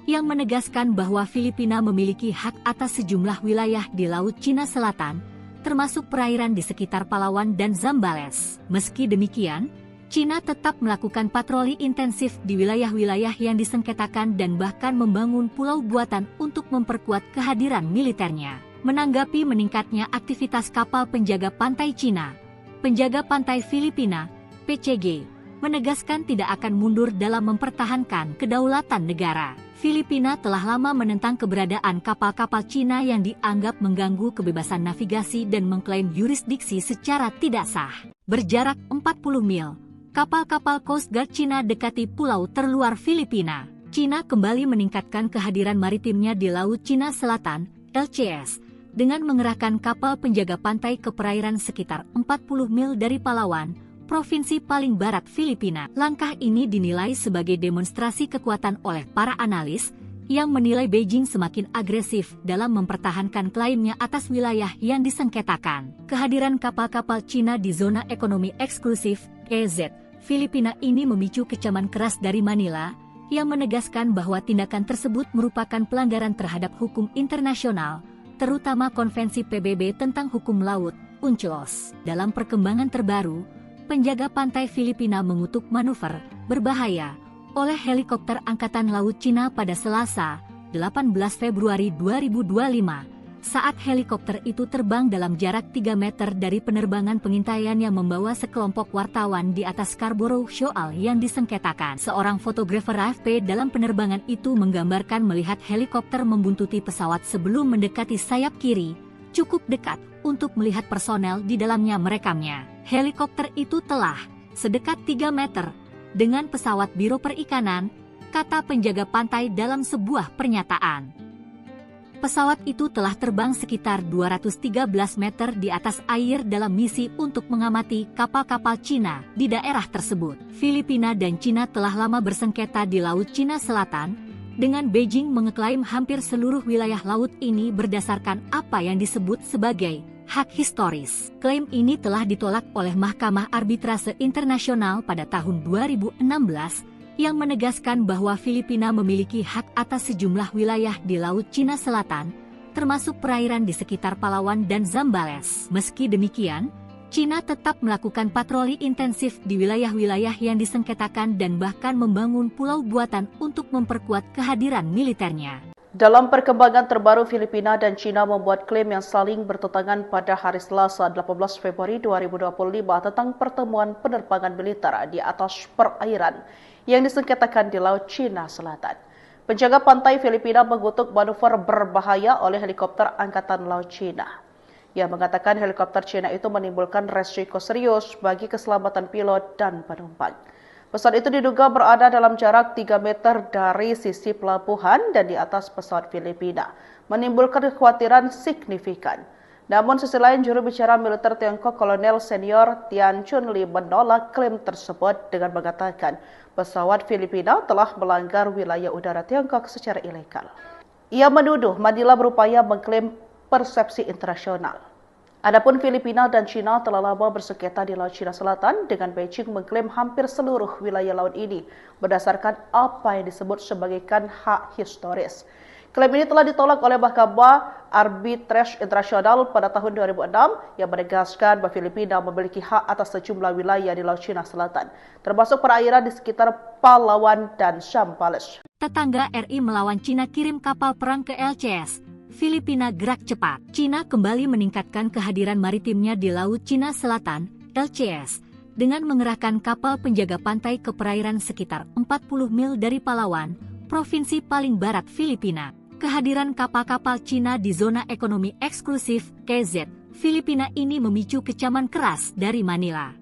yang menegaskan bahwa Filipina memiliki hak atas sejumlah wilayah di Laut Cina Selatan, termasuk perairan di sekitar Palawan dan Zambales. Meski demikian, Cina tetap melakukan patroli intensif di wilayah-wilayah yang disengketakan dan bahkan membangun pulau buatan untuk memperkuat kehadiran militernya. Menanggapi meningkatnya aktivitas kapal penjaga pantai Cina, penjaga pantai Filipina, PCG, menegaskan tidak akan mundur dalam mempertahankan kedaulatan negara. Filipina telah lama menentang keberadaan kapal-kapal Cina yang dianggap mengganggu kebebasan navigasi dan mengklaim yurisdiksi secara tidak sah. Berjarak 40 mil, kapal-kapal Coast Guard Cina dekati pulau terluar Filipina. Cina kembali meningkatkan kehadiran maritimnya di Laut Cina Selatan, LCS, dengan mengerahkan kapal penjaga pantai ke perairan sekitar 40 mil dari Palawan, provinsi paling barat Filipina. Langkah ini dinilai sebagai demonstrasi kekuatan oleh para analis, yang menilai Beijing semakin agresif dalam mempertahankan klaimnya atas wilayah yang disengketakan. Kehadiran kapal-kapal Cina di zona ekonomi eksklusif, EZ, Filipina ini memicu kecaman keras dari Manila, yang menegaskan bahwa tindakan tersebut merupakan pelanggaran terhadap hukum internasional, terutama Konvensi PBB tentang hukum laut, UNCLOS. Dalam perkembangan terbaru, penjaga pantai Filipina mengutuk manuver berbahaya oleh helikopter Angkatan Laut Cina pada Selasa, 18 Februari 2025, saat helikopter itu terbang dalam jarak 3 meter dari penerbangan pengintaian yang membawa sekelompok wartawan di atas Scarborough Shoal yang disengketakan. Seorang fotografer AFP dalam penerbangan itu menggambarkan melihat helikopter membuntuti pesawat sebelum mendekati sayap kiri, cukup dekat untuk melihat personel di dalamnya merekamnya. Helikopter itu telah sedekat 3 meter dengan pesawat Biro Perikanan, kata penjaga pantai dalam sebuah pernyataan. Pesawat itu telah terbang sekitar 213 meter di atas air dalam misi untuk mengamati kapal-kapal Cina di daerah tersebut. Filipina dan Cina telah lama bersengketa di Laut Cina Selatan, dengan Beijing mengeklaim hampir seluruh wilayah laut ini berdasarkan apa yang disebut sebagai hak historis. Klaim ini telah ditolak oleh Mahkamah Arbitrase Internasional pada tahun 2016, yang menegaskan bahwa Filipina memiliki hak atas sejumlah wilayah di Laut Cina Selatan, termasuk perairan di sekitar Palawan dan Zambales. Meski demikian, Cina tetap melakukan patroli intensif di wilayah-wilayah yang disengketakan dan bahkan membangun pulau buatan untuk memperkuat kehadiran militernya. Dalam perkembangan terbaru, Filipina dan Cina membuat klaim yang saling bertentangan pada hari Selasa 18 Februari 2025 tentang pertemuan penerbangan militer di atas perairan yang disengketakan di Laut Cina Selatan. Penjaga pantai Filipina mengutuk manuver berbahaya oleh helikopter Angkatan Laut Cina. Ia mengatakan helikopter Cina itu menimbulkan resiko serius bagi keselamatan pilot dan penumpang. Pesawat itu diduga berada dalam jarak 3 meter dari sisi pelabuhan dan di atas pesawat Filipina, menimbulkan kekhawatiran signifikan. Namun sisi lain, juru bicara militer Tiongkok Kolonel Senior Tian Chunli menolak klaim tersebut dengan mengatakan pesawat Filipina telah melanggar wilayah udara Tiongkok secara ilegal. Ia menuduh Manila berupaya mengklaim persepsi internasional. Adapun Filipina dan Cina telah lama bersengketa di Laut Cina Selatan, dengan Beijing mengklaim hampir seluruh wilayah laut ini berdasarkan apa yang disebut sebagai hak historis. Klaim ini telah ditolak oleh Mahkamah Arbitrase Internasional pada tahun 2006 yang menegaskan bahwa Filipina memiliki hak atas sejumlah wilayah di Laut Cina Selatan, termasuk perairan di sekitar Palawan dan Zambales. Tetangga RI melawan Cina kirim kapal perang ke LCS. Filipina gerak cepat. Cina kembali meningkatkan kehadiran maritimnya di Laut Cina Selatan, LCS, dengan mengerahkan kapal penjaga pantai ke perairan sekitar 40 mil dari Palawan, provinsi paling barat Filipina. Kehadiran kapal-kapal Cina di zona ekonomi eksklusif KZ Filipina ini memicu kecaman keras dari Manila.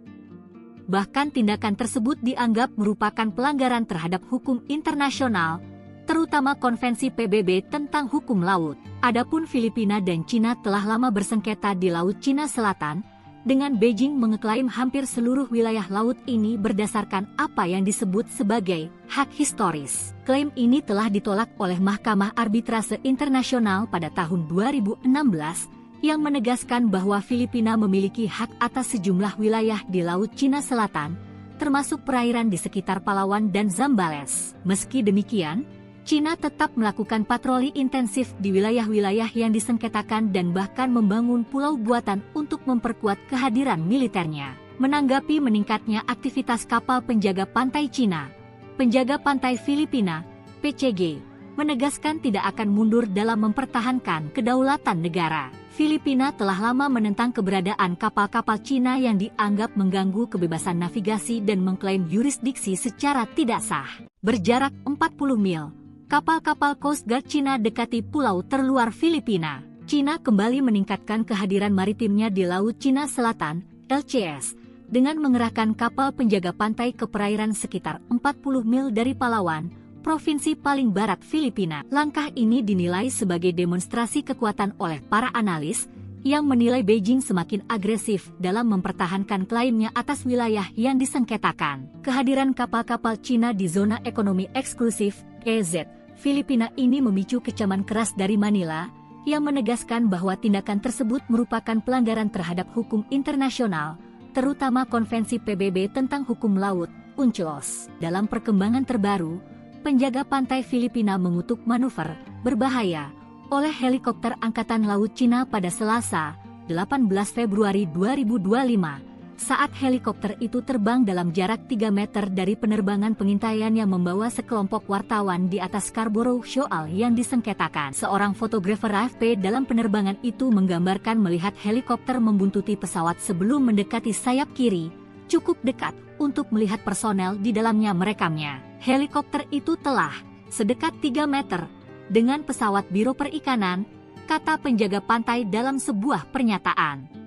Bahkan tindakan tersebut dianggap merupakan pelanggaran terhadap hukum internasional, terutama Konvensi PBB tentang hukum laut. Adapun Filipina dan Cina telah lama bersengketa di Laut Cina Selatan, dengan Beijing mengeklaim hampir seluruh wilayah laut ini berdasarkan apa yang disebut sebagai hak historis. Klaim ini telah ditolak oleh Mahkamah Arbitrase Internasional pada tahun 2016, yang menegaskan bahwa Filipina memiliki hak atas sejumlah wilayah di Laut Cina Selatan, termasuk perairan di sekitar Palawan dan Zambales. Meski demikian, Cina tetap melakukan patroli intensif di wilayah-wilayah yang disengketakan dan bahkan membangun pulau buatan untuk memperkuat kehadiran militernya. Menanggapi meningkatnya aktivitas kapal penjaga pantai Cina, penjaga pantai Filipina, PCG, menegaskan tidak akan mundur dalam mempertahankan kedaulatan negara. Filipina telah lama menentang keberadaan kapal-kapal Cina yang dianggap mengganggu kebebasan navigasi dan mengklaim yurisdiksi secara tidak sah. Berjarak 40 mil, kapal-kapal Coast Guard Cina dekati pulau terluar Filipina. Cina kembali meningkatkan kehadiran maritimnya di Laut Cina Selatan, LCS, dengan mengerahkan kapal penjaga pantai ke perairan sekitar 40 mil dari Palawan, provinsi paling barat Filipina. Langkah ini dinilai sebagai demonstrasi kekuatan oleh para analis, yang menilai Beijing semakin agresif dalam mempertahankan klaimnya atas wilayah yang disengketakan. Kehadiran kapal-kapal Cina di zona ekonomi eksklusif, EZ, Filipina ini memicu kecaman keras dari Manila, yang menegaskan bahwa tindakan tersebut merupakan pelanggaran terhadap hukum internasional, terutama Konvensi PBB tentang hukum laut, UNCLOS. Dalam perkembangan terbaru, penjaga pantai Filipina mengutuk manuver berbahaya oleh helikopter Angkatan Laut Cina pada Selasa, 18 Februari 2025, saat helikopter itu terbang dalam jarak 3 meter dari penerbangan pengintaian yang membawa sekelompok wartawan di atas Scarborough Shoal yang disengketakan. Seorang fotografer AFP dalam penerbangan itu menggambarkan melihat helikopter membuntuti pesawat sebelum mendekati sayap kiri, cukup dekat untuk melihat personel di dalamnya merekamnya. Helikopter itu telah sedekat 3 meter dengan pesawat Biro Perikanan, kata penjaga pantai dalam sebuah pernyataan.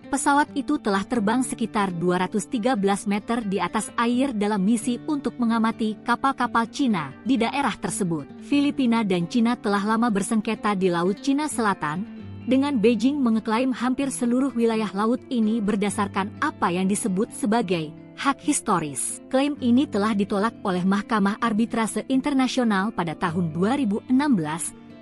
Pesawat itu telah terbang sekitar 213 meter di atas air dalam misi untuk mengamati kapal-kapal Cina di daerah tersebut. Filipina dan Cina telah lama bersengketa di Laut Cina Selatan, dengan Beijing mengeklaim hampir seluruh wilayah laut ini berdasarkan apa yang disebut sebagai hak historis. Klaim ini telah ditolak oleh Mahkamah Arbitrase Internasional pada tahun 2016,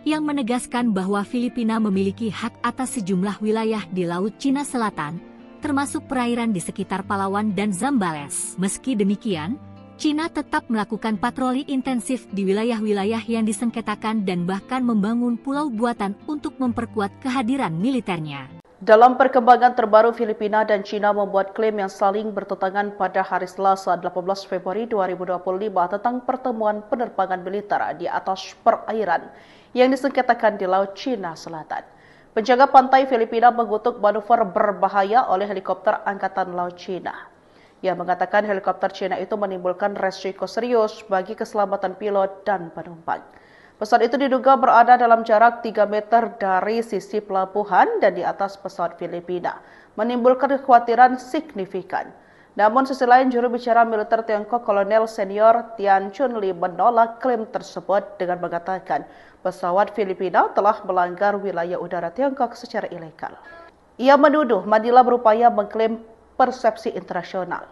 yang menegaskan bahwa Filipina memiliki hak atas sejumlah wilayah di Laut Cina Selatan, termasuk perairan di sekitar Palawan dan Zambales. Meski demikian, Cina tetap melakukan patroli intensif di wilayah-wilayah yang disengketakan dan bahkan membangun pulau buatan untuk memperkuat kehadiran militernya. Dalam perkembangan terbaru, Filipina dan Cina membuat klaim yang saling bertentangan pada hari Selasa 18 Februari 2025 tentang pertemuan penerbangan militer di atas perairan yang disengketakan di Laut Cina Selatan. Penjaga pantai Filipina mengutuk manuver berbahaya oleh helikopter Angkatan Laut Cina. Ia mengatakan helikopter Cina itu menimbulkan resiko serius bagi keselamatan pilot dan penumpang. Pesawat itu diduga berada dalam jarak 3 meter dari sisi pelabuhan dan di atas pesawat Filipina, menimbulkan kekhawatiran signifikan. Namun sisi lain, juru bicara militer Tiongkok Kolonel Senior Tian Chunli menolak klaim tersebut dengan mengatakan pesawat Filipina telah melanggar wilayah udara Tiongkok secara ilegal. Ia menuduh Manila berupaya mengklaim persepsi internasional.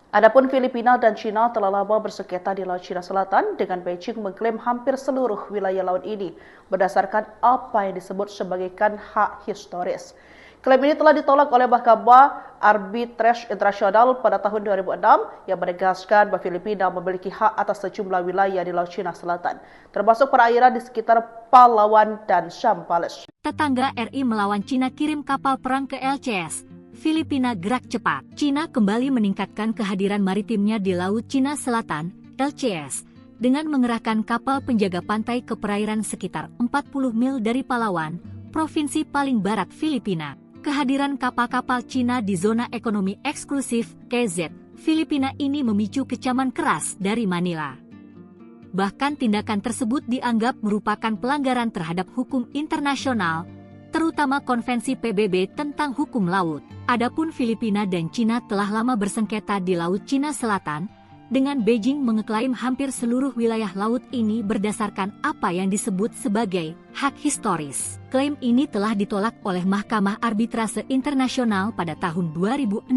Adapun Filipina dan Cina telah lama bersengketa di Laut Cina Selatan, dengan Beijing mengklaim hampir seluruh wilayah laut ini berdasarkan apa yang disebut sebagai hak historis. Klaim ini telah ditolak oleh Mahkamah Arbitrase Internasional pada tahun 2006 yang menegaskan bahwa Filipina memiliki hak atas sejumlah wilayah di Laut Cina Selatan, termasuk perairan di sekitar Palawan dan Zambales. Tetangga RI melawan Cina kirim kapal perang ke LCS. Filipina gerak cepat. Cina kembali meningkatkan kehadiran maritimnya di Laut Cina Selatan, LCS, dengan mengerahkan kapal penjaga pantai ke perairan sekitar 40 mil dari Palawan, provinsi paling barat Filipina. Kehadiran kapal-kapal Cina di zona ekonomi eksklusif KZ Filipina ini memicu kecaman keras dari Manila. Bahkan tindakan tersebut dianggap merupakan pelanggaran terhadap hukum internasional, terutama Konvensi PBB tentang hukum laut. Adapun Filipina dan Cina telah lama bersengketa di Laut Cina Selatan, dengan Beijing mengeklaim hampir seluruh wilayah laut ini berdasarkan apa yang disebut sebagai hak historis. Klaim ini telah ditolak oleh Mahkamah Arbitrase Internasional pada tahun 2016,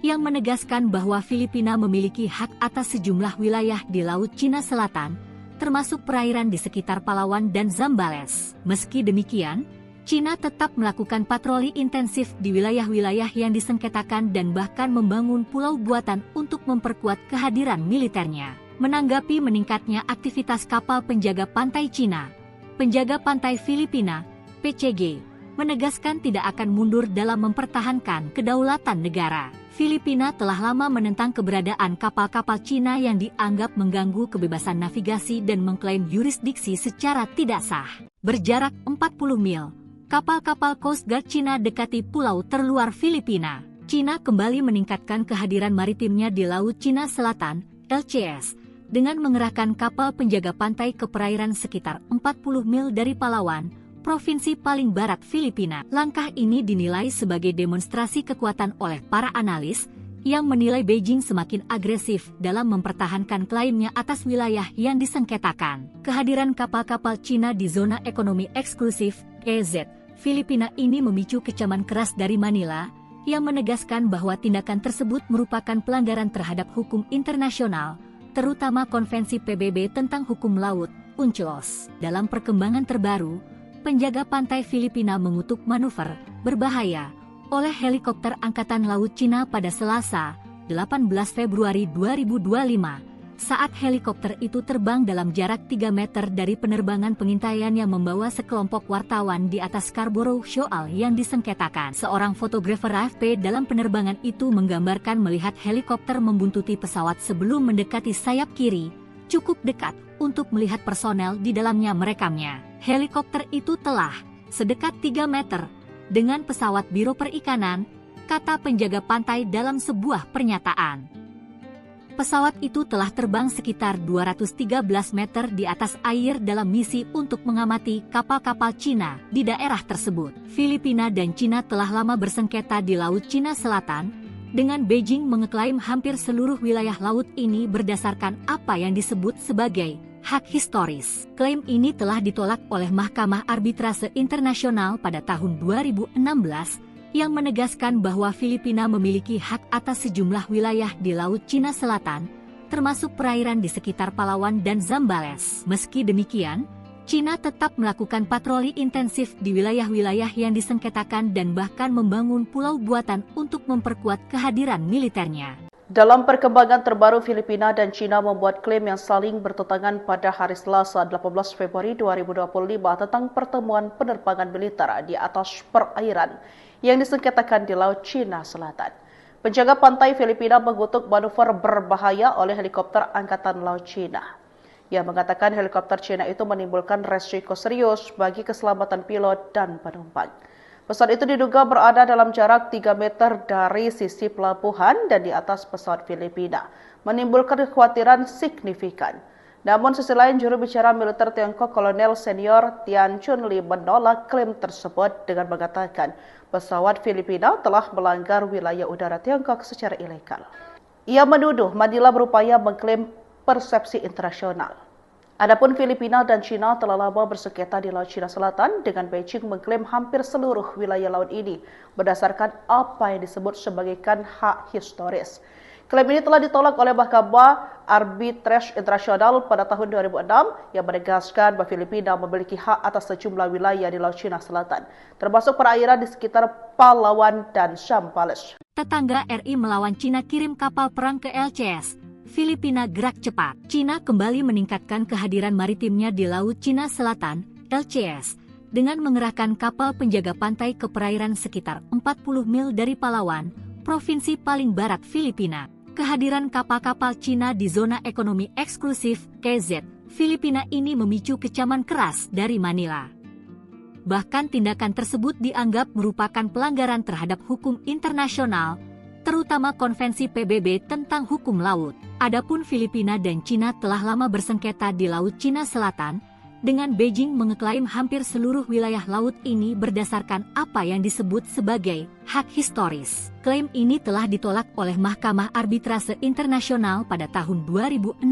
yang menegaskan bahwa Filipina memiliki hak atas sejumlah wilayah di Laut Cina Selatan, termasuk perairan di sekitar Palawan dan Zambales. Meski demikian, Cina tetap melakukan patroli intensif di wilayah-wilayah yang disengketakan dan bahkan membangun pulau buatan untuk memperkuat kehadiran militernya. Menanggapi meningkatnya aktivitas kapal penjaga pantai Cina, penjaga pantai Filipina, PCG, menegaskan tidak akan mundur dalam mempertahankan kedaulatan negara. Filipina telah lama menentang keberadaan kapal-kapal Cina yang dianggap mengganggu kebebasan navigasi dan mengklaim yurisdiksi secara tidak sah. Berjarak 40 mil, kapal-kapal Coast Guard Cina dekati pulau terluar Filipina. Cina kembali meningkatkan kehadiran maritimnya di Laut Cina Selatan, LCS, dengan mengerahkan kapal penjaga pantai ke perairan sekitar 40 mil dari Palawan, provinsi paling barat Filipina. Langkah ini dinilai sebagai demonstrasi kekuatan oleh para analis, yang menilai Beijing semakin agresif dalam mempertahankan klaimnya atas wilayah yang disengketakan. Kehadiran kapal-kapal Cina di zona ekonomi eksklusif, EZ, Filipina ini memicu kecaman keras dari Manila, yang menegaskan bahwa tindakan tersebut merupakan pelanggaran terhadap hukum internasional, terutama Konvensi PBB tentang hukum laut, UNCLOS. Dalam perkembangan terbaru, penjaga pantai Filipina mengutuk manuver berbahaya oleh helikopter Angkatan Laut Cina pada Selasa, 18 Februari 2025, saat helikopter itu terbang dalam jarak 3 meter dari penerbangan pengintaian yang membawa sekelompok wartawan di atas Scarborough Shoal yang disengketakan. Seorang fotografer AFP dalam penerbangan itu menggambarkan melihat helikopter membuntuti pesawat sebelum mendekati sayap kiri, cukup dekat untuk melihat personel di dalamnya merekamnya. Helikopter itu telah sedekat 3 meter dengan pesawat Biro Perikanan, kata penjaga pantai dalam sebuah pernyataan. Pesawat itu telah terbang sekitar 213 meter di atas air dalam misi untuk mengamati kapal-kapal Cina di daerah tersebut. Filipina dan Cina telah lama bersengketa di Laut Cina Selatan, dengan Beijing mengeklaim hampir seluruh wilayah laut ini berdasarkan apa yang disebut sebagai hak historis. Klaim ini telah ditolak oleh Mahkamah Arbitrase Internasional pada tahun 2016, yang menegaskan bahwa Filipina memiliki hak atas sejumlah wilayah di Laut Cina Selatan, termasuk perairan di sekitar Palawan dan Zambales. Meski demikian, Cina tetap melakukan patroli intensif di wilayah-wilayah yang disengketakan dan bahkan membangun pulau buatan untuk memperkuat kehadiran militernya. Dalam perkembangan terbaru, Filipina dan Cina membuat klaim yang saling bertentangan pada hari Selasa 18 Februari 2025 tentang pertemuan penerbangan militer di atas perairan yang disengketakan di Laut Cina Selatan. Penjaga pantai Filipina mengutuk manuver berbahaya oleh helikopter Angkatan Laut Cina. Ia mengatakan helikopter Cina itu menimbulkan resiko serius bagi keselamatan pilot dan penumpang. Pesawat itu diduga berada dalam jarak 3 meter dari sisi pelabuhan dan di atas pesawat Filipina, menimbulkan kekhawatiran signifikan. Namun sisi lain, juru bicara militer Tiongkok Kolonel Senior Tian Chunli menolak klaim tersebut dengan mengatakan pesawat Filipina telah melanggar wilayah udara Tiongkok secara ilegal. Ia menuduh Manila berupaya mengklaim persepsi internasional. Adapun Filipina dan Cina telah lama bersengketa di Laut Cina Selatan, dengan Beijing mengklaim hampir seluruh wilayah laut ini berdasarkan apa yang disebut sebagai hak historis. Klaim ini telah ditolak oleh Mahkamah Arbitrase Internasional pada tahun 2006 yang menegaskan bahwa Filipina memiliki hak atas sejumlah wilayah di Laut Cina Selatan, termasuk perairan di sekitar Palawan dan Zambales. Tetangga RI melawan Cina kirim kapal perang ke LCS. Filipina gerak cepat. Cina kembali meningkatkan kehadiran maritimnya di Laut Cina Selatan, LCS, dengan mengerahkan kapal penjaga pantai ke perairan sekitar 40 mil dari Palawan, provinsi paling barat Filipina. Kehadiran kapal-kapal Cina di zona ekonomi eksklusif KZ Filipina ini memicu kecaman keras dari Manila. Bahkan tindakan tersebut dianggap merupakan pelanggaran terhadap hukum internasional, terutama Konvensi PBB tentang hukum laut. Adapun Filipina dan Cina telah lama bersengketa di Laut Cina Selatan, dengan Beijing mengeklaim hampir seluruh wilayah laut ini berdasarkan apa yang disebut sebagai hak historis. Klaim ini telah ditolak oleh Mahkamah Arbitrase Internasional pada tahun 2016,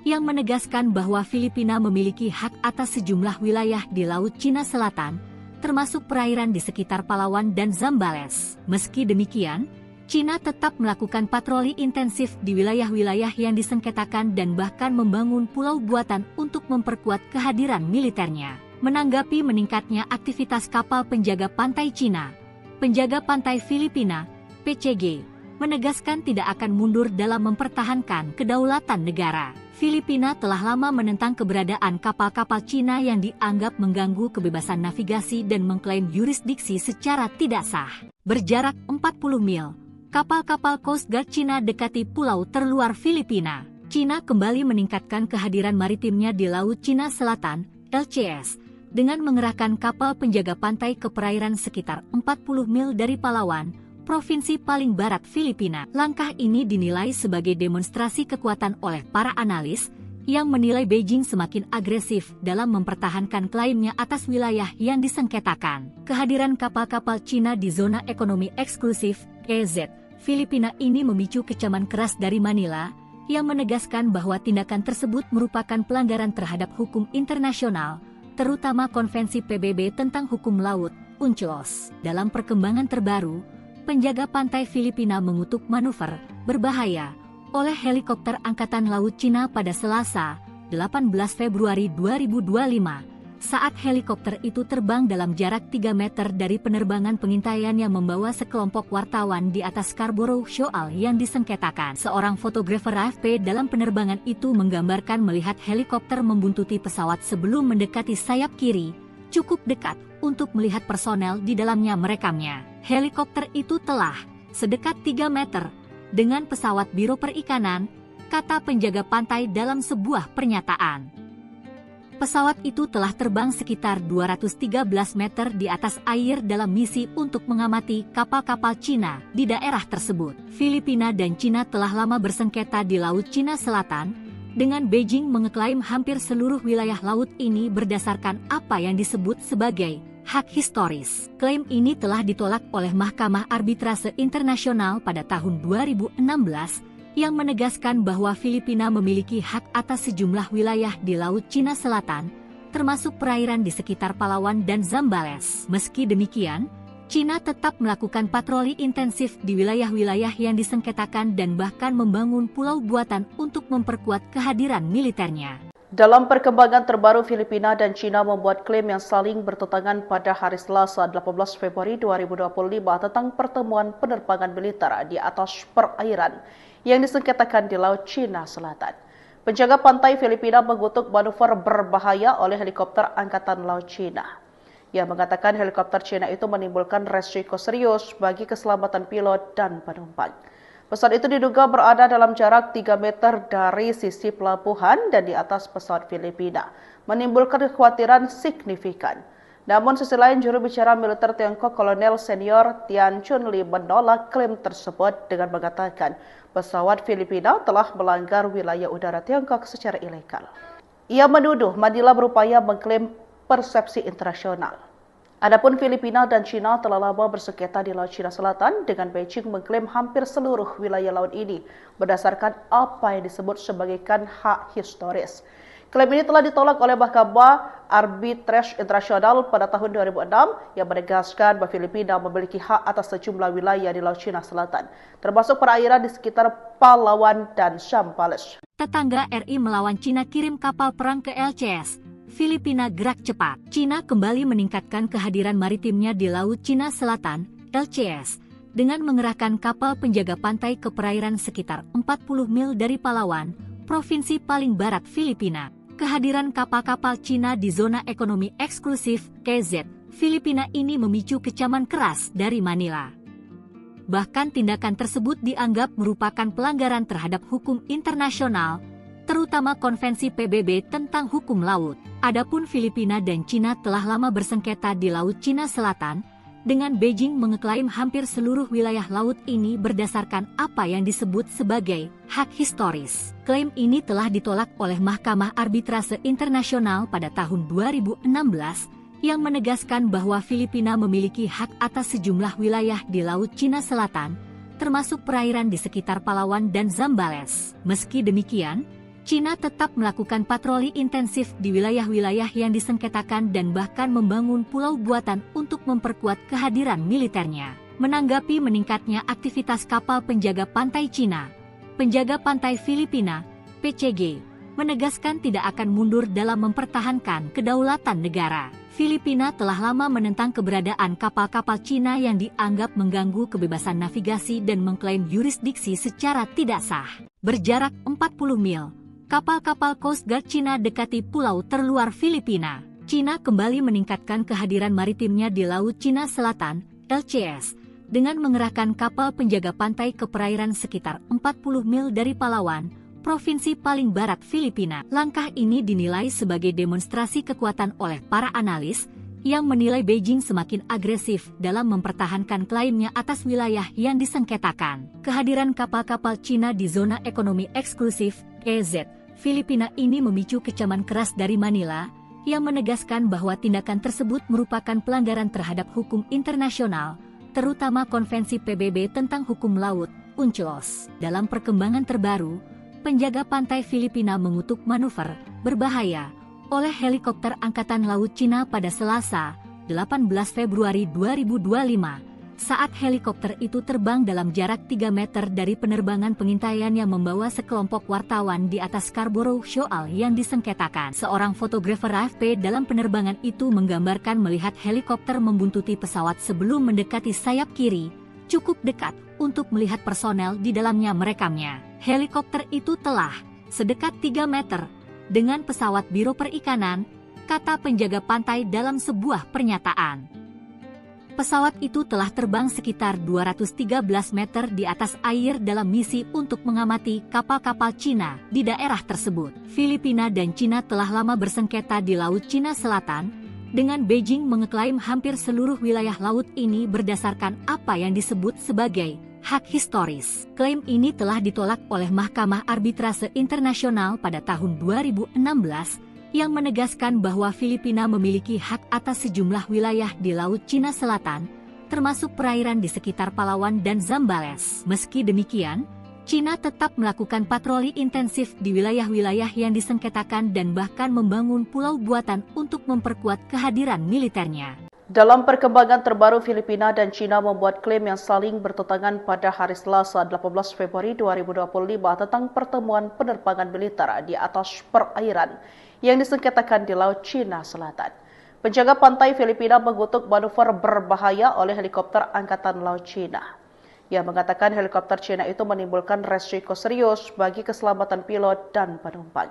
yang menegaskan bahwa Filipina memiliki hak atas sejumlah wilayah di Laut Cina Selatan, termasuk perairan di sekitar Palawan dan Zambales. Meski demikian, Cina tetap melakukan patroli intensif di wilayah-wilayah yang disengketakan dan bahkan membangun pulau buatan untuk memperkuat kehadiran militernya. Menanggapi meningkatnya aktivitas kapal penjaga pantai Cina, penjaga pantai Filipina, PCG, menegaskan tidak akan mundur dalam mempertahankan kedaulatan negara. Filipina telah lama menentang keberadaan kapal-kapal Cina yang dianggap mengganggu kebebasan navigasi dan mengklaim yurisdiksi secara tidak sah. Berjarak 40 mil, kapal-kapal Coast Guard Cina dekati pulau terluar Filipina. Cina kembali meningkatkan kehadiran maritimnya di Laut Cina Selatan, LCS, dengan mengerahkan kapal penjaga pantai ke perairan sekitar 40 mil dari Palawan, provinsi paling barat Filipina. Langkah ini dinilai sebagai demonstrasi kekuatan oleh para analis, yang menilai Beijing semakin agresif dalam mempertahankan klaimnya atas wilayah yang disengketakan. Kehadiran kapal-kapal Cina di zona ekonomi eksklusif KZ Filipina ini memicu kecaman keras dari Manila, yang menegaskan bahwa tindakan tersebut merupakan pelanggaran terhadap hukum internasional, terutama Konvensi PBB tentang hukum laut, UNCLOS. Dalam perkembangan terbaru, penjaga pantai Filipina mengutuk manuver berbahaya oleh helikopter Angkatan Laut Cina pada Selasa, 18 Februari 2025, saat helikopter itu terbang dalam jarak 3 meter dari penerbangan pengintaian yang membawa sekelompok wartawan di atas Scarborough Shoal yang disengketakan. Seorang fotografer AFP dalam penerbangan itu menggambarkan melihat helikopter membuntuti pesawat sebelum mendekati sayap kiri, cukup dekat untuk melihat personel di dalamnya merekamnya. Helikopter itu telah sedekat 3 meter dengan pesawat Biro Perikanan, kata penjaga pantai dalam sebuah pernyataan. Pesawat itu telah terbang sekitar 213 meter di atas air dalam misi untuk mengamati kapal-kapal Cina di daerah tersebut. Filipina dan Cina telah lama bersengketa di Laut Cina Selatan, dengan Beijing mengeklaim hampir seluruh wilayah laut ini berdasarkan apa yang disebut sebagai hak historis. Klaim ini telah ditolak oleh Mahkamah Arbitrase Internasional pada tahun 2016, yang menegaskan bahwa Filipina memiliki hak atas sejumlah wilayah di Laut Cina Selatan, termasuk perairan di sekitar Palawan dan Zambales. Meski demikian, Cina tetap melakukan patroli intensif di wilayah-wilayah yang disengketakan dan bahkan membangun pulau buatan untuk memperkuat kehadiran militernya. Dalam perkembangan terbaru, Filipina dan Cina membuat klaim yang saling bertentangan pada hari Selasa 18 Februari 2025 tentang pertemuan penerbangan militer di atas perairan yang disengketakan di Laut Cina Selatan. Penjaga pantai Filipina mengutuk manuver berbahaya oleh helikopter Angkatan Laut Cina. Ia mengatakan helikopter Cina itu menimbulkan resiko serius bagi keselamatan pilot dan penumpang. Pesawat itu diduga berada dalam jarak 3 meter dari sisi pelabuhan dan di atas pesawat Filipina, menimbulkan kekhawatiran signifikan. Namun sisi lain, juru bicara militer Tiongkok Kolonel Senior Tian Chunli menolak klaim tersebut dengan mengatakan pesawat Filipina telah melanggar wilayah udara Tiongkok secara ilegal. Ia menuduh Manila berupaya mengklaim persepsi internasional. Adapun Filipina dan Cina telah lama bersengketa di Laut Cina Selatan, dengan Beijing mengklaim hampir seluruh wilayah laut ini berdasarkan apa yang disebut sebagai hak historis. Klaim ini telah ditolak oleh Mahkamah Arbitrase Internasional pada tahun 2006 yang menegaskan bahwa Filipina memiliki hak atas sejumlah wilayah di Laut Cina Selatan, termasuk perairan di sekitar Palawan dan Zambales. Tetangga RI melawan Cina kirim kapal perang ke LCS. Filipina gerak cepat. Cina kembali meningkatkan kehadiran maritimnya di Laut Cina Selatan, LCS, dengan mengerahkan kapal penjaga pantai ke perairan sekitar 40 mil dari Palawan, provinsi paling barat Filipina. Kehadiran kapal-kapal Cina di zona ekonomi eksklusif KZ Filipina ini memicu kecaman keras dari Manila. Bahkan tindakan tersebut dianggap merupakan pelanggaran terhadap hukum internasional, terutama Konvensi PBB tentang hukum laut. Adapun Filipina dan Cina telah lama bersengketa di Laut Cina Selatan, dengan Beijing mengeklaim hampir seluruh wilayah laut ini berdasarkan apa yang disebut sebagai hak historis. Klaim ini telah ditolak oleh Mahkamah Arbitrase Internasional pada tahun 2016, yang menegaskan bahwa Filipina memiliki hak atas sejumlah wilayah di Laut Cina Selatan, termasuk perairan di sekitar Palawan dan Zambales. Meski demikian, Cina tetap melakukan patroli intensif di wilayah-wilayah yang disengketakan dan bahkan membangun pulau buatan untuk memperkuat kehadiran militernya. Menanggapi meningkatnya aktivitas kapal penjaga pantai Cina, penjaga pantai Filipina, PCG, menegaskan tidak akan mundur dalam mempertahankan kedaulatan negara. Filipina telah lama menentang keberadaan kapal-kapal Cina yang dianggap mengganggu kebebasan navigasi dan mengklaim yurisdiksi secara tidak sah. Berjarak 40 mil, kapal-kapal Coast Guard Cina dekati pulau terluar Filipina. Cina kembali meningkatkan kehadiran maritimnya di Laut Cina Selatan, LCS, dengan mengerahkan kapal penjaga pantai ke perairan sekitar 40 mil dari Palawan, provinsi paling barat Filipina. Langkah ini dinilai sebagai demonstrasi kekuatan oleh para analis, yang menilai Beijing semakin agresif dalam mempertahankan klaimnya atas wilayah yang disengketakan. Kehadiran kapal-kapal Cina di zona ekonomi eksklusif, KZ, Filipina ini memicu kecaman keras dari Manila, yang menegaskan bahwa tindakan tersebut merupakan pelanggaran terhadap hukum internasional, terutama Konvensi PBB tentang hukum laut, UNCLOS. Dalam perkembangan terbaru, penjaga pantai Filipina mengutuk manuver berbahaya oleh helikopter Angkatan Laut Cina pada Selasa, 18 Februari 2025, saat helikopter itu terbang dalam jarak 3 meter dari penerbangan pengintaian yang membawa sekelompok wartawan di atas Scarborough Shoal yang disengketakan. Seorang fotografer AFP dalam penerbangan itu menggambarkan melihat helikopter membuntuti pesawat sebelum mendekati sayap kiri, cukup dekat untuk melihat personel di dalamnya merekamnya. Helikopter itu telah sedekat 3 meter dengan pesawat Biro Perikanan, kata penjaga pantai dalam sebuah pernyataan. Pesawat itu telah terbang sekitar 213 meter di atas air dalam misi untuk mengamati kapal-kapal Cina di daerah tersebut. Filipina dan Cina telah lama bersengketa di Laut Cina Selatan, dengan Beijing mengeklaim hampir seluruh wilayah laut ini berdasarkan apa yang disebut sebagai hak historis. Klaim ini telah ditolak oleh Mahkamah Arbitrase Internasional pada tahun 2016, yang menegaskan bahwa Filipina memiliki hak atas sejumlah wilayah di Laut Cina Selatan, termasuk perairan di sekitar Palawan dan Zambales. Meski demikian, Cina tetap melakukan patroli intensif di wilayah-wilayah yang disengketakan dan bahkan membangun pulau buatan untuk memperkuat kehadiran militernya. Dalam perkembangan terbaru, Filipina dan Cina membuat klaim yang saling bertentangan pada hari Selasa 18 Februari 2025 tentang pertemuan penerbangan militer di atas perairan yang disengketakan di Laut Cina Selatan. Penjaga pantai Filipina mengutuk manuver berbahaya oleh helikopter Angkatan Laut Cina. Ia mengatakan helikopter Cina itu menimbulkan resiko serius bagi keselamatan pilot dan penumpang.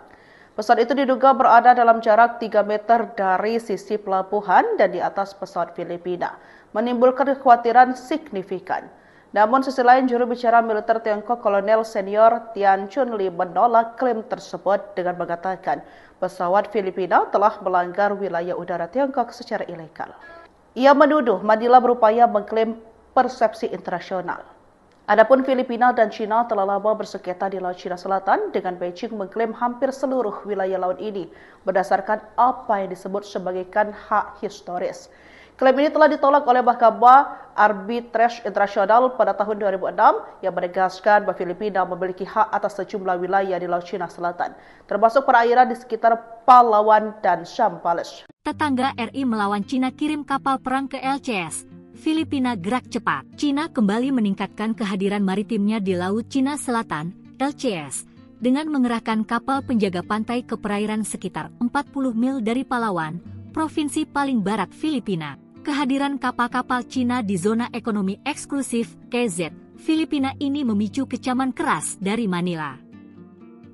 Pesawat itu diduga berada dalam jarak 3 meter dari sisi pelabuhan dan di atas pesawat Filipina, menimbulkan kekhawatiran signifikan. Namun sisi lain, juru bicara militer Tiongkok Kolonel Senior Tian Chunli menolak klaim tersebut dengan mengatakan pesawat Filipina telah melanggar wilayah udara Tiongkok secara ilegal. Ia menuduh Manila berupaya mengklaim persepsi internasional. Adapun Filipina dan Cina telah lama bersengketa di Laut Cina Selatan, dengan Beijing mengklaim hampir seluruh wilayah laut ini berdasarkan apa yang disebut sebagai hak historis. Klaim ini telah ditolak oleh Mahkamah Arbitrase Internasional pada tahun 2006 yang menegaskan bahwa Filipina memiliki hak atas sejumlah wilayah di Laut Cina Selatan, termasuk perairan di sekitar Palawan dan Zambales. Tetangga RI melawan Cina kirim kapal perang ke LCS. Filipina gerak cepat. Cina kembali meningkatkan kehadiran maritimnya di Laut Cina Selatan, LCS, dengan mengerahkan kapal penjaga pantai ke perairan sekitar 40 mil dari Palawan, provinsi paling barat Filipina. Kehadiran kapal-kapal Cina di zona ekonomi eksklusif KZ Filipina ini memicu kecaman keras dari Manila.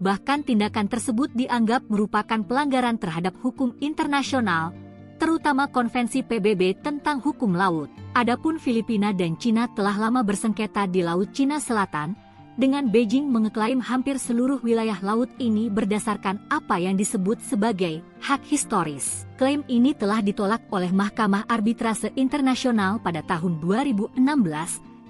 Bahkan tindakan tersebut dianggap merupakan pelanggaran terhadap hukum internasional, terutama Konvensi PBB tentang hukum laut. Adapun Filipina dan Cina telah lama bersengketa di Laut Cina Selatan, dengan Beijing mengeklaim hampir seluruh wilayah laut ini berdasarkan apa yang disebut sebagai hak historis. Klaim ini telah ditolak oleh Mahkamah Arbitrase Internasional pada tahun 2016,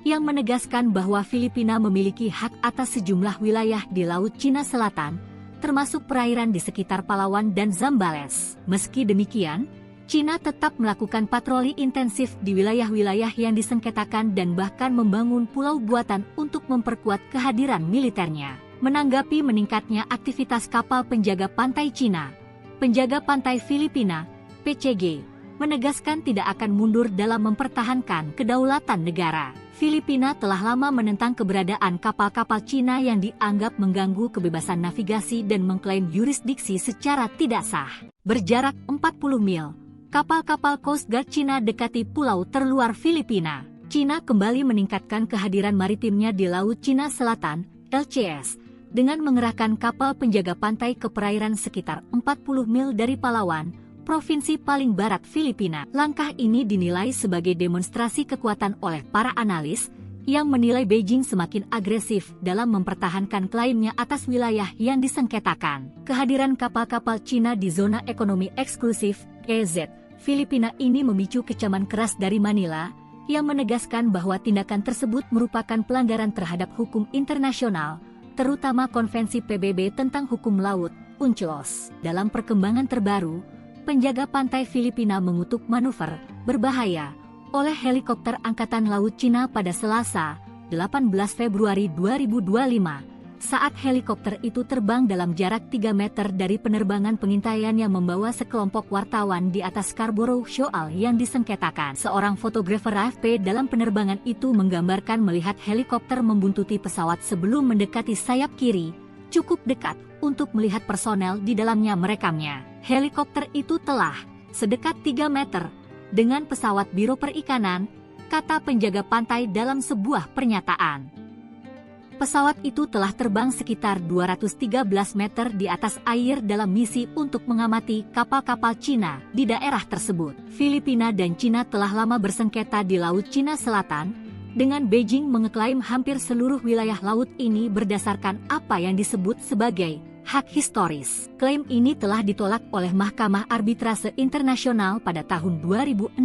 yang menegaskan bahwa Filipina memiliki hak atas sejumlah wilayah di Laut Cina Selatan, termasuk perairan di sekitar Palawan dan Zambales. Meski demikian, Cina tetap melakukan patroli intensif di wilayah-wilayah yang disengketakan dan bahkan membangun pulau buatan untuk memperkuat kehadiran militernya. Menanggapi meningkatnya aktivitas kapal penjaga pantai Cina, penjaga pantai Filipina, PCG, menegaskan tidak akan mundur dalam mempertahankan kedaulatan negara. Filipina telah lama menentang keberadaan kapal-kapal Cina yang dianggap mengganggu kebebasan navigasi dan mengklaim yurisdiksi secara tidak sah. Berjarak 40 mil, kapal-kapal Coast Guard Cina dekati pulau terluar Filipina. Cina kembali meningkatkan kehadiran maritimnya di Laut Cina Selatan, LCS, dengan mengerahkan kapal penjaga pantai ke perairan sekitar 40 mil dari Palawan, provinsi paling barat Filipina. Langkah ini dinilai sebagai demonstrasi kekuatan oleh para analis, yang menilai Beijing semakin agresif dalam mempertahankan klaimnya atas wilayah yang disengketakan. Kehadiran kapal-kapal Cina di zona ekonomi eksklusif, EZ, Filipina ini memicu kecaman keras dari Manila, yang menegaskan bahwa tindakan tersebut merupakan pelanggaran terhadap hukum internasional, terutama Konvensi PBB tentang hukum laut, UNCLOS. Dalam perkembangan terbaru, penjaga pantai Filipina mengutuk manuver berbahaya oleh helikopter Angkatan Laut Cina pada Selasa, 18 Februari 2025, saat helikopter itu terbang dalam jarak 3 meter dari penerbangan pengintaian yang membawa sekelompok wartawan di atas Scarborough Shoal yang disengketakan. Seorang fotografer AFP dalam penerbangan itu menggambarkan melihat helikopter membuntuti pesawat sebelum mendekati sayap kiri, cukup dekat untuk melihat personel di dalamnya merekamnya. Helikopter itu telah sedekat 3 meter dengan pesawat Biro Perikanan, kata penjaga pantai dalam sebuah pernyataan. Pesawat itu telah terbang sekitar 213 meter di atas air dalam misi untuk mengamati kapal-kapal Cina di daerah tersebut. Filipina dan Cina telah lama bersengketa di Laut Cina Selatan, dengan Beijing mengeklaim hampir seluruh wilayah laut ini berdasarkan apa yang disebut sebagai hak historis. Klaim ini telah ditolak oleh Mahkamah Arbitrase Internasional pada tahun 2016,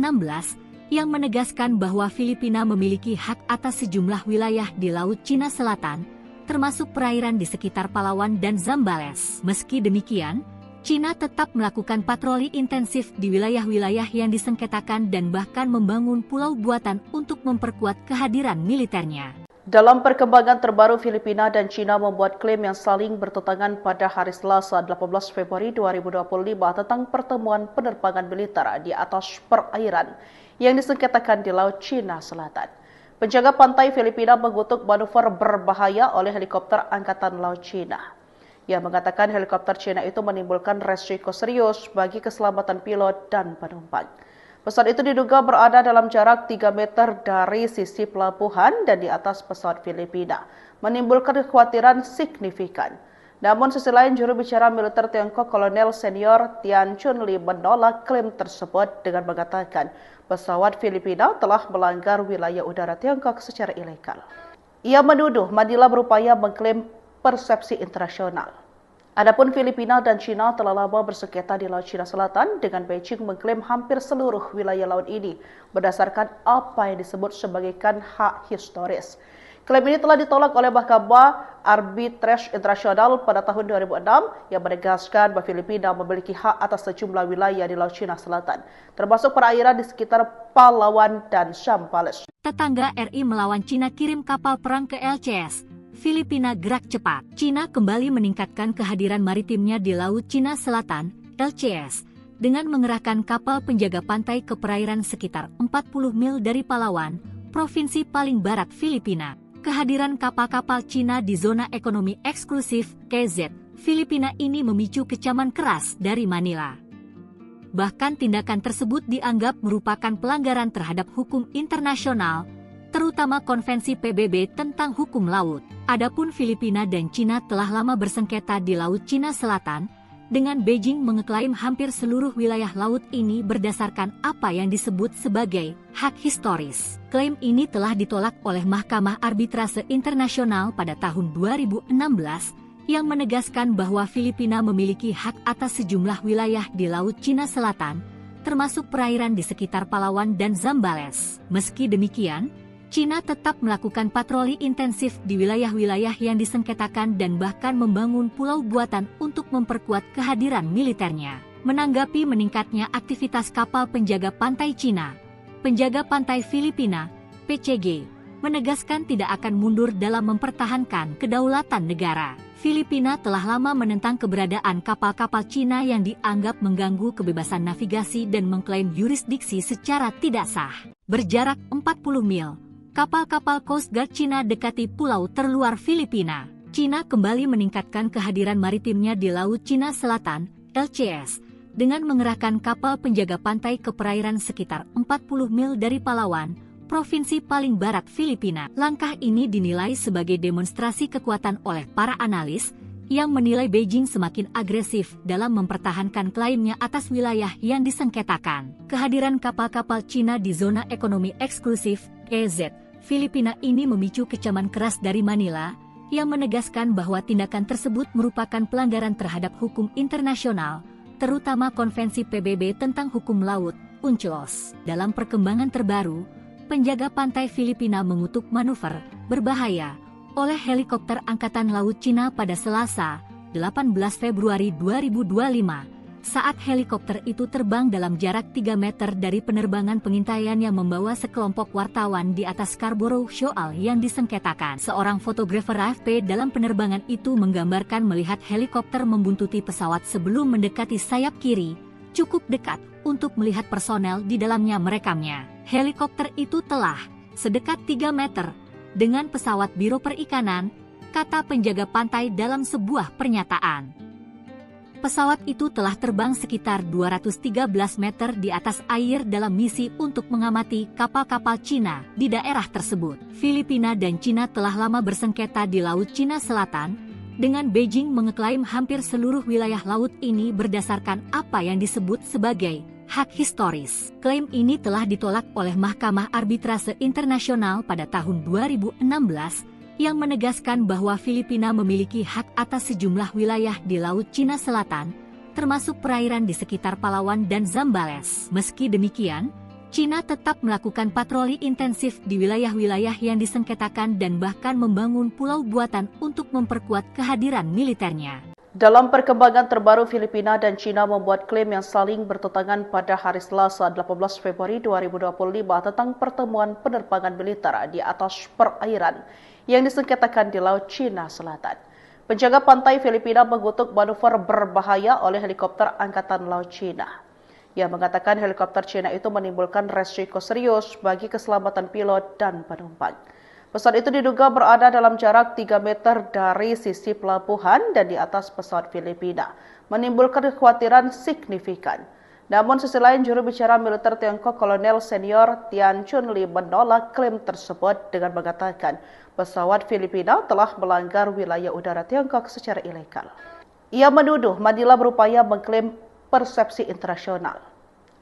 yang menegaskan bahwa Filipina memiliki hak atas sejumlah wilayah di Laut Cina Selatan, termasuk perairan di sekitar Palawan dan Zambales. Meski demikian, Cina tetap melakukan patroli intensif di wilayah-wilayah yang disengketakan dan bahkan membangun pulau buatan untuk memperkuat kehadiran militernya. Dalam perkembangan terbaru, Filipina dan Cina membuat klaim yang saling bertentangan pada hari Selasa 18 Februari 2025 tentang pertemuan penerbangan militer di atas perairan yang disengketakan di Laut Cina Selatan. Penjaga pantai Filipina mengutuk manuver berbahaya oleh helikopter Angkatan Laut Cina. Ia mengatakan helikopter Cina itu menimbulkan resiko serius bagi keselamatan pilot dan penumpang. Pesawat itu diduga berada dalam jarak 3 meter dari sisi pelabuhan dan di atas pesawat Filipina, menimbulkan kekhawatiran signifikan. Namun sisi lain, juru bicara militer Tiongkok Kolonel Senior Tian Chunli menolak klaim tersebut dengan mengatakan pesawat Filipina telah melanggar wilayah udara Tiongkok secara ilegal. Ia menuduh Manila berupaya mengklaim persepsi internasional. Adapun Filipina dan Cina telah lama bersengketa di Laut Cina Selatan, dengan Beijing mengklaim hampir seluruh wilayah laut ini berdasarkan apa yang disebut sebagai hak historis. Klaim ini telah ditolak oleh Mahkamah Arbitrase Internasional pada tahun 2006 yang menegaskan bahwa Filipina memiliki hak atas sejumlah wilayah di Laut Cina Selatan, termasuk perairan di sekitar Palawan dan Zambales. Tetangga RI melawan Cina kirim kapal perang ke LCS. Filipina gerak cepat. Cina kembali meningkatkan kehadiran maritimnya di Laut Cina Selatan, LCS, dengan mengerahkan kapal penjaga pantai ke perairan sekitar 40 mil dari Palawan, provinsi paling barat Filipina. Kehadiran kapal-kapal Cina di zona ekonomi eksklusif KZ Filipina ini memicu kecaman keras dari Manila. Bahkan tindakan tersebut dianggap merupakan pelanggaran terhadap hukum internasional, terutama Konvensi PBB tentang hukum laut. Adapun Filipina dan Cina telah lama bersengketa di Laut Cina Selatan, dengan Beijing mengeklaim hampir seluruh wilayah laut ini berdasarkan apa yang disebut sebagai hak historis. Klaim ini telah ditolak oleh Mahkamah Arbitrase Internasional pada tahun 2016 yang menegaskan bahwa Filipina memiliki hak atas sejumlah wilayah di Laut Cina Selatan, termasuk perairan di sekitar Palawan dan Zambales. Meski demikian, Cina tetap melakukan patroli intensif di wilayah-wilayah yang disengketakan dan bahkan membangun pulau buatan untuk memperkuat kehadiran militernya. Menanggapi meningkatnya aktivitas kapal penjaga pantai Cina, penjaga pantai Filipina, PCG, menegaskan tidak akan mundur dalam mempertahankan kedaulatan negara. Filipina telah lama menentang keberadaan kapal-kapal Cina yang dianggap mengganggu kebebasan navigasi dan mengklaim yurisdiksi secara tidak sah. Berjarak 40 mil, kapal-kapal Coast Guard Cina dekati pulau terluar Filipina. Cina kembali meningkatkan kehadiran maritimnya di Laut Cina Selatan, LCS, dengan mengerahkan kapal penjaga pantai ke perairan sekitar 40 mil dari Palawan, provinsi paling barat Filipina. Langkah ini dinilai sebagai demonstrasi kekuatan oleh para analis, yang menilai Beijing semakin agresif dalam mempertahankan klaimnya atas wilayah yang disengketakan. Kehadiran kapal-kapal Cina di zona ekonomi eksklusif, EZ, Filipina ini memicu kecaman keras dari Manila, yang menegaskan bahwa tindakan tersebut merupakan pelanggaran terhadap hukum internasional, terutama Konvensi PBB tentang hukum laut, UNCLOS. Dalam perkembangan terbaru, penjaga pantai Filipina mengutuk manuver berbahaya oleh helikopter Angkatan Laut Cina pada Selasa, 18 Februari 2025, saat helikopter itu terbang dalam jarak 3 meter dari penerbangan pengintaian yang membawa sekelompok wartawan di atas Scarborough Shoal yang disengketakan. Seorang fotografer AFP dalam penerbangan itu menggambarkan melihat helikopter membuntuti pesawat sebelum mendekati sayap kiri, cukup dekat untuk melihat personel di dalamnya merekamnya. Helikopter itu telah sedekat 3 meter dengan pesawat Biro Perikanan, kata penjaga pantai dalam sebuah pernyataan. Pesawat itu telah terbang sekitar 213 meter di atas air dalam misi untuk mengamati kapal-kapal Cina di daerah tersebut. Filipina dan Cina telah lama bersengketa di Laut Cina Selatan, dengan Beijing mengeklaim hampir seluruh wilayah laut ini berdasarkan apa yang disebut sebagai hak historis. Klaim ini telah ditolak oleh Mahkamah Arbitrase Internasional pada tahun 2016, yang menegaskan bahwa Filipina memiliki hak atas sejumlah wilayah di Laut Cina Selatan, termasuk perairan di sekitar Palawan dan Zambales. Meski demikian, Cina tetap melakukan patroli intensif di wilayah-wilayah yang disengketakan dan bahkan membangun pulau buatan untuk memperkuat kehadiran militernya. Dalam perkembangan terbaru, Filipina dan Cina membuat klaim yang saling bertentangan pada hari Selasa 18 Februari 2025 tentang pertemuan penerbangan militer di atas perairan yang disengketakan di Laut Cina Selatan. Penjaga pantai Filipina mengutuk manuver berbahaya oleh helikopter Angkatan Laut Cina. Ia mengatakan helikopter Cina itu menimbulkan resiko serius bagi keselamatan pilot dan penumpang. Pesawat itu diduga berada dalam jarak 3 meter dari sisi pelabuhan dan di atas pesawat Filipina, menimbulkan kekhawatiran signifikan. Namun sisi lain, juru bicara militer Tiongkok Kolonel Senior Tian Chunli menolak klaim tersebut dengan mengatakan pesawat Filipina telah melanggar wilayah udara Tiongkok secara ilegal. Ia menuduh Manila berupaya mengklaim persepsi internasional.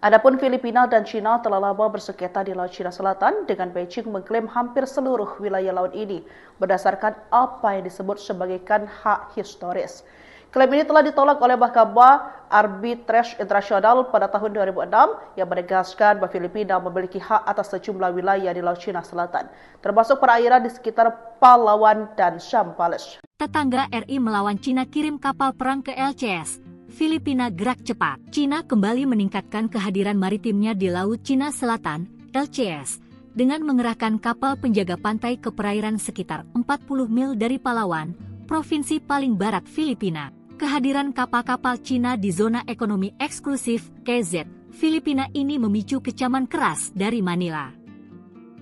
Adapun Filipina dan Cina telah lama bersengketa di Laut Cina Selatan, dengan Beijing mengklaim hampir seluruh wilayah laut ini berdasarkan apa yang disebut sebagai hak historis. Klaim ini telah ditolak oleh Mahkamah Arbitrase Internasional pada tahun 2006 yang menegaskan bahwa Filipina memiliki hak atas sejumlah wilayah di Laut Cina Selatan, termasuk perairan di sekitar Palawan dan Zambales. Tetangga RI melawan Cina kirim kapal perang ke LCS. Filipina gerak cepat. Cina kembali meningkatkan kehadiran maritimnya di Laut Cina Selatan, LCS, dengan mengerahkan kapal penjaga pantai ke perairan sekitar 40 mil dari Palawan, provinsi paling barat Filipina. Kehadiran kapal-kapal Cina di zona ekonomi eksklusif KZ Filipina ini memicu kecaman keras dari Manila.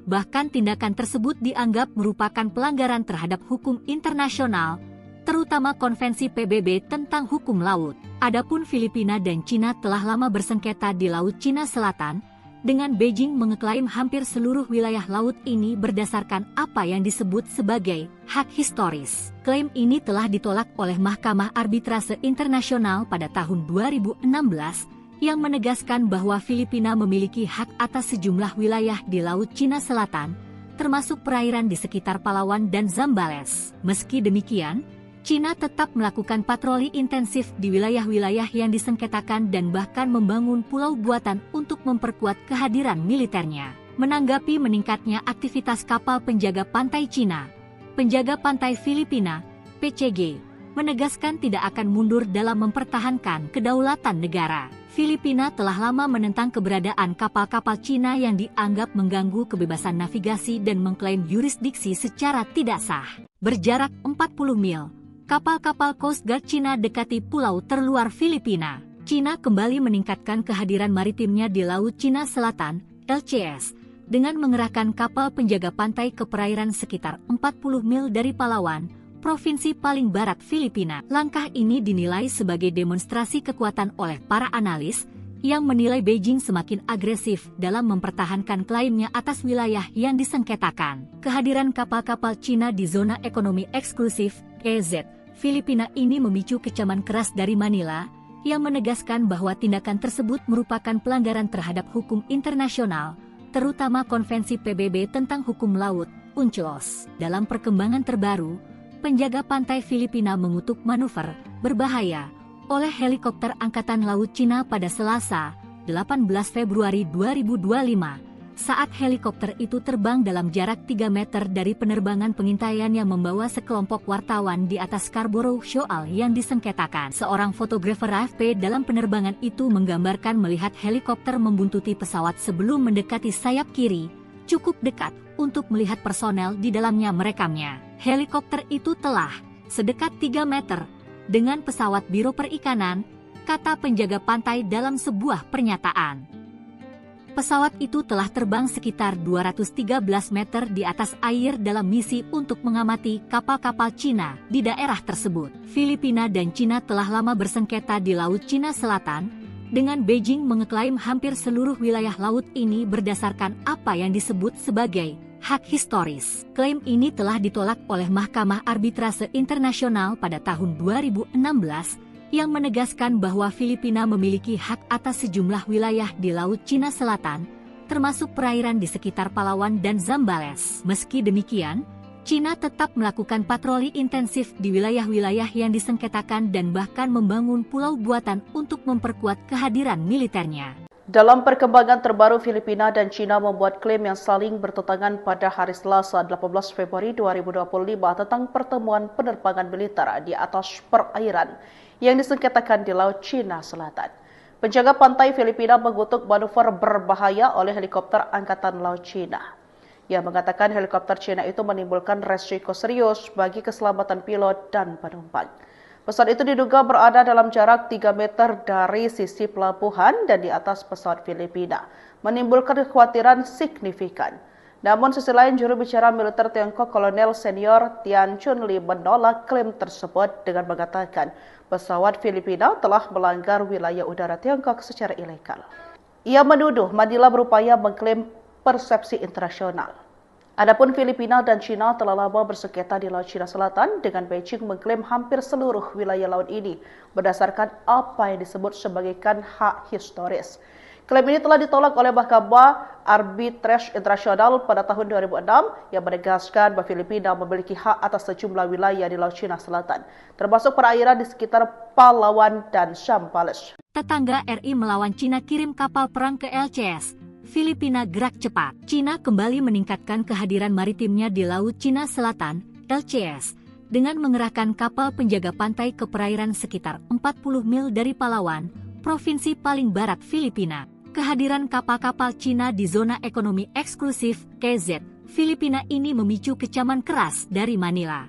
Bahkan tindakan tersebut dianggap merupakan pelanggaran terhadap hukum internasional, terutama Konvensi PBB tentang hukum laut. Adapun Filipina dan Cina telah lama bersengketa di Laut Cina Selatan, dengan Beijing mengeklaim hampir seluruh wilayah laut ini berdasarkan apa yang disebut sebagai hak historis. Klaim ini telah ditolak oleh Mahkamah Arbitrase Internasional pada tahun 2016, yang menegaskan bahwa Filipina memiliki hak atas sejumlah wilayah di Laut Cina Selatan, termasuk perairan di sekitar Palawan dan Zambales. Meski demikian, Cina tetap melakukan patroli intensif di wilayah-wilayah yang disengketakan dan bahkan membangun pulau buatan untuk memperkuat kehadiran militernya. Menanggapi meningkatnya aktivitas kapal penjaga pantai Cina, penjaga pantai Filipina, PCG, menegaskan tidak akan mundur dalam mempertahankan kedaulatan negara. Filipina telah lama menentang keberadaan kapal-kapal Cina yang dianggap mengganggu kebebasan navigasi dan mengklaim yurisdiksi secara tidak sah. Berjarak 40 mil, kapal-kapal Coast Guard Cina dekati pulau terluar Filipina. Cina kembali meningkatkan kehadiran maritimnya di Laut Cina Selatan, LCS, dengan mengerahkan kapal penjaga pantai ke perairan sekitar 40 mil dari Palawan, provinsi paling barat Filipina. Langkah ini dinilai sebagai demonstrasi kekuatan oleh para analis, yang menilai Beijing semakin agresif dalam mempertahankan klaimnya atas wilayah yang disengketakan. Kehadiran kapal-kapal Cina di zona ekonomi eksklusif KZ Filipina ini memicu kecaman keras dari Manila, yang menegaskan bahwa tindakan tersebut merupakan pelanggaran terhadap hukum internasional, terutama Konvensi PBB tentang hukum laut, UNCLOS. Dalam perkembangan terbaru, penjaga pantai Filipina mengutuk manuver berbahaya oleh helikopter Angkatan Laut Cina pada Selasa, 18 Februari 2025, saat helikopter itu terbang dalam jarak 3 meter dari penerbangan pengintaian yang membawa sekelompok wartawan di atas Scarborough Shoal yang disengketakan. Seorang fotografer AFP dalam penerbangan itu menggambarkan melihat helikopter membuntuti pesawat sebelum mendekati sayap kiri, cukup dekat untuk melihat personel di dalamnya merekamnya. Helikopter itu telah sedekat 3 meter dengan pesawat Biro Perikanan, kata penjaga pantai dalam sebuah pernyataan. Pesawat itu telah terbang sekitar 213 meter di atas air dalam misi untuk mengamati kapal-kapal Cina di daerah tersebut. Filipina dan Cina telah lama bersengketa di Laut Cina Selatan, dengan Beijing mengeklaim hampir seluruh wilayah laut ini berdasarkan apa yang disebut sebagai hak historis. Klaim ini telah ditolak oleh Mahkamah Arbitrase Internasional pada tahun 2016, yang menegaskan bahwa Filipina memiliki hak atas sejumlah wilayah di Laut Cina Selatan, termasuk perairan di sekitar Palawan dan Zambales. Meski demikian, Cina tetap melakukan patroli intensif di wilayah-wilayah yang disengketakan dan bahkan membangun pulau buatan untuk memperkuat kehadiran militernya. Dalam perkembangan terbaru, Filipina dan Cina membuat klaim yang saling bertentangan pada hari Selasa 18 Februari 2025 tentang pertemuan penerbangan militer di atas perairan yang disengketakan di Laut Cina Selatan. Penjaga pantai Filipina mengutuk manuver berbahaya oleh helikopter Angkatan Laut Cina. Ia mengatakan helikopter Cina itu menimbulkan resiko serius bagi keselamatan pilot dan penumpang. Pesawat itu diduga berada dalam jarak 3 meter dari sisi pelabuhan dan di atas pesawat Filipina, menimbulkan kekhawatiran signifikan. Namun sisi lain, juru bicara militer Tiongkok Kolonel Senior Tian Chunli menolak klaim tersebut dengan mengatakan pesawat Filipina telah melanggar wilayah udara Tiongkok secara ilegal. Ia menuduh Manila berupaya mengklaim persepsi internasional. Adapun Filipina dan Cina telah lama bersengketa di Laut Cina Selatan, dengan Beijing mengklaim hampir seluruh wilayah laut ini berdasarkan apa yang disebut sebagai hak historis. Klaim ini telah ditolak oleh Mahkamah Arbitrase Internasional pada tahun 2006 yang menegaskan bahwa Filipina memiliki hak atas sejumlah wilayah di Laut Cina Selatan, termasuk perairan di sekitar Palawan dan Zambales. Tetangga RI melawan Cina kirim kapal perang ke LCS. Filipina gerak cepat. Cina kembali meningkatkan kehadiran maritimnya di Laut Cina Selatan, LCS, dengan mengerahkan kapal penjaga pantai ke perairan sekitar 40 mil dari Palawan, provinsi paling barat Filipina. Kehadiran kapal-kapal Cina di zona ekonomi eksklusif, KZ, Filipina ini memicu kecaman keras dari Manila.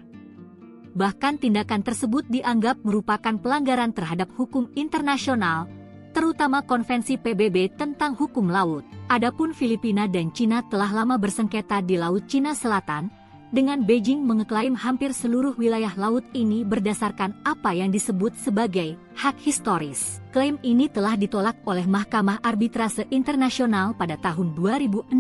Bahkan tindakan tersebut dianggap merupakan pelanggaran terhadap hukum internasional, terutama Konvensi PBB tentang hukum laut. Adapun Filipina dan Cina telah lama bersengketa di Laut Cina Selatan, dengan Beijing mengeklaim hampir seluruh wilayah laut ini berdasarkan apa yang disebut sebagai hak historis. Klaim ini telah ditolak oleh Mahkamah Arbitrase Internasional pada tahun 2016,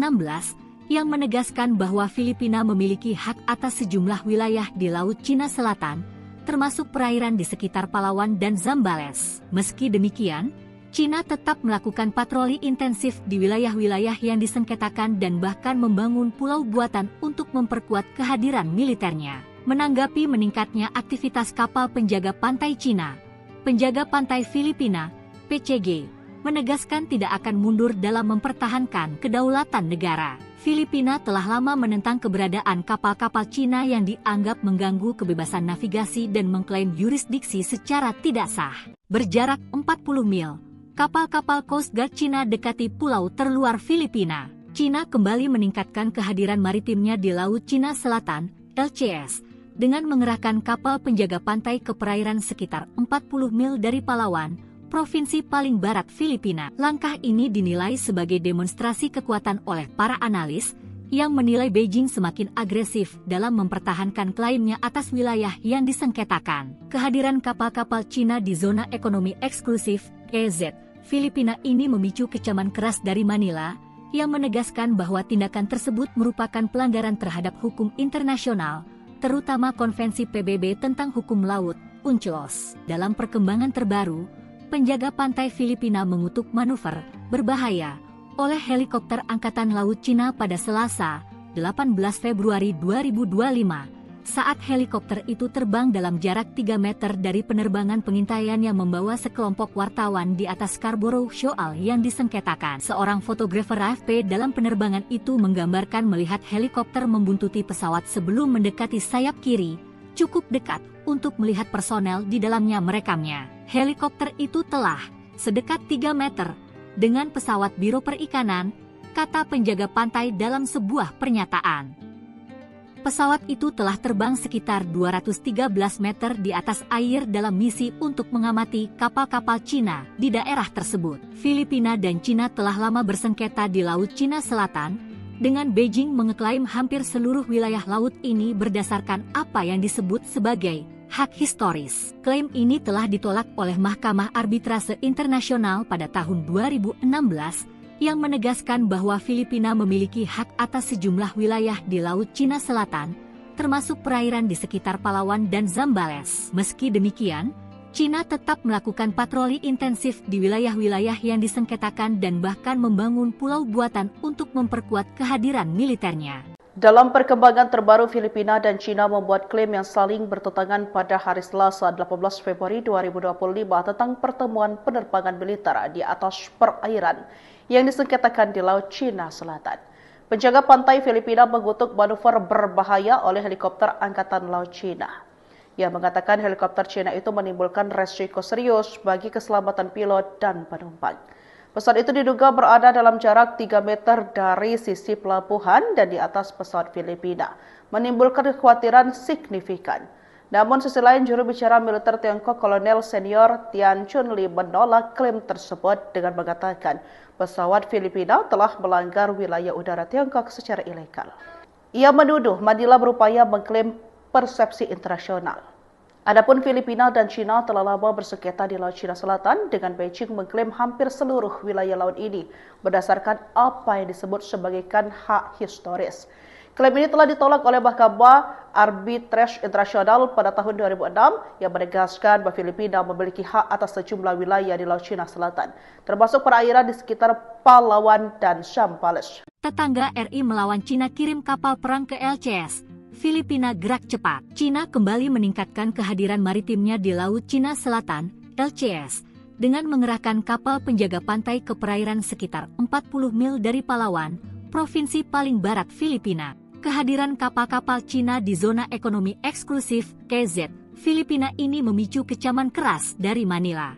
yang menegaskan bahwa Filipina memiliki hak atas sejumlah wilayah di Laut Cina Selatan, termasuk perairan di sekitar Palawan dan Zambales. Meski demikian, Cina tetap melakukan patroli intensif di wilayah-wilayah yang disengketakan dan bahkan membangun pulau buatan untuk memperkuat kehadiran militernya. Menanggapi meningkatnya aktivitas kapal penjaga pantai Cina, penjaga pantai Filipina, PCG, menegaskan tidak akan mundur dalam mempertahankan kedaulatan negara. Filipina telah lama menentang keberadaan kapal-kapal Cina yang dianggap mengganggu kebebasan navigasi dan mengklaim yurisdiksi secara tidak sah. Berjarak 40 mil, kapal-kapal Coast Guard Cina dekati pulau terluar Filipina. Cina kembali meningkatkan kehadiran maritimnya di Laut Cina Selatan, LCS, dengan mengerahkan kapal penjaga pantai ke perairan sekitar 40 mil dari Palawan, provinsi paling barat Filipina. Langkah ini dinilai sebagai demonstrasi kekuatan oleh para analis, yang menilai Beijing semakin agresif dalam mempertahankan klaimnya atas wilayah yang disengketakan. Kehadiran kapal-kapal Cina di zona ekonomi eksklusif, KZ, Filipina ini memicu kecaman keras dari Manila, yang menegaskan bahwa tindakan tersebut merupakan pelanggaran terhadap hukum internasional, terutama Konvensi PBB tentang hukum laut, UNCLOS. Dalam perkembangan terbaru, penjaga pantai Filipina mengutuk manuver berbahaya oleh helikopter Angkatan Laut Cina pada Selasa, 18 Februari 2025, saat helikopter itu terbang dalam jarak 3 meter dari penerbangan pengintaian yang membawa sekelompok wartawan di atas Scarborough Shoal yang disengketakan. Seorang fotografer AFP dalam penerbangan itu menggambarkan melihat helikopter membuntuti pesawat sebelum mendekati sayap kiri, cukup dekat untuk melihat personel di dalamnya merekamnya. Helikopter itu telah sedekat 3 meter dengan pesawat Biro Perikanan, kata penjaga pantai dalam sebuah pernyataan. Pesawat itu telah terbang sekitar 213 meter di atas air dalam misi untuk mengamati kapal-kapal Cina di daerah tersebut. Filipina dan Cina telah lama bersengketa di Laut Cina Selatan, dengan Beijing mengeklaim hampir seluruh wilayah laut ini berdasarkan apa yang disebut sebagai hak historis. Klaim ini telah ditolak oleh Mahkamah Arbitrase Internasional pada tahun 2016, yang menegaskan bahwa Filipina memiliki hak atas sejumlah wilayah di Laut Cina Selatan, termasuk perairan di sekitar Palawan dan Zambales. Meski demikian, Cina tetap melakukan patroli intensif di wilayah-wilayah yang disengketakan dan bahkan membangun pulau buatan untuk memperkuat kehadiran militernya. Dalam perkembangan terbaru, Filipina dan Cina membuat klaim yang saling bertentangan pada hari Selasa 18 Februari 2025 tentang pertemuan penerbangan militer di atas perairan yang disengketakan di Laut Cina Selatan. Penjaga pantai Filipina mengutuk manuver berbahaya oleh helikopter Angkatan Laut Cina. Ia mengatakan helikopter Cina itu menimbulkan resiko serius bagi keselamatan pilot dan penumpang. Pesawat itu diduga berada dalam jarak 3 meter dari sisi pelabuhan dan di atas pesawat Filipina, menimbulkan kekhawatiran signifikan. Namun sisi lain, juru bicara militer Tiongkok Kolonel Senior Tian Chunli menolak klaim tersebut dengan mengatakan pesawat Filipina telah melanggar wilayah udara Tiongkok secara ilegal. Ia menuduh Manila berupaya mengklaim persepsi internasional. Adapun Filipina dan Cina telah lama bersengketa di Laut Cina Selatan, dengan Beijing mengklaim hampir seluruh wilayah laut ini berdasarkan apa yang disebut sebagai hak historis. Klaim ini telah ditolak oleh Mahkamah Arbitrase Internasional pada tahun 2006 yang menegaskan bahwa Filipina memiliki hak atas sejumlah wilayah di Laut Cina Selatan, termasuk perairan di sekitar Palawan dan Zambales. Tetangga RI melawan Cina kirim kapal perang ke LCS. Filipina gerak cepat. Cina kembali meningkatkan kehadiran maritimnya di Laut Cina Selatan, LCS, dengan mengerahkan kapal penjaga pantai ke perairan sekitar 40 mil dari Palawan, provinsi paling barat Filipina. Kehadiran kapal-kapal Cina di zona ekonomi eksklusif KZ Filipina ini memicu kecaman keras dari Manila.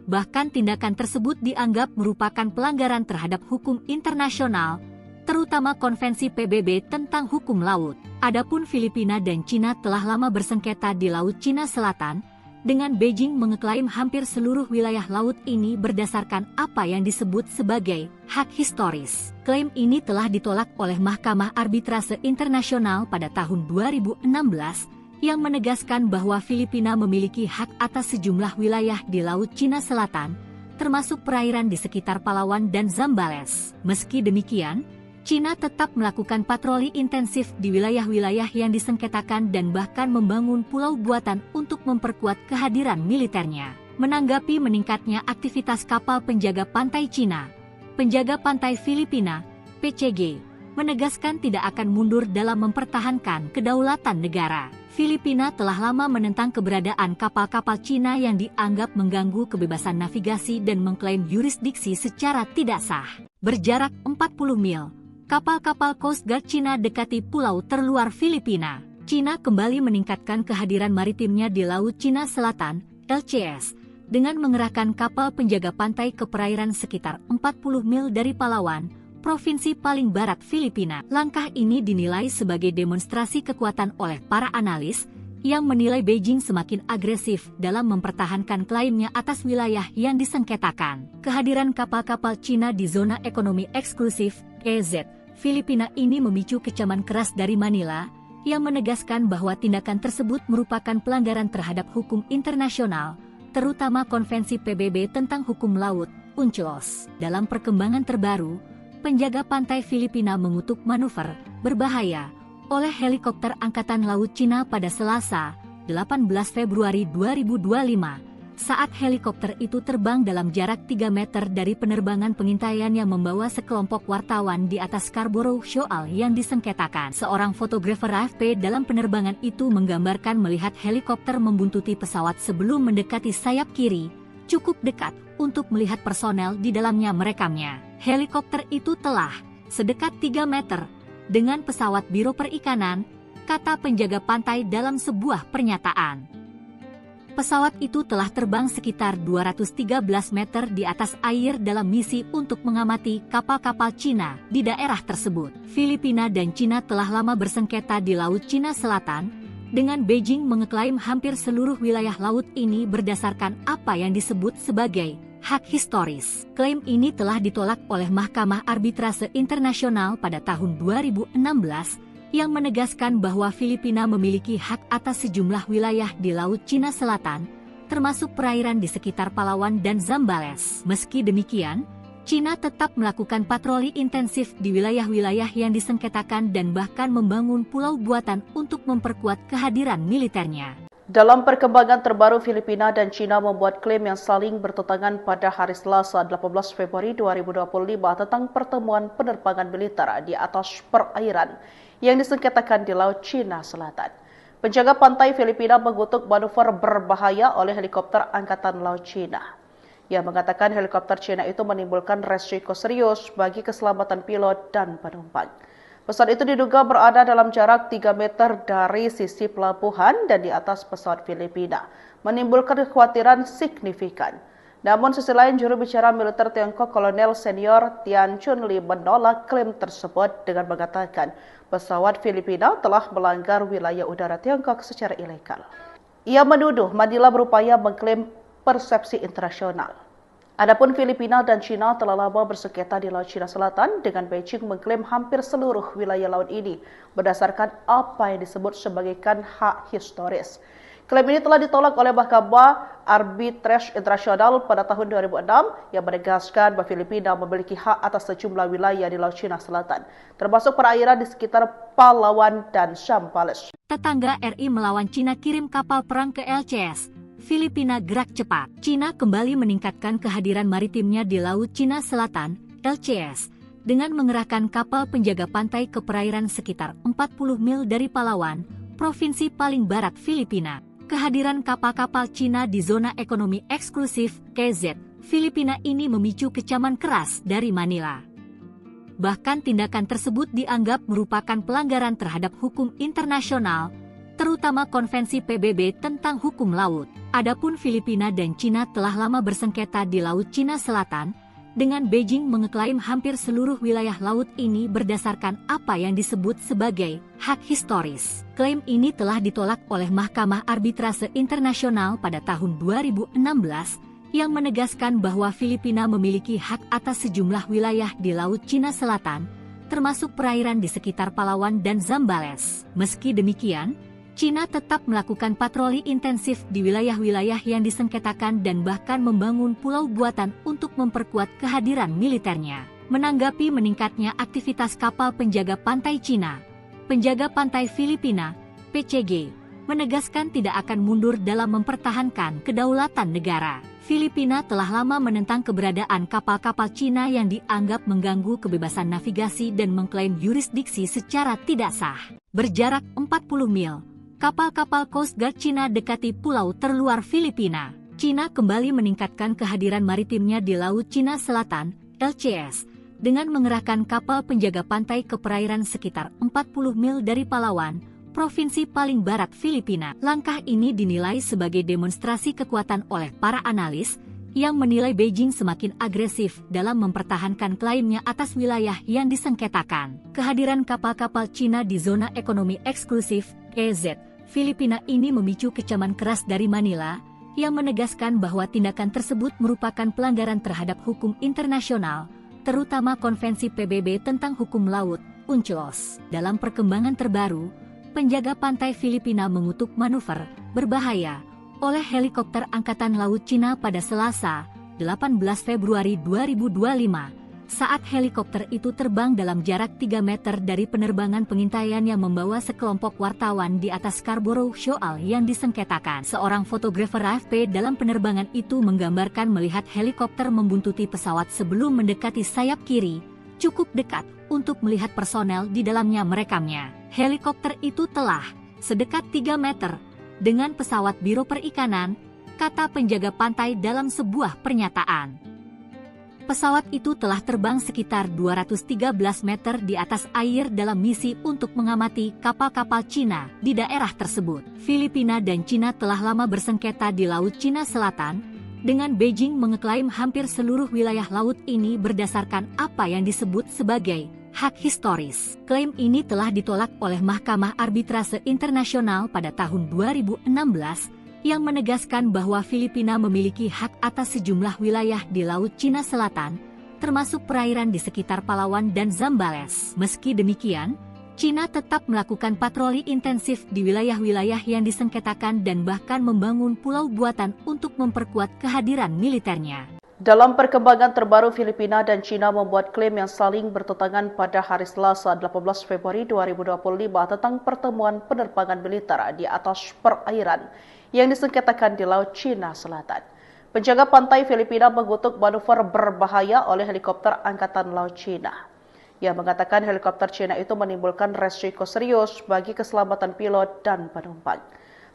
Bahkan tindakan tersebut dianggap merupakan pelanggaran terhadap hukum internasional, terutama Konvensi PBB tentang hukum laut. Adapun Filipina dan Cina telah lama bersengketa di Laut Cina Selatan, dengan Beijing mengeklaim hampir seluruh wilayah laut ini berdasarkan apa yang disebut sebagai hak historis. Klaim ini telah ditolak oleh Mahkamah Arbitrase Internasional pada tahun 2016, yang menegaskan bahwa Filipina memiliki hak atas sejumlah wilayah di Laut Cina Selatan, termasuk perairan di sekitar Palawan dan Zambales. Meski demikian, Cina tetap melakukan patroli intensif di wilayah-wilayah yang disengketakan dan bahkan membangun pulau buatan untuk memperkuat kehadiran militernya. Menanggapi meningkatnya aktivitas kapal penjaga pantai Cina, penjaga pantai Filipina, PCG, menegaskan tidak akan mundur dalam mempertahankan kedaulatan negara. Filipina telah lama menentang keberadaan kapal-kapal Cina yang dianggap mengganggu kebebasan navigasi dan mengklaim yurisdiksi secara tidak sah. Berjarak 40 mil, kapal-kapal Coast Guard Cina dekati pulau terluar Filipina. Cina kembali meningkatkan kehadiran maritimnya di Laut Cina Selatan, LCS, dengan mengerahkan kapal penjaga pantai ke perairan sekitar 40 mil dari Palawan, provinsi paling barat Filipina. Langkah ini dinilai sebagai demonstrasi kekuatan oleh para analis, yang menilai Beijing semakin agresif dalam mempertahankan klaimnya atas wilayah yang disengketakan. Kehadiran kapal-kapal Cina di zona ekonomi eksklusif, EZ, Filipina ini memicu kecaman keras dari Manila, yang menegaskan bahwa tindakan tersebut merupakan pelanggaran terhadap hukum internasional, terutama Konvensi PBB tentang hukum laut, UNCLOS. Dalam perkembangan terbaru, penjaga pantai Filipina mengutuk manuver berbahaya oleh helikopter Angkatan Laut Cina pada Selasa, 18 Februari 2025, saat helikopter itu terbang dalam jarak 3 meter dari penerbangan pengintaian yang membawa sekelompok wartawan di atas Scarborough Shoal yang disengketakan. Seorang fotografer AFP dalam penerbangan itu menggambarkan melihat helikopter membuntuti pesawat sebelum mendekati sayap kiri, cukup dekat untuk melihat personel di dalamnya merekamnya. Helikopter itu telah sedekat 3 meter dengan pesawat Biro Perikanan, kata penjaga pantai dalam sebuah pernyataan. Pesawat itu telah terbang sekitar 213 meter di atas air dalam misi untuk mengamati kapal-kapal Cina di daerah tersebut. Filipina dan Cina telah lama bersengketa di Laut Cina Selatan, dengan Beijing mengeklaim hampir seluruh wilayah laut ini berdasarkan apa yang disebut sebagai hak historis. Klaim ini telah ditolak oleh Mahkamah Arbitrase Internasional pada tahun 2016, yang menegaskan bahwa Filipina memiliki hak atas sejumlah wilayah di Laut Cina Selatan, termasuk perairan di sekitar Palawan dan Zambales. Meski demikian, Cina tetap melakukan patroli intensif di wilayah-wilayah yang disengketakan dan bahkan membangun pulau buatan untuk memperkuat kehadiran militernya. Dalam perkembangan terbaru, Filipina dan Cina membuat klaim yang saling bertentangan pada hari Selasa 18 Februari 2025 tentang pertemuan penerbangan militer di atas perairan yang disengketakan di Laut Cina Selatan. Penjaga pantai Filipina mengutuk manuver berbahaya oleh helikopter Angkatan Laut Cina. Ia mengatakan helikopter Cina itu menimbulkan resiko serius bagi keselamatan pilot dan penumpang. Pesawat itu diduga berada dalam jarak 3 meter dari sisi pelabuhan dan di atas pesawat Filipina, menimbulkan kekhawatiran signifikan. Namun sisi lain, juru bicara militer Tiongkok Kolonel Senior Tian Chunli menolak klaim tersebut dengan mengatakan pesawat Filipina telah melanggar wilayah udara Tiongkok secara ilegal. Ia menuduh Manila berupaya mengklaim persepsi internasional. Adapun Filipina dan Cina telah lama bersengketa di Laut Cina Selatan, dengan Beijing mengklaim hampir seluruh wilayah laut ini berdasarkan apa yang disebut sebagai hak historis. Klaim ini telah ditolak oleh Mahkamah Arbitrase Internasional pada tahun 2006 yang menegaskan bahwa Filipina memiliki hak atas sejumlah wilayah di Laut Cina Selatan, termasuk perairan di sekitar Palawan dan Zambales. Tetangga RI melawan Cina kirim kapal perang ke LCS. Filipina gerak cepat. Cina kembali meningkatkan kehadiran maritimnya di Laut Cina Selatan, LCS, dengan mengerahkan kapal penjaga pantai ke perairan sekitar 40 mil dari Palawan, provinsi paling barat Filipina. Kehadiran kapal-kapal Cina di zona ekonomi eksklusif KZ Filipina ini memicu kecaman keras dari Manila. Bahkan tindakan tersebut dianggap merupakan pelanggaran terhadap hukum internasional, terutama Konvensi PBB tentang hukum laut. Adapun Filipina dan Cina telah lama bersengketa di Laut Cina Selatan, dengan Beijing mengeklaim hampir seluruh wilayah laut ini berdasarkan apa yang disebut sebagai hak historis. Klaim ini telah ditolak oleh Mahkamah Arbitrase Internasional pada tahun 2016, yang menegaskan bahwa Filipina memiliki hak atas sejumlah wilayah di Laut Cina Selatan, termasuk perairan di sekitar Palawan dan Zambales. Meski demikian, Cina tetap melakukan patroli intensif di wilayah-wilayah yang disengketakan dan bahkan membangun pulau buatan untuk memperkuat kehadiran militernya. Menanggapi meningkatnya aktivitas kapal penjaga pantai Cina, penjaga pantai Filipina, PCG, menegaskan tidak akan mundur dalam mempertahankan kedaulatan negara. Filipina telah lama menentang keberadaan kapal-kapal Cina yang dianggap mengganggu kebebasan navigasi dan mengklaim yurisdiksi secara tidak sah. Berjarak 40 mil, kapal-kapal Coast Guard Cina dekati pulau terluar Filipina. Cina kembali meningkatkan kehadiran maritimnya di Laut Cina Selatan, LCS, dengan mengerahkan kapal penjaga pantai ke perairan sekitar 40 mil dari Palawan, provinsi paling barat Filipina. Langkah ini dinilai sebagai demonstrasi kekuatan oleh para analis, yang menilai Beijing semakin agresif dalam mempertahankan klaimnya atas wilayah yang disengketakan. Kehadiran kapal-kapal Cina di zona ekonomi eksklusif, KZ, Filipina ini memicu kecaman keras dari Manila, yang menegaskan bahwa tindakan tersebut merupakan pelanggaran terhadap hukum internasional, terutama Konvensi PBB tentang hukum laut, UNCLOS. Dalam perkembangan terbaru, penjaga pantai Filipina mengutuk manuver berbahaya oleh helikopter Angkatan Laut Cina pada Selasa, 18 Februari 2025, saat helikopter itu terbang dalam jarak 3 meter dari penerbangan pengintaian yang membawa sekelompok wartawan di atas Scarborough Shoal yang disengketakan. Seorang fotografer AFP dalam penerbangan itu menggambarkan melihat helikopter membuntuti pesawat sebelum mendekati sayap kiri, cukup dekat untuk melihat personel di dalamnya merekamnya. Helikopter itu telah sedekat 3 meter dengan pesawat Biro Perikanan, kata penjaga pantai dalam sebuah pernyataan. Pesawat itu telah terbang sekitar 213 meter di atas air dalam misi untuk mengamati kapal-kapal Cina di daerah tersebut. Filipina dan Cina telah lama bersengketa di Laut Cina Selatan, dengan Beijing mengeklaim hampir seluruh wilayah laut ini berdasarkan apa yang disebut sebagai hak historis. Klaim ini telah ditolak oleh Mahkamah Arbitrase Internasional pada tahun 2016, yang menegaskan bahwa Filipina memiliki hak atas sejumlah wilayah di Laut Cina Selatan, termasuk perairan di sekitar Palawan dan Zambales. Meski demikian, Cina tetap melakukan patroli intensif di wilayah-wilayah yang disengketakan dan bahkan membangun pulau buatan untuk memperkuat kehadiran militernya. Dalam perkembangan terbaru, Filipina dan Cina membuat klaim yang saling bertentangan pada hari Selasa 18 Februari 2025 tentang pertemuan penerbangan militer di atas perairan yang disengketakan di Laut Cina Selatan. Penjaga pantai Filipina mengutuk manuver berbahaya oleh helikopter Angkatan Laut Cina. Ia mengatakan helikopter Cina itu menimbulkan resiko serius bagi keselamatan pilot dan penumpang.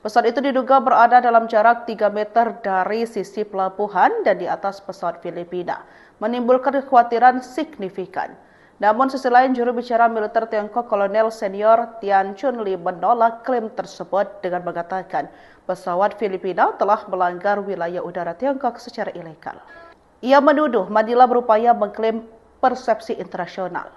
Pesawat itu diduga berada dalam jarak 3 meter dari sisi pelabuhan dan di atas pesawat Filipina, menimbulkan kekhawatiran signifikan. Namun sisi lain, juru bicara militer Tiongkok Kolonel Senior Tian Chunli menolak klaim tersebut dengan mengatakan pesawat Filipina telah melanggar wilayah udara Tiongkok secara ilegal. Ia menuduh Manila berupaya mengklaim persepsi internasional.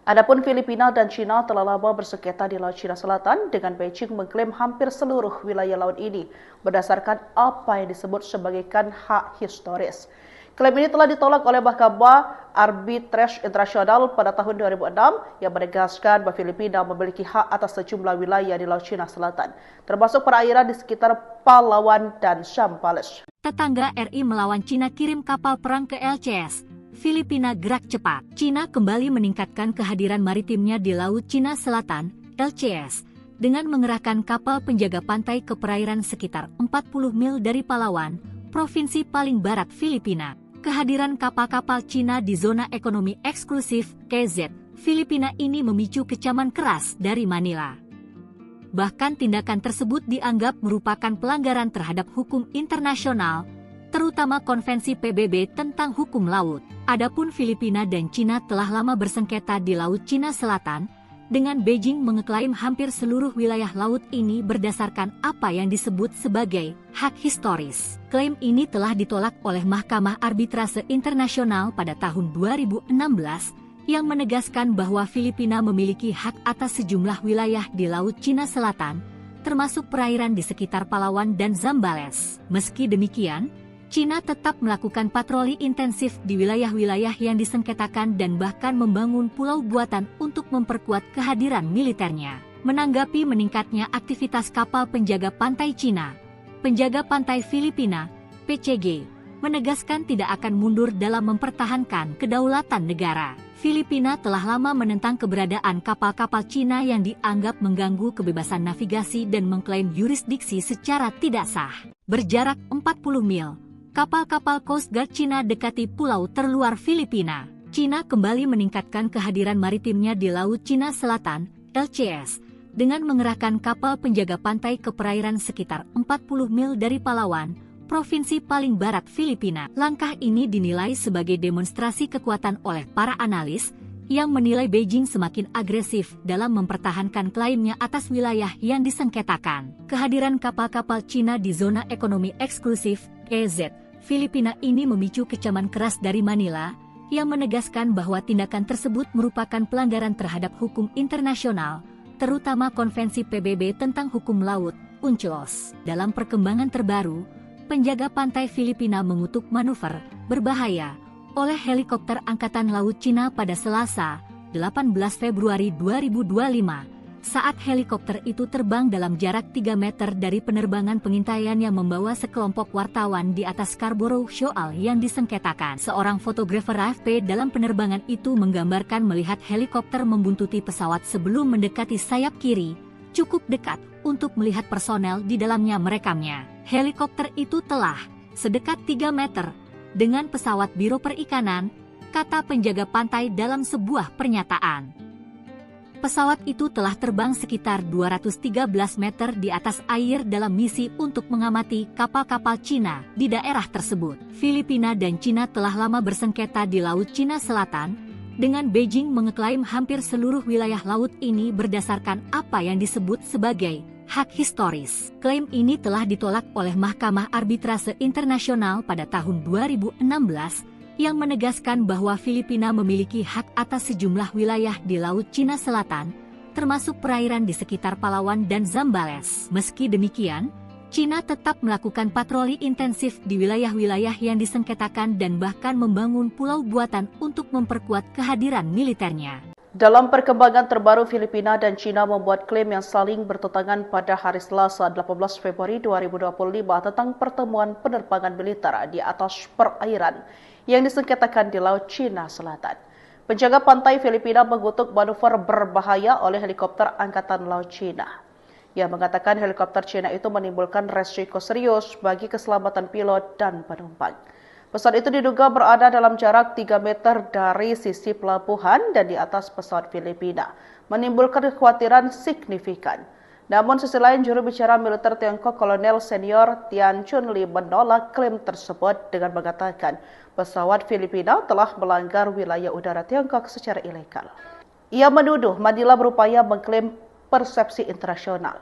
Adapun Filipina dan Cina telah lama bersengketa di Laut Cina Selatan, dengan Beijing mengklaim hampir seluruh wilayah laut ini berdasarkan apa yang disebut sebagai hak historis. Klaim ini telah ditolak oleh Mahkamah Arbitrase Internasional pada tahun 2006 yang menegaskan bahwa Filipina memiliki hak atas sejumlah wilayah di Laut Cina Selatan, termasuk perairan di sekitar Palawan dan Zambales. Tetangga RI melawan Cina kirim kapal perang ke LCS. Filipina gerak cepat. Cina kembali meningkatkan kehadiran maritimnya di Laut Cina Selatan, LCS, dengan mengerahkan kapal penjaga pantai ke perairan sekitar 40 mil dari Palawan, provinsi paling barat Filipina. Kehadiran kapal-kapal Cina di zona ekonomi eksklusif KZ Filipina ini memicu kecaman keras dari Manila. Bahkan tindakan tersebut dianggap merupakan pelanggaran terhadap hukum internasional, terutama Konvensi PBB tentang hukum laut. Adapun Filipina dan Cina telah lama bersengketa di Laut Cina Selatan, dengan Beijing mengeklaim hampir seluruh wilayah laut ini berdasarkan apa yang disebut sebagai hak historis. Klaim ini telah ditolak oleh Mahkamah Arbitrase Internasional pada tahun 2016, yang menegaskan bahwa Filipina memiliki hak atas sejumlah wilayah di Laut Cina Selatan, termasuk perairan di sekitar Palawan dan Zambales. Meski demikian, Cina tetap melakukan patroli intensif di wilayah-wilayah yang disengketakan dan bahkan membangun pulau buatan untuk memperkuat kehadiran militernya. Menanggapi meningkatnya aktivitas kapal penjaga pantai Cina, penjaga pantai Filipina, PCG, menegaskan tidak akan mundur dalam mempertahankan kedaulatan negara. Filipina telah lama menentang keberadaan kapal-kapal Cina yang dianggap mengganggu kebebasan navigasi dan mengklaim yurisdiksi secara tidak sah. Berjarak 40 mil, kapal-kapal Coast Guard Cina dekati pulau terluar Filipina. Cina kembali meningkatkan kehadiran maritimnya di Laut Cina Selatan, LCS, dengan mengerahkan kapal penjaga pantai ke perairan sekitar 40 mil dari Palawan, provinsi paling barat Filipina. Langkah ini dinilai sebagai demonstrasi kekuatan oleh para analis, yang menilai Beijing semakin agresif dalam mempertahankan klaimnya atas wilayah yang disengketakan. Kehadiran kapal-kapal Cina di zona ekonomi eksklusif, EZ, Filipina ini memicu kecaman keras dari Manila, yang menegaskan bahwa tindakan tersebut merupakan pelanggaran terhadap hukum internasional, terutama Konvensi PBB tentang hukum laut, UNCLOS. Dalam perkembangan terbaru, penjaga pantai Filipina mengutuk manuver berbahaya oleh helikopter Angkatan Laut Cina pada Selasa, 18 Februari 2025, saat helikopter itu terbang dalam jarak 3 meter dari penerbangan pengintaian yang membawa sekelompok wartawan di atas Scarborough Shoal yang disengketakan. Seorang fotografer AFP dalam penerbangan itu menggambarkan melihat helikopter membuntuti pesawat sebelum mendekati sayap kiri, cukup dekat untuk melihat personel di dalamnya merekamnya. Helikopter itu telah sedekat 3 meter dengan pesawat Biro Perikanan, kata penjaga pantai dalam sebuah pernyataan. Pesawat itu telah terbang sekitar 213 meter di atas air dalam misi untuk mengamati kapal-kapal Cina di daerah tersebut. Filipina dan Cina telah lama bersengketa di Laut Cina Selatan, dengan Beijing mengeklaim hampir seluruh wilayah laut ini berdasarkan apa yang disebut sebagai hak historis. Klaim ini telah ditolak oleh Mahkamah Arbitrase Internasional pada tahun 2016, yang menegaskan bahwa Filipina memiliki hak atas sejumlah wilayah di Laut Cina Selatan, termasuk perairan di sekitar Palawan dan Zambales. Meski demikian, Cina tetap melakukan patroli intensif di wilayah-wilayah yang disengketakan dan bahkan membangun pulau buatan untuk memperkuat kehadiran militernya. Dalam perkembangan terbaru, Filipina dan Cina membuat klaim yang saling bertentangan pada hari Selasa 18 Februari 2025 tentang pertemuan penerbangan militer di atas perairan yang disengketakan di Laut Cina Selatan. Penjaga pantai Filipina mengutuk manuver berbahaya oleh helikopter Angkatan Laut Cina. Ia mengatakan helikopter Cina itu menimbulkan resiko serius bagi keselamatan pilot dan penumpang. Pesawat itu diduga berada dalam jarak 3 meter dari sisi pelabuhan dan di atas pesawat Filipina, menimbulkan kekhawatiran signifikan. Namun sisi lain, juru bicara militer Tiongkok Kolonel Senior Tian Chunli menolak klaim tersebut dengan mengatakan pesawat Filipina telah melanggar wilayah udara Tiongkok secara ilegal. Ia menuduh Manila berupaya mengklaim persepsi internasional.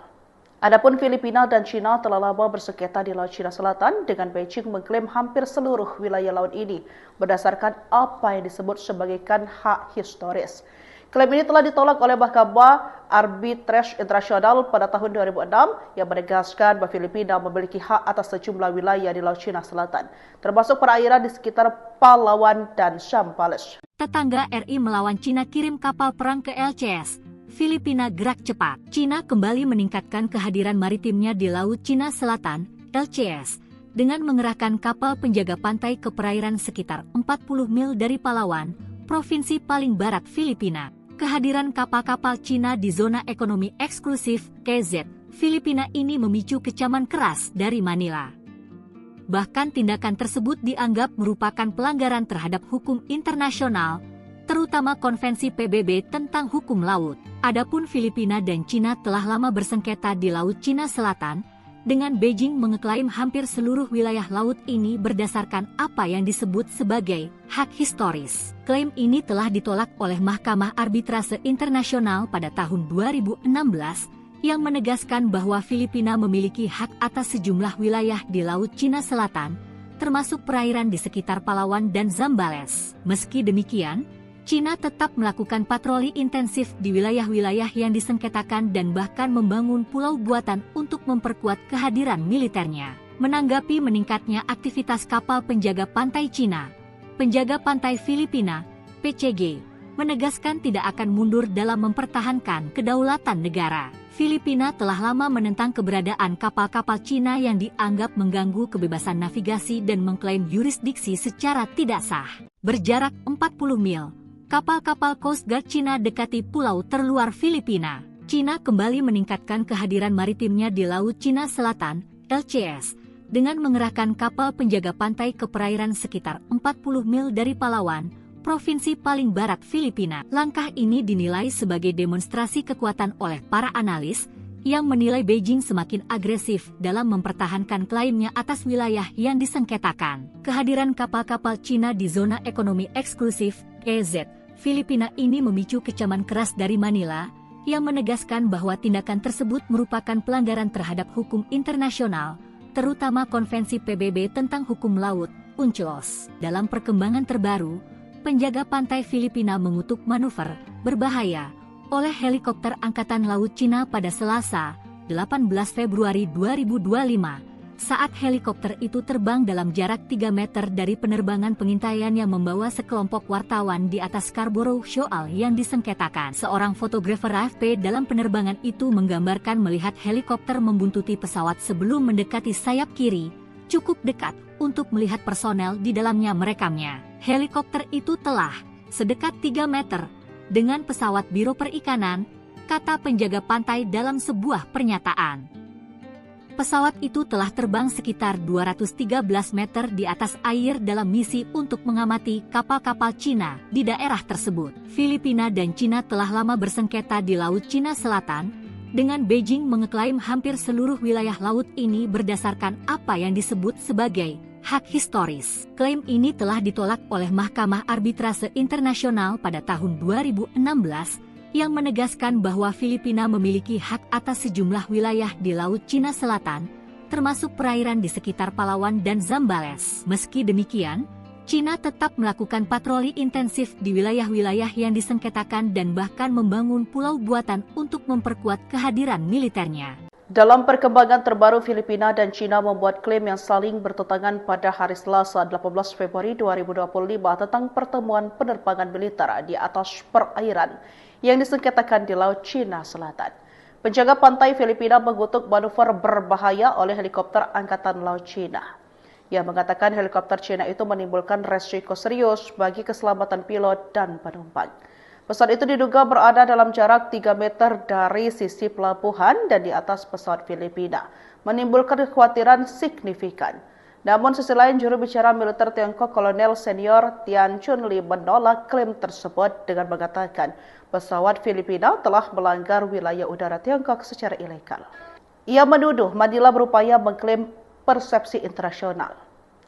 Adapun Filipina dan Cina telah lama bersengketa di Laut Cina Selatan, dengan Beijing mengklaim hampir seluruh wilayah laut ini berdasarkan apa yang disebut sebagai hak historis. Klaim ini telah ditolak oleh Mahkamah Arbitrase Internasional pada tahun 2006 yang menegaskan bahwa Filipina memiliki hak atas sejumlah wilayah di Laut Cina Selatan, termasuk perairan di sekitar Palawan dan Zambales. Tetangga RI melawan Cina kirim kapal perang ke LCS. Filipina gerak cepat. Cina kembali meningkatkan kehadiran maritimnya di Laut Cina Selatan, LCS, dengan mengerahkan kapal penjaga pantai ke perairan sekitar 40 mil dari Palawan, provinsi paling barat Filipina. Kehadiran kapal-kapal Cina di zona ekonomi eksklusif KZ Filipina ini memicu kecaman keras dari Manila. Bahkan tindakan tersebut dianggap merupakan pelanggaran terhadap hukum internasional, terutama Konvensi PBB tentang hukum laut. Adapun Filipina dan Cina telah lama bersengketa di Laut Cina Selatan, dengan Beijing mengeklaim hampir seluruh wilayah laut ini berdasarkan apa yang disebut sebagai hak historis. Klaim ini telah ditolak oleh Mahkamah Arbitrase Internasional pada tahun 2016, yang menegaskan bahwa Filipina memiliki hak atas sejumlah wilayah di Laut Cina Selatan, termasuk perairan di sekitar Palawan dan Zambales. Meski demikian, Cina tetap melakukan patroli intensif di wilayah-wilayah yang disengketakan dan bahkan membangun pulau buatan untuk memperkuat kehadiran militernya. Menanggapi meningkatnya aktivitas kapal penjaga pantai Cina, penjaga pantai Filipina, PCG, menegaskan tidak akan mundur dalam mempertahankan kedaulatan negara. Filipina telah lama menentang keberadaan kapal-kapal Cina yang dianggap mengganggu kebebasan navigasi dan mengklaim yurisdiksi secara tidak sah. Berjarak 40 mil, kapal-kapal Coast Guard Cina dekati pulau terluar Filipina. Cina kembali meningkatkan kehadiran maritimnya di Laut Cina Selatan, LCS, dengan mengerahkan kapal penjaga pantai ke perairan sekitar 40 mil dari Palawan, provinsi paling barat Filipina. Langkah ini dinilai sebagai demonstrasi kekuatan oleh para analis, yang menilai Beijing semakin agresif dalam mempertahankan klaimnya atas wilayah yang disengketakan. Kehadiran kapal-kapal Cina di zona ekonomi eksklusif, EZ, Filipina ini memicu kecaman keras dari Manila, yang menegaskan bahwa tindakan tersebut merupakan pelanggaran terhadap hukum internasional, terutama Konvensi PBB tentang hukum laut, UNCLOS. Dalam perkembangan terbaru, penjaga pantai Filipina mengutuk manuver berbahaya oleh helikopter Angkatan Laut Cina pada Selasa, 18 Februari 2025, saat helikopter itu terbang dalam jarak 3 meter dari penerbangan pengintaian yang membawa sekelompok wartawan di atas Scarborough Shoal yang disengketakan. Seorang fotografer AFP dalam penerbangan itu menggambarkan melihat helikopter membuntuti pesawat sebelum mendekati sayap kiri, cukup dekat untuk melihat personel di dalamnya merekamnya. Helikopter itu telah sedekat 3 meter dengan pesawat Biro Perikanan, kata penjaga pantai dalam sebuah pernyataan. Pesawat itu telah terbang sekitar 213 meter di atas air dalam misi untuk mengamati kapal-kapal Cina di daerah tersebut. Filipina dan Cina telah lama bersengketa di Laut Cina Selatan, dengan Beijing mengeklaim hampir seluruh wilayah laut ini berdasarkan apa yang disebut sebagai hak historis. Klaim ini telah ditolak oleh Mahkamah Arbitrase Internasional pada tahun 2016, yang menegaskan bahwa Filipina memiliki hak atas sejumlah wilayah di Laut Cina Selatan, termasuk perairan di sekitar Palawan dan Zambales. Meski demikian, Cina tetap melakukan patroli intensif di wilayah-wilayah yang disengketakan dan bahkan membangun pulau buatan untuk memperkuat kehadiran militernya. Dalam perkembangan terbaru, Filipina dan Cina membuat klaim yang saling bertentangan pada hari Selasa 18 Februari 2025 tentang pertemuan penerbangan militer di atas perairan yang disengketakan di Laut Cina Selatan. Penjaga pantai Filipina mengutuk manuver berbahaya oleh helikopter Angkatan Laut Cina. Ia mengatakan helikopter Cina itu menimbulkan resiko serius bagi keselamatan pilot dan penumpang. Pesawat itu diduga berada dalam jarak 3 meter dari sisi pelabuhan dan di atas pesawat Filipina, menimbulkan kekhawatiran signifikan. Namun sisi lain, juru bicara militer Tiongkok Kolonel Senior Tian Chunli menolak klaim tersebut dengan mengatakan pesawat Filipina telah melanggar wilayah udara Tiongkok secara ilegal. Ia menuduh Manila berupaya mengklaim persepsi internasional.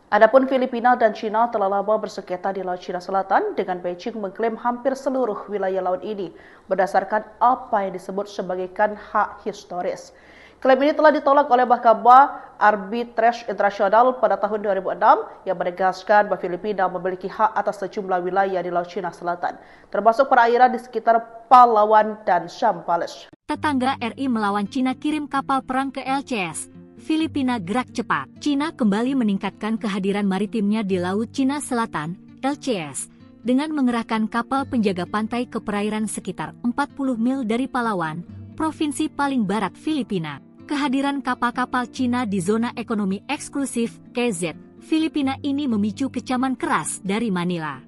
Adapun Filipina dan Cina telah lama bersengketa di Laut Cina Selatan, dengan Beijing mengklaim hampir seluruh wilayah laut ini berdasarkan apa yang disebut sebagai hak historis. Klaim ini telah ditolak oleh Mahkamah Arbitrase Internasional pada tahun 2006 yang menegaskan bahwa Filipina memiliki hak atas sejumlah wilayah di Laut Cina Selatan, termasuk perairan di sekitar Palawan dan Zambales. Tetangga RI melawan Cina kirim kapal perang ke LCS. Filipina gerak cepat. Cina kembali meningkatkan kehadiran maritimnya di Laut Cina Selatan, LCS, dengan mengerahkan kapal penjaga pantai ke perairan sekitar 40 mil dari Palawan, provinsi paling barat Filipina. Kehadiran kapal-kapal Cina di zona ekonomi eksklusif KZ Filipina ini memicu kecaman keras dari Manila.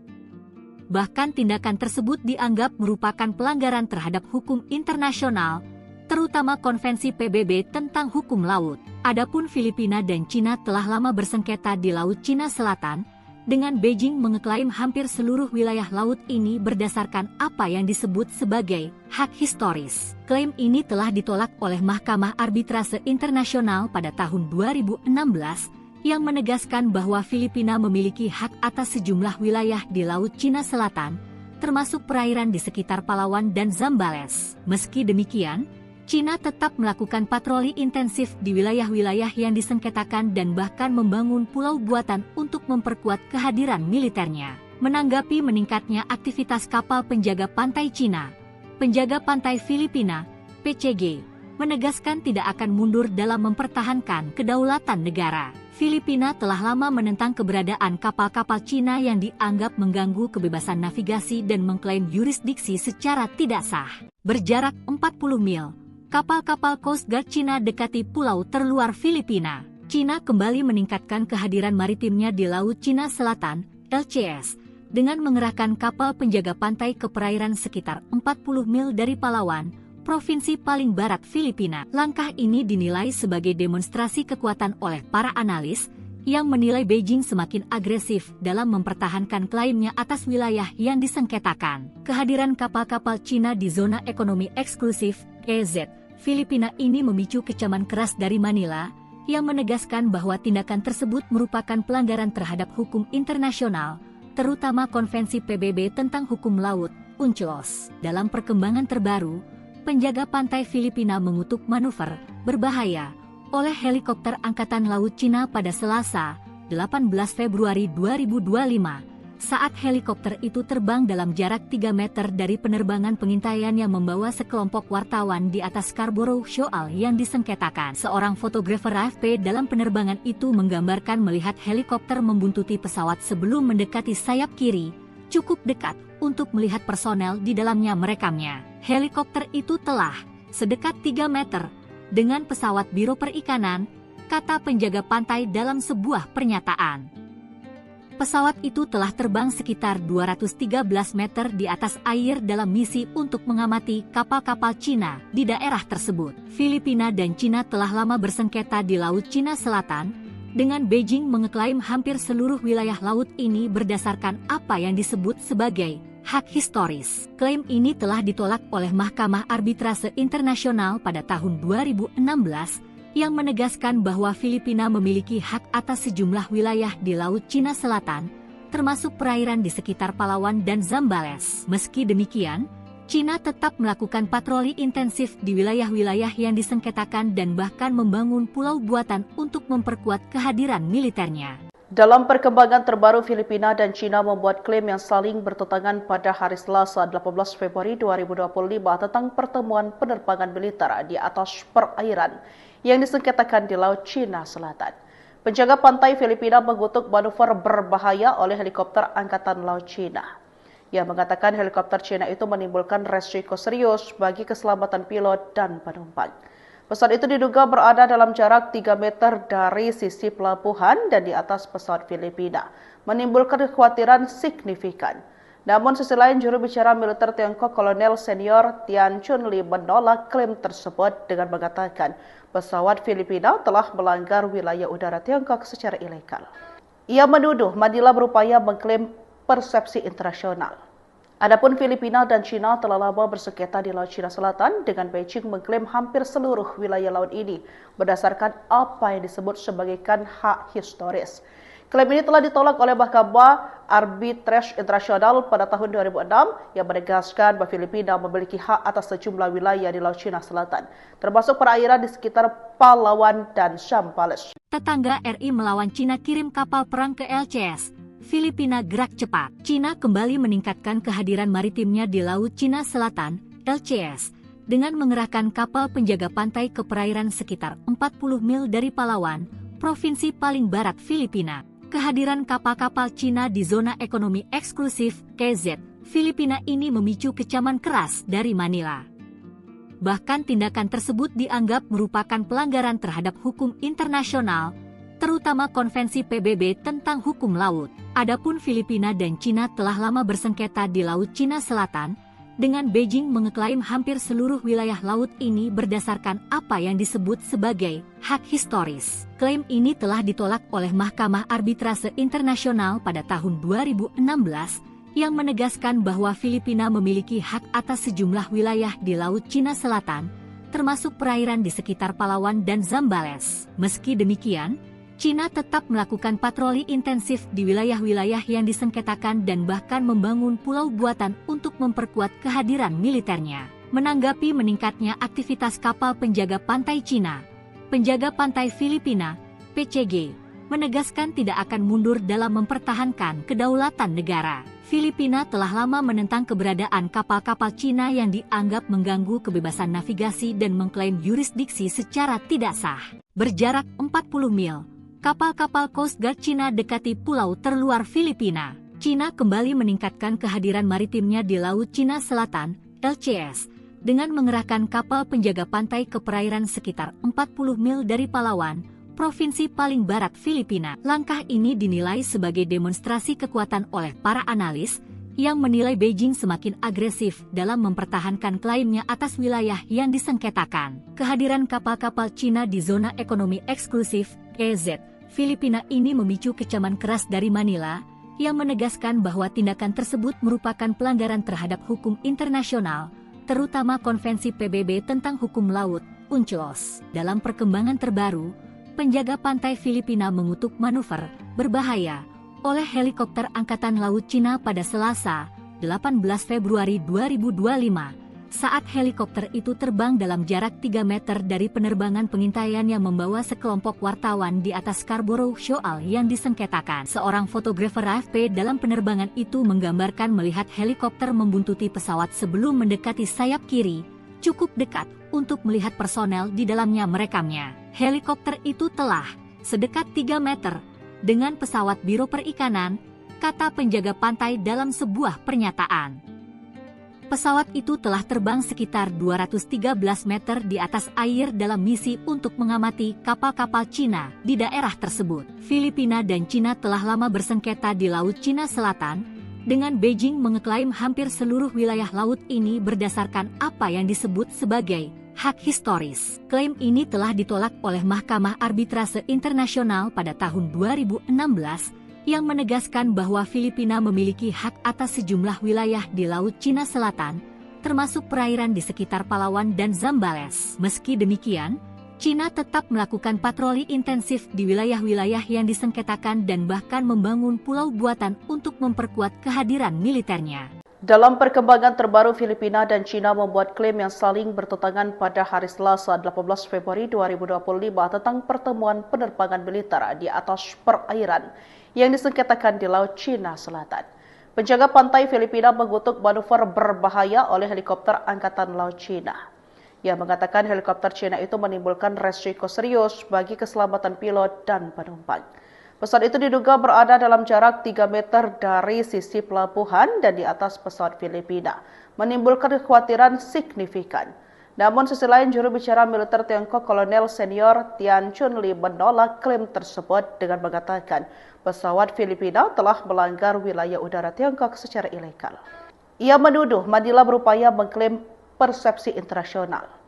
Bahkan tindakan tersebut dianggap merupakan pelanggaran terhadap hukum internasional, terutama Konvensi PBB tentang hukum laut. Adapun Filipina dan Cina telah lama bersengketa di Laut Cina Selatan, dengan Beijing mengeklaim hampir seluruh wilayah laut ini berdasarkan apa yang disebut sebagai hak historis. Klaim ini telah ditolak oleh Mahkamah Arbitrase Internasional pada tahun 2016, yang menegaskan bahwa Filipina memiliki hak atas sejumlah wilayah di Laut Cina Selatan, termasuk perairan di sekitar Palawan dan Zambales. Meski demikian, Cina tetap melakukan patroli intensif di wilayah-wilayah yang disengketakan dan bahkan membangun pulau buatan untuk memperkuat kehadiran militernya. Menanggapi meningkatnya aktivitas kapal penjaga pantai Cina, penjaga pantai Filipina, PCG, menegaskan tidak akan mundur dalam mempertahankan kedaulatan negara. Filipina telah lama menentang keberadaan kapal-kapal Cina yang dianggap mengganggu kebebasan navigasi dan mengklaim yurisdiksi secara tidak sah. Berjarak 40 mil, kapal-kapal Coast Guard Cina dekati pulau terluar Filipina. Cina kembali meningkatkan kehadiran maritimnya di Laut Cina Selatan, LCS, dengan mengerahkan kapal penjaga pantai ke perairan sekitar 40 mil dari Palawan, provinsi paling barat Filipina. Langkah ini dinilai sebagai demonstrasi kekuatan oleh para analis, yang menilai Beijing semakin agresif dalam mempertahankan klaimnya atas wilayah yang disengketakan. Kehadiran kapal-kapal Cina di zona ekonomi eksklusif, KZ, Filipina ini memicu kecaman keras dari Manila, yang menegaskan bahwa tindakan tersebut merupakan pelanggaran terhadap hukum internasional, terutama Konvensi PBB tentang hukum laut, UNCLOS. Dalam perkembangan terbaru, penjaga pantai Filipina mengutuk manuver berbahaya oleh helikopter Angkatan Laut Cina pada Selasa, 18 Februari 2025, saat helikopter itu terbang dalam jarak 3 meter dari penerbangan pengintaian yang membawa sekelompok wartawan di atas Scarborough Shoal yang disengketakan. Seorang fotografer AFP dalam penerbangan itu menggambarkan melihat helikopter membuntuti pesawat sebelum mendekati sayap kiri, cukup dekat untuk melihat personel di dalamnya merekamnya. Helikopter itu telah sedekat 3 meter dengan pesawat Biro Perikanan, kata penjaga pantai dalam sebuah pernyataan. Pesawat itu telah terbang sekitar 213 meter di atas air dalam misi untuk mengamati kapal-kapal Cina di daerah tersebut. Filipina dan Cina telah lama bersengketa di Laut Cina Selatan, dengan Beijing mengeklaim hampir seluruh wilayah laut ini berdasarkan apa yang disebut sebagai hak historis. Klaim ini telah ditolak oleh Mahkamah Arbitrase Internasional pada tahun 2016, yang menegaskan bahwa Filipina memiliki hak atas sejumlah wilayah di Laut Cina Selatan, termasuk perairan di sekitar Palawan dan Zambales. Meski demikian, Cina tetap melakukan patroli intensif di wilayah-wilayah yang disengketakan dan bahkan membangun pulau buatan untuk memperkuat kehadiran militernya. Dalam perkembangan terbaru, Filipina dan Cina membuat klaim yang saling bertentangan pada hari Selasa 18 Februari 2025 tentang pertemuan penerbangan militer di atas perairan yang disengketakan di Laut Cina Selatan. Penjaga pantai Filipina mengutuk manuver berbahaya oleh helikopter Angkatan Laut Cina. Ia mengatakan helikopter Cina itu menimbulkan resiko serius bagi keselamatan pilot dan penumpang. Pesawat itu diduga berada dalam jarak 3 meter dari sisi pelabuhan dan di atas pesawat Filipina, menimbulkan kekhawatiran signifikan. Namun sisi lain, juru bicara militer Tiongkok Kolonel Senior Tian Chunli menolak klaim tersebut dengan mengatakan pesawat Filipina telah melanggar wilayah udara Tiongkok secara ilegal. Ia menuduh Manila berupaya mengklaim persepsi internasional. Adapun Filipina dan Cina telah lama bersengketa di Laut Cina Selatan, dengan Beijing mengklaim hampir seluruh wilayah laut ini berdasarkan apa yang disebut sebagai hak historis. Klaim ini telah ditolak oleh Mahkamah Arbitrase Internasional pada tahun 2006 yang menegaskan bahwa Filipina memiliki hak atas sejumlah wilayah di Laut Cina Selatan, termasuk perairan di sekitar Palawan dan Zambales. Tetangga RI melawan Cina kirim kapal perang ke LCS. Filipina gerak cepat. Cina kembali meningkatkan kehadiran maritimnya di Laut Cina Selatan, LCS, dengan mengerahkan kapal penjaga pantai ke perairan sekitar 40 mil dari Palawan, provinsi paling barat Filipina. Kehadiran kapal-kapal Cina di zona ekonomi eksklusif, KZ, Filipina ini memicu kecaman keras dari Manila. Bahkan tindakan tersebut dianggap merupakan pelanggaran terhadap hukum internasional, terutama Konvensi PBB tentang hukum laut. Adapun Filipina dan Cina telah lama bersengketa di Laut Cina Selatan, dengan Beijing mengeklaim hampir seluruh wilayah laut ini berdasarkan apa yang disebut sebagai hak historis. Klaim ini telah ditolak oleh Mahkamah Arbitrase Internasional pada tahun 2016, yang menegaskan bahwa Filipina memiliki hak atas sejumlah wilayah di Laut Cina Selatan, termasuk perairan di sekitar Palawan dan Zambales. Meski demikian, Cina tetap melakukan patroli intensif di wilayah-wilayah yang disengketakan dan bahkan membangun pulau buatan untuk memperkuat kehadiran militernya. Menanggapi meningkatnya aktivitas kapal penjaga pantai Cina, penjaga pantai Filipina, PCG, menegaskan tidak akan mundur dalam mempertahankan kedaulatan negara. Filipina telah lama menentang keberadaan kapal-kapal Cina yang dianggap mengganggu kebebasan navigasi dan mengklaim yurisdiksi secara tidak sah. Berjarak 40 mil, kapal-kapal Coast Guard Cina dekati pulau terluar Filipina. Cina kembali meningkatkan kehadiran maritimnya di Laut Cina Selatan, LCS, dengan mengerahkan kapal penjaga pantai ke perairan sekitar 40 mil dari Palawan, provinsi paling barat Filipina. Langkah ini dinilai sebagai demonstrasi kekuatan oleh para analis, yang menilai Beijing semakin agresif dalam mempertahankan klaimnya atas wilayah yang disengketakan. Kehadiran kapal-kapal Cina di zona ekonomi eksklusif, EZ, Filipina ini memicu kecaman keras dari Manila, yang menegaskan bahwa tindakan tersebut merupakan pelanggaran terhadap hukum internasional, terutama Konvensi PBB tentang hukum laut, UNCLOS. Dalam perkembangan terbaru, penjaga pantai Filipina mengutuk manuver berbahaya oleh helikopter Angkatan Laut Cina pada Selasa, 18 Februari 2025, saat helikopter itu terbang dalam jarak 3 meter dari penerbangan pengintaian yang membawa sekelompok wartawan di atas Scarborough Shoal yang disengketakan. Seorang fotografer AFP dalam penerbangan itu menggambarkan melihat helikopter membuntuti pesawat sebelum mendekati sayap kiri, cukup dekat untuk melihat personel di dalamnya merekamnya. Helikopter itu telah sedekat 3 meter dengan pesawat Biro Perikanan, kata penjaga pantai dalam sebuah pernyataan. Pesawat itu telah terbang sekitar 213 meter di atas air dalam misi untuk mengamati kapal-kapal Cina di daerah tersebut. Filipina dan Cina telah lama bersengketa di Laut Cina Selatan, dengan Beijing mengeklaim hampir seluruh wilayah laut ini berdasarkan apa yang disebut sebagai hak historis. Klaim ini telah ditolak oleh Mahkamah Arbitrase Internasional pada tahun 2016 yang menegaskan bahwa Filipina memiliki hak atas sejumlah wilayah di Laut Cina Selatan, termasuk perairan di sekitar Palawan dan Zambales. Meski demikian, Cina tetap melakukan patroli intensif di wilayah-wilayah yang disengketakan dan bahkan membangun pulau buatan untuk memperkuat kehadiran militernya. Dalam perkembangan terbaru, Filipina dan Cina membuat klaim yang saling bertentangan pada hari Selasa 18 Februari 2025 tentang pertemuan penerbangan militer di atas perairan yang disengketakan di Laut Cina Selatan. Penjaga pantai Filipina mengutuk manuver berbahaya oleh helikopter Angkatan Laut Cina. Ia mengatakan helikopter Cina itu menimbulkan resiko serius bagi keselamatan pilot dan penumpang. Pesawat itu diduga berada dalam jarak 3 meter dari sisi pelabuhan dan di atas pesawat Filipina, menimbulkan kekhawatiran signifikan. Namun sisi lain, juru bicara militer Tiongkok Kolonel Senior Tian Chunli menolak klaim tersebut dengan mengatakan pesawat Filipina telah melanggar wilayah udara Tiongkok secara ilegal. Ia menuduh Manila berupaya mengklaim persepsi internasional.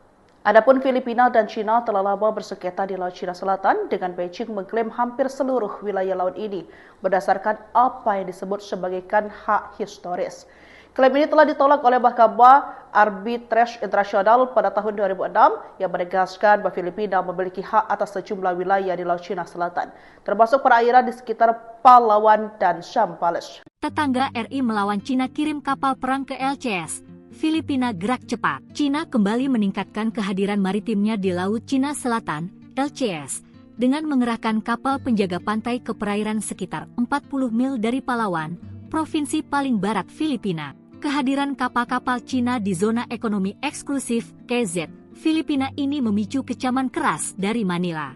Adapun Filipina dan Cina telah lama bersengketa di Laut Cina Selatan dengan Beijing mengklaim hampir seluruh wilayah laut ini berdasarkan apa yang disebut sebagai hak historis. Klaim ini telah ditolak oleh Mahkamah Arbitrase Internasional pada tahun 2006 yang menegaskan bahwa Filipina memiliki hak atas sejumlah wilayah di Laut Cina Selatan, termasuk perairan di sekitar Palawan dan Zambales. Tetangga RI melawan Cina kirim kapal perang ke LCS. Filipina gerak cepat. Cina kembali meningkatkan kehadiran maritimnya di Laut Cina Selatan, LCS, dengan mengerahkan kapal penjaga pantai ke perairan sekitar 40 mil dari Palawan, provinsi paling barat Filipina. Kehadiran kapal-kapal Cina di zona ekonomi eksklusif, KZ, Filipina ini memicu kecaman keras dari Manila.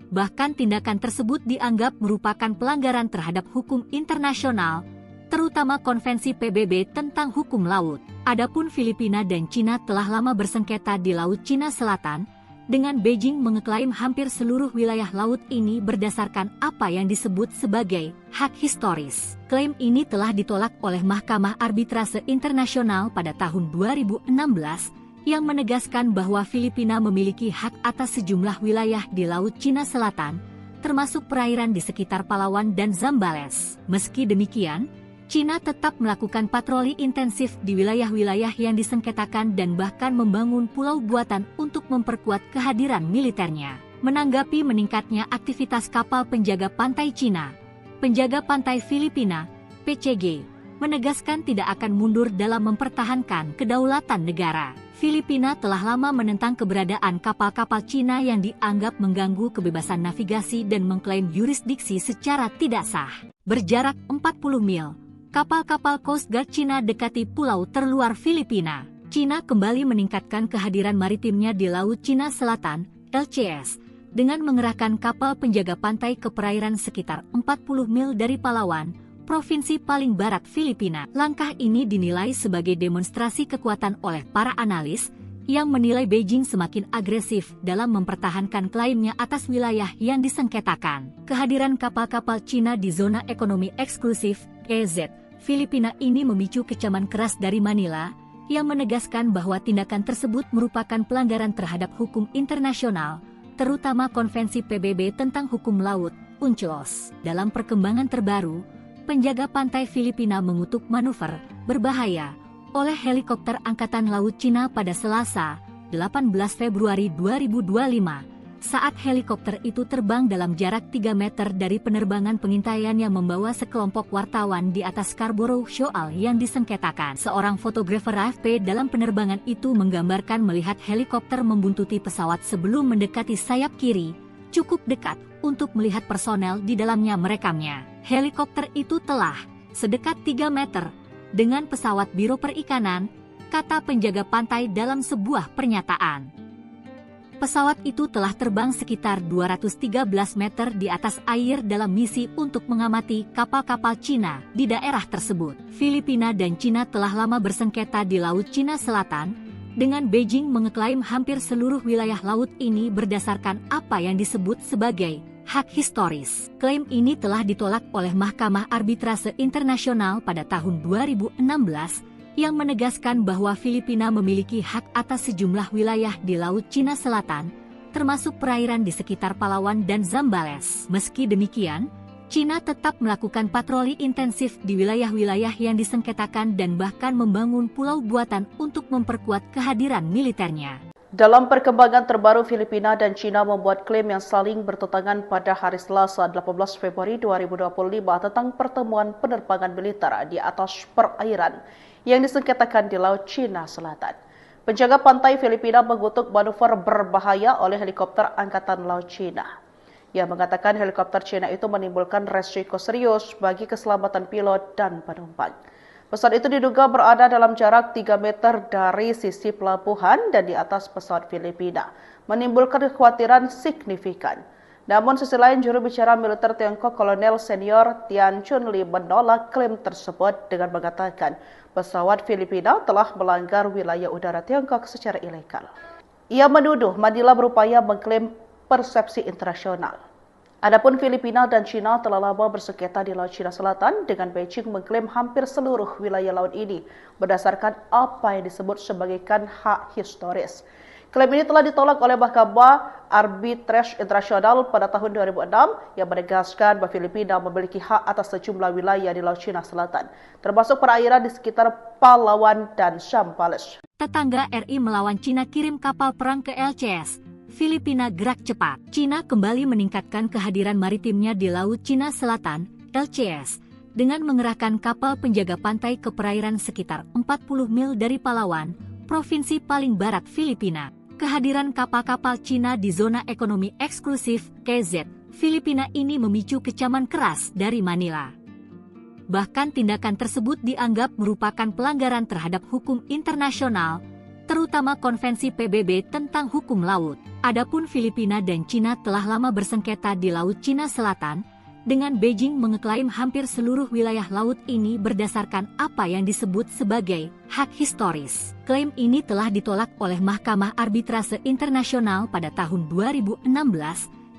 Bahkan tindakan tersebut dianggap merupakan pelanggaran terhadap hukum internasional, terutama Konvensi PBB tentang hukum laut. Adapun Filipina dan Cina telah lama bersengketa di Laut Cina Selatan, dengan Beijing mengeklaim hampir seluruh wilayah laut ini berdasarkan apa yang disebut sebagai hak historis. Klaim ini telah ditolak oleh Mahkamah Arbitrase Internasional pada tahun 2016 yang menegaskan bahwa Filipina memiliki hak atas sejumlah wilayah di Laut Cina Selatan, termasuk perairan di sekitar Palawan dan Zambales. Meski demikian, Cina tetap melakukan patroli intensif di wilayah-wilayah yang disengketakan dan bahkan membangun pulau buatan untuk memperkuat kehadiran militernya. Menanggapi meningkatnya aktivitas kapal penjaga pantai Cina, penjaga pantai Filipina, PCG, menegaskan tidak akan mundur dalam mempertahankan kedaulatan negara. Filipina telah lama menentang keberadaan kapal-kapal Cina yang dianggap mengganggu kebebasan navigasi dan mengklaim yurisdiksi secara tidak sah. Berjarak 40 mil, kapal-kapal Coast Guard Cina dekati pulau terluar Filipina. Cina kembali meningkatkan kehadiran maritimnya di Laut Cina Selatan, LCS, dengan mengerahkan kapal penjaga pantai ke perairan sekitar 40 mil dari Palawan, provinsi paling barat Filipina. Langkah ini dinilai sebagai demonstrasi kekuatan oleh para analis, yang menilai Beijing semakin agresif dalam mempertahankan klaimnya atas wilayah yang disengketakan. Kehadiran kapal-kapal Cina di zona ekonomi eksklusif, KZ, Filipina ini memicu kecaman keras dari Manila, yang menegaskan bahwa tindakan tersebut merupakan pelanggaran terhadap hukum internasional, terutama Konvensi PBB tentang hukum laut, UNCLOS. Dalam perkembangan terbaru, penjaga pantai Filipina mengutuk manuver berbahaya oleh helikopter Angkatan Laut Cina pada Selasa, 18 Februari 2025, saat helikopter itu terbang dalam jarak 3 meter dari penerbangan pengintaian yang membawa sekelompok wartawan di atas Scarborough Shoal yang disengketakan. Seorang fotografer AFP dalam penerbangan itu menggambarkan melihat helikopter membuntuti pesawat sebelum mendekati sayap kiri, cukup dekat untuk melihat personel di dalamnya merekamnya. Helikopter itu telah sedekat 3 meter dengan pesawat Biro Perikanan, kata penjaga pantai dalam sebuah pernyataan. Pesawat itu telah terbang sekitar 213 meter di atas air dalam misi untuk mengamati kapal-kapal Cina di daerah tersebut. Filipina dan Cina telah lama bersengketa di Laut Cina Selatan, dengan Beijing mengeklaim hampir seluruh wilayah laut ini berdasarkan apa yang disebut sebagai hak historis. Klaim ini telah ditolak oleh Mahkamah Arbitrase Internasional pada tahun 2016, yang menegaskan bahwa Filipina memiliki hak atas sejumlah wilayah di Laut Cina Selatan, termasuk perairan di sekitar Palawan dan Zambales. Meski demikian, Cina tetap melakukan patroli intensif di wilayah-wilayah yang disengketakan dan bahkan membangun pulau buatan untuk memperkuat kehadiran militernya. Dalam perkembangan terbaru, Filipina dan Cina membuat klaim yang saling bertentangan pada hari Selasa 18 Februari 2025 tentang pertemuan penerbangan militer di atas perairan yang disengketakan di Laut Cina Selatan. Penjaga pantai Filipina mengutuk manuver berbahaya oleh helikopter Angkatan Laut Cina. Ia mengatakan helikopter Cina itu menimbulkan resiko serius bagi keselamatan pilot dan penumpang. Pesawat itu diduga berada dalam jarak 3 meter dari sisi pelabuhan dan di atas pesawat Filipina, menimbulkan kekhawatiran signifikan. Namun sisi lain, juru bicara militer Tiongkok Kolonel Senior Tian Chunli menolak klaim tersebut dengan mengatakan pesawat Filipina telah melanggar wilayah udara Tiongkok secara ilegal. Ia menuduh Manila berupaya mengklaim persepsi internasional. Adapun Filipina dan Cina telah lama bersengketa di Laut Cina Selatan, dengan Beijing mengklaim hampir seluruh wilayah laut ini berdasarkan apa yang disebut sebagai hak historis. Klaim ini telah ditolak oleh Mahkamah Arbitrase Internasional pada tahun 2006 yang menegaskan bahwa Filipina memiliki hak atas sejumlah wilayah di Laut Cina Selatan, termasuk perairan di sekitar Palawan dan Zambales. Tetangga RI melawan Cina kirim kapal perang ke LCS. Filipina gerak cepat. Cina kembali meningkatkan kehadiran maritimnya di Laut Cina Selatan, LCS, dengan mengerahkan kapal penjaga pantai ke perairan sekitar 40 mil dari Palawan, provinsi paling barat Filipina. Kehadiran kapal-kapal Cina di zona ekonomi eksklusif KZ Filipina ini memicu kecaman keras dari Manila. Bahkan tindakan tersebut dianggap merupakan pelanggaran terhadap hukum internasional, terutama Konvensi PBB tentang hukum laut. Adapun Filipina dan Cina telah lama bersengketa di Laut Cina Selatan, dengan Beijing mengeklaim hampir seluruh wilayah laut ini berdasarkan apa yang disebut sebagai hak historis. Klaim ini telah ditolak oleh Mahkamah Arbitrase Internasional pada tahun 2016,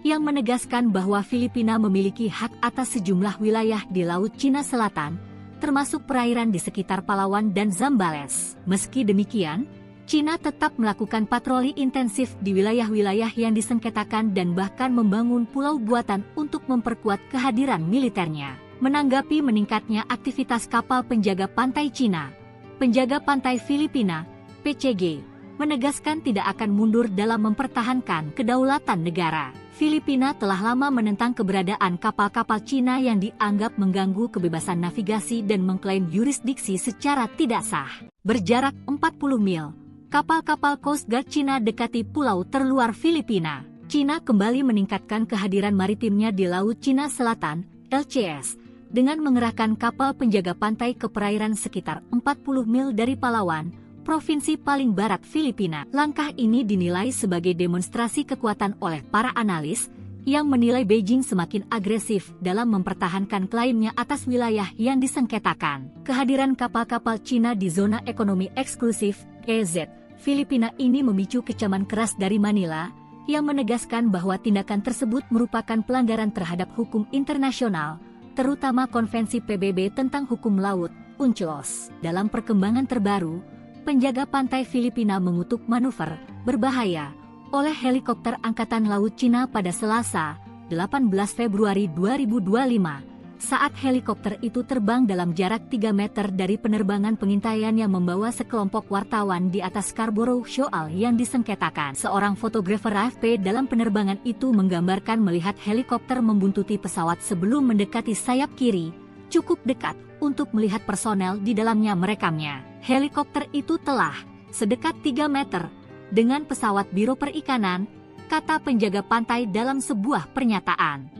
yang menegaskan bahwa Filipina memiliki hak atas sejumlah wilayah di Laut Cina Selatan, termasuk perairan di sekitar Palawan dan Zambales. Meski demikian, Cina tetap melakukan patroli intensif di wilayah-wilayah yang disengketakan dan bahkan membangun pulau buatan untuk memperkuat kehadiran militernya. Menanggapi meningkatnya aktivitas kapal penjaga pantai Cina, penjaga pantai Filipina, PCG, menegaskan tidak akan mundur dalam mempertahankan kedaulatan negara. Filipina telah lama menentang keberadaan kapal-kapal Cina yang dianggap mengganggu kebebasan navigasi dan mengklaim yurisdiksi secara tidak sah. Berjarak 40 mil, kapal-kapal Coast Guard Cina dekati pulau terluar Filipina. Cina kembali meningkatkan kehadiran maritimnya di Laut Cina Selatan, LCS, dengan mengerahkan kapal penjaga pantai ke perairan sekitar 40 mil dari Palawan, provinsi paling barat Filipina. Langkah ini dinilai sebagai demonstrasi kekuatan oleh para analis, yang menilai Beijing semakin agresif dalam mempertahankan klaimnya atas wilayah yang disengketakan. Kehadiran kapal-kapal Cina di zona ekonomi eksklusif, EZ, Filipina ini memicu kecaman keras dari Manila, yang menegaskan bahwa tindakan tersebut merupakan pelanggaran terhadap hukum internasional, terutama Konvensi PBB tentang hukum laut, UNCLOS. Dalam perkembangan terbaru, penjaga pantai Filipina mengutuk manuver berbahaya oleh helikopter Angkatan Laut Cina pada Selasa, 18 Februari 2025, saat helikopter itu terbang dalam jarak 3 meter dari penerbangan pengintaian yang membawa sekelompok wartawan di atas Scarborough Shoal yang disengketakan. Seorang fotografer AFP dalam penerbangan itu menggambarkan melihat helikopter membuntuti pesawat sebelum mendekati sayap kiri, cukup dekat untuk melihat personel di dalamnya merekamnya. Helikopter itu telah sedekat 3 meter dengan pesawat Biro Perikanan, kata penjaga pantai dalam sebuah pernyataan.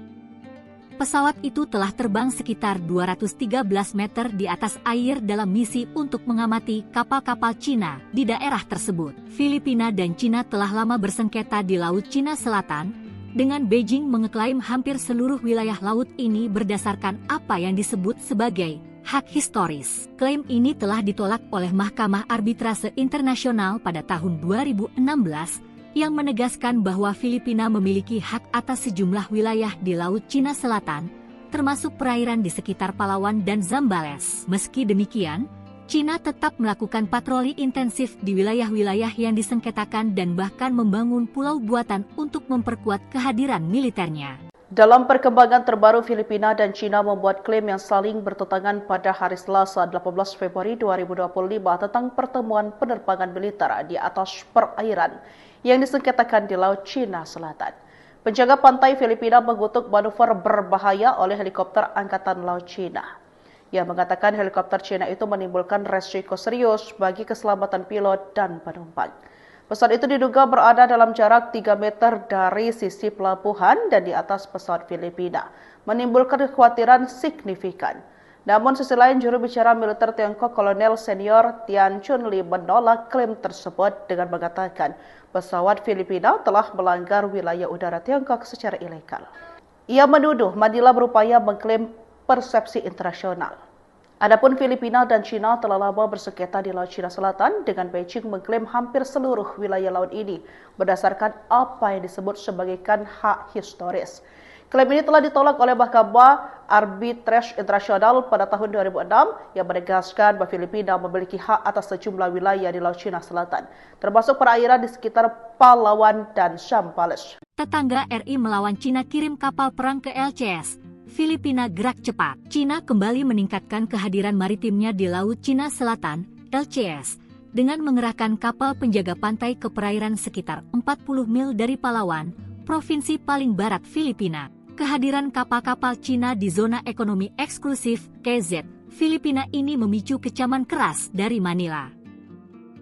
Pesawat itu telah terbang sekitar 213 meter di atas air dalam misi untuk mengamati kapal-kapal Cina di daerah tersebut. Filipina dan Cina telah lama bersengketa di Laut Cina Selatan, dengan Beijing mengeklaim hampir seluruh wilayah laut ini berdasarkan apa yang disebut sebagai hak historis. Klaim ini telah ditolak oleh Mahkamah Arbitrase Internasional pada tahun 2016, yang menegaskan bahwa Filipina memiliki hak atas sejumlah wilayah di Laut Cina Selatan, termasuk perairan di sekitar Palawan dan Zambales. Meski demikian, Cina tetap melakukan patroli intensif di wilayah-wilayah yang disengketakan dan bahkan membangun pulau buatan untuk memperkuat kehadiran militernya. Dalam perkembangan terbaru, Filipina dan Cina membuat klaim yang saling bertentangan pada hari Selasa 18 Februari 2025 tentang pertemuan penerbangan militer di atas perairan yang disengketakan di Laut Cina Selatan. Penjaga pantai Filipina mengutuk manuver berbahaya oleh helikopter Angkatan Laut Cina. Ia mengatakan helikopter Cina itu menimbulkan resiko serius bagi keselamatan pilot dan penumpang. Pesawat itu diduga berada dalam jarak 3 meter dari sisi pelabuhan dan di atas pesawat Filipina, menimbulkan kekhawatiran signifikan. Namun sisi lain, juru bicara militer Tiongkok Kolonel Senior Tian Chunli menolak klaim tersebut dengan mengatakan pesawat Filipina telah melanggar wilayah udara Tiongkok secara ilegal. Ia menuduh Manila berupaya mengklaim persepsi internasional. Adapun Filipina dan Cina telah lama bersengketa di Laut Cina Selatan, dengan Beijing mengklaim hampir seluruh wilayah laut ini berdasarkan apa yang disebut sebagai hak historis. Klaim ini telah ditolak oleh Mahkamah Arbitrase Internasional pada tahun 2006 yang menegaskan bahwa Filipina memiliki hak atas sejumlah wilayah di Laut Cina Selatan, termasuk perairan di sekitar Palawan dan Zambales. Tetangga RI melawan Cina kirim kapal perang ke LCS. Filipina gerak cepat. Cina kembali meningkatkan kehadiran maritimnya di Laut Cina Selatan, LCS, dengan mengerahkan kapal penjaga pantai ke perairan sekitar 40 mil dari Palawan, provinsi paling barat Filipina. Kehadiran kapal-kapal Cina di zona ekonomi eksklusif KZ Filipina ini memicu kecaman keras dari Manila.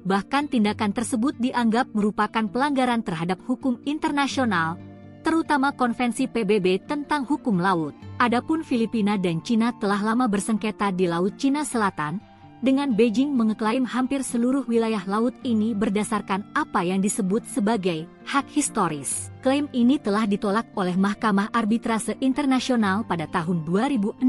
Bahkan tindakan tersebut dianggap merupakan pelanggaran terhadap hukum internasional, terutama Konvensi PBB tentang hukum laut. Adapun Filipina dan Cina telah lama bersengketa di Laut Cina Selatan, dengan Beijing mengeklaim hampir seluruh wilayah laut ini berdasarkan apa yang disebut sebagai hak historis. Klaim ini telah ditolak oleh Mahkamah Arbitrase Internasional pada tahun 2016,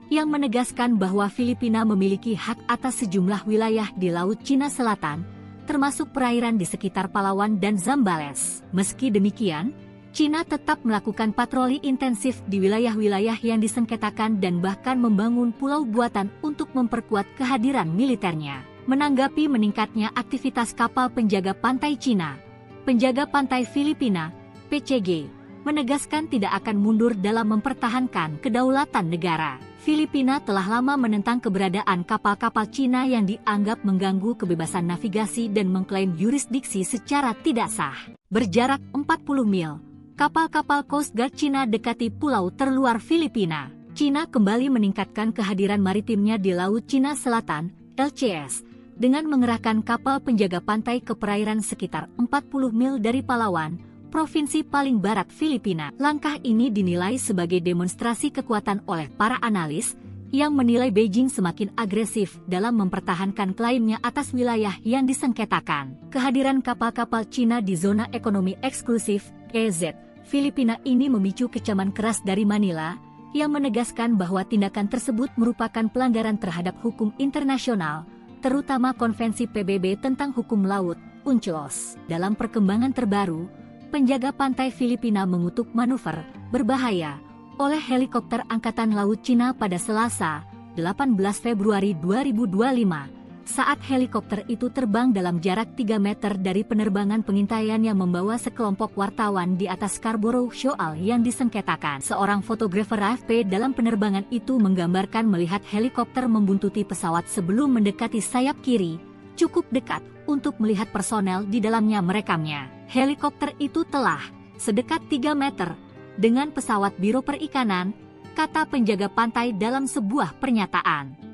yang menegaskan bahwa Filipina memiliki hak atas sejumlah wilayah di Laut Cina Selatan, termasuk perairan di sekitar Palawan dan Zambales. Meski demikian, Cina tetap melakukan patroli intensif di wilayah-wilayah yang disengketakan dan bahkan membangun pulau buatan untuk memperkuat kehadiran militernya. Menanggapi meningkatnya aktivitas kapal penjaga pantai Cina, penjaga pantai Filipina, PCG, menegaskan tidak akan mundur dalam mempertahankan kedaulatan negara. Filipina telah lama menentang keberadaan kapal-kapal Cina yang dianggap mengganggu kebebasan navigasi dan mengklaim yurisdiksi secara tidak sah. Berjarak 40 mil, kapal-kapal Coast Guard Cina dekati pulau terluar Filipina. Cina kembali meningkatkan kehadiran maritimnya di Laut Cina Selatan, LCS, dengan mengerahkan kapal penjaga pantai ke perairan sekitar 40 mil dari Palawan, provinsi paling barat Filipina. Langkah ini dinilai sebagai demonstrasi kekuatan oleh para analis, yang menilai Beijing semakin agresif dalam mempertahankan klaimnya atas wilayah yang disengketakan. Kehadiran kapal-kapal Cina di zona ekonomi eksklusif, EZ, Filipina ini memicu kecaman keras dari Manila, yang menegaskan bahwa tindakan tersebut merupakan pelanggaran terhadap hukum internasional, terutama Konvensi PBB tentang hukum laut, UNCLOS. Dalam perkembangan terbaru, penjaga pantai Filipina mengutuk manuver berbahaya oleh helikopter Angkatan Laut Cina pada Selasa, 18 Februari 2025, saat helikopter itu terbang dalam jarak 3 meter dari penerbangan pengintaian yang membawa sekelompok wartawan di atas Scarborough Shoal yang disengketakan. Seorang fotografer AFP dalam penerbangan itu menggambarkan melihat helikopter membuntuti pesawat sebelum mendekati sayap kiri, cukup dekat untuk melihat personel di dalamnya merekamnya. Helikopter itu telah sedekat 3 meter dengan pesawat Biro Perikanan, kata penjaga pantai dalam sebuah pernyataan.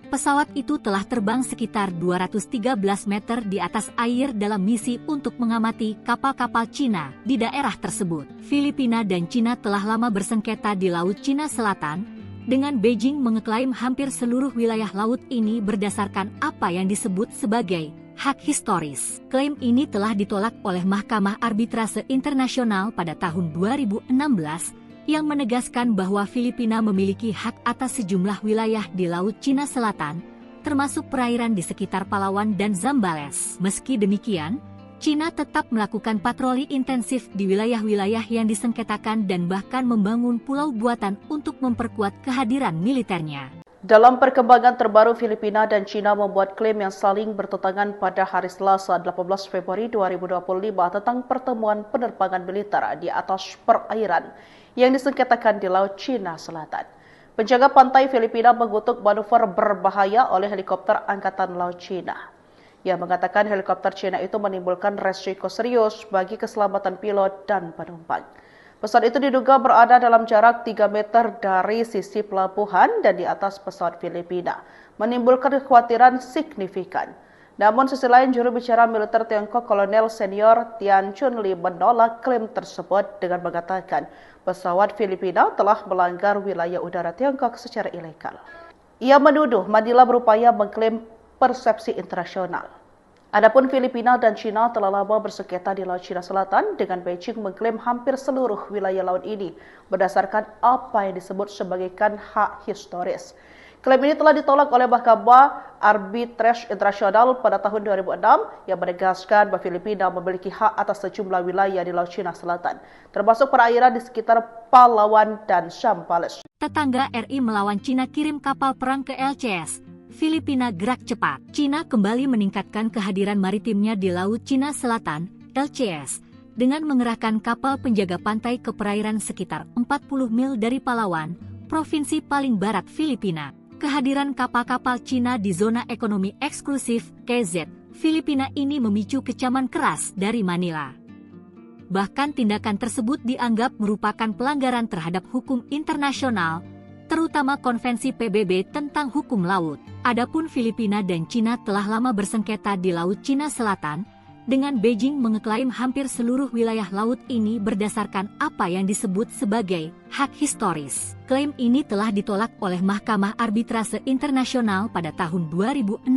Pesawat itu telah terbang sekitar 213 meter di atas air dalam misi untuk mengamati kapal-kapal Cina di daerah tersebut. Filipina dan Cina telah lama bersengketa di Laut Cina Selatan, dengan Beijing mengeklaim hampir seluruh wilayah laut ini berdasarkan apa yang disebut sebagai hak historis. Klaim ini telah ditolak oleh Mahkamah Arbitrase Internasional pada tahun 2016, yang menegaskan bahwa Filipina memiliki hak atas sejumlah wilayah di Laut Cina Selatan, termasuk perairan di sekitar Palawan dan Zambales. Meski demikian, Cina tetap melakukan patroli intensif di wilayah-wilayah yang disengketakan dan bahkan membangun pulau buatan untuk memperkuat kehadiran militernya. Dalam perkembangan terbaru, Filipina dan Cina membuat klaim yang saling bertentangan pada hari Selasa 18 Februari 2025 tentang pertemuan penerbangan militer di atas perairan yang disengketakan di Laut Cina Selatan. Penjaga pantai Filipina mengutuk manuver berbahaya oleh helikopter Angkatan Laut Cina. Ia mengatakan helikopter Cina itu menimbulkan resiko serius bagi keselamatan pilot dan penumpang. Pesawat itu diduga berada dalam jarak 3 meter dari sisi pelabuhan dan di atas pesawat Filipina, menimbulkan kekhawatiran signifikan. Namun sisi lain, juru bicara militer Tiongkok Kolonel Senior Tian Chunli menolak klaim tersebut dengan mengatakan pesawat Filipina telah melanggar wilayah udara Tiongkok secara ilegal. Ia menuduh Manila berupaya mengklaim persepsi internasional. Adapun Filipina dan Cina telah lama bersengketa di Laut Cina Selatan, dengan Beijing mengklaim hampir seluruh wilayah laut ini berdasarkan apa yang disebut sebagai hak historis. Klaim ini telah ditolak oleh Mahkamah Arbitrase Internasional pada tahun 2006 yang menegaskan bahwa Filipina memiliki hak atas sejumlah wilayah di Laut Cina Selatan, termasuk perairan di sekitar Palawan dan Zambales. Tetangga RI melawan Cina kirim kapal perang ke LCS. Filipina gerak cepat. Cina kembali meningkatkan kehadiran maritimnya di Laut Cina Selatan, LCS, dengan mengerahkan kapal penjaga pantai ke perairan sekitar 40 mil dari Palawan, provinsi paling barat Filipina. Kehadiran kapal-kapal Cina di zona ekonomi eksklusif KZ Filipina ini memicu kecaman keras dari Manila. Bahkan tindakan tersebut dianggap merupakan pelanggaran terhadap hukum internasional, terutama Konvensi PBB tentang hukum laut. Adapun Filipina dan Cina telah lama bersengketa di Laut Cina Selatan, dengan Beijing mengeklaim hampir seluruh wilayah laut ini berdasarkan apa yang disebut sebagai hak historis. Klaim ini telah ditolak oleh Mahkamah Arbitrase Internasional pada tahun 2016,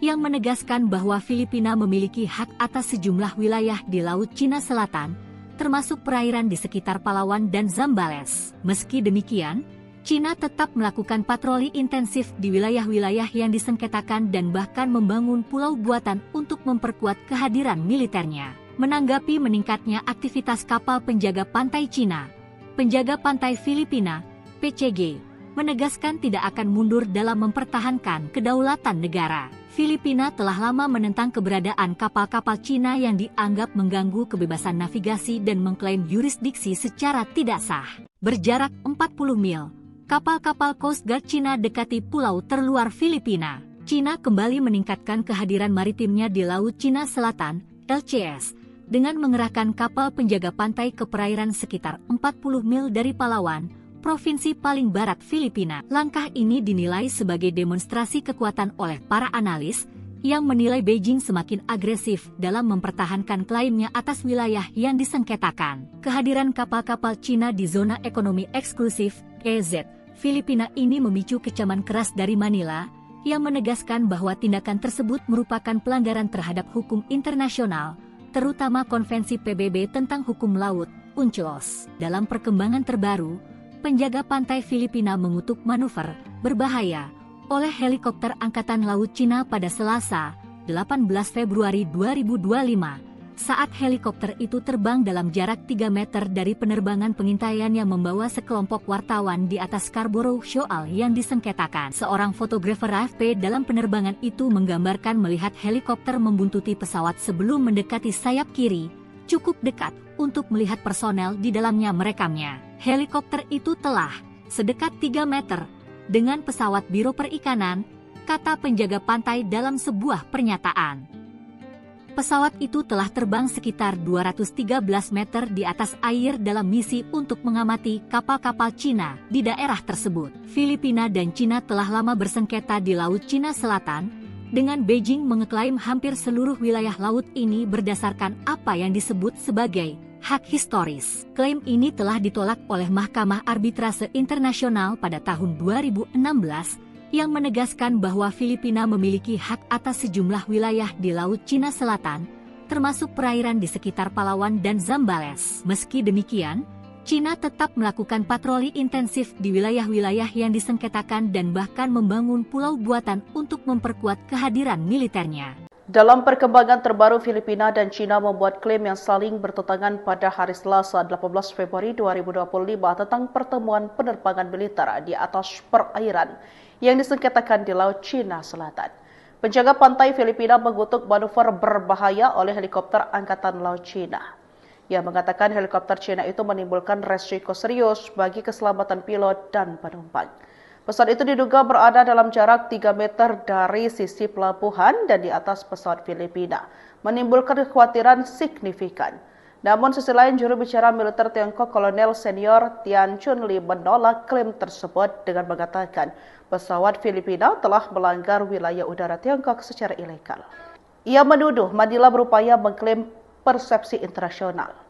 yang menegaskan bahwa Filipina memiliki hak atas sejumlah wilayah di Laut Cina Selatan, termasuk perairan di sekitar Palawan dan Zambales. Meski demikian, Cina tetap melakukan patroli intensif di wilayah-wilayah yang disengketakan dan bahkan membangun pulau buatan untuk memperkuat kehadiran militernya. Menanggapi meningkatnya aktivitas kapal penjaga pantai Cina, penjaga pantai Filipina, PCG, menegaskan tidak akan mundur dalam mempertahankan kedaulatan negara. Filipina telah lama menentang keberadaan kapal-kapal Cina yang dianggap mengganggu kebebasan navigasi dan mengklaim yurisdiksi secara tidak sah. Berjarak 40 mil, kapal-kapal Coast Guard Cina dekati pulau terluar Filipina. Cina kembali meningkatkan kehadiran maritimnya di Laut Cina Selatan, LCS, dengan mengerahkan kapal penjaga pantai ke perairan sekitar 40 mil dari Palawan, provinsi paling barat Filipina. Langkah ini dinilai sebagai demonstrasi kekuatan oleh para analis, yang menilai Beijing semakin agresif dalam mempertahankan klaimnya atas wilayah yang disengketakan. Kehadiran kapal-kapal Cina di zona ekonomi eksklusif KZ Filipina ini memicu kecaman keras dari Manila, yang menegaskan bahwa tindakan tersebut merupakan pelanggaran terhadap hukum internasional, terutama Konvensi PBB tentang hukum laut, UNCLOS. Dalam perkembangan terbaru, penjaga pantai Filipina mengutuk manuver berbahaya oleh helikopter Angkatan Laut Cina pada Selasa, 18 Februari 2025, saat helikopter itu terbang dalam jarak 3 meter dari penerbangan pengintaian yang membawa sekelompok wartawan di atas Scarborough Shoal yang disengketakan. Seorang fotografer AFP dalam penerbangan itu menggambarkan melihat helikopter membuntuti pesawat sebelum mendekati sayap kiri, cukup dekat untuk melihat personel di dalamnya merekamnya. Helikopter itu telah sedekat 3 meter dengan pesawat Biro Perikanan, kata penjaga pantai dalam sebuah pernyataan. Pesawat itu telah terbang sekitar 213 meter di atas air dalam misi untuk mengamati kapal-kapal Cina di daerah tersebut. Filipina dan Cina telah lama bersengketa di Laut Cina Selatan, dengan Beijing mengeklaim hampir seluruh wilayah laut ini berdasarkan apa yang disebut sebagai hak historis. Klaim ini telah ditolak oleh Mahkamah Arbitrase Internasional pada tahun 2016, yang menegaskan bahwa Filipina memiliki hak atas sejumlah wilayah di Laut Cina Selatan, termasuk perairan di sekitar Palawan dan Zambales. Meski demikian, Cina tetap melakukan patroli intensif di wilayah-wilayah yang disengketakan dan bahkan membangun pulau buatan untuk memperkuat kehadiran militernya. Dalam perkembangan terbaru, Filipina dan Cina membuat klaim yang saling bertentangan pada hari Selasa 18 Februari 2025 tentang pertemuan penerbangan militer di atas perairan yang disengketakan di Laut Cina Selatan. Penjaga pantai Filipina mengutuk manuver berbahaya oleh helikopter Angkatan Laut Cina. Ia mengatakan helikopter Cina itu menimbulkan resiko serius bagi keselamatan pilot dan penumpang. Pesawat itu diduga berada dalam jarak 3 meter dari sisi pelabuhan dan di atas pesawat Filipina, menimbulkan kekhawatiran signifikan. Namun sisi lain, juru bicara militer Tiongkok Kolonel Senior Tian Chunli menolak klaim tersebut dengan mengatakan pesawat Filipina telah melanggar wilayah udara Tiongkok secara ilegal. Ia menuduh Manila berupaya mengklaim persepsi internasional.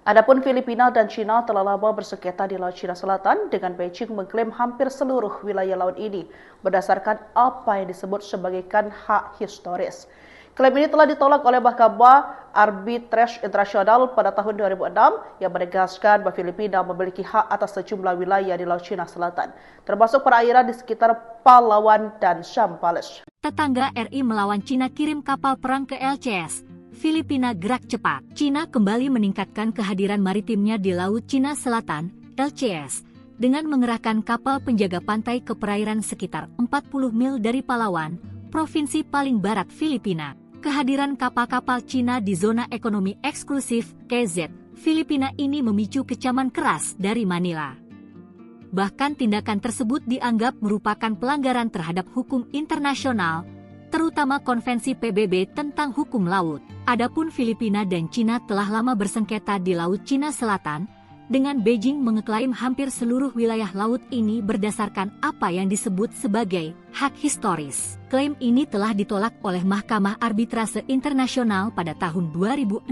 Adapun Filipina dan Cina telah lama bersengketa di Laut Cina Selatan, dengan Beijing mengklaim hampir seluruh wilayah laut ini berdasarkan apa yang disebut sebagai hak historis. Klaim ini telah ditolak oleh Mahkamah Arbitrase Internasional pada tahun 2006 yang menegaskan bahwa Filipina memiliki hak atas sejumlah wilayah di Laut Cina Selatan, termasuk perairan di sekitar Palawan dan Zambales. Tetangga RI melawan Cina kirim kapal perang ke LCS. Filipina gerak cepat. Cina kembali meningkatkan kehadiran maritimnya di Laut Cina Selatan, LCS, dengan mengerahkan kapal penjaga pantai ke perairan sekitar 40 mil dari Palawan, provinsi paling barat Filipina. Kehadiran kapal-kapal Cina di zona ekonomi eksklusif, KZ, Filipina ini memicu kecaman keras dari Manila. Bahkan tindakan tersebut dianggap merupakan pelanggaran terhadap hukum internasional, terutama Konvensi PBB tentang hukum laut. Adapun Filipina dan Cina telah lama bersengketa di Laut Cina Selatan, dengan Beijing mengeklaim hampir seluruh wilayah laut ini berdasarkan apa yang disebut sebagai hak historis. Klaim ini telah ditolak oleh Mahkamah Arbitrase Internasional pada tahun 2016,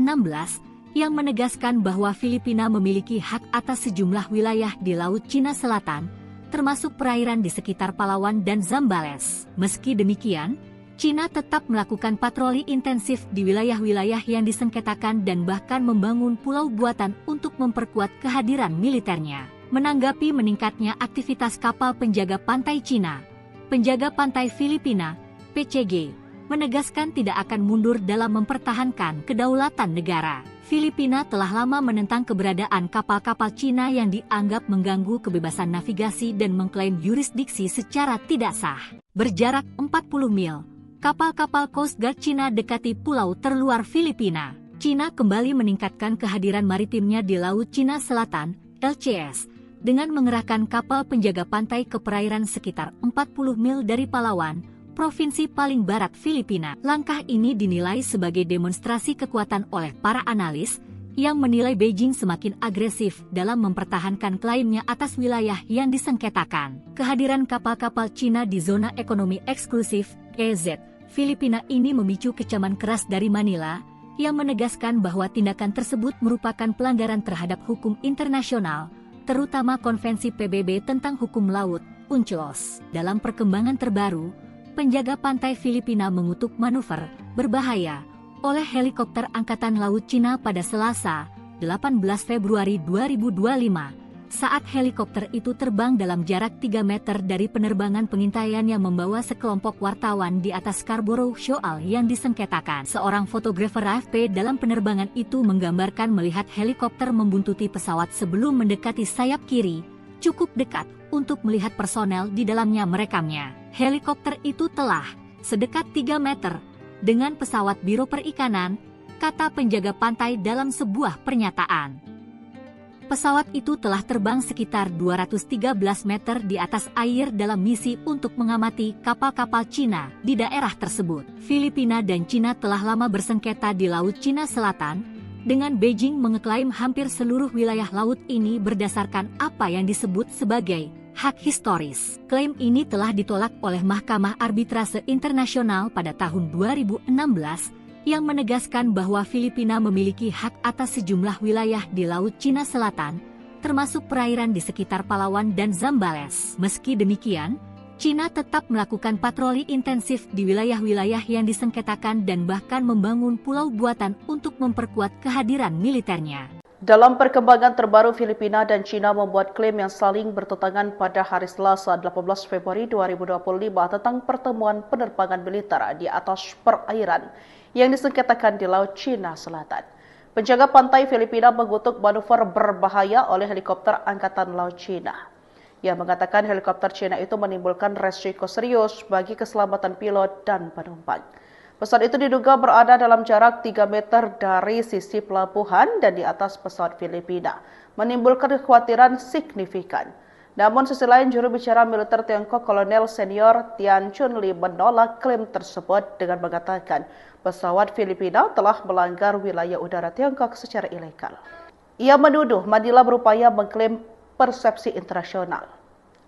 yang menegaskan bahwa Filipina memiliki hak atas sejumlah wilayah di Laut Cina Selatan, termasuk perairan di sekitar Palawan dan Zambales. Meski demikian, Cina tetap melakukan patroli intensif di wilayah-wilayah yang disengketakan dan bahkan membangun pulau buatan untuk memperkuat kehadiran militernya. Menanggapi meningkatnya aktivitas kapal penjaga pantai Cina, penjaga pantai Filipina, PCG, menegaskan tidak akan mundur dalam mempertahankan kedaulatan negara. Filipina telah lama menentang keberadaan kapal-kapal Cina yang dianggap mengganggu kebebasan navigasi dan mengklaim yurisdiksi secara tidak sah. Berjarak 40 mil, kapal-kapal Coast Guard Cina dekati pulau terluar Filipina. Cina kembali meningkatkan kehadiran maritimnya di Laut Cina Selatan, LCS, dengan mengerahkan kapal penjaga pantai ke perairan sekitar 40 mil dari Palawan, provinsi paling barat Filipina. Langkah ini dinilai sebagai demonstrasi kekuatan oleh para analis, yang menilai Beijing semakin agresif dalam mempertahankan klaimnya atas wilayah yang disengketakan. Kehadiran kapal-kapal Cina di zona ekonomi eksklusif, KZ, Filipina ini memicu kecaman keras dari Manila, yang menegaskan bahwa tindakan tersebut merupakan pelanggaran terhadap hukum internasional, terutama Konvensi PBB tentang hukum laut, UNCLOS. Dalam perkembangan terbaru, penjaga pantai Filipina mengutuk manuver berbahaya oleh helikopter Angkatan Laut Cina pada Selasa, 18 Februari 2025, saat helikopter itu terbang dalam jarak 3 meter dari penerbangan pengintaian yang membawa sekelompok wartawan di atas Scarborough Shoal yang disengketakan. Seorang fotografer AFP dalam penerbangan itu menggambarkan melihat helikopter membuntuti pesawat sebelum mendekati sayap kiri, cukup dekat untuk melihat personel di dalamnya merekamnya. Helikopter itu telah sedekat 3 meter dengan pesawat Biro Perikanan, kata penjaga pantai dalam sebuah pernyataan. Pesawat itu telah terbang sekitar 213 meter di atas air dalam misi untuk mengamati kapal-kapal Cina di daerah tersebut. Filipina dan Cina telah lama bersengketa di Laut Cina Selatan, dengan Beijing mengeklaim hampir seluruh wilayah laut ini berdasarkan apa yang disebut sebagai hak historis. Klaim ini telah ditolak oleh Mahkamah Arbitrase Internasional pada tahun 2016, yang menegaskan bahwa Filipina memiliki hak atas sejumlah wilayah di Laut Cina Selatan, termasuk perairan di sekitar Palawan dan Zambales. Meski demikian, Cina tetap melakukan patroli intensif di wilayah-wilayah yang disengketakan dan bahkan membangun pulau buatan untuk memperkuat kehadiran militernya. Dalam perkembangan terbaru, Filipina dan Cina membuat klaim yang saling bertentangan pada hari Selasa 18 Februari 2025 tentang pertemuan penerbangan militer di atas perairan yang disengketakan di Laut Cina Selatan. Penjaga pantai Filipina mengutuk manuver berbahaya oleh helikopter Angkatan Laut Cina. Ia mengatakan helikopter Cina itu menimbulkan resiko serius bagi keselamatan pilot dan penumpang. Pesawat itu diduga berada dalam jarak 3 meter dari sisi pelabuhan dan di atas pesawat Filipina, menimbulkan kekhawatiran signifikan. Namun sisi lain, juru bicara militer Tiongkok Kolonel Senior Tian Chunli menolak klaim tersebut dengan mengatakan pesawat Filipina telah melanggar wilayah udara Tiongkok secara ilegal. Ia menuduh Manila berupaya mengklaim persepsi internasional.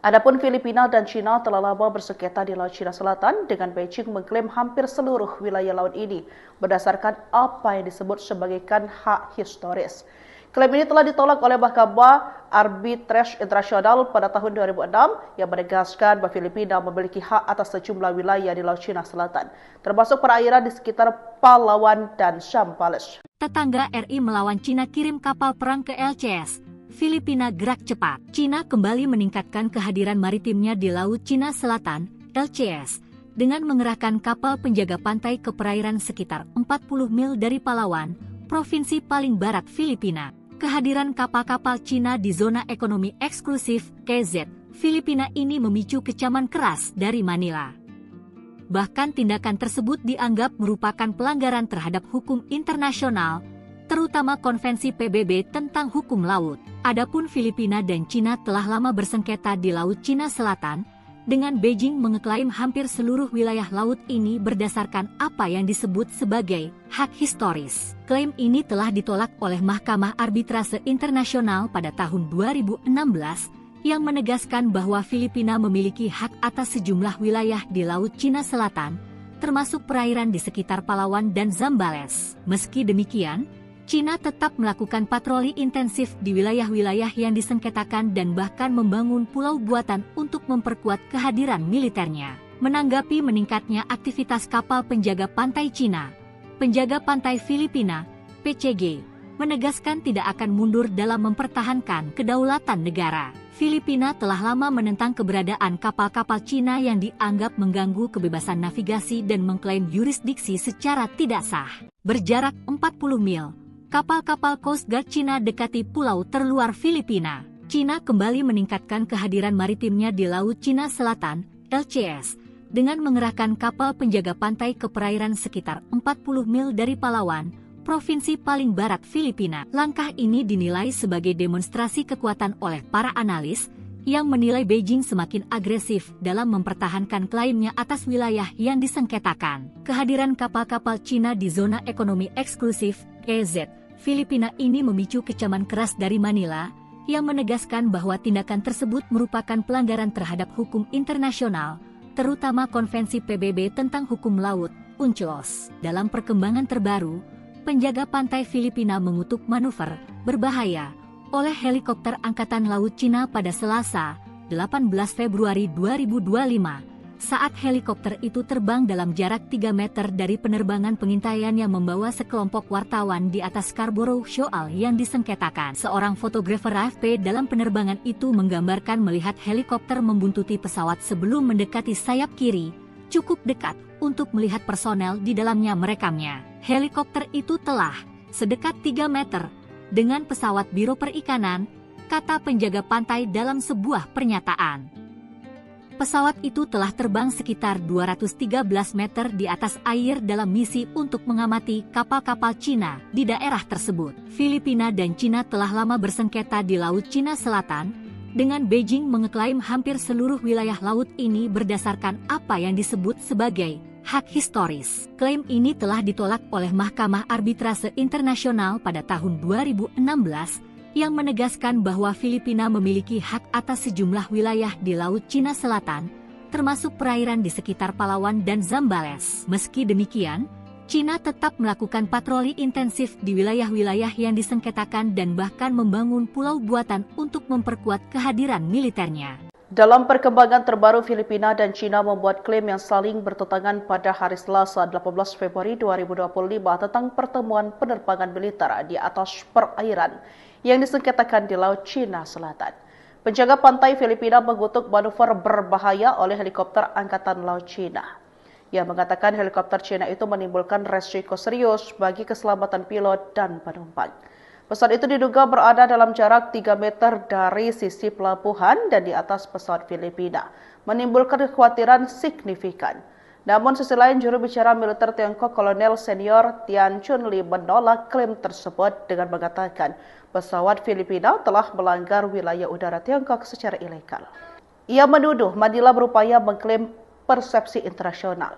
Adapun Filipina dan Cina telah lama bersengketa di Laut Cina Selatan, dengan Beijing mengklaim hampir seluruh wilayah laut ini berdasarkan apa yang disebut sebagai hak historis. Klaim ini telah ditolak oleh Mahkamah Arbitrase Internasional pada tahun 2006 yang menegaskan bahwa Filipina memiliki hak atas sejumlah wilayah di Laut Cina Selatan, termasuk perairan di sekitar Palawan dan Zambales. Tetangga RI melawan Cina kirim kapal perang ke LCS. Filipina gerak cepat. Cina kembali meningkatkan kehadiran maritimnya di Laut Cina Selatan, LCS, dengan mengerahkan kapal penjaga pantai ke perairan sekitar 40 mil dari Palawan, provinsi paling barat Filipina. Kehadiran kapal-kapal Cina di zona ekonomi eksklusif KZ Filipina ini memicu kecaman keras dari Manila. Bahkan tindakan tersebut dianggap merupakan pelanggaran terhadap hukum internasional, terutama Konvensi PBB tentang hukum laut. Adapun Filipina dan Cina telah lama bersengketa di Laut Cina Selatan, dengan Beijing mengeklaim hampir seluruh wilayah laut ini berdasarkan apa yang disebut sebagai hak historis. Klaim ini telah ditolak oleh Mahkamah Arbitrase Internasional pada tahun 2016, yang menegaskan bahwa Filipina memiliki hak atas sejumlah wilayah di Laut Cina Selatan, termasuk perairan di sekitar Palawan dan Zambales. Meski demikian, Cina tetap melakukan patroli intensif di wilayah-wilayah yang disengketakan dan bahkan membangun pulau buatan untuk memperkuat kehadiran militernya. Menanggapi meningkatnya aktivitas kapal penjaga pantai Cina, penjaga pantai Filipina, PCG, menegaskan tidak akan mundur dalam mempertahankan kedaulatan negara. Filipina telah lama menentang keberadaan kapal-kapal Cina yang dianggap mengganggu kebebasan navigasi dan mengklaim yurisdiksi secara tidak sah. Berjarak 40 mil, kapal-kapal Coast Guard Cina dekati pulau terluar Filipina. Cina kembali meningkatkan kehadiran maritimnya di Laut Cina Selatan, LCS, dengan mengerahkan kapal penjaga pantai ke perairan sekitar 40 mil dari Palawan, provinsi paling barat Filipina. Langkah ini dinilai sebagai demonstrasi kekuatan oleh para analis, yang menilai Beijing semakin agresif dalam mempertahankan klaimnya atas wilayah yang disengketakan. Kehadiran kapal-kapal Cina di zona ekonomi eksklusif, EZ, Filipina ini memicu kecaman keras dari Manila, yang menegaskan bahwa tindakan tersebut merupakan pelanggaran terhadap hukum internasional, terutama Konvensi PBB tentang hukum laut, UNCLOS. Dalam perkembangan terbaru, penjaga pantai Filipina mengutuk manuver berbahaya oleh helikopter Angkatan Laut Cina pada Selasa, 18 Februari 2025, saat helikopter itu terbang dalam jarak 3 meter dari penerbangan pengintaian yang membawa sekelompok wartawan di atas Scarborough Shoal yang disengketakan. Seorang fotografer AFP dalam penerbangan itu menggambarkan melihat helikopter membuntuti pesawat sebelum mendekati sayap kiri, cukup dekat untuk melihat personel di dalamnya merekamnya. Helikopter itu telah sedekat 3 meter dengan pesawat Biro Perikanan, kata penjaga pantai dalam sebuah pernyataan. Pesawat itu telah terbang sekitar 213 meter di atas air dalam misi untuk mengamati kapal-kapal Cina di daerah tersebut. Filipina dan Cina telah lama bersengketa di Laut Cina Selatan, dengan Beijing mengeklaim hampir seluruh wilayah laut ini berdasarkan apa yang disebut sebagai hak historis. Klaim ini telah ditolak oleh Mahkamah Arbitrase Internasional pada tahun 2016, yang menegaskan bahwa Filipina memiliki hak atas sejumlah wilayah di Laut Cina Selatan, termasuk perairan di sekitar Palawan dan Zambales. Meski demikian, Cina tetap melakukan patroli intensif di wilayah-wilayah yang disengketakan dan bahkan membangun pulau buatan untuk memperkuat kehadiran militernya. Dalam perkembangan terbaru, Filipina dan Cina membuat klaim yang saling bertentangan pada hari Selasa 18 Februari 2025 tentang pertemuan penerbangan militer di atas perairan yang disengketakan di Laut Cina Selatan. Penjaga pantai Filipina mengutuk manuver berbahaya oleh helikopter Angkatan Laut Cina. Ia mengatakan helikopter Cina itu menimbulkan resiko serius bagi keselamatan pilot dan penumpang. Pesawat itu diduga berada dalam jarak 3 meter dari sisi pelabuhan dan di atas pesawat Filipina, menimbulkan kekhawatiran signifikan. Namun sisi lain, juru bicara militer Tiongkok Kolonel Senior Tian Chunli menolak klaim tersebut dengan mengatakan pesawat Filipina telah melanggar wilayah udara Tiongkok secara ilegal. Ia menuduh Manila berupaya mengklaim persepsi internasional.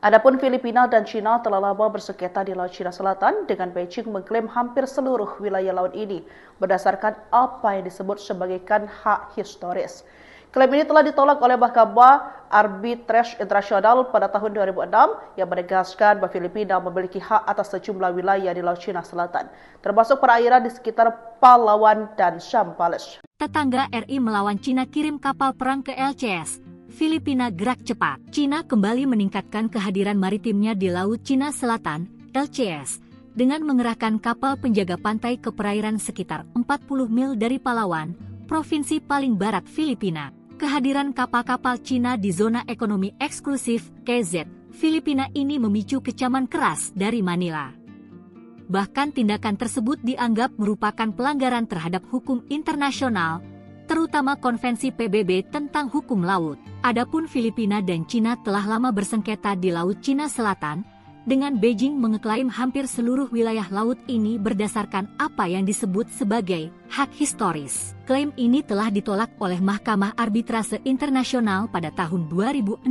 Adapun Filipina dan Cina telah lama bersengketa di Laut Cina Selatan, dengan Beijing mengklaim hampir seluruh wilayah laut ini berdasarkan apa yang disebut sebagai hak historis. Klaim ini telah ditolak oleh Mahkamah Arbitrase Internasional pada tahun 2006 yang menegaskan bahwa Filipina memiliki hak atas sejumlah wilayah di Laut Cina Selatan, termasuk perairan di sekitar Palawan dan Zambales. Tetangga RI melawan Cina kirim kapal perang ke LCS. Filipina gerak cepat. Cina kembali meningkatkan kehadiran maritimnya di Laut Cina Selatan, LCS, dengan mengerahkan kapal penjaga pantai ke perairan sekitar 40 mil dari Palawan, provinsi paling barat Filipina. Kehadiran kapal-kapal Cina di zona ekonomi eksklusif KZ Filipina ini memicu kecaman keras dari Manila. Bahkan tindakan tersebut dianggap merupakan pelanggaran terhadap hukum internasional, terutama Konvensi PBB tentang hukum laut. Adapun Filipina dan Cina telah lama bersengketa di Laut Cina Selatan, dengan Beijing mengeklaim hampir seluruh wilayah laut ini berdasarkan apa yang disebut sebagai hak historis. Klaim ini telah ditolak oleh Mahkamah Arbitrase Internasional pada tahun 2016,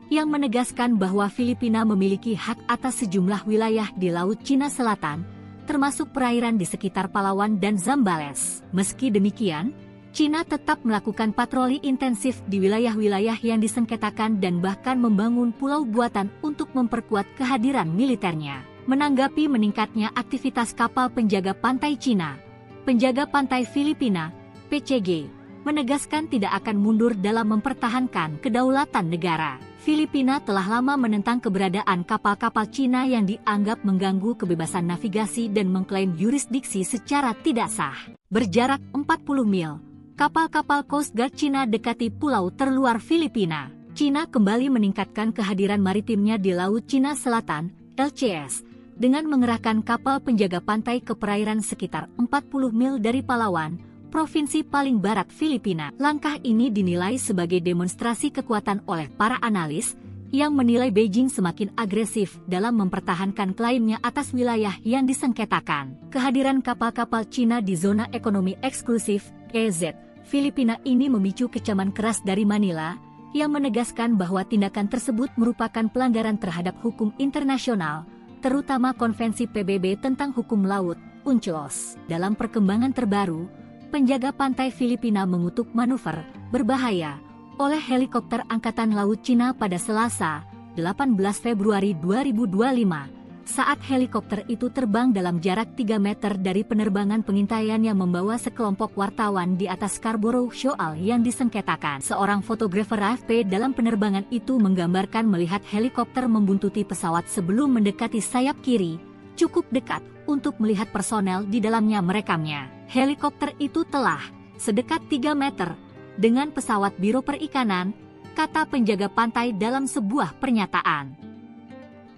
yang menegaskan bahwa Filipina memiliki hak atas sejumlah wilayah di Laut Cina Selatan, termasuk perairan di sekitar Palawan dan Zambales. Meski demikian, Cina tetap melakukan patroli intensif di wilayah-wilayah yang disengketakan dan bahkan membangun pulau buatan untuk memperkuat kehadiran militernya. Menanggapi meningkatnya aktivitas kapal penjaga pantai Cina, penjaga pantai Filipina, PCG, menegaskan tidak akan mundur dalam mempertahankan kedaulatan negara. Filipina telah lama menentang keberadaan kapal-kapal Cina yang dianggap mengganggu kebebasan navigasi dan mengklaim yurisdiksi secara tidak sah. Berjarak 40 mil, kapal-kapal Coast Guard Cina dekati pulau terluar Filipina. Cina kembali meningkatkan kehadiran maritimnya di Laut Cina Selatan, LCS, dengan mengerahkan kapal penjaga pantai ke perairan sekitar 40 mil dari Palawan, provinsi paling barat Filipina. Langkah ini dinilai sebagai demonstrasi kekuatan oleh para analis, yang menilai Beijing semakin agresif dalam mempertahankan klaimnya atas wilayah yang disengketakan. Kehadiran kapal-kapal Cina di zona ekonomi eksklusif, EZ, Filipina ini memicu kecaman keras dari Manila, yang menegaskan bahwa tindakan tersebut merupakan pelanggaran terhadap hukum internasional, terutama Konvensi PBB tentang hukum laut, UNCLOS. Dalam perkembangan terbaru, penjaga pantai Filipina mengutuk manuver berbahaya oleh helikopter Angkatan Laut Cina pada Selasa, 18 Februari 2025, saat helikopter itu terbang dalam jarak 3 meter dari penerbangan pengintaian yang membawa sekelompok wartawan di atas Scarborough Shoal yang disengketakan. Seorang fotografer AFP dalam penerbangan itu menggambarkan melihat helikopter membuntuti pesawat sebelum mendekati sayap kiri, cukup dekat untuk melihat personel di dalamnya merekamnya. Helikopter itu telah sedekat 3 meter dengan pesawat Biro Perikanan, kata penjaga pantai dalam sebuah pernyataan.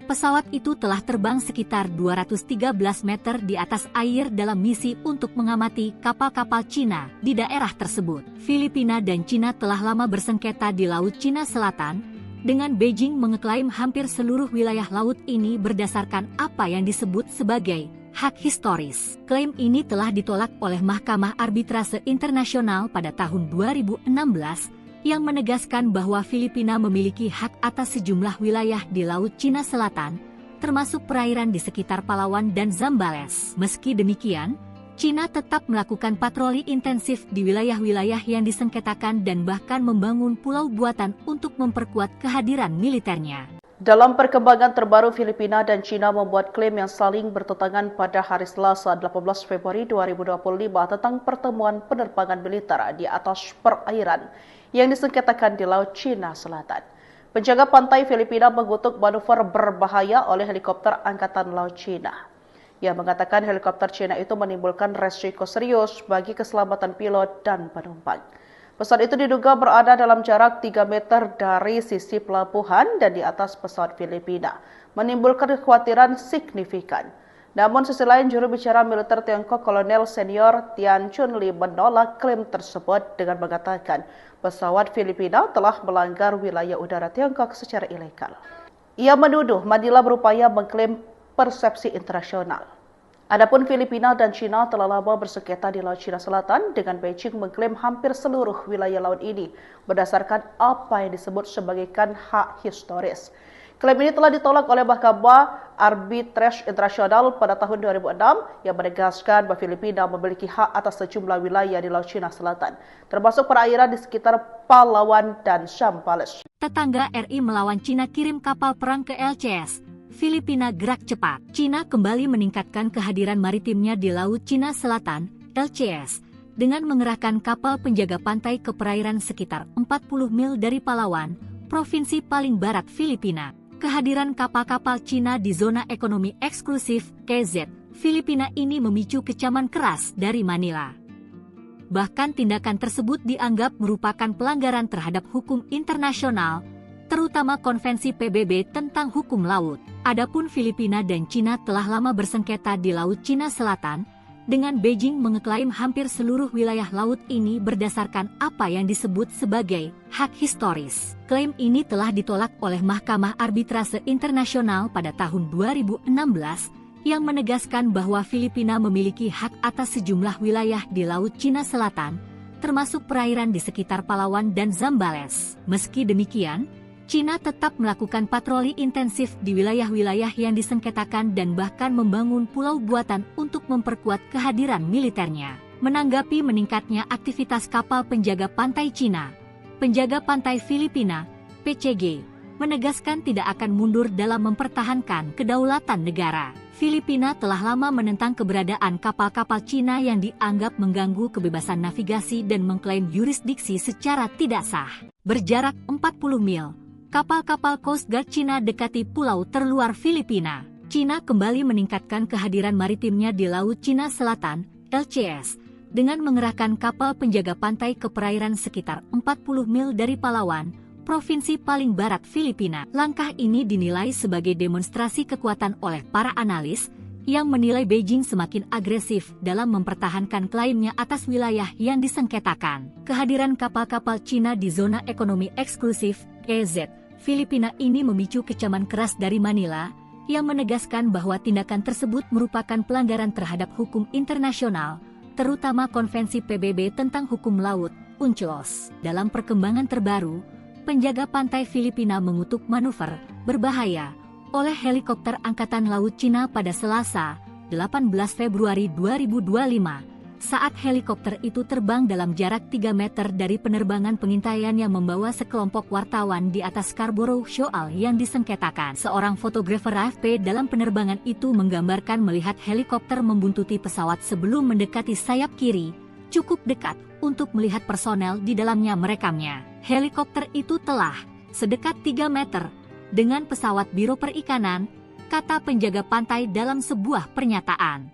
Pesawat itu telah terbang sekitar 213 meter di atas air dalam misi untuk mengamati kapal-kapal Cina di daerah tersebut. Filipina dan Cina telah lama bersengketa di Laut Cina Selatan, dengan Beijing mengeklaim hampir seluruh wilayah laut ini berdasarkan apa yang disebut sebagai hak historis. Klaim ini telah ditolak oleh Mahkamah Arbitrase Internasional pada tahun 2016, yang menegaskan bahwa Filipina memiliki hak atas sejumlah wilayah di Laut Cina Selatan, termasuk perairan di sekitar Palawan dan Zambales. Meski demikian, Cina tetap melakukan patroli intensif di wilayah-wilayah yang disengketakan dan bahkan membangun pulau buatan untuk memperkuat kehadiran militernya. Dalam perkembangan terbaru, Filipina dan Cina membuat klaim yang saling bertentangan pada hari Selasa 18 Februari 2025 tentang pertemuan penerbangan militer di atas perairan yang disengketakan di Laut Cina Selatan. Penjaga pantai Filipina mengutuk manuver berbahaya oleh helikopter Angkatan Laut Cina. Ia mengatakan helikopter Cina itu menimbulkan resiko serius bagi keselamatan pilot dan penumpang. Pesawat itu diduga berada dalam jarak 3 meter dari sisi pelabuhan dan di atas pesawat Filipina, menimbulkan kekhawatiran signifikan. Namun sisi lain, juru bicara militer Tiongkok Kolonel Senior Tian Chunli menolak klaim tersebut dengan mengatakan pesawat Filipina telah melanggar wilayah udara Tiongkok secara ilegal. Ia menuduh Manila berupaya mengklaim persepsi internasional. Adapun Filipina dan Cina telah lama bersengketa di Laut Cina Selatan, dengan Beijing mengklaim hampir seluruh wilayah laut ini berdasarkan apa yang disebut sebagai hak historis. Klaim ini telah ditolak oleh Mahkamah Arbitrase Internasional pada tahun 2006 yang menegaskan bahwa Filipina memiliki hak atas sejumlah wilayah di Laut Cina Selatan, termasuk perairan di sekitar Palawan dan Zambales. Tetangga RI melawan Cina kirim kapal perang ke LCS. Filipina gerak cepat. Cina kembali meningkatkan kehadiran maritimnya di Laut Cina Selatan, LCS, dengan mengerahkan kapal penjaga pantai ke perairan sekitar 40 mil dari Palawan, provinsi paling barat Filipina. Kehadiran kapal-kapal Cina di zona ekonomi eksklusif KZ Filipina ini memicu kecaman keras dari Manila. Bahkan tindakan tersebut dianggap merupakan pelanggaran terhadap hukum internasional, terutama Konvensi PBB tentang hukum laut. Adapun Filipina dan Cina telah lama bersengketa di Laut Cina Selatan, dengan Beijing mengeklaim hampir seluruh wilayah laut ini berdasarkan apa yang disebut sebagai hak historis. Klaim ini telah ditolak oleh Mahkamah Arbitrase Internasional pada tahun 2016, yang menegaskan bahwa Filipina memiliki hak atas sejumlah wilayah di Laut Cina Selatan, termasuk perairan di sekitar Palawan dan Zambales. Meski demikian, Cina tetap melakukan patroli intensif di wilayah-wilayah yang disengketakan dan bahkan membangun pulau buatan untuk memperkuat kehadiran militernya. Menanggapi meningkatnya aktivitas kapal penjaga pantai Cina, penjaga pantai Filipina, PCG, menegaskan tidak akan mundur dalam mempertahankan kedaulatan negara. Filipina telah lama menentang keberadaan kapal-kapal Cina yang dianggap mengganggu kebebasan navigasi dan mengklaim yurisdiksi secara tidak sah. Berjarak 40 mil, kapal-kapal Coast Guard Cina dekati pulau terluar Filipina. Cina kembali meningkatkan kehadiran maritimnya di Laut Cina Selatan, LCS, dengan mengerahkan kapal penjaga pantai ke perairan sekitar 40 mil dari Palawan, provinsi paling barat Filipina. Langkah ini dinilai sebagai demonstrasi kekuatan oleh para analis, yang menilai Beijing semakin agresif dalam mempertahankan klaimnya atas wilayah yang disengketakan. Kehadiran kapal-kapal Cina di zona ekonomi eksklusif, EZ, Filipina ini memicu kecaman keras dari Manila, yang menegaskan bahwa tindakan tersebut merupakan pelanggaran terhadap hukum internasional, terutama Konvensi PBB tentang hukum laut, UNCLOS. Dalam perkembangan terbaru, penjaga pantai Filipina mengutuk manuver berbahaya oleh helikopter Angkatan Laut Cina pada Selasa, 18 Februari 2025, saat helikopter itu terbang dalam jarak 3 meter dari penerbangan pengintaian yang membawa sekelompok wartawan di atas Scarborough Shoal yang disengketakan. Seorang fotografer AFP dalam penerbangan itu menggambarkan melihat helikopter membuntuti pesawat sebelum mendekati sayap kiri, cukup dekat untuk melihat personel di dalamnya merekamnya. Helikopter itu telah sedekat 3 meter dengan pesawat Biro Perikanan, kata penjaga pantai dalam sebuah pernyataan.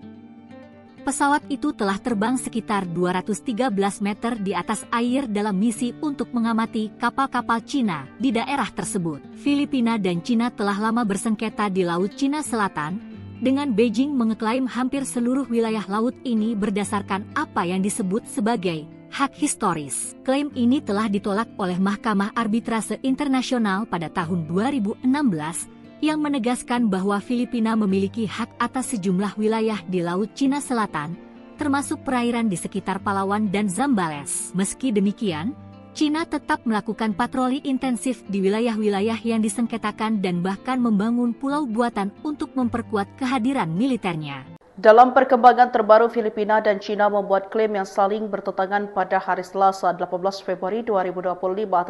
Pesawat itu telah terbang sekitar 213 meter di atas air dalam misi untuk mengamati kapal-kapal Cina di daerah tersebut. Filipina dan Cina telah lama bersengketa di Laut Cina Selatan, dengan Beijing mengeklaim hampir seluruh wilayah laut ini berdasarkan apa yang disebut sebagai hak historis. Klaim ini telah ditolak oleh Mahkamah Arbitrase Internasional pada tahun 2016, yang menegaskan bahwa Filipina memiliki hak atas sejumlah wilayah di Laut Cina Selatan, termasuk perairan di sekitar Palawan dan Zambales. Meski demikian, Cina tetap melakukan patroli intensif di wilayah-wilayah yang disengketakan dan bahkan membangun pulau buatan untuk memperkuat kehadiran militernya. Dalam perkembangan terbaru, Filipina dan Cina membuat klaim yang saling bertentangan pada hari Selasa 18 Februari 2025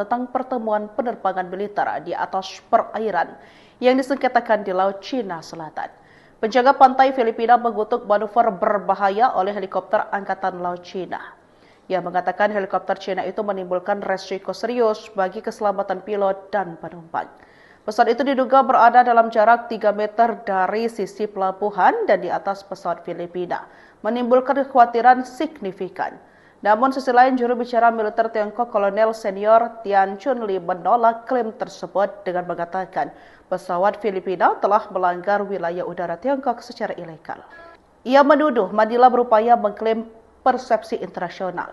tentang pertemuan penerbangan militer di atas perairan yang disengketakan di Laut Cina Selatan. Penjaga pantai Filipina mengutuk manuver berbahaya oleh helikopter Angkatan Laut Cina. Ia mengatakan helikopter Cina itu menimbulkan resiko serius bagi keselamatan pilot dan penumpang. Pesawat itu diduga berada dalam jarak 3 meter dari sisi pelabuhan dan di atas pesawat Filipina, menimbulkan kekhawatiran signifikan. Namun sisi lain, juru bicara militer Tiongkok Kolonel Senior Tian Chunli menolak klaim tersebut dengan mengatakan pesawat Filipina telah melanggar wilayah udara Tiongkok secara ilegal. Ia menuduh Manila berupaya mengklaim persepsi internasional.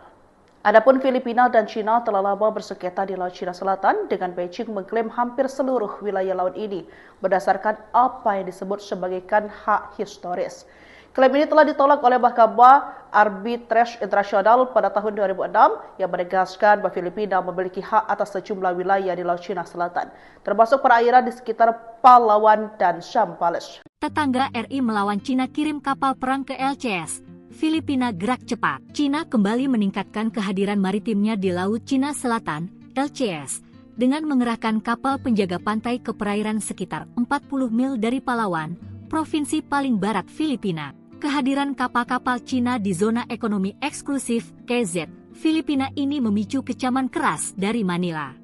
Adapun Filipina dan Cina telah lama bersengketa di Laut Cina Selatan, dengan Beijing mengklaim hampir seluruh wilayah laut ini berdasarkan apa yang disebut sebagai hak historis. Klaim ini telah ditolak oleh Mahkamah Arbitrase Internasional pada tahun 2006 yang menegaskan bahwa Filipina memiliki hak atas sejumlah wilayah di Laut Cina Selatan, termasuk perairan di sekitar Palawan dan Zambales. Tetangga RI melawan Cina kirim kapal perang ke LCS. Filipina gerak cepat. Cina kembali meningkatkan kehadiran maritimnya di Laut Cina Selatan, LCS, dengan mengerahkan kapal penjaga pantai ke perairan sekitar 40 mil dari Palawan, provinsi paling barat Filipina. Kehadiran kapal-kapal Cina di zona ekonomi eksklusif KZ Filipina ini memicu kecaman keras dari Manila.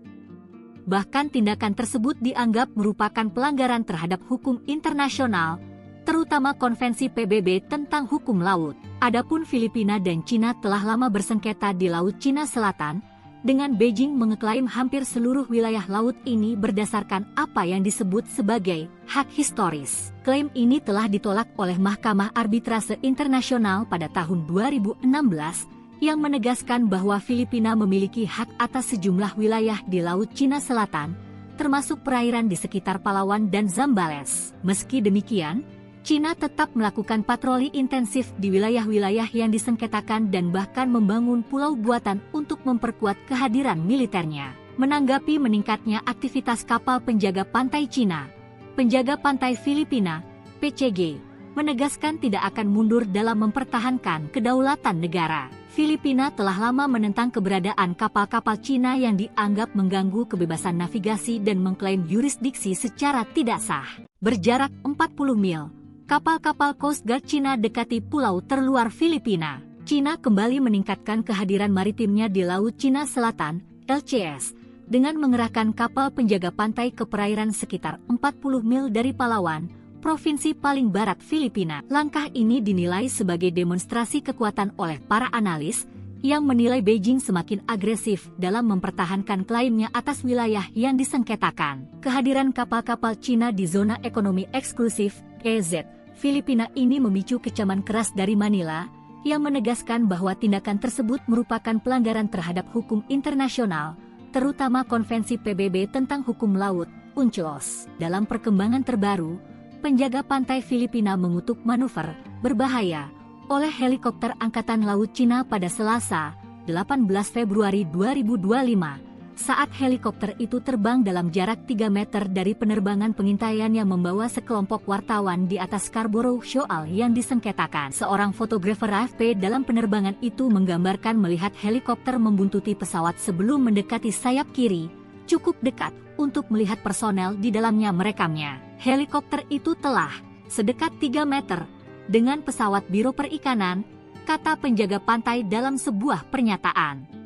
Bahkan tindakan tersebut dianggap merupakan pelanggaran terhadap hukum internasional, terutama Konvensi PBB tentang hukum laut. Adapun Filipina dan Cina telah lama bersengketa di Laut Cina Selatan, dengan Beijing mengeklaim hampir seluruh wilayah laut ini berdasarkan apa yang disebut sebagai hak historis. Klaim ini telah ditolak oleh Mahkamah Arbitrase Internasional pada tahun 2016, yang menegaskan bahwa Filipina memiliki hak atas sejumlah wilayah di Laut Cina Selatan, termasuk perairan di sekitar Palawan dan Zambales. Meski demikian, Cina tetap melakukan patroli intensif di wilayah-wilayah yang disengketakan dan bahkan membangun pulau buatan untuk memperkuat kehadiran militernya. Menanggapi meningkatnya aktivitas kapal penjaga pantai Cina, penjaga pantai Filipina, PCG, menegaskan tidak akan mundur dalam mempertahankan kedaulatan negara. Filipina telah lama menentang keberadaan kapal-kapal Cina yang dianggap mengganggu kebebasan navigasi dan mengklaim yurisdiksi secara tidak sah. Berjarak 40 mil, kapal-kapal Coast Guard Cina dekati pulau terluar Filipina. Cina kembali meningkatkan kehadiran maritimnya di Laut Cina Selatan, LCS, dengan mengerahkan kapal penjaga pantai ke perairan sekitar 40 mil dari Palawan, provinsi paling barat Filipina. Langkah ini dinilai sebagai demonstrasi kekuatan oleh para analis, yang menilai Beijing semakin agresif dalam mempertahankan klaimnya atas wilayah yang disengketakan. Kehadiran kapal-kapal Cina di zona ekonomi eksklusif KZ Filipina ini memicu kecaman keras dari Manila, yang menegaskan bahwa tindakan tersebut merupakan pelanggaran terhadap hukum internasional, terutama Konvensi PBB tentang hukum laut, UNCLOS. Dalam perkembangan terbaru, penjaga pantai Filipina mengutuk manuver berbahaya oleh helikopter Angkatan Laut Cina pada Selasa, 18 Februari 2025, saat helikopter itu terbang dalam jarak 3 meter dari penerbangan pengintaian yang membawa sekelompok wartawan di atas Scarborough Shoal yang disengketakan. Seorang fotografer AFP dalam penerbangan itu menggambarkan melihat helikopter membuntuti pesawat sebelum mendekati sayap kiri, cukup dekat untuk melihat personel di dalamnya merekamnya. Helikopter itu telah sedekat 3 meter dengan pesawat Biro Perikanan, kata penjaga pantai dalam sebuah pernyataan.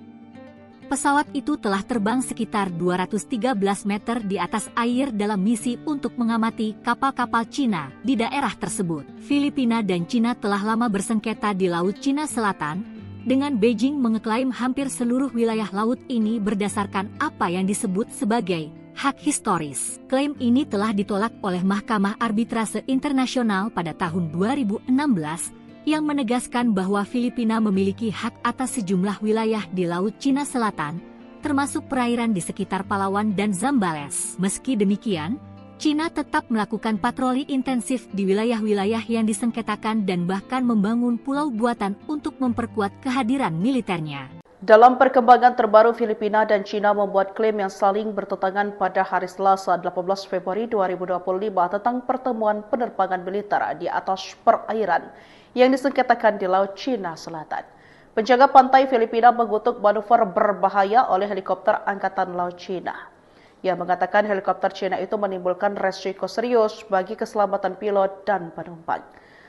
Pesawat itu telah terbang sekitar 213 meter di atas air dalam misi untuk mengamati kapal-kapal Cina di daerah tersebut. Filipina dan Cina telah lama bersengketa di Laut Cina Selatan, dengan Beijing mengeklaim hampir seluruh wilayah laut ini berdasarkan apa yang disebut sebagai hak historis. Klaim ini telah ditolak oleh Mahkamah Arbitrase Internasional pada tahun 2016, yang menegaskan bahwa Filipina memiliki hak atas sejumlah wilayah di Laut Cina Selatan, termasuk perairan di sekitar Palawan dan Zambales. Meski demikian, Cina tetap melakukan patroli intensif di wilayah-wilayah yang disengketakan dan bahkan membangun pulau buatan untuk memperkuat kehadiran militernya. Dalam perkembangan terbaru, Filipina dan Cina membuat klaim yang saling bertentangan pada hari Selasa 18 Februari 2025 tentang pertemuan penerbangan militer di atas perairan yang disengketakan di Laut Cina Selatan. Penjaga pantai Filipina mengutuk manuver berbahaya oleh helikopter Angkatan Laut Cina. Ia mengatakan helikopter Cina itu menimbulkan resiko serius bagi keselamatan pilot dan penumpang.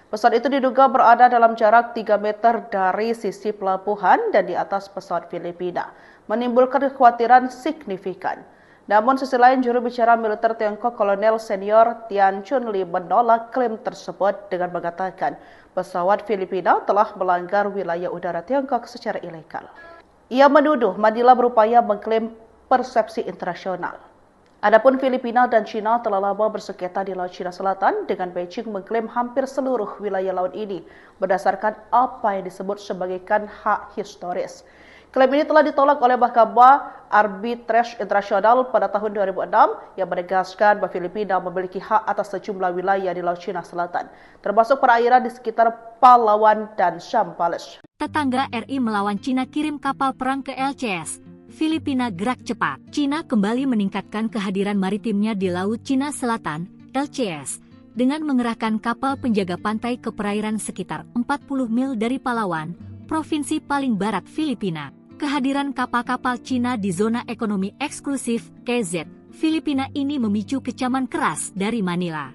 Pesawat itu diduga berada dalam jarak 3 meter dari sisi pelabuhan dan di atas pesawat Filipina, menimbulkan kekhawatiran signifikan. Namun sisi lain, juru bicara militer Tiongkok Kolonel Senior Tian Chunli menolak klaim tersebut dengan mengatakan pesawat Filipina telah melanggar wilayah udara Tiongkok secara ilegal. Ia menuduh Manila berupaya mengklaim persepsi internasional. Adapun Filipina dan Cina telah lama bersengketa di Laut Cina Selatan, dengan Beijing mengklaim hampir seluruh wilayah laut ini berdasarkan apa yang disebut sebagai hak historis. Klaim ini telah ditolak oleh Mahkamah Arbitrase Internasional pada tahun 2006 yang menegaskan bahwa Filipina memiliki hak atas sejumlah wilayah di Laut Cina Selatan, termasuk perairan di sekitar Palawan dan Zambales. Tetangga RI melawan Cina kirim kapal perang ke LCS. Filipina gerak cepat. Cina kembali meningkatkan kehadiran maritimnya di Laut Cina Selatan, LCS, dengan mengerahkan kapal penjaga pantai ke perairan sekitar 40 mil dari Palawan, provinsi paling barat Filipina. Kehadiran kapal-kapal Cina di zona ekonomi eksklusif KZ Filipina ini memicu kecaman keras dari Manila.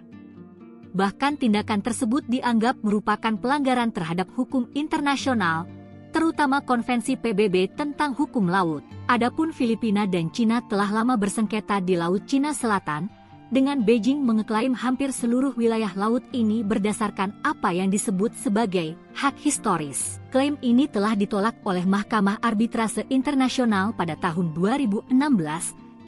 Bahkan tindakan tersebut dianggap merupakan pelanggaran terhadap hukum internasional, terutama Konvensi PBB tentang hukum laut. Adapun Filipina dan Cina telah lama bersengketa di Laut Cina Selatan, dengan Beijing mengeklaim hampir seluruh wilayah laut ini berdasarkan apa yang disebut sebagai hak historis. Klaim ini telah ditolak oleh Mahkamah Arbitrase Internasional pada tahun 2016,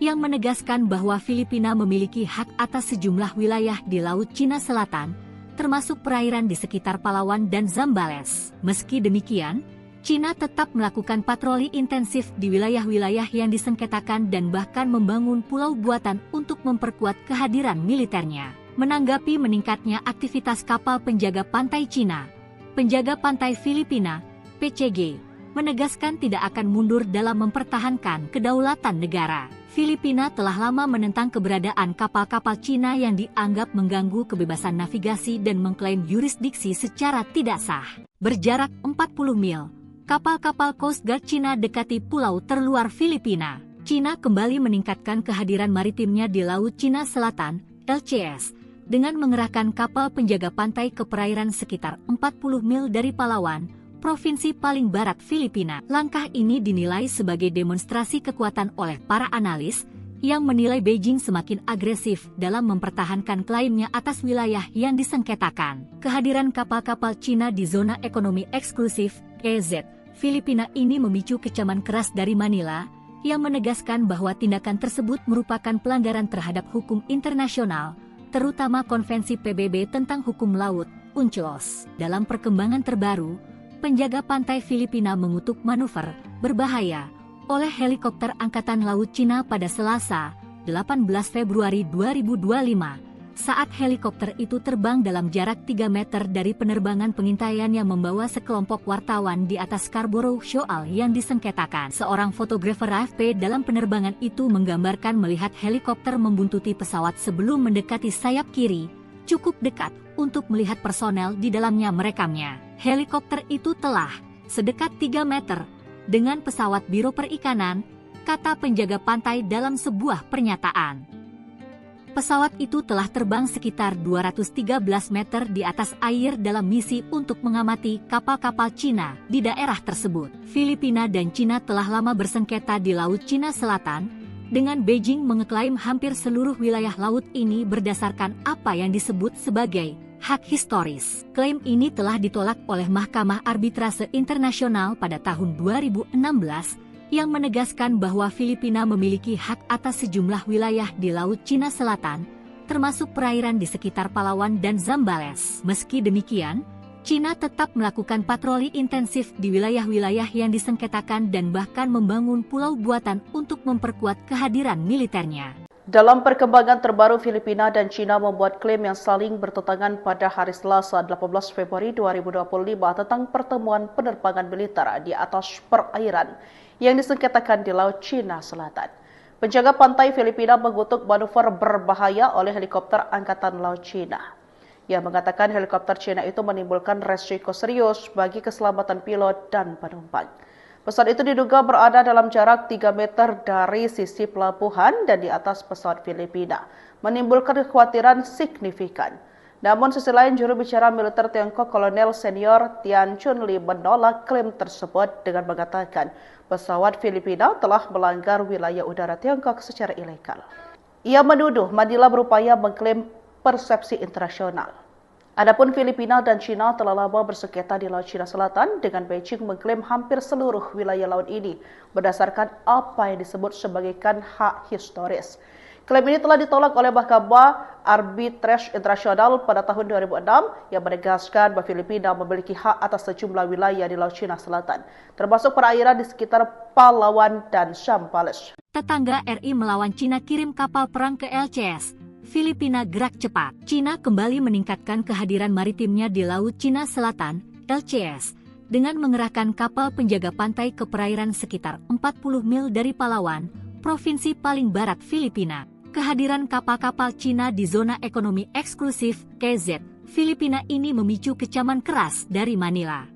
yang menegaskan bahwa Filipina memiliki hak atas sejumlah wilayah di Laut Cina Selatan, termasuk perairan di sekitar Palawan dan Zambales. Meski demikian, Cina tetap melakukan patroli intensif di wilayah-wilayah yang disengketakan dan bahkan membangun pulau buatan untuk memperkuat kehadiran militernya. Menanggapi meningkatnya aktivitas kapal penjaga pantai Cina, penjaga pantai Filipina, PCG, menegaskan tidak akan mundur dalam mempertahankan kedaulatan negara. Filipina telah lama menentang keberadaan kapal-kapal Cina yang dianggap mengganggu kebebasan navigasi dan mengklaim yurisdiksi secara tidak sah. Berjarak 40 mil, kapal-kapal Coast Guard Cina dekati pulau terluar Filipina. Cina kembali meningkatkan kehadiran maritimnya di Laut Cina Selatan, LCS, dengan mengerahkan kapal penjaga pantai ke perairan sekitar 40 mil dari Palawan, provinsi paling barat Filipina. Langkah ini dinilai sebagai demonstrasi kekuatan oleh para analis, yang menilai Beijing semakin agresif dalam mempertahankan klaimnya atas wilayah yang disengketakan. Kehadiran kapal-kapal Cina di zona ekonomi eksklusif, KZ, Filipina ini memicu kecaman keras dari Manila, yang menegaskan bahwa tindakan tersebut merupakan pelanggaran terhadap hukum internasional, terutama Konvensi PBB tentang hukum laut, UNCLOS. Dalam perkembangan terbaru, penjaga pantai Filipina mengutuk manuver berbahaya oleh helikopter Angkatan Laut Cina pada Selasa, 18 Februari 2025, saat helikopter itu terbang dalam jarak 3 meter dari penerbangan pengintaian yang membawa sekelompok wartawan di atas Scarborough Shoal yang disengketakan. Seorang fotografer AFP dalam penerbangan itu menggambarkan melihat helikopter membuntuti pesawat sebelum mendekati sayap kiri, cukup dekat untuk melihat personel di dalamnya merekamnya. Helikopter itu telah sedekat 3 meter dengan pesawat Biro Perikanan, kata penjaga pantai dalam sebuah pernyataan. Pesawat itu telah terbang sekitar 213 meter di atas air dalam misi untuk mengamati kapal-kapal Cina di daerah tersebut. Filipina dan Cina telah lama bersengketa di Laut Cina Selatan, dengan Beijing mengeklaim hampir seluruh wilayah laut ini berdasarkan apa yang disebut sebagai hak historis. Klaim ini telah ditolak oleh Mahkamah Arbitrase Internasional pada tahun 2016, yang menegaskan bahwa Filipina memiliki hak atas sejumlah wilayah di Laut Cina Selatan, termasuk perairan di sekitar Palawan dan Zambales. Meski demikian, Cina tetap melakukan patroli intensif di wilayah-wilayah yang disengketakan dan bahkan membangun pulau buatan untuk memperkuat kehadiran militernya. Dalam perkembangan terbaru, Filipina dan Cina membuat klaim yang saling bertentangan pada hari Selasa 18 Februari 2025 tentang pertemuan penerbangan militer di atas perairan yang disengketakan di Laut Cina Selatan. Penjaga pantai Filipina mengutuk manuver berbahaya oleh helikopter Angkatan Laut Cina. Ia mengatakan helikopter Cina itu menimbulkan resiko serius bagi keselamatan pilot dan penumpang. Pesawat itu diduga berada dalam jarak 3 meter dari sisi pelabuhan dan di atas pesawat Filipina, menimbulkan kekhawatiran signifikan. Namun sisi lain, juru bicara militer Tiongkok Kolonel Senior Tian Chunli menolak klaim tersebut dengan mengatakan pesawat Filipina telah melanggar wilayah udara Tiongkok secara ilegal. Ia menuduh Manila berupaya mengklaim persepsi internasional. Adapun Filipina dan Cina telah lama bersengketa di Laut Cina Selatan, dengan Beijing mengklaim hampir seluruh wilayah laut ini berdasarkan apa yang disebut sebagai hak historis. Klaim ini telah ditolak oleh Mahkamah Arbitrase Internasional pada tahun 2006 yang menegaskan bahwa Filipina memiliki hak atas sejumlah wilayah di Laut Cina Selatan, termasuk perairan di sekitar Palawan dan Zambales. Tetangga RI melawan Cina kirim kapal perang ke LCS. Filipina gerak cepat. Cina kembali meningkatkan kehadiran maritimnya di Laut Cina Selatan, LCS, dengan mengerahkan kapal penjaga pantai ke perairan sekitar 40 mil dari Palawan, provinsi paling barat Filipina. Kehadiran kapal-kapal Cina di zona ekonomi eksklusif KZ Filipina ini memicu kecaman keras dari Manila.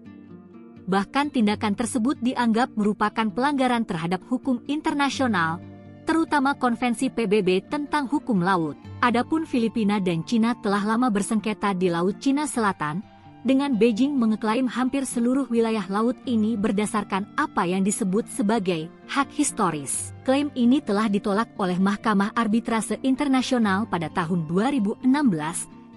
Bahkan tindakan tersebut dianggap merupakan pelanggaran terhadap hukum internasional, terutama Konvensi PBB tentang hukum laut. Adapun Filipina dan Cina telah lama bersengketa di Laut Cina Selatan, dengan Beijing mengeklaim hampir seluruh wilayah laut ini berdasarkan apa yang disebut sebagai hak historis. Klaim ini telah ditolak oleh Mahkamah Arbitrase Internasional pada tahun 2016,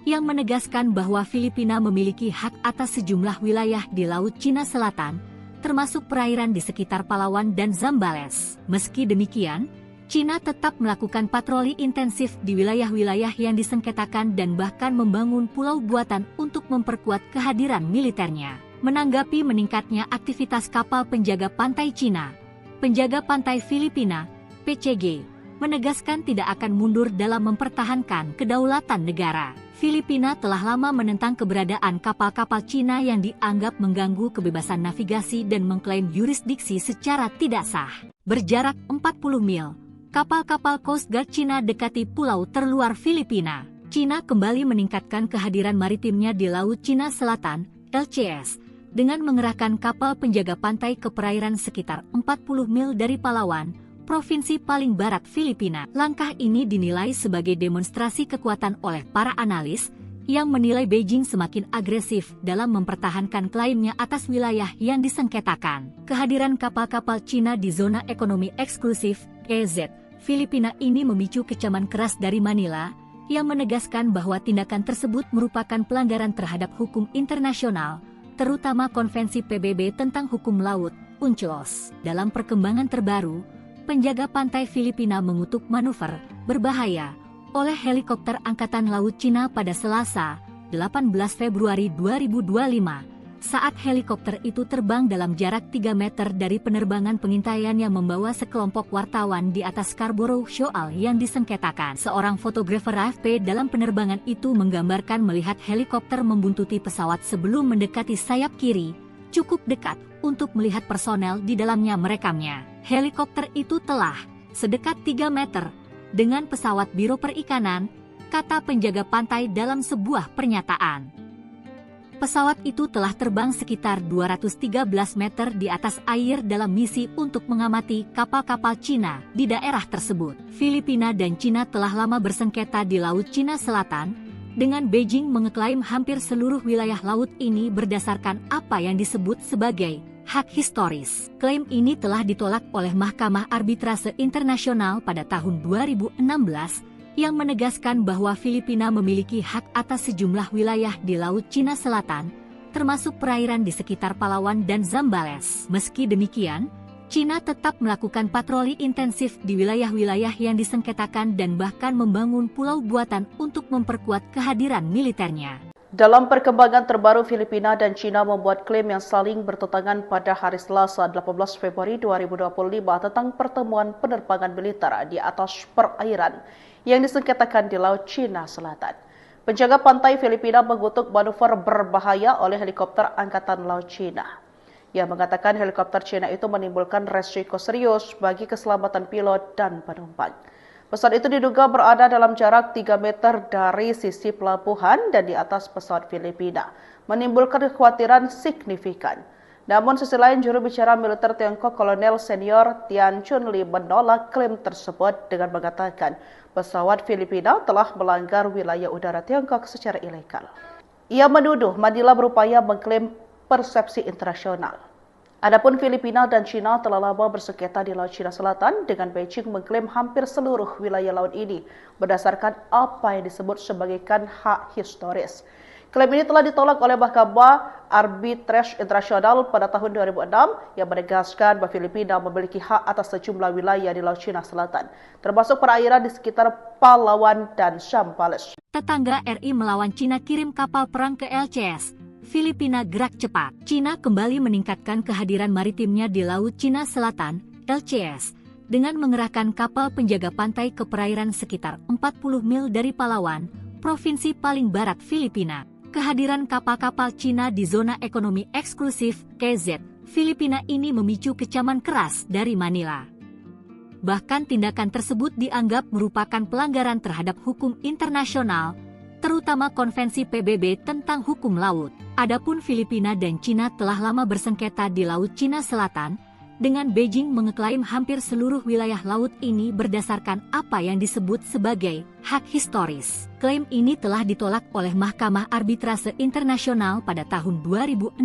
yang menegaskan bahwa Filipina memiliki hak atas sejumlah wilayah di Laut Cina Selatan, termasuk perairan di sekitar Palawan dan Zambales. Meski demikian, Cina tetap melakukan patroli intensif di wilayah-wilayah yang disengketakan dan bahkan membangun pulau buatan untuk memperkuat kehadiran militernya. Menanggapi meningkatnya aktivitas kapal penjaga pantai Cina, penjaga pantai Filipina, PCG, menegaskan tidak akan mundur dalam mempertahankan kedaulatan negara. Filipina telah lama menentang keberadaan kapal-kapal Cina yang dianggap mengganggu kebebasan navigasi dan mengklaim yurisdiksi secara tidak sah. Berjarak 40 mil, kapal-kapal Coast Guard Cina dekati pulau terluar Filipina. Cina kembali meningkatkan kehadiran maritimnya di Laut Cina Selatan, LCS, dengan mengerahkan kapal penjaga pantai ke perairan sekitar 40 mil dari Palawan, provinsi paling barat Filipina. Langkah ini dinilai sebagai demonstrasi kekuatan oleh para analis, yang menilai Beijing semakin agresif dalam mempertahankan klaimnya atas wilayah yang disengketakan. Kehadiran kapal-kapal Cina di zona ekonomi eksklusif, EZ, Filipina ini memicu kecaman keras dari Manila, yang menegaskan bahwa tindakan tersebut merupakan pelanggaran terhadap hukum internasional, terutama Konvensi PBB tentang hukum laut, UNCLOS. Dalam perkembangan terbaru, penjaga pantai Filipina mengutuk manuver berbahaya oleh helikopter Angkatan Laut Cina pada Selasa, 18 Februari 2025, saat helikopter itu terbang dalam jarak 3 meter dari penerbangan pengintaian yang membawa sekelompok wartawan di atas Scarborough Shoal yang disengketakan. Seorang fotografer AFP dalam penerbangan itu menggambarkan melihat helikopter membuntuti pesawat sebelum mendekati sayap kiri, cukup dekat untuk melihat personel di dalamnya merekamnya. Helikopter itu telah sedekat 3 meter dengan pesawat Biro Perikanan, kata penjaga pantai dalam sebuah pernyataan. Pesawat itu telah terbang sekitar 213 meter di atas air dalam misi untuk mengamati kapal-kapal Cina di daerah tersebut. Filipina dan Cina telah lama bersengketa di Laut Cina Selatan, dengan Beijing mengeklaim hampir seluruh wilayah laut ini berdasarkan apa yang disebut sebagai hak historis. Klaim ini telah ditolak oleh Mahkamah Arbitrase Internasional pada tahun 2016, yang menegaskan bahwa Filipina memiliki hak atas sejumlah wilayah di Laut Cina Selatan, termasuk perairan di sekitar Palawan dan Zambales. Meski demikian, Cina tetap melakukan patroli intensif di wilayah-wilayah yang disengketakan dan bahkan membangun pulau buatan untuk memperkuat kehadiran militernya. Dalam perkembangan terbaru, Filipina dan Cina membuat klaim yang saling bertentangan pada hari Selasa 18 Februari 2025 tentang pertemuan penerbangan militer di atas perairan yang disengketakan di Laut Cina Selatan. Penjaga pantai Filipina mengutuk manuver berbahaya oleh helikopter Angkatan Laut Cina. Ia mengatakan helikopter Cina itu menimbulkan resiko serius bagi keselamatan pilot dan penumpang. Pesawat itu diduga berada dalam jarak 3 meter dari sisi pelabuhan dan di atas pesawat Filipina, menimbulkan kekhawatiran signifikan. Namun sisi lain, juru bicara militer Tiongkok Kolonel Senior Tian Chunli menolak klaim tersebut dengan mengatakan pesawat Filipina telah melanggar wilayah udara Tiongkok secara ilegal. Ia menuduh Manila berupaya mengklaim persepsi internasional. Adapun Filipina dan Cina telah lama bersengketa di Laut Cina Selatan, dengan Beijing mengklaim hampir seluruh wilayah laut ini berdasarkan apa yang disebut sebagai hak historis. Klaim ini telah ditolak oleh Mahkamah Arbitrase Internasional pada tahun 2006 yang menegaskan bahwa Filipina memiliki hak atas sejumlah wilayah di Laut Cina Selatan, termasuk perairan di sekitar Palawan dan Zambales. Tetangga RI melawan Cina kirim kapal perang ke LCS. Filipina gerak cepat. Cina kembali meningkatkan kehadiran maritimnya di Laut Cina Selatan, LCS, dengan mengerahkan kapal penjaga pantai ke perairan sekitar 40 mil dari Palawan, provinsi paling barat Filipina. Kehadiran kapal-kapal Cina di zona ekonomi eksklusif KZ Filipina ini memicu kecaman keras dari Manila. Bahkan tindakan tersebut dianggap merupakan pelanggaran terhadap hukum internasional, terutama Konvensi PBB tentang hukum laut. Adapun Filipina dan Cina telah lama bersengketa di Laut Cina Selatan, dengan Beijing mengeklaim hampir seluruh wilayah laut ini berdasarkan apa yang disebut sebagai hak historis. Klaim ini telah ditolak oleh Mahkamah Arbitrase Internasional pada tahun 2016,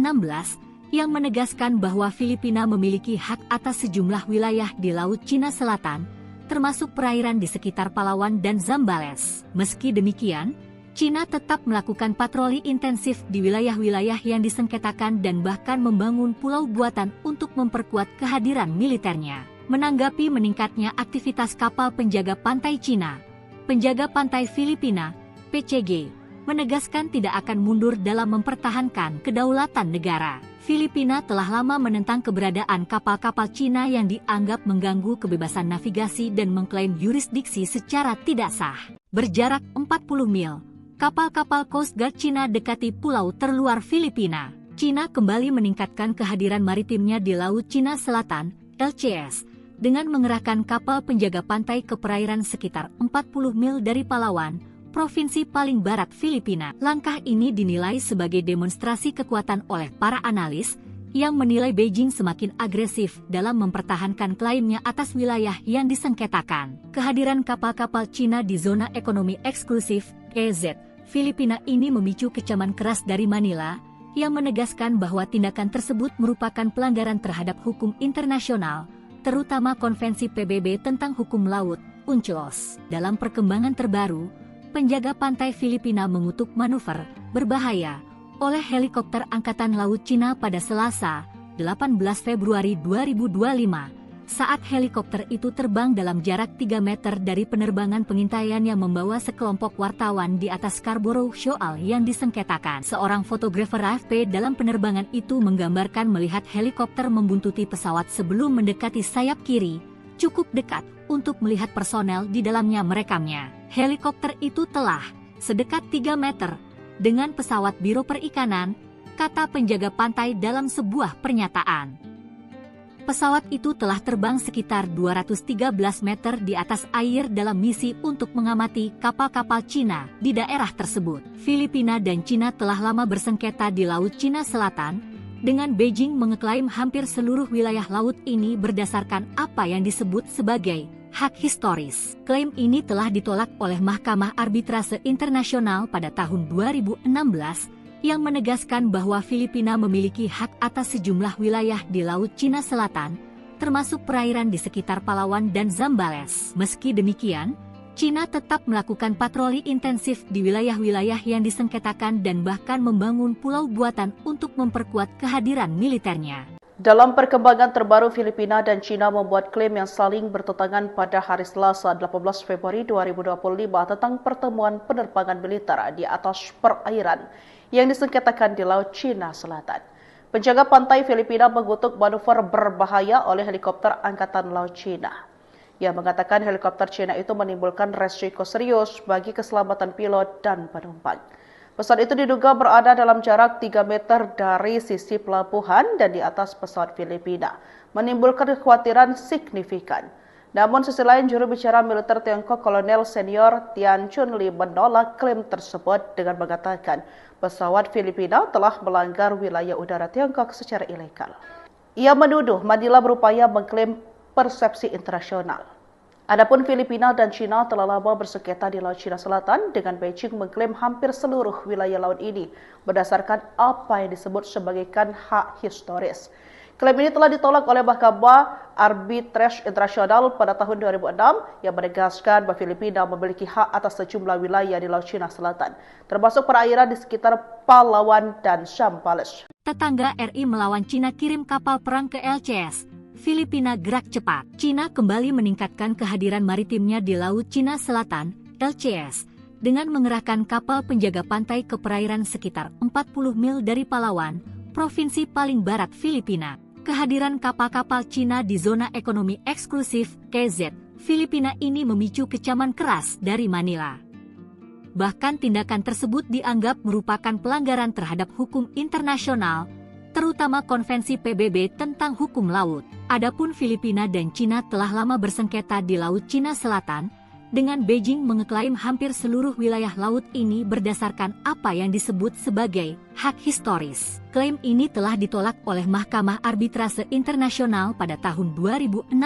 yang menegaskan bahwa Filipina memiliki hak atas sejumlah wilayah di Laut Cina Selatan, termasuk perairan di sekitar Palawan dan Zambales. Meski demikian, Cina tetap melakukan patroli intensif di wilayah-wilayah yang disengketakan dan bahkan membangun pulau buatan untuk memperkuat kehadiran militernya. Menanggapi meningkatnya aktivitas kapal penjaga pantai Cina, penjaga pantai Filipina, PCG, menegaskan tidak akan mundur dalam mempertahankan kedaulatan negara. Filipina telah lama menentang keberadaan kapal-kapal Cina yang dianggap mengganggu kebebasan navigasi dan mengklaim yurisdiksi secara tidak sah. Berjarak 40 mil, kapal-kapal Coast Guard Cina dekati pulau terluar Filipina. Cina kembali meningkatkan kehadiran maritimnya di Laut Cina Selatan, LCS, dengan mengerahkan kapal penjaga pantai ke perairan sekitar 40 mil dari Palawan, provinsi paling barat Filipina. Langkah ini dinilai sebagai demonstrasi kekuatan oleh para analis, yang menilai Beijing semakin agresif dalam mempertahankan klaimnya atas wilayah yang disengketakan. Kehadiran kapal-kapal Cina di zona ekonomi eksklusif, KZ, Filipina ini memicu kecaman keras dari Manila, yang menegaskan bahwa tindakan tersebut merupakan pelanggaran terhadap hukum internasional, terutama Konvensi PBB tentang hukum laut, UNCLOS. Dalam perkembangan terbaru, penjaga pantai Filipina mengutuk manuver berbahaya oleh helikopter Angkatan Laut Cina pada Selasa, 18 Februari 2025, saat helikopter itu terbang dalam jarak 3 meter dari penerbangan pengintaian yang membawa sekelompok wartawan di atas Scarborough Shoal yang disengketakan. Seorang fotografer AFP dalam penerbangan itu menggambarkan melihat helikopter membuntuti pesawat sebelum mendekati sayap kiri, cukup dekat untuk melihat personel di dalamnya merekamnya. Helikopter itu telah sedekat 3 meter dengan pesawat Biro Perikanan, kata penjaga pantai dalam sebuah pernyataan. Pesawat itu telah terbang sekitar 213 meter di atas air dalam misi untuk mengamati kapal-kapal Cina di daerah tersebut. Filipina dan Cina telah lama bersengketa di Laut Cina Selatan, dengan Beijing mengeklaim hampir seluruh wilayah laut ini berdasarkan apa yang disebut sebagai hak historis. Klaim ini telah ditolak oleh Mahkamah Arbitrase Internasional pada tahun 2016, yang menegaskan bahwa Filipina memiliki hak atas sejumlah wilayah di Laut Cina Selatan, termasuk perairan di sekitar Palawan dan Zambales. Meski demikian, Cina tetap melakukan patroli intensif di wilayah-wilayah yang disengketakan dan bahkan membangun pulau buatan untuk memperkuat kehadiran militernya. Dalam perkembangan terbaru, Filipina dan Cina membuat klaim yang saling bertentangan pada hari Selasa 18 Februari 2025 tentang pertemuan penerbangan militer di atas perairan yang disengketakan di Laut Cina Selatan. Penjaga pantai Filipina mengutuk manuver berbahaya oleh helikopter Angkatan Laut Cina. Ia mengatakan helikopter Cina itu menimbulkan resiko serius bagi keselamatan pilot dan penumpang. Pesawat itu diduga berada dalam jarak 3 meter dari sisi pelabuhan dan di atas pesawat Filipina, menimbulkan kekhawatiran signifikan. Namun sisi lain, juru bicara militer Tiongkok Kolonel Senior Tian Chunli menolak klaim tersebut dengan mengatakan pesawat Filipina telah melanggar wilayah udara Tiongkok secara ilegal. Ia menuduh Manila berupaya mengklaim persepsi internasional. Adapun Filipina dan Cina telah lama bersengketa di Laut Cina Selatan, dengan Beijing mengklaim hampir seluruh wilayah laut ini berdasarkan apa yang disebut sebagai hak historis. Klaim ini telah ditolak oleh Mahkamah Arbitrase Internasional pada tahun 2006 yang menegaskan bahwa Filipina memiliki hak atas sejumlah wilayah di Laut Cina Selatan, termasuk perairan di sekitar Palawan dan Zambales. Tetangga RI melawan Cina kirim kapal perang ke LCS. Filipina gerak cepat. Cina kembali meningkatkan kehadiran maritimnya di Laut Cina Selatan, LCS, dengan mengerahkan kapal penjaga pantai ke perairan sekitar 40 mil dari Palawan, provinsi paling barat Filipina. Kehadiran kapal-kapal Cina di zona ekonomi eksklusif KZ Filipina ini memicu kecaman keras dari Manila. Bahkan tindakan tersebut dianggap merupakan pelanggaran terhadap hukum internasional, terutama Konvensi PBB tentang hukum laut. Adapun Filipina dan Cina telah lama bersengketa di Laut Cina Selatan, dengan Beijing mengeklaim hampir seluruh wilayah laut ini berdasarkan apa yang disebut sebagai hak historis. Klaim ini telah ditolak oleh Mahkamah Arbitrase Internasional pada tahun 2016,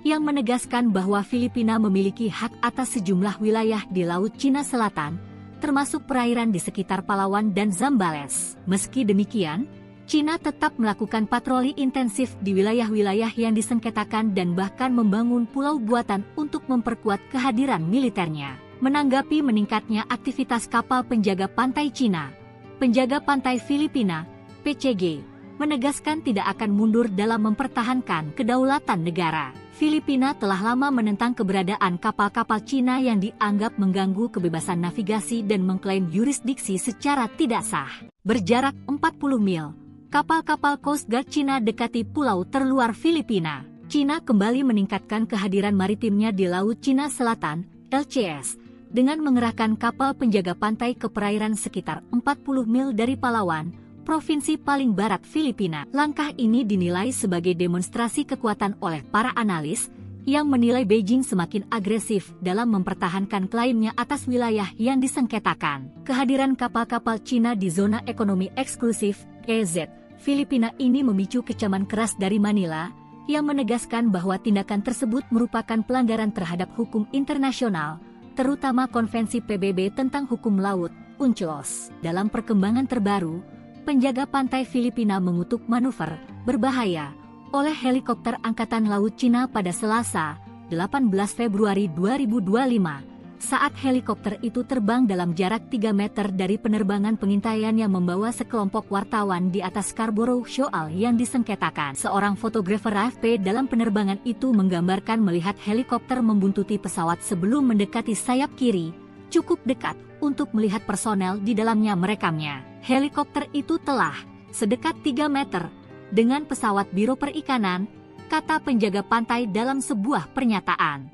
yang menegaskan bahwa Filipina memiliki hak atas sejumlah wilayah di Laut Cina Selatan, termasuk perairan di sekitar Palawan dan Zambales. Meski demikian, Cina tetap melakukan patroli intensif di wilayah-wilayah yang disengketakan dan bahkan membangun pulau buatan untuk memperkuat kehadiran militernya. Menanggapi meningkatnya aktivitas kapal penjaga pantai Cina, penjaga pantai Filipina, PCG, menegaskan tidak akan mundur dalam mempertahankan kedaulatan negara. Filipina telah lama menentang keberadaan kapal-kapal Cina yang dianggap mengganggu kebebasan navigasi dan mengklaim yurisdiksi secara tidak sah. Berjarak 40 mil, kapal-kapal Coast Guard Cina dekati pulau terluar Filipina. Cina kembali meningkatkan kehadiran maritimnya di Laut Cina Selatan, LCS, dengan mengerahkan kapal penjaga pantai ke perairan sekitar 40 mil dari Palawan, provinsi paling barat Filipina. Langkah ini dinilai sebagai demonstrasi kekuatan oleh para analis, yang menilai Beijing semakin agresif dalam mempertahankan klaimnya atas wilayah yang disengketakan. Kehadiran kapal-kapal Cina di zona ekonomi eksklusif, EZ, Filipina ini memicu kecaman keras dari Manila, yang menegaskan bahwa tindakan tersebut merupakan pelanggaran terhadap hukum internasional, terutama Konvensi PBB tentang hukum laut, UNCLOS. Dalam perkembangan terbaru, penjaga pantai Filipina mengutuk manuver berbahaya oleh helikopter Angkatan Laut Cina pada Selasa, 18 Februari 2025, saat helikopter itu terbang dalam jarak 3 meter dari penerbangan pengintaian yang membawa sekelompok wartawan di atas Scarborough Shoal yang disengketakan. Seorang fotografer AFP dalam penerbangan itu menggambarkan melihat helikopter membuntuti pesawat sebelum mendekati sayap kiri, cukup dekat untuk melihat personel di dalamnya merekamnya. Helikopter itu telah sedekat 3 meter dengan pesawat Biro Perikanan, kata penjaga pantai dalam sebuah pernyataan.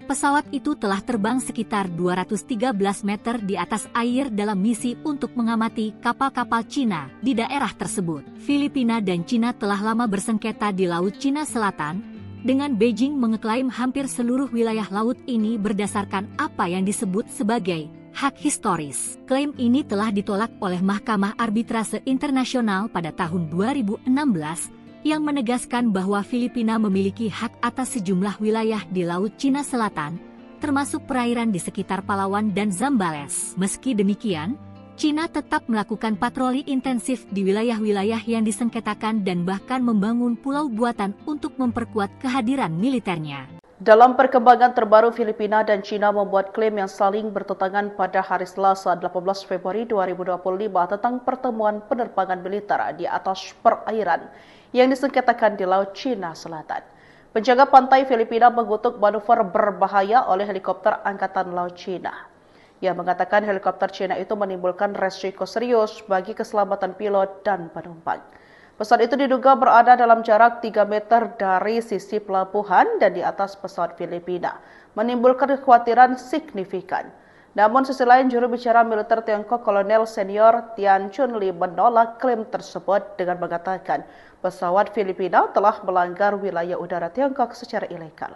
Pesawat itu telah terbang sekitar 213 meter di atas air dalam misi untuk mengamati kapal-kapal Cina di daerah tersebut. Filipina dan Cina telah lama bersengketa di Laut Cina Selatan, dengan Beijing mengeklaim hampir seluruh wilayah laut ini berdasarkan apa yang disebut sebagai hak historis. Klaim ini telah ditolak oleh Mahkamah Arbitrase Internasional pada tahun 2016, yang menegaskan bahwa Filipina memiliki hak atas sejumlah wilayah di Laut Cina Selatan, termasuk perairan di sekitar Palawan dan Zambales. Meski demikian, Cina tetap melakukan patroli intensif di wilayah-wilayah yang disengketakan dan bahkan membangun pulau buatan untuk memperkuat kehadiran militernya. Dalam perkembangan terbaru, Filipina dan Cina membuat klaim yang saling bertentangan pada hari Selasa 18 Februari 2025 tentang pertemuan penerbangan militer di atas perairan yang disengketakan di Laut Cina Selatan. Penjaga pantai Filipina mengutuk manuver berbahaya oleh helikopter Angkatan Laut Cina. Ia mengatakan helikopter Cina itu menimbulkan resiko serius bagi keselamatan pilot dan penumpang. Pesawat itu diduga berada dalam jarak 3 meter dari sisi pelabuhan dan di atas pesawat Filipina, menimbulkan kekhawatiran signifikan. Namun sisi lain, juru bicara militer Tiongkok Kolonel Senior Tian Chunli menolak klaim tersebut dengan mengatakan pesawat Filipina telah melanggar wilayah udara Tiongkok secara ilegal.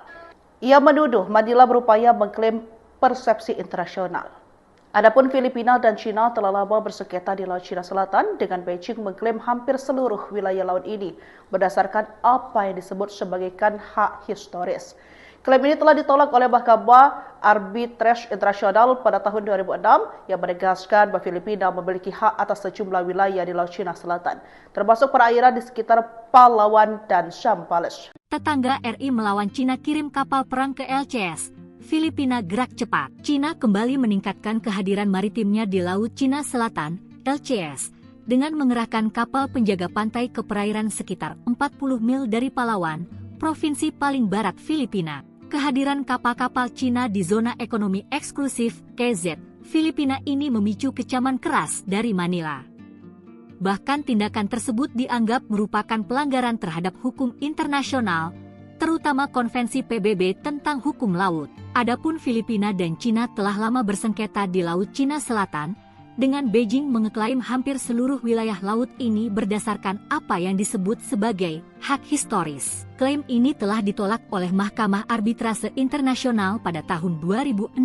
Ia menuduh Manila berupaya mengklaim persepsi internasional. Adapun Filipina dan Cina telah lama bersengketa di Laut Cina Selatan, dengan Beijing mengklaim hampir seluruh wilayah laut ini berdasarkan apa yang disebut sebagai hak historis. Klaim ini telah ditolak oleh Mahkamah Arbitrase Internasional pada tahun 2006 yang menegaskan bahwa Filipina memiliki hak atas sejumlah wilayah di Laut Cina Selatan, termasuk perairan di sekitar Palawan dan Zambales. Tetangga RI melawan Cina kirim kapal perang ke LCS. Filipina gerak cepat. Cina kembali meningkatkan kehadiran maritimnya di Laut Cina Selatan, LCS, dengan mengerahkan kapal penjaga pantai ke perairan sekitar 40 mil dari Palawan, provinsi paling barat Filipina. Kehadiran kapal-kapal Cina di zona ekonomi eksklusif KZ Filipina ini memicu kecaman keras dari Manila. Bahkan tindakan tersebut dianggap merupakan pelanggaran terhadap hukum internasional, terutama Konvensi PBB tentang hukum laut. Adapun Filipina dan Cina telah lama bersengketa di Laut Cina Selatan, dengan Beijing mengeklaim hampir seluruh wilayah laut ini berdasarkan apa yang disebut sebagai hak historis. Klaim ini telah ditolak oleh Mahkamah Arbitrase Internasional pada tahun 2016,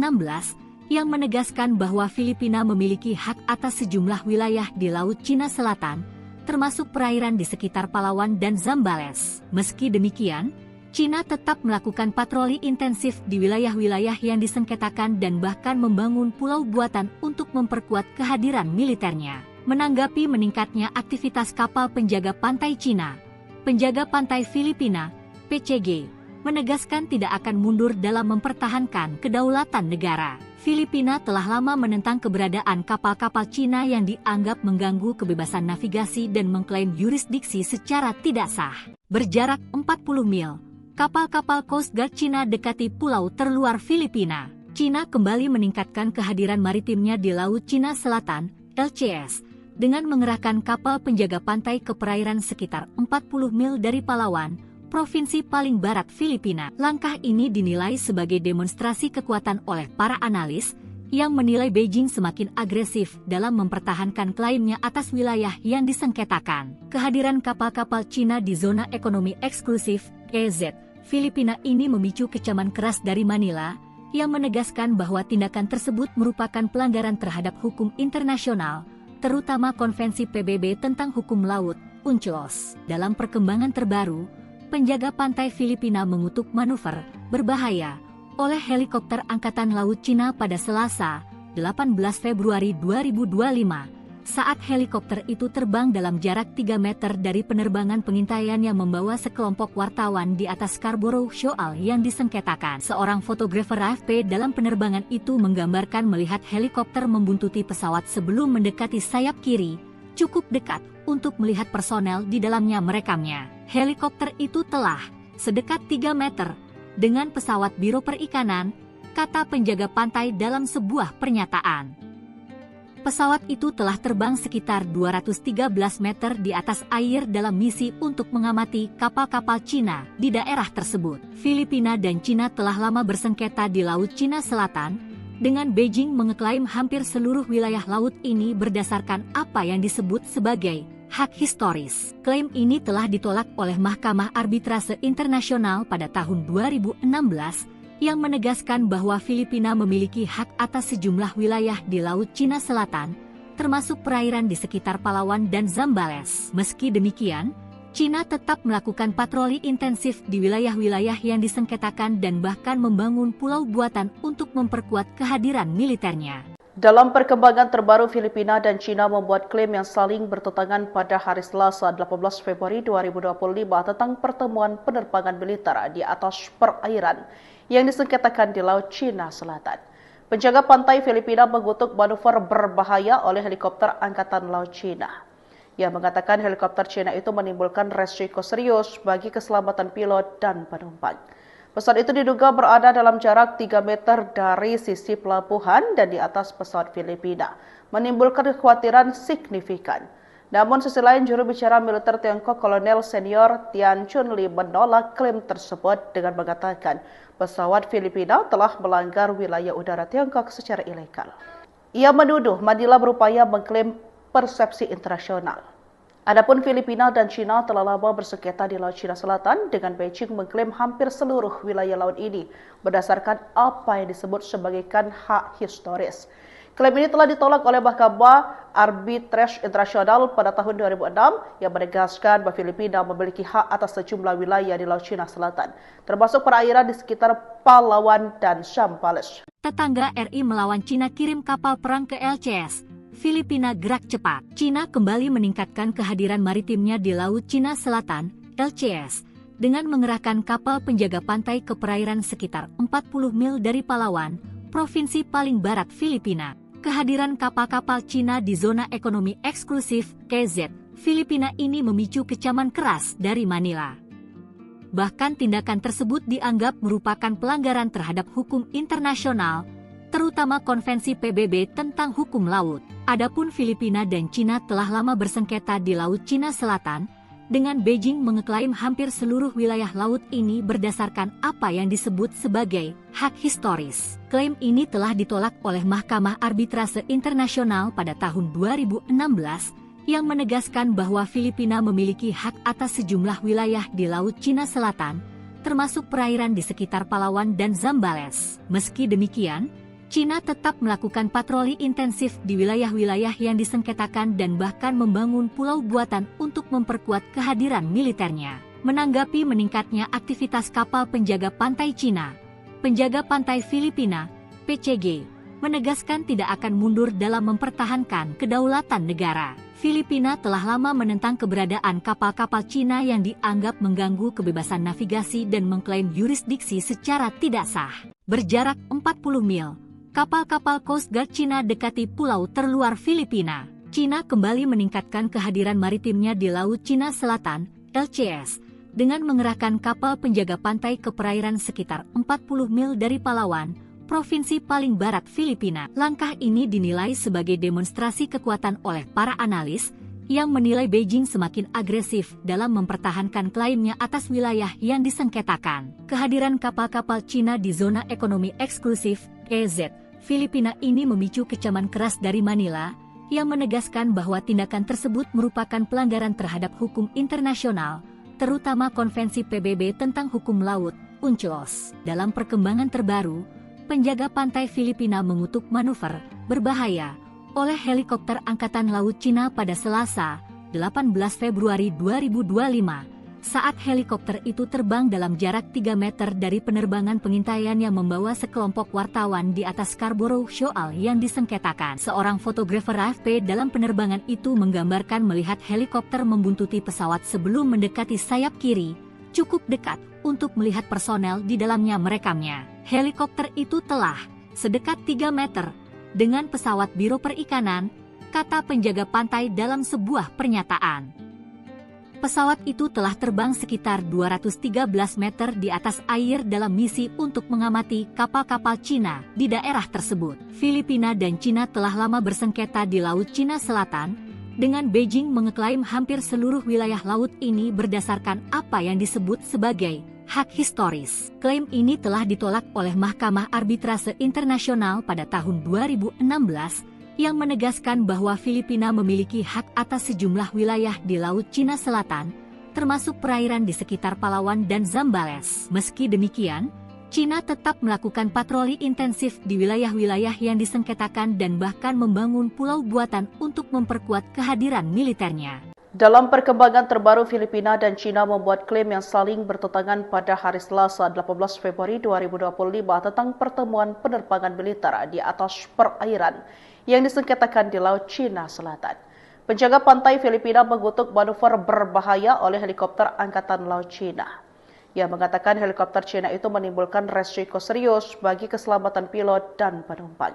yang menegaskan bahwa Filipina memiliki hak atas sejumlah wilayah di Laut Cina Selatan, termasuk perairan di sekitar Palawan dan Zambales. Meski demikian, Cina tetap melakukan patroli intensif di wilayah-wilayah yang disengketakan dan bahkan membangun pulau buatan untuk memperkuat kehadiran militernya. Menanggapi meningkatnya aktivitas kapal penjaga pantai Cina, penjaga pantai Filipina, PCG, menegaskan tidak akan mundur dalam mempertahankan kedaulatan negara. Filipina telah lama menentang keberadaan kapal-kapal Cina yang dianggap mengganggu kebebasan navigasi dan mengklaim yurisdiksi secara tidak sah. Berjarak 40 mil, kapal-kapal Coast Guard Cina dekati pulau terluar Filipina. Cina kembali meningkatkan kehadiran maritimnya di Laut Cina Selatan, LCS, dengan mengerahkan kapal penjaga pantai ke perairan sekitar 40 mil dari Palawan, provinsi paling barat Filipina. Langkah ini dinilai sebagai demonstrasi kekuatan oleh para analis, yang menilai Beijing semakin agresif dalam mempertahankan klaimnya atas wilayah yang disengketakan. Kehadiran kapal-kapal Cina di zona ekonomi eksklusif, EZ, Filipina ini memicu kecaman keras dari Manila, yang menegaskan bahwa tindakan tersebut merupakan pelanggaran terhadap hukum internasional, terutama Konvensi PBB tentang hukum laut, UNCLOS. Dalam perkembangan terbaru, penjaga pantai Filipina mengutuk manuver berbahaya oleh helikopter Angkatan Laut Cina pada Selasa, 18 Februari 2025, saat helikopter itu terbang dalam jarak 3 meter dari penerbangan pengintaian yang membawa sekelompok wartawan di atas Scarborough Shoal yang disengketakan. Seorang fotografer AFP dalam penerbangan itu menggambarkan melihat helikopter membuntuti pesawat sebelum mendekati sayap kiri, cukup dekat untuk melihat personel di dalamnya merekamnya. Helikopter itu telah sedekat 3 meter dengan pesawat Biro Perikanan, kata penjaga pantai dalam sebuah pernyataan. Pesawat itu telah terbang sekitar 213 meter di atas air dalam misi untuk mengamati kapal-kapal Cina di daerah tersebut. Filipina dan Cina telah lama bersengketa di Laut Cina Selatan, dengan Beijing mengeklaim hampir seluruh wilayah laut ini berdasarkan apa yang disebut sebagai hak historis. Klaim ini telah ditolak oleh Mahkamah Arbitrase Internasional pada tahun 2016, yang menegaskan bahwa Filipina memiliki hak atas sejumlah wilayah di Laut Cina Selatan, termasuk perairan di sekitar Palawan dan Zambales. Meski demikian, Cina tetap melakukan patroli intensif di wilayah-wilayah yang disengketakan dan bahkan membangun pulau buatan untuk memperkuat kehadiran militernya. Dalam perkembangan terbaru, Filipina dan Cina membuat klaim yang saling bertentangan pada hari Selasa 18 Februari 2025 tentang pertemuan penerbangan militer di atas perairan yang disengketakan di Laut Cina Selatan. Penjaga pantai Filipina mengutuk manuver berbahaya oleh helikopter Angkatan Laut Cina. Ia mengatakan helikopter Cina itu menimbulkan resiko serius bagi keselamatan pilot dan penumpang. Pesawat itu diduga berada dalam jarak 3 meter dari sisi pelabuhan dan di atas pesawat Filipina, menimbulkan kekhawatiran signifikan. Namun sisi lain, juru bicara militer Tiongkok Kolonel Senior Tian Chunli menolak klaim tersebut dengan mengatakan pesawat Filipina telah melanggar wilayah udara Tiongkok secara ilegal. Ia menuduh Manila berupaya mengklaim persepsi internasional. Adapun Filipina dan Cina telah lama bersengketa di Laut Cina Selatan, dengan Beijing mengklaim hampir seluruh wilayah laut ini berdasarkan apa yang disebut sebagai hak historis. Klaim ini telah ditolak oleh Mahkamah Arbitrase Internasional pada tahun 2006 yang menegaskan bahwa Filipina memiliki hak atas sejumlah wilayah di Laut Cina Selatan, termasuk perairan di sekitar Palawan dan Zambales. Tetangga RI melawan Cina kirim kapal perang ke LCS. Filipina gerak cepat. Cina kembali meningkatkan kehadiran maritimnya di Laut Cina Selatan, LCS, dengan mengerahkan kapal penjaga pantai ke perairan sekitar 40 mil dari Palawan, provinsi paling barat Filipina. Kehadiran kapal-kapal Cina di zona ekonomi eksklusif KZ Filipina ini memicu kecaman keras dari Manila. Bahkan tindakan tersebut dianggap merupakan pelanggaran terhadap hukum internasional, terutama Konvensi PBB tentang hukum laut. Adapun Filipina dan Cina telah lama bersengketa di Laut Cina Selatan, dengan Beijing mengeklaim hampir seluruh wilayah laut ini berdasarkan apa yang disebut sebagai hak historis. Klaim ini telah ditolak oleh Mahkamah Arbitrase Internasional pada tahun 2016, yang menegaskan bahwa Filipina memiliki hak atas sejumlah wilayah di Laut Cina Selatan, termasuk perairan di sekitar Palawan dan Zambales. Meski demikian, Cina tetap melakukan patroli intensif di wilayah-wilayah yang disengketakan dan bahkan membangun pulau buatan untuk memperkuat kehadiran militernya. Menanggapi meningkatnya aktivitas kapal penjaga pantai Cina, penjaga pantai Filipina, PCG, menegaskan tidak akan mundur dalam mempertahankan kedaulatan negara. Filipina telah lama menentang keberadaan kapal-kapal Cina yang dianggap mengganggu kebebasan navigasi dan mengklaim yurisdiksi secara tidak sah. Berjarak 40 mil, kapal-kapal Coast Guard Cina dekati pulau terluar Filipina. Cina kembali meningkatkan kehadiran maritimnya di Laut Cina Selatan, LCS, dengan mengerahkan kapal penjaga pantai ke perairan sekitar 40 mil dari Palawan, provinsi paling barat Filipina. Langkah ini dinilai sebagai demonstrasi kekuatan oleh para analis, yang menilai Beijing semakin agresif dalam mempertahankan klaimnya atas wilayah yang disengketakan. Kehadiran kapal-kapal Cina di zona ekonomi eksklusif, KZ, Filipina ini memicu kecaman keras dari Manila, yang menegaskan bahwa tindakan tersebut merupakan pelanggaran terhadap hukum internasional, terutama Konvensi PBB tentang hukum laut, UNCLOS. Dalam perkembangan terbaru, penjaga pantai Filipina mengutuk manuver berbahaya oleh helikopter Angkatan Laut Cina pada Selasa, 18 Februari 2025, saat helikopter itu terbang dalam jarak 3 meter dari penerbangan pengintaian yang membawa sekelompok wartawan di atas Scarborough Shoal yang disengketakan. Seorang fotografer AFP dalam penerbangan itu menggambarkan melihat helikopter membuntuti pesawat sebelum mendekati sayap kiri, cukup dekat untuk melihat personel di dalamnya merekamnya. Helikopter itu telah sedekat 3 meter dengan pesawat Biro Perikanan, kata penjaga pantai dalam sebuah pernyataan. Pesawat itu telah terbang sekitar 213 meter di atas air dalam misi untuk mengamati kapal-kapal Cina di daerah tersebut. Filipina dan Cina telah lama bersengketa di Laut Cina Selatan, dengan Beijing mengeklaim hampir seluruh wilayah laut ini berdasarkan apa yang disebut sebagai hak historis. Klaim ini telah ditolak oleh Mahkamah Arbitrase Internasional pada tahun 2016, yang menegaskan bahwa Filipina memiliki hak atas sejumlah wilayah di Laut Cina Selatan, termasuk perairan di sekitar Palawan dan Zambales. Meski demikian, Cina tetap melakukan patroli intensif di wilayah-wilayah yang disengketakan dan bahkan membangun pulau buatan untuk memperkuat kehadiran militernya. Dalam perkembangan terbaru, Filipina dan Cina membuat klaim yang saling bertentangan pada hari Selasa 18 Februari 2025 tentang pertemuan penerbangan militer di atas perairan yang disengketakan di Laut Cina Selatan. Penjaga pantai Filipina mengutuk manuver berbahaya oleh helikopter Angkatan Laut Cina. Ia mengatakan helikopter Cina itu menimbulkan resiko serius bagi keselamatan pilot dan penumpang.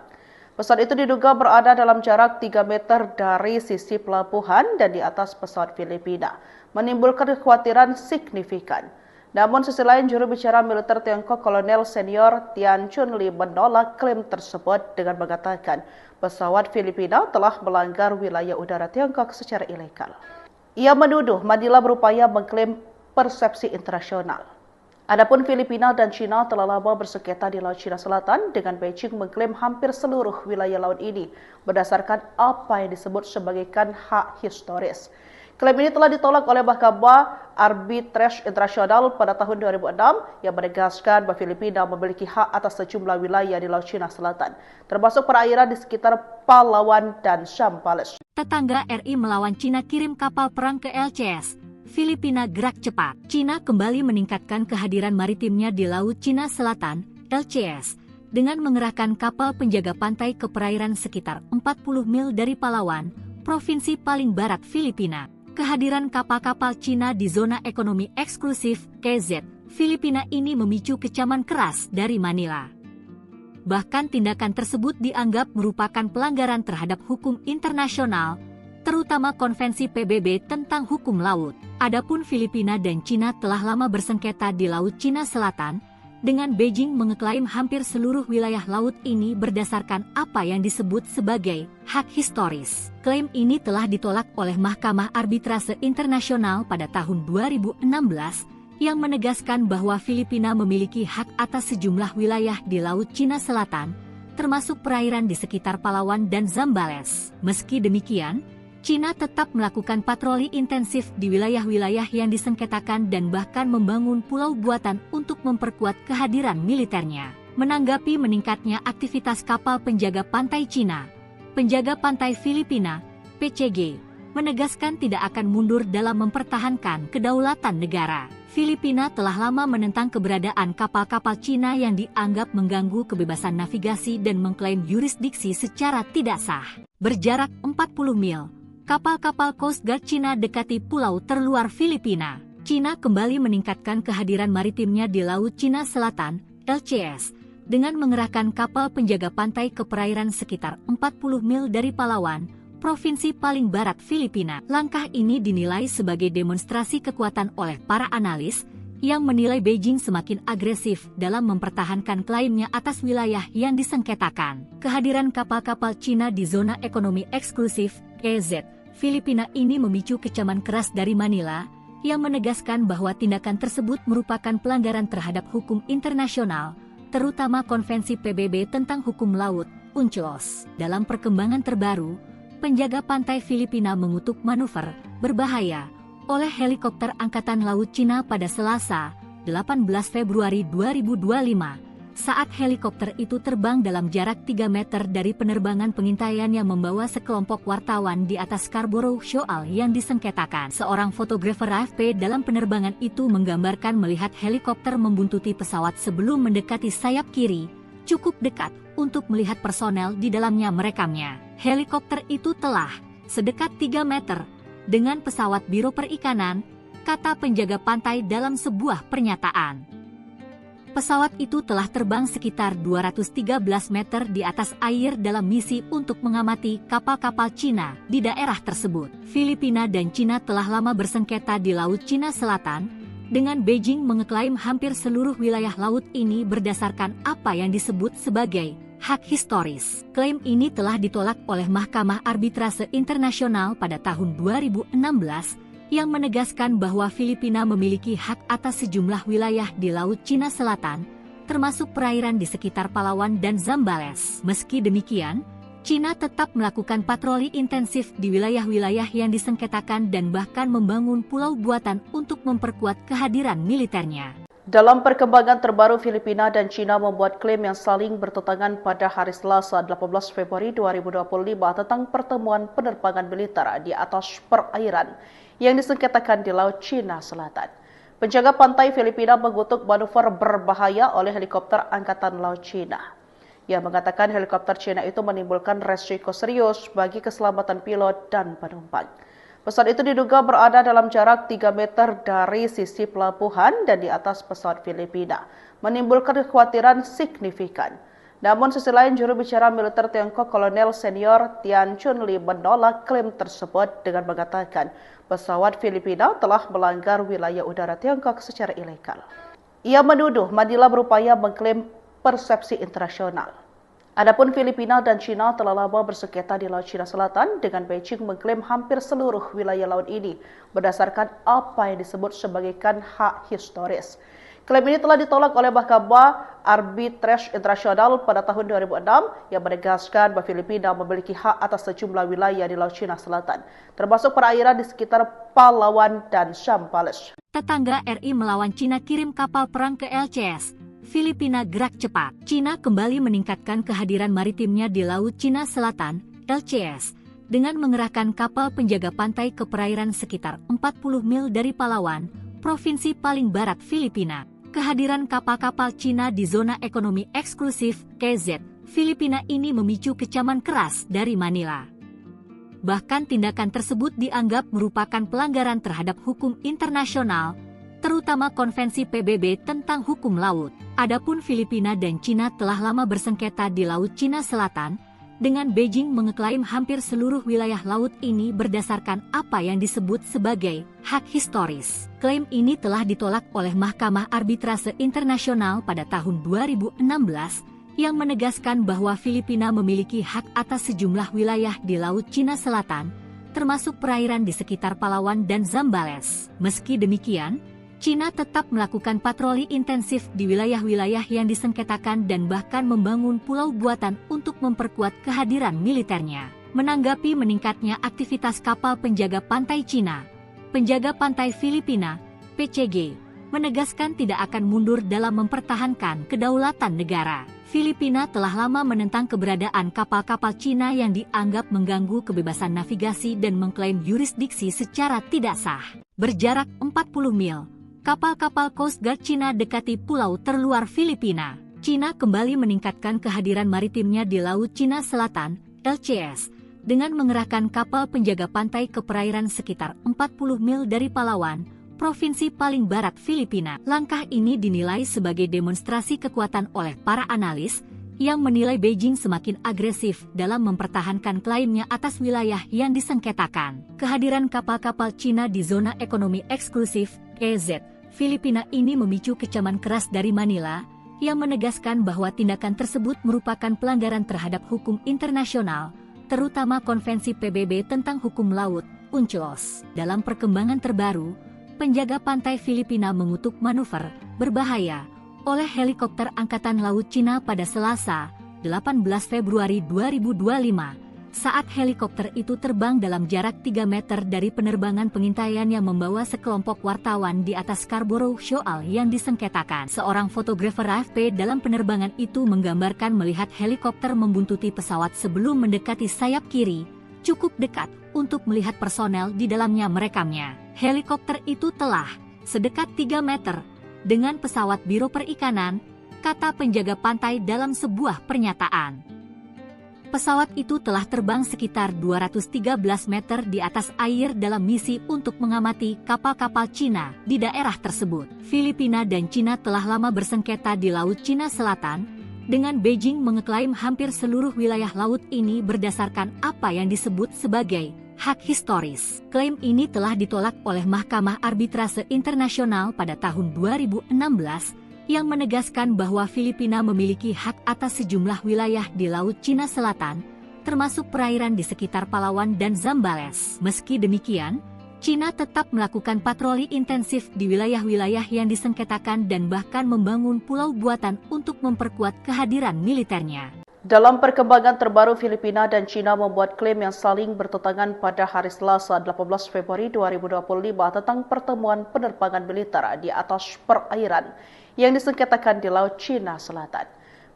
Pesawat itu diduga berada dalam jarak 3 meter dari sisi pelabuhan dan di atas pesawat Filipina, menimbulkan kekhawatiran signifikan. Namun sisi lain, juru bicara militer Tiongkok Kolonel Senior Tian Chunli menolak klaim tersebut dengan mengatakan pesawat Filipina telah melanggar wilayah udara Tiongkok secara ilegal. Ia menuduh Manila berupaya mengklaim persepsi internasional. Adapun Filipina dan Cina telah lama bersengketa di Laut Cina Selatan, dengan Beijing mengklaim hampir seluruh wilayah laut ini berdasarkan apa yang disebut sebagai hak historis. Klaim ini telah ditolak oleh Mahkamah Arbitrase Internasional pada tahun 2006 yang menegaskan bahwa Filipina memiliki hak atas sejumlah wilayah di Laut Cina Selatan, termasuk perairan di sekitar Palawan dan Zambales. Tetangga RI melawan Cina kirim kapal perang ke LCS. Filipina gerak cepat. Cina kembali meningkatkan kehadiran maritimnya di Laut Cina Selatan, LCS, dengan mengerahkan kapal penjaga pantai ke perairan sekitar 40 mil dari Palawan, provinsi paling barat Filipina. Kehadiran kapal-kapal Cina di zona ekonomi eksklusif KZ Filipina ini memicu kecaman keras dari Manila. Bahkan tindakan tersebut dianggap merupakan pelanggaran terhadap hukum internasional, terutama Konvensi PBB tentang hukum laut. Adapun Filipina dan Cina telah lama bersengketa di Laut Cina Selatan, dengan Beijing mengeklaim hampir seluruh wilayah laut ini berdasarkan apa yang disebut sebagai hak historis. Klaim ini telah ditolak oleh Mahkamah Arbitrase Internasional pada tahun 2016, yang menegaskan bahwa Filipina memiliki hak atas sejumlah wilayah di Laut Cina Selatan, termasuk perairan di sekitar Palawan dan Zambales. Meski demikian, Cina tetap melakukan patroli intensif di wilayah-wilayah yang disengketakan dan bahkan membangun pulau buatan untuk memperkuat kehadiran militernya. Menanggapi meningkatnya aktivitas kapal penjaga pantai Cina, penjaga pantai Filipina, PCG, menegaskan tidak akan mundur dalam mempertahankan kedaulatan negara. Filipina telah lama menentang keberadaan kapal-kapal Cina yang dianggap mengganggu kebebasan navigasi dan mengklaim yurisdiksi secara tidak sah. Berjarak 40 mil, kapal-kapal Coast Guard Cina dekati pulau terluar Filipina. Cina kembali meningkatkan kehadiran maritimnya di Laut Cina Selatan, LCS, dengan mengerahkan kapal penjaga pantai ke perairan sekitar 40 mil dari Palawan, provinsi paling barat Filipina. Langkah ini dinilai sebagai demonstrasi kekuatan oleh para analis, yang menilai Beijing semakin agresif dalam mempertahankan klaimnya atas wilayah yang disengketakan. Kehadiran kapal-kapal Cina di zona ekonomi eksklusif, KZ, Filipina ini memicu kecaman keras dari Manila, yang menegaskan bahwa tindakan tersebut merupakan pelanggaran terhadap hukum internasional, terutama Konvensi PBB tentang hukum laut, UNCLOS. Dalam perkembangan terbaru, penjaga pantai Filipina mengutuk manuver berbahaya oleh helikopter Angkatan Laut Cina pada Selasa, 18 Februari 2025, saat helikopter itu terbang dalam jarak 3 meter dari penerbangan pengintaian yang membawa sekelompok wartawan di atas Scarborough Shoal yang disengketakan. Seorang fotografer AFP dalam penerbangan itu menggambarkan melihat helikopter membuntuti pesawat sebelum mendekati sayap kiri, cukup dekat untuk melihat personel di dalamnya merekamnya. Helikopter itu telah sedekat 3 meter dengan pesawat Biro Perikanan, kata penjaga pantai dalam sebuah pernyataan. Pesawat itu telah terbang sekitar 213 meter di atas air dalam misi untuk mengamati kapal-kapal Cina di daerah tersebut. Filipina dan Cina telah lama bersengketa di Laut Cina Selatan, dengan Beijing mengeklaim hampir seluruh wilayah laut ini berdasarkan apa yang disebut sebagai hak historis. Klaim ini telah ditolak oleh Mahkamah Arbitrase Internasional pada tahun 2016, yang menegaskan bahwa Filipina memiliki hak atas sejumlah wilayah di Laut Cina Selatan, termasuk perairan di sekitar Palawan dan Zambales. Meski demikian, Cina tetap melakukan patroli intensif di wilayah-wilayah yang disengketakan dan bahkan membangun pulau buatan untuk memperkuat kehadiran militernya. Dalam perkembangan terbaru, Filipina dan Cina membuat klaim yang saling bertentangan pada hari Selasa 18 Februari 2025 tentang pertemuan penerbangan militer di atas perairan yang disengketakan di Laut Cina Selatan. Penjaga pantai Filipina mengutuk manuver berbahaya oleh helikopter Angkatan Laut Cina. Ia mengatakan helikopter Cina itu menimbulkan resiko serius bagi keselamatan pilot dan penumpang. Pesawat itu diduga berada dalam jarak 3 meter dari sisi pelabuhan dan di atas pesawat Filipina, menimbulkan kekhawatiran signifikan. Namun sisi lain, juru bicara militer Tiongkok Kolonel Senior Tian Chunli menolak klaim tersebut dengan mengatakan pesawat Filipina telah melanggar wilayah udara Tiongkok secara ilegal. Ia menuduh Manila berupaya mengklaim persepsi internasional. Adapun Filipina dan Cina telah lama bersengketa di Laut Cina Selatan, dengan Beijing mengklaim hampir seluruh wilayah laut ini berdasarkan apa yang disebut sebagai hak historis. Klaim ini telah ditolak oleh Mahkamah Arbitrase Internasional pada tahun 2006 yang menegaskan bahwa Filipina memiliki hak atas sejumlah wilayah di Laut Cina Selatan, termasuk perairan di sekitar Palawan dan Zambales. Tetangga RI melawan Cina kirim kapal perang ke LCS. Filipina gerak cepat. Cina kembali meningkatkan kehadiran maritimnya di Laut Cina Selatan, LCS, dengan mengerahkan kapal penjaga pantai ke perairan sekitar 40 mil dari Palawan, provinsi paling barat Filipina. Kehadiran kapal-kapal Cina di zona ekonomi eksklusif KZ Filipina ini memicu kecaman keras dari Manila. Bahkan tindakan tersebut dianggap merupakan pelanggaran terhadap hukum internasional, terutama Konvensi PBB tentang hukum laut. Adapun Filipina dan Cina telah lama bersengketa di Laut Cina Selatan, dengan Beijing mengeklaim hampir seluruh wilayah laut ini berdasarkan apa yang disebut sebagai hak historis. Klaim ini telah ditolak oleh Mahkamah Arbitrase Internasional pada tahun 2016, yang menegaskan bahwa Filipina memiliki hak atas sejumlah wilayah di Laut Cina Selatan, termasuk perairan di sekitar Palawan dan Zambales. Meski demikian, Cina tetap melakukan patroli intensif di wilayah-wilayah yang disengketakan dan bahkan membangun pulau buatan untuk memperkuat kehadiran militernya. Menanggapi meningkatnya aktivitas kapal penjaga pantai Cina, penjaga pantai Filipina, PCG, menegaskan tidak akan mundur dalam mempertahankan kedaulatan negara. Filipina telah lama menentang keberadaan kapal-kapal Cina yang dianggap mengganggu kebebasan navigasi dan mengklaim yurisdiksi secara tidak sah. Berjarak 40 mil, kapal-kapal Coast Guard Cina dekati pulau terluar Filipina. Cina kembali meningkatkan kehadiran maritimnya di Laut Cina Selatan, LCS, dengan mengerahkan kapal penjaga pantai ke perairan sekitar 40 mil dari Palawan, provinsi paling barat Filipina. Langkah ini dinilai sebagai demonstrasi kekuatan oleh para analis, yang menilai Beijing semakin agresif dalam mempertahankan klaimnya atas wilayah yang disengketakan. Kehadiran kapal-kapal Cina di zona ekonomi eksklusif, EZ, Filipina ini memicu kecaman keras dari Manila, yang menegaskan bahwa tindakan tersebut merupakan pelanggaran terhadap hukum internasional, terutama Konvensi PBB tentang hukum laut, UNCLOS. Dalam perkembangan terbaru, penjaga pantai Filipina mengutuk manuver berbahaya oleh helikopter Angkatan Laut Cina pada Selasa, 18 Februari 2025, saat helikopter itu terbang dalam jarak 3 meter dari penerbangan pengintaian yang membawa sekelompok wartawan di atas Scarborough Shoal yang disengketakan. Seorang fotografer AFP dalam penerbangan itu menggambarkan melihat helikopter membuntuti pesawat sebelum mendekati sayap kiri, cukup dekat untuk melihat personel di dalamnya merekamnya. Helikopter itu telah sedekat 3 meter dengan pesawat Biro Perikanan, kata penjaga pantai dalam sebuah pernyataan. Pesawat itu telah terbang sekitar 213 meter di atas air dalam misi untuk mengamati kapal-kapal Cina di daerah tersebut. Filipina dan Cina telah lama bersengketa di Laut Cina Selatan, dengan Beijing mengeklaim hampir seluruh wilayah laut ini berdasarkan apa yang disebut sebagai hak historis. Klaim ini telah ditolak oleh Mahkamah Arbitrase Internasional pada tahun 2016, yang menegaskan bahwa Filipina memiliki hak atas sejumlah wilayah di Laut Cina Selatan, termasuk perairan di sekitar Palawan dan Zambales. Meski demikian, Cina tetap melakukan patroli intensif di wilayah-wilayah yang disengketakan dan bahkan membangun pulau buatan untuk memperkuat kehadiran militernya. Dalam perkembangan terbaru, Filipina dan Cina membuat klaim yang saling bertentangan pada hari Selasa 18 Februari 2025 tentang pertemuan penerbangan militer di atas perairan yang disengketakan di Laut Cina Selatan.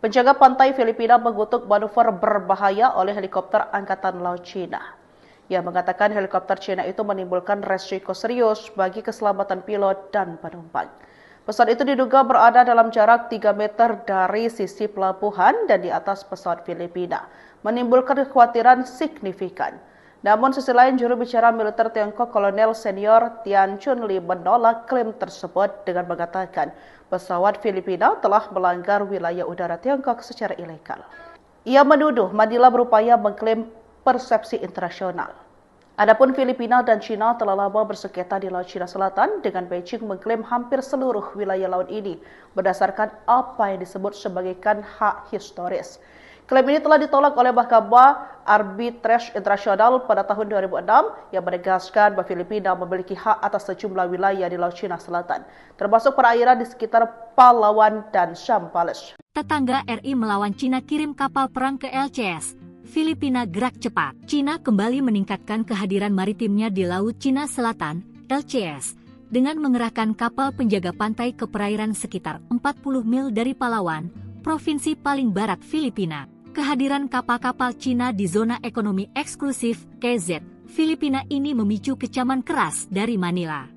Penjaga pantai Filipina mengutuk manuver berbahaya oleh helikopter Angkatan Laut Cina. Ia mengatakan helikopter Cina itu menimbulkan resiko serius bagi keselamatan pilot dan penumpang. Pesawat itu diduga berada dalam jarak 3 meter dari sisi pelabuhan dan di atas pesawat Filipina, menimbulkan kekhawatiran signifikan. Namun sisi lain, juru bicara militer Tiongkok Kolonel Senior Tian Chunli menolak klaim tersebut dengan mengatakan pesawat Filipina telah melanggar wilayah udara Tiongkok secara ilegal. Ia menuduh Manila berupaya mengklaim persepsi internasional. Adapun Filipina dan Cina telah lama bersengketa di Laut Cina Selatan, dengan Beijing mengklaim hampir seluruh wilayah laut ini berdasarkan apa yang disebut sebagai hak historis. Klaim ini telah ditolak oleh Mahkamah Arbitrase Internasional pada tahun 2006 yang menegaskan bahwa Filipina memiliki hak atas sejumlah wilayah di Laut Cina Selatan, termasuk perairan di sekitar Palawan dan Zambales. Tetangga RI melawan Cina kirim kapal perang ke LCS. Filipina gerak cepat. Cina kembali meningkatkan kehadiran maritimnya di Laut Cina Selatan, LCS, dengan mengerahkan kapal penjaga pantai ke perairan sekitar 40 mil dari Palawan, provinsi paling barat Filipina. Kehadiran kapal-kapal Cina di zona ekonomi eksklusif KZ Filipina ini memicu kecaman keras dari Manila.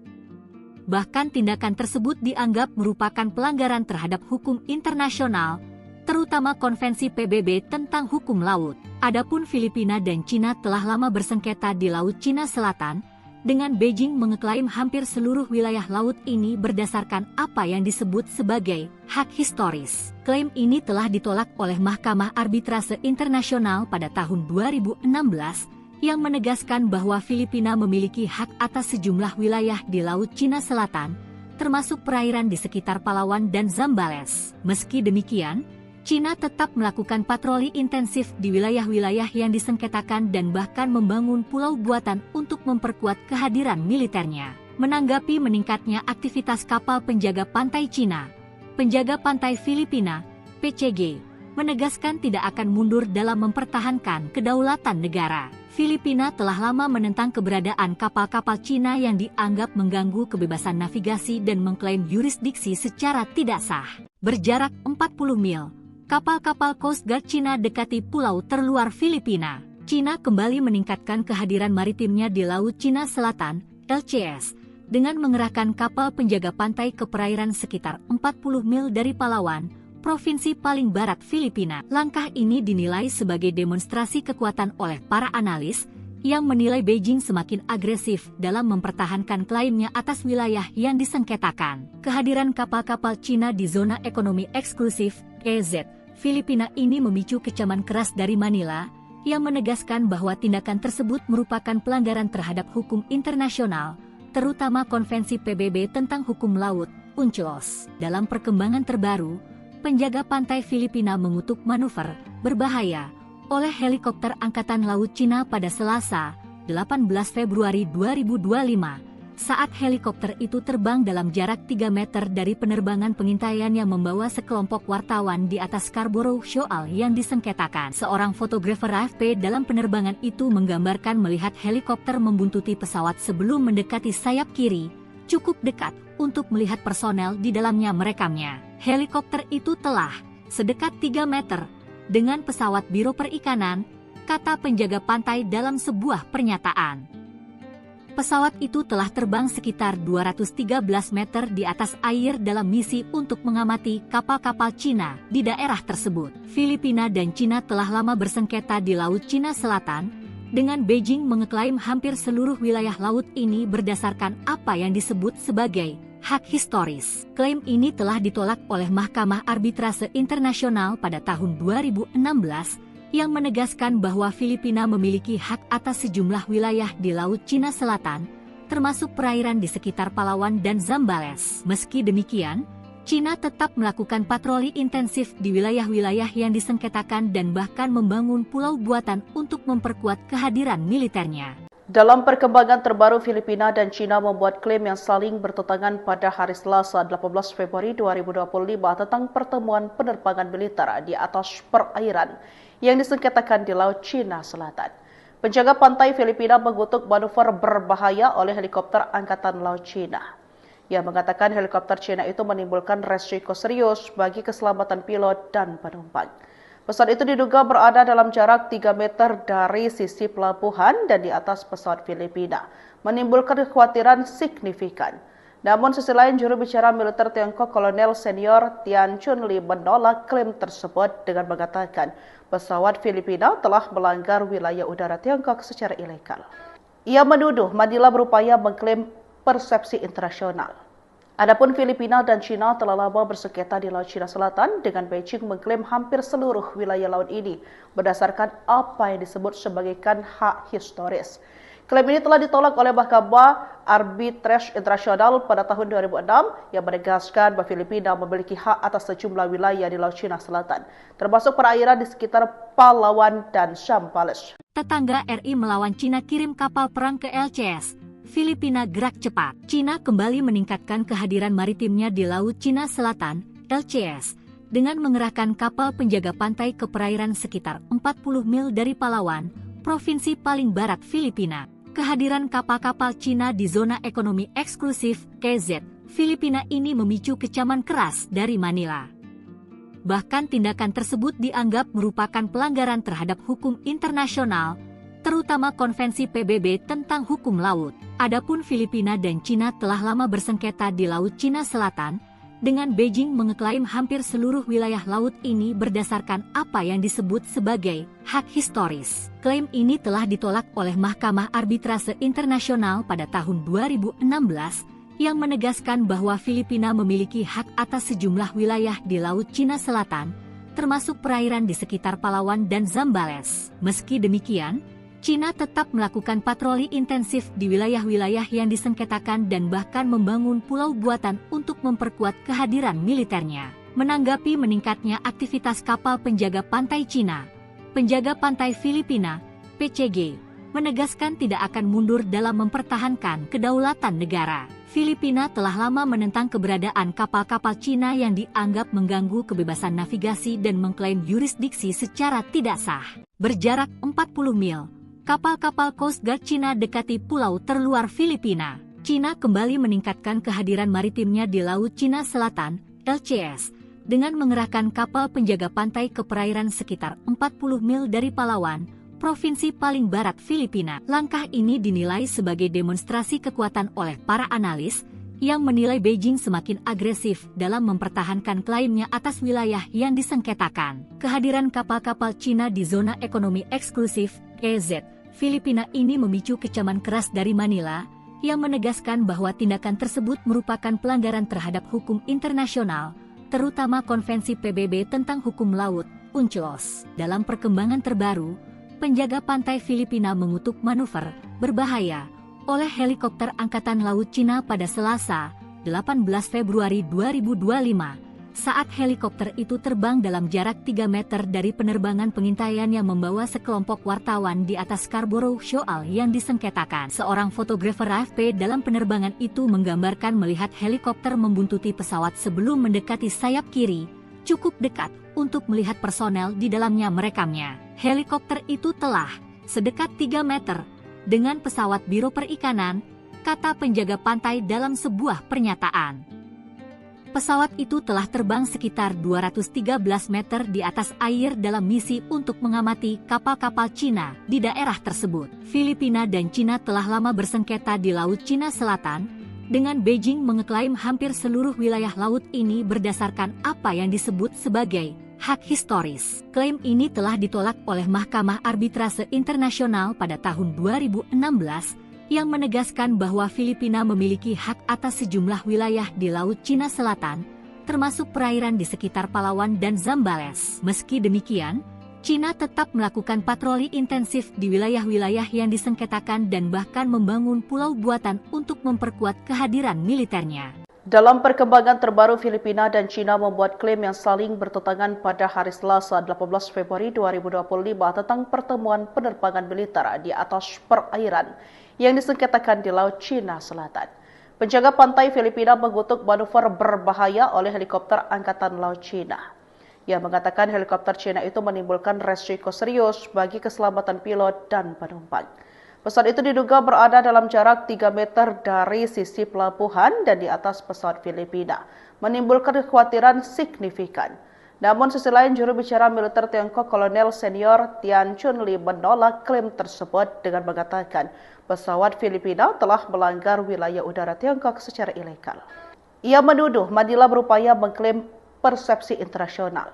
Bahkan tindakan tersebut dianggap merupakan pelanggaran terhadap hukum internasional, terutama Konvensi PBB tentang hukum laut. Adapun Filipina dan Cina telah lama bersengketa di Laut Cina Selatan, dengan Beijing mengeklaim hampir seluruh wilayah laut ini berdasarkan apa yang disebut sebagai hak historis. Klaim ini telah ditolak oleh Mahkamah Arbitrase Internasional pada tahun 2016, yang menegaskan bahwa Filipina memiliki hak atas sejumlah wilayah di Laut Cina Selatan, termasuk perairan di sekitar Palawan dan Zambales. Meski demikian, Cina tetap melakukan patroli intensif di wilayah-wilayah yang disengketakan dan bahkan membangun pulau buatan untuk memperkuat kehadiran militernya. Menanggapi meningkatnya aktivitas kapal penjaga pantai Cina, penjaga pantai Filipina, PCG, menegaskan tidak akan mundur dalam mempertahankan kedaulatan negara. Filipina telah lama menentang keberadaan kapal-kapal Cina yang dianggap mengganggu kebebasan navigasi dan mengklaim yurisdiksi secara tidak sah. Berjarak 40 mil, kapal-kapal Coast Guard Cina dekati pulau terluar Filipina. Cina kembali meningkatkan kehadiran maritimnya di Laut Cina Selatan, LCS, dengan mengerahkan kapal penjaga pantai ke perairan sekitar 40 mil dari Palawan, provinsi paling barat Filipina. Langkah ini dinilai sebagai demonstrasi kekuatan oleh para analis, yang menilai Beijing semakin agresif dalam mempertahankan klaimnya atas wilayah yang disengketakan. Kehadiran kapal-kapal Cina di zona ekonomi eksklusif, EZ, Filipina ini memicu kecaman keras dari Manila, yang menegaskan bahwa tindakan tersebut merupakan pelanggaran terhadap hukum internasional, terutama Konvensi PBB tentang hukum laut, UNCLOS. Dalam perkembangan terbaru, penjaga pantai Filipina mengutuk manuver berbahaya oleh helikopter Angkatan Laut Cina pada Selasa, 18 Februari 2025, saat helikopter itu terbang dalam jarak 3 meter dari penerbangan pengintaian yang membawa sekelompok wartawan di atas Scarborough Shoal yang disengketakan. Seorang fotografer AFP dalam penerbangan itu menggambarkan melihat helikopter membuntuti pesawat sebelum mendekati sayap kiri, cukup dekat untuk melihat personel di dalamnya merekamnya. Helikopter itu telah sedekat 3 meter dengan pesawat Biro Perikanan, kata penjaga pantai dalam sebuah pernyataan. Pesawat itu telah terbang sekitar 213 meter di atas air dalam misi untuk mengamati kapal-kapal Cina di daerah tersebut. Filipina dan Cina telah lama bersengketa di Laut Cina Selatan, dengan Beijing mengeklaim hampir seluruh wilayah laut ini berdasarkan apa yang disebut sebagai hak historis. Klaim ini telah ditolak oleh Mahkamah Arbitrase Internasional pada tahun 2016, yang menegaskan bahwa Filipina memiliki hak atas sejumlah wilayah di Laut Cina Selatan, termasuk perairan di sekitar Palawan dan Zambales. Meski demikian, Cina tetap melakukan patroli intensif di wilayah-wilayah yang disengketakan dan bahkan membangun pulau buatan untuk memperkuat kehadiran militernya. Dalam perkembangan terbaru, Filipina dan Cina membuat klaim yang saling bertentangan pada hari Selasa 18 Februari 2025 tentang pertemuan penerbangan militer di atas perairan yang disengketakan di Laut Cina Selatan. Penjaga pantai Filipina mengutuk manuver berbahaya oleh helikopter Angkatan Laut Cina. Ia mengatakan helikopter Cina itu menimbulkan resiko serius bagi keselamatan pilot dan penumpang. Pesawat itu diduga berada dalam jarak 3 meter dari sisi pelabuhan dan di atas pesawat Filipina, menimbulkan kekhawatiran signifikan. Namun sisi lain, juru bicara militer Tiongkok Kolonel Senior Tian Chunli menolak klaim tersebut dengan mengatakan pesawat Filipina telah melanggar wilayah udara Tiongkok secara ilegal. Ia menuduh Manila berupaya mengklaim persepsi internasional. Adapun Filipina dan Cina telah lama bersengketa di Laut Cina Selatan, dengan Beijing mengklaim hampir seluruh wilayah laut ini berdasarkan apa yang disebut sebagai hak historis. Klaim ini telah ditolak oleh Mahkamah Arbitrase Internasional pada tahun 2006 yang menegaskan bahwa Filipina memiliki hak atas sejumlah wilayah di Laut Cina Selatan, termasuk perairan di sekitar Palawan dan Zambales. Tetangga RI melawan Cina kirim kapal perang ke LCS. Filipina gerak cepat. Cina kembali meningkatkan kehadiran maritimnya di Laut Cina Selatan, LCS, dengan mengerahkan kapal penjaga pantai ke perairan sekitar 40 mil dari Palawan, provinsi paling barat Filipina. Kehadiran kapal-kapal Cina di zona ekonomi eksklusif KZ Filipina ini memicu kecaman keras dari Manila. Bahkan tindakan tersebut dianggap merupakan pelanggaran terhadap hukum internasional, terutama Konvensi PBB tentang hukum laut. Adapun Filipina dan Cina telah lama bersengketa di Laut Cina Selatan, dengan Beijing mengeklaim hampir seluruh wilayah laut ini berdasarkan apa yang disebut sebagai hak historis. Klaim ini telah ditolak oleh Mahkamah Arbitrase Internasional pada tahun 2016, yang menegaskan bahwa Filipina memiliki hak atas sejumlah wilayah di Laut Cina Selatan, termasuk perairan di sekitar Palawan dan Zambales. Meski demikian, Cina tetap melakukan patroli intensif di wilayah-wilayah yang disengketakan dan bahkan membangun pulau buatan untuk memperkuat kehadiran militernya. Menanggapi meningkatnya aktivitas kapal penjaga pantai Cina, penjaga pantai Filipina, PCG, menegaskan tidak akan mundur dalam mempertahankan kedaulatan negara. Filipina telah lama menentang keberadaan kapal-kapal Cina yang dianggap mengganggu kebebasan navigasi dan mengklaim yurisdiksi secara tidak sah. Berjarak 40 mil, kapal-kapal Coast Guard Cina dekati pulau terluar Filipina. Cina kembali meningkatkan kehadiran maritimnya di Laut Cina Selatan, LCS, dengan mengerahkan kapal penjaga pantai ke perairan sekitar 40 mil dari Palawan, provinsi paling barat Filipina. Langkah ini dinilai sebagai demonstrasi kekuatan oleh para analis, yang menilai Beijing semakin agresif dalam mempertahankan klaimnya atas wilayah yang disengketakan. Kehadiran kapal-kapal Cina di zona ekonomi eksklusif, KZ, Filipina ini memicu kecaman keras dari Manila, yang menegaskan bahwa tindakan tersebut merupakan pelanggaran terhadap hukum internasional, terutama Konvensi PBB tentang hukum laut, UNCLOS. Dalam perkembangan terbaru, penjaga pantai Filipina mengutuk manuver berbahaya oleh helikopter Angkatan Laut Cina pada Selasa, 18 Februari 2025, saat helikopter itu terbang dalam jarak 3 meter dari penerbangan pengintaian yang membawa sekelompok wartawan di atas Scarborough Shoal yang disengketakan. Seorang fotografer AFP dalam penerbangan itu menggambarkan melihat helikopter membuntuti pesawat sebelum mendekati sayap kiri, cukup dekat untuk melihat personel di dalamnya merekamnya. Helikopter itu telah sedekat 3 meter dengan pesawat Biro Perikanan, kata penjaga pantai dalam sebuah pernyataan. Pesawat itu telah terbang sekitar 213 meter di atas air dalam misi untuk mengamati kapal-kapal Cina di daerah tersebut. Filipina dan Cina telah lama bersengketa di Laut Cina Selatan, dengan Beijing mengeklaim hampir seluruh wilayah laut ini berdasarkan apa yang disebut sebagai hak historis. Klaim ini telah ditolak oleh Mahkamah Arbitrase Internasional pada tahun 2016, yang menegaskan bahwa Filipina memiliki hak atas sejumlah wilayah di Laut Cina Selatan, termasuk perairan di sekitar Palawan dan Zambales. Meski demikian, Cina tetap melakukan patroli intensif di wilayah-wilayah yang disengketakan dan bahkan membangun pulau buatan untuk memperkuat kehadiran militernya. Dalam perkembangan terbaru, Filipina dan Cina membuat klaim yang saling bertentangan pada hari Selasa 18 Februari 2025 tentang pertemuan penerbangan militer di atas perairan yang disengketakan di Laut Cina Selatan. Penjaga pantai Filipina mengutuk manuver berbahaya oleh helikopter Angkatan Laut Cina. Ia mengatakan helikopter Cina itu menimbulkan resiko serius bagi keselamatan pilot dan penumpang. Pesawat itu diduga berada dalam jarak 3 meter dari sisi pelabuhan dan di atas pesawat Filipina, menimbulkan kekhawatiran signifikan. Namun sisi lain, juru bicara militer Tiongkok Kolonel Senior Tian Chunli menolak klaim tersebut dengan mengatakan pesawat Filipina telah melanggar wilayah udara Tiongkok secara ilegal. Ia menuduh Manila berupaya mengklaim persepsi internasional.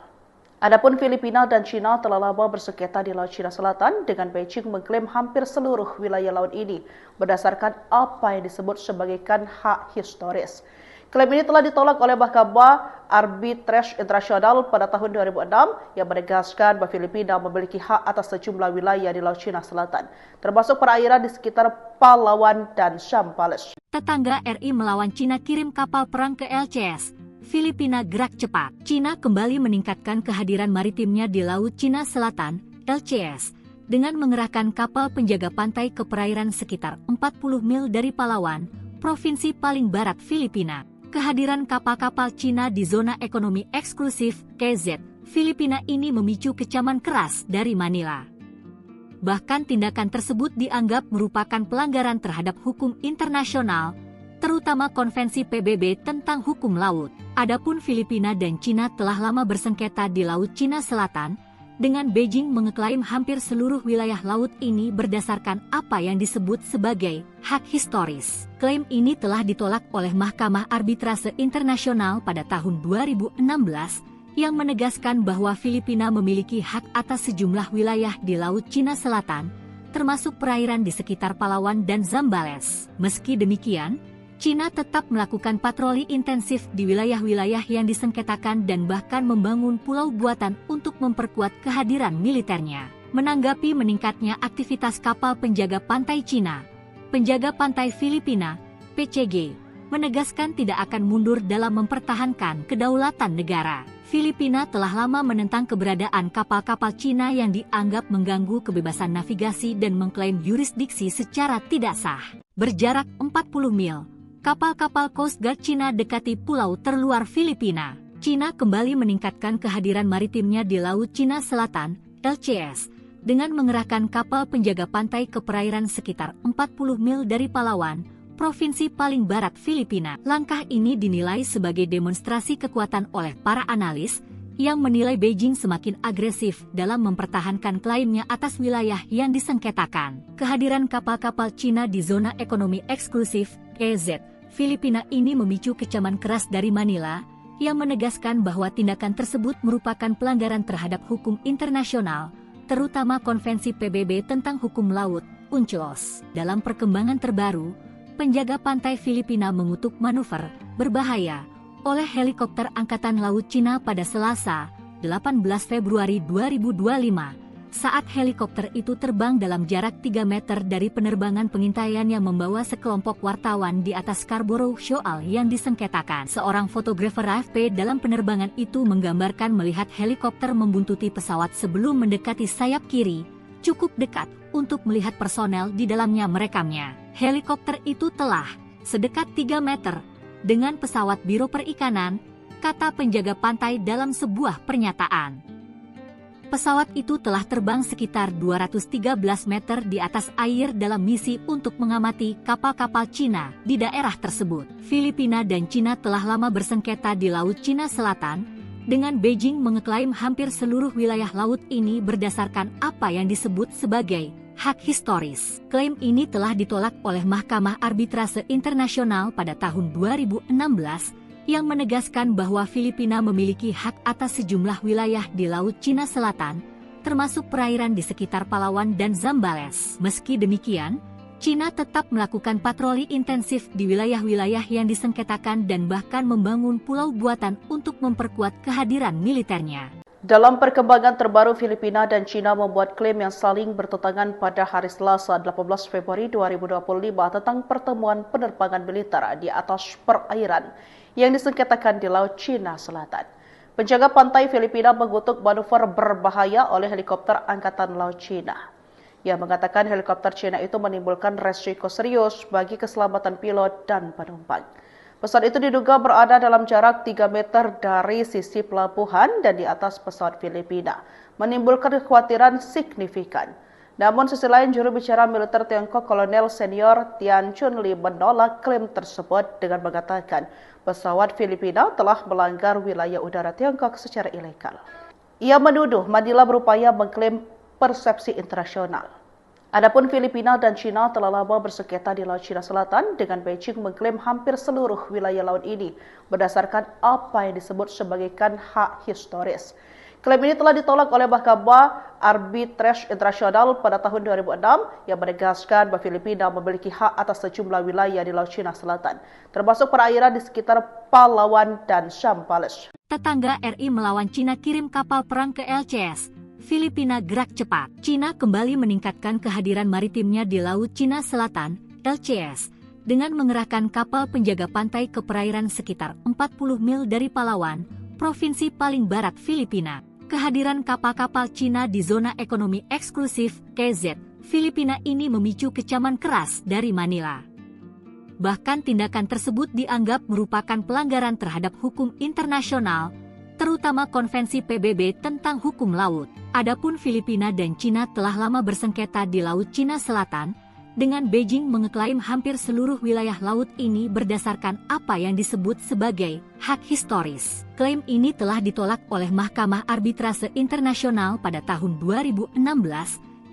Adapun Filipina dan Cina telah lama bersengketa di Laut Cina Selatan, dengan Beijing mengklaim hampir seluruh wilayah laut ini berdasarkan apa yang disebut sebagai hak historis. Klaim ini telah ditolak oleh Mahkamah Arbitrase Internasional pada tahun 2006 yang menegaskan bahwa Filipina memiliki hak atas sejumlah wilayah di Laut Cina Selatan, termasuk perairan di sekitar Palawan dan Zambales. Tetangga RI melawan Cina kirim kapal perang ke LCS. Filipina gerak cepat. Cina kembali meningkatkan kehadiran maritimnya di Laut Cina Selatan, LCS, dengan mengerahkan kapal penjaga pantai ke perairan sekitar 40 mil dari Palawan, provinsi paling barat Filipina. Kehadiran kapal-kapal Cina di zona ekonomi eksklusif, KZ, Filipina ini memicu kecaman keras dari Manila. Bahkan tindakan tersebut dianggap merupakan pelanggaran terhadap hukum internasional, terutama Konvensi PBB tentang hukum laut. Adapun Filipina dan Cina telah lama bersengketa di Laut Cina Selatan, dengan Beijing mengeklaim hampir seluruh wilayah laut ini berdasarkan apa yang disebut sebagai hak historis. Klaim ini telah ditolak oleh Mahkamah Arbitrase Internasional pada tahun 2016, yang menegaskan bahwa Filipina memiliki hak atas sejumlah wilayah di Laut Cina Selatan, termasuk perairan di sekitar Palawan dan Zambales. Meski demikian, Cina tetap melakukan patroli intensif di wilayah-wilayah yang disengketakan dan bahkan membangun pulau buatan untuk memperkuat kehadiran militernya. Menanggapi meningkatnya aktivitas kapal penjaga pantai Cina, penjaga pantai Filipina, PCG, menegaskan tidak akan mundur dalam mempertahankan kedaulatan negara. Filipina telah lama menentang keberadaan kapal-kapal Cina yang dianggap mengganggu kebebasan navigasi dan mengklaim yurisdiksi secara tidak sah. Berjarak 40 mil, kapal-kapal Coast Guard Cina dekati pulau terluar Filipina. Cina kembali meningkatkan kehadiran maritimnya di Laut Cina Selatan, LCS, dengan mengerahkan kapal penjaga pantai ke perairan sekitar 40 mil dari Palawan, provinsi paling barat Filipina. Langkah ini dinilai sebagai demonstrasi kekuatan oleh para analis, yang menilai Beijing semakin agresif dalam mempertahankan klaimnya atas wilayah yang disengketakan. Kehadiran kapal-kapal Cina di zona ekonomi eksklusif, KZ, Filipina ini memicu kecaman keras dari Manila, yang menegaskan bahwa tindakan tersebut merupakan pelanggaran terhadap hukum internasional, terutama Konvensi PBB tentang hukum laut, UNCLOS. Dalam perkembangan terbaru, penjaga pantai Filipina mengutuk manuver berbahaya oleh helikopter Angkatan Laut Cina pada Selasa, 18 Februari 2025, saat helikopter itu terbang dalam jarak 3 meter dari penerbangan pengintaian yang membawa sekelompok wartawan di atas Scarborough Shoal yang disengketakan. Seorang fotografer AFP dalam penerbangan itu menggambarkan melihat helikopter membuntuti pesawat sebelum mendekati sayap kiri, cukup dekat untuk melihat personel di dalamnya merekamnya. Helikopter itu telah sedekat 3 meter dengan pesawat Biro Perikanan, kata penjaga pantai dalam sebuah pernyataan. Pesawat itu telah terbang sekitar 213 meter di atas air dalam misi untuk mengamati kapal-kapal Cina di daerah tersebut. Filipina dan Cina telah lama bersengketa di Laut Cina Selatan, dengan Beijing mengeklaim hampir seluruh wilayah laut ini berdasarkan apa yang disebut sebagai hak historis. Klaim ini telah ditolak oleh Mahkamah Arbitrase Internasional pada tahun 2016, yang menegaskan bahwa Filipina memiliki hak atas sejumlah wilayah di Laut Cina Selatan, termasuk perairan di sekitar Palawan dan Zambales. Meski demikian, Cina tetap melakukan patroli intensif di wilayah-wilayah yang disengketakan dan bahkan membangun pulau buatan untuk memperkuat kehadiran militernya. Dalam perkembangan terbaru, Filipina dan Cina membuat klaim yang saling bertentangan pada hari Selasa 18 Februari 2025 tentang pertemuan penerbangan militer di atas perairan yang disengketakan di Laut Cina Selatan. Penjaga pantai Filipina mengutuk manuver berbahaya oleh helikopter Angkatan Laut Cina. Ia mengatakan helikopter Cina itu menimbulkan resiko serius bagi keselamatan pilot dan penumpang. Pesawat itu diduga berada dalam jarak 3 meter dari sisi pelabuhan dan di atas pesawat Filipina, menimbulkan kekhawatiran signifikan. Namun sisi lain, juru bicara militer Tiongkok Kolonel Senior Tian Chunli menolak klaim tersebut dengan mengatakan pesawat Filipina telah melanggar wilayah udara Tiongkok secara ilegal. Ia menuduh Manila berupaya mengklaim persepsi internasional. Adapun Filipina dan Cina telah lama bersengketa di Laut Cina Selatan, dengan Beijing mengklaim hampir seluruh wilayah laut ini berdasarkan apa yang disebut sebagai hak historis. Klaim ini telah ditolak oleh Mahkamah Arbitrase Internasional pada tahun 2006 yang menegaskan bahwa Filipina memiliki hak atas sejumlah wilayah di Laut Cina Selatan, termasuk perairan di sekitar Palawan dan Zambales. Tetangga RI melawan Cina kirim kapal perang ke LCS. Filipina gerak cepat. Cina kembali meningkatkan kehadiran maritimnya di Laut Cina Selatan, LCS, dengan mengerahkan kapal penjaga pantai ke perairan sekitar 40 mil dari Palawan, provinsi paling barat Filipina. Kehadiran kapal-kapal Cina di zona ekonomi eksklusif, KZ, Filipina ini memicu kecaman keras dari Manila. Bahkan tindakan tersebut dianggap merupakan pelanggaran terhadap hukum internasional, terutama Konvensi PBB tentang hukum laut. Adapun Filipina dan Cina telah lama bersengketa di Laut Cina Selatan, dengan Beijing mengeklaim hampir seluruh wilayah laut ini berdasarkan apa yang disebut sebagai hak historis. Klaim ini telah ditolak oleh Mahkamah Arbitrase Internasional pada tahun 2016,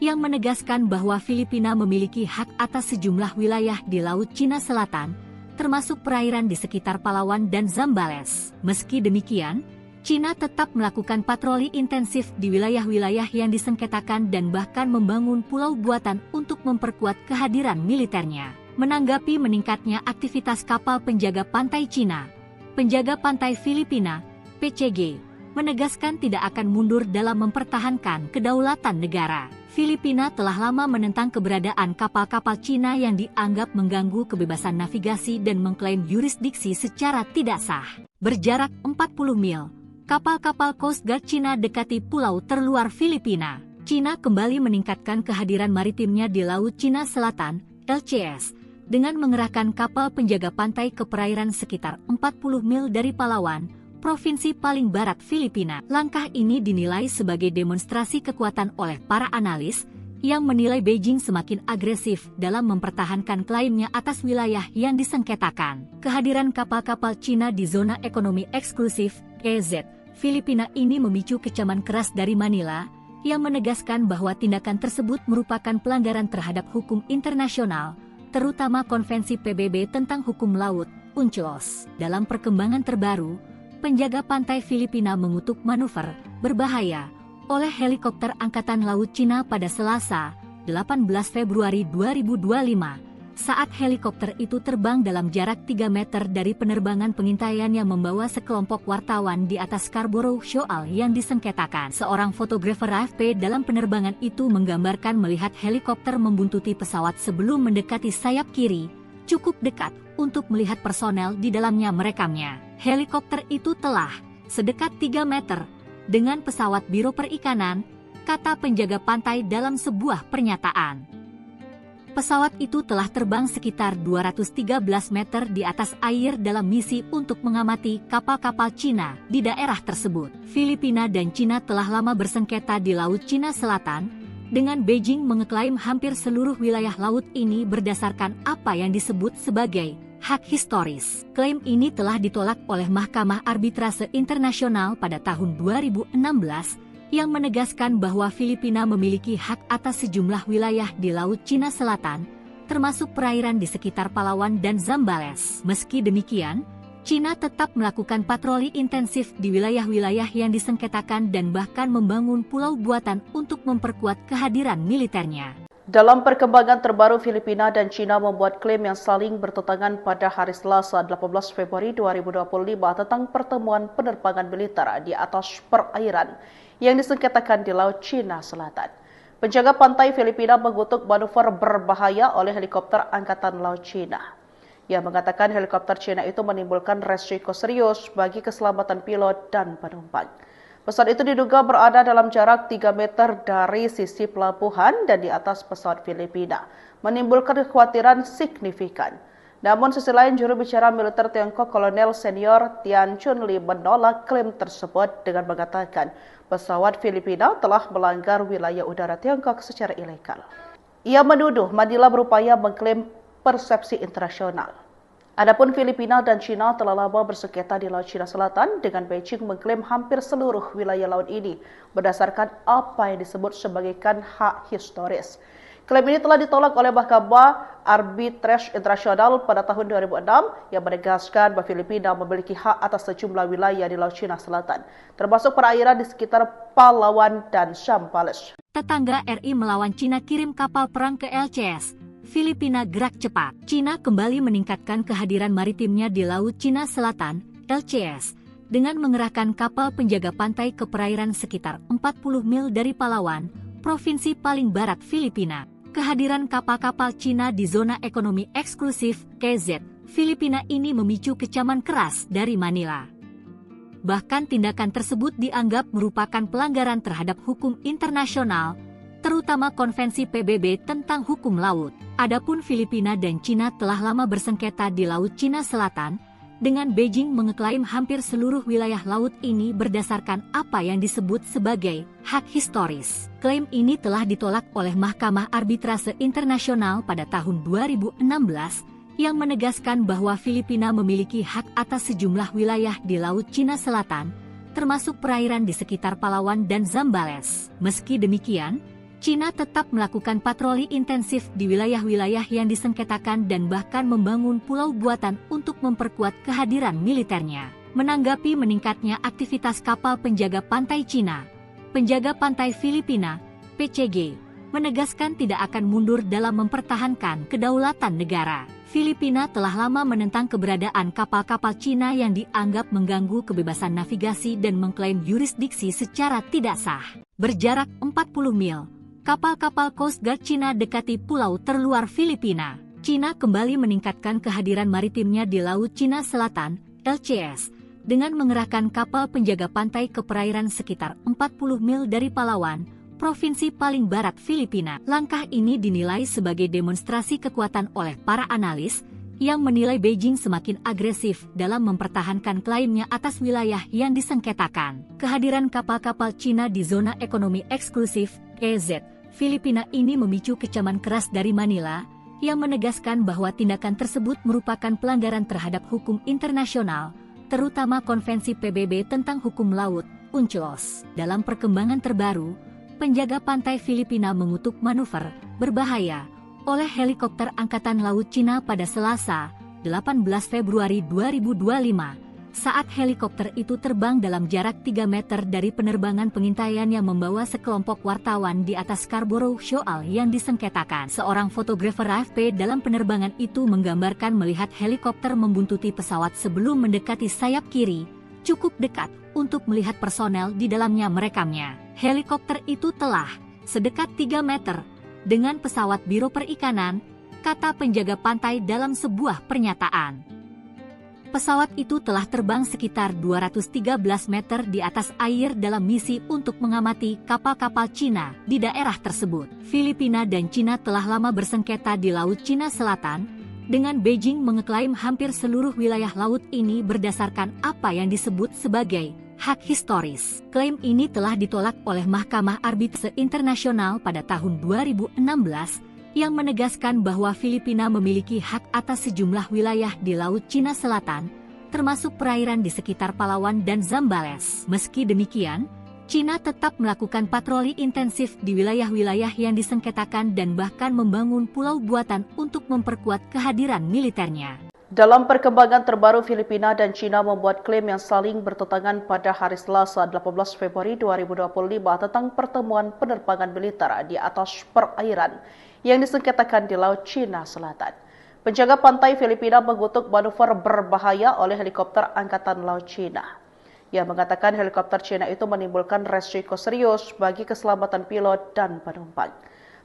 yang menegaskan bahwa Filipina memiliki hak atas sejumlah wilayah di Laut Cina Selatan, termasuk perairan di sekitar Palawan dan Zambales. Meski demikian, Cina tetap melakukan patroli intensif di wilayah-wilayah yang disengketakan dan bahkan membangun pulau buatan untuk memperkuat kehadiran militernya. Menanggapi meningkatnya aktivitas kapal penjaga pantai Cina, penjaga pantai Filipina, PCG, menegaskan tidak akan mundur dalam mempertahankan kedaulatan negara. Filipina telah lama menentang keberadaan kapal-kapal Cina yang dianggap mengganggu kebebasan navigasi dan mengklaim yurisdiksi secara tidak sah. Berjarak 40 mil, kapal-kapal Coast Guard Cina dekati pulau terluar Filipina. Cina kembali meningkatkan kehadiran maritimnya di Laut Cina Selatan, LCS, dengan mengerahkan kapal penjaga pantai ke perairan sekitar 40 mil dari Palawan, provinsi paling barat Filipina. Langkah ini dinilai sebagai demonstrasi kekuatan oleh para analis, yang menilai Beijing semakin agresif dalam mempertahankan klaimnya atas wilayah yang disengketakan. Kehadiran kapal-kapal Cina di zona ekonomi eksklusif, KZ, Filipina ini memicu kecaman keras dari Manila, yang menegaskan bahwa tindakan tersebut merupakan pelanggaran terhadap hukum internasional, terutama Konvensi PBB tentang hukum laut, UNCLOS. Dalam perkembangan terbaru, penjaga pantai Filipina mengutuk manuver berbahaya oleh helikopter Angkatan Laut Cina pada Selasa, 18 Februari 2025, saat helikopter itu terbang dalam jarak 3 meter dari penerbangan pengintaian yang membawa sekelompok wartawan di atas Scarborough Shoal yang disengketakan. Seorang fotografer AFP dalam penerbangan itu menggambarkan melihat helikopter membuntuti pesawat sebelum mendekati sayap kiri, cukup dekat untuk melihat personel di dalamnya merekamnya. Helikopter itu telah sedekat 3 meter dengan pesawat Biro Perikanan, kata penjaga pantai dalam sebuah pernyataan. Pesawat itu telah terbang sekitar 213 meter di atas air dalam misi untuk mengamati kapal-kapal Cina di daerah tersebut. Filipina dan Cina telah lama bersengketa di Laut Cina Selatan, dengan Beijing mengeklaim hampir seluruh wilayah laut ini berdasarkan apa yang disebut sebagai hak historis. Klaim ini telah ditolak oleh Mahkamah Arbitrase Internasional pada tahun 2016, yang menegaskan bahwa Filipina memiliki hak atas sejumlah wilayah di Laut Cina Selatan, termasuk perairan di sekitar Palawan dan Zambales. Meski demikian, Cina tetap melakukan patroli intensif di wilayah-wilayah yang disengketakan dan bahkan membangun pulau buatan untuk memperkuat kehadiran militernya. Dalam perkembangan terbaru, Filipina dan Cina membuat klaim yang saling bertentangan pada hari Selasa 18 Februari 2025 tentang pertemuan penerbangan militer di atas perairan yang disengketakan di Laut Cina Selatan. Penjaga pantai Filipina mengutuk manuver berbahaya oleh helikopter Angkatan Laut Cina. Ia mengatakan helikopter Cina itu menimbulkan resiko serius bagi keselamatan pilot dan penumpang. Pesawat itu diduga berada dalam jarak 3 meter dari sisi pelabuhan dan di atas pesawat Filipina, menimbulkan kekhawatiran signifikan. Namun sisi lain, juru bicara militer Tiongkok Kolonel Senior Tian Chunli menolak klaim tersebut dengan mengatakan pesawat Filipina telah melanggar wilayah udara Tiongkok secara ilegal. Ia menuduh Manila berupaya mengklaim persepsi internasional. Adapun Filipina dan Cina telah lama bersengketa di Laut Cina Selatan, dengan Beijing mengklaim hampir seluruh wilayah laut ini berdasarkan apa yang disebut sebagai hak historis. Klaim ini telah ditolak oleh Mahkamah Arbitrase Internasional pada tahun 2006 yang menegaskan bahwa Filipina memiliki hak atas sejumlah wilayah di Laut Cina Selatan, termasuk perairan di sekitar Palawan dan Zambales. Tetangga RI melawan Cina kirim kapal perang ke LCS. Filipina gerak cepat. Cina kembali meningkatkan kehadiran maritimnya di Laut Cina Selatan, LCS, dengan mengerahkan kapal penjaga pantai ke perairan sekitar 40 mil dari Palawan, provinsi paling barat Filipina. Kehadiran kapal-kapal Cina di zona ekonomi eksklusif KZ Filipina ini memicu kecaman keras dari Manila. Bahkan tindakan tersebut dianggap merupakan pelanggaran terhadap hukum internasional, terutama Konvensi PBB tentang hukum laut. Adapun Filipina dan Cina telah lama bersengketa di Laut Cina Selatan, dengan Beijing mengeklaim hampir seluruh wilayah laut ini berdasarkan apa yang disebut sebagai hak historis. Klaim ini telah ditolak oleh Mahkamah Arbitrase Internasional pada tahun 2016, yang menegaskan bahwa Filipina memiliki hak atas sejumlah wilayah di Laut Cina Selatan, termasuk perairan di sekitar Palawan dan Zambales. Meski demikian, Cina tetap melakukan patroli intensif di wilayah-wilayah yang disengketakan dan bahkan membangun pulau buatan untuk memperkuat kehadiran militernya. Menanggapi meningkatnya aktivitas kapal penjaga pantai Cina, penjaga pantai Filipina, PCG, menegaskan tidak akan mundur dalam mempertahankan kedaulatan negara. Filipina telah lama menentang keberadaan kapal-kapal Cina yang dianggap mengganggu kebebasan navigasi dan mengklaim yurisdiksi secara tidak sah. Berjarak 40 mil, kapal-kapal Coast Guard Cina dekati pulau terluar Filipina. Cina kembali meningkatkan kehadiran maritimnya di Laut Cina Selatan, LCS, dengan mengerahkan kapal penjaga pantai ke perairan sekitar 40 mil dari Palawan, provinsi paling barat Filipina. Langkah ini dinilai sebagai demonstrasi kekuatan oleh para analis, yang menilai Beijing semakin agresif dalam mempertahankan klaimnya atas wilayah yang disengketakan. Kehadiran kapal-kapal Cina di zona ekonomi eksklusif, EZ, Filipina ini memicu kecaman keras dari Manila, yang menegaskan bahwa tindakan tersebut merupakan pelanggaran terhadap hukum internasional, terutama Konvensi PBB tentang hukum laut, UNCLOS. Dalam perkembangan terbaru, penjaga pantai Filipina mengutuk manuver berbahaya oleh helikopter Angkatan Laut Cina pada Selasa, 18 Februari 2025, saat helikopter itu terbang dalam jarak 3 meter dari penerbangan pengintaian yang membawa sekelompok wartawan di atas Scarborough Shoal yang disengketakan. Seorang fotografer AFP dalam penerbangan itu menggambarkan melihat helikopter membuntuti pesawat sebelum mendekati sayap kiri, cukup dekat untuk melihat personel di dalamnya merekamnya. Helikopter itu telah sedekat 3 meter dengan pesawat Biro Perikanan, kata penjaga pantai dalam sebuah pernyataan. Pesawat itu telah terbang sekitar 213 meter di atas air dalam misi untuk mengamati kapal-kapal Cina di daerah tersebut. Filipina dan Cina telah lama bersengketa di Laut Cina Selatan, dengan Beijing mengeklaim hampir seluruh wilayah laut ini berdasarkan apa yang disebut sebagai hak historis. Klaim ini telah ditolak oleh Mahkamah Arbitrase Internasional pada tahun 2016, yang menegaskan bahwa Filipina memiliki hak atas sejumlah wilayah di Laut Cina Selatan, termasuk perairan di sekitar Palawan dan Zambales. Meski demikian, Cina tetap melakukan patroli intensif di wilayah-wilayah yang disengketakan dan bahkan membangun pulau buatan untuk memperkuat kehadiran militernya. Dalam perkembangan terbaru, Filipina dan Cina membuat klaim yang saling bertentangan pada hari Selasa 18 Februari 2025 tentang pertemuan penerbangan militer di atas perairan yang disengketakan di Laut Cina Selatan. Penjaga pantai Filipina mengutuk manuver berbahaya oleh helikopter Angkatan Laut Cina. Ia mengatakan helikopter Cina itu menimbulkan resiko serius bagi keselamatan pilot dan penumpang.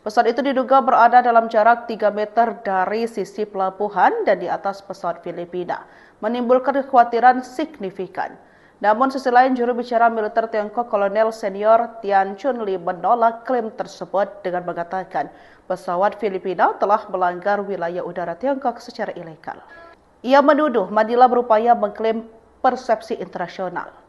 Pesawat itu diduga berada dalam jarak 3 meter dari sisi pelabuhan dan di atas pesawat Filipina, menimbulkan kekhawatiran signifikan. Namun sisi lain, juru bicara militer Tiongkok Kolonel Senior Tian Chunli menolak klaim tersebut dengan mengatakan pesawat Filipina telah melanggar wilayah udara Tiongkok secara ilegal. Ia menuduh Manila berupaya mengklaim persepsi internasional.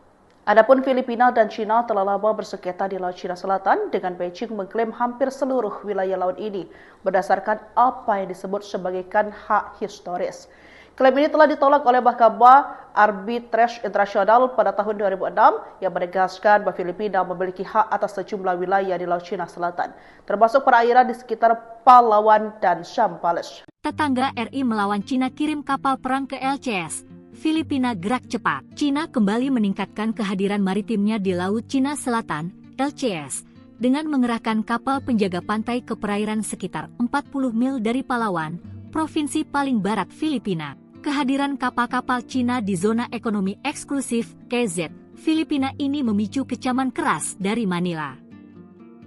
Adapun Filipina dan Cina telah lama bersengketa di Laut Cina Selatan, dengan Beijing mengklaim hampir seluruh wilayah laut ini berdasarkan apa yang disebut sebagai hak historis. Klaim ini telah ditolak oleh Mahkamah Arbitrase Internasional pada tahun 2006 yang menegaskan bahwa Filipina memiliki hak atas sejumlah wilayah di Laut Cina Selatan, termasuk perairan di sekitar Palawan dan Zambales. Tetangga RI melawan Cina kirim kapal perang ke LCS. Filipina gerak cepat. Cina kembali meningkatkan kehadiran maritimnya di Laut Cina Selatan, LCS, dengan mengerahkan kapal penjaga pantai ke perairan sekitar 40 mil dari Palawan, provinsi paling barat Filipina. Kehadiran kapal-kapal Cina di zona ekonomi eksklusif KZ Filipina ini memicu kecaman keras dari Manila.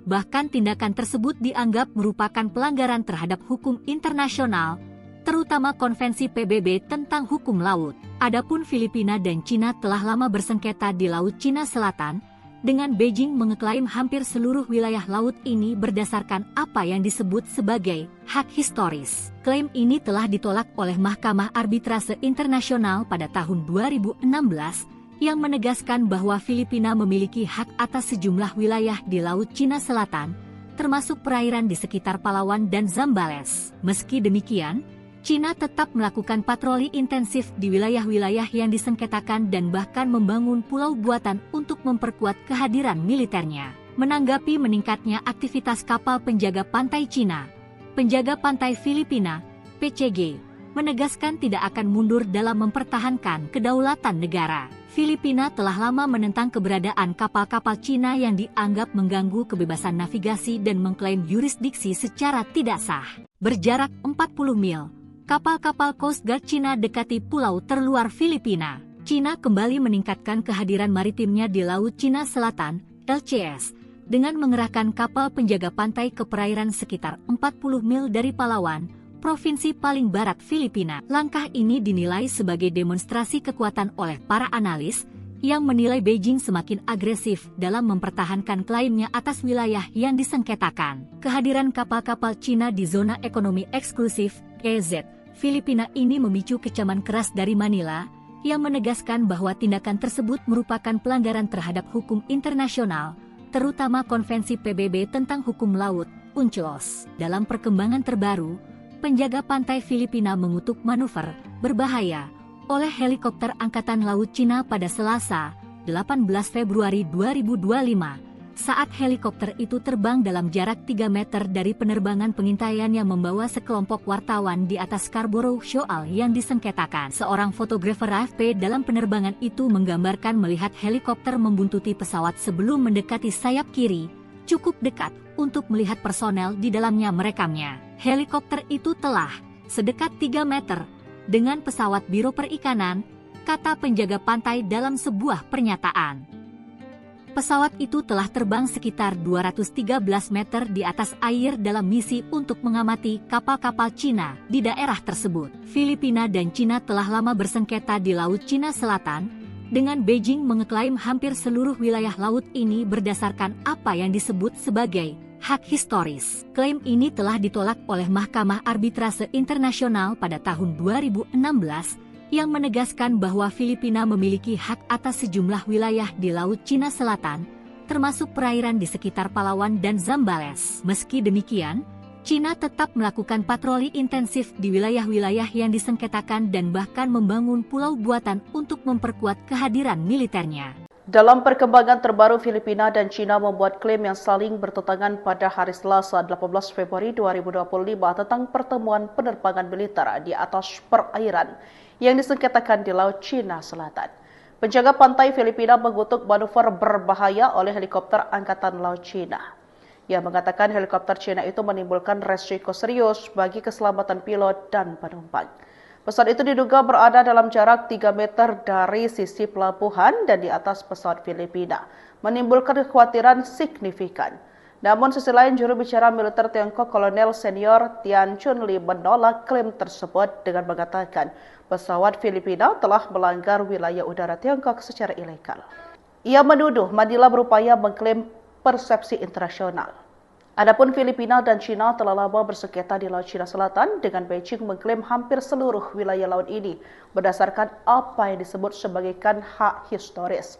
Bahkan tindakan tersebut dianggap merupakan pelanggaran terhadap hukum internasional, terutama Konvensi PBB tentang hukum laut. Adapun Filipina dan Cina telah lama bersengketa di Laut Cina Selatan, dengan Beijing mengeklaim hampir seluruh wilayah laut ini berdasarkan apa yang disebut sebagai hak historis. Klaim ini telah ditolak oleh Mahkamah Arbitrase Internasional pada tahun 2016, yang menegaskan bahwa Filipina memiliki hak atas sejumlah wilayah di Laut Cina Selatan, termasuk perairan di sekitar Palawan dan Zambales. Meski demikian, Cina tetap melakukan patroli intensif di wilayah-wilayah yang disengketakan dan bahkan membangun pulau buatan untuk memperkuat kehadiran militernya. Menanggapi meningkatnya aktivitas kapal penjaga pantai Cina, penjaga pantai Filipina, PCG, menegaskan tidak akan mundur dalam mempertahankan kedaulatan negara. Filipina telah lama menentang keberadaan kapal-kapal Cina yang dianggap mengganggu kebebasan navigasi dan mengklaim yurisdiksi secara tidak sah. Berjarak 40 mil, kapal-kapal Coast Guard Cina dekati pulau terluar Filipina. Cina kembali meningkatkan kehadiran maritimnya di Laut Cina Selatan, LCS, dengan mengerahkan kapal penjaga pantai ke perairan sekitar 40 mil dari Palawan, provinsi paling barat Filipina. Langkah ini dinilai sebagai demonstrasi kekuatan oleh para analis, yang menilai Beijing semakin agresif dalam mempertahankan klaimnya atas wilayah yang disengketakan. Kehadiran kapal-kapal Cina di zona ekonomi eksklusif, KZ, Filipina ini memicu kecaman keras dari Manila, yang menegaskan bahwa tindakan tersebut merupakan pelanggaran terhadap hukum internasional, terutama Konvensi PBB tentang hukum laut, UNCLOS. Dalam perkembangan terbaru, penjaga pantai Filipina mengutuk manuver berbahaya oleh helikopter Angkatan Laut Cina pada Selasa, 18 Februari 2025, saat helikopter itu terbang dalam jarak 3 meter dari penerbangan pengintaian yang membawa sekelompok wartawan di atas Scarborough Shoal yang disengketakan. Seorang fotografer AFP dalam penerbangan itu menggambarkan melihat helikopter membuntuti pesawat sebelum mendekati sayap kiri, cukup dekat untuk melihat personel di dalamnya merekamnya. Helikopter itu telah sedekat 3 meter dengan pesawat Biro Perikanan, kata penjaga pantai dalam sebuah pernyataan. Pesawat itu telah terbang sekitar 213 meter di atas air dalam misi untuk mengamati kapal-kapal Cina di daerah tersebut. Filipina dan Cina telah lama bersengketa di Laut Cina Selatan, dengan Beijing mengeklaim hampir seluruh wilayah laut ini berdasarkan apa yang disebut sebagai hak historis. Klaim ini telah ditolak oleh Mahkamah Arbitrase Internasional pada tahun 2016, yang menegaskan bahwa Filipina memiliki hak atas sejumlah wilayah di Laut Cina Selatan, termasuk perairan di sekitar Palawan dan Zambales. Meski demikian, Cina tetap melakukan patroli intensif di wilayah-wilayah yang disengketakan dan bahkan membangun pulau buatan untuk memperkuat kehadiran militernya. Dalam perkembangan terbaru, Filipina dan Cina membuat klaim yang saling bertentangan pada hari Selasa 18 Februari 2025 tentang pertemuan penerbangan militer di atas perairan yang disengketakan di Laut Cina Selatan. Penjaga pantai Filipina mengutuk manuver berbahaya oleh helikopter Angkatan Laut Cina. Ia mengatakan helikopter Cina itu menimbulkan resiko serius bagi keselamatan pilot dan penumpang. Pesawat itu diduga berada dalam jarak 3 meter dari sisi pelabuhan dan di atas pesawat Filipina, menimbulkan kekhawatiran signifikan. Namun sisi lain, juru bicara militer Tiongkok Kolonel Senior Tian Chunli menolak klaim tersebut dengan mengatakan pesawat Filipina telah melanggar wilayah udara Tiongkok secara ilegal. Ia menuduh Manila berupaya mengklaim persepsi internasional. Adapun Filipina dan Cina telah lama bersengketa di Laut Cina Selatan, dengan Beijing mengklaim hampir seluruh wilayah laut ini berdasarkan apa yang disebut sebagai hak historis.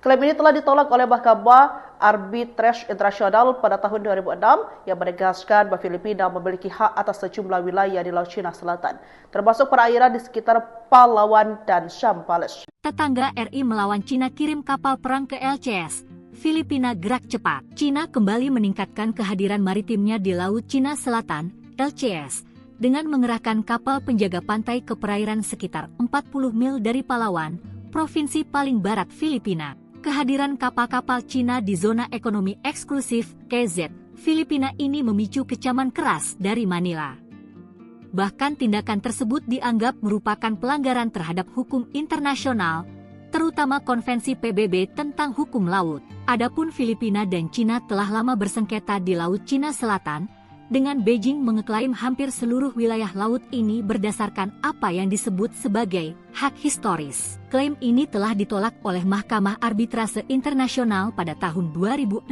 Klaim ini telah ditolak oleh Mahkamah Arbitrase Internasional pada tahun 2006 yang menegaskan bahwa Filipina memiliki hak atas sejumlah wilayah di Laut Cina Selatan, termasuk perairan di sekitar Palawan dan Zambales. Tetangga RI melawan Cina kirim kapal perang ke LCS. Filipina gerak cepat. Cina kembali meningkatkan kehadiran maritimnya di Laut Cina Selatan, LCS, dengan mengerahkan kapal penjaga pantai ke perairan sekitar 40 mil dari Palawan, provinsi paling barat Filipina. Kehadiran kapal-kapal Cina di zona ekonomi eksklusif KZ Filipina ini memicu kecaman keras dari Manila. Bahkan tindakan tersebut dianggap merupakan pelanggaran terhadap hukum internasional, terutama Konvensi PBB tentang hukum laut. Adapun Filipina dan Cina telah lama bersengketa di Laut Cina Selatan, dengan Beijing mengeklaim hampir seluruh wilayah laut ini berdasarkan apa yang disebut sebagai hak historis. Klaim ini telah ditolak oleh Mahkamah Arbitrase Internasional pada tahun 2016,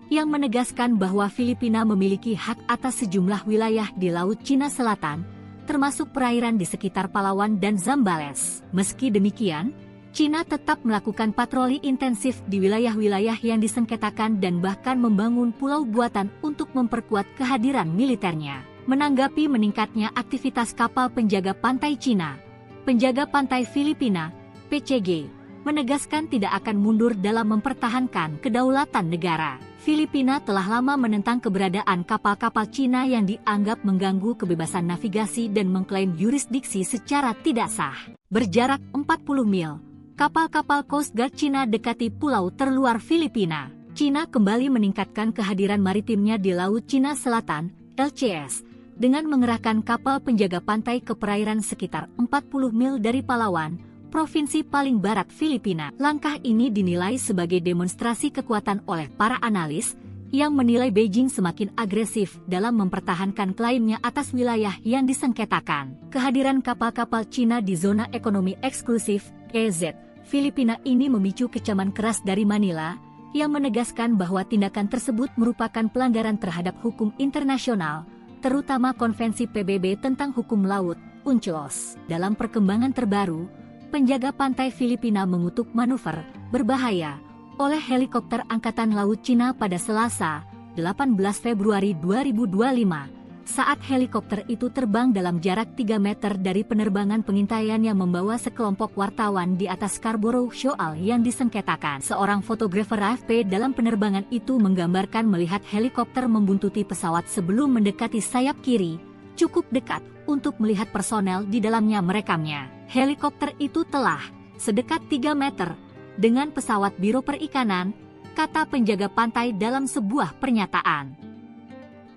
yang menegaskan bahwa Filipina memiliki hak atas sejumlah wilayah di Laut Cina Selatan, termasuk perairan di sekitar Palawan dan Zambales. Meski demikian, Cina tetap melakukan patroli intensif di wilayah-wilayah yang disengketakan dan bahkan membangun pulau buatan untuk memperkuat kehadiran militernya. Menanggapi meningkatnya aktivitas kapal penjaga pantai Cina, penjaga pantai Filipina, PCG, menegaskan tidak akan mundur dalam mempertahankan kedaulatan negara. Filipina telah lama menentang keberadaan kapal-kapal Cina yang dianggap mengganggu kebebasan navigasi dan mengklaim yurisdiksi secara tidak sah. Berjarak 40 mil, kapal-kapal Coast Guard Cina dekati pulau terluar Filipina. Cina kembali meningkatkan kehadiran maritimnya di Laut Cina Selatan, LCS, dengan mengerahkan kapal penjaga pantai ke perairan sekitar 40 mil dari Palawan, provinsi paling barat Filipina. Langkah ini dinilai sebagai demonstrasi kekuatan oleh para analis, yang menilai Beijing semakin agresif dalam mempertahankan klaimnya atas wilayah yang disengketakan. Kehadiran kapal-kapal Cina di zona ekonomi eksklusif KZ Filipina ini memicu kecaman keras dari Manila, yang menegaskan bahwa tindakan tersebut merupakan pelanggaran terhadap hukum internasional, terutama Konvensi PBB tentang hukum laut, UNCLOS. Dalam perkembangan terbaru, penjaga pantai Filipina mengutuk manuver berbahaya oleh helikopter Angkatan Laut Cina pada Selasa, 18 Februari 2025, saat helikopter itu terbang dalam jarak 3 meter dari penerbangan pengintaian yang membawa sekelompok wartawan di atas Scarborough Shoal yang disengketakan. Seorang fotografer AFP dalam penerbangan itu menggambarkan melihat helikopter membuntuti pesawat sebelum mendekati sayap kiri, cukup dekat untuk melihat personel di dalamnya merekamnya. Helikopter itu telah sedekat 3 meter dengan pesawat Biro Perikanan, kata penjaga pantai dalam sebuah pernyataan.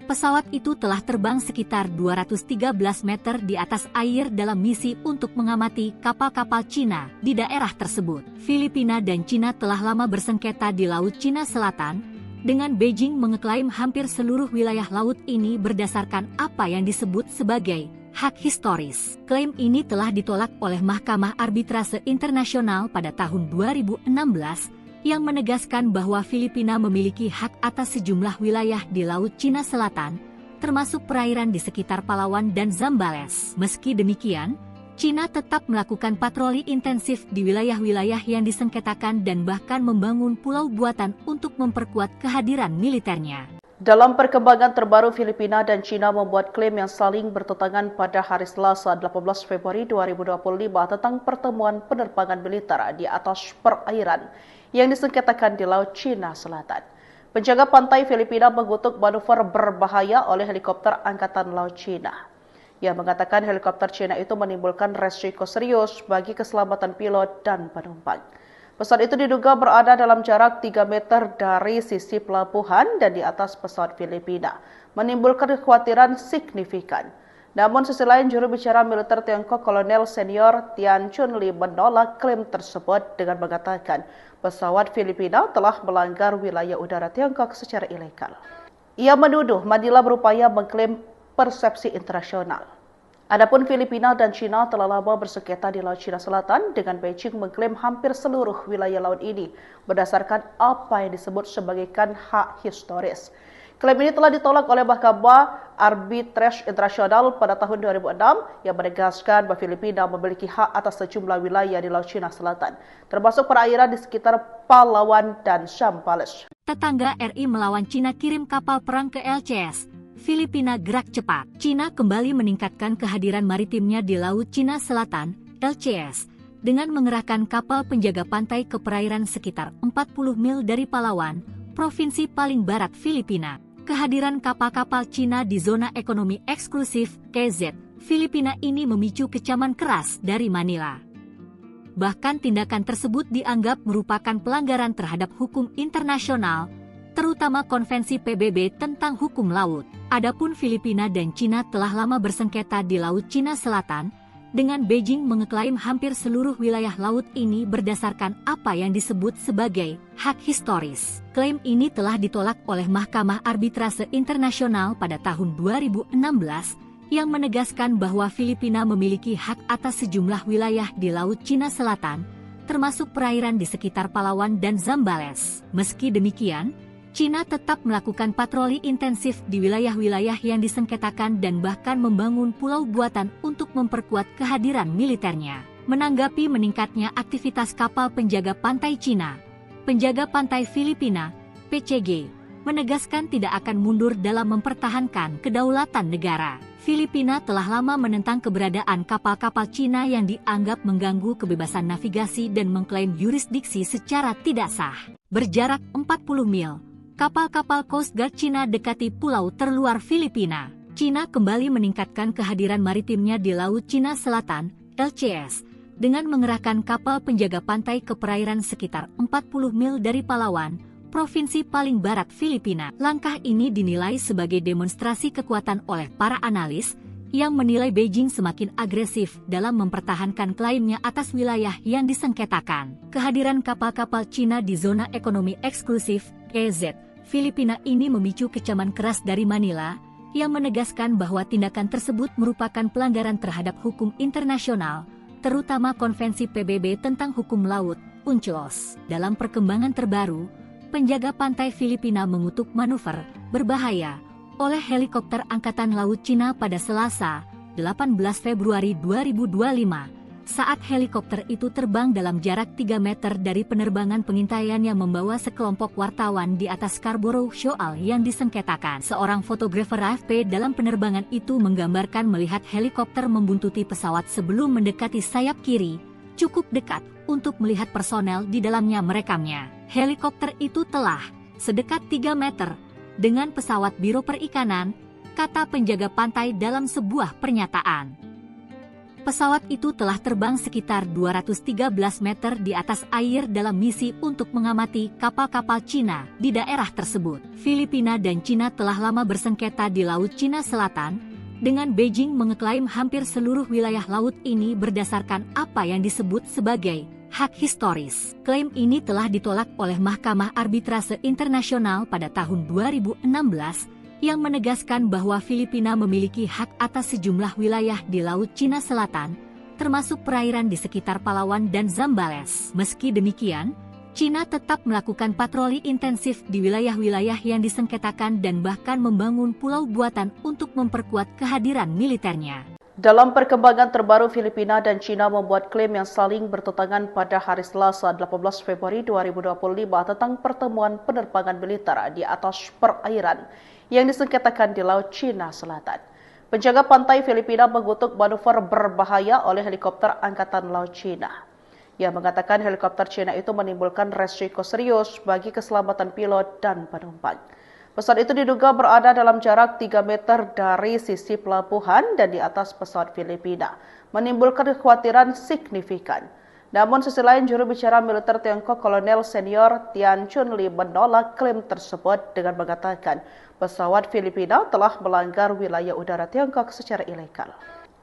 Pesawat itu telah terbang sekitar 213 meter di atas air dalam misi untuk mengamati kapal-kapal Cina di daerah tersebut. Filipina dan Cina telah lama bersengketa di Laut Cina Selatan, dengan Beijing mengeklaim hampir seluruh wilayah laut ini berdasarkan apa yang disebut sebagai hak historis. Klaim ini telah ditolak oleh Mahkamah Arbitrase Internasional pada tahun 2016, yang menegaskan bahwa Filipina memiliki hak atas sejumlah wilayah di Laut Cina Selatan, termasuk perairan di sekitar Palawan dan Zambales. Meski demikian, Cina tetap melakukan patroli intensif di wilayah-wilayah yang disengketakan dan bahkan membangun pulau buatan untuk memperkuat kehadiran militernya. Dalam perkembangan terbaru, Filipina dan Cina membuat klaim yang saling bertentangan pada hari Selasa 18 Februari 2025 tentang pertemuan penerbangan militer di atas perairan yang disengketakan di Laut Cina Selatan. Penjaga pantai Filipina mengutuk manuver berbahaya oleh helikopter Angkatan Laut Cina. Ia mengatakan helikopter Cina itu menimbulkan resiko serius bagi keselamatan pilot dan penumpang. Pesawat itu diduga berada dalam jarak 3 meter dari sisi pelabuhan dan di atas pesawat Filipina, menimbulkan kekhawatiran signifikan. Namun sisi lain, juru bicara militer Tiongkok Kolonel Senior Tian Chunli menolak klaim tersebut dengan mengatakan pesawat Filipina telah melanggar wilayah udara Tiongkok secara ilegal. Ia menuduh Manila berupaya mengklaim persepsi internasional. Adapun Filipina dan Cina telah lama bersengketa di Laut Cina Selatan, dengan Beijing mengklaim hampir seluruh wilayah laut ini berdasarkan apa yang disebut sebagai hak historis. Klaim ini telah ditolak oleh Mahkamah Arbitrase Internasional pada tahun 2006 yang menegaskan bahwa Filipina memiliki hak atas sejumlah wilayah di Laut Cina Selatan, termasuk perairan di sekitar Palawan dan Zambales. Tetangga RI melawan Cina kirim kapal perang ke LCS. Filipina gerak cepat. Cina kembali meningkatkan kehadiran maritimnya di Laut Cina Selatan, LCS, dengan mengerahkan kapal penjaga pantai ke perairan sekitar 40 mil dari Palawan, provinsi paling barat Filipina. Kehadiran kapal-kapal Cina di zona ekonomi eksklusif, KZ, Filipina ini memicu kecaman keras dari Manila. Bahkan tindakan tersebut dianggap merupakan pelanggaran terhadap hukum internasional, terutama Konvensi PBB tentang hukum laut. Adapun Filipina dan Cina telah lama bersengketa di Laut Cina Selatan, dengan Beijing mengeklaim hampir seluruh wilayah laut ini berdasarkan apa yang disebut sebagai hak historis. Klaim ini telah ditolak oleh Mahkamah Arbitrase Internasional pada tahun 2016, yang menegaskan bahwa Filipina memiliki hak atas sejumlah wilayah di Laut Cina Selatan, termasuk perairan di sekitar Palawan dan Zambales. Meski demikian, Cina tetap melakukan patroli intensif di wilayah-wilayah yang disengketakan dan bahkan membangun pulau buatan untuk memperkuat kehadiran militernya. Menanggapi meningkatnya aktivitas kapal penjaga pantai Cina, penjaga pantai Filipina, PCG, menegaskan tidak akan mundur dalam mempertahankan kedaulatan negara. Filipina telah lama menentang keberadaan kapal-kapal Cina yang dianggap mengganggu kebebasan navigasi dan mengklaim yurisdiksi secara tidak sah. Berjarak 40 mil, kapal-kapal Coast Guard Cina dekati pulau terluar Filipina. Cina kembali meningkatkan kehadiran maritimnya di Laut Cina Selatan, LCS, dengan mengerahkan kapal penjaga pantai ke perairan sekitar 40 mil dari Palawan, provinsi paling barat Filipina. Langkah ini dinilai sebagai demonstrasi kekuatan oleh para analis, yang menilai Beijing semakin agresif dalam mempertahankan klaimnya atas wilayah yang disengketakan. Kehadiran kapal-kapal Cina di zona ekonomi eksklusif, KZ, Filipina ini memicu kecaman keras dari Manila, yang menegaskan bahwa tindakan tersebut merupakan pelanggaran terhadap hukum internasional, terutama Konvensi PBB tentang hukum laut, UNCLOS. Dalam perkembangan terbaru, penjaga pantai Filipina mengutuk manuver berbahaya oleh helikopter Angkatan Laut Cina pada Selasa, 18 Februari 2025, saat helikopter itu terbang dalam jarak 3 meter dari penerbangan pengintaian yang membawa sekelompok wartawan di atas Scarborough Shoal yang disengketakan. Seorang fotografer AFP dalam penerbangan itu menggambarkan melihat helikopter membuntuti pesawat sebelum mendekati sayap kiri, cukup dekat untuk melihat personel di dalamnya merekamnya. Helikopter itu telah sedekat 3 meter dengan pesawat Biro Perikanan, kata penjaga pantai dalam sebuah pernyataan. Pesawat itu telah terbang sekitar 213 meter di atas air dalam misi untuk mengamati kapal-kapal Cina di daerah tersebut. Filipina dan Cina telah lama bersengketa di Laut Cina Selatan, dengan Beijing mengeklaim hampir seluruh wilayah laut ini berdasarkan apa yang disebut sebagai hak historis. Klaim ini telah ditolak oleh Mahkamah Arbitrase Internasional pada tahun 2016, yang menegaskan bahwa Filipina memiliki hak atas sejumlah wilayah di Laut Cina Selatan, termasuk perairan di sekitar Palawan dan Zambales. Meski demikian, Cina tetap melakukan patroli intensif di wilayah-wilayah yang disengketakan dan bahkan membangun pulau buatan untuk memperkuat kehadiran militernya. Dalam perkembangan terbaru, Filipina dan Cina membuat klaim yang saling bertentangan pada hari Selasa 18 Februari 2025 tentang pertemuan penerbangan militer di atas perairan yang disengketakan di Laut Cina Selatan. Penjaga pantai Filipina mengutuk manuver berbahaya oleh helikopter Angkatan Laut Cina. Ia mengatakan helikopter Cina itu menimbulkan resiko serius bagi keselamatan pilot dan penumpang. Pesawat itu diduga berada dalam jarak 3 meter dari sisi pelabuhan dan di atas pesawat Filipina, menimbulkan kekhawatiran signifikan. Namun sisi lain, juru bicara militer Tiongkok Kolonel Senior Tian Chunli menolak klaim tersebut dengan mengatakan pesawat Filipina telah melanggar wilayah udara Tiongkok secara ilegal.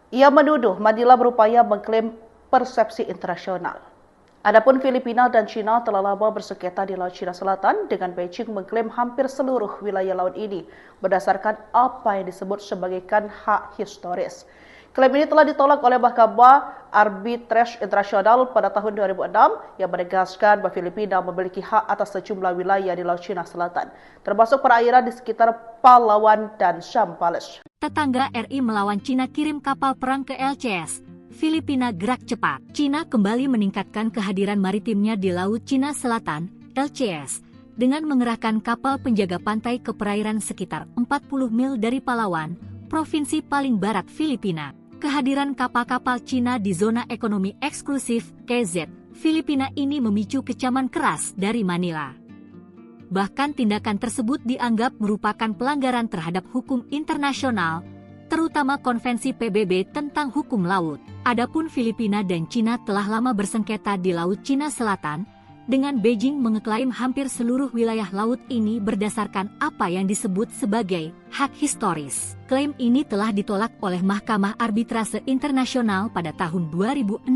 Ia menuduh Manila berupaya mengklaim persepsi internasional. Adapun Filipina dan Cina telah lama bersengketa di Laut Cina Selatan, dengan Beijing mengklaim hampir seluruh wilayah laut ini berdasarkan apa yang disebut sebagai hak historis. Klaim ini telah ditolak oleh Mahkamah Arbitrase Internasional pada tahun 2006 yang menegaskan bahwa Filipina memiliki hak atas sejumlah wilayah di Laut Cina Selatan, termasuk perairan di sekitar Palawan dan Zambales. Tetangga RI melawan Cina kirim kapal perang ke LCS. Filipina gerak cepat. Cina kembali meningkatkan kehadiran maritimnya di Laut Cina Selatan, LCS, dengan mengerahkan kapal penjaga pantai ke perairan sekitar 40 mil dari Palawan, provinsi paling barat Filipina. Kehadiran kapal-kapal Cina di zona ekonomi eksklusif KZ Filipina ini memicu kecaman keras dari Manila. Bahkan tindakan tersebut dianggap merupakan pelanggaran terhadap hukum internasional, terutama Konvensi PBB tentang hukum laut. Adapun Filipina dan Cina telah lama bersengketa di Laut Cina Selatan, dengan Beijing mengeklaim hampir seluruh wilayah laut ini berdasarkan apa yang disebut sebagai hak historis. Klaim ini telah ditolak oleh Mahkamah Arbitrase Internasional pada tahun 2016,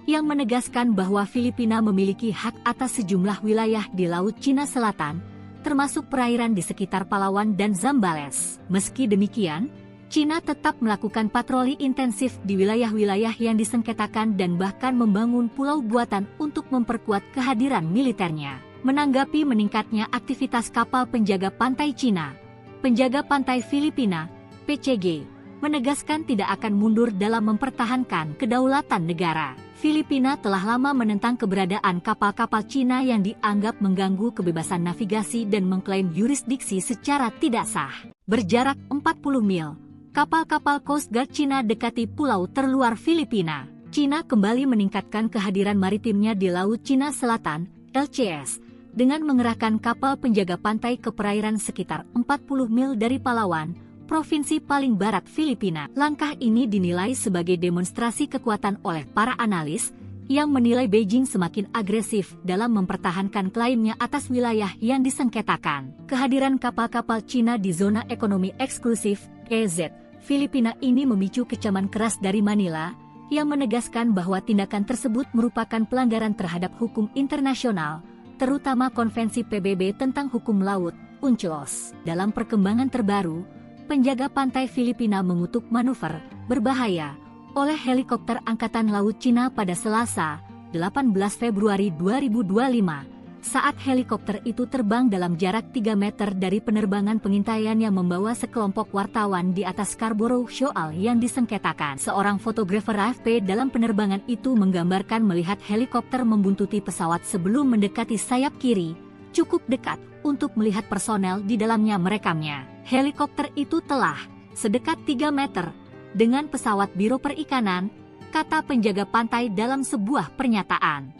yang menegaskan bahwa Filipina memiliki hak atas sejumlah wilayah di Laut Cina Selatan, termasuk perairan di sekitar Palawan dan Zambales. Meski demikian, Cina tetap melakukan patroli intensif di wilayah-wilayah yang disengketakan dan bahkan membangun pulau buatan untuk memperkuat kehadiran militernya. Menanggapi meningkatnya aktivitas kapal penjaga pantai Cina, penjaga pantai Filipina, PCG, menegaskan tidak akan mundur dalam mempertahankan kedaulatan negara. Filipina telah lama menentang keberadaan kapal-kapal Cina yang dianggap mengganggu kebebasan navigasi dan mengklaim yurisdiksi secara tidak sah. Berjarak 40 mil, kapal-kapal Coast Guard Cina dekati pulau terluar Filipina. Cina kembali meningkatkan kehadiran maritimnya di Laut Cina Selatan, LCS, dengan mengerahkan kapal penjaga pantai ke perairan sekitar 40 mil dari Palawan, provinsi paling barat Filipina. Langkah ini dinilai sebagai demonstrasi kekuatan oleh para analis, yang menilai Beijing semakin agresif dalam mempertahankan klaimnya atas wilayah yang disengketakan. Kehadiran kapal-kapal Cina di zona ekonomi eksklusif, EZ, Filipina ini memicu kecaman keras dari Manila, yang menegaskan bahwa tindakan tersebut merupakan pelanggaran terhadap hukum internasional, terutama Konvensi PBB tentang hukum laut, UNCLOS. Dalam perkembangan terbaru, penjaga pantai Filipina mengutuk manuver berbahaya oleh helikopter Angkatan Laut Cina pada Selasa, 18 Februari 2025, saat helikopter itu terbang dalam jarak 3 meter dari penerbangan pengintaian yang membawa sekelompok wartawan di atas Scarborough Shoal yang disengketakan. Seorang fotografer AFP dalam penerbangan itu menggambarkan melihat helikopter membuntuti pesawat sebelum mendekati sayap kiri, cukup dekat untuk melihat personel di dalamnya merekamnya. Helikopter itu telah sedekat 3 meter dengan pesawat Biro Perikanan, kata penjaga pantai dalam sebuah pernyataan.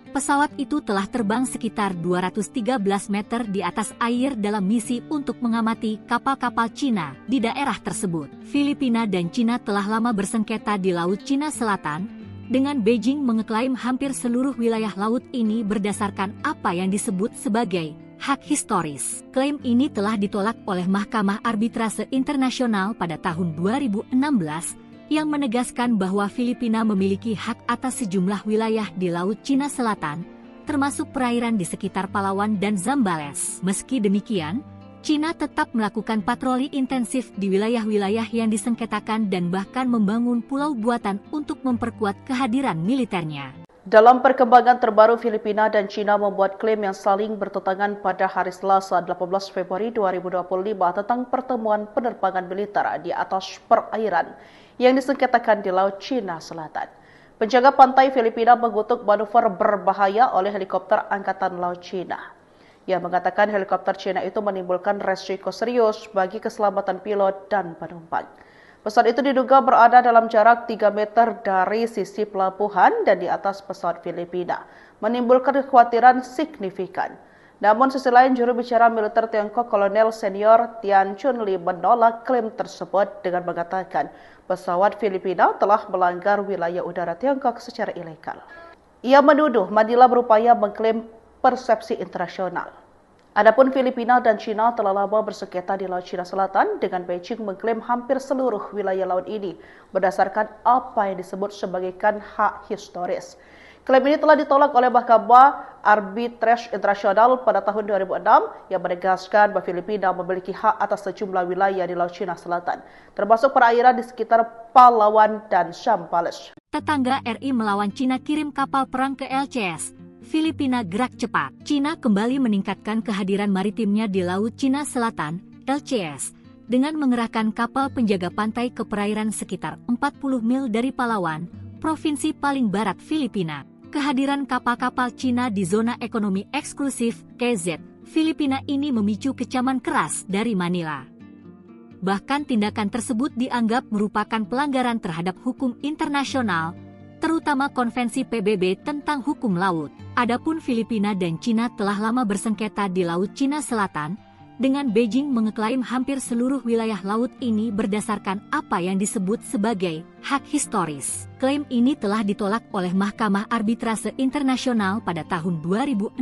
Pesawat itu telah terbang sekitar 213 meter di atas air dalam misi untuk mengamati kapal-kapal Cina di daerah tersebut. Filipina dan Cina telah lama bersengketa di Laut Cina Selatan, dengan Beijing mengeklaim hampir seluruh wilayah laut ini berdasarkan apa yang disebut sebagai hak historis. Klaim ini telah ditolak oleh Mahkamah Arbitrase Internasional pada tahun 2016, yang menegaskan bahwa Filipina memiliki hak atas sejumlah wilayah di Laut Cina Selatan, termasuk perairan di sekitar Palawan dan Zambales. Meski demikian, Cina tetap melakukan patroli intensif di wilayah-wilayah yang disengketakan dan bahkan membangun pulau buatan untuk memperkuat kehadiran militernya. Dalam perkembangan terbaru, Filipina dan Cina membuat klaim yang saling bertentangan pada hari Selasa 18 Februari 2025 tentang pertemuan penerbangan militer di atas perairan yang disengketakan di Laut Cina Selatan. Penjaga pantai Filipina mengutuk manuver berbahaya oleh helikopter Angkatan Laut Cina. Ia mengatakan helikopter Cina itu menimbulkan resiko serius bagi keselamatan pilot dan penumpang. Pesawat itu diduga berada dalam jarak 3 meter dari sisi pelabuhan dan di atas pesawat Filipina, menimbulkan kekhawatiran signifikan. Namun sisi lain, juru bicara militer Tiongkok Kolonel Senior Tian Chunli menolak klaim tersebut dengan mengatakan pesawat Filipina telah melanggar wilayah udara Tiongkok secara ilegal. Ia menuduh Manila berupaya mengklaim persepsi internasional. Adapun Filipina dan Cina telah lama bersengketa di Laut Cina Selatan, dengan Beijing mengklaim hampir seluruh wilayah laut ini berdasarkan apa yang disebut sebagai hak historis. Klaim ini telah ditolak oleh Mahkamah Arbitrase Internasional pada tahun 2006 yang menegaskan bahwa Filipina memiliki hak atas sejumlah wilayah di Laut Cina Selatan, termasuk perairan di sekitar Palawan dan Zambales. Tetangga RI melawan Cina kirim kapal perang ke LCS. Filipina gerak cepat. Cina kembali meningkatkan kehadiran maritimnya di Laut Cina Selatan, LCS, dengan mengerahkan kapal penjaga pantai ke perairan sekitar 40 mil dari Palawan, provinsi paling barat Filipina. Kehadiran kapal-kapal Cina di zona ekonomi eksklusif KZ Filipina ini memicu kecaman keras dari Manila. Bahkan tindakan tersebut dianggap merupakan pelanggaran terhadap hukum internasional, terutama Konvensi PBB tentang hukum laut. Adapun Filipina dan Cina telah lama bersengketa di Laut Cina Selatan, dengan Beijing mengeklaim hampir seluruh wilayah laut ini berdasarkan apa yang disebut sebagai hak historis. Klaim ini telah ditolak oleh Mahkamah Arbitrase Internasional pada tahun 2016,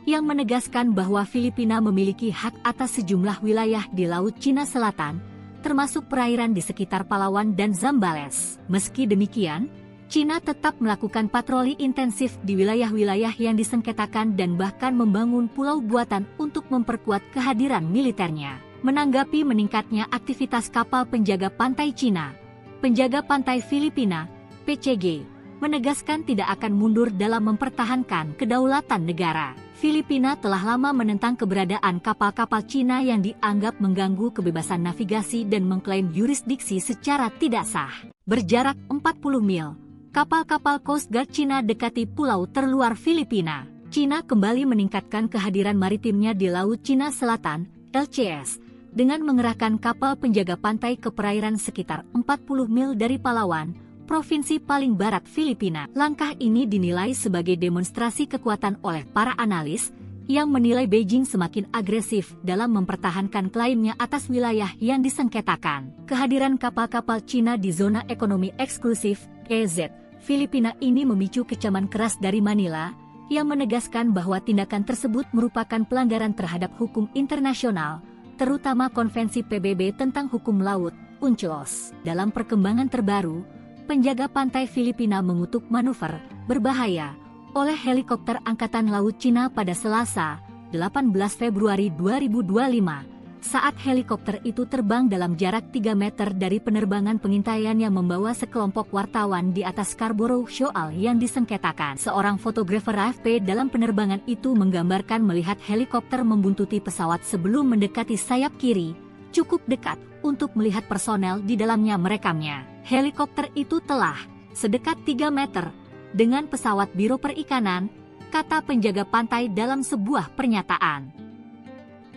yang menegaskan bahwa Filipina memiliki hak atas sejumlah wilayah di Laut Cina Selatan, termasuk perairan di sekitar Palawan dan Zambales. Meski demikian, Cina tetap melakukan patroli intensif di wilayah-wilayah yang disengketakan dan bahkan membangun pulau buatan untuk memperkuat kehadiran militernya. Menanggapi meningkatnya aktivitas kapal penjaga pantai Cina, penjaga pantai Filipina, PCG, menegaskan tidak akan mundur dalam mempertahankan kedaulatan negara. Filipina telah lama menentang keberadaan kapal-kapal Cina yang dianggap mengganggu kebebasan navigasi dan mengklaim yurisdiksi secara tidak sah. Berjarak 40 mil, kapal-kapal Coast Guard Cina dekati pulau terluar Filipina. Cina kembali meningkatkan kehadiran maritimnya di Laut Cina Selatan, LCS, dengan mengerahkan kapal penjaga pantai ke perairan sekitar 40 mil dari Palawan, provinsi paling barat Filipina. Langkah ini dinilai sebagai demonstrasi kekuatan oleh para analis, yang menilai Beijing semakin agresif dalam mempertahankan klaimnya atas wilayah yang disengketakan. Kehadiran kapal-kapal Cina di zona ekonomi eksklusif, EZ, Filipina ini memicu kecaman keras dari Manila, yang menegaskan bahwa tindakan tersebut merupakan pelanggaran terhadap hukum internasional, terutama Konvensi PBB tentang hukum laut, UNCLOS. Dalam perkembangan terbaru, penjaga pantai Filipina mengutuk manuver berbahaya oleh helikopter Angkatan Laut Cina pada Selasa, 18 Februari 2025, saat helikopter itu terbang dalam jarak 3 meter dari penerbangan pengintaian yang membawa sekelompok wartawan di atas Scarborough Shoal yang disengketakan. Seorang fotografer AFP dalam penerbangan itu menggambarkan melihat helikopter membuntuti pesawat sebelum mendekati sayap kiri, cukup dekat untuk melihat personel di dalamnya merekamnya. Helikopter itu telah sedekat 3 meter dengan pesawat Biro Perikanan, kata penjaga pantai dalam sebuah pernyataan.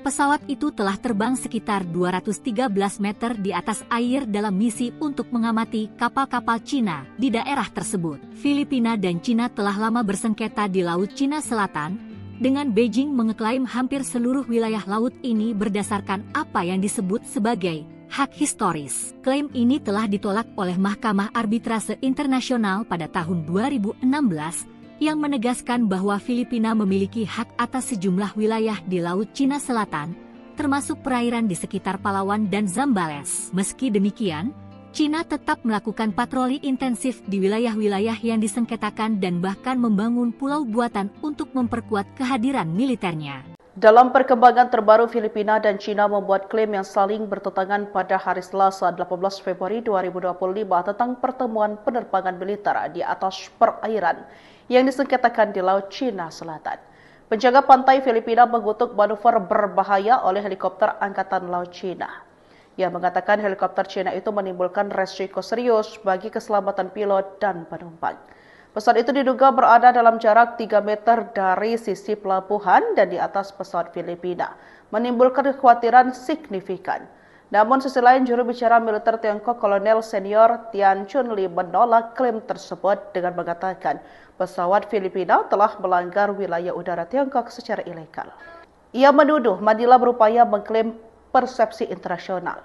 Pesawat itu telah terbang sekitar 213 meter di atas air dalam misi untuk mengamati kapal-kapal Cina di daerah tersebut. Filipina dan Cina telah lama bersengketa di Laut Cina Selatan, dengan Beijing mengeklaim hampir seluruh wilayah laut ini berdasarkan apa yang disebut sebagai hak historis. Klaim ini telah ditolak oleh Mahkamah Arbitrase Internasional pada tahun 2016, yang menegaskan bahwa Filipina memiliki hak atas sejumlah wilayah di Laut Cina Selatan, termasuk perairan di sekitar Palawan dan Zambales. Meski demikian, Cina tetap melakukan patroli intensif di wilayah-wilayah yang disengketakan dan bahkan membangun pulau buatan untuk memperkuat kehadiran militernya. Dalam perkembangan terbaru, Filipina dan Cina membuat klaim yang saling bertentangan pada hari Selasa 18 Februari 2025 tentang pertemuan penerbangan militer di atas perairan yang disengketakan di Laut Cina Selatan. Penjaga pantai Filipina mengutuk manuver berbahaya oleh helikopter Angkatan Laut Cina. Ia mengatakan helikopter Cina itu menimbulkan resiko serius bagi keselamatan pilot dan penumpang. Pesawat itu diduga berada dalam jarak 3 meter dari sisi pelabuhan dan di atas pesawat Filipina, menimbulkan kekhawatiran signifikan. Namun sisi lain, juru bicara militer Tiongkok Kolonel Senior Tian Chunli menolak klaim tersebut dengan mengatakan pesawat Filipina telah melanggar wilayah udara Tiongkok secara ilegal. Ia menuduh Manila berupaya mengklaim persepsi internasional.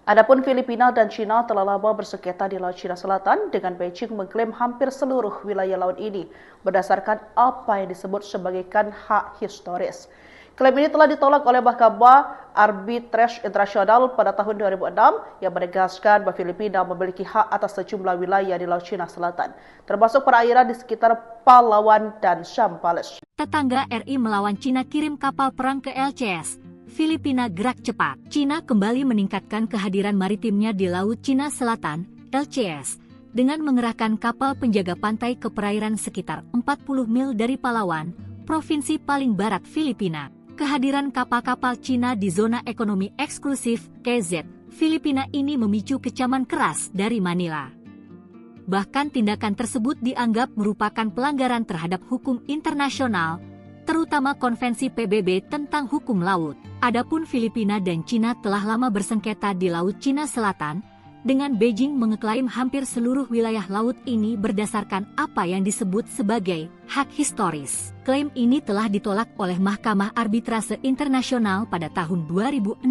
Adapun Filipina dan Cina telah lama bersengketa di Laut Cina Selatan, dengan Beijing mengklaim hampir seluruh wilayah laut ini berdasarkan apa yang disebut sebagai hak historis. Klaim ini telah ditolak oleh Mahkamah Arbitrase Internasional pada tahun 2006 yang menegaskan bahwa Filipina memiliki hak atas sejumlah wilayah di Laut Cina Selatan, termasuk perairan di sekitar Palawan dan Zambales. Tetangga RI melawan Cina kirim kapal perang ke LCS. Filipina gerak cepat. Cina kembali meningkatkan kehadiran maritimnya di Laut Cina Selatan, LCS, dengan mengerahkan kapal penjaga pantai ke perairan sekitar 40 mil dari Palawan, provinsi paling barat Filipina. Kehadiran kapal-kapal Cina di zona ekonomi eksklusif KZ Filipina ini memicu kecaman keras dari Manila. Bahkan tindakan tersebut dianggap merupakan pelanggaran terhadap hukum internasional, terutama Konvensi PBB tentang hukum laut. Adapun Filipina dan Cina telah lama bersengketa di Laut Cina Selatan, dengan Beijing mengeklaim hampir seluruh wilayah laut ini berdasarkan apa yang disebut sebagai hak historis. Klaim ini telah ditolak oleh Mahkamah Arbitrase Internasional pada tahun 2016,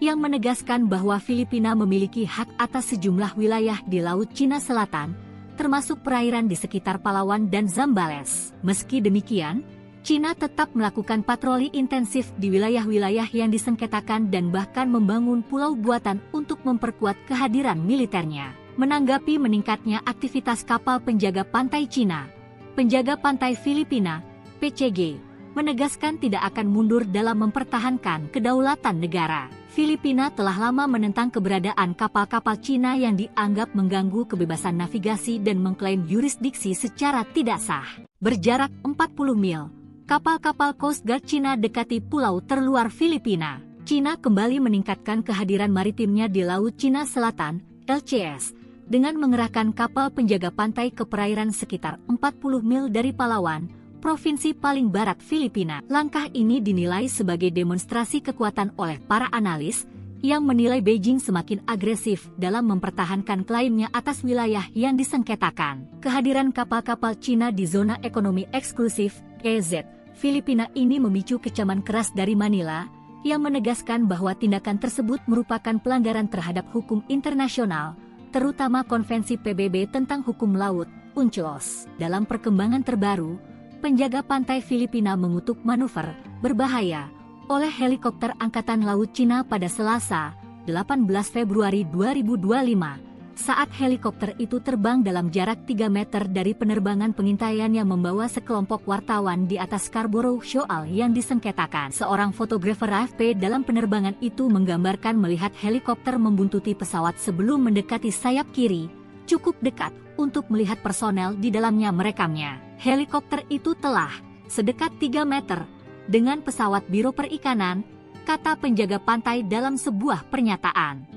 yang menegaskan bahwa Filipina memiliki hak atas sejumlah wilayah di Laut Cina Selatan, termasuk perairan di sekitar Palawan dan Zambales. Meski demikian, Cina tetap melakukan patroli intensif di wilayah-wilayah yang disengketakan dan bahkan membangun pulau buatan untuk memperkuat kehadiran militernya. Menanggapi meningkatnya aktivitas kapal penjaga pantai Cina, penjaga pantai Filipina, PCG, menegaskan tidak akan mundur dalam mempertahankan kedaulatan negara. Filipina telah lama menentang keberadaan kapal-kapal Cina yang dianggap mengganggu kebebasan navigasi dan mengklaim yurisdiksi secara tidak sah. Berjarak 40 mil, kapal-kapal Coast Guard Cina dekati pulau terluar Filipina. Cina kembali meningkatkan kehadiran maritimnya di Laut Cina Selatan, LCS, dengan mengerahkan kapal penjaga pantai ke perairan sekitar 40 mil dari Palawan, provinsi paling barat Filipina. Langkah ini dinilai sebagai demonstrasi kekuatan oleh para analis, yang menilai Beijing semakin agresif dalam mempertahankan klaimnya atas wilayah yang disengketakan. Kehadiran kapal-kapal Cina di zona ekonomi eksklusif, KZ, Filipina ini memicu kecaman keras dari Manila, yang menegaskan bahwa tindakan tersebut merupakan pelanggaran terhadap hukum internasional, terutama Konvensi PBB tentang hukum laut, UNCLOS. Dalam perkembangan terbaru, penjaga pantai Filipina mengutuk manuver berbahaya oleh helikopter Angkatan Laut Cina pada Selasa, 18 Februari 2025, Saat helikopter itu terbang dalam jarak 3 meter dari penerbangan pengintaian yang membawa sekelompok wartawan di atas Scarborough Shoal yang disengketakan. Seorang fotografer AFP dalam penerbangan itu menggambarkan melihat helikopter membuntuti pesawat sebelum mendekati sayap kiri, cukup dekat untuk melihat personel di dalamnya merekamnya. Helikopter itu telah sedekat 3 meter dengan pesawat Biro Perikanan, kata penjaga pantai dalam sebuah pernyataan.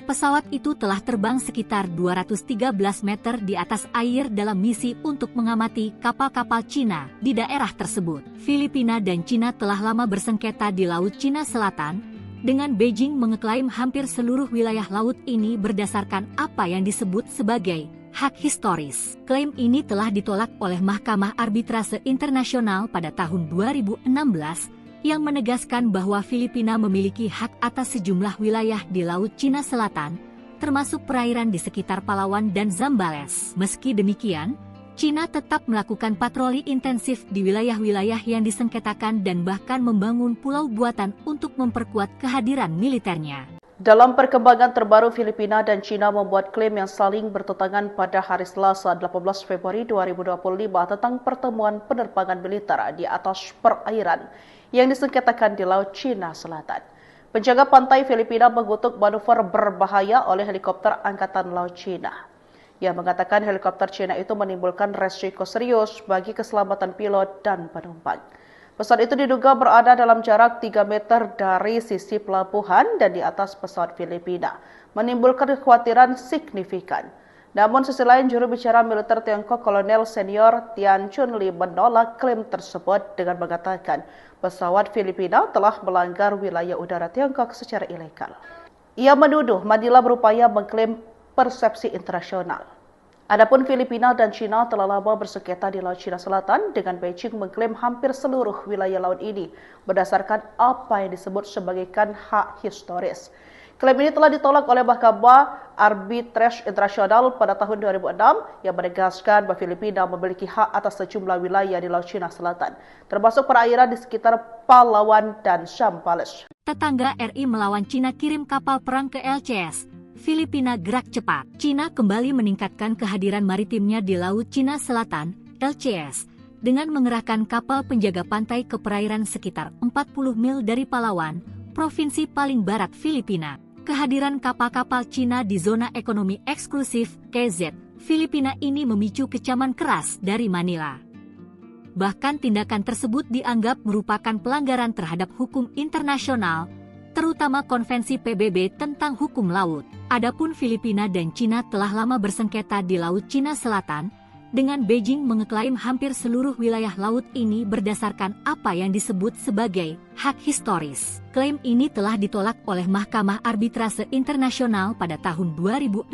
Pesawat itu telah terbang sekitar 213 meter di atas air dalam misi untuk mengamati kapal-kapal Cina di daerah tersebut. Filipina dan Cina telah lama bersengketa di Laut Cina Selatan, dengan Beijing mengeklaim hampir seluruh wilayah laut ini berdasarkan apa yang disebut sebagai hak historis. Klaim ini telah ditolak oleh Mahkamah Arbitrase Internasional pada tahun 2016, yang menegaskan bahwa Filipina memiliki hak atas sejumlah wilayah di Laut Cina Selatan, termasuk perairan di sekitar Palawan dan Zambales. Meski demikian, Cina tetap melakukan patroli intensif di wilayah-wilayah yang disengketakan dan bahkan membangun pulau buatan untuk memperkuat kehadiran militernya. Dalam perkembangan terbaru, Filipina dan Cina membuat klaim yang saling bertentangan pada hari Selasa 18 Februari 2025 tentang pertemuan penerbangan militer di atas perairan yang disengketakan di Laut Cina Selatan. Penjaga pantai Filipina mengutuk manuver berbahaya oleh helikopter Angkatan Laut Cina. Ia mengatakan helikopter Cina itu menimbulkan resiko serius bagi keselamatan pilot dan penumpang. Pesawat itu diduga berada dalam jarak 3 meter dari sisi pelabuhan dan di atas pesawat Filipina, menimbulkan kekhawatiran signifikan. Namun sisi lain, juru bicara militer Tiongkok Kolonel Senior Tian Chunli menolak klaim tersebut dengan mengatakan pesawat Filipina telah melanggar wilayah udara Tiongkok secara ilegal. Ia menuduh Manila berupaya mengklaim persepsi internasional. Adapun Filipina dan Cina telah lama bersengketa di Laut Cina Selatan, dengan Beijing mengklaim hampir seluruh wilayah laut ini berdasarkan apa yang disebut sebagai hak historis. Klaim ini telah ditolak oleh Mahkamah Arbitrase Internasional pada tahun 2006 yang menegaskan bahwa Filipina memiliki hak atas sejumlah wilayah di Laut Cina Selatan, termasuk perairan di sekitar Palawan dan Zambales. Tetangga RI melawan Cina kirim kapal perang ke LCS. Filipina gerak cepat. Cina kembali meningkatkan kehadiran maritimnya di Laut Cina Selatan, LCS, dengan mengerahkan kapal penjaga pantai ke perairan sekitar 40 mil dari Palawan, provinsi paling barat Filipina. Kehadiran kapal-kapal Cina di zona ekonomi eksklusif KZ Filipina ini memicu kecaman keras dari Manila. Bahkan tindakan tersebut dianggap merupakan pelanggaran terhadap hukum internasional, terutama Konvensi PBB tentang hukum laut. Adapun Filipina dan Cina telah lama bersengketa di Laut Cina Selatan, dengan Beijing mengeklaim hampir seluruh wilayah laut ini berdasarkan apa yang disebut sebagai hak historis. Klaim ini telah ditolak oleh Mahkamah Arbitrase Internasional pada tahun 2016,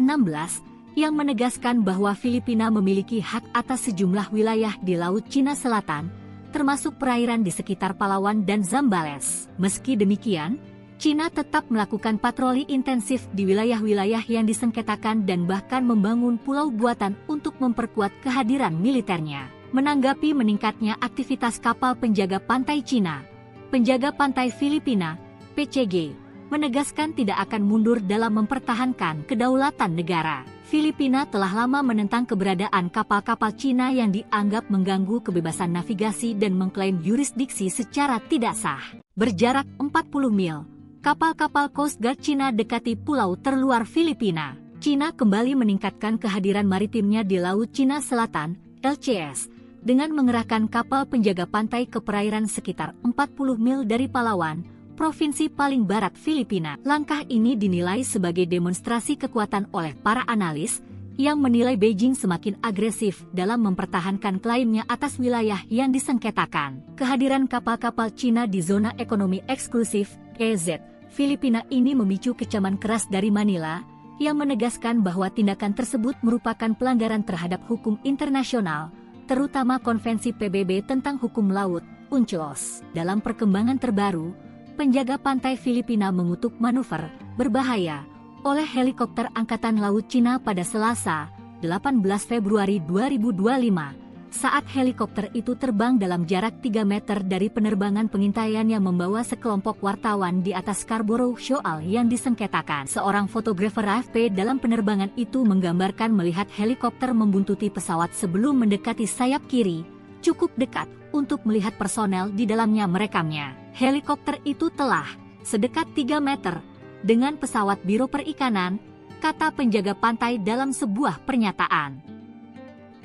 yang menegaskan bahwa Filipina memiliki hak atas sejumlah wilayah di Laut Cina Selatan, termasuk perairan di sekitar Palawan dan Zambales. Meski demikian, Cina tetap melakukan patroli intensif di wilayah-wilayah yang disengketakan dan bahkan membangun pulau buatan untuk memperkuat kehadiran militernya. Menanggapi meningkatnya aktivitas kapal penjaga pantai Cina, penjaga pantai Filipina, PCG, menegaskan tidak akan mundur dalam mempertahankan kedaulatan negara. Filipina telah lama menentang keberadaan kapal-kapal Cina yang dianggap mengganggu kebebasan navigasi dan mengklaim yurisdiksi secara tidak sah. Berjarak 40 mil, kapal-kapal Coast Guard Cina dekati pulau terluar Filipina. Cina kembali meningkatkan kehadiran maritimnya di Laut Cina Selatan, LCS, dengan mengerahkan kapal penjaga pantai ke perairan sekitar 40 mil dari Palawan, provinsi paling barat Filipina. Langkah ini dinilai sebagai demonstrasi kekuatan oleh para analis, yang menilai Beijing semakin agresif dalam mempertahankan klaimnya atas wilayah yang disengketakan. Kehadiran kapal-kapal Cina di zona ekonomi eksklusif KZ Filipina ini memicu kecaman keras dari Manila, yang menegaskan bahwa tindakan tersebut merupakan pelanggaran terhadap hukum internasional, terutama Konvensi PBB tentang hukum laut, UNCLOS. Dalam perkembangan terbaru, penjaga pantai Filipina mengutuk manuver berbahaya oleh helikopter Angkatan Laut Cina pada Selasa, 18 Februari 2025, saat helikopter itu terbang dalam jarak 3 meter dari penerbangan pengintaian yang membawa sekelompok wartawan di atas Scarborough Shoal yang disengketakan. Seorang fotografer AFP dalam penerbangan itu menggambarkan melihat helikopter membuntuti pesawat sebelum mendekati sayap kiri, cukup dekat untuk melihat personel di dalamnya merekamnya. Helikopter itu telah sedekat 3 meter dengan pesawat Biro Perikanan, kata penjaga pantai dalam sebuah pernyataan.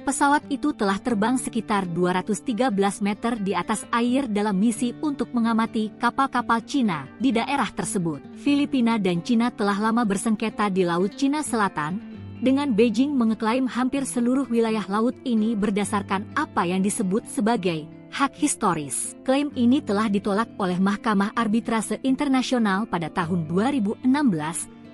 Pesawat itu telah terbang sekitar 213 meter di atas air dalam misi untuk mengamati kapal-kapal Cina di daerah tersebut. Filipina dan Cina telah lama bersengketa di Laut Cina Selatan, dengan Beijing mengeklaim hampir seluruh wilayah laut ini berdasarkan apa yang disebut sebagai hak historis. Klaim ini telah ditolak oleh Mahkamah Arbitrase Internasional pada tahun 2016,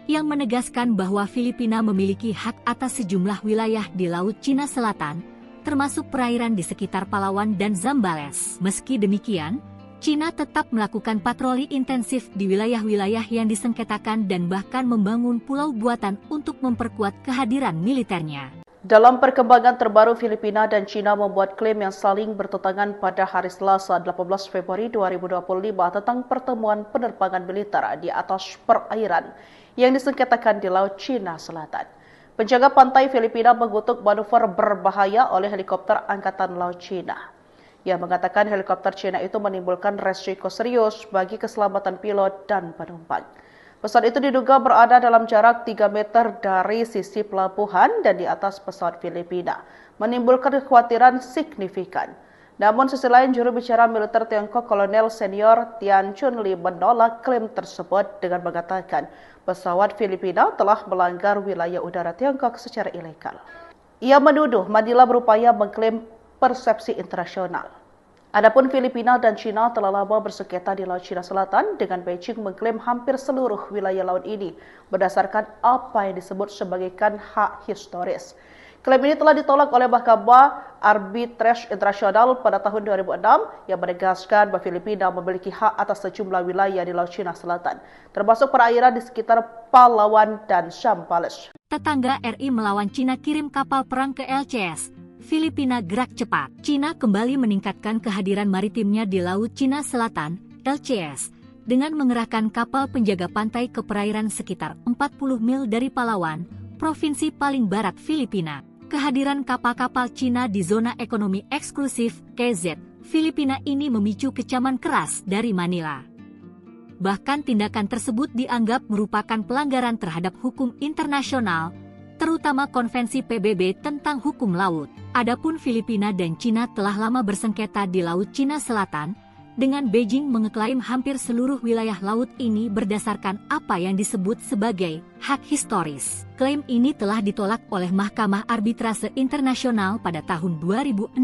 yang menegaskan bahwa Filipina memiliki hak atas sejumlah wilayah di Laut Cina Selatan, termasuk perairan di sekitar Palawan dan Zambales. Meski demikian, Cina tetap melakukan patroli intensif di wilayah-wilayah yang disengketakan dan bahkan membangun pulau buatan untuk memperkuat kehadiran militernya. Dalam perkembangan terbaru, Filipina dan Cina membuat klaim yang saling bertentangan pada hari Selasa 18 Februari 2025 tentang pertemuan penerbangan militer di atas perairan yang disengketakan di Laut Cina Selatan. Penjaga pantai Filipina mengutuk manuver berbahaya oleh helikopter Angkatan Laut Cina. Ia mengatakan helikopter Cina itu menimbulkan resiko serius bagi keselamatan pilot dan penumpang. Pesawat itu diduga berada dalam jarak 3 meter dari sisi pelabuhan dan di atas pesawat Filipina, menimbulkan kekhawatiran signifikan. Namun sisi lain, juru bicara militer Tiongkok Kolonel Senior Tian Chunli menolak klaim tersebut dengan mengatakan pesawat Filipina telah melanggar wilayah udara Tiongkok secara ilegal. Ia menuduh Manila berupaya mengklaim persepsi internasional. Adapun Filipina dan Cina telah lama bersengketa di Laut Cina Selatan, dengan Beijing mengklaim hampir seluruh wilayah laut ini berdasarkan apa yang disebut sebagai hak historis. Klaim ini telah ditolak oleh Mahkamah Arbitrase Internasional pada tahun 2006 yang menegaskan bahwa Filipina memiliki hak atas sejumlah wilayah di Laut Cina Selatan, termasuk perairan di sekitar Palawan dan Zambales. Tetangga RI melawan Cina kirim kapal perang ke LCS. Filipina gerak cepat. Cina kembali meningkatkan kehadiran maritimnya di Laut Cina Selatan, LCS, dengan mengerahkan kapal penjaga pantai ke perairan sekitar 40 mil dari Palawan, provinsi paling barat Filipina. Kehadiran kapal-kapal Cina di zona ekonomi eksklusif KZ Filipina ini memicu kecaman keras dari Manila. Bahkan tindakan tersebut dianggap merupakan pelanggaran terhadap hukum internasional, terutama Konvensi PBB tentang hukum laut. Adapun Filipina dan Cina telah lama bersengketa di Laut Cina Selatan, dengan Beijing mengeklaim hampir seluruh wilayah laut ini berdasarkan apa yang disebut sebagai hak historis. Klaim ini telah ditolak oleh Mahkamah Arbitrase Internasional pada tahun 2016,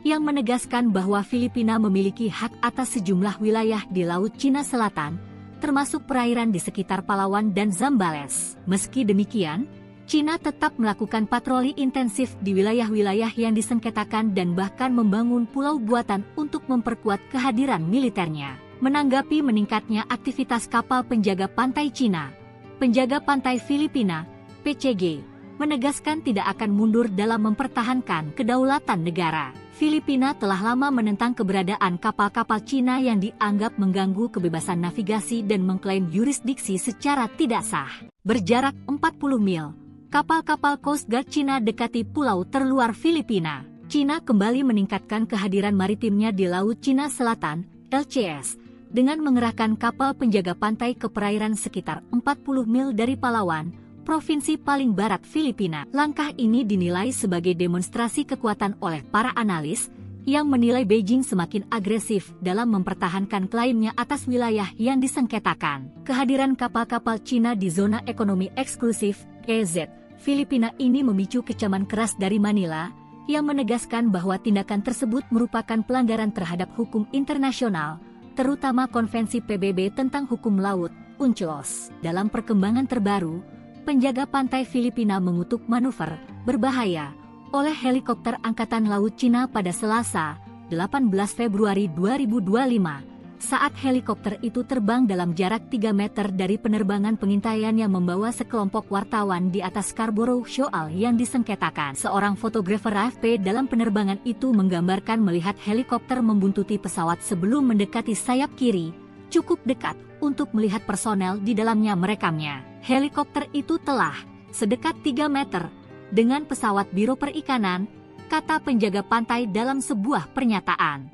yang menegaskan bahwa Filipina memiliki hak atas sejumlah wilayah di Laut Cina Selatan, termasuk perairan di sekitar Palawan dan Zambales. Meski demikian, Cina tetap melakukan patroli intensif di wilayah-wilayah yang disengketakan dan bahkan membangun pulau buatan untuk memperkuat kehadiran militernya. Menanggapi meningkatnya aktivitas kapal penjaga pantai Cina, penjaga pantai Filipina, PCG, menegaskan tidak akan mundur dalam mempertahankan kedaulatan negara. Filipina telah lama menentang keberadaan kapal-kapal Cina yang dianggap mengganggu kebebasan navigasi dan mengklaim yurisdiksi secara tidak sah. Berjarak 40 mil, kapal-kapal Coast Guard Cina dekati pulau terluar Filipina. Cina kembali meningkatkan kehadiran maritimnya di Laut Cina Selatan, LCS, dengan mengerahkan kapal penjaga pantai ke perairan sekitar 40 mil dari Palawan, provinsi paling barat Filipina. Langkah ini dinilai sebagai demonstrasi kekuatan oleh para analis, yang menilai Beijing semakin agresif dalam mempertahankan klaimnya atas wilayah yang disengketakan. Kehadiran kapal-kapal Cina di zona ekonomi eksklusif, KZ, Filipina ini memicu kecaman keras dari Manila, yang menegaskan bahwa tindakan tersebut merupakan pelanggaran terhadap hukum internasional, terutama Konvensi PBB tentang hukum laut, UNCLOS. Dalam perkembangan terbaru, penjaga pantai Filipina mengutuk manuver berbahaya oleh helikopter Angkatan Laut Cina pada Selasa, 18 Februari 2025, Saat helikopter itu terbang dalam jarak 3 meter dari penerbangan pengintaian yang membawa sekelompok wartawan di atas Scarborough Shoal yang disengketakan. Seorang fotografer AFP dalam penerbangan itu menggambarkan melihat helikopter membuntuti pesawat sebelum mendekati sayap kiri, cukup dekat untuk melihat personel di dalamnya merekamnya. Helikopter itu telah sedekat 3 meter dengan pesawat Biro Perikanan, kata penjaga pantai dalam sebuah pernyataan.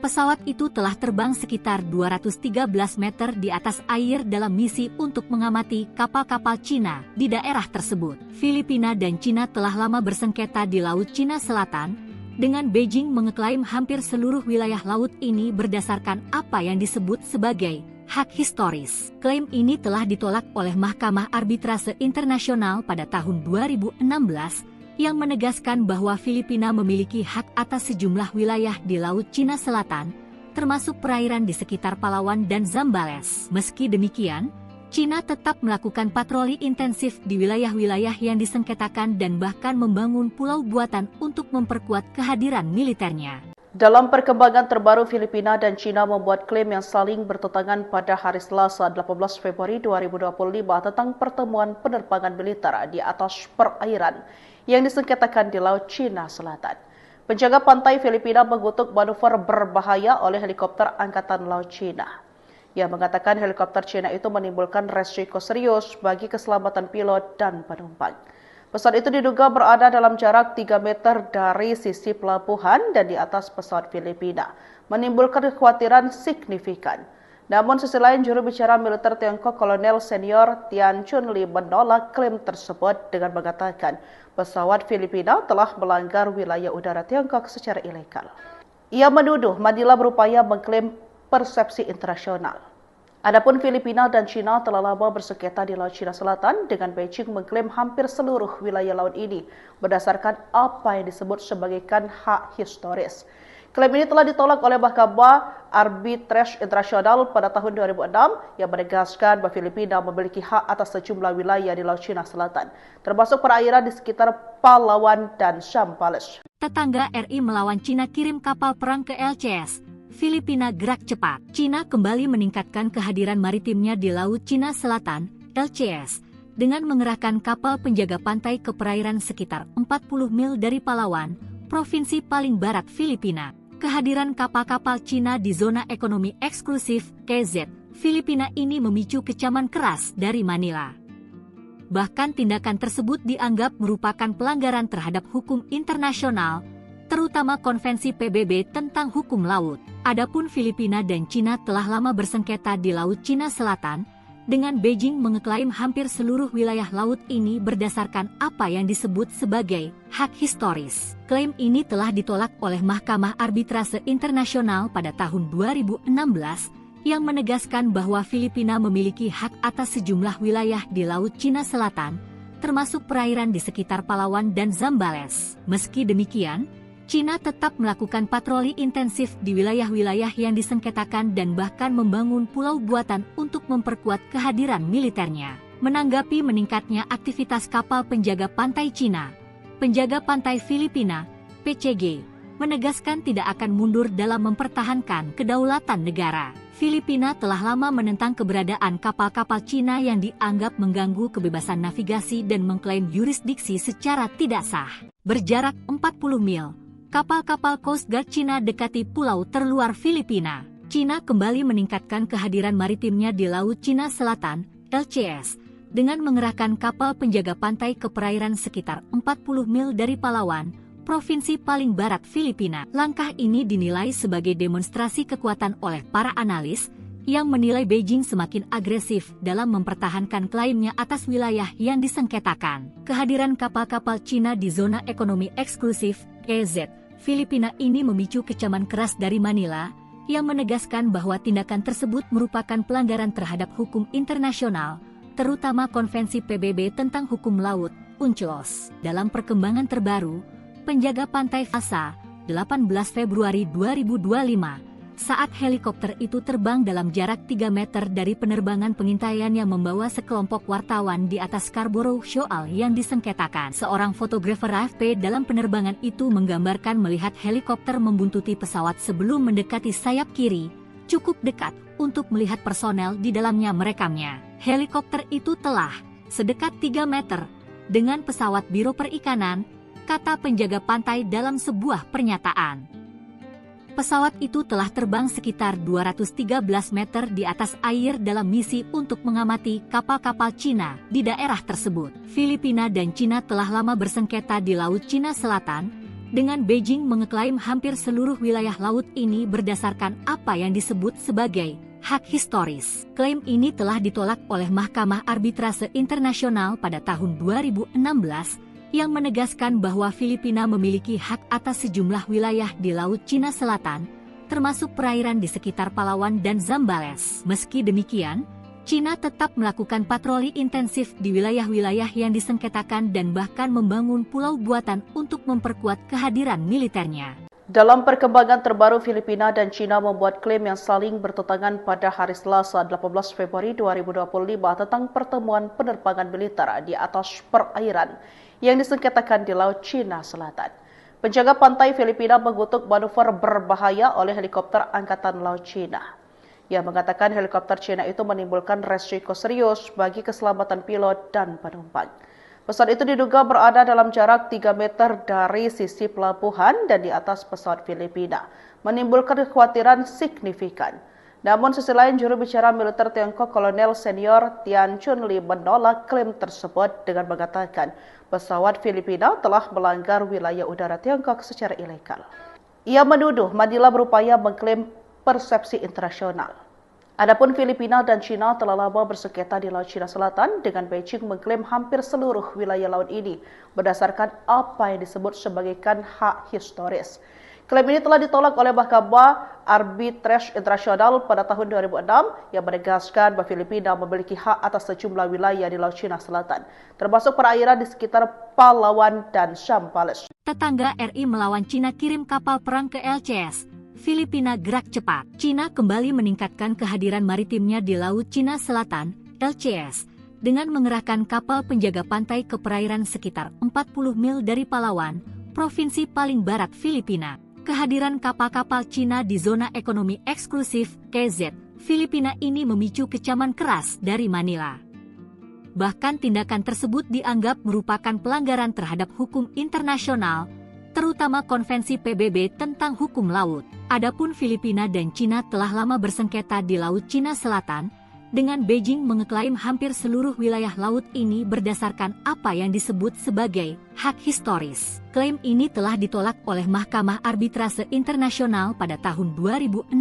Pesawat itu telah terbang sekitar 213 meter di atas air dalam misi untuk mengamati kapal-kapal Cina di daerah tersebut. Filipina dan Cina telah lama bersengketa di Laut Cina Selatan, dengan Beijing mengeklaim hampir seluruh wilayah laut ini berdasarkan apa yang disebut sebagai hak historis. Klaim ini telah ditolak oleh Mahkamah Arbitrase Internasional pada tahun 2016, yang menegaskan bahwa Filipina memiliki hak atas sejumlah wilayah di Laut Cina Selatan, termasuk perairan di sekitar Palawan dan Zambales. Meski demikian, Cina tetap melakukan patroli intensif di wilayah-wilayah yang disengketakan dan bahkan membangun pulau buatan untuk memperkuat kehadiran militernya. Dalam perkembangan terbaru, Filipina dan Cina membuat klaim yang saling bertentangan pada hari Selasa 18 Februari 2025 tentang pertemuan penerbangan militer di atas perairan yang disengketakan di Laut Cina Selatan. Penjaga pantai Filipina mengutuk manuver berbahaya oleh helikopter Angkatan Laut Cina. Ia mengatakan helikopter Cina itu menimbulkan resiko serius bagi keselamatan pilot dan penumpang. Pesawat itu diduga berada dalam jarak 3 meter dari sisi pelabuhan dan di atas pesawat Filipina, menimbulkan kekhawatiran signifikan. Namun sisi lain, juru bicara militer Tiongkok Kolonel Senior Tian Chunli menolak klaim tersebut dengan mengatakan pesawat Filipina telah melanggar wilayah udara Tiongkok secara ilegal. Ia menuduh Manila berupaya mengklaim persepsi internasional. Adapun Filipina dan Cina telah lama bersengketa di Laut Cina Selatan, dengan Beijing mengklaim hampir seluruh wilayah laut ini berdasarkan apa yang disebut sebagai hak historis. Klaim ini telah ditolak oleh Mahkamah Arbitrase Internasional pada tahun 2006 yang menegaskan bahwa Filipina memiliki hak atas sejumlah wilayah di Laut Cina Selatan, termasuk perairan di sekitar Palawan dan Zambales. Tetangga RI melawan Cina kirim kapal perang ke LCS. Filipina gerak cepat. Cina kembali meningkatkan kehadiran maritimnya di Laut Cina Selatan, LCS, dengan mengerahkan kapal penjaga pantai ke perairan sekitar 40 mil dari Palawan, provinsi paling barat Filipina. Kehadiran kapal-kapal Cina di zona ekonomi eksklusif KZ Filipina ini memicu kecaman keras dari Manila. Bahkan tindakan tersebut dianggap merupakan pelanggaran terhadap hukum internasional, terutama Konvensi PBB tentang hukum laut. Adapun Filipina dan Cina telah lama bersengketa di Laut Cina Selatan, dengan Beijing mengeklaim hampir seluruh wilayah laut ini berdasarkan apa yang disebut sebagai hak historis. Klaim ini telah ditolak oleh Mahkamah Arbitrase Internasional pada tahun 2016, yang menegaskan bahwa Filipina memiliki hak atas sejumlah wilayah di Laut Cina Selatan, termasuk perairan di sekitar Palawan dan Zambales. Meski demikian, Cina tetap melakukan patroli intensif di wilayah-wilayah yang disengketakan dan bahkan membangun pulau buatan untuk memperkuat kehadiran militernya. Menanggapi meningkatnya aktivitas kapal penjaga pantai Cina, penjaga pantai Filipina, PCG, menegaskan tidak akan mundur dalam mempertahankan kedaulatan negara. Filipina telah lama menentang keberadaan kapal-kapal Cina yang dianggap mengganggu kebebasan navigasi dan mengklaim yurisdiksi secara tidak sah. Berjarak 40 mil, kapal-kapal Coast Guard Cina dekati pulau terluar Filipina. Cina kembali meningkatkan kehadiran maritimnya di Laut Cina Selatan, LCS, dengan mengerahkan kapal penjaga pantai ke perairan sekitar 40 mil dari Palawan, provinsi paling barat Filipina. Langkah ini dinilai sebagai demonstrasi kekuatan oleh para analis, yang menilai Beijing semakin agresif dalam mempertahankan klaimnya atas wilayah yang disengketakan. Kehadiran kapal-kapal Cina di zona ekonomi eksklusif, EZ, Filipina ini memicu kecaman keras dari Manila, yang menegaskan bahwa tindakan tersebut merupakan pelanggaran terhadap hukum internasional, terutama Konvensi PBB tentang hukum laut, UNCLOS. Dalam perkembangan terbaru, penjaga pantai Selasa, 18 Februari 2025, saat helikopter itu terbang dalam jarak 3 meter dari penerbangan pengintaian yang membawa sekelompok wartawan di atas Scarborough Shoal yang disengketakan. Seorang fotografer AFP dalam penerbangan itu menggambarkan melihat helikopter membuntuti pesawat sebelum mendekati sayap kiri, cukup dekat untuk melihat personel di dalamnya merekamnya. Helikopter itu telah sedekat 3 meter dengan pesawat Biro Perikanan, kata penjaga pantai dalam sebuah pernyataan. Pesawat itu telah terbang sekitar 213 meter di atas air dalam misi untuk mengamati kapal-kapal Cina di daerah tersebut. Filipina dan Cina telah lama bersengketa di Laut Cina Selatan, dengan Beijing mengeklaim hampir seluruh wilayah laut ini berdasarkan apa yang disebut sebagai hak historis. Klaim ini telah ditolak oleh Mahkamah Arbitrase Internasional pada tahun 2016, yang menegaskan bahwa Filipina memiliki hak atas sejumlah wilayah di Laut Cina Selatan, termasuk perairan di sekitar Palawan dan Zambales. Meski demikian, Cina tetap melakukan patroli intensif di wilayah-wilayah yang disengketakan dan bahkan membangun pulau buatan untuk memperkuat kehadiran militernya. Dalam perkembangan terbaru, Filipina dan Cina membuat klaim yang saling bertentangan pada hari Selasa 18 Februari 2025 tentang pertemuan penerbangan militer di atas perairan yang disengketakan di Laut Cina Selatan. Penjaga pantai Filipina mengutuk manuver berbahaya oleh helikopter Angkatan Laut Cina. Ia mengatakan helikopter Cina itu menimbulkan resiko serius bagi keselamatan pilot dan penumpang. Pesawat itu diduga berada dalam jarak 3 meter dari sisi pelabuhan dan di atas pesawat Filipina, menimbulkan kekhawatiran signifikan. Namun sisi lain, juru bicara militer Tiongkok Kolonel Senior Tian Chunli menolak klaim tersebut dengan mengatakan pesawat Filipina telah melanggar wilayah udara Tiongkok secara ilegal. Ia menuduh Manila berupaya mengklaim persepsi internasional. Adapun Filipina dan Cina telah lama bersengketa di Laut Cina Selatan, dengan Beijing mengklaim hampir seluruh wilayah laut ini berdasarkan apa yang disebut sebagai hak historis. Klaim ini telah ditolak oleh Mahkamah Arbitrase Internasional pada tahun 2006 yang menegaskan bahwa Filipina memiliki hak atas sejumlah wilayah di Laut Cina Selatan, termasuk perairan di sekitar Palawan dan Zambales. Tetangga RI melawan Cina kirim kapal perang ke LCS. Filipina gerak cepat. Cina kembali meningkatkan kehadiran maritimnya di Laut Cina Selatan, LCS, dengan mengerahkan kapal penjaga pantai ke perairan sekitar 40 mil dari Palawan, provinsi paling barat Filipina. Kehadiran kapal-kapal Cina di zona ekonomi eksklusif KZ Filipina ini memicu kecaman keras dari Manila. Bahkan tindakan tersebut dianggap merupakan pelanggaran terhadap hukum internasional, terutama Konvensi PBB tentang hukum laut. Adapun Filipina dan Cina telah lama bersengketa di Laut Cina Selatan, dengan Beijing mengeklaim hampir seluruh wilayah laut ini berdasarkan apa yang disebut sebagai hak historis. Klaim ini telah ditolak oleh Mahkamah Arbitrase Internasional pada tahun 2016,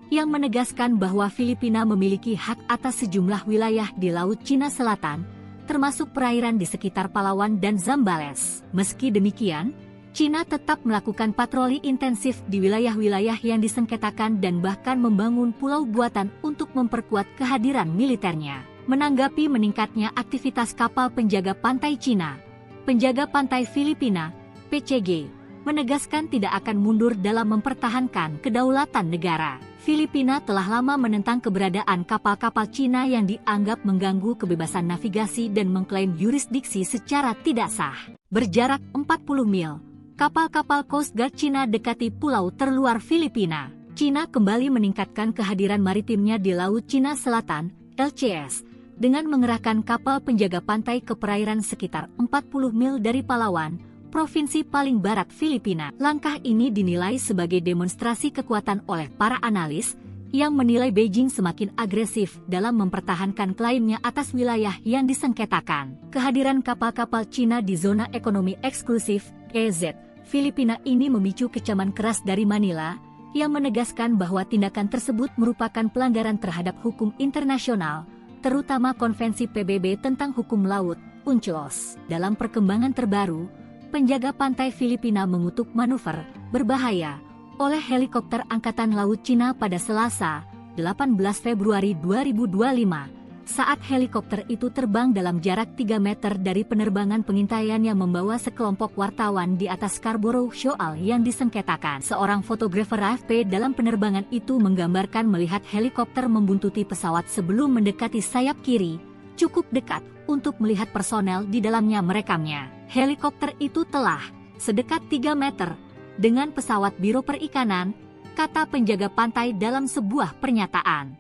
yang menegaskan bahwa Filipina memiliki hak atas sejumlah wilayah di Laut Cina Selatan, termasuk perairan di sekitar Palawan dan Zambales. Meski demikian, Cina tetap melakukan patroli intensif di wilayah-wilayah yang disengketakan dan bahkan membangun pulau buatan untuk memperkuat kehadiran militernya. Menanggapi meningkatnya aktivitas kapal penjaga pantai Cina, penjaga pantai Filipina, PCG, menegaskan tidak akan mundur dalam mempertahankan kedaulatan negara. Filipina telah lama menentang keberadaan kapal-kapal Cina yang dianggap mengganggu kebebasan navigasi dan mengklaim yurisdiksi secara tidak sah. Berjarak 40 mil, kapal-kapal Coast Guard Cina dekati pulau terluar Filipina. Cina kembali meningkatkan kehadiran maritimnya di Laut Cina Selatan, LCS, dengan mengerahkan kapal penjaga pantai ke perairan sekitar 40 mil dari Palawan, provinsi paling barat Filipina. Langkah ini dinilai sebagai demonstrasi kekuatan oleh para analis, yang menilai Beijing semakin agresif dalam mempertahankan klaimnya atas wilayah yang disengketakan. Kehadiran kapal-kapal Cina di zona ekonomi eksklusif KZ Filipina ini memicu kecaman keras dari Manila, yang menegaskan bahwa tindakan tersebut merupakan pelanggaran terhadap hukum internasional, terutama Konvensi PBB tentang hukum laut, UNCLOS. Dalam perkembangan terbaru, penjaga pantai Filipina mengutuk manuver berbahaya oleh helikopter Angkatan Laut Cina pada Selasa, 18 Februari 2025, saat helikopter itu terbang dalam jarak 3 meter dari penerbangan pengintaian yang membawa sekelompok wartawan di atas Scarborough Shoal yang disengketakan. Seorang fotografer AFP dalam penerbangan itu menggambarkan melihat helikopter membuntuti pesawat sebelum mendekati sayap kiri, cukup dekat untuk melihat personel di dalamnya merekamnya. Helikopter itu telah sedekat 3 meter dengan pesawat Biro Perikanan, kata penjaga pantai dalam sebuah pernyataan.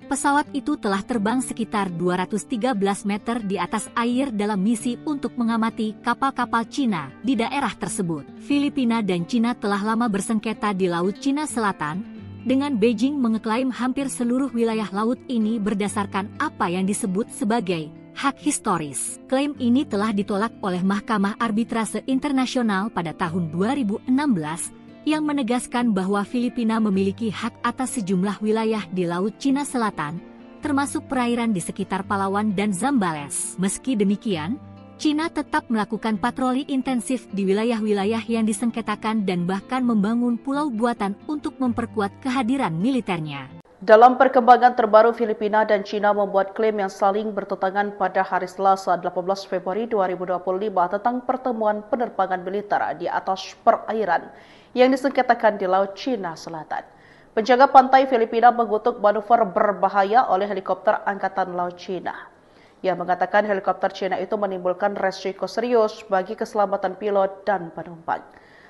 Pesawat itu telah terbang sekitar 213 meter di atas air dalam misi untuk mengamati kapal-kapal Cina di daerah tersebut. Filipina dan Cina telah lama bersengketa di Laut Cina Selatan, dengan Beijing mengeklaim hampir seluruh wilayah laut ini berdasarkan apa yang disebut sebagai hak historis. Klaim ini telah ditolak oleh Mahkamah Arbitrase Internasional pada tahun 2016, yang menegaskan bahwa Filipina memiliki hak atas sejumlah wilayah di Laut Cina Selatan, termasuk perairan di sekitar Palawan dan Zambales. Meski demikian, Cina tetap melakukan patroli intensif di wilayah-wilayah yang disengketakan dan bahkan membangun pulau buatan untuk memperkuat kehadiran militernya. Dalam perkembangan terbaru, Filipina dan Cina membuat klaim yang saling bertentangan pada hari Selasa 18 Februari 2025 tentang pertemuan penerbangan militer di atas perairan yang disengketakan di Laut Cina Selatan. Penjaga pantai Filipina mengutuk manuver berbahaya oleh helikopter Angkatan Laut Cina. Ia mengatakan helikopter Cina itu menimbulkan resiko serius bagi keselamatan pilot dan penumpang.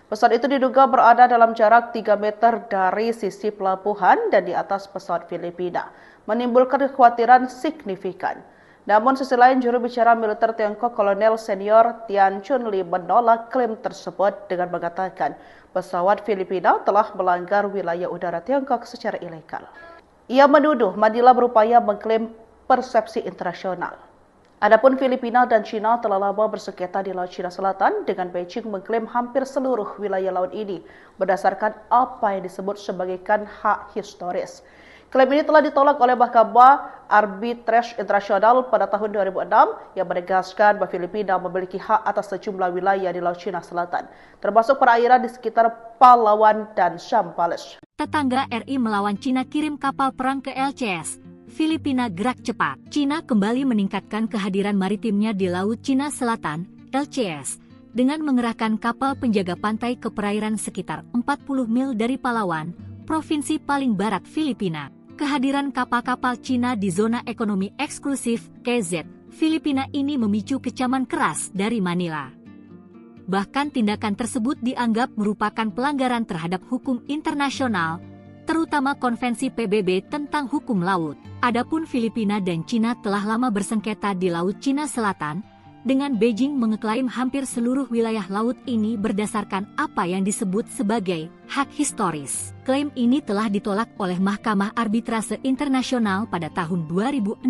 Pesawat itu diduga berada dalam jarak 3 meter dari sisi pelabuhan dan di atas pesawat Filipina, menimbulkan kekhawatiran signifikan. Namun sisi lain, juru bicara militer Tiongkok Kolonel Senior Tian Chunli menolak klaim tersebut dengan mengatakan pesawat Filipina telah melanggar wilayah udara Tiongkok secara ilegal. Ia menuduh Manila berupaya mengklaim persepsi internasional. Adapun Filipina dan Cina telah lama bersengketa di Laut Cina Selatan, dengan Beijing mengklaim hampir seluruh wilayah laut ini berdasarkan apa yang disebut sebagai hak historis. Klaim ini telah ditolak oleh Mahkamah Arbitrase Internasional pada tahun 2006 yang menegaskan bahwa Filipina memiliki hak atas sejumlah wilayah di Laut Cina Selatan, termasuk perairan di sekitar Palawan dan Zambales. Tetangga RI melawan Cina kirim kapal perang ke LCS. Filipina gerak cepat. Cina kembali meningkatkan kehadiran maritimnya di Laut Cina Selatan, LCS, dengan mengerahkan kapal penjaga pantai ke perairan sekitar 40 mil dari Palawan, provinsi paling barat Filipina. Kehadiran kapal-kapal Cina di zona ekonomi eksklusif KZ Filipina ini memicu kecaman keras dari Manila. Bahkan tindakan tersebut dianggap merupakan pelanggaran terhadap hukum internasional, terutama Konvensi PBB tentang hukum laut. Adapun Filipina dan Cina telah lama bersengketa di Laut Cina Selatan, dengan Beijing mengeklaim hampir seluruh wilayah laut ini berdasarkan apa yang disebut sebagai hak historis. Klaim ini telah ditolak oleh Mahkamah Arbitrase Internasional pada tahun 2016,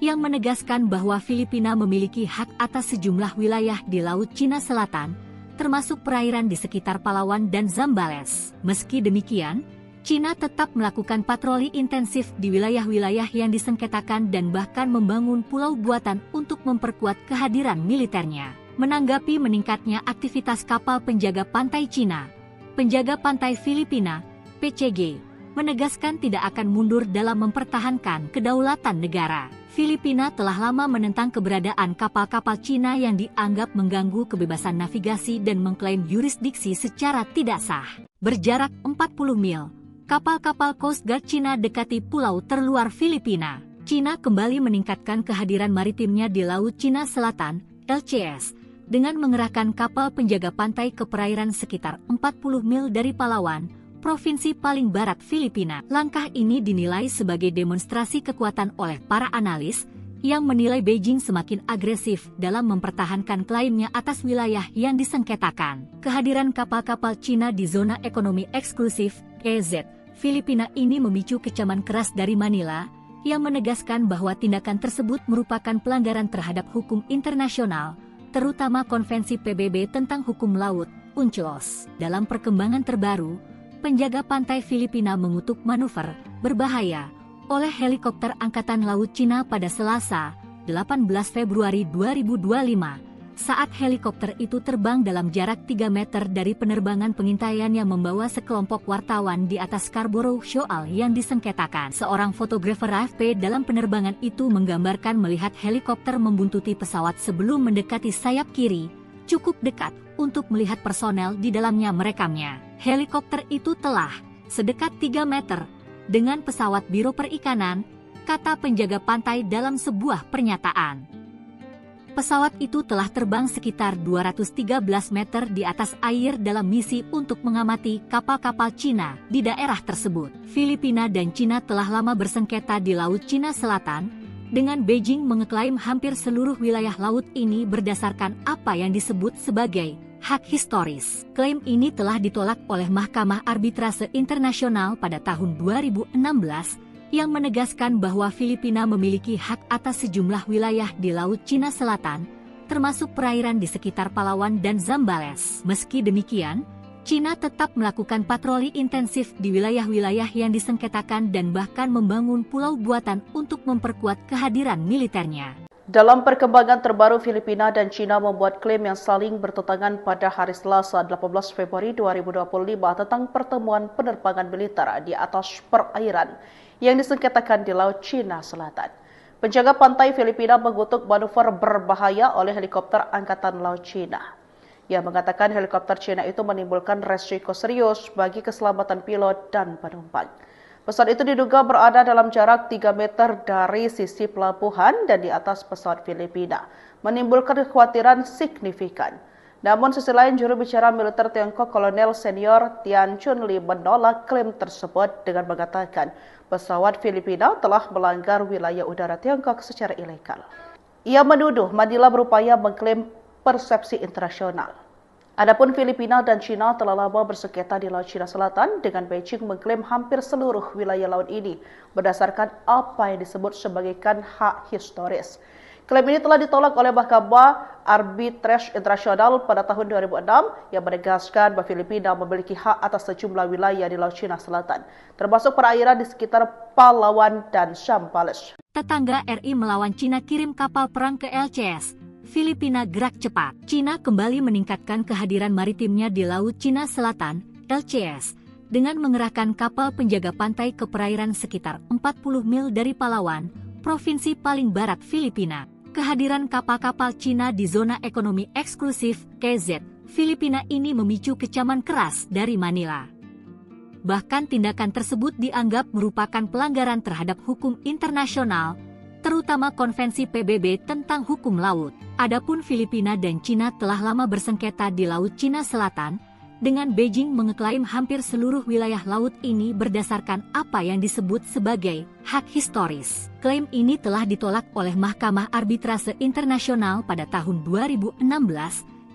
yang menegaskan bahwa Filipina memiliki hak atas sejumlah wilayah di Laut Cina Selatan, termasuk perairan di sekitar Palawan dan Zambales. Meski demikian, Cina tetap melakukan patroli intensif di wilayah-wilayah yang disengketakan dan bahkan membangun pulau buatan untuk memperkuat kehadiran militernya. Menanggapi meningkatnya aktivitas kapal penjaga pantai Cina, penjaga pantai Filipina, PCG, menegaskan tidak akan mundur dalam mempertahankan kedaulatan negara. Filipina telah lama menentang keberadaan kapal-kapal Cina yang dianggap mengganggu kebebasan navigasi dan mengklaim yurisdiksi secara tidak sah. Berjarak 40 mil, kapal-kapal Coast Guard Cina dekati pulau terluar Filipina. Cina kembali meningkatkan kehadiran maritimnya di Laut Cina Selatan, LCS, dengan mengerahkan kapal penjaga pantai ke perairan sekitar 40 mil dari Palawan, provinsi paling barat Filipina. Langkah ini dinilai sebagai demonstrasi kekuatan oleh para analis, yang menilai Beijing semakin agresif dalam mempertahankan klaimnya atas wilayah yang disengketakan. Kehadiran kapal-kapal Cina di zona ekonomi eksklusif, KZ, Filipina ini memicu kecaman keras dari Manila, yang menegaskan bahwa tindakan tersebut merupakan pelanggaran terhadap hukum internasional, terutama Konvensi PBB tentang hukum laut, UNCLOS. Dalam perkembangan terbaru, penjaga pantai Filipina mengutuk manuver berbahaya oleh helikopter Angkatan Laut Cina pada Selasa, 18 Februari 2025. Saat helikopter itu terbang dalam jarak 3 meter dari penerbangan pengintaian yang membawa sekelompok wartawan di atas Scarborough Shoal yang disengketakan. Seorang fotografer AFP dalam penerbangan itu menggambarkan melihat helikopter membuntuti pesawat sebelum mendekati sayap kiri, cukup dekat untuk melihat personel di dalamnya merekamnya. Helikopter itu telah sedekat 3 meter dengan pesawat Biro Perikanan, kata penjaga pantai dalam sebuah pernyataan. Pesawat itu telah terbang sekitar 213 meter di atas air dalam misi untuk mengamati kapal-kapal Cina di daerah tersebut. Filipina dan Cina telah lama bersengketa di Laut Cina Selatan, dengan Beijing mengeklaim hampir seluruh wilayah laut ini berdasarkan apa yang disebut sebagai hak historis. Klaim ini telah ditolak oleh Mahkamah Arbitrase Internasional pada tahun 2016, yang menegaskan bahwa Filipina memiliki hak atas sejumlah wilayah di Laut Cina Selatan, termasuk perairan di sekitar Palawan dan Zambales. Meski demikian, Cina tetap melakukan patroli intensif di wilayah-wilayah yang disengketakan dan bahkan membangun pulau buatan untuk memperkuat kehadiran militernya. Dalam perkembangan terbaru, Filipina dan Cina membuat klaim yang saling bertentangan pada hari Selasa 18 Februari 2025 tentang pertemuan penerbangan militer di atas perairan yang disengketakan di Laut Cina Selatan. Penjaga pantai Filipina mengutuk manuver berbahaya oleh helikopter Angkatan Laut Cina. Ia mengatakan helikopter Cina itu menimbulkan resiko serius bagi keselamatan pilot dan penumpang. Pesawat itu diduga berada dalam jarak 3 meter dari sisi pelabuhan dan di atas pesawat Filipina, menimbulkan kekhawatiran signifikan. Namun sisi lain, juru bicara militer Tiongkok Kolonel Senior Tian Chunli menolak klaim tersebut dengan mengatakan pesawat Filipina telah melanggar wilayah udara Tiongkok secara ilegal. Ia menuduh Manila berupaya mengklaim persepsi internasional. Adapun Filipina dan Cina telah lama bersengketa di Laut Cina Selatan, dengan Beijing mengklaim hampir seluruh wilayah laut ini berdasarkan apa yang disebut sebagai hak historis. Klaim ini telah ditolak oleh Mahkamah Arbitrase Internasional pada tahun 2006 yang menegaskan bahwa Filipina memiliki hak atas sejumlah wilayah di Laut Cina Selatan, termasuk perairan di sekitar Palawan dan Zambales. Tetangga RI melawan Cina kirim kapal perang ke LCS. Filipina gerak cepat. Cina kembali meningkatkan kehadiran maritimnya di Laut Cina Selatan, LCS, dengan mengerahkan kapal penjaga pantai ke perairan sekitar 40 mil dari Palawan, provinsi paling barat Filipina. Kehadiran kapal-kapal Cina di zona ekonomi eksklusif KZ Filipina ini memicu kecaman keras dari Manila. Bahkan tindakan tersebut dianggap merupakan pelanggaran terhadap hukum internasional, terutama Konvensi PBB tentang hukum laut. Adapun Filipina dan Cina telah lama bersengketa di Laut Cina Selatan, dengan Beijing mengeklaim hampir seluruh wilayah laut ini berdasarkan apa yang disebut sebagai hak historis. Klaim ini telah ditolak oleh Mahkamah Arbitrase Internasional pada tahun 2016,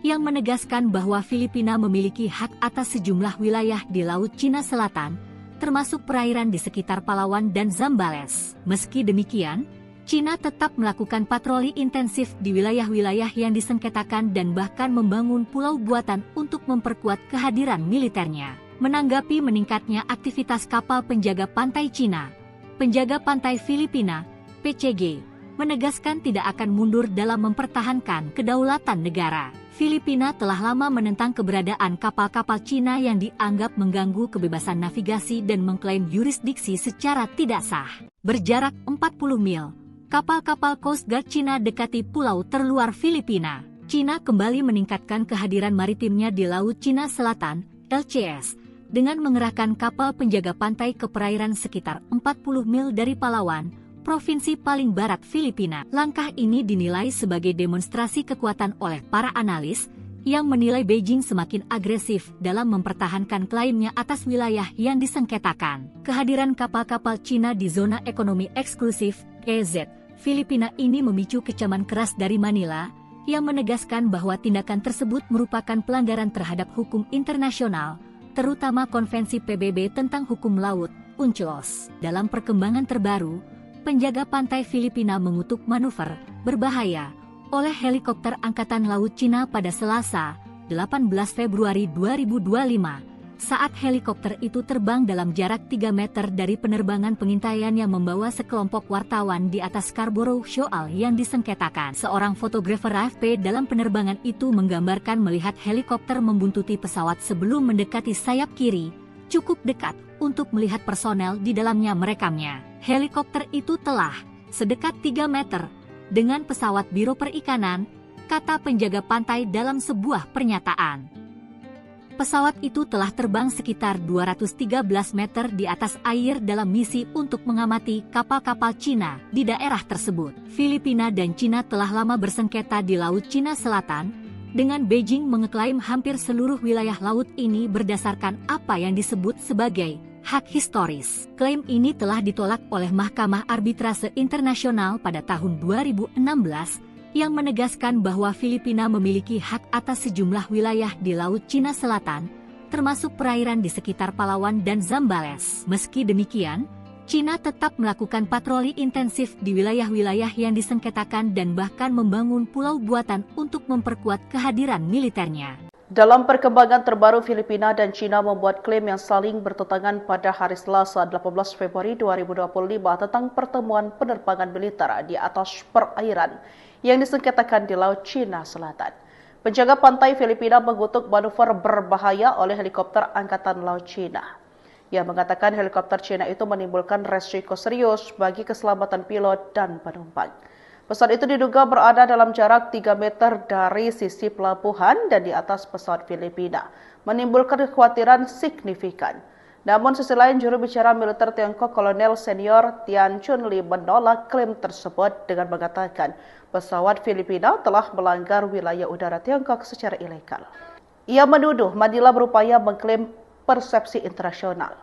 yang menegaskan bahwa Filipina memiliki hak atas sejumlah wilayah di Laut Cina Selatan, termasuk perairan di sekitar Palawan dan Zambales. Meski demikian, Cina tetap melakukan patroli intensif di wilayah-wilayah yang disengketakan dan bahkan membangun pulau buatan untuk memperkuat kehadiran militernya. Menanggapi meningkatnya aktivitas kapal penjaga pantai Cina, penjaga pantai Filipina, PCG, menegaskan tidak akan mundur dalam mempertahankan kedaulatan negara. Filipina telah lama menentang keberadaan kapal-kapal Cina yang dianggap mengganggu kebebasan navigasi dan mengklaim yurisdiksi secara tidak sah. Berjarak 40 mil, kapal-kapal Coast Guard Cina dekati pulau terluar Filipina. Cina kembali meningkatkan kehadiran maritimnya di Laut Cina Selatan, LCS, dengan mengerahkan kapal penjaga pantai ke perairan sekitar 40 mil dari Palawan, provinsi paling barat Filipina. Langkah ini dinilai sebagai demonstrasi kekuatan oleh para analis, yang menilai Beijing semakin agresif dalam mempertahankan klaimnya atas wilayah yang disengketakan. Kehadiran kapal-kapal Cina di zona ekonomi eksklusif, EZ, Filipina ini memicu kecaman keras dari Manila, yang menegaskan bahwa tindakan tersebut merupakan pelanggaran terhadap hukum internasional, terutama Konvensi PBB tentang hukum laut, UNCLOS. Dalam perkembangan terbaru, penjaga pantai Filipina mengutuk manuver berbahaya oleh helikopter Angkatan Laut Cina pada Selasa, 18 Februari 2025. Saat helikopter itu terbang dalam jarak 3 meter dari penerbangan pengintaian yang membawa sekelompok wartawan di atas Scarborough Shoal yang disengketakan. Seorang fotografer AFP dalam penerbangan itu menggambarkan melihat helikopter membuntuti pesawat sebelum mendekati sayap kiri, cukup dekat untuk melihat personel di dalamnya merekamnya. Helikopter itu telah sedekat 3 meter dengan pesawat Biro Perikanan, kata penjaga pantai dalam sebuah pernyataan. Pesawat itu telah terbang sekitar 213 meter di atas air dalam misi untuk mengamati kapal-kapal Cina di daerah tersebut. Filipina dan Cina telah lama bersengketa di Laut Cina Selatan, dengan Beijing mengeklaim hampir seluruh wilayah laut ini berdasarkan apa yang disebut sebagai hak historis. Klaim ini telah ditolak oleh Mahkamah Arbitrase Internasional pada tahun 2016 yang menegaskan bahwa Filipina memiliki hak atas sejumlah wilayah di Laut Cina Selatan, termasuk perairan di sekitar Palawan dan Zambales. Meski demikian, Cina tetap melakukan patroli intensif di wilayah-wilayah yang disengketakan dan bahkan membangun pulau buatan untuk memperkuat kehadiran militernya. Dalam perkembangan terbaru, Filipina dan Cina membuat klaim yang saling bertentangan pada hari Selasa 18 Februari 2025 tentang pertemuan penerbangan militer di atas perairan yang disengketakan di Laut Cina Selatan. Penjaga pantai Filipina mengutuk manuver berbahaya oleh helikopter Angkatan Laut Cina. Ia mengatakan helikopter Cina itu menimbulkan resiko serius bagi keselamatan pilot dan penumpang. Pesawat itu diduga berada dalam jarak 3 meter dari sisi pelabuhan dan di atas pesawat Filipina, menimbulkan kekhawatiran signifikan. Namun sisi lain, juru bicara militer Tiongkok Kolonel Senior Tian Chunli menolak klaim tersebut dengan mengatakan pesawat Filipina telah melanggar wilayah udara Tiongkok secara ilegal. Ia menuduh Manila berupaya mengklaim persepsi internasional.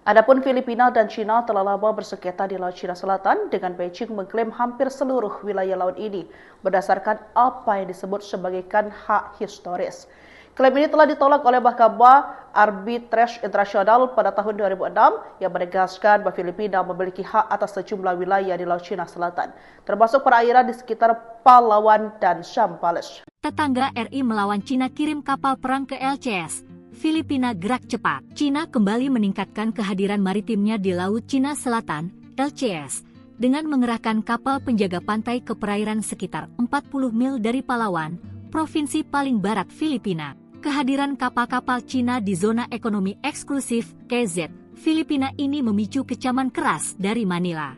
Adapun Filipina dan Cina telah lama bersengketa di Laut Cina Selatan dengan Beijing mengklaim hampir seluruh wilayah laut ini berdasarkan apa yang disebut sebagai hak historis. Klaim ini telah ditolak oleh Mahkamah Arbitrase Internasional pada tahun 2006 yang menegaskan bahwa Filipina memiliki hak atas sejumlah wilayah di Laut Cina Selatan, termasuk perairan di sekitar Palawan dan Zambales. Tetangga RI melawan Cina kirim kapal perang ke LCS. Filipina gerak cepat. Cina kembali meningkatkan kehadiran maritimnya di Laut Cina Selatan, LCS, dengan mengerahkan kapal penjaga pantai ke perairan sekitar 40 mil dari Palawan, provinsi paling barat Filipina. Kehadiran kapal-kapal Cina di zona ekonomi eksklusif KZ Filipina ini memicu kecaman keras dari Manila.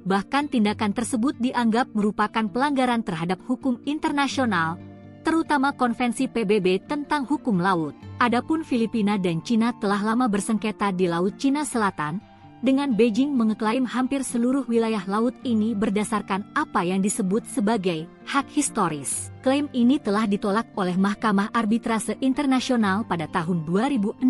Bahkan tindakan tersebut dianggap merupakan pelanggaran terhadap hukum internasional, terutama Konvensi PBB tentang hukum laut. Adapun Filipina dan Cina telah lama bersengketa di Laut Cina Selatan, dengan Beijing mengeklaim hampir seluruh wilayah laut ini berdasarkan apa yang disebut sebagai hak historis. Klaim ini telah ditolak oleh Mahkamah Arbitrase Internasional pada tahun 2016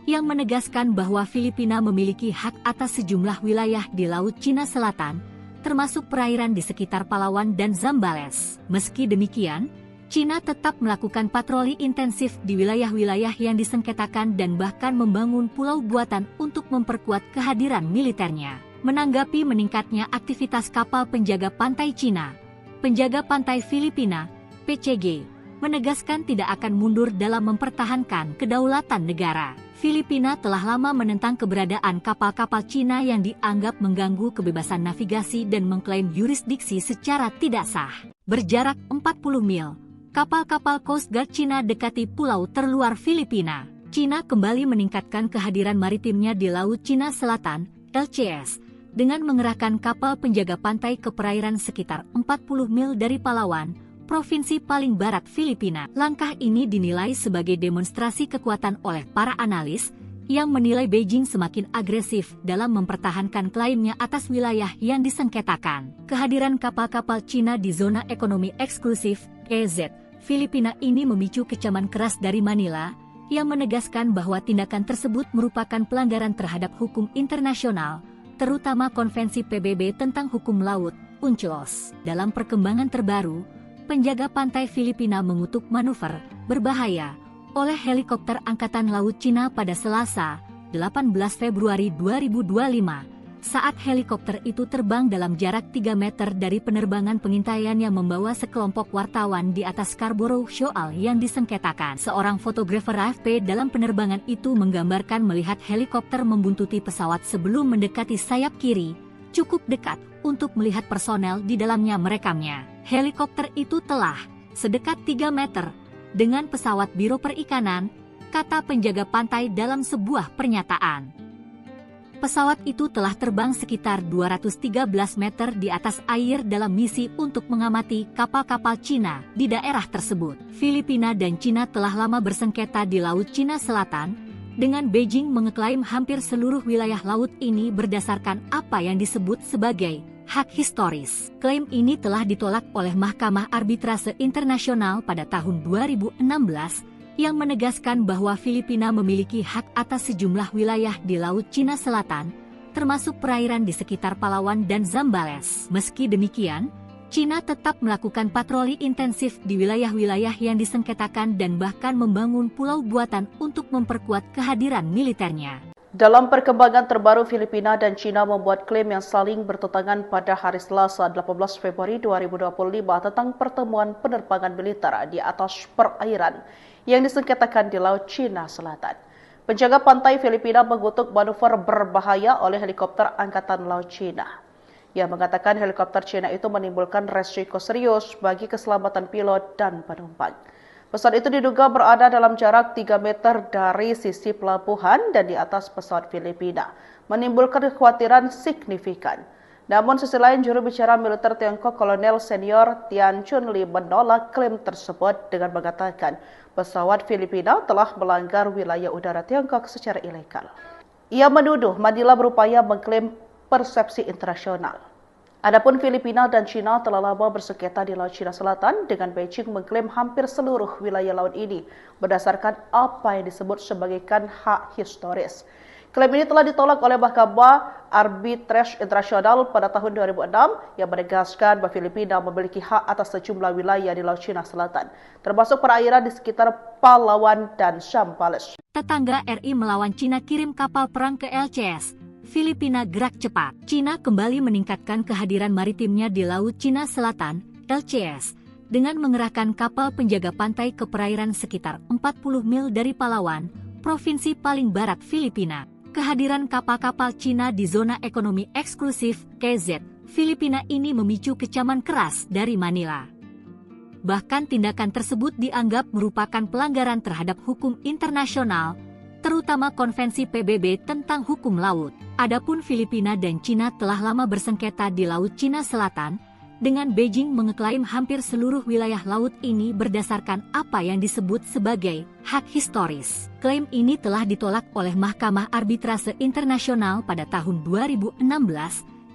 yang menegaskan bahwa Filipina memiliki hak atas sejumlah wilayah di Laut Cina Selatan, termasuk perairan di sekitar Palawan dan Zambales. Meski demikian, Cina tetap melakukan patroli intensif di wilayah-wilayah yang disengketakan dan bahkan membangun pulau buatan untuk memperkuat kehadiran militernya. Menanggapi meningkatnya aktivitas kapal penjaga pantai Cina, penjaga pantai Filipina, PCG, menegaskan tidak akan mundur dalam mempertahankan kedaulatan negara. Filipina telah lama menentang keberadaan kapal-kapal Cina yang dianggap mengganggu kebebasan navigasi dan mengklaim yurisdiksi secara tidak sah. Berjarak 40 mil, kapal-kapal Coast Guard Cina dekati pulau terluar Filipina. Cina kembali meningkatkan kehadiran maritimnya di Laut Cina Selatan, LCS, dengan mengerahkan kapal penjaga pantai ke perairan sekitar 40 mil dari Palawan, provinsi paling barat Filipina. Langkah ini dinilai sebagai demonstrasi kekuatan oleh para analis, yang menilai Beijing semakin agresif dalam mempertahankan klaimnya atas wilayah yang disengketakan. Kehadiran kapal-kapal Cina di zona ekonomi eksklusif, EZ, Filipina ini memicu kecaman keras dari Manila, yang menegaskan bahwa tindakan tersebut merupakan pelanggaran terhadap hukum internasional, terutama Konvensi PBB tentang hukum laut, UNCLOS. Dalam perkembangan terbaru, penjaga pantai Filipina mengutuk manuver berbahaya oleh helikopter Angkatan Laut Cina pada Selasa, 18 Februari 2025. Saat helikopter itu terbang dalam jarak 3 meter dari penerbangan pengintaian yang membawa sekelompok wartawan di atas Scarborough Shoal yang disengketakan. Seorang fotografer AFP dalam penerbangan itu menggambarkan melihat helikopter membuntuti pesawat sebelum mendekati sayap kiri, cukup dekat untuk melihat personel di dalamnya merekamnya. Helikopter itu telah sedekat 3 meter dengan pesawat Biro Perikanan, kata penjaga pantai dalam sebuah pernyataan. Pesawat itu telah terbang sekitar 213 meter di atas air dalam misi untuk mengamati kapal-kapal Cina di daerah tersebut. Filipina dan Cina telah lama bersengketa di Laut Cina Selatan, dengan Beijing mengeklaim hampir seluruh wilayah laut ini berdasarkan apa yang disebut sebagai hak historis. Klaim ini telah ditolak oleh Mahkamah Arbitrase Internasional pada tahun 2016 yang menegaskan bahwa Filipina memiliki hak atas sejumlah wilayah di Laut Cina Selatan, termasuk perairan di sekitar Palawan dan Zambales. Meski demikian, Cina tetap melakukan patroli intensif di wilayah-wilayah yang disengketakan dan bahkan membangun pulau buatan untuk memperkuat kehadiran militernya. Dalam perkembangan terbaru, Filipina dan Cina membuat klaim yang saling bertentangan pada hari Selasa 18 Februari 2025 tentang pertemuan penerbangan militer di atas perairan yang disengketakan di Laut Cina Selatan. Penjaga pantai Filipina mengutuk manuver berbahaya oleh helikopter Angkatan Laut Cina. Ia mengatakan helikopter Cina itu menimbulkan resiko serius bagi keselamatan pilot dan penumpang. Pesawat itu diduga berada dalam jarak 3 meter dari sisi pelabuhan dan di atas pesawat Filipina, menimbulkan kekhawatiran signifikan. Namun sisi lain, juru bicara militer Tiongkok Kolonel Senior Tian Chunli menolak klaim tersebut dengan mengatakan pesawat Filipina telah melanggar wilayah udara Tiongkok secara ilegal. Ia menuduh Manila berupaya mengklaim persepsi internasional. Adapun Filipina dan Cina telah lama bersengketa di Laut Cina Selatan dengan Beijing mengklaim hampir seluruh wilayah laut ini berdasarkan apa yang disebut sebagai hak historis. Klaim ini telah ditolak oleh Mahkamah Arbitrase Internasional pada tahun 2006 yang menegaskan bahwa Filipina memiliki hak atas sejumlah wilayah di Laut Cina Selatan, termasuk perairan di sekitar Palawan dan Zambales. Tetangga RI melawan Cina kirim kapal perang ke LCS. Filipina gerak cepat. Cina kembali meningkatkan kehadiran maritimnya di Laut Cina Selatan, LCS, dengan mengerahkan kapal penjaga pantai ke perairan sekitar 40 mil dari Palawan, provinsi paling barat Filipina. Kehadiran kapal-kapal Cina di zona ekonomi eksklusif, KZ, Filipina ini memicu kecaman keras dari Manila. Bahkan tindakan tersebut dianggap merupakan pelanggaran terhadap hukum internasional, terutama Konvensi PBB tentang hukum laut. Adapun Filipina dan Cina telah lama bersengketa di Laut Cina Selatan, dengan Beijing mengeklaim hampir seluruh wilayah laut ini berdasarkan apa yang disebut sebagai hak historis. Klaim ini telah ditolak oleh Mahkamah Arbitrase Internasional pada tahun 2016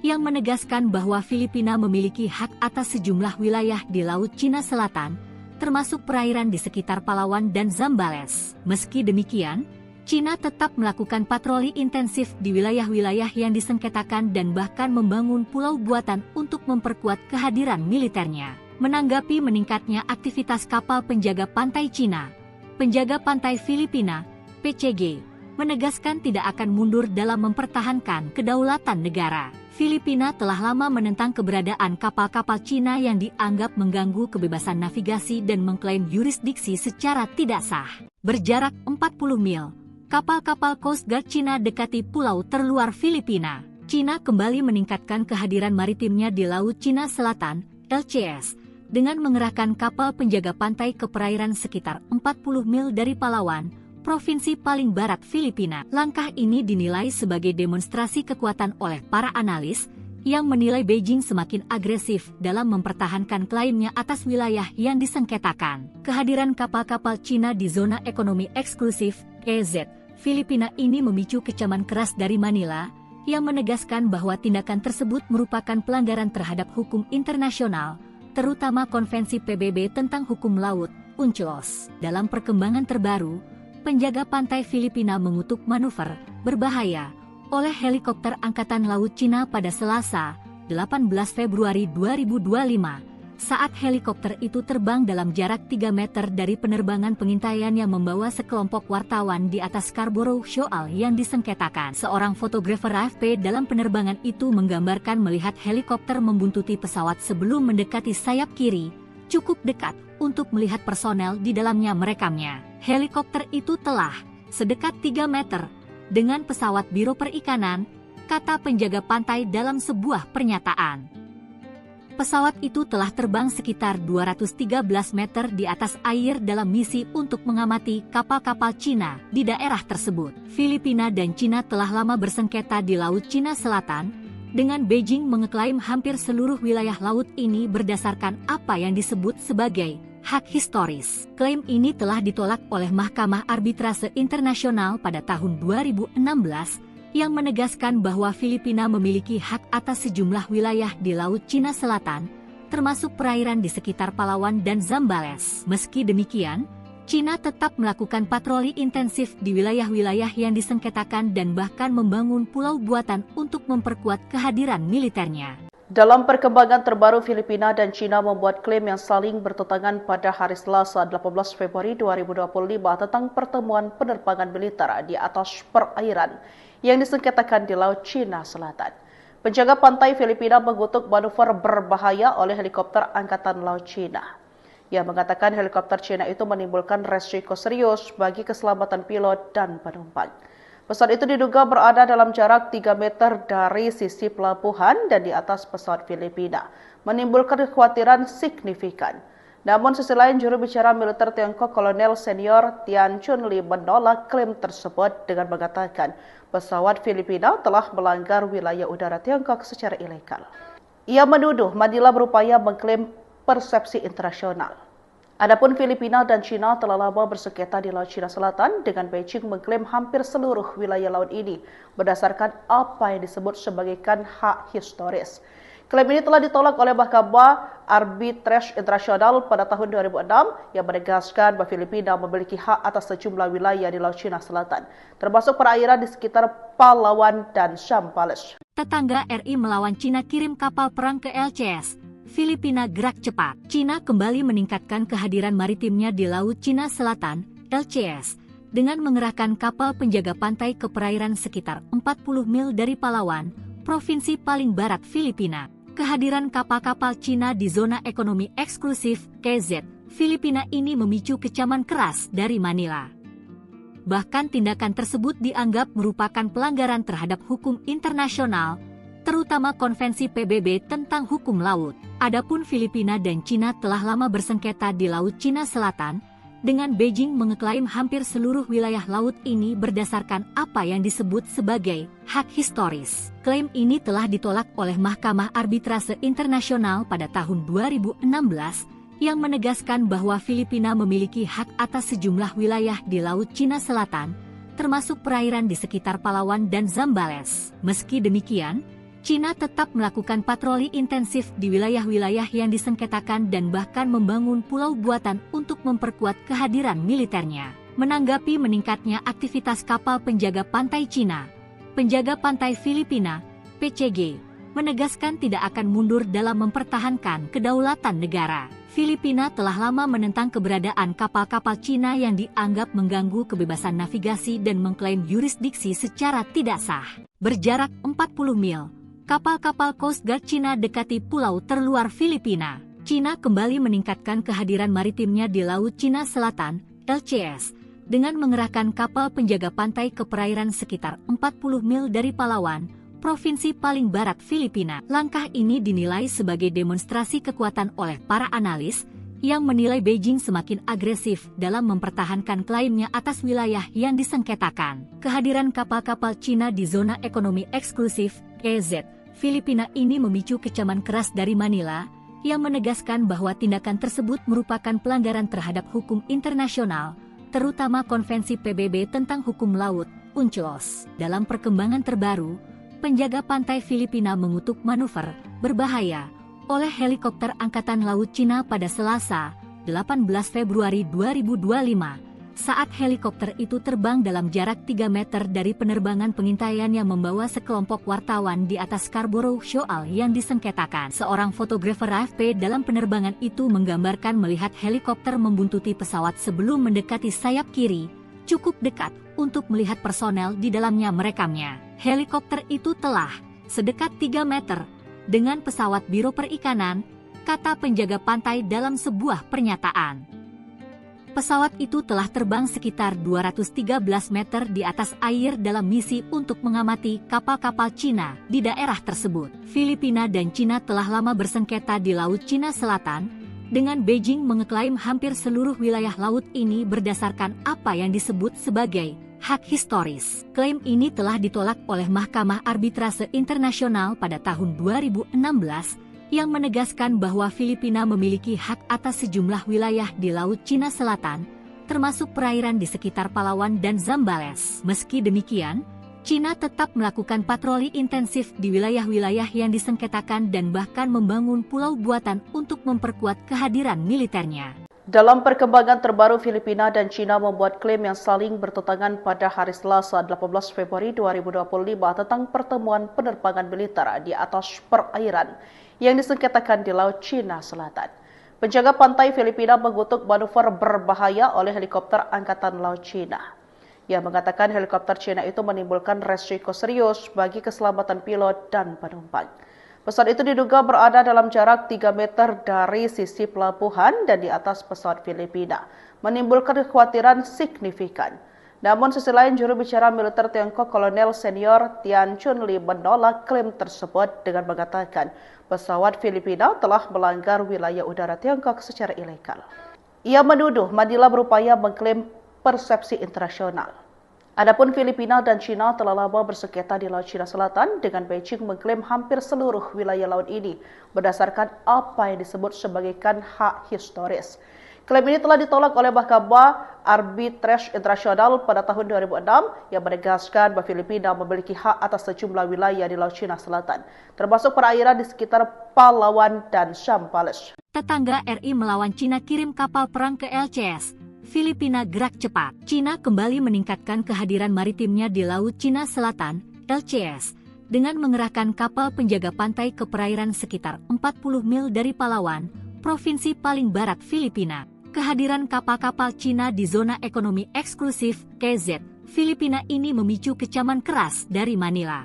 yang menegaskan bahwa Filipina memiliki hak atas sejumlah wilayah di Laut Cina Selatan, termasuk perairan di sekitar Palawan dan Zambales. Meski demikian, Cina tetap melakukan patroli intensif di wilayah-wilayah yang disengketakan dan bahkan membangun pulau buatan untuk memperkuat kehadiran militernya. Menanggapi meningkatnya aktivitas kapal penjaga pantai Cina, penjaga pantai Filipina, PCG, menegaskan tidak akan mundur dalam mempertahankan kedaulatan negara. Filipina telah lama menentang keberadaan kapal-kapal Cina yang dianggap mengganggu kebebasan navigasi dan mengklaim yurisdiksi secara tidak sah. Berjarak 40 mil, kapal-kapal Coast Guard Cina dekati pulau terluar Filipina. Cina kembali meningkatkan kehadiran maritimnya di Laut Cina Selatan, LCS, dengan mengerahkan kapal penjaga pantai ke perairan sekitar 40 mil dari Palawan, provinsi paling barat Filipina. Langkah ini dinilai sebagai demonstrasi kekuatan oleh para analis, yang menilai Beijing semakin agresif dalam mempertahankan klaimnya atas wilayah yang disengketakan. Kehadiran kapal-kapal Cina di zona ekonomi eksklusif, EZ, Filipina ini memicu kecaman keras dari Manila, yang menegaskan bahwa tindakan tersebut merupakan pelanggaran terhadap hukum internasional, terutama Konvensi PBB tentang hukum laut, UNCLOS. Dalam perkembangan terbaru, penjaga pantai Filipina mengutuk manuver berbahaya oleh helikopter Angkatan Laut Cina pada Selasa, 18 Februari 2025. Saat helikopter itu terbang dalam jarak 3 meter dari penerbangan pengintaian yang membawa sekelompok wartawan di atas Scarborough Shoal yang disengketakan. Seorang fotografer AFP dalam penerbangan itu menggambarkan melihat helikopter membuntuti pesawat sebelum mendekati sayap kiri, cukup dekat untuk melihat personel di dalamnya merekamnya. Helikopter itu telah sedekat 3 meter dengan pesawat Biro Perikanan, kata penjaga pantai dalam sebuah pernyataan. Pesawat itu telah terbang sekitar 213 meter di atas air dalam misi untuk mengamati kapal-kapal Cina di daerah tersebut. Filipina dan Cina telah lama bersengketa di Laut Cina Selatan, dengan Beijing mengeklaim hampir seluruh wilayah laut ini berdasarkan apa yang disebut sebagai hak historis. Klaim ini telah ditolak oleh Mahkamah Arbitrase Internasional pada tahun 2016 yang menegaskan bahwa Filipina memiliki hak atas sejumlah wilayah di Laut Cina Selatan, termasuk perairan di sekitar Palawan dan Zambales. Meski demikian, Cina tetap melakukan patroli intensif di wilayah-wilayah yang disengketakan dan bahkan membangun pulau buatan untuk memperkuat kehadiran militernya. Dalam perkembangan terbaru, Filipina dan Cina membuat klaim yang saling bertentangan pada hari Selasa 18 Februari 2025 tentang pertemuan penerbangan militer di atas perairan yang disengketakan di Laut Cina Selatan. Penjaga pantai Filipina mengutuk manuver berbahaya oleh helikopter Angkatan Laut Cina. Ia mengatakan helikopter Cina itu menimbulkan resiko serius bagi keselamatan pilot dan penumpang. Pesawat itu diduga berada dalam jarak 3 meter dari sisi pelabuhan dan di atas pesawat Filipina, menimbulkan kekhawatiran signifikan. Namun sisi lain, juru bicara militer Tiongkok Kolonel Senior Tian Chunli menolak klaim tersebut dengan mengatakan pesawat Filipina telah melanggar wilayah udara Tiongkok secara ilegal. Ia menuduh Manila berupaya mengklaim persepsi internasional. Adapun Filipina dan Cina telah lama bersengketa di Laut Cina Selatan dengan Beijing mengklaim hampir seluruh wilayah laut ini berdasarkan apa yang disebut sebagai hak historis. Klaim ini telah ditolak oleh Mahkamah Arbitrase Internasional pada tahun 2006 yang menegaskan bahwa Filipina memiliki hak atas sejumlah wilayah di Laut Cina Selatan, termasuk perairan di sekitar Palawan dan Zambales. Tetangga RI melawan Cina kirim kapal perang ke LCS. Filipina gerak cepat. Cina kembali meningkatkan kehadiran maritimnya di Laut Cina Selatan, LCS, dengan mengerahkan kapal penjaga pantai ke perairan sekitar 40 mil dari Palawan, provinsi paling barat Filipina. Kehadiran kapal-kapal Cina di zona ekonomi eksklusif KZ Filipina ini memicu kecaman keras dari Manila. Bahkan tindakan tersebut dianggap merupakan pelanggaran terhadap hukum internasional, terutama Konvensi PBB tentang hukum laut. Adapun Filipina dan Cina telah lama bersengketa di Laut Cina Selatan, dengan Beijing mengeklaim hampir seluruh wilayah laut ini berdasarkan apa yang disebut sebagai hak historis. Klaim ini telah ditolak oleh Mahkamah Arbitrase Internasional pada tahun 2016 yang menegaskan bahwa Filipina memiliki hak atas sejumlah wilayah di Laut Cina Selatan, termasuk perairan di sekitar Palawan dan Zambales. Meski demikian, Cina tetap melakukan patroli intensif di wilayah-wilayah yang disengketakan dan bahkan membangun pulau buatan untuk memperkuat kehadiran militernya. Menanggapi meningkatnya aktivitas kapal penjaga pantai Cina, penjaga pantai Filipina, PCG, menegaskan tidak akan mundur dalam mempertahankan kedaulatan negara. Filipina telah lama menentang keberadaan kapal-kapal Cina yang dianggap mengganggu kebebasan navigasi dan mengklaim yurisdiksi secara tidak sah. Berjarak 40 mil, kapal-kapal Coast Guard Cina dekati pulau terluar Filipina. Cina kembali meningkatkan kehadiran maritimnya di Laut Cina Selatan, LCS, dengan mengerahkan kapal penjaga pantai ke perairan sekitar 40 mil dari Palawan, provinsi paling barat Filipina. Langkah ini dinilai sebagai demonstrasi kekuatan oleh para analis, yang menilai Beijing semakin agresif dalam mempertahankan klaimnya atas wilayah yang disengketakan. Kehadiran kapal-kapal Cina di zona ekonomi eksklusif KZ Filipina ini memicu kecaman keras dari Manila, yang menegaskan bahwa tindakan tersebut merupakan pelanggaran terhadap hukum internasional, terutama Konvensi PBB tentang hukum laut, UNCLOS. Dalam perkembangan terbaru, penjaga pantai Filipina mengutuk manuver berbahaya oleh helikopter Angkatan Laut Cina pada Selasa, 18 Februari 2025, saat helikopter itu terbang dalam jarak 3 meter dari penerbangan pengintaian yang membawa sekelompok wartawan di atas Scarborough Shoal yang disengketakan. Seorang fotografer AFP dalam penerbangan itu menggambarkan melihat helikopter membuntuti pesawat sebelum mendekati sayap kiri, cukup dekat untuk melihat personel di dalamnya merekamnya. Helikopter itu telah sedekat 3 meter dengan pesawat Biro Perikanan, kata penjaga pantai dalam sebuah pernyataan. Pesawat itu telah terbang sekitar 213 meter di atas air dalam misi untuk mengamati kapal-kapal Cina di daerah tersebut. Filipina dan Cina telah lama bersengketa di Laut Cina Selatan, dengan Beijing mengeklaim hampir seluruh wilayah laut ini berdasarkan apa yang disebut sebagai hak historis. Klaim ini telah ditolak oleh Mahkamah Arbitrase Internasional pada tahun 2016, yang menegaskan bahwa Filipina memiliki hak atas sejumlah wilayah di Laut Cina Selatan, termasuk perairan di sekitar Palawan dan Zambales. Meski demikian, Cina tetap melakukan patroli intensif di wilayah-wilayah yang disengketakan dan bahkan membangun pulau buatan untuk memperkuat kehadiran militernya. Dalam perkembangan terbaru, Filipina dan Cina membuat klaim yang saling bertentangan pada hari Selasa 18 Februari 2025 tentang pertemuan penerbangan militer di atas perairan yang disengketakan di Laut Cina Selatan. Penjaga pantai Filipina mengutuk manuver berbahaya oleh helikopter Angkatan Laut Cina. Ia mengatakan helikopter Cina itu menimbulkan resiko serius bagi keselamatan pilot dan penumpang. Pesawat itu diduga berada dalam jarak 3 meter dari sisi pelabuhan dan di atas pesawat Filipina, menimbulkan kekhawatiran signifikan. Namun sisi lain, juru bicara militer Tiongkok Kolonel Senior Tian Chunli menolak klaim tersebut dengan mengatakan pesawat Filipina telah melanggar wilayah udara Tiongkok secara ilegal. Ia menuduh Manila berupaya mengklaim persepsi internasional. Adapun Filipina dan Cina telah lama bersengketa di Laut Cina Selatan, dengan Beijing mengklaim hampir seluruh wilayah laut ini berdasarkan apa yang disebut sebagai hak historis. Klaim ini telah ditolak oleh Mahkamah Arbitrase Internasional pada tahun 2006 yang menegaskan bahwa Filipina memiliki hak atas sejumlah wilayah di Laut Cina Selatan, termasuk perairan di sekitar Palawan dan Zambales. Tetangga RI melawan Cina kirim kapal perang ke LCS. Filipina gerak cepat. Cina kembali meningkatkan kehadiran maritimnya di Laut Cina Selatan, LCS, dengan mengerahkan kapal penjaga pantai ke perairan sekitar 40 mil dari Palawan, provinsi paling barat Filipina. Kehadiran kapal-kapal Cina di zona ekonomi eksklusif KZ Filipina ini memicu kecaman keras dari Manila.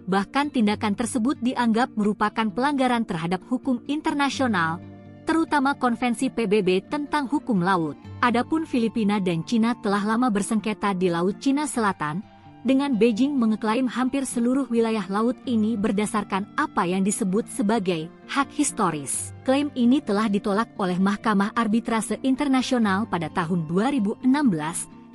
Bahkan tindakan tersebut dianggap merupakan pelanggaran terhadap hukum internasional, terutama Konvensi PBB tentang hukum laut. Adapun Filipina dan Cina telah lama bersengketa di Laut Cina Selatan, dengan Beijing mengeklaim hampir seluruh wilayah laut ini berdasarkan apa yang disebut sebagai hak historis. Klaim ini telah ditolak oleh Mahkamah Arbitrase Internasional pada tahun 2016,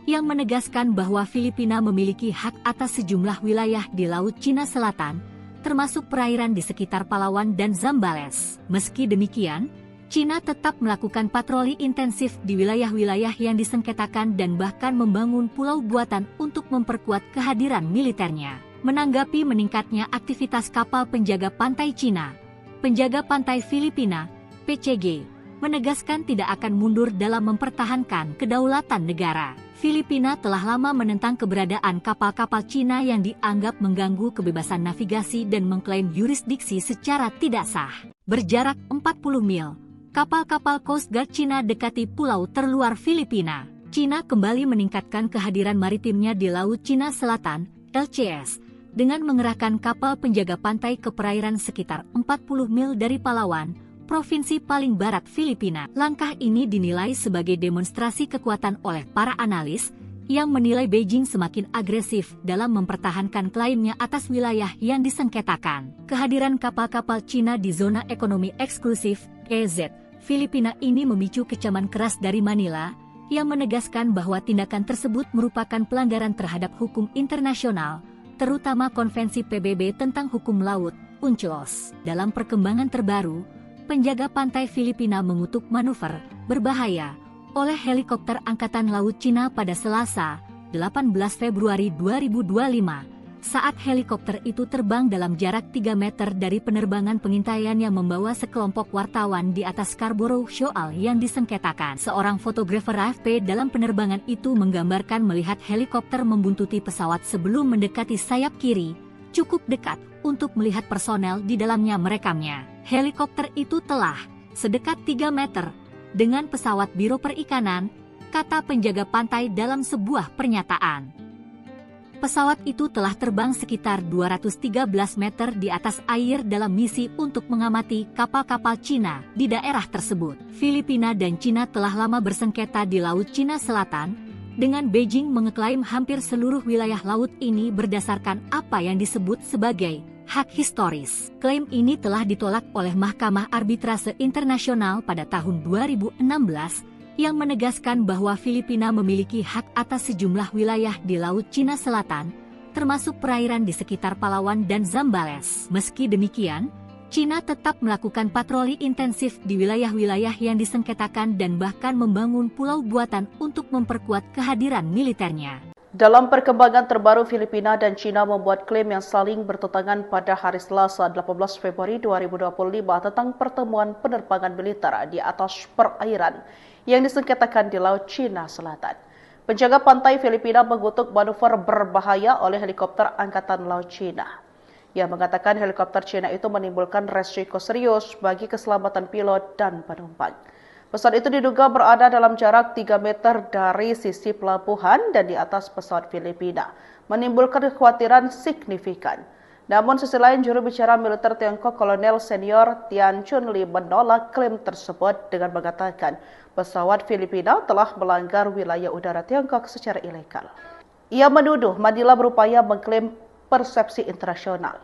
yang menegaskan bahwa Filipina memiliki hak atas sejumlah wilayah di Laut Cina Selatan, termasuk perairan di sekitar Palawan dan Zambales. Meski demikian, Cina tetap melakukan patroli intensif di wilayah-wilayah yang disengketakan dan bahkan membangun pulau buatan untuk memperkuat kehadiran militernya. Menanggapi meningkatnya aktivitas kapal penjaga pantai Cina, penjaga pantai Filipina, PCG, menegaskan tidak akan mundur dalam mempertahankan kedaulatan negara. Filipina telah lama menentang keberadaan kapal-kapal Cina yang dianggap mengganggu kebebasan navigasi dan mengklaim yurisdiksi secara tidak sah. Berjarak 40 mil, kapal-kapal Coast Guard Cina dekati pulau terluar Filipina. Cina kembali meningkatkan kehadiran maritimnya di Laut Cina Selatan, LCS, dengan mengerahkan kapal penjaga pantai ke perairan sekitar 40 mil dari Palawan, provinsi paling barat Filipina. Langkah ini dinilai sebagai demonstrasi kekuatan oleh para analis, yang menilai Beijing semakin agresif dalam mempertahankan klaimnya atas wilayah yang disengketakan. Kehadiran kapal-kapal Cina di zona ekonomi eksklusif, KZ, Filipina ini memicu kecaman keras dari Manila, yang menegaskan bahwa tindakan tersebut merupakan pelanggaran terhadap hukum internasional, terutama Konvensi PBB tentang hukum laut, UNCLOS. Dalam perkembangan terbaru, penjaga pantai Filipina mengutuk manuver berbahaya oleh helikopter Angkatan Laut Cina pada Selasa, 18 Februari 2025, saat helikopter itu terbang dalam jarak 3 meter dari penerbangan pengintaian yang membawa sekelompok wartawan di atas Scarborough Shoal yang disengketakan. Seorang fotografer AFP dalam penerbangan itu menggambarkan melihat helikopter membuntuti pesawat sebelum mendekati sayap kiri, cukup dekat untuk melihat personel di dalamnya merekamnya. Helikopter itu telah sedekat 3 meter dengan pesawat Biro Perikanan, kata penjaga pantai dalam sebuah pernyataan. Pesawat itu telah terbang sekitar 213 meter di atas air dalam misi untuk mengamati kapal-kapal Cina di daerah tersebut. Filipina dan Cina telah lama bersengketa di Laut Cina Selatan, dengan Beijing mengeklaim hampir seluruh wilayah laut ini berdasarkan apa yang disebut sebagai hak historis. Klaim ini telah ditolak oleh Mahkamah Arbitrase Internasional pada tahun 2016, yang menegaskan bahwa Filipina memiliki hak atas sejumlah wilayah di Laut Cina Selatan, termasuk perairan di sekitar Palawan dan Zambales. Meski demikian, Cina tetap melakukan patroli intensif di wilayah-wilayah yang disengketakan dan bahkan membangun pulau buatan untuk memperkuat kehadiran militernya. Dalam perkembangan terbaru, Filipina dan Cina membuat klaim yang saling bertentangan pada hari Selasa 18 Februari 2025 tentang pertemuan penerbangan militer di atas perairan yang disengketakan di Laut Cina Selatan. Penjaga pantai Filipina mengutuk manuver berbahaya oleh helikopter Angkatan Laut Cina. Ia mengatakan helikopter Cina itu menimbulkan resiko serius bagi keselamatan pilot dan penumpang. Pesawat itu diduga berada dalam jarak 3 meter dari sisi pelabuhan dan di atas pesawat Filipina, menimbulkan kekhawatiran signifikan. Namun sisi lain, juru bicara militer Tiongkok Kolonel Senior Tian Chunli menolak klaim tersebut dengan mengatakan pesawat Filipina telah melanggar wilayah udara Tiongkok secara ilegal. Ia menuduh Manila berupaya mengklaim persepsi internasional.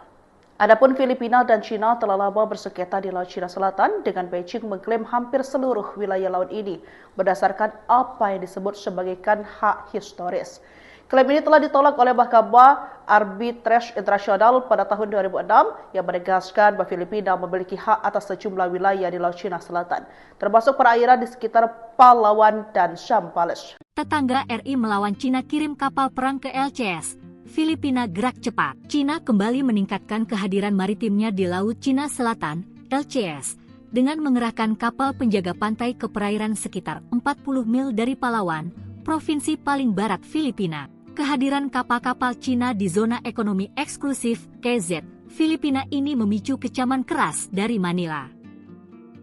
Adapun Filipina dan Cina telah lama bersengketa di Laut Cina Selatan, dengan Beijing mengklaim hampir seluruh wilayah laut ini berdasarkan apa yang disebut sebagai hak historis. Klaim ini telah ditolak oleh Mahkamah Arbitrase Internasional pada tahun 2006 yang menegaskan bahwa Filipina memiliki hak atas sejumlah wilayah di Laut Cina Selatan, termasuk perairan di sekitar Palawan dan Zambales. Tetangga RI melawan Cina kirim kapal perang ke LCS. Filipina gerak cepat. Cina kembali meningkatkan kehadiran maritimnya di Laut Cina Selatan, LCS, dengan mengerahkan kapal penjaga pantai ke perairan sekitar 40 mil dari Palawan, provinsi paling barat Filipina. Kehadiran kapal-kapal Cina di zona ekonomi eksklusif, KZ, Filipina ini memicu kecaman keras dari Manila.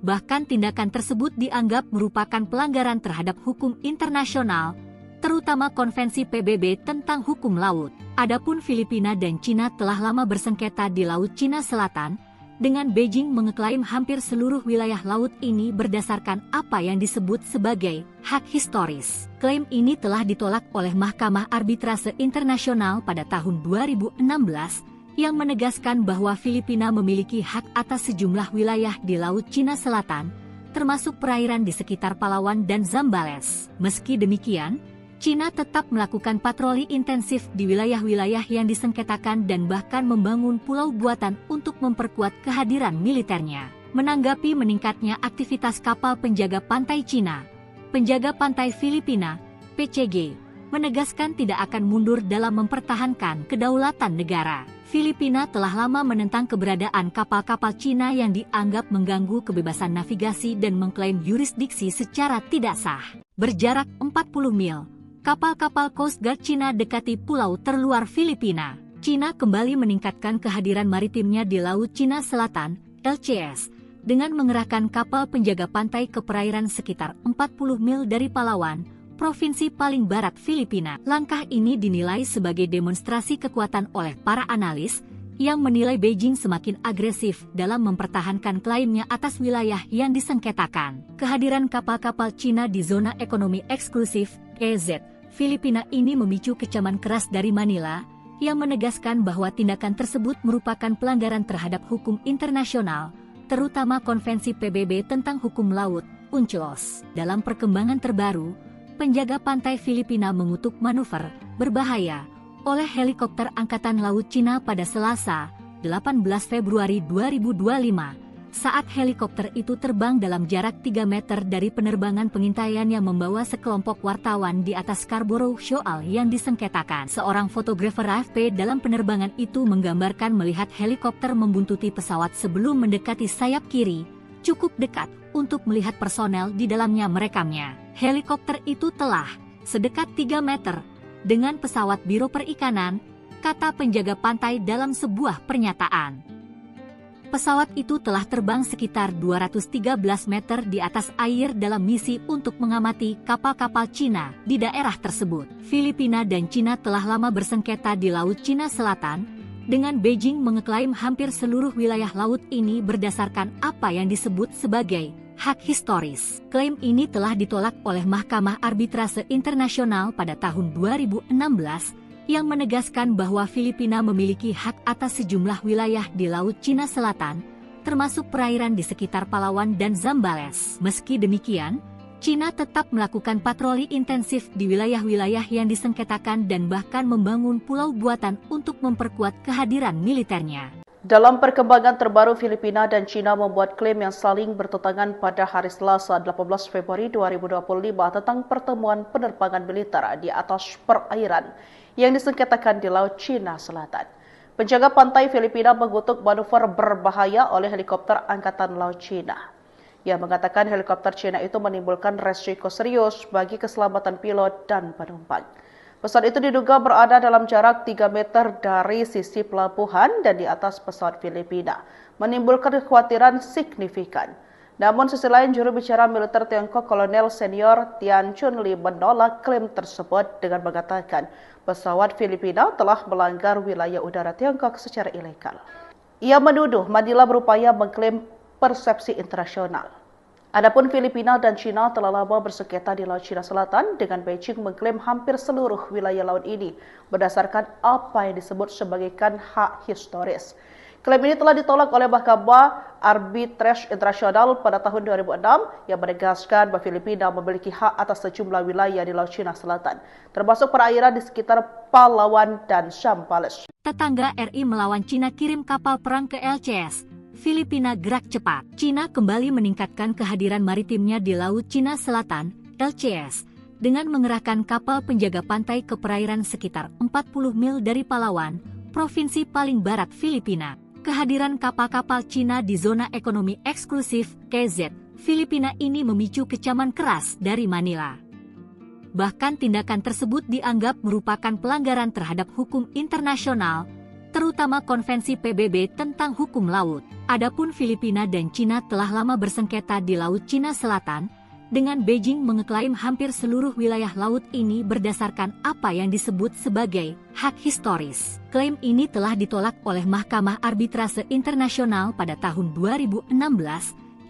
Bahkan tindakan tersebut dianggap merupakan pelanggaran terhadap hukum internasional, terutama Konvensi PBB tentang hukum laut. Adapun Filipina dan Cina telah lama bersengketa di Laut Cina Selatan, dengan Beijing mengeklaim hampir seluruh wilayah laut ini berdasarkan apa yang disebut sebagai hak historis. Klaim ini telah ditolak oleh Mahkamah Arbitrase Internasional pada tahun 2016, yang menegaskan bahwa Filipina memiliki hak atas sejumlah wilayah di Laut Cina Selatan, termasuk perairan di sekitar Palawan dan Zambales. Meski demikian, Cina tetap melakukan patroli intensif di wilayah-wilayah yang disengketakan dan bahkan membangun pulau buatan untuk memperkuat kehadiran militernya. Menanggapi meningkatnya aktivitas kapal penjaga pantai Cina, penjaga pantai Filipina, PCG, menegaskan tidak akan mundur dalam mempertahankan kedaulatan negara. Filipina telah lama menentang keberadaan kapal-kapal Cina yang dianggap mengganggu kebebasan navigasi dan mengklaim yurisdiksi secara tidak sah. Berjarak 40 mil, kapal-kapal Coast Guard Cina dekati pulau terluar Filipina. Cina kembali meningkatkan kehadiran maritimnya di Laut Cina Selatan, LCS, dengan mengerahkan kapal penjaga pantai ke perairan sekitar 40 mil dari Palawan, provinsi paling barat Filipina. Langkah ini dinilai sebagai demonstrasi kekuatan oleh para analis, yang menilai Beijing semakin agresif dalam mempertahankan klaimnya atas wilayah yang disengketakan. Kehadiran kapal-kapal Cina di zona ekonomi eksklusif, EZ, Filipina ini memicu kecaman keras dari Manila, yang menegaskan bahwa tindakan tersebut merupakan pelanggaran terhadap hukum internasional, terutama Konvensi PBB tentang hukum laut, UNCLOS. Dalam perkembangan terbaru, penjaga pantai Filipina mengutuk manuver berbahaya oleh helikopter Angkatan Laut Cina pada Selasa, 18 Februari 2025, saat helikopter itu terbang dalam jarak 3 meter dari penerbangan pengintaian yang membawa sekelompok wartawan di atas Scarborough Shoal yang disengketakan. Seorang fotografer AFP dalam penerbangan itu menggambarkan melihat helikopter membuntuti pesawat sebelum mendekati sayap kiri, cukup dekat untuk melihat personel di dalamnya merekamnya. Helikopter itu telah sedekat 3 meter dengan pesawat Biro Perikanan, kata penjaga pantai dalam sebuah pernyataan. Pesawat itu telah terbang sekitar 213 meter di atas air dalam misi untuk mengamati kapal-kapal Cina di daerah tersebut. Filipina dan Cina telah lama bersengketa di Laut Cina Selatan, dengan Beijing mengeklaim hampir seluruh wilayah laut ini berdasarkan apa yang disebut sebagai hak historis. Klaim ini telah ditolak oleh Mahkamah Arbitrase Internasional pada tahun 2016, yang menegaskan bahwa Filipina memiliki hak atas sejumlah wilayah di Laut Cina Selatan, termasuk perairan di sekitar Palawan dan Zambales. Meski demikian, Cina tetap melakukan patroli intensif di wilayah-wilayah yang disengketakan dan bahkan membangun pulau buatan untuk memperkuat kehadiran militernya. Dalam perkembangan terbaru, Filipina dan Cina membuat klaim yang saling bertentangan pada hari Selasa 18 Februari 2025 tentang pertemuan penerbangan militer di atas perairan yang disengketakan di Laut Cina Selatan. Penjaga pantai Filipina mengutuk manuver berbahaya oleh helikopter Angkatan Laut Cina. Ia mengatakan helikopter Cina itu menimbulkan resiko serius bagi keselamatan pilot dan penumpang. Pesawat itu diduga berada dalam jarak 3 meter dari sisi pelabuhan dan di atas pesawat Filipina, menimbulkan kekhawatiran signifikan. Namun sisi lain, juru bicara militer Tiongkok Kolonel Senior Tian Chunli menolak klaim tersebut dengan mengatakan pesawat Filipina telah melanggar wilayah udara Tiongkok secara ilegal. Ia menuduh Manila berupaya mengklaim persepsi internasional. Adapun Filipina dan Cina telah lama bersengketa di Laut Cina Selatan, dengan Beijing mengklaim hampir seluruh wilayah laut ini berdasarkan apa yang disebut sebagai hak historis. Klaim ini telah ditolak oleh Mahkamah Arbitrase Internasional pada tahun 2006 yang menegaskan bahwa Filipina memiliki hak atas sejumlah wilayah di Laut Cina Selatan, termasuk perairan di sekitar Palawan dan Zambales. Tetangga RI melawan Cina kirim kapal perang ke LCS. Filipina gerak cepat. Cina kembali meningkatkan kehadiran maritimnya di Laut Cina Selatan, LCS, dengan mengerahkan kapal penjaga pantai ke perairan sekitar 40 mil dari Palawan, provinsi paling barat Filipina. Kehadiran kapal-kapal Cina di zona ekonomi eksklusif KZ Filipina ini memicu kecaman keras dari Manila. Bahkan tindakan tersebut dianggap merupakan pelanggaran terhadap hukum internasional, terutama Konvensi PBB tentang hukum laut. Adapun Filipina dan Cina telah lama bersengketa di Laut Cina Selatan, dengan Beijing mengeklaim hampir seluruh wilayah laut ini berdasarkan apa yang disebut sebagai hak historis. Klaim ini telah ditolak oleh Mahkamah Arbitrase Internasional pada tahun 2016,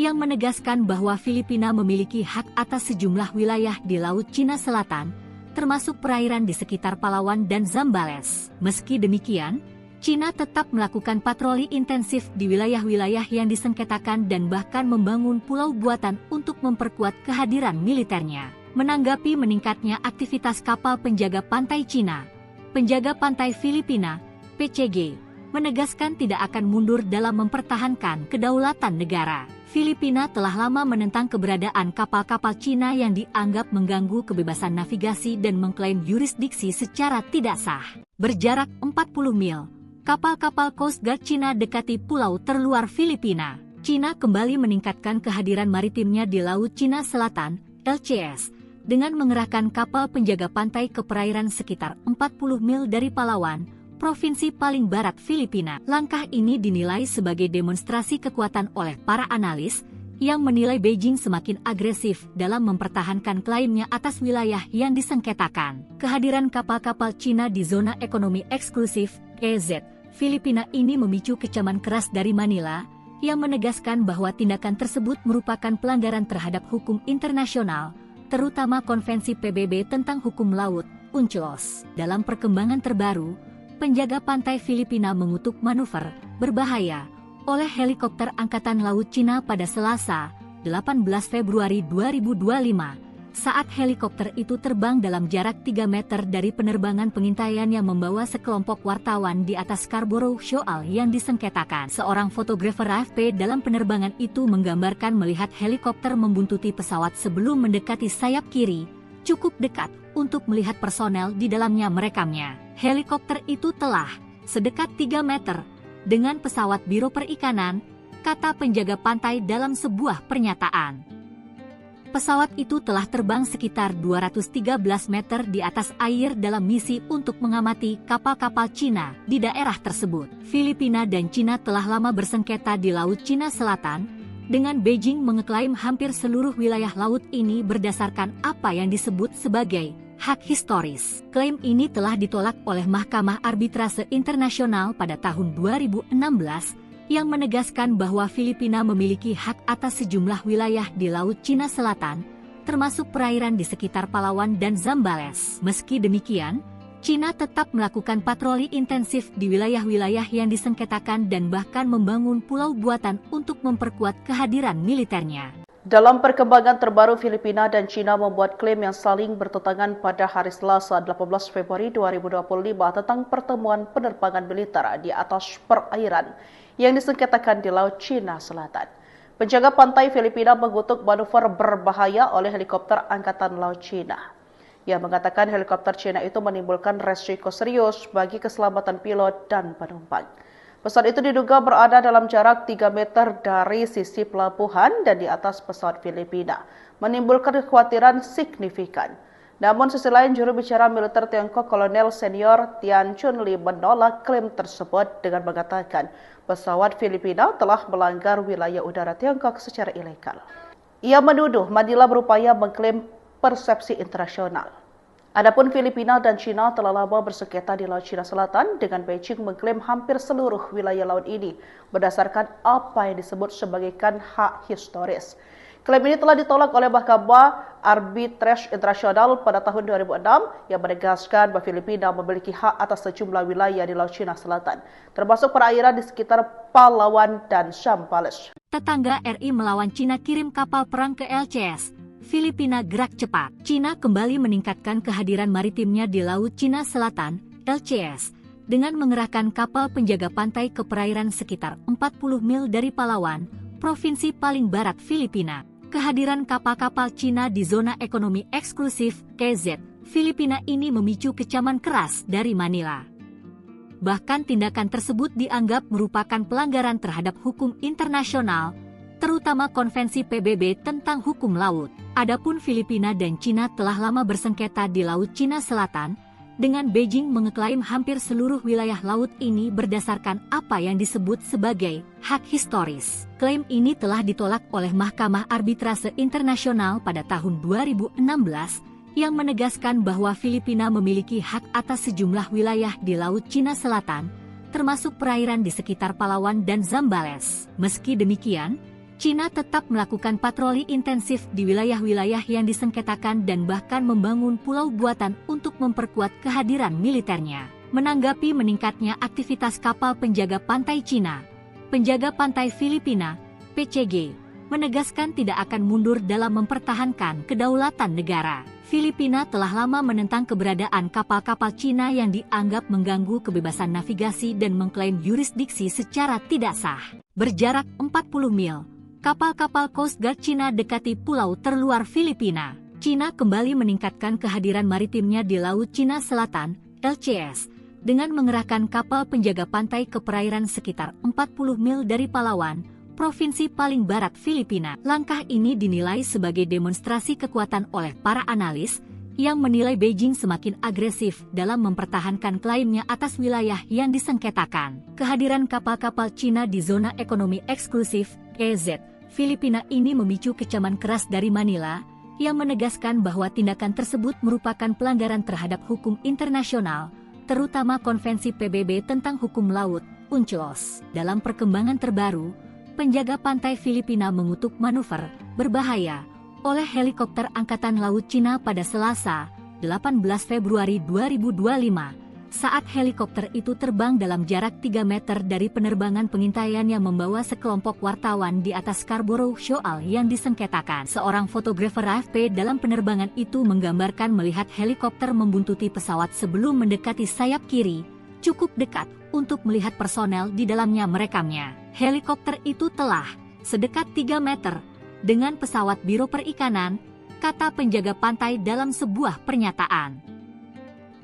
yang menegaskan bahwa Filipina memiliki hak atas sejumlah wilayah di Laut Cina Selatan, termasuk perairan di sekitar Palawan dan Zambales. Meski demikian, Cina tetap melakukan patroli intensif di wilayah-wilayah yang disengketakan dan bahkan membangun pulau buatan untuk memperkuat kehadiran militernya. Menanggapi meningkatnya aktivitas kapal penjaga pantai Cina, penjaga pantai Filipina, PCG, menegaskan tidak akan mundur dalam mempertahankan kedaulatan negara. Filipina telah lama menentang keberadaan kapal-kapal Cina yang dianggap mengganggu kebebasan navigasi dan mengklaim yurisdiksi secara tidak sah. Berjarak 40 mil, kapal-kapal Coast Guard Cina dekati pulau terluar Filipina. Cina kembali meningkatkan kehadiran maritimnya di Laut Cina Selatan, LCS, dengan mengerahkan kapal penjaga pantai ke perairan sekitar 40 mil dari Palawan, provinsi paling barat Filipina. Langkah ini dinilai sebagai demonstrasi kekuatan oleh para analis, yang menilai Beijing semakin agresif dalam mempertahankan klaimnya atas wilayah yang disengketakan. Kehadiran kapal-kapal Cina di zona ekonomi eksklusif, KZ, Filipina ini memicu kecaman keras dari Manila, yang menegaskan bahwa tindakan tersebut merupakan pelanggaran terhadap hukum internasional, terutama Konvensi PBB tentang hukum laut, UNCLOS. Dalam perkembangan terbaru, penjaga pantai Filipina mengutuk manuver berbahaya oleh helikopter Angkatan Laut Cina pada Selasa, 18 Februari 2025, saat helikopter itu terbang dalam jarak 3 meter dari penerbangan pengintaian yang membawa sekelompok wartawan di atas Scarborough Shoal yang disengketakan. Seorang fotografer AFP dalam penerbangan itu menggambarkan melihat helikopter membuntuti pesawat sebelum mendekati sayap kiri, cukup dekat untuk melihat personel di dalamnya merekamnya. Helikopter itu telah sedekat 3 meter dengan pesawat Biro Perikanan, kata penjaga pantai dalam sebuah pernyataan. Pesawat itu telah terbang sekitar 213 meter di atas air dalam misi untuk mengamati kapal-kapal Cina di daerah tersebut. Filipina dan Cina telah lama bersengketa di Laut Cina Selatan, dengan Beijing mengeklaim hampir seluruh wilayah laut ini berdasarkan apa yang disebut sebagai hak historis. Klaim ini telah ditolak oleh Mahkamah Arbitrase Internasional pada tahun 2016 yang menegaskan bahwa Filipina memiliki hak atas sejumlah wilayah di Laut Cina Selatan, termasuk perairan di sekitar Palawan dan Zambales. Meski demikian, Cina tetap melakukan patroli intensif di wilayah-wilayah yang disengketakan dan bahkan membangun pulau buatan untuk memperkuat kehadiran militernya. Dalam perkembangan terbaru, Filipina dan Cina membuat klaim yang saling bertentangan pada hari Selasa 18 Februari 2025 tentang pertemuan penerbangan militer di atas perairan yang disengketakan di Laut Cina Selatan. Penjaga pantai Filipina mengutuk manuver berbahaya oleh helikopter Angkatan Laut Cina. Ia mengatakan helikopter Cina itu menimbulkan resiko serius bagi keselamatan pilot dan penumpang. Pesawat itu diduga berada dalam jarak 3 meter dari sisi pelabuhan dan di atas pesawat Filipina, menimbulkan kekhawatiran signifikan. Namun sisi lain, juru bicara militer Tiongkok Kolonel Senior Tian Chunli menolak klaim tersebut dengan mengatakan pesawat Filipina telah melanggar wilayah udara Tiongkok secara ilegal. Ia menuduh Manila berupaya mengklaim persepsi internasional. Adapun Filipina dan Cina telah lama bersengketa di Laut Cina Selatan dengan Beijing mengklaim hampir seluruh wilayah laut ini berdasarkan apa yang disebut sebagai hak historis. Klaim ini telah ditolak oleh Mahkamah Arbitrase Internasional pada tahun 2006 yang menegaskan bahwa Filipina memiliki hak atas sejumlah wilayah di Laut Cina Selatan, termasuk perairan di sekitar Palawan dan Zambales. Tetangga RI melawan Cina kirim kapal perang ke LCS. Filipina gerak cepat. Cina kembali meningkatkan kehadiran maritimnya di Laut Cina Selatan, LCS, dengan mengerahkan kapal penjaga pantai ke perairan sekitar 40 mil dari Palawan, provinsi paling barat Filipina. Kehadiran kapal-kapal Cina di zona ekonomi eksklusif, KZ, Filipina ini memicu kecaman keras dari Manila. Bahkan tindakan tersebut dianggap merupakan pelanggaran terhadap hukum internasional, terutama Konvensi PBB tentang hukum laut. Adapun Filipina dan Cina telah lama bersengketa di Laut Cina Selatan, dengan Beijing mengeklaim hampir seluruh wilayah laut ini berdasarkan apa yang disebut sebagai hak historis. Klaim ini telah ditolak oleh Mahkamah Arbitrase Internasional pada tahun 2016 yang menegaskan bahwa Filipina memiliki hak atas sejumlah wilayah di Laut Cina Selatan, termasuk perairan di sekitar Palawan dan Zambales. Meski demikian, Cina tetap melakukan patroli intensif di wilayah-wilayah yang disengketakan dan bahkan membangun pulau buatan untuk memperkuat kehadiran militernya. Menanggapi meningkatnya aktivitas kapal penjaga pantai Cina, penjaga pantai Filipina, PCG, menegaskan tidak akan mundur dalam mempertahankan kedaulatan negara. Filipina telah lama menentang keberadaan kapal-kapal Cina yang dianggap mengganggu kebebasan navigasi dan mengklaim yurisdiksi secara tidak sah. Berjarak 40 mil, kapal-kapal Coast Guard Cina dekati pulau terluar Filipina. Cina kembali meningkatkan kehadiran maritimnya di Laut Cina Selatan, LCS, dengan mengerahkan kapal penjaga pantai ke perairan sekitar 40 mil dari Palawan, provinsi paling barat Filipina. Langkah ini dinilai sebagai demonstrasi kekuatan oleh para analis, yang menilai Beijing semakin agresif dalam mempertahankan klaimnya atas wilayah yang disengketakan. Kehadiran kapal-kapal Cina di zona ekonomi eksklusif, EZ, Filipina ini memicu kecaman keras dari Manila, yang menegaskan bahwa tindakan tersebut merupakan pelanggaran terhadap hukum internasional, terutama Konvensi PBB tentang hukum laut, UNCLOS. Dalam perkembangan terbaru, penjaga pantai Filipina mengutuk manuver berbahaya oleh helikopter Angkatan Laut Cina pada Selasa, 18 Februari 2025. Saat helikopter itu terbang dalam jarak 3 meter dari penerbangan pengintaian yang membawa sekelompok wartawan di atas Scarborough Shoal yang disengketakan. Seorang fotografer AFP dalam penerbangan itu menggambarkan melihat helikopter membuntuti pesawat sebelum mendekati sayap kiri, cukup dekat untuk melihat personel di dalamnya merekamnya. Helikopter itu telah sedekat 3 meter dengan pesawat Biro Perikanan, kata penjaga pantai dalam sebuah pernyataan.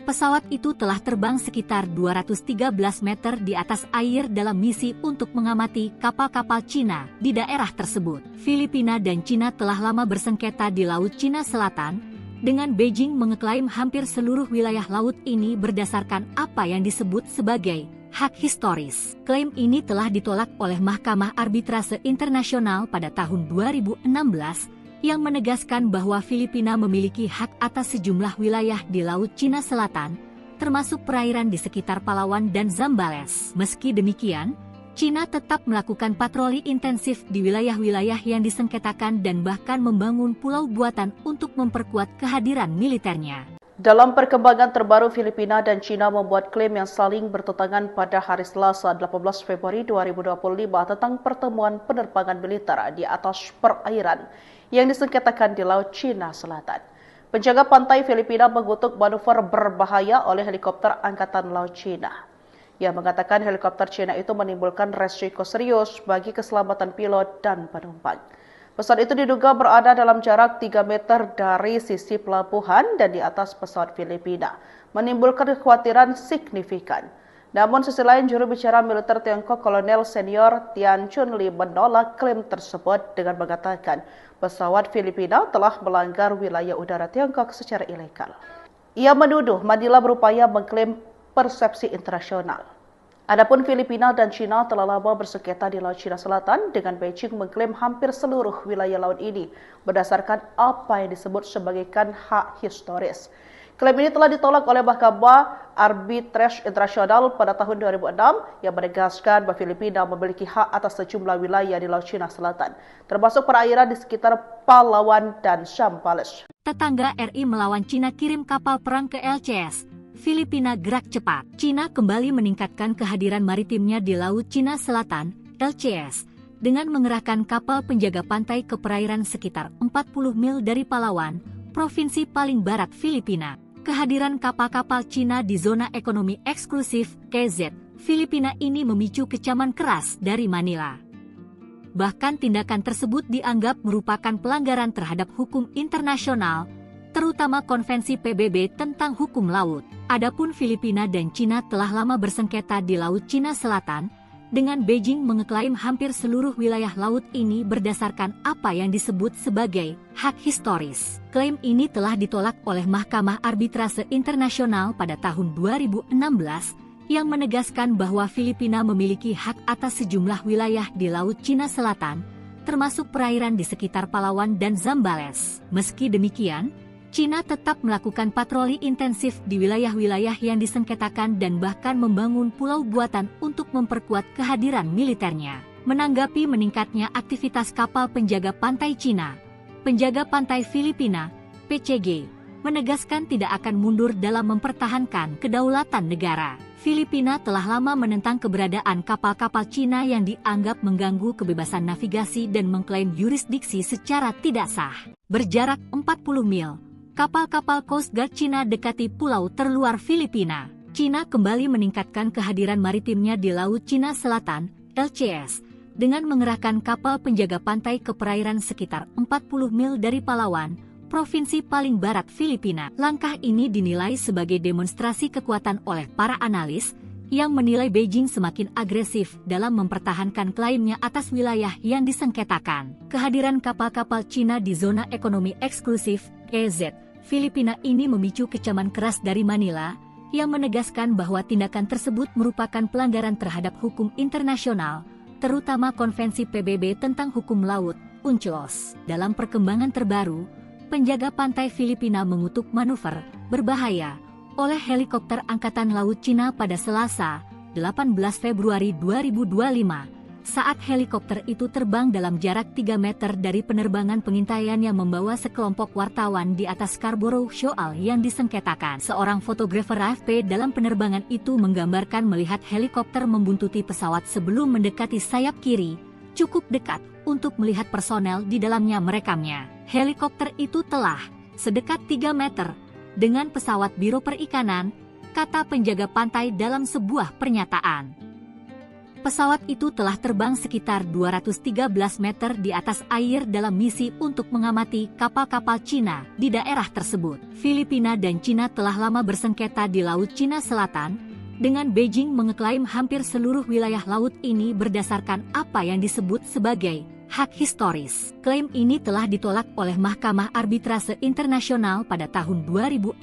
Pesawat itu telah terbang sekitar 213 meter di atas air dalam misi untuk mengamati kapal-kapal Cina di daerah tersebut. Filipina dan Cina telah lama bersengketa di Laut Cina Selatan, dengan Beijing mengeklaim hampir seluruh wilayah laut ini berdasarkan apa yang disebut sebagai hak historis. Klaim ini telah ditolak oleh Mahkamah Arbitrase Internasional pada tahun 2016 yang menegaskan bahwa Filipina memiliki hak atas sejumlah wilayah di Laut Cina Selatan, termasuk perairan di sekitar Palawan dan Zambales. Meski demikian, Cina tetap melakukan patroli intensif di wilayah-wilayah yang disengketakan dan bahkan membangun pulau buatan untuk memperkuat kehadiran militernya. Dalam perkembangan terbaru, Filipina dan Cina membuat klaim yang saling bertentangan pada hari Selasa 18 Februari 2025 tentang pertemuan penerbangan militer di atas perairan yang disengketakan di Laut Cina Selatan. Penjaga pantai Filipina mengutuk manuver berbahaya oleh helikopter Angkatan Laut Cina. Ia mengatakan helikopter Cina itu menimbulkan resiko serius bagi keselamatan pilot dan penumpang. Pesawat itu diduga berada dalam jarak 3 meter dari sisi pelabuhan dan di atas pesawat Filipina, menimbulkan kekhawatiran signifikan. Namun sisi lain, juru bicara militer Tiongkok Kolonel Senior Tian Chunli menolak klaim tersebut dengan mengatakan pesawat Filipina telah melanggar wilayah udara Tiongkok secara ilegal. Ia menuduh Manila berupaya mengklaim persepsi internasional. Adapun Filipina dan Cina telah lama bersengketa di Laut Cina Selatan dengan Beijing mengklaim hampir seluruh wilayah laut ini berdasarkan apa yang disebut sebagai hak historis. Klaim ini telah ditolak oleh Mahkamah Arbitrase Internasional pada tahun 2006 yang menegaskan bahwa Filipina memiliki hak atas sejumlah wilayah di Laut Cina Selatan, termasuk perairan di sekitar Palawan dan Zambales. Tetangga RI melawan Cina kirim kapal perang ke LCS. Filipina gerak cepat. Cina kembali meningkatkan kehadiran maritimnya di Laut Cina Selatan, LCS, dengan mengerahkan kapal penjaga pantai ke perairan sekitar 40 mil dari Palawan, provinsi paling barat Filipina. Kehadiran kapal-kapal Cina di zona ekonomi eksklusif KZ Filipina ini memicu kecaman keras dari Manila. Bahkan tindakan tersebut dianggap merupakan pelanggaran terhadap hukum internasional, terutama Konvensi PBB tentang hukum laut. Adapun Filipina dan Cina telah lama bersengketa di Laut Cina Selatan, dengan Beijing mengeklaim hampir seluruh wilayah laut ini berdasarkan apa yang disebut sebagai hak historis. Klaim ini telah ditolak oleh Mahkamah Arbitrase Internasional pada tahun 2016 yang menegaskan bahwa Filipina memiliki hak atas sejumlah wilayah di Laut Cina Selatan, termasuk perairan di sekitar Palawan dan Zambales. Meski demikian, Cina tetap melakukan patroli intensif di wilayah-wilayah yang disengketakan dan bahkan membangun pulau buatan untuk memperkuat kehadiran militernya. Menanggapi meningkatnya aktivitas kapal penjaga pantai Cina, penjaga pantai Filipina, PCG, menegaskan tidak akan mundur dalam mempertahankan kedaulatan negara. Filipina telah lama menentang keberadaan kapal-kapal Cina yang dianggap mengganggu kebebasan navigasi dan mengklaim yurisdiksi secara tidak sah. Berjarak 40 mil, kapal-kapal Coast Guard Cina dekati pulau terluar Filipina. Cina kembali meningkatkan kehadiran maritimnya di Laut Cina Selatan, LCS, dengan mengerahkan kapal penjaga pantai ke perairan sekitar 40 mil dari Palawan, provinsi paling barat Filipina. Langkah ini dinilai sebagai demonstrasi kekuatan oleh para analis yang menilai Beijing semakin agresif dalam mempertahankan klaimnya atas wilayah yang disengketakan. Kehadiran kapal-kapal Cina di zona ekonomi eksklusif KZ Filipina ini memicu kecaman keras dari Manila yang menegaskan bahwa tindakan tersebut merupakan pelanggaran terhadap hukum internasional, terutama Konvensi PBB tentang hukum laut, UNCLOS. Dalam perkembangan terbaru, penjaga pantai Filipina mengutuk manuver berbahaya oleh helikopter Angkatan Laut Cina pada Selasa, 18 Februari 2025. Saat helikopter itu terbang dalam jarak 3 meter dari penerbangan pengintaian yang membawa sekelompok wartawan di atas Scarborough Shoal yang disengketakan. Seorang fotografer AFP dalam penerbangan itu menggambarkan melihat helikopter membuntuti pesawat sebelum mendekati sayap kiri, cukup dekat untuk melihat personel di dalamnya merekamnya. Helikopter itu telah sedekat 3 meter dengan pesawat Biro Perikanan, kata penjaga pantai dalam sebuah pernyataan. Pesawat itu telah terbang sekitar 213 meter di atas air dalam misi untuk mengamati kapal-kapal Cina di daerah tersebut. Filipina dan Cina telah lama bersengketa di Laut Cina Selatan, dengan Beijing mengeklaim hampir seluruh wilayah laut ini berdasarkan apa yang disebut sebagai hak historis. Klaim ini telah ditolak oleh Mahkamah Arbitrase Internasional pada tahun 2016,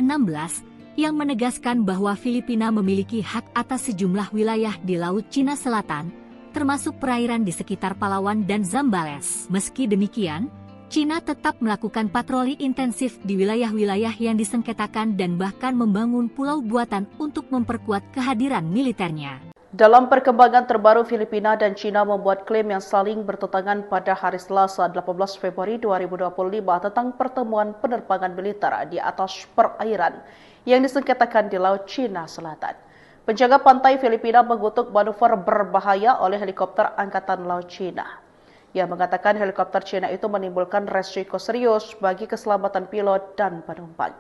yang menegaskan bahwa Filipina memiliki hak atas sejumlah wilayah di Laut Cina Selatan, termasuk perairan di sekitar Palawan dan Zambales. Meski demikian, Cina tetap melakukan patroli intensif di wilayah-wilayah yang disengketakan dan bahkan membangun pulau buatan untuk memperkuat kehadiran militernya. Dalam perkembangan terbaru, Filipina dan Cina membuat klaim yang saling bertentangan pada hari Selasa 18 Februari 2025 tentang pertemuan penerbangan militer di atas perairan yang disengketakan di Laut Cina Selatan. Penjaga pantai Filipina mengutuk manuver berbahaya oleh helikopter Angkatan Laut Cina. Ia mengatakan helikopter Cina itu menimbulkan resiko serius bagi keselamatan pilot dan penumpang.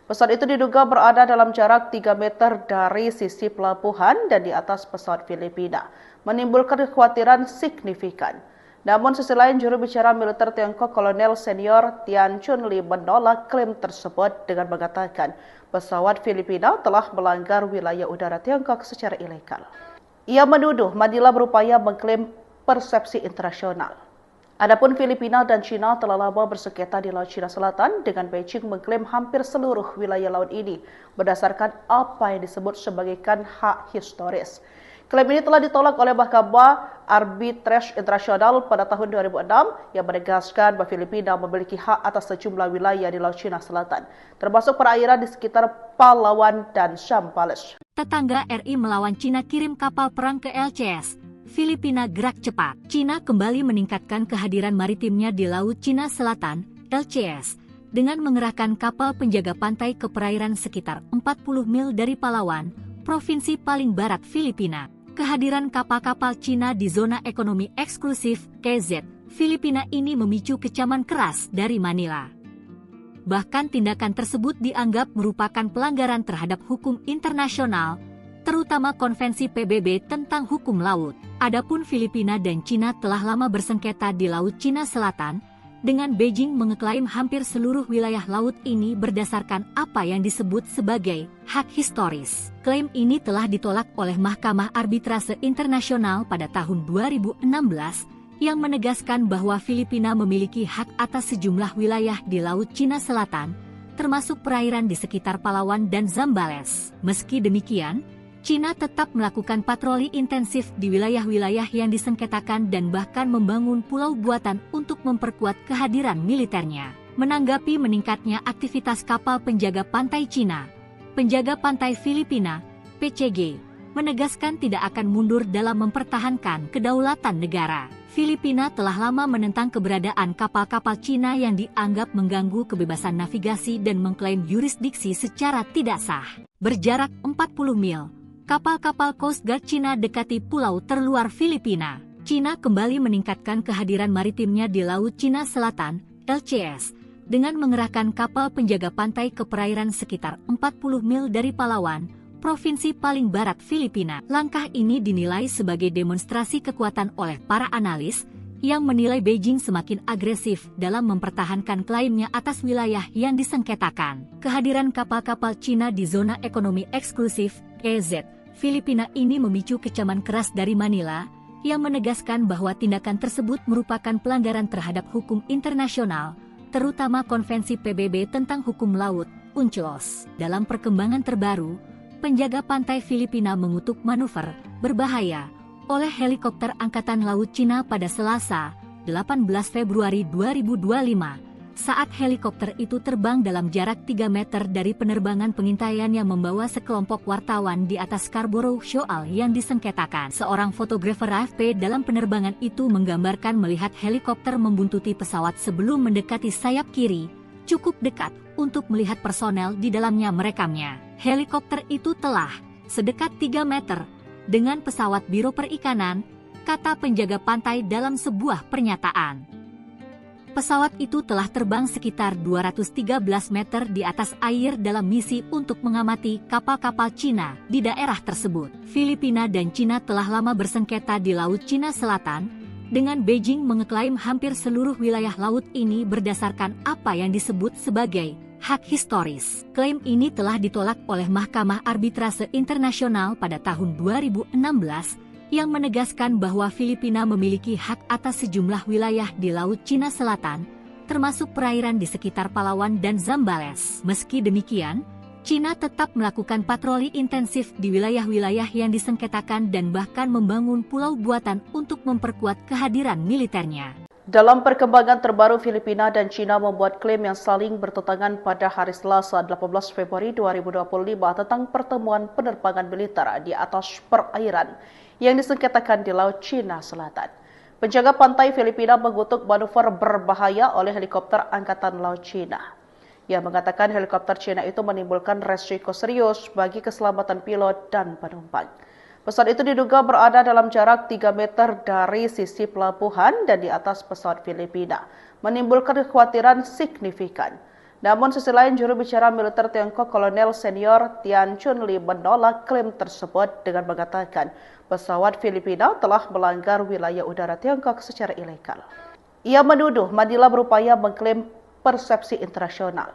Pesawat itu diduga berada dalam jarak 3 meter dari sisi pelabuhan dan di atas pesawat Filipina, menimbulkan kekhawatiran signifikan. Namun sisi lain, juru bicara militer Tiongkok Kolonel Senior Tian Chunli menolak klaim tersebut dengan mengatakan pesawat Filipina telah melanggar wilayah udara Tiongkok secara ilegal. Ia menuduh Manila berupaya mengklaim persepsi internasional. Adapun Filipina dan Cina telah lama bersengketa di Laut Cina Selatan, dengan Beijing mengklaim hampir seluruh wilayah laut ini berdasarkan apa yang disebut sebagai hak historis. Klaim ini telah ditolak oleh Mahkamah Arbitrase Internasional pada tahun 2006 yang menegaskan bahwa Filipina memiliki hak atas sejumlah wilayah di Laut Cina Selatan, termasuk perairan di sekitar Palawan dan Zambales. Tetangga RI melawan Cina kirim kapal perang ke LCS. Filipina gerak cepat. Cina kembali meningkatkan kehadiran maritimnya di Laut Cina Selatan, LCS, dengan mengerahkan kapal penjaga pantai ke perairan sekitar 40 mil dari Palawan, provinsi paling barat Filipina. Kehadiran kapal-kapal Cina di zona ekonomi eksklusif KZ Filipina ini memicu kecaman keras dari Manila. Bahkan tindakan tersebut dianggap merupakan pelanggaran terhadap hukum internasional, terutama Konvensi PBB tentang hukum laut. Adapun Filipina dan Cina telah lama bersengketa di Laut Cina Selatan, dengan Beijing mengeklaim hampir seluruh wilayah laut ini berdasarkan apa yang disebut sebagai hak historis. Klaim ini telah ditolak oleh Mahkamah Arbitrase Internasional pada tahun 2016, yang menegaskan bahwa Filipina memiliki hak atas sejumlah wilayah di Laut Cina Selatan, termasuk perairan di sekitar Palawan dan Zambales. Meski demikian, Cina tetap melakukan patroli intensif di wilayah-wilayah yang disengketakan dan bahkan membangun pulau buatan untuk memperkuat kehadiran militernya. Menanggapi meningkatnya aktivitas kapal penjaga pantai Cina, penjaga pantai Filipina, PCG, menegaskan tidak akan mundur dalam mempertahankan kedaulatan negara. Filipina telah lama menentang keberadaan kapal-kapal Cina yang dianggap mengganggu kebebasan navigasi dan mengklaim yurisdiksi secara tidak sah. Berjarak 40 mil, kapal-kapal Coast Guard Cina dekati pulau terluar Filipina. Cina kembali meningkatkan kehadiran maritimnya di Laut Cina Selatan, LCS, dengan mengerahkan kapal penjaga pantai ke perairan sekitar 40 mil dari Palawan, provinsi paling barat Filipina. Langkah ini dinilai sebagai demonstrasi kekuatan oleh para analis, yang menilai Beijing semakin agresif dalam mempertahankan klaimnya atas wilayah yang disengketakan. Kehadiran kapal-kapal Cina di zona ekonomi eksklusif KZ Filipina ini memicu kecaman keras dari Manila, yang menegaskan bahwa tindakan tersebut merupakan pelanggaran terhadap hukum internasional, terutama Konvensi PBB tentang hukum laut, UNCLOS. Dalam perkembangan terbaru, penjaga pantai Filipina mengutuk manuver berbahaya oleh helikopter Angkatan Laut Cina pada Selasa, 18 Februari 2025. Saat helikopter itu terbang dalam jarak 3 meter dari penerbangan pengintaian yang membawa sekelompok wartawan di atas Scarborough Shoal yang disengketakan. Seorang fotografer AFP dalam penerbangan itu menggambarkan melihat helikopter membuntuti pesawat sebelum mendekati sayap kiri, cukup dekat untuk melihat personel di dalamnya merekamnya. Helikopter itu telah sedekat 3 meter dengan pesawat Biro Perikanan, kata penjaga pantai dalam sebuah pernyataan. Pesawat itu telah terbang sekitar 213 meter di atas air dalam misi untuk mengamati kapal-kapal Cina di daerah tersebut. Filipina dan Cina telah lama bersengketa di Laut Cina Selatan, dengan Beijing mengeklaim hampir seluruh wilayah laut ini berdasarkan apa yang disebut sebagai hak historis. Klaim ini telah ditolak oleh Mahkamah Arbitrase Internasional pada tahun 2016, yang menegaskan bahwa Filipina memiliki hak atas sejumlah wilayah di Laut Cina Selatan, termasuk perairan di sekitar Palawan dan Zambales. Meski demikian, Cina tetap melakukan patroli intensif di wilayah-wilayah yang disengketakan dan bahkan membangun pulau buatan untuk memperkuat kehadiran militernya. Dalam perkembangan terbaru, Filipina dan Cina membuat klaim yang saling bertentangan pada hari Selasa 18 Februari 2025 tentang pertemuan penerbangan militer di atas perairan yang disengketakan di Laut Cina Selatan. Penjaga pantai Filipina mengutuk manuver berbahaya oleh helikopter Angkatan Laut Cina. Ia mengatakan helikopter Cina itu menimbulkan resiko serius bagi keselamatan pilot dan penumpang. Pesawat itu diduga berada dalam jarak 3 meter dari sisi pelabuhan dan di atas pesawat Filipina, menimbulkan kekhawatiran signifikan. Namun sisi lain, juru bicara militer Tiongkok Kolonel Senior Tian Chunli menolak klaim tersebut dengan mengatakan pesawat Filipina telah melanggar wilayah udara Tiongkok secara ilegal. Ia menuduh Manila berupaya mengklaim persepsi internasional.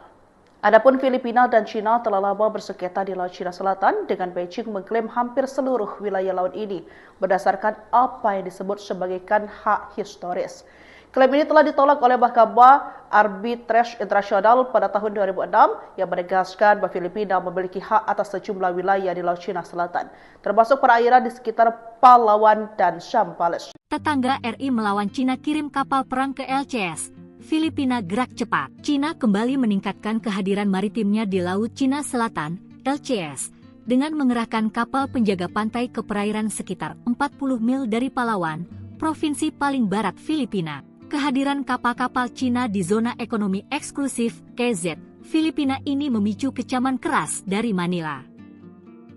Adapun Filipina dan Cina telah lama bersengketa di Laut Cina Selatan, dengan Beijing mengklaim hampir seluruh wilayah laut ini berdasarkan apa yang disebut sebagai hak historis. Klaim ini telah ditolak oleh Mahkamah Arbitrase Internasional pada tahun 2006 yang menegaskan bahwa Filipina memiliki hak atas sejumlah wilayah di Laut Cina Selatan, termasuk perairan di sekitar Palawan dan Zambales. Tetangga RI melawan Cina kirim kapal perang ke LCS. Filipina gerak cepat. Cina kembali meningkatkan kehadiran maritimnya di Laut Cina Selatan, LCS, dengan mengerahkan kapal penjaga pantai ke perairan sekitar 40 mil dari Palawan, provinsi paling barat Filipina. Kehadiran kapal-kapal Cina di zona ekonomi eksklusif, KZ, Filipina ini memicu kecaman keras dari Manila.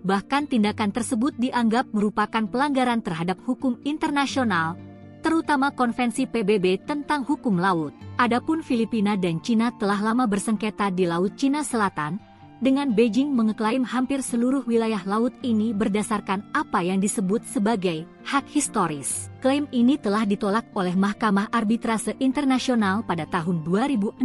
Bahkan tindakan tersebut dianggap merupakan pelanggaran terhadap hukum internasional, terutama Konvensi PBB tentang hukum laut. Adapun Filipina dan Cina telah lama bersengketa di Laut Cina Selatan, dengan Beijing mengeklaim hampir seluruh wilayah laut ini berdasarkan apa yang disebut sebagai hak historis. Klaim ini telah ditolak oleh Mahkamah Arbitrase Internasional pada tahun 2016,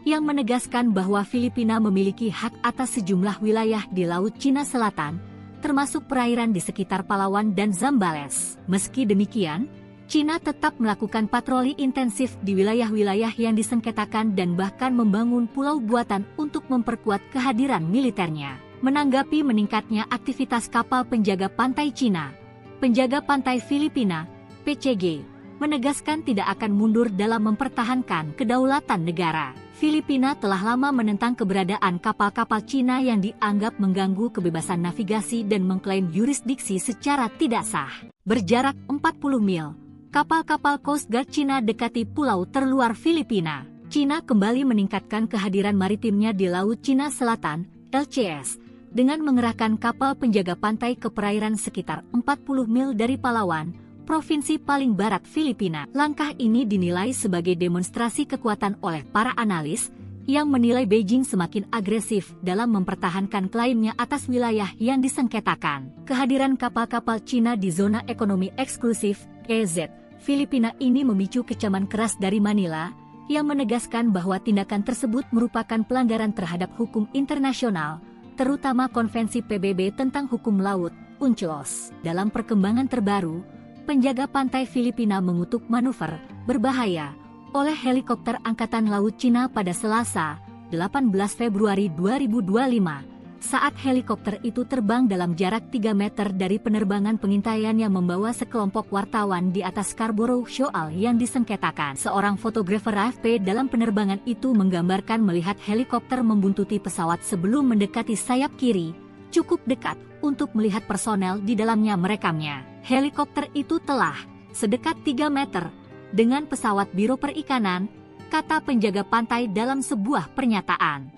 yang menegaskan bahwa Filipina memiliki hak atas sejumlah wilayah di Laut Cina Selatan, termasuk perairan di sekitar Palawan dan Zambales. Meski demikian, Cina tetap melakukan patroli intensif di wilayah-wilayah yang disengketakan dan bahkan membangun pulau buatan untuk memperkuat kehadiran militernya. Menanggapi meningkatnya aktivitas kapal penjaga pantai Cina, penjaga pantai Filipina, PCG, menegaskan tidak akan mundur dalam mempertahankan kedaulatan negara. Filipina telah lama menentang keberadaan kapal-kapal Cina yang dianggap mengganggu kebebasan navigasi dan mengklaim yurisdiksi secara tidak sah. Berjarak 40 mil, kapal-kapal Coast Guard Cina dekati pulau terluar Filipina. Cina kembali meningkatkan kehadiran maritimnya di Laut Cina Selatan, LCS, dengan mengerahkan kapal penjaga pantai ke perairan sekitar 40 mil dari Palawan, provinsi paling barat Filipina. Langkah ini dinilai sebagai demonstrasi kekuatan oleh para analis, yang menilai Beijing semakin agresif dalam mempertahankan klaimnya atas wilayah yang disengketakan. Kehadiran kapal-kapal Cina di zona ekonomi eksklusif, KZ, Filipina ini memicu kecaman keras dari Manila, yang menegaskan bahwa tindakan tersebut merupakan pelanggaran terhadap hukum internasional, terutama Konvensi PBB tentang hukum laut, UNCLOS. Dalam perkembangan terbaru, penjaga pantai Filipina mengutuk manuver berbahaya oleh helikopter Angkatan Laut Cina pada Selasa, 18 Februari 2025, saat helikopter itu terbang dalam jarak 3 meter dari penerbangan pengintaian yang membawa sekelompok wartawan di atas Scarborough Shoal yang disengketakan. Seorang fotografer AFP dalam penerbangan itu menggambarkan melihat helikopter membuntuti pesawat sebelum mendekati sayap kiri, cukup dekat untuk melihat personel di dalamnya merekamnya. Helikopter itu telah sedekat 3 meter dengan pesawat Biro Perikanan, kata penjaga pantai dalam sebuah pernyataan.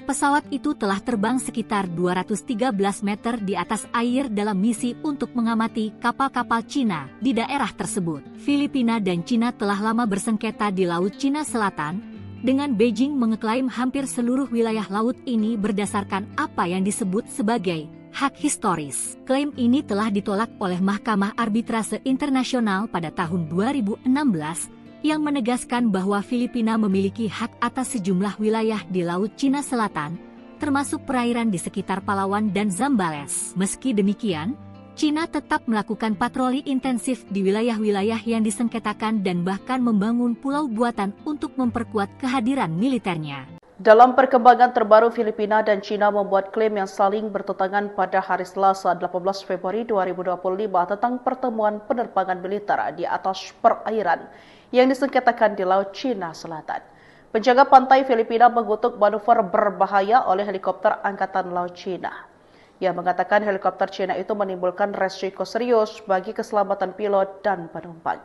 Pesawat itu telah terbang sekitar 213 meter di atas air dalam misi untuk mengamati kapal-kapal Cina di daerah tersebut. Filipina dan Cina telah lama bersengketa di Laut Cina Selatan, dengan Beijing mengeklaim hampir seluruh wilayah laut ini berdasarkan apa yang disebut sebagai hak historis. Klaim ini telah ditolak oleh Mahkamah Arbitrase Internasional pada tahun 2016 yang menegaskan bahwa Filipina memiliki hak atas sejumlah wilayah di Laut Cina Selatan, termasuk perairan di sekitar Palawan dan Zambales. Meski demikian, Cina tetap melakukan patroli intensif di wilayah-wilayah yang disengketakan dan bahkan membangun pulau buatan untuk memperkuat kehadiran militernya. Dalam perkembangan terbaru, Filipina dan Cina membuat klaim yang saling bertentangan pada hari Selasa 18 Februari 2025 tentang pertemuan penerbangan militer di atas perairan yang disengketakan di Laut Cina Selatan. Penjaga pantai Filipina mengutuk manuver berbahaya oleh helikopter Angkatan Laut Cina. Ia mengatakan helikopter Cina itu menimbulkan resiko serius bagi keselamatan pilot dan penumpang.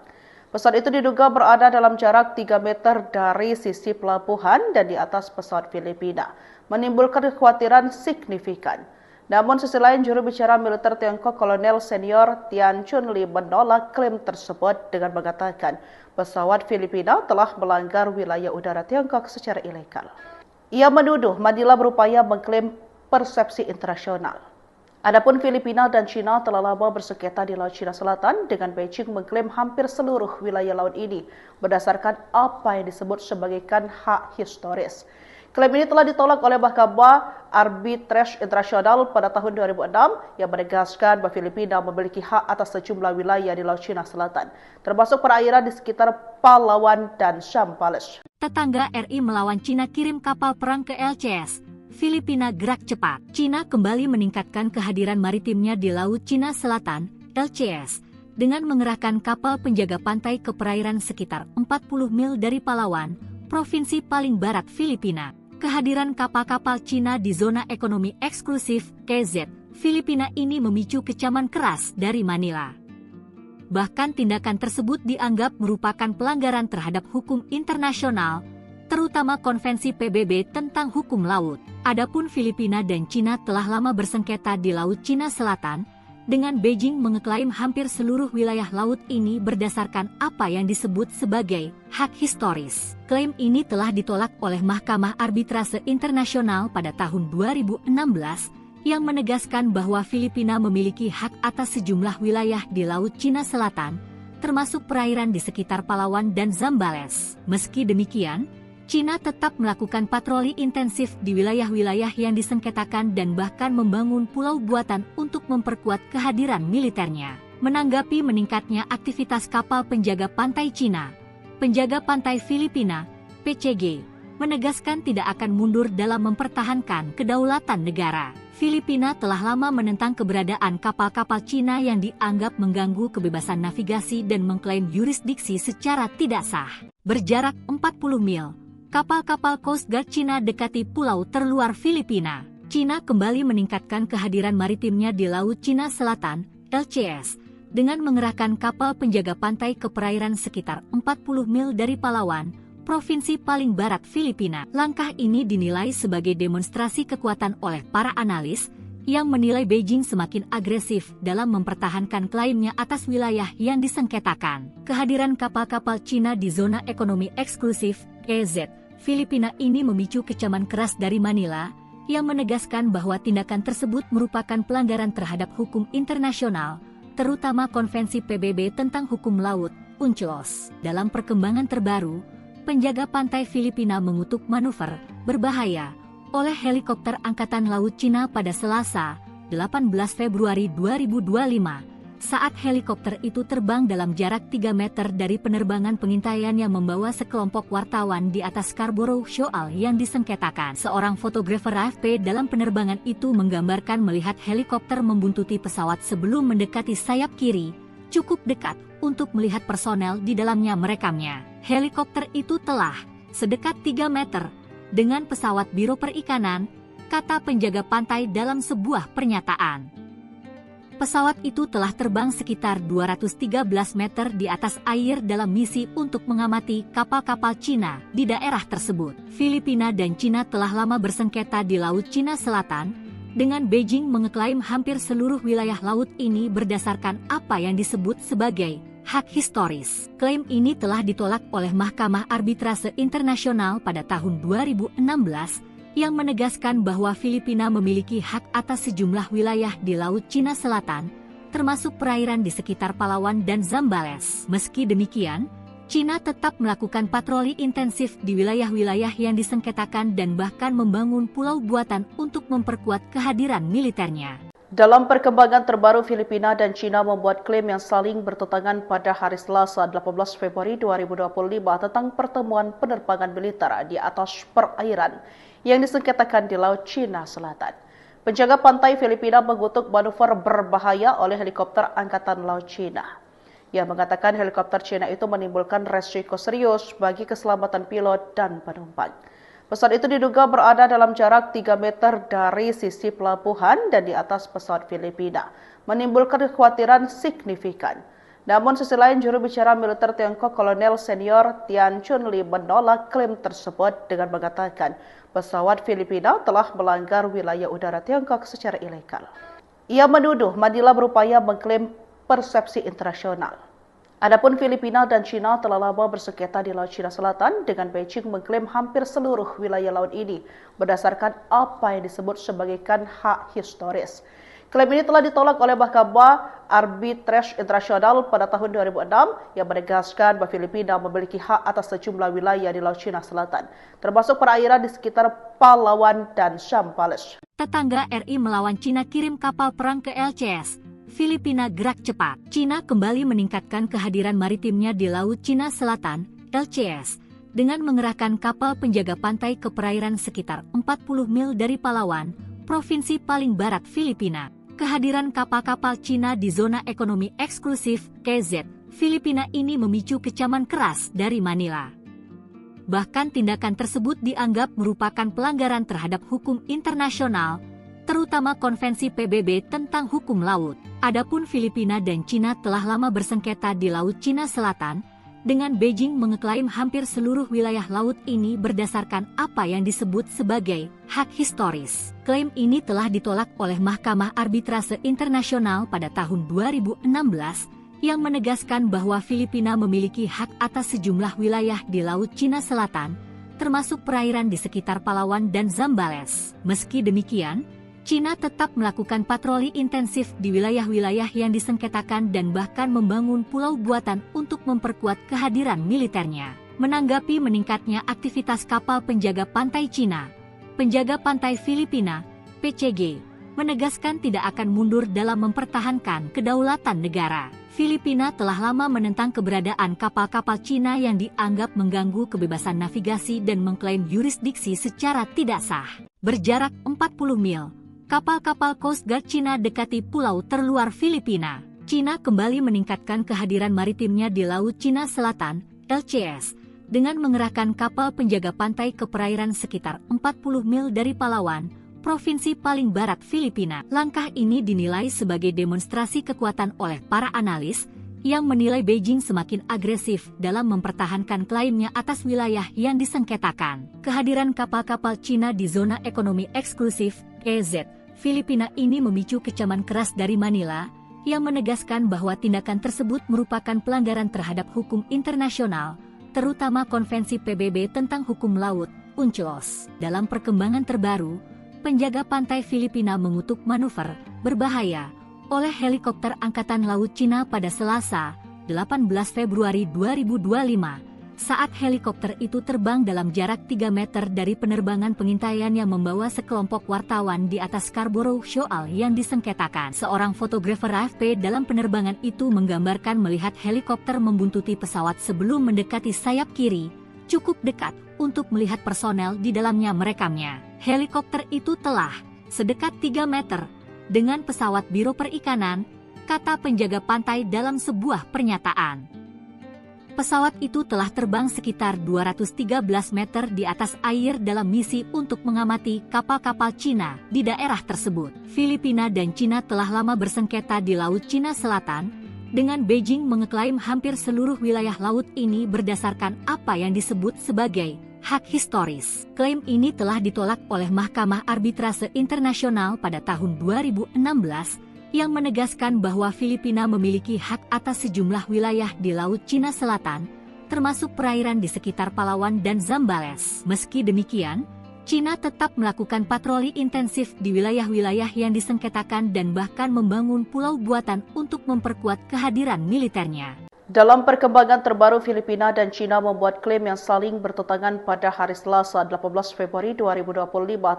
Pesawat itu diduga berada dalam jarak 3 meter dari sisi pelabuhan dan di atas pesawat Filipina, menimbulkan kekhawatiran signifikan. Namun sisi lain, juru bicara militer Tiongkok Kolonel Senior Tian Chunli menolak klaim tersebut dengan mengatakan pesawat Filipina telah melanggar wilayah udara Tiongkok secara ilegal. Ia menuduh Manila berupaya mengklaim persepsi internasional. Adapun Filipina dan Cina telah lama bersengketa di Laut Cina Selatan dengan Beijing mengklaim hampir seluruh wilayah laut ini berdasarkan apa yang disebut sebagai hak historis. Klaim ini telah ditolak oleh Mahkamah Arbitrase Internasional pada tahun 2006 yang menegaskan bahwa Filipina memiliki hak atas sejumlah wilayah di Laut Cina Selatan, termasuk perairan di sekitar Palawan dan Zambales. Tetangga RI melawan Cina kirim kapal perang ke LCS. Filipina gerak cepat. Cina kembali meningkatkan kehadiran maritimnya di Laut Cina Selatan, LCS, dengan mengerahkan kapal penjaga pantai ke perairan sekitar 40 mil dari Palawan, provinsi paling barat Filipina. Kehadiran kapal-kapal Cina di zona ekonomi eksklusif, KZ, Filipina ini memicu kecaman keras dari Manila. Bahkan tindakan tersebut dianggap merupakan pelanggaran terhadap hukum internasional, terutama Konvensi PBB tentang hukum laut. Adapun Filipina dan Cina telah lama bersengketa di Laut Cina Selatan, dengan Beijing mengeklaim hampir seluruh wilayah laut ini berdasarkan apa yang disebut sebagai hak historis. Klaim ini telah ditolak oleh Mahkamah Arbitrase Internasional pada tahun 2016 yang menegaskan bahwa Filipina memiliki hak atas sejumlah wilayah di Laut Cina Selatan, termasuk perairan di sekitar Palawan dan Zambales. Meski demikian, Cina tetap melakukan patroli intensif di wilayah-wilayah yang disengketakan dan bahkan membangun pulau buatan untuk memperkuat kehadiran militernya. Menanggapi meningkatnya aktivitas kapal penjaga pantai Cina, penjaga pantai Filipina, PCG, menegaskan tidak akan mundur dalam mempertahankan kedaulatan negara. Filipina telah lama menentang keberadaan kapal-kapal Cina yang dianggap mengganggu kebebasan navigasi dan mengklaim yurisdiksi secara tidak sah. Berjarak 40 mil, kapal-kapal Coast Guard Cina dekati pulau terluar Filipina. Cina kembali meningkatkan kehadiran maritimnya di Laut Cina Selatan, LCS, dengan mengerahkan kapal penjaga pantai ke perairan sekitar 40 mil dari Palawan, provinsi paling barat Filipina. Langkah ini dinilai sebagai demonstrasi kekuatan oleh para analis, yang menilai Beijing semakin agresif dalam mempertahankan klaimnya atas wilayah yang disengketakan. Kehadiran kapal-kapal Cina di zona ekonomi eksklusif, EZ, Filipina ini memicu kecaman keras dari Manila, yang menegaskan bahwa tindakan tersebut merupakan pelanggaran terhadap hukum internasional, terutama Konvensi PBB tentang hukum laut, UNCLOS. Dalam perkembangan terbaru, penjaga pantai Filipina mengutuk manuver berbahaya oleh helikopter Angkatan Laut Cina pada Selasa, 18 Februari 2025. Saat helikopter itu terbang dalam jarak 3 meter dari penerbangan pengintaian yang membawa sekelompok wartawan di atas Scarborough Shoal yang disengketakan. Seorang fotografer AFP dalam penerbangan itu menggambarkan melihat helikopter membuntuti pesawat sebelum mendekati sayap kiri, cukup dekat untuk melihat personel di dalamnya merekamnya. Helikopter itu telah sedekat 3 meter dengan pesawat Biro Perikanan, kata penjaga pantai dalam sebuah pernyataan. Pesawat itu telah terbang sekitar 213 meter di atas air dalam misi untuk mengamati kapal-kapal Cina di daerah tersebut. Filipina dan Cina telah lama bersengketa di Laut Cina Selatan, dengan Beijing mengeklaim hampir seluruh wilayah laut ini berdasarkan apa yang disebut sebagai hak historis. Klaim ini telah ditolak oleh Mahkamah Arbitrase Internasional pada tahun 2016 yang menegaskan bahwa Filipina memiliki hak atas sejumlah wilayah di Laut Cina Selatan, termasuk perairan di sekitar Palawan dan Zambales. Meski demikian, Cina tetap melakukan patroli intensif di wilayah-wilayah yang disengketakan dan bahkan membangun pulau buatan untuk memperkuat kehadiran militernya. Dalam perkembangan terbaru, Filipina dan Cina membuat klaim yang saling bertentangan pada hari Selasa 18 Februari 2025 tentang pertemuan penerbangan militer di atas perairan yang disengketakan di Laut Cina Selatan. Penjaga pantai Filipina mengutuk manuver berbahaya oleh helikopter Angkatan Laut Cina. Ia mengatakan helikopter Cina itu menimbulkan resiko serius bagi keselamatan pilot dan penumpang. Pesawat itu diduga berada dalam jarak 3 meter dari sisi pelabuhan dan di atas pesawat Filipina, menimbulkan kekhawatiran signifikan. Namun sisi lain, juru bicara militer Tiongkok Kolonel Senior Tian Chunli menolak klaim tersebut dengan mengatakan pesawat Filipina telah melanggar wilayah udara Tiongkok secara ilegal. Ia menuduh Manila berupaya mengklaim persepsi internasional. Adapun Filipina dan Cina telah lama bersengketa di Laut Cina Selatan dengan Beijing mengklaim hampir seluruh wilayah laut ini berdasarkan apa yang disebut sebagai hak historis. Klaim ini telah ditolak oleh Mahkamah Arbitrase Internasional pada tahun 2006 yang menegaskan bahwa Filipina memiliki hak atas sejumlah wilayah di Laut Cina Selatan, termasuk perairan di sekitar Palawan dan Zambales. Tetangga RI melawan Cina kirim kapal perang ke LCS. Filipina gerak cepat. Cina kembali meningkatkan kehadiran maritimnya di Laut Cina Selatan, LCS, dengan mengerahkan kapal penjaga pantai ke perairan sekitar 40 mil dari Palawan, provinsi paling barat Filipina. Kehadiran kapal-kapal Cina di zona ekonomi eksklusif KZ Filipina ini memicu kecaman keras dari Manila. Bahkan tindakan tersebut dianggap merupakan pelanggaran terhadap hukum internasional, terutama Konvensi PBB tentang hukum laut. Adapun Filipina dan Cina telah lama bersengketa di Laut Cina Selatan, dengan Beijing mengeklaim hampir seluruh wilayah laut ini berdasarkan apa yang disebut sebagai hak historis. Klaim ini telah ditolak oleh Mahkamah Arbitrase Internasional pada tahun 2016 yang menegaskan bahwa Filipina memiliki hak atas sejumlah wilayah di Laut Cina Selatan, termasuk perairan di sekitar Palawan dan Zambales. Meski demikian, Cina tetap melakukan patroli intensif di wilayah-wilayah yang disengketakan dan bahkan membangun pulau buatan untuk memperkuat kehadiran militernya. Menanggapi meningkatnya aktivitas kapal penjaga pantai Cina, penjaga pantai Filipina, PCG, menegaskan tidak akan mundur dalam mempertahankan kedaulatan negara. Filipina telah lama menentang keberadaan kapal-kapal Cina yang dianggap mengganggu kebebasan navigasi dan mengklaim yurisdiksi secara tidak sah. Berjarak 40 mil, kapal-kapal Coast Guard Cina dekati pulau terluar Filipina. Cina kembali meningkatkan kehadiran maritimnya di Laut Cina Selatan, LCS, dengan mengerahkan kapal penjaga pantai ke perairan sekitar 40 mil dari Palawan, provinsi paling barat Filipina. Langkah ini dinilai sebagai demonstrasi kekuatan oleh para analis, yang menilai Beijing semakin agresif dalam mempertahankan klaimnya atas wilayah yang disengketakan. Kehadiran kapal-kapal Cina di zona ekonomi eksklusif, EZ, Filipina ini memicu kecaman keras dari Manila, yang menegaskan bahwa tindakan tersebut merupakan pelanggaran terhadap hukum internasional, terutama Konvensi PBB tentang hukum laut, UNCLOS. Dalam perkembangan terbaru, penjaga pantai Filipina mengutuk manuver berbahaya oleh helikopter Angkatan Laut Cina pada Selasa, 18 Februari 2025, saat helikopter itu terbang dalam jarak 3 meter dari penerbangan pengintaian yang membawa sekelompok wartawan di atas Scarborough Shoal yang disengketakan. Seorang fotografer AFP dalam penerbangan itu menggambarkan melihat helikopter membuntuti pesawat sebelum mendekati sayap kiri, cukup dekat untuk melihat personel di dalamnya merekamnya. Helikopter itu telah sedekat 3 meter dengan pesawat Biro Perikanan, kata penjaga pantai dalam sebuah pernyataan. Pesawat itu telah terbang sekitar 213 meter di atas air dalam misi untuk mengamati kapal-kapal Cina di daerah tersebut. Filipina dan Cina telah lama bersengketa di Laut Cina Selatan, dengan Beijing mengeklaim hampir seluruh wilayah laut ini berdasarkan apa yang disebut sebagai hak historis. Klaim ini telah ditolak oleh Mahkamah Arbitrase Internasional pada tahun 2016, yang menegaskan bahwa Filipina memiliki hak atas sejumlah wilayah di Laut Cina Selatan, termasuk perairan di sekitar Palawan dan Zambales. Meski demikian, Cina tetap melakukan patroli intensif di wilayah-wilayah yang disengketakan dan bahkan membangun pulau buatan untuk memperkuat kehadiran militernya. Dalam perkembangan terbaru, Filipina dan Cina membuat klaim yang saling bertentangan pada hari Selasa 18 Februari 2025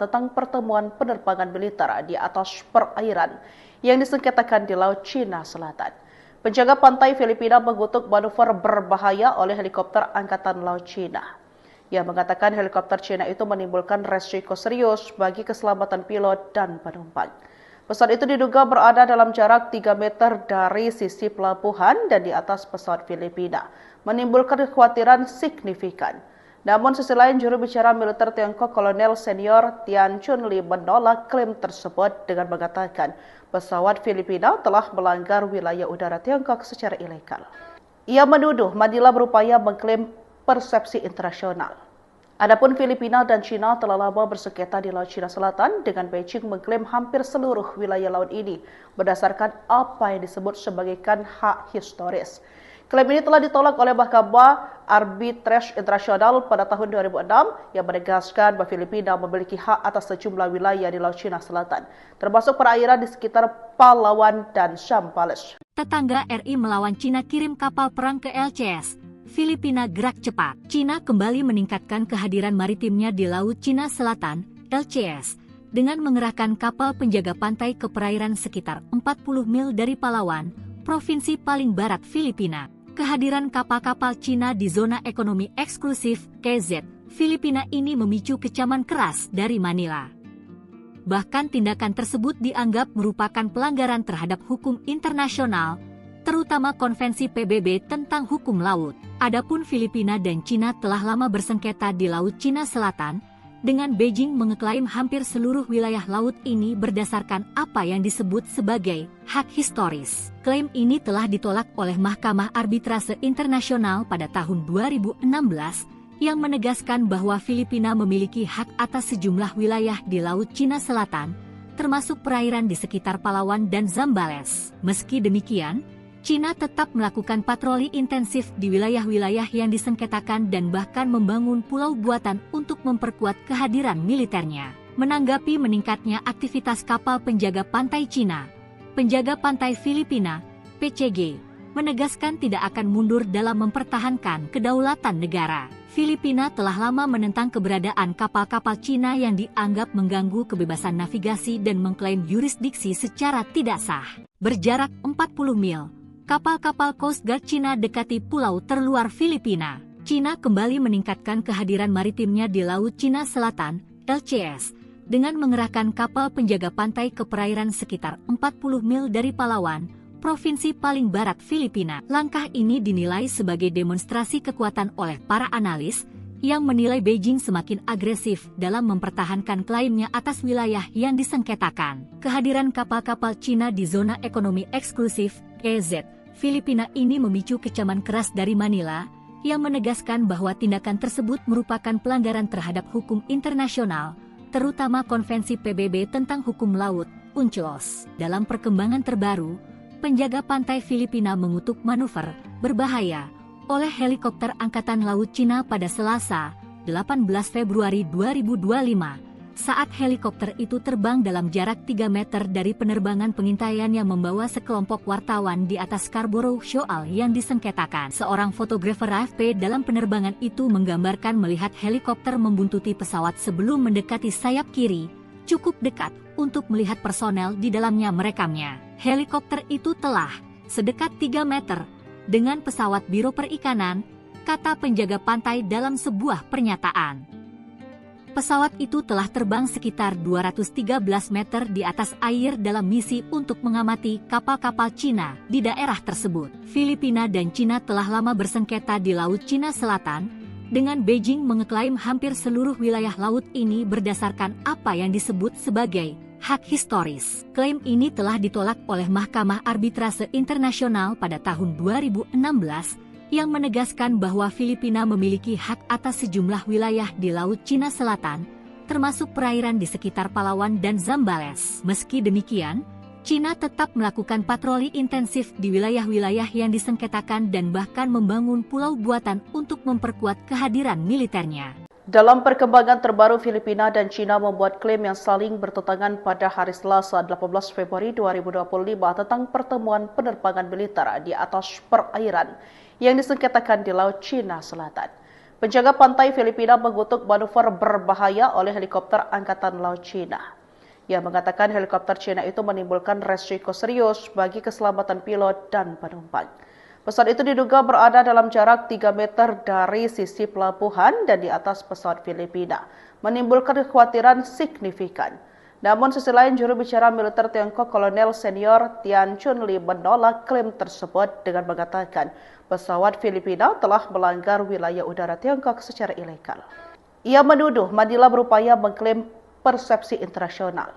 tentang pertemuan penerbangan militer di atas perairan yang disengketakan di Laut Cina Selatan. Penjaga pantai Filipina mengutuk manuver berbahaya oleh helikopter Angkatan Laut Cina. Ia mengatakan helikopter Cina itu menimbulkan resiko serius bagi keselamatan pilot dan penumpang. Pesawat itu diduga berada dalam jarak 3 meter dari sisi pelabuhan dan di atas pesawat Filipina, menimbulkan kekhawatiran signifikan. Namun sisi lain, juru bicara militer Tiongkok Kolonel Senior Tian Chunli menolak klaim tersebut dengan mengatakan pesawat Filipina telah melanggar wilayah udara Tiongkok secara ilegal. Ia menuduh Manila berupaya mengklaim persepsi internasional. Adapun Filipina dan Cina telah lama bersengketa di Laut Cina Selatan, dengan Beijing mengklaim hampir seluruh wilayah laut ini berdasarkan apa yang disebut sebagai hak historis. Klaim ini telah ditolak oleh Mahkamah Arbitrase Internasional pada tahun 2006 yang menegaskan bahwa Filipina memiliki hak atas sejumlah wilayah di Laut Cina Selatan, termasuk perairan di sekitar Palawan dan Zambales. Tetangga RI melawan Cina kirim kapal perang ke LCS. Filipina gerak cepat. Cina kembali meningkatkan kehadiran maritimnya di Laut Cina Selatan, LCS, dengan mengerahkan kapal penjaga pantai ke perairan sekitar 40 mil dari Palawan, provinsi paling barat Filipina. Kehadiran kapal-kapal Cina di zona ekonomi eksklusif KZ Filipina ini memicu kecaman keras dari Manila. Bahkan tindakan tersebut dianggap merupakan pelanggaran terhadap hukum internasional, terutama Konvensi PBB tentang hukum laut. Adapun Filipina dan Cina telah lama bersengketa di Laut Cina Selatan, dengan Beijing mengeklaim hampir seluruh wilayah laut ini berdasarkan apa yang disebut sebagai hak historis. Klaim ini telah ditolak oleh Mahkamah Arbitrase Internasional pada tahun 2016, yang menegaskan bahwa Filipina memiliki hak atas sejumlah wilayah di Laut Cina Selatan, termasuk perairan di sekitar Palawan dan Zambales. Meski demikian, Cina tetap melakukan patroli intensif di wilayah-wilayah yang disengketakan dan bahkan membangun pulau buatan untuk memperkuat kehadiran militernya. Menanggapi meningkatnya aktivitas kapal penjaga pantai Cina, penjaga pantai Filipina, PCG, menegaskan tidak akan mundur dalam mempertahankan kedaulatan negara. Filipina telah lama menentang keberadaan kapal-kapal Cina yang dianggap mengganggu kebebasan navigasi dan mengklaim yurisdiksi secara tidak sah. Berjarak 40 mil, kapal-kapal Coast Guard Cina dekati pulau terluar Filipina. Cina kembali meningkatkan kehadiran maritimnya di Laut Cina Selatan, LCS, dengan mengerahkan kapal penjaga pantai ke perairan sekitar 40 mil dari Palawan, provinsi paling barat Filipina. Langkah ini dinilai sebagai demonstrasi kekuatan oleh para analis, yang menilai Beijing semakin agresif dalam mempertahankan klaimnya atas wilayah yang disengketakan. Kehadiran kapal-kapal Cina di zona ekonomi eksklusif KZ Filipina ini memicu kecaman keras dari Manila, yang menegaskan bahwa tindakan tersebut merupakan pelanggaran terhadap hukum internasional, terutama Konvensi PBB tentang hukum laut, UNCLOS. Dalam perkembangan terbaru, penjaga pantai Filipina mengutuk manuver berbahaya oleh helikopter Angkatan Laut Cina pada Selasa, 18 Februari 2025. Saat helikopter itu terbang dalam jarak 3 meter dari penerbangan pengintaian yang membawa sekelompok wartawan di atas Scarborough Shoal yang disengketakan. Seorang fotografer AFP dalam penerbangan itu menggambarkan melihat helikopter membuntuti pesawat sebelum mendekati sayap kiri, cukup dekat untuk melihat personel di dalamnya merekamnya. Helikopter itu telah sedekat 3 meter dengan pesawat Biro Perikanan, kata penjaga pantai dalam sebuah pernyataan. Pesawat itu telah terbang sekitar 213 meter di atas air dalam misi untuk mengamati kapal-kapal Cina di daerah tersebut. Filipina dan Cina telah lama bersengketa di Laut Cina Selatan, dengan Beijing mengeklaim hampir seluruh wilayah laut ini berdasarkan apa yang disebut sebagai hak historis. Klaim ini telah ditolak oleh Mahkamah Arbitrase Internasional pada tahun 2016, yang menegaskan bahwa Filipina memiliki hak atas sejumlah wilayah di Laut Cina Selatan, termasuk perairan di sekitar Palawan dan Zambales. Meski demikian, Cina tetap melakukan patroli intensif di wilayah-wilayah yang disengketakan dan bahkan membangun pulau buatan untuk memperkuat kehadiran militernya. Dalam perkembangan terbaru, Filipina dan Cina membuat klaim yang saling bertentangan pada hari Selasa 18 Februari 2025 tentang pertemuan penerbangan militer di atas perairan yang disengketakan di Laut Cina Selatan. Penjaga pantai Filipina mengutuk manuver berbahaya oleh helikopter Angkatan Laut Cina. Ia mengatakan helikopter Cina itu menimbulkan resiko serius bagi keselamatan pilot dan penumpang. Pesawat itu diduga berada dalam jarak 3 meter dari sisi pelabuhan dan di atas pesawat Filipina, menimbulkan kekhawatiran signifikan. Namun sisi lain, juru bicara militer Tiongkok Kolonel Senior Tian Chunli menolak klaim tersebut dengan mengatakan pesawat Filipina telah melanggar wilayah udara Tiongkok secara ilegal. Ia menuduh Manila berupaya mengklaim persepsi internasional.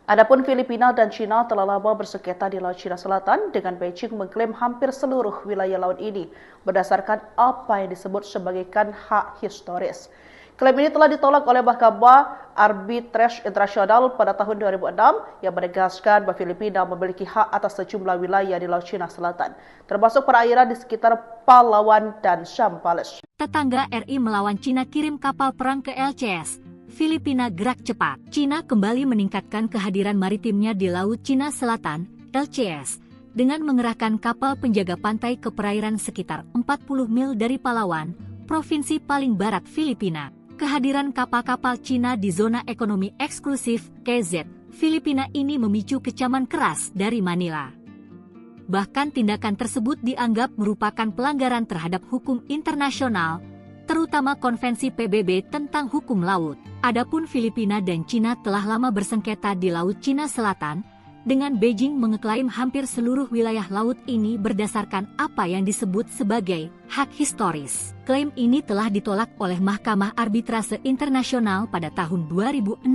Adapun Filipina dan Cina telah lama bersengketa di Laut Cina Selatan, dengan Beijing mengklaim hampir seluruh wilayah laut ini berdasarkan apa yang disebut sebagai hak historis. Klaim ini telah ditolak oleh Mahkamah Arbitrase Internasional pada tahun 2006 yang menegaskan bahwa Filipina memiliki hak atas sejumlah wilayah di Laut Cina Selatan, termasuk perairan di sekitar Palawan dan Zambales. Tetangga RI melawan Cina kirim kapal perang ke LCS. Filipina gerak cepat. Cina kembali meningkatkan kehadiran maritimnya di Laut Cina Selatan, LCS, dengan mengerahkan kapal penjaga pantai ke perairan sekitar 40 mil dari Palawan, provinsi paling barat Filipina. Kehadiran kapal-kapal Cina di zona ekonomi eksklusif, KZ, Filipina ini memicu kecaman keras dari Manila. Bahkan tindakan tersebut dianggap merupakan pelanggaran terhadap hukum internasional, terutama Konvensi PBB tentang hukum laut. Adapun Filipina dan Cina telah lama bersengketa di Laut Cina Selatan, dengan Beijing mengeklaim hampir seluruh wilayah laut ini berdasarkan apa yang disebut sebagai hak historis. Klaim ini telah ditolak oleh Mahkamah Arbitrase Internasional pada tahun 2016,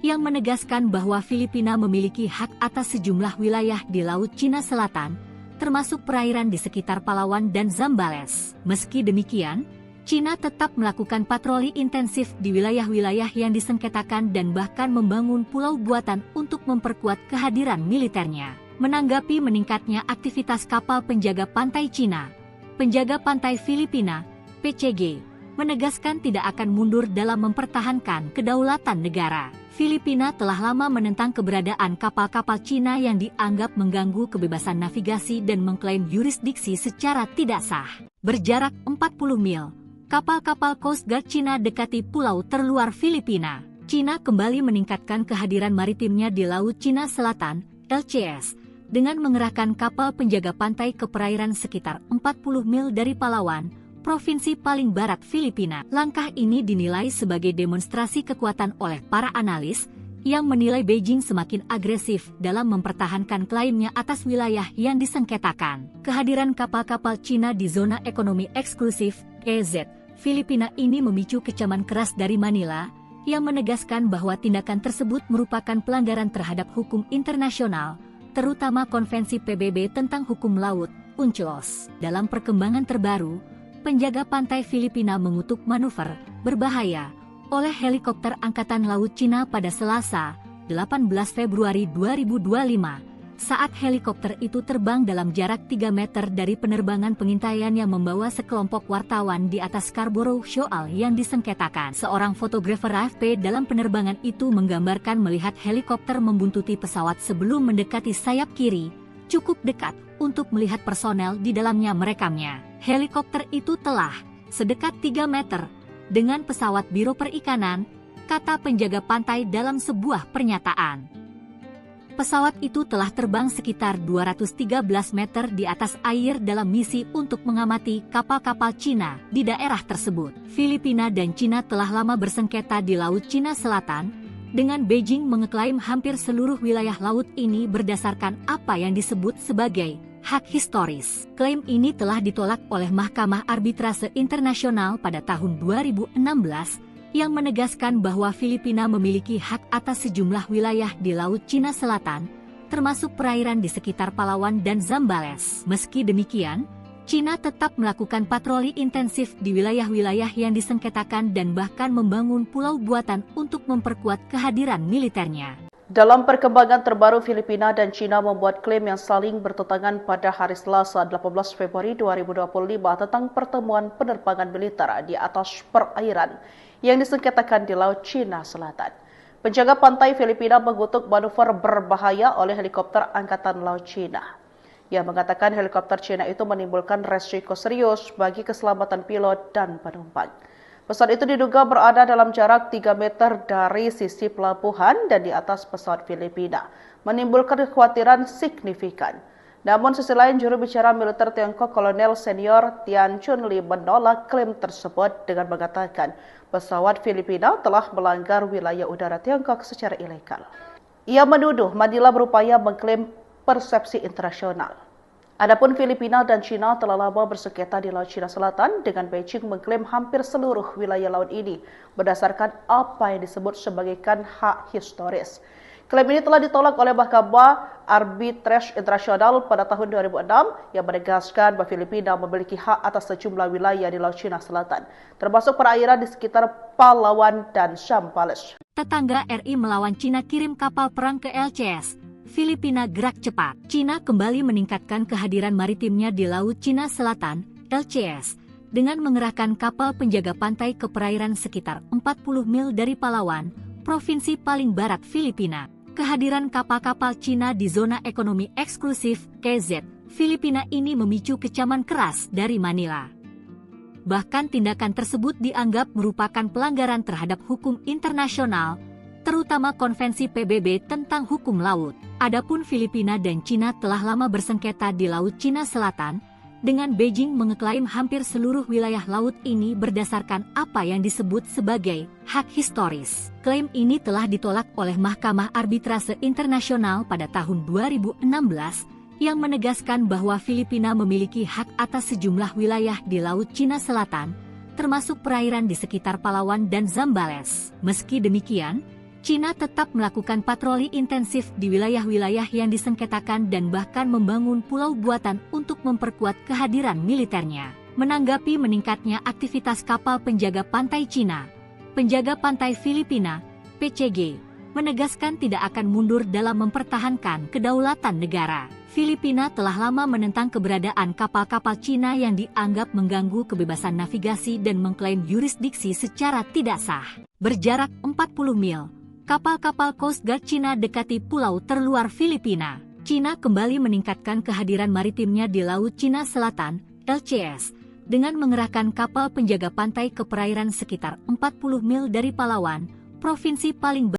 yang menegaskan bahwa Filipina memiliki hak atas sejumlah wilayah di Laut Cina Selatan, termasuk perairan di sekitar Palawan dan Zambales. Meski demikian, Cina tetap melakukan patroli intensif di wilayah-wilayah yang disengketakan dan bahkan membangun pulau buatan untuk memperkuat kehadiran militernya. Menanggapi meningkatnya aktivitas kapal penjaga pantai Cina, penjaga pantai Filipina, PCG, menegaskan tidak akan mundur dalam mempertahankan kedaulatan negara. Filipina telah lama menentang keberadaan kapal-kapal Cina yang dianggap mengganggu kebebasan navigasi dan mengklaim yurisdiksi secara tidak sah. Berjarak 40 mil, kapal-kapal Coast Guard Cina dekati pulau terluar Filipina. Cina kembali meningkatkan kehadiran maritimnya di Laut Cina Selatan, LCS, dengan mengerahkan kapal penjaga pantai ke perairan sekitar 40 mil dari Palawan, provinsi paling barat Filipina. Langkah ini dinilai sebagai demonstrasi kekuatan oleh para analis, yang menilai Beijing semakin agresif dalam mempertahankan klaimnya atas wilayah yang disengketakan. Kehadiran kapal-kapal Cina di zona ekonomi eksklusif, EZ, Filipina ini memicu kecaman keras dari Manila, yang menegaskan bahwa tindakan tersebut merupakan pelanggaran terhadap hukum internasional, terutama Konvensi PBB tentang hukum laut, UNCLOS. Dalam perkembangan terbaru, penjaga pantai Filipina mengutuk manuver berbahaya oleh helikopter Angkatan Laut Cina pada Selasa, 18 Februari 2025, saat helikopter itu terbang dalam jarak 3 meter dari penerbangan pengintaian yang membawa sekelompok wartawan di atas Scarborough Shoal yang disengketakan. Seorang fotografer AFP dalam penerbangan itu menggambarkan melihat helikopter membuntuti pesawat sebelum mendekati sayap kiri, cukup dekat untuk melihat personel di dalamnya merekamnya. Helikopter itu telah sedekat 3 meter dengan pesawat Biro Perikanan, kata penjaga pantai dalam sebuah pernyataan. Pesawat itu telah terbang sekitar 213 meter di atas air dalam misi untuk mengamati kapal-kapal Cina di daerah tersebut. Filipina dan Cina telah lama bersengketa di Laut Cina Selatan, dengan Beijing mengeklaim hampir seluruh wilayah laut ini berdasarkan apa yang disebut sebagai hak historis. Klaim ini telah ditolak oleh Mahkamah Arbitrase Internasional pada tahun 2016, yang menegaskan bahwa Filipina memiliki hak atas sejumlah wilayah di Laut Cina Selatan, termasuk perairan di sekitar Palawan dan Zambales. Meski demikian, Cina tetap melakukan patroli intensif di wilayah-wilayah yang disengketakan dan bahkan membangun pulau buatan untuk memperkuat kehadiran militernya. Dalam perkembangan terbaru, Filipina dan Cina membuat klaim yang saling bertentangan pada hari Selasa 18 Februari 2025 tentang pertemuan penerbangan militer di atas perairan yang disengketakan di Laut Cina Selatan. Penjaga pantai Filipina mengutuk manuver berbahaya oleh helikopter Angkatan Laut Cina. Ia mengatakan helikopter Cina itu menimbulkan resiko serius bagi keselamatan pilot dan penumpang. Pesawat itu diduga berada dalam jarak 3 meter dari sisi pelabuhan dan di atas pesawat Filipina, menimbulkan kekhawatiran signifikan. Namun sisi lain, juru bicara militer Tiongkok Kolonel Senior Tian Chunli menolak klaim tersebut dengan mengatakan pesawat Filipina telah melanggar wilayah udara Tiongkok secara ilegal. Ia menuduh Manila berupaya mengklaim persepsi internasional. Adapun Filipina dan Cina telah lama bersengketa di Laut Cina Selatan, dengan Beijing mengklaim hampir seluruh wilayah laut ini berdasarkan apa yang disebut sebagai hak historis. Klaim ini telah ditolak oleh Mahkamah Arbitrase Internasional pada tahun 2006 yang menegaskan bahwa Filipina memiliki hak atas sejumlah wilayah di Laut Cina Selatan, termasuk perairan di sekitar Palawan dan Zambales. Tetangga RI melawan Cina kirim kapal perang ke LCS. Filipina gerak cepat. Cina kembali meningkatkan kehadiran maritimnya di Laut Cina Selatan, LCS, dengan mengerahkan kapal penjaga pantai ke perairan sekitar 40 mil dari Palawan, provinsi paling barat Filipina. Kehadiran kapal-kapal Cina di zona ekonomi eksklusif KZ Filipina ini memicu kecaman keras dari Manila. Bahkan tindakan tersebut dianggap merupakan pelanggaran terhadap hukum internasional, terutama Konvensi PBB tentang hukum laut. Adapun Filipina dan Cina telah lama bersengketa di Laut Cina Selatan, dengan Beijing mengeklaim hampir seluruh wilayah laut ini berdasarkan apa yang disebut sebagai hak historis. Klaim ini telah ditolak oleh Mahkamah Arbitrase Internasional pada tahun 2016, yang menegaskan bahwa Filipina memiliki hak atas sejumlah wilayah di Laut Cina Selatan, termasuk perairan di sekitar Palawan dan Zambales. Meski demikian, Cina tetap melakukan patroli intensif di wilayah-wilayah yang disengketakan dan bahkan membangun pulau buatan untuk memperkuat kehadiran militernya. Menanggapi meningkatnya aktivitas kapal penjaga pantai Cina, penjaga pantai Filipina, PCG, menegaskan tidak akan mundur dalam mempertahankan kedaulatan negara. Filipina telah lama menentang keberadaan kapal-kapal Cina yang dianggap mengganggu kebebasan navigasi dan mengklaim yurisdiksi secara tidak sah. Berjarak 40 mil, kapal-kapal Coast Guard Cina dekati pulau terluar Filipina. Cina kembali meningkatkan kehadiran maritimnya di Laut Cina Selatan, LCS, dengan mengerahkan kapal penjaga pantai ke perairan sekitar 40 mil dari Palawan, provinsi paling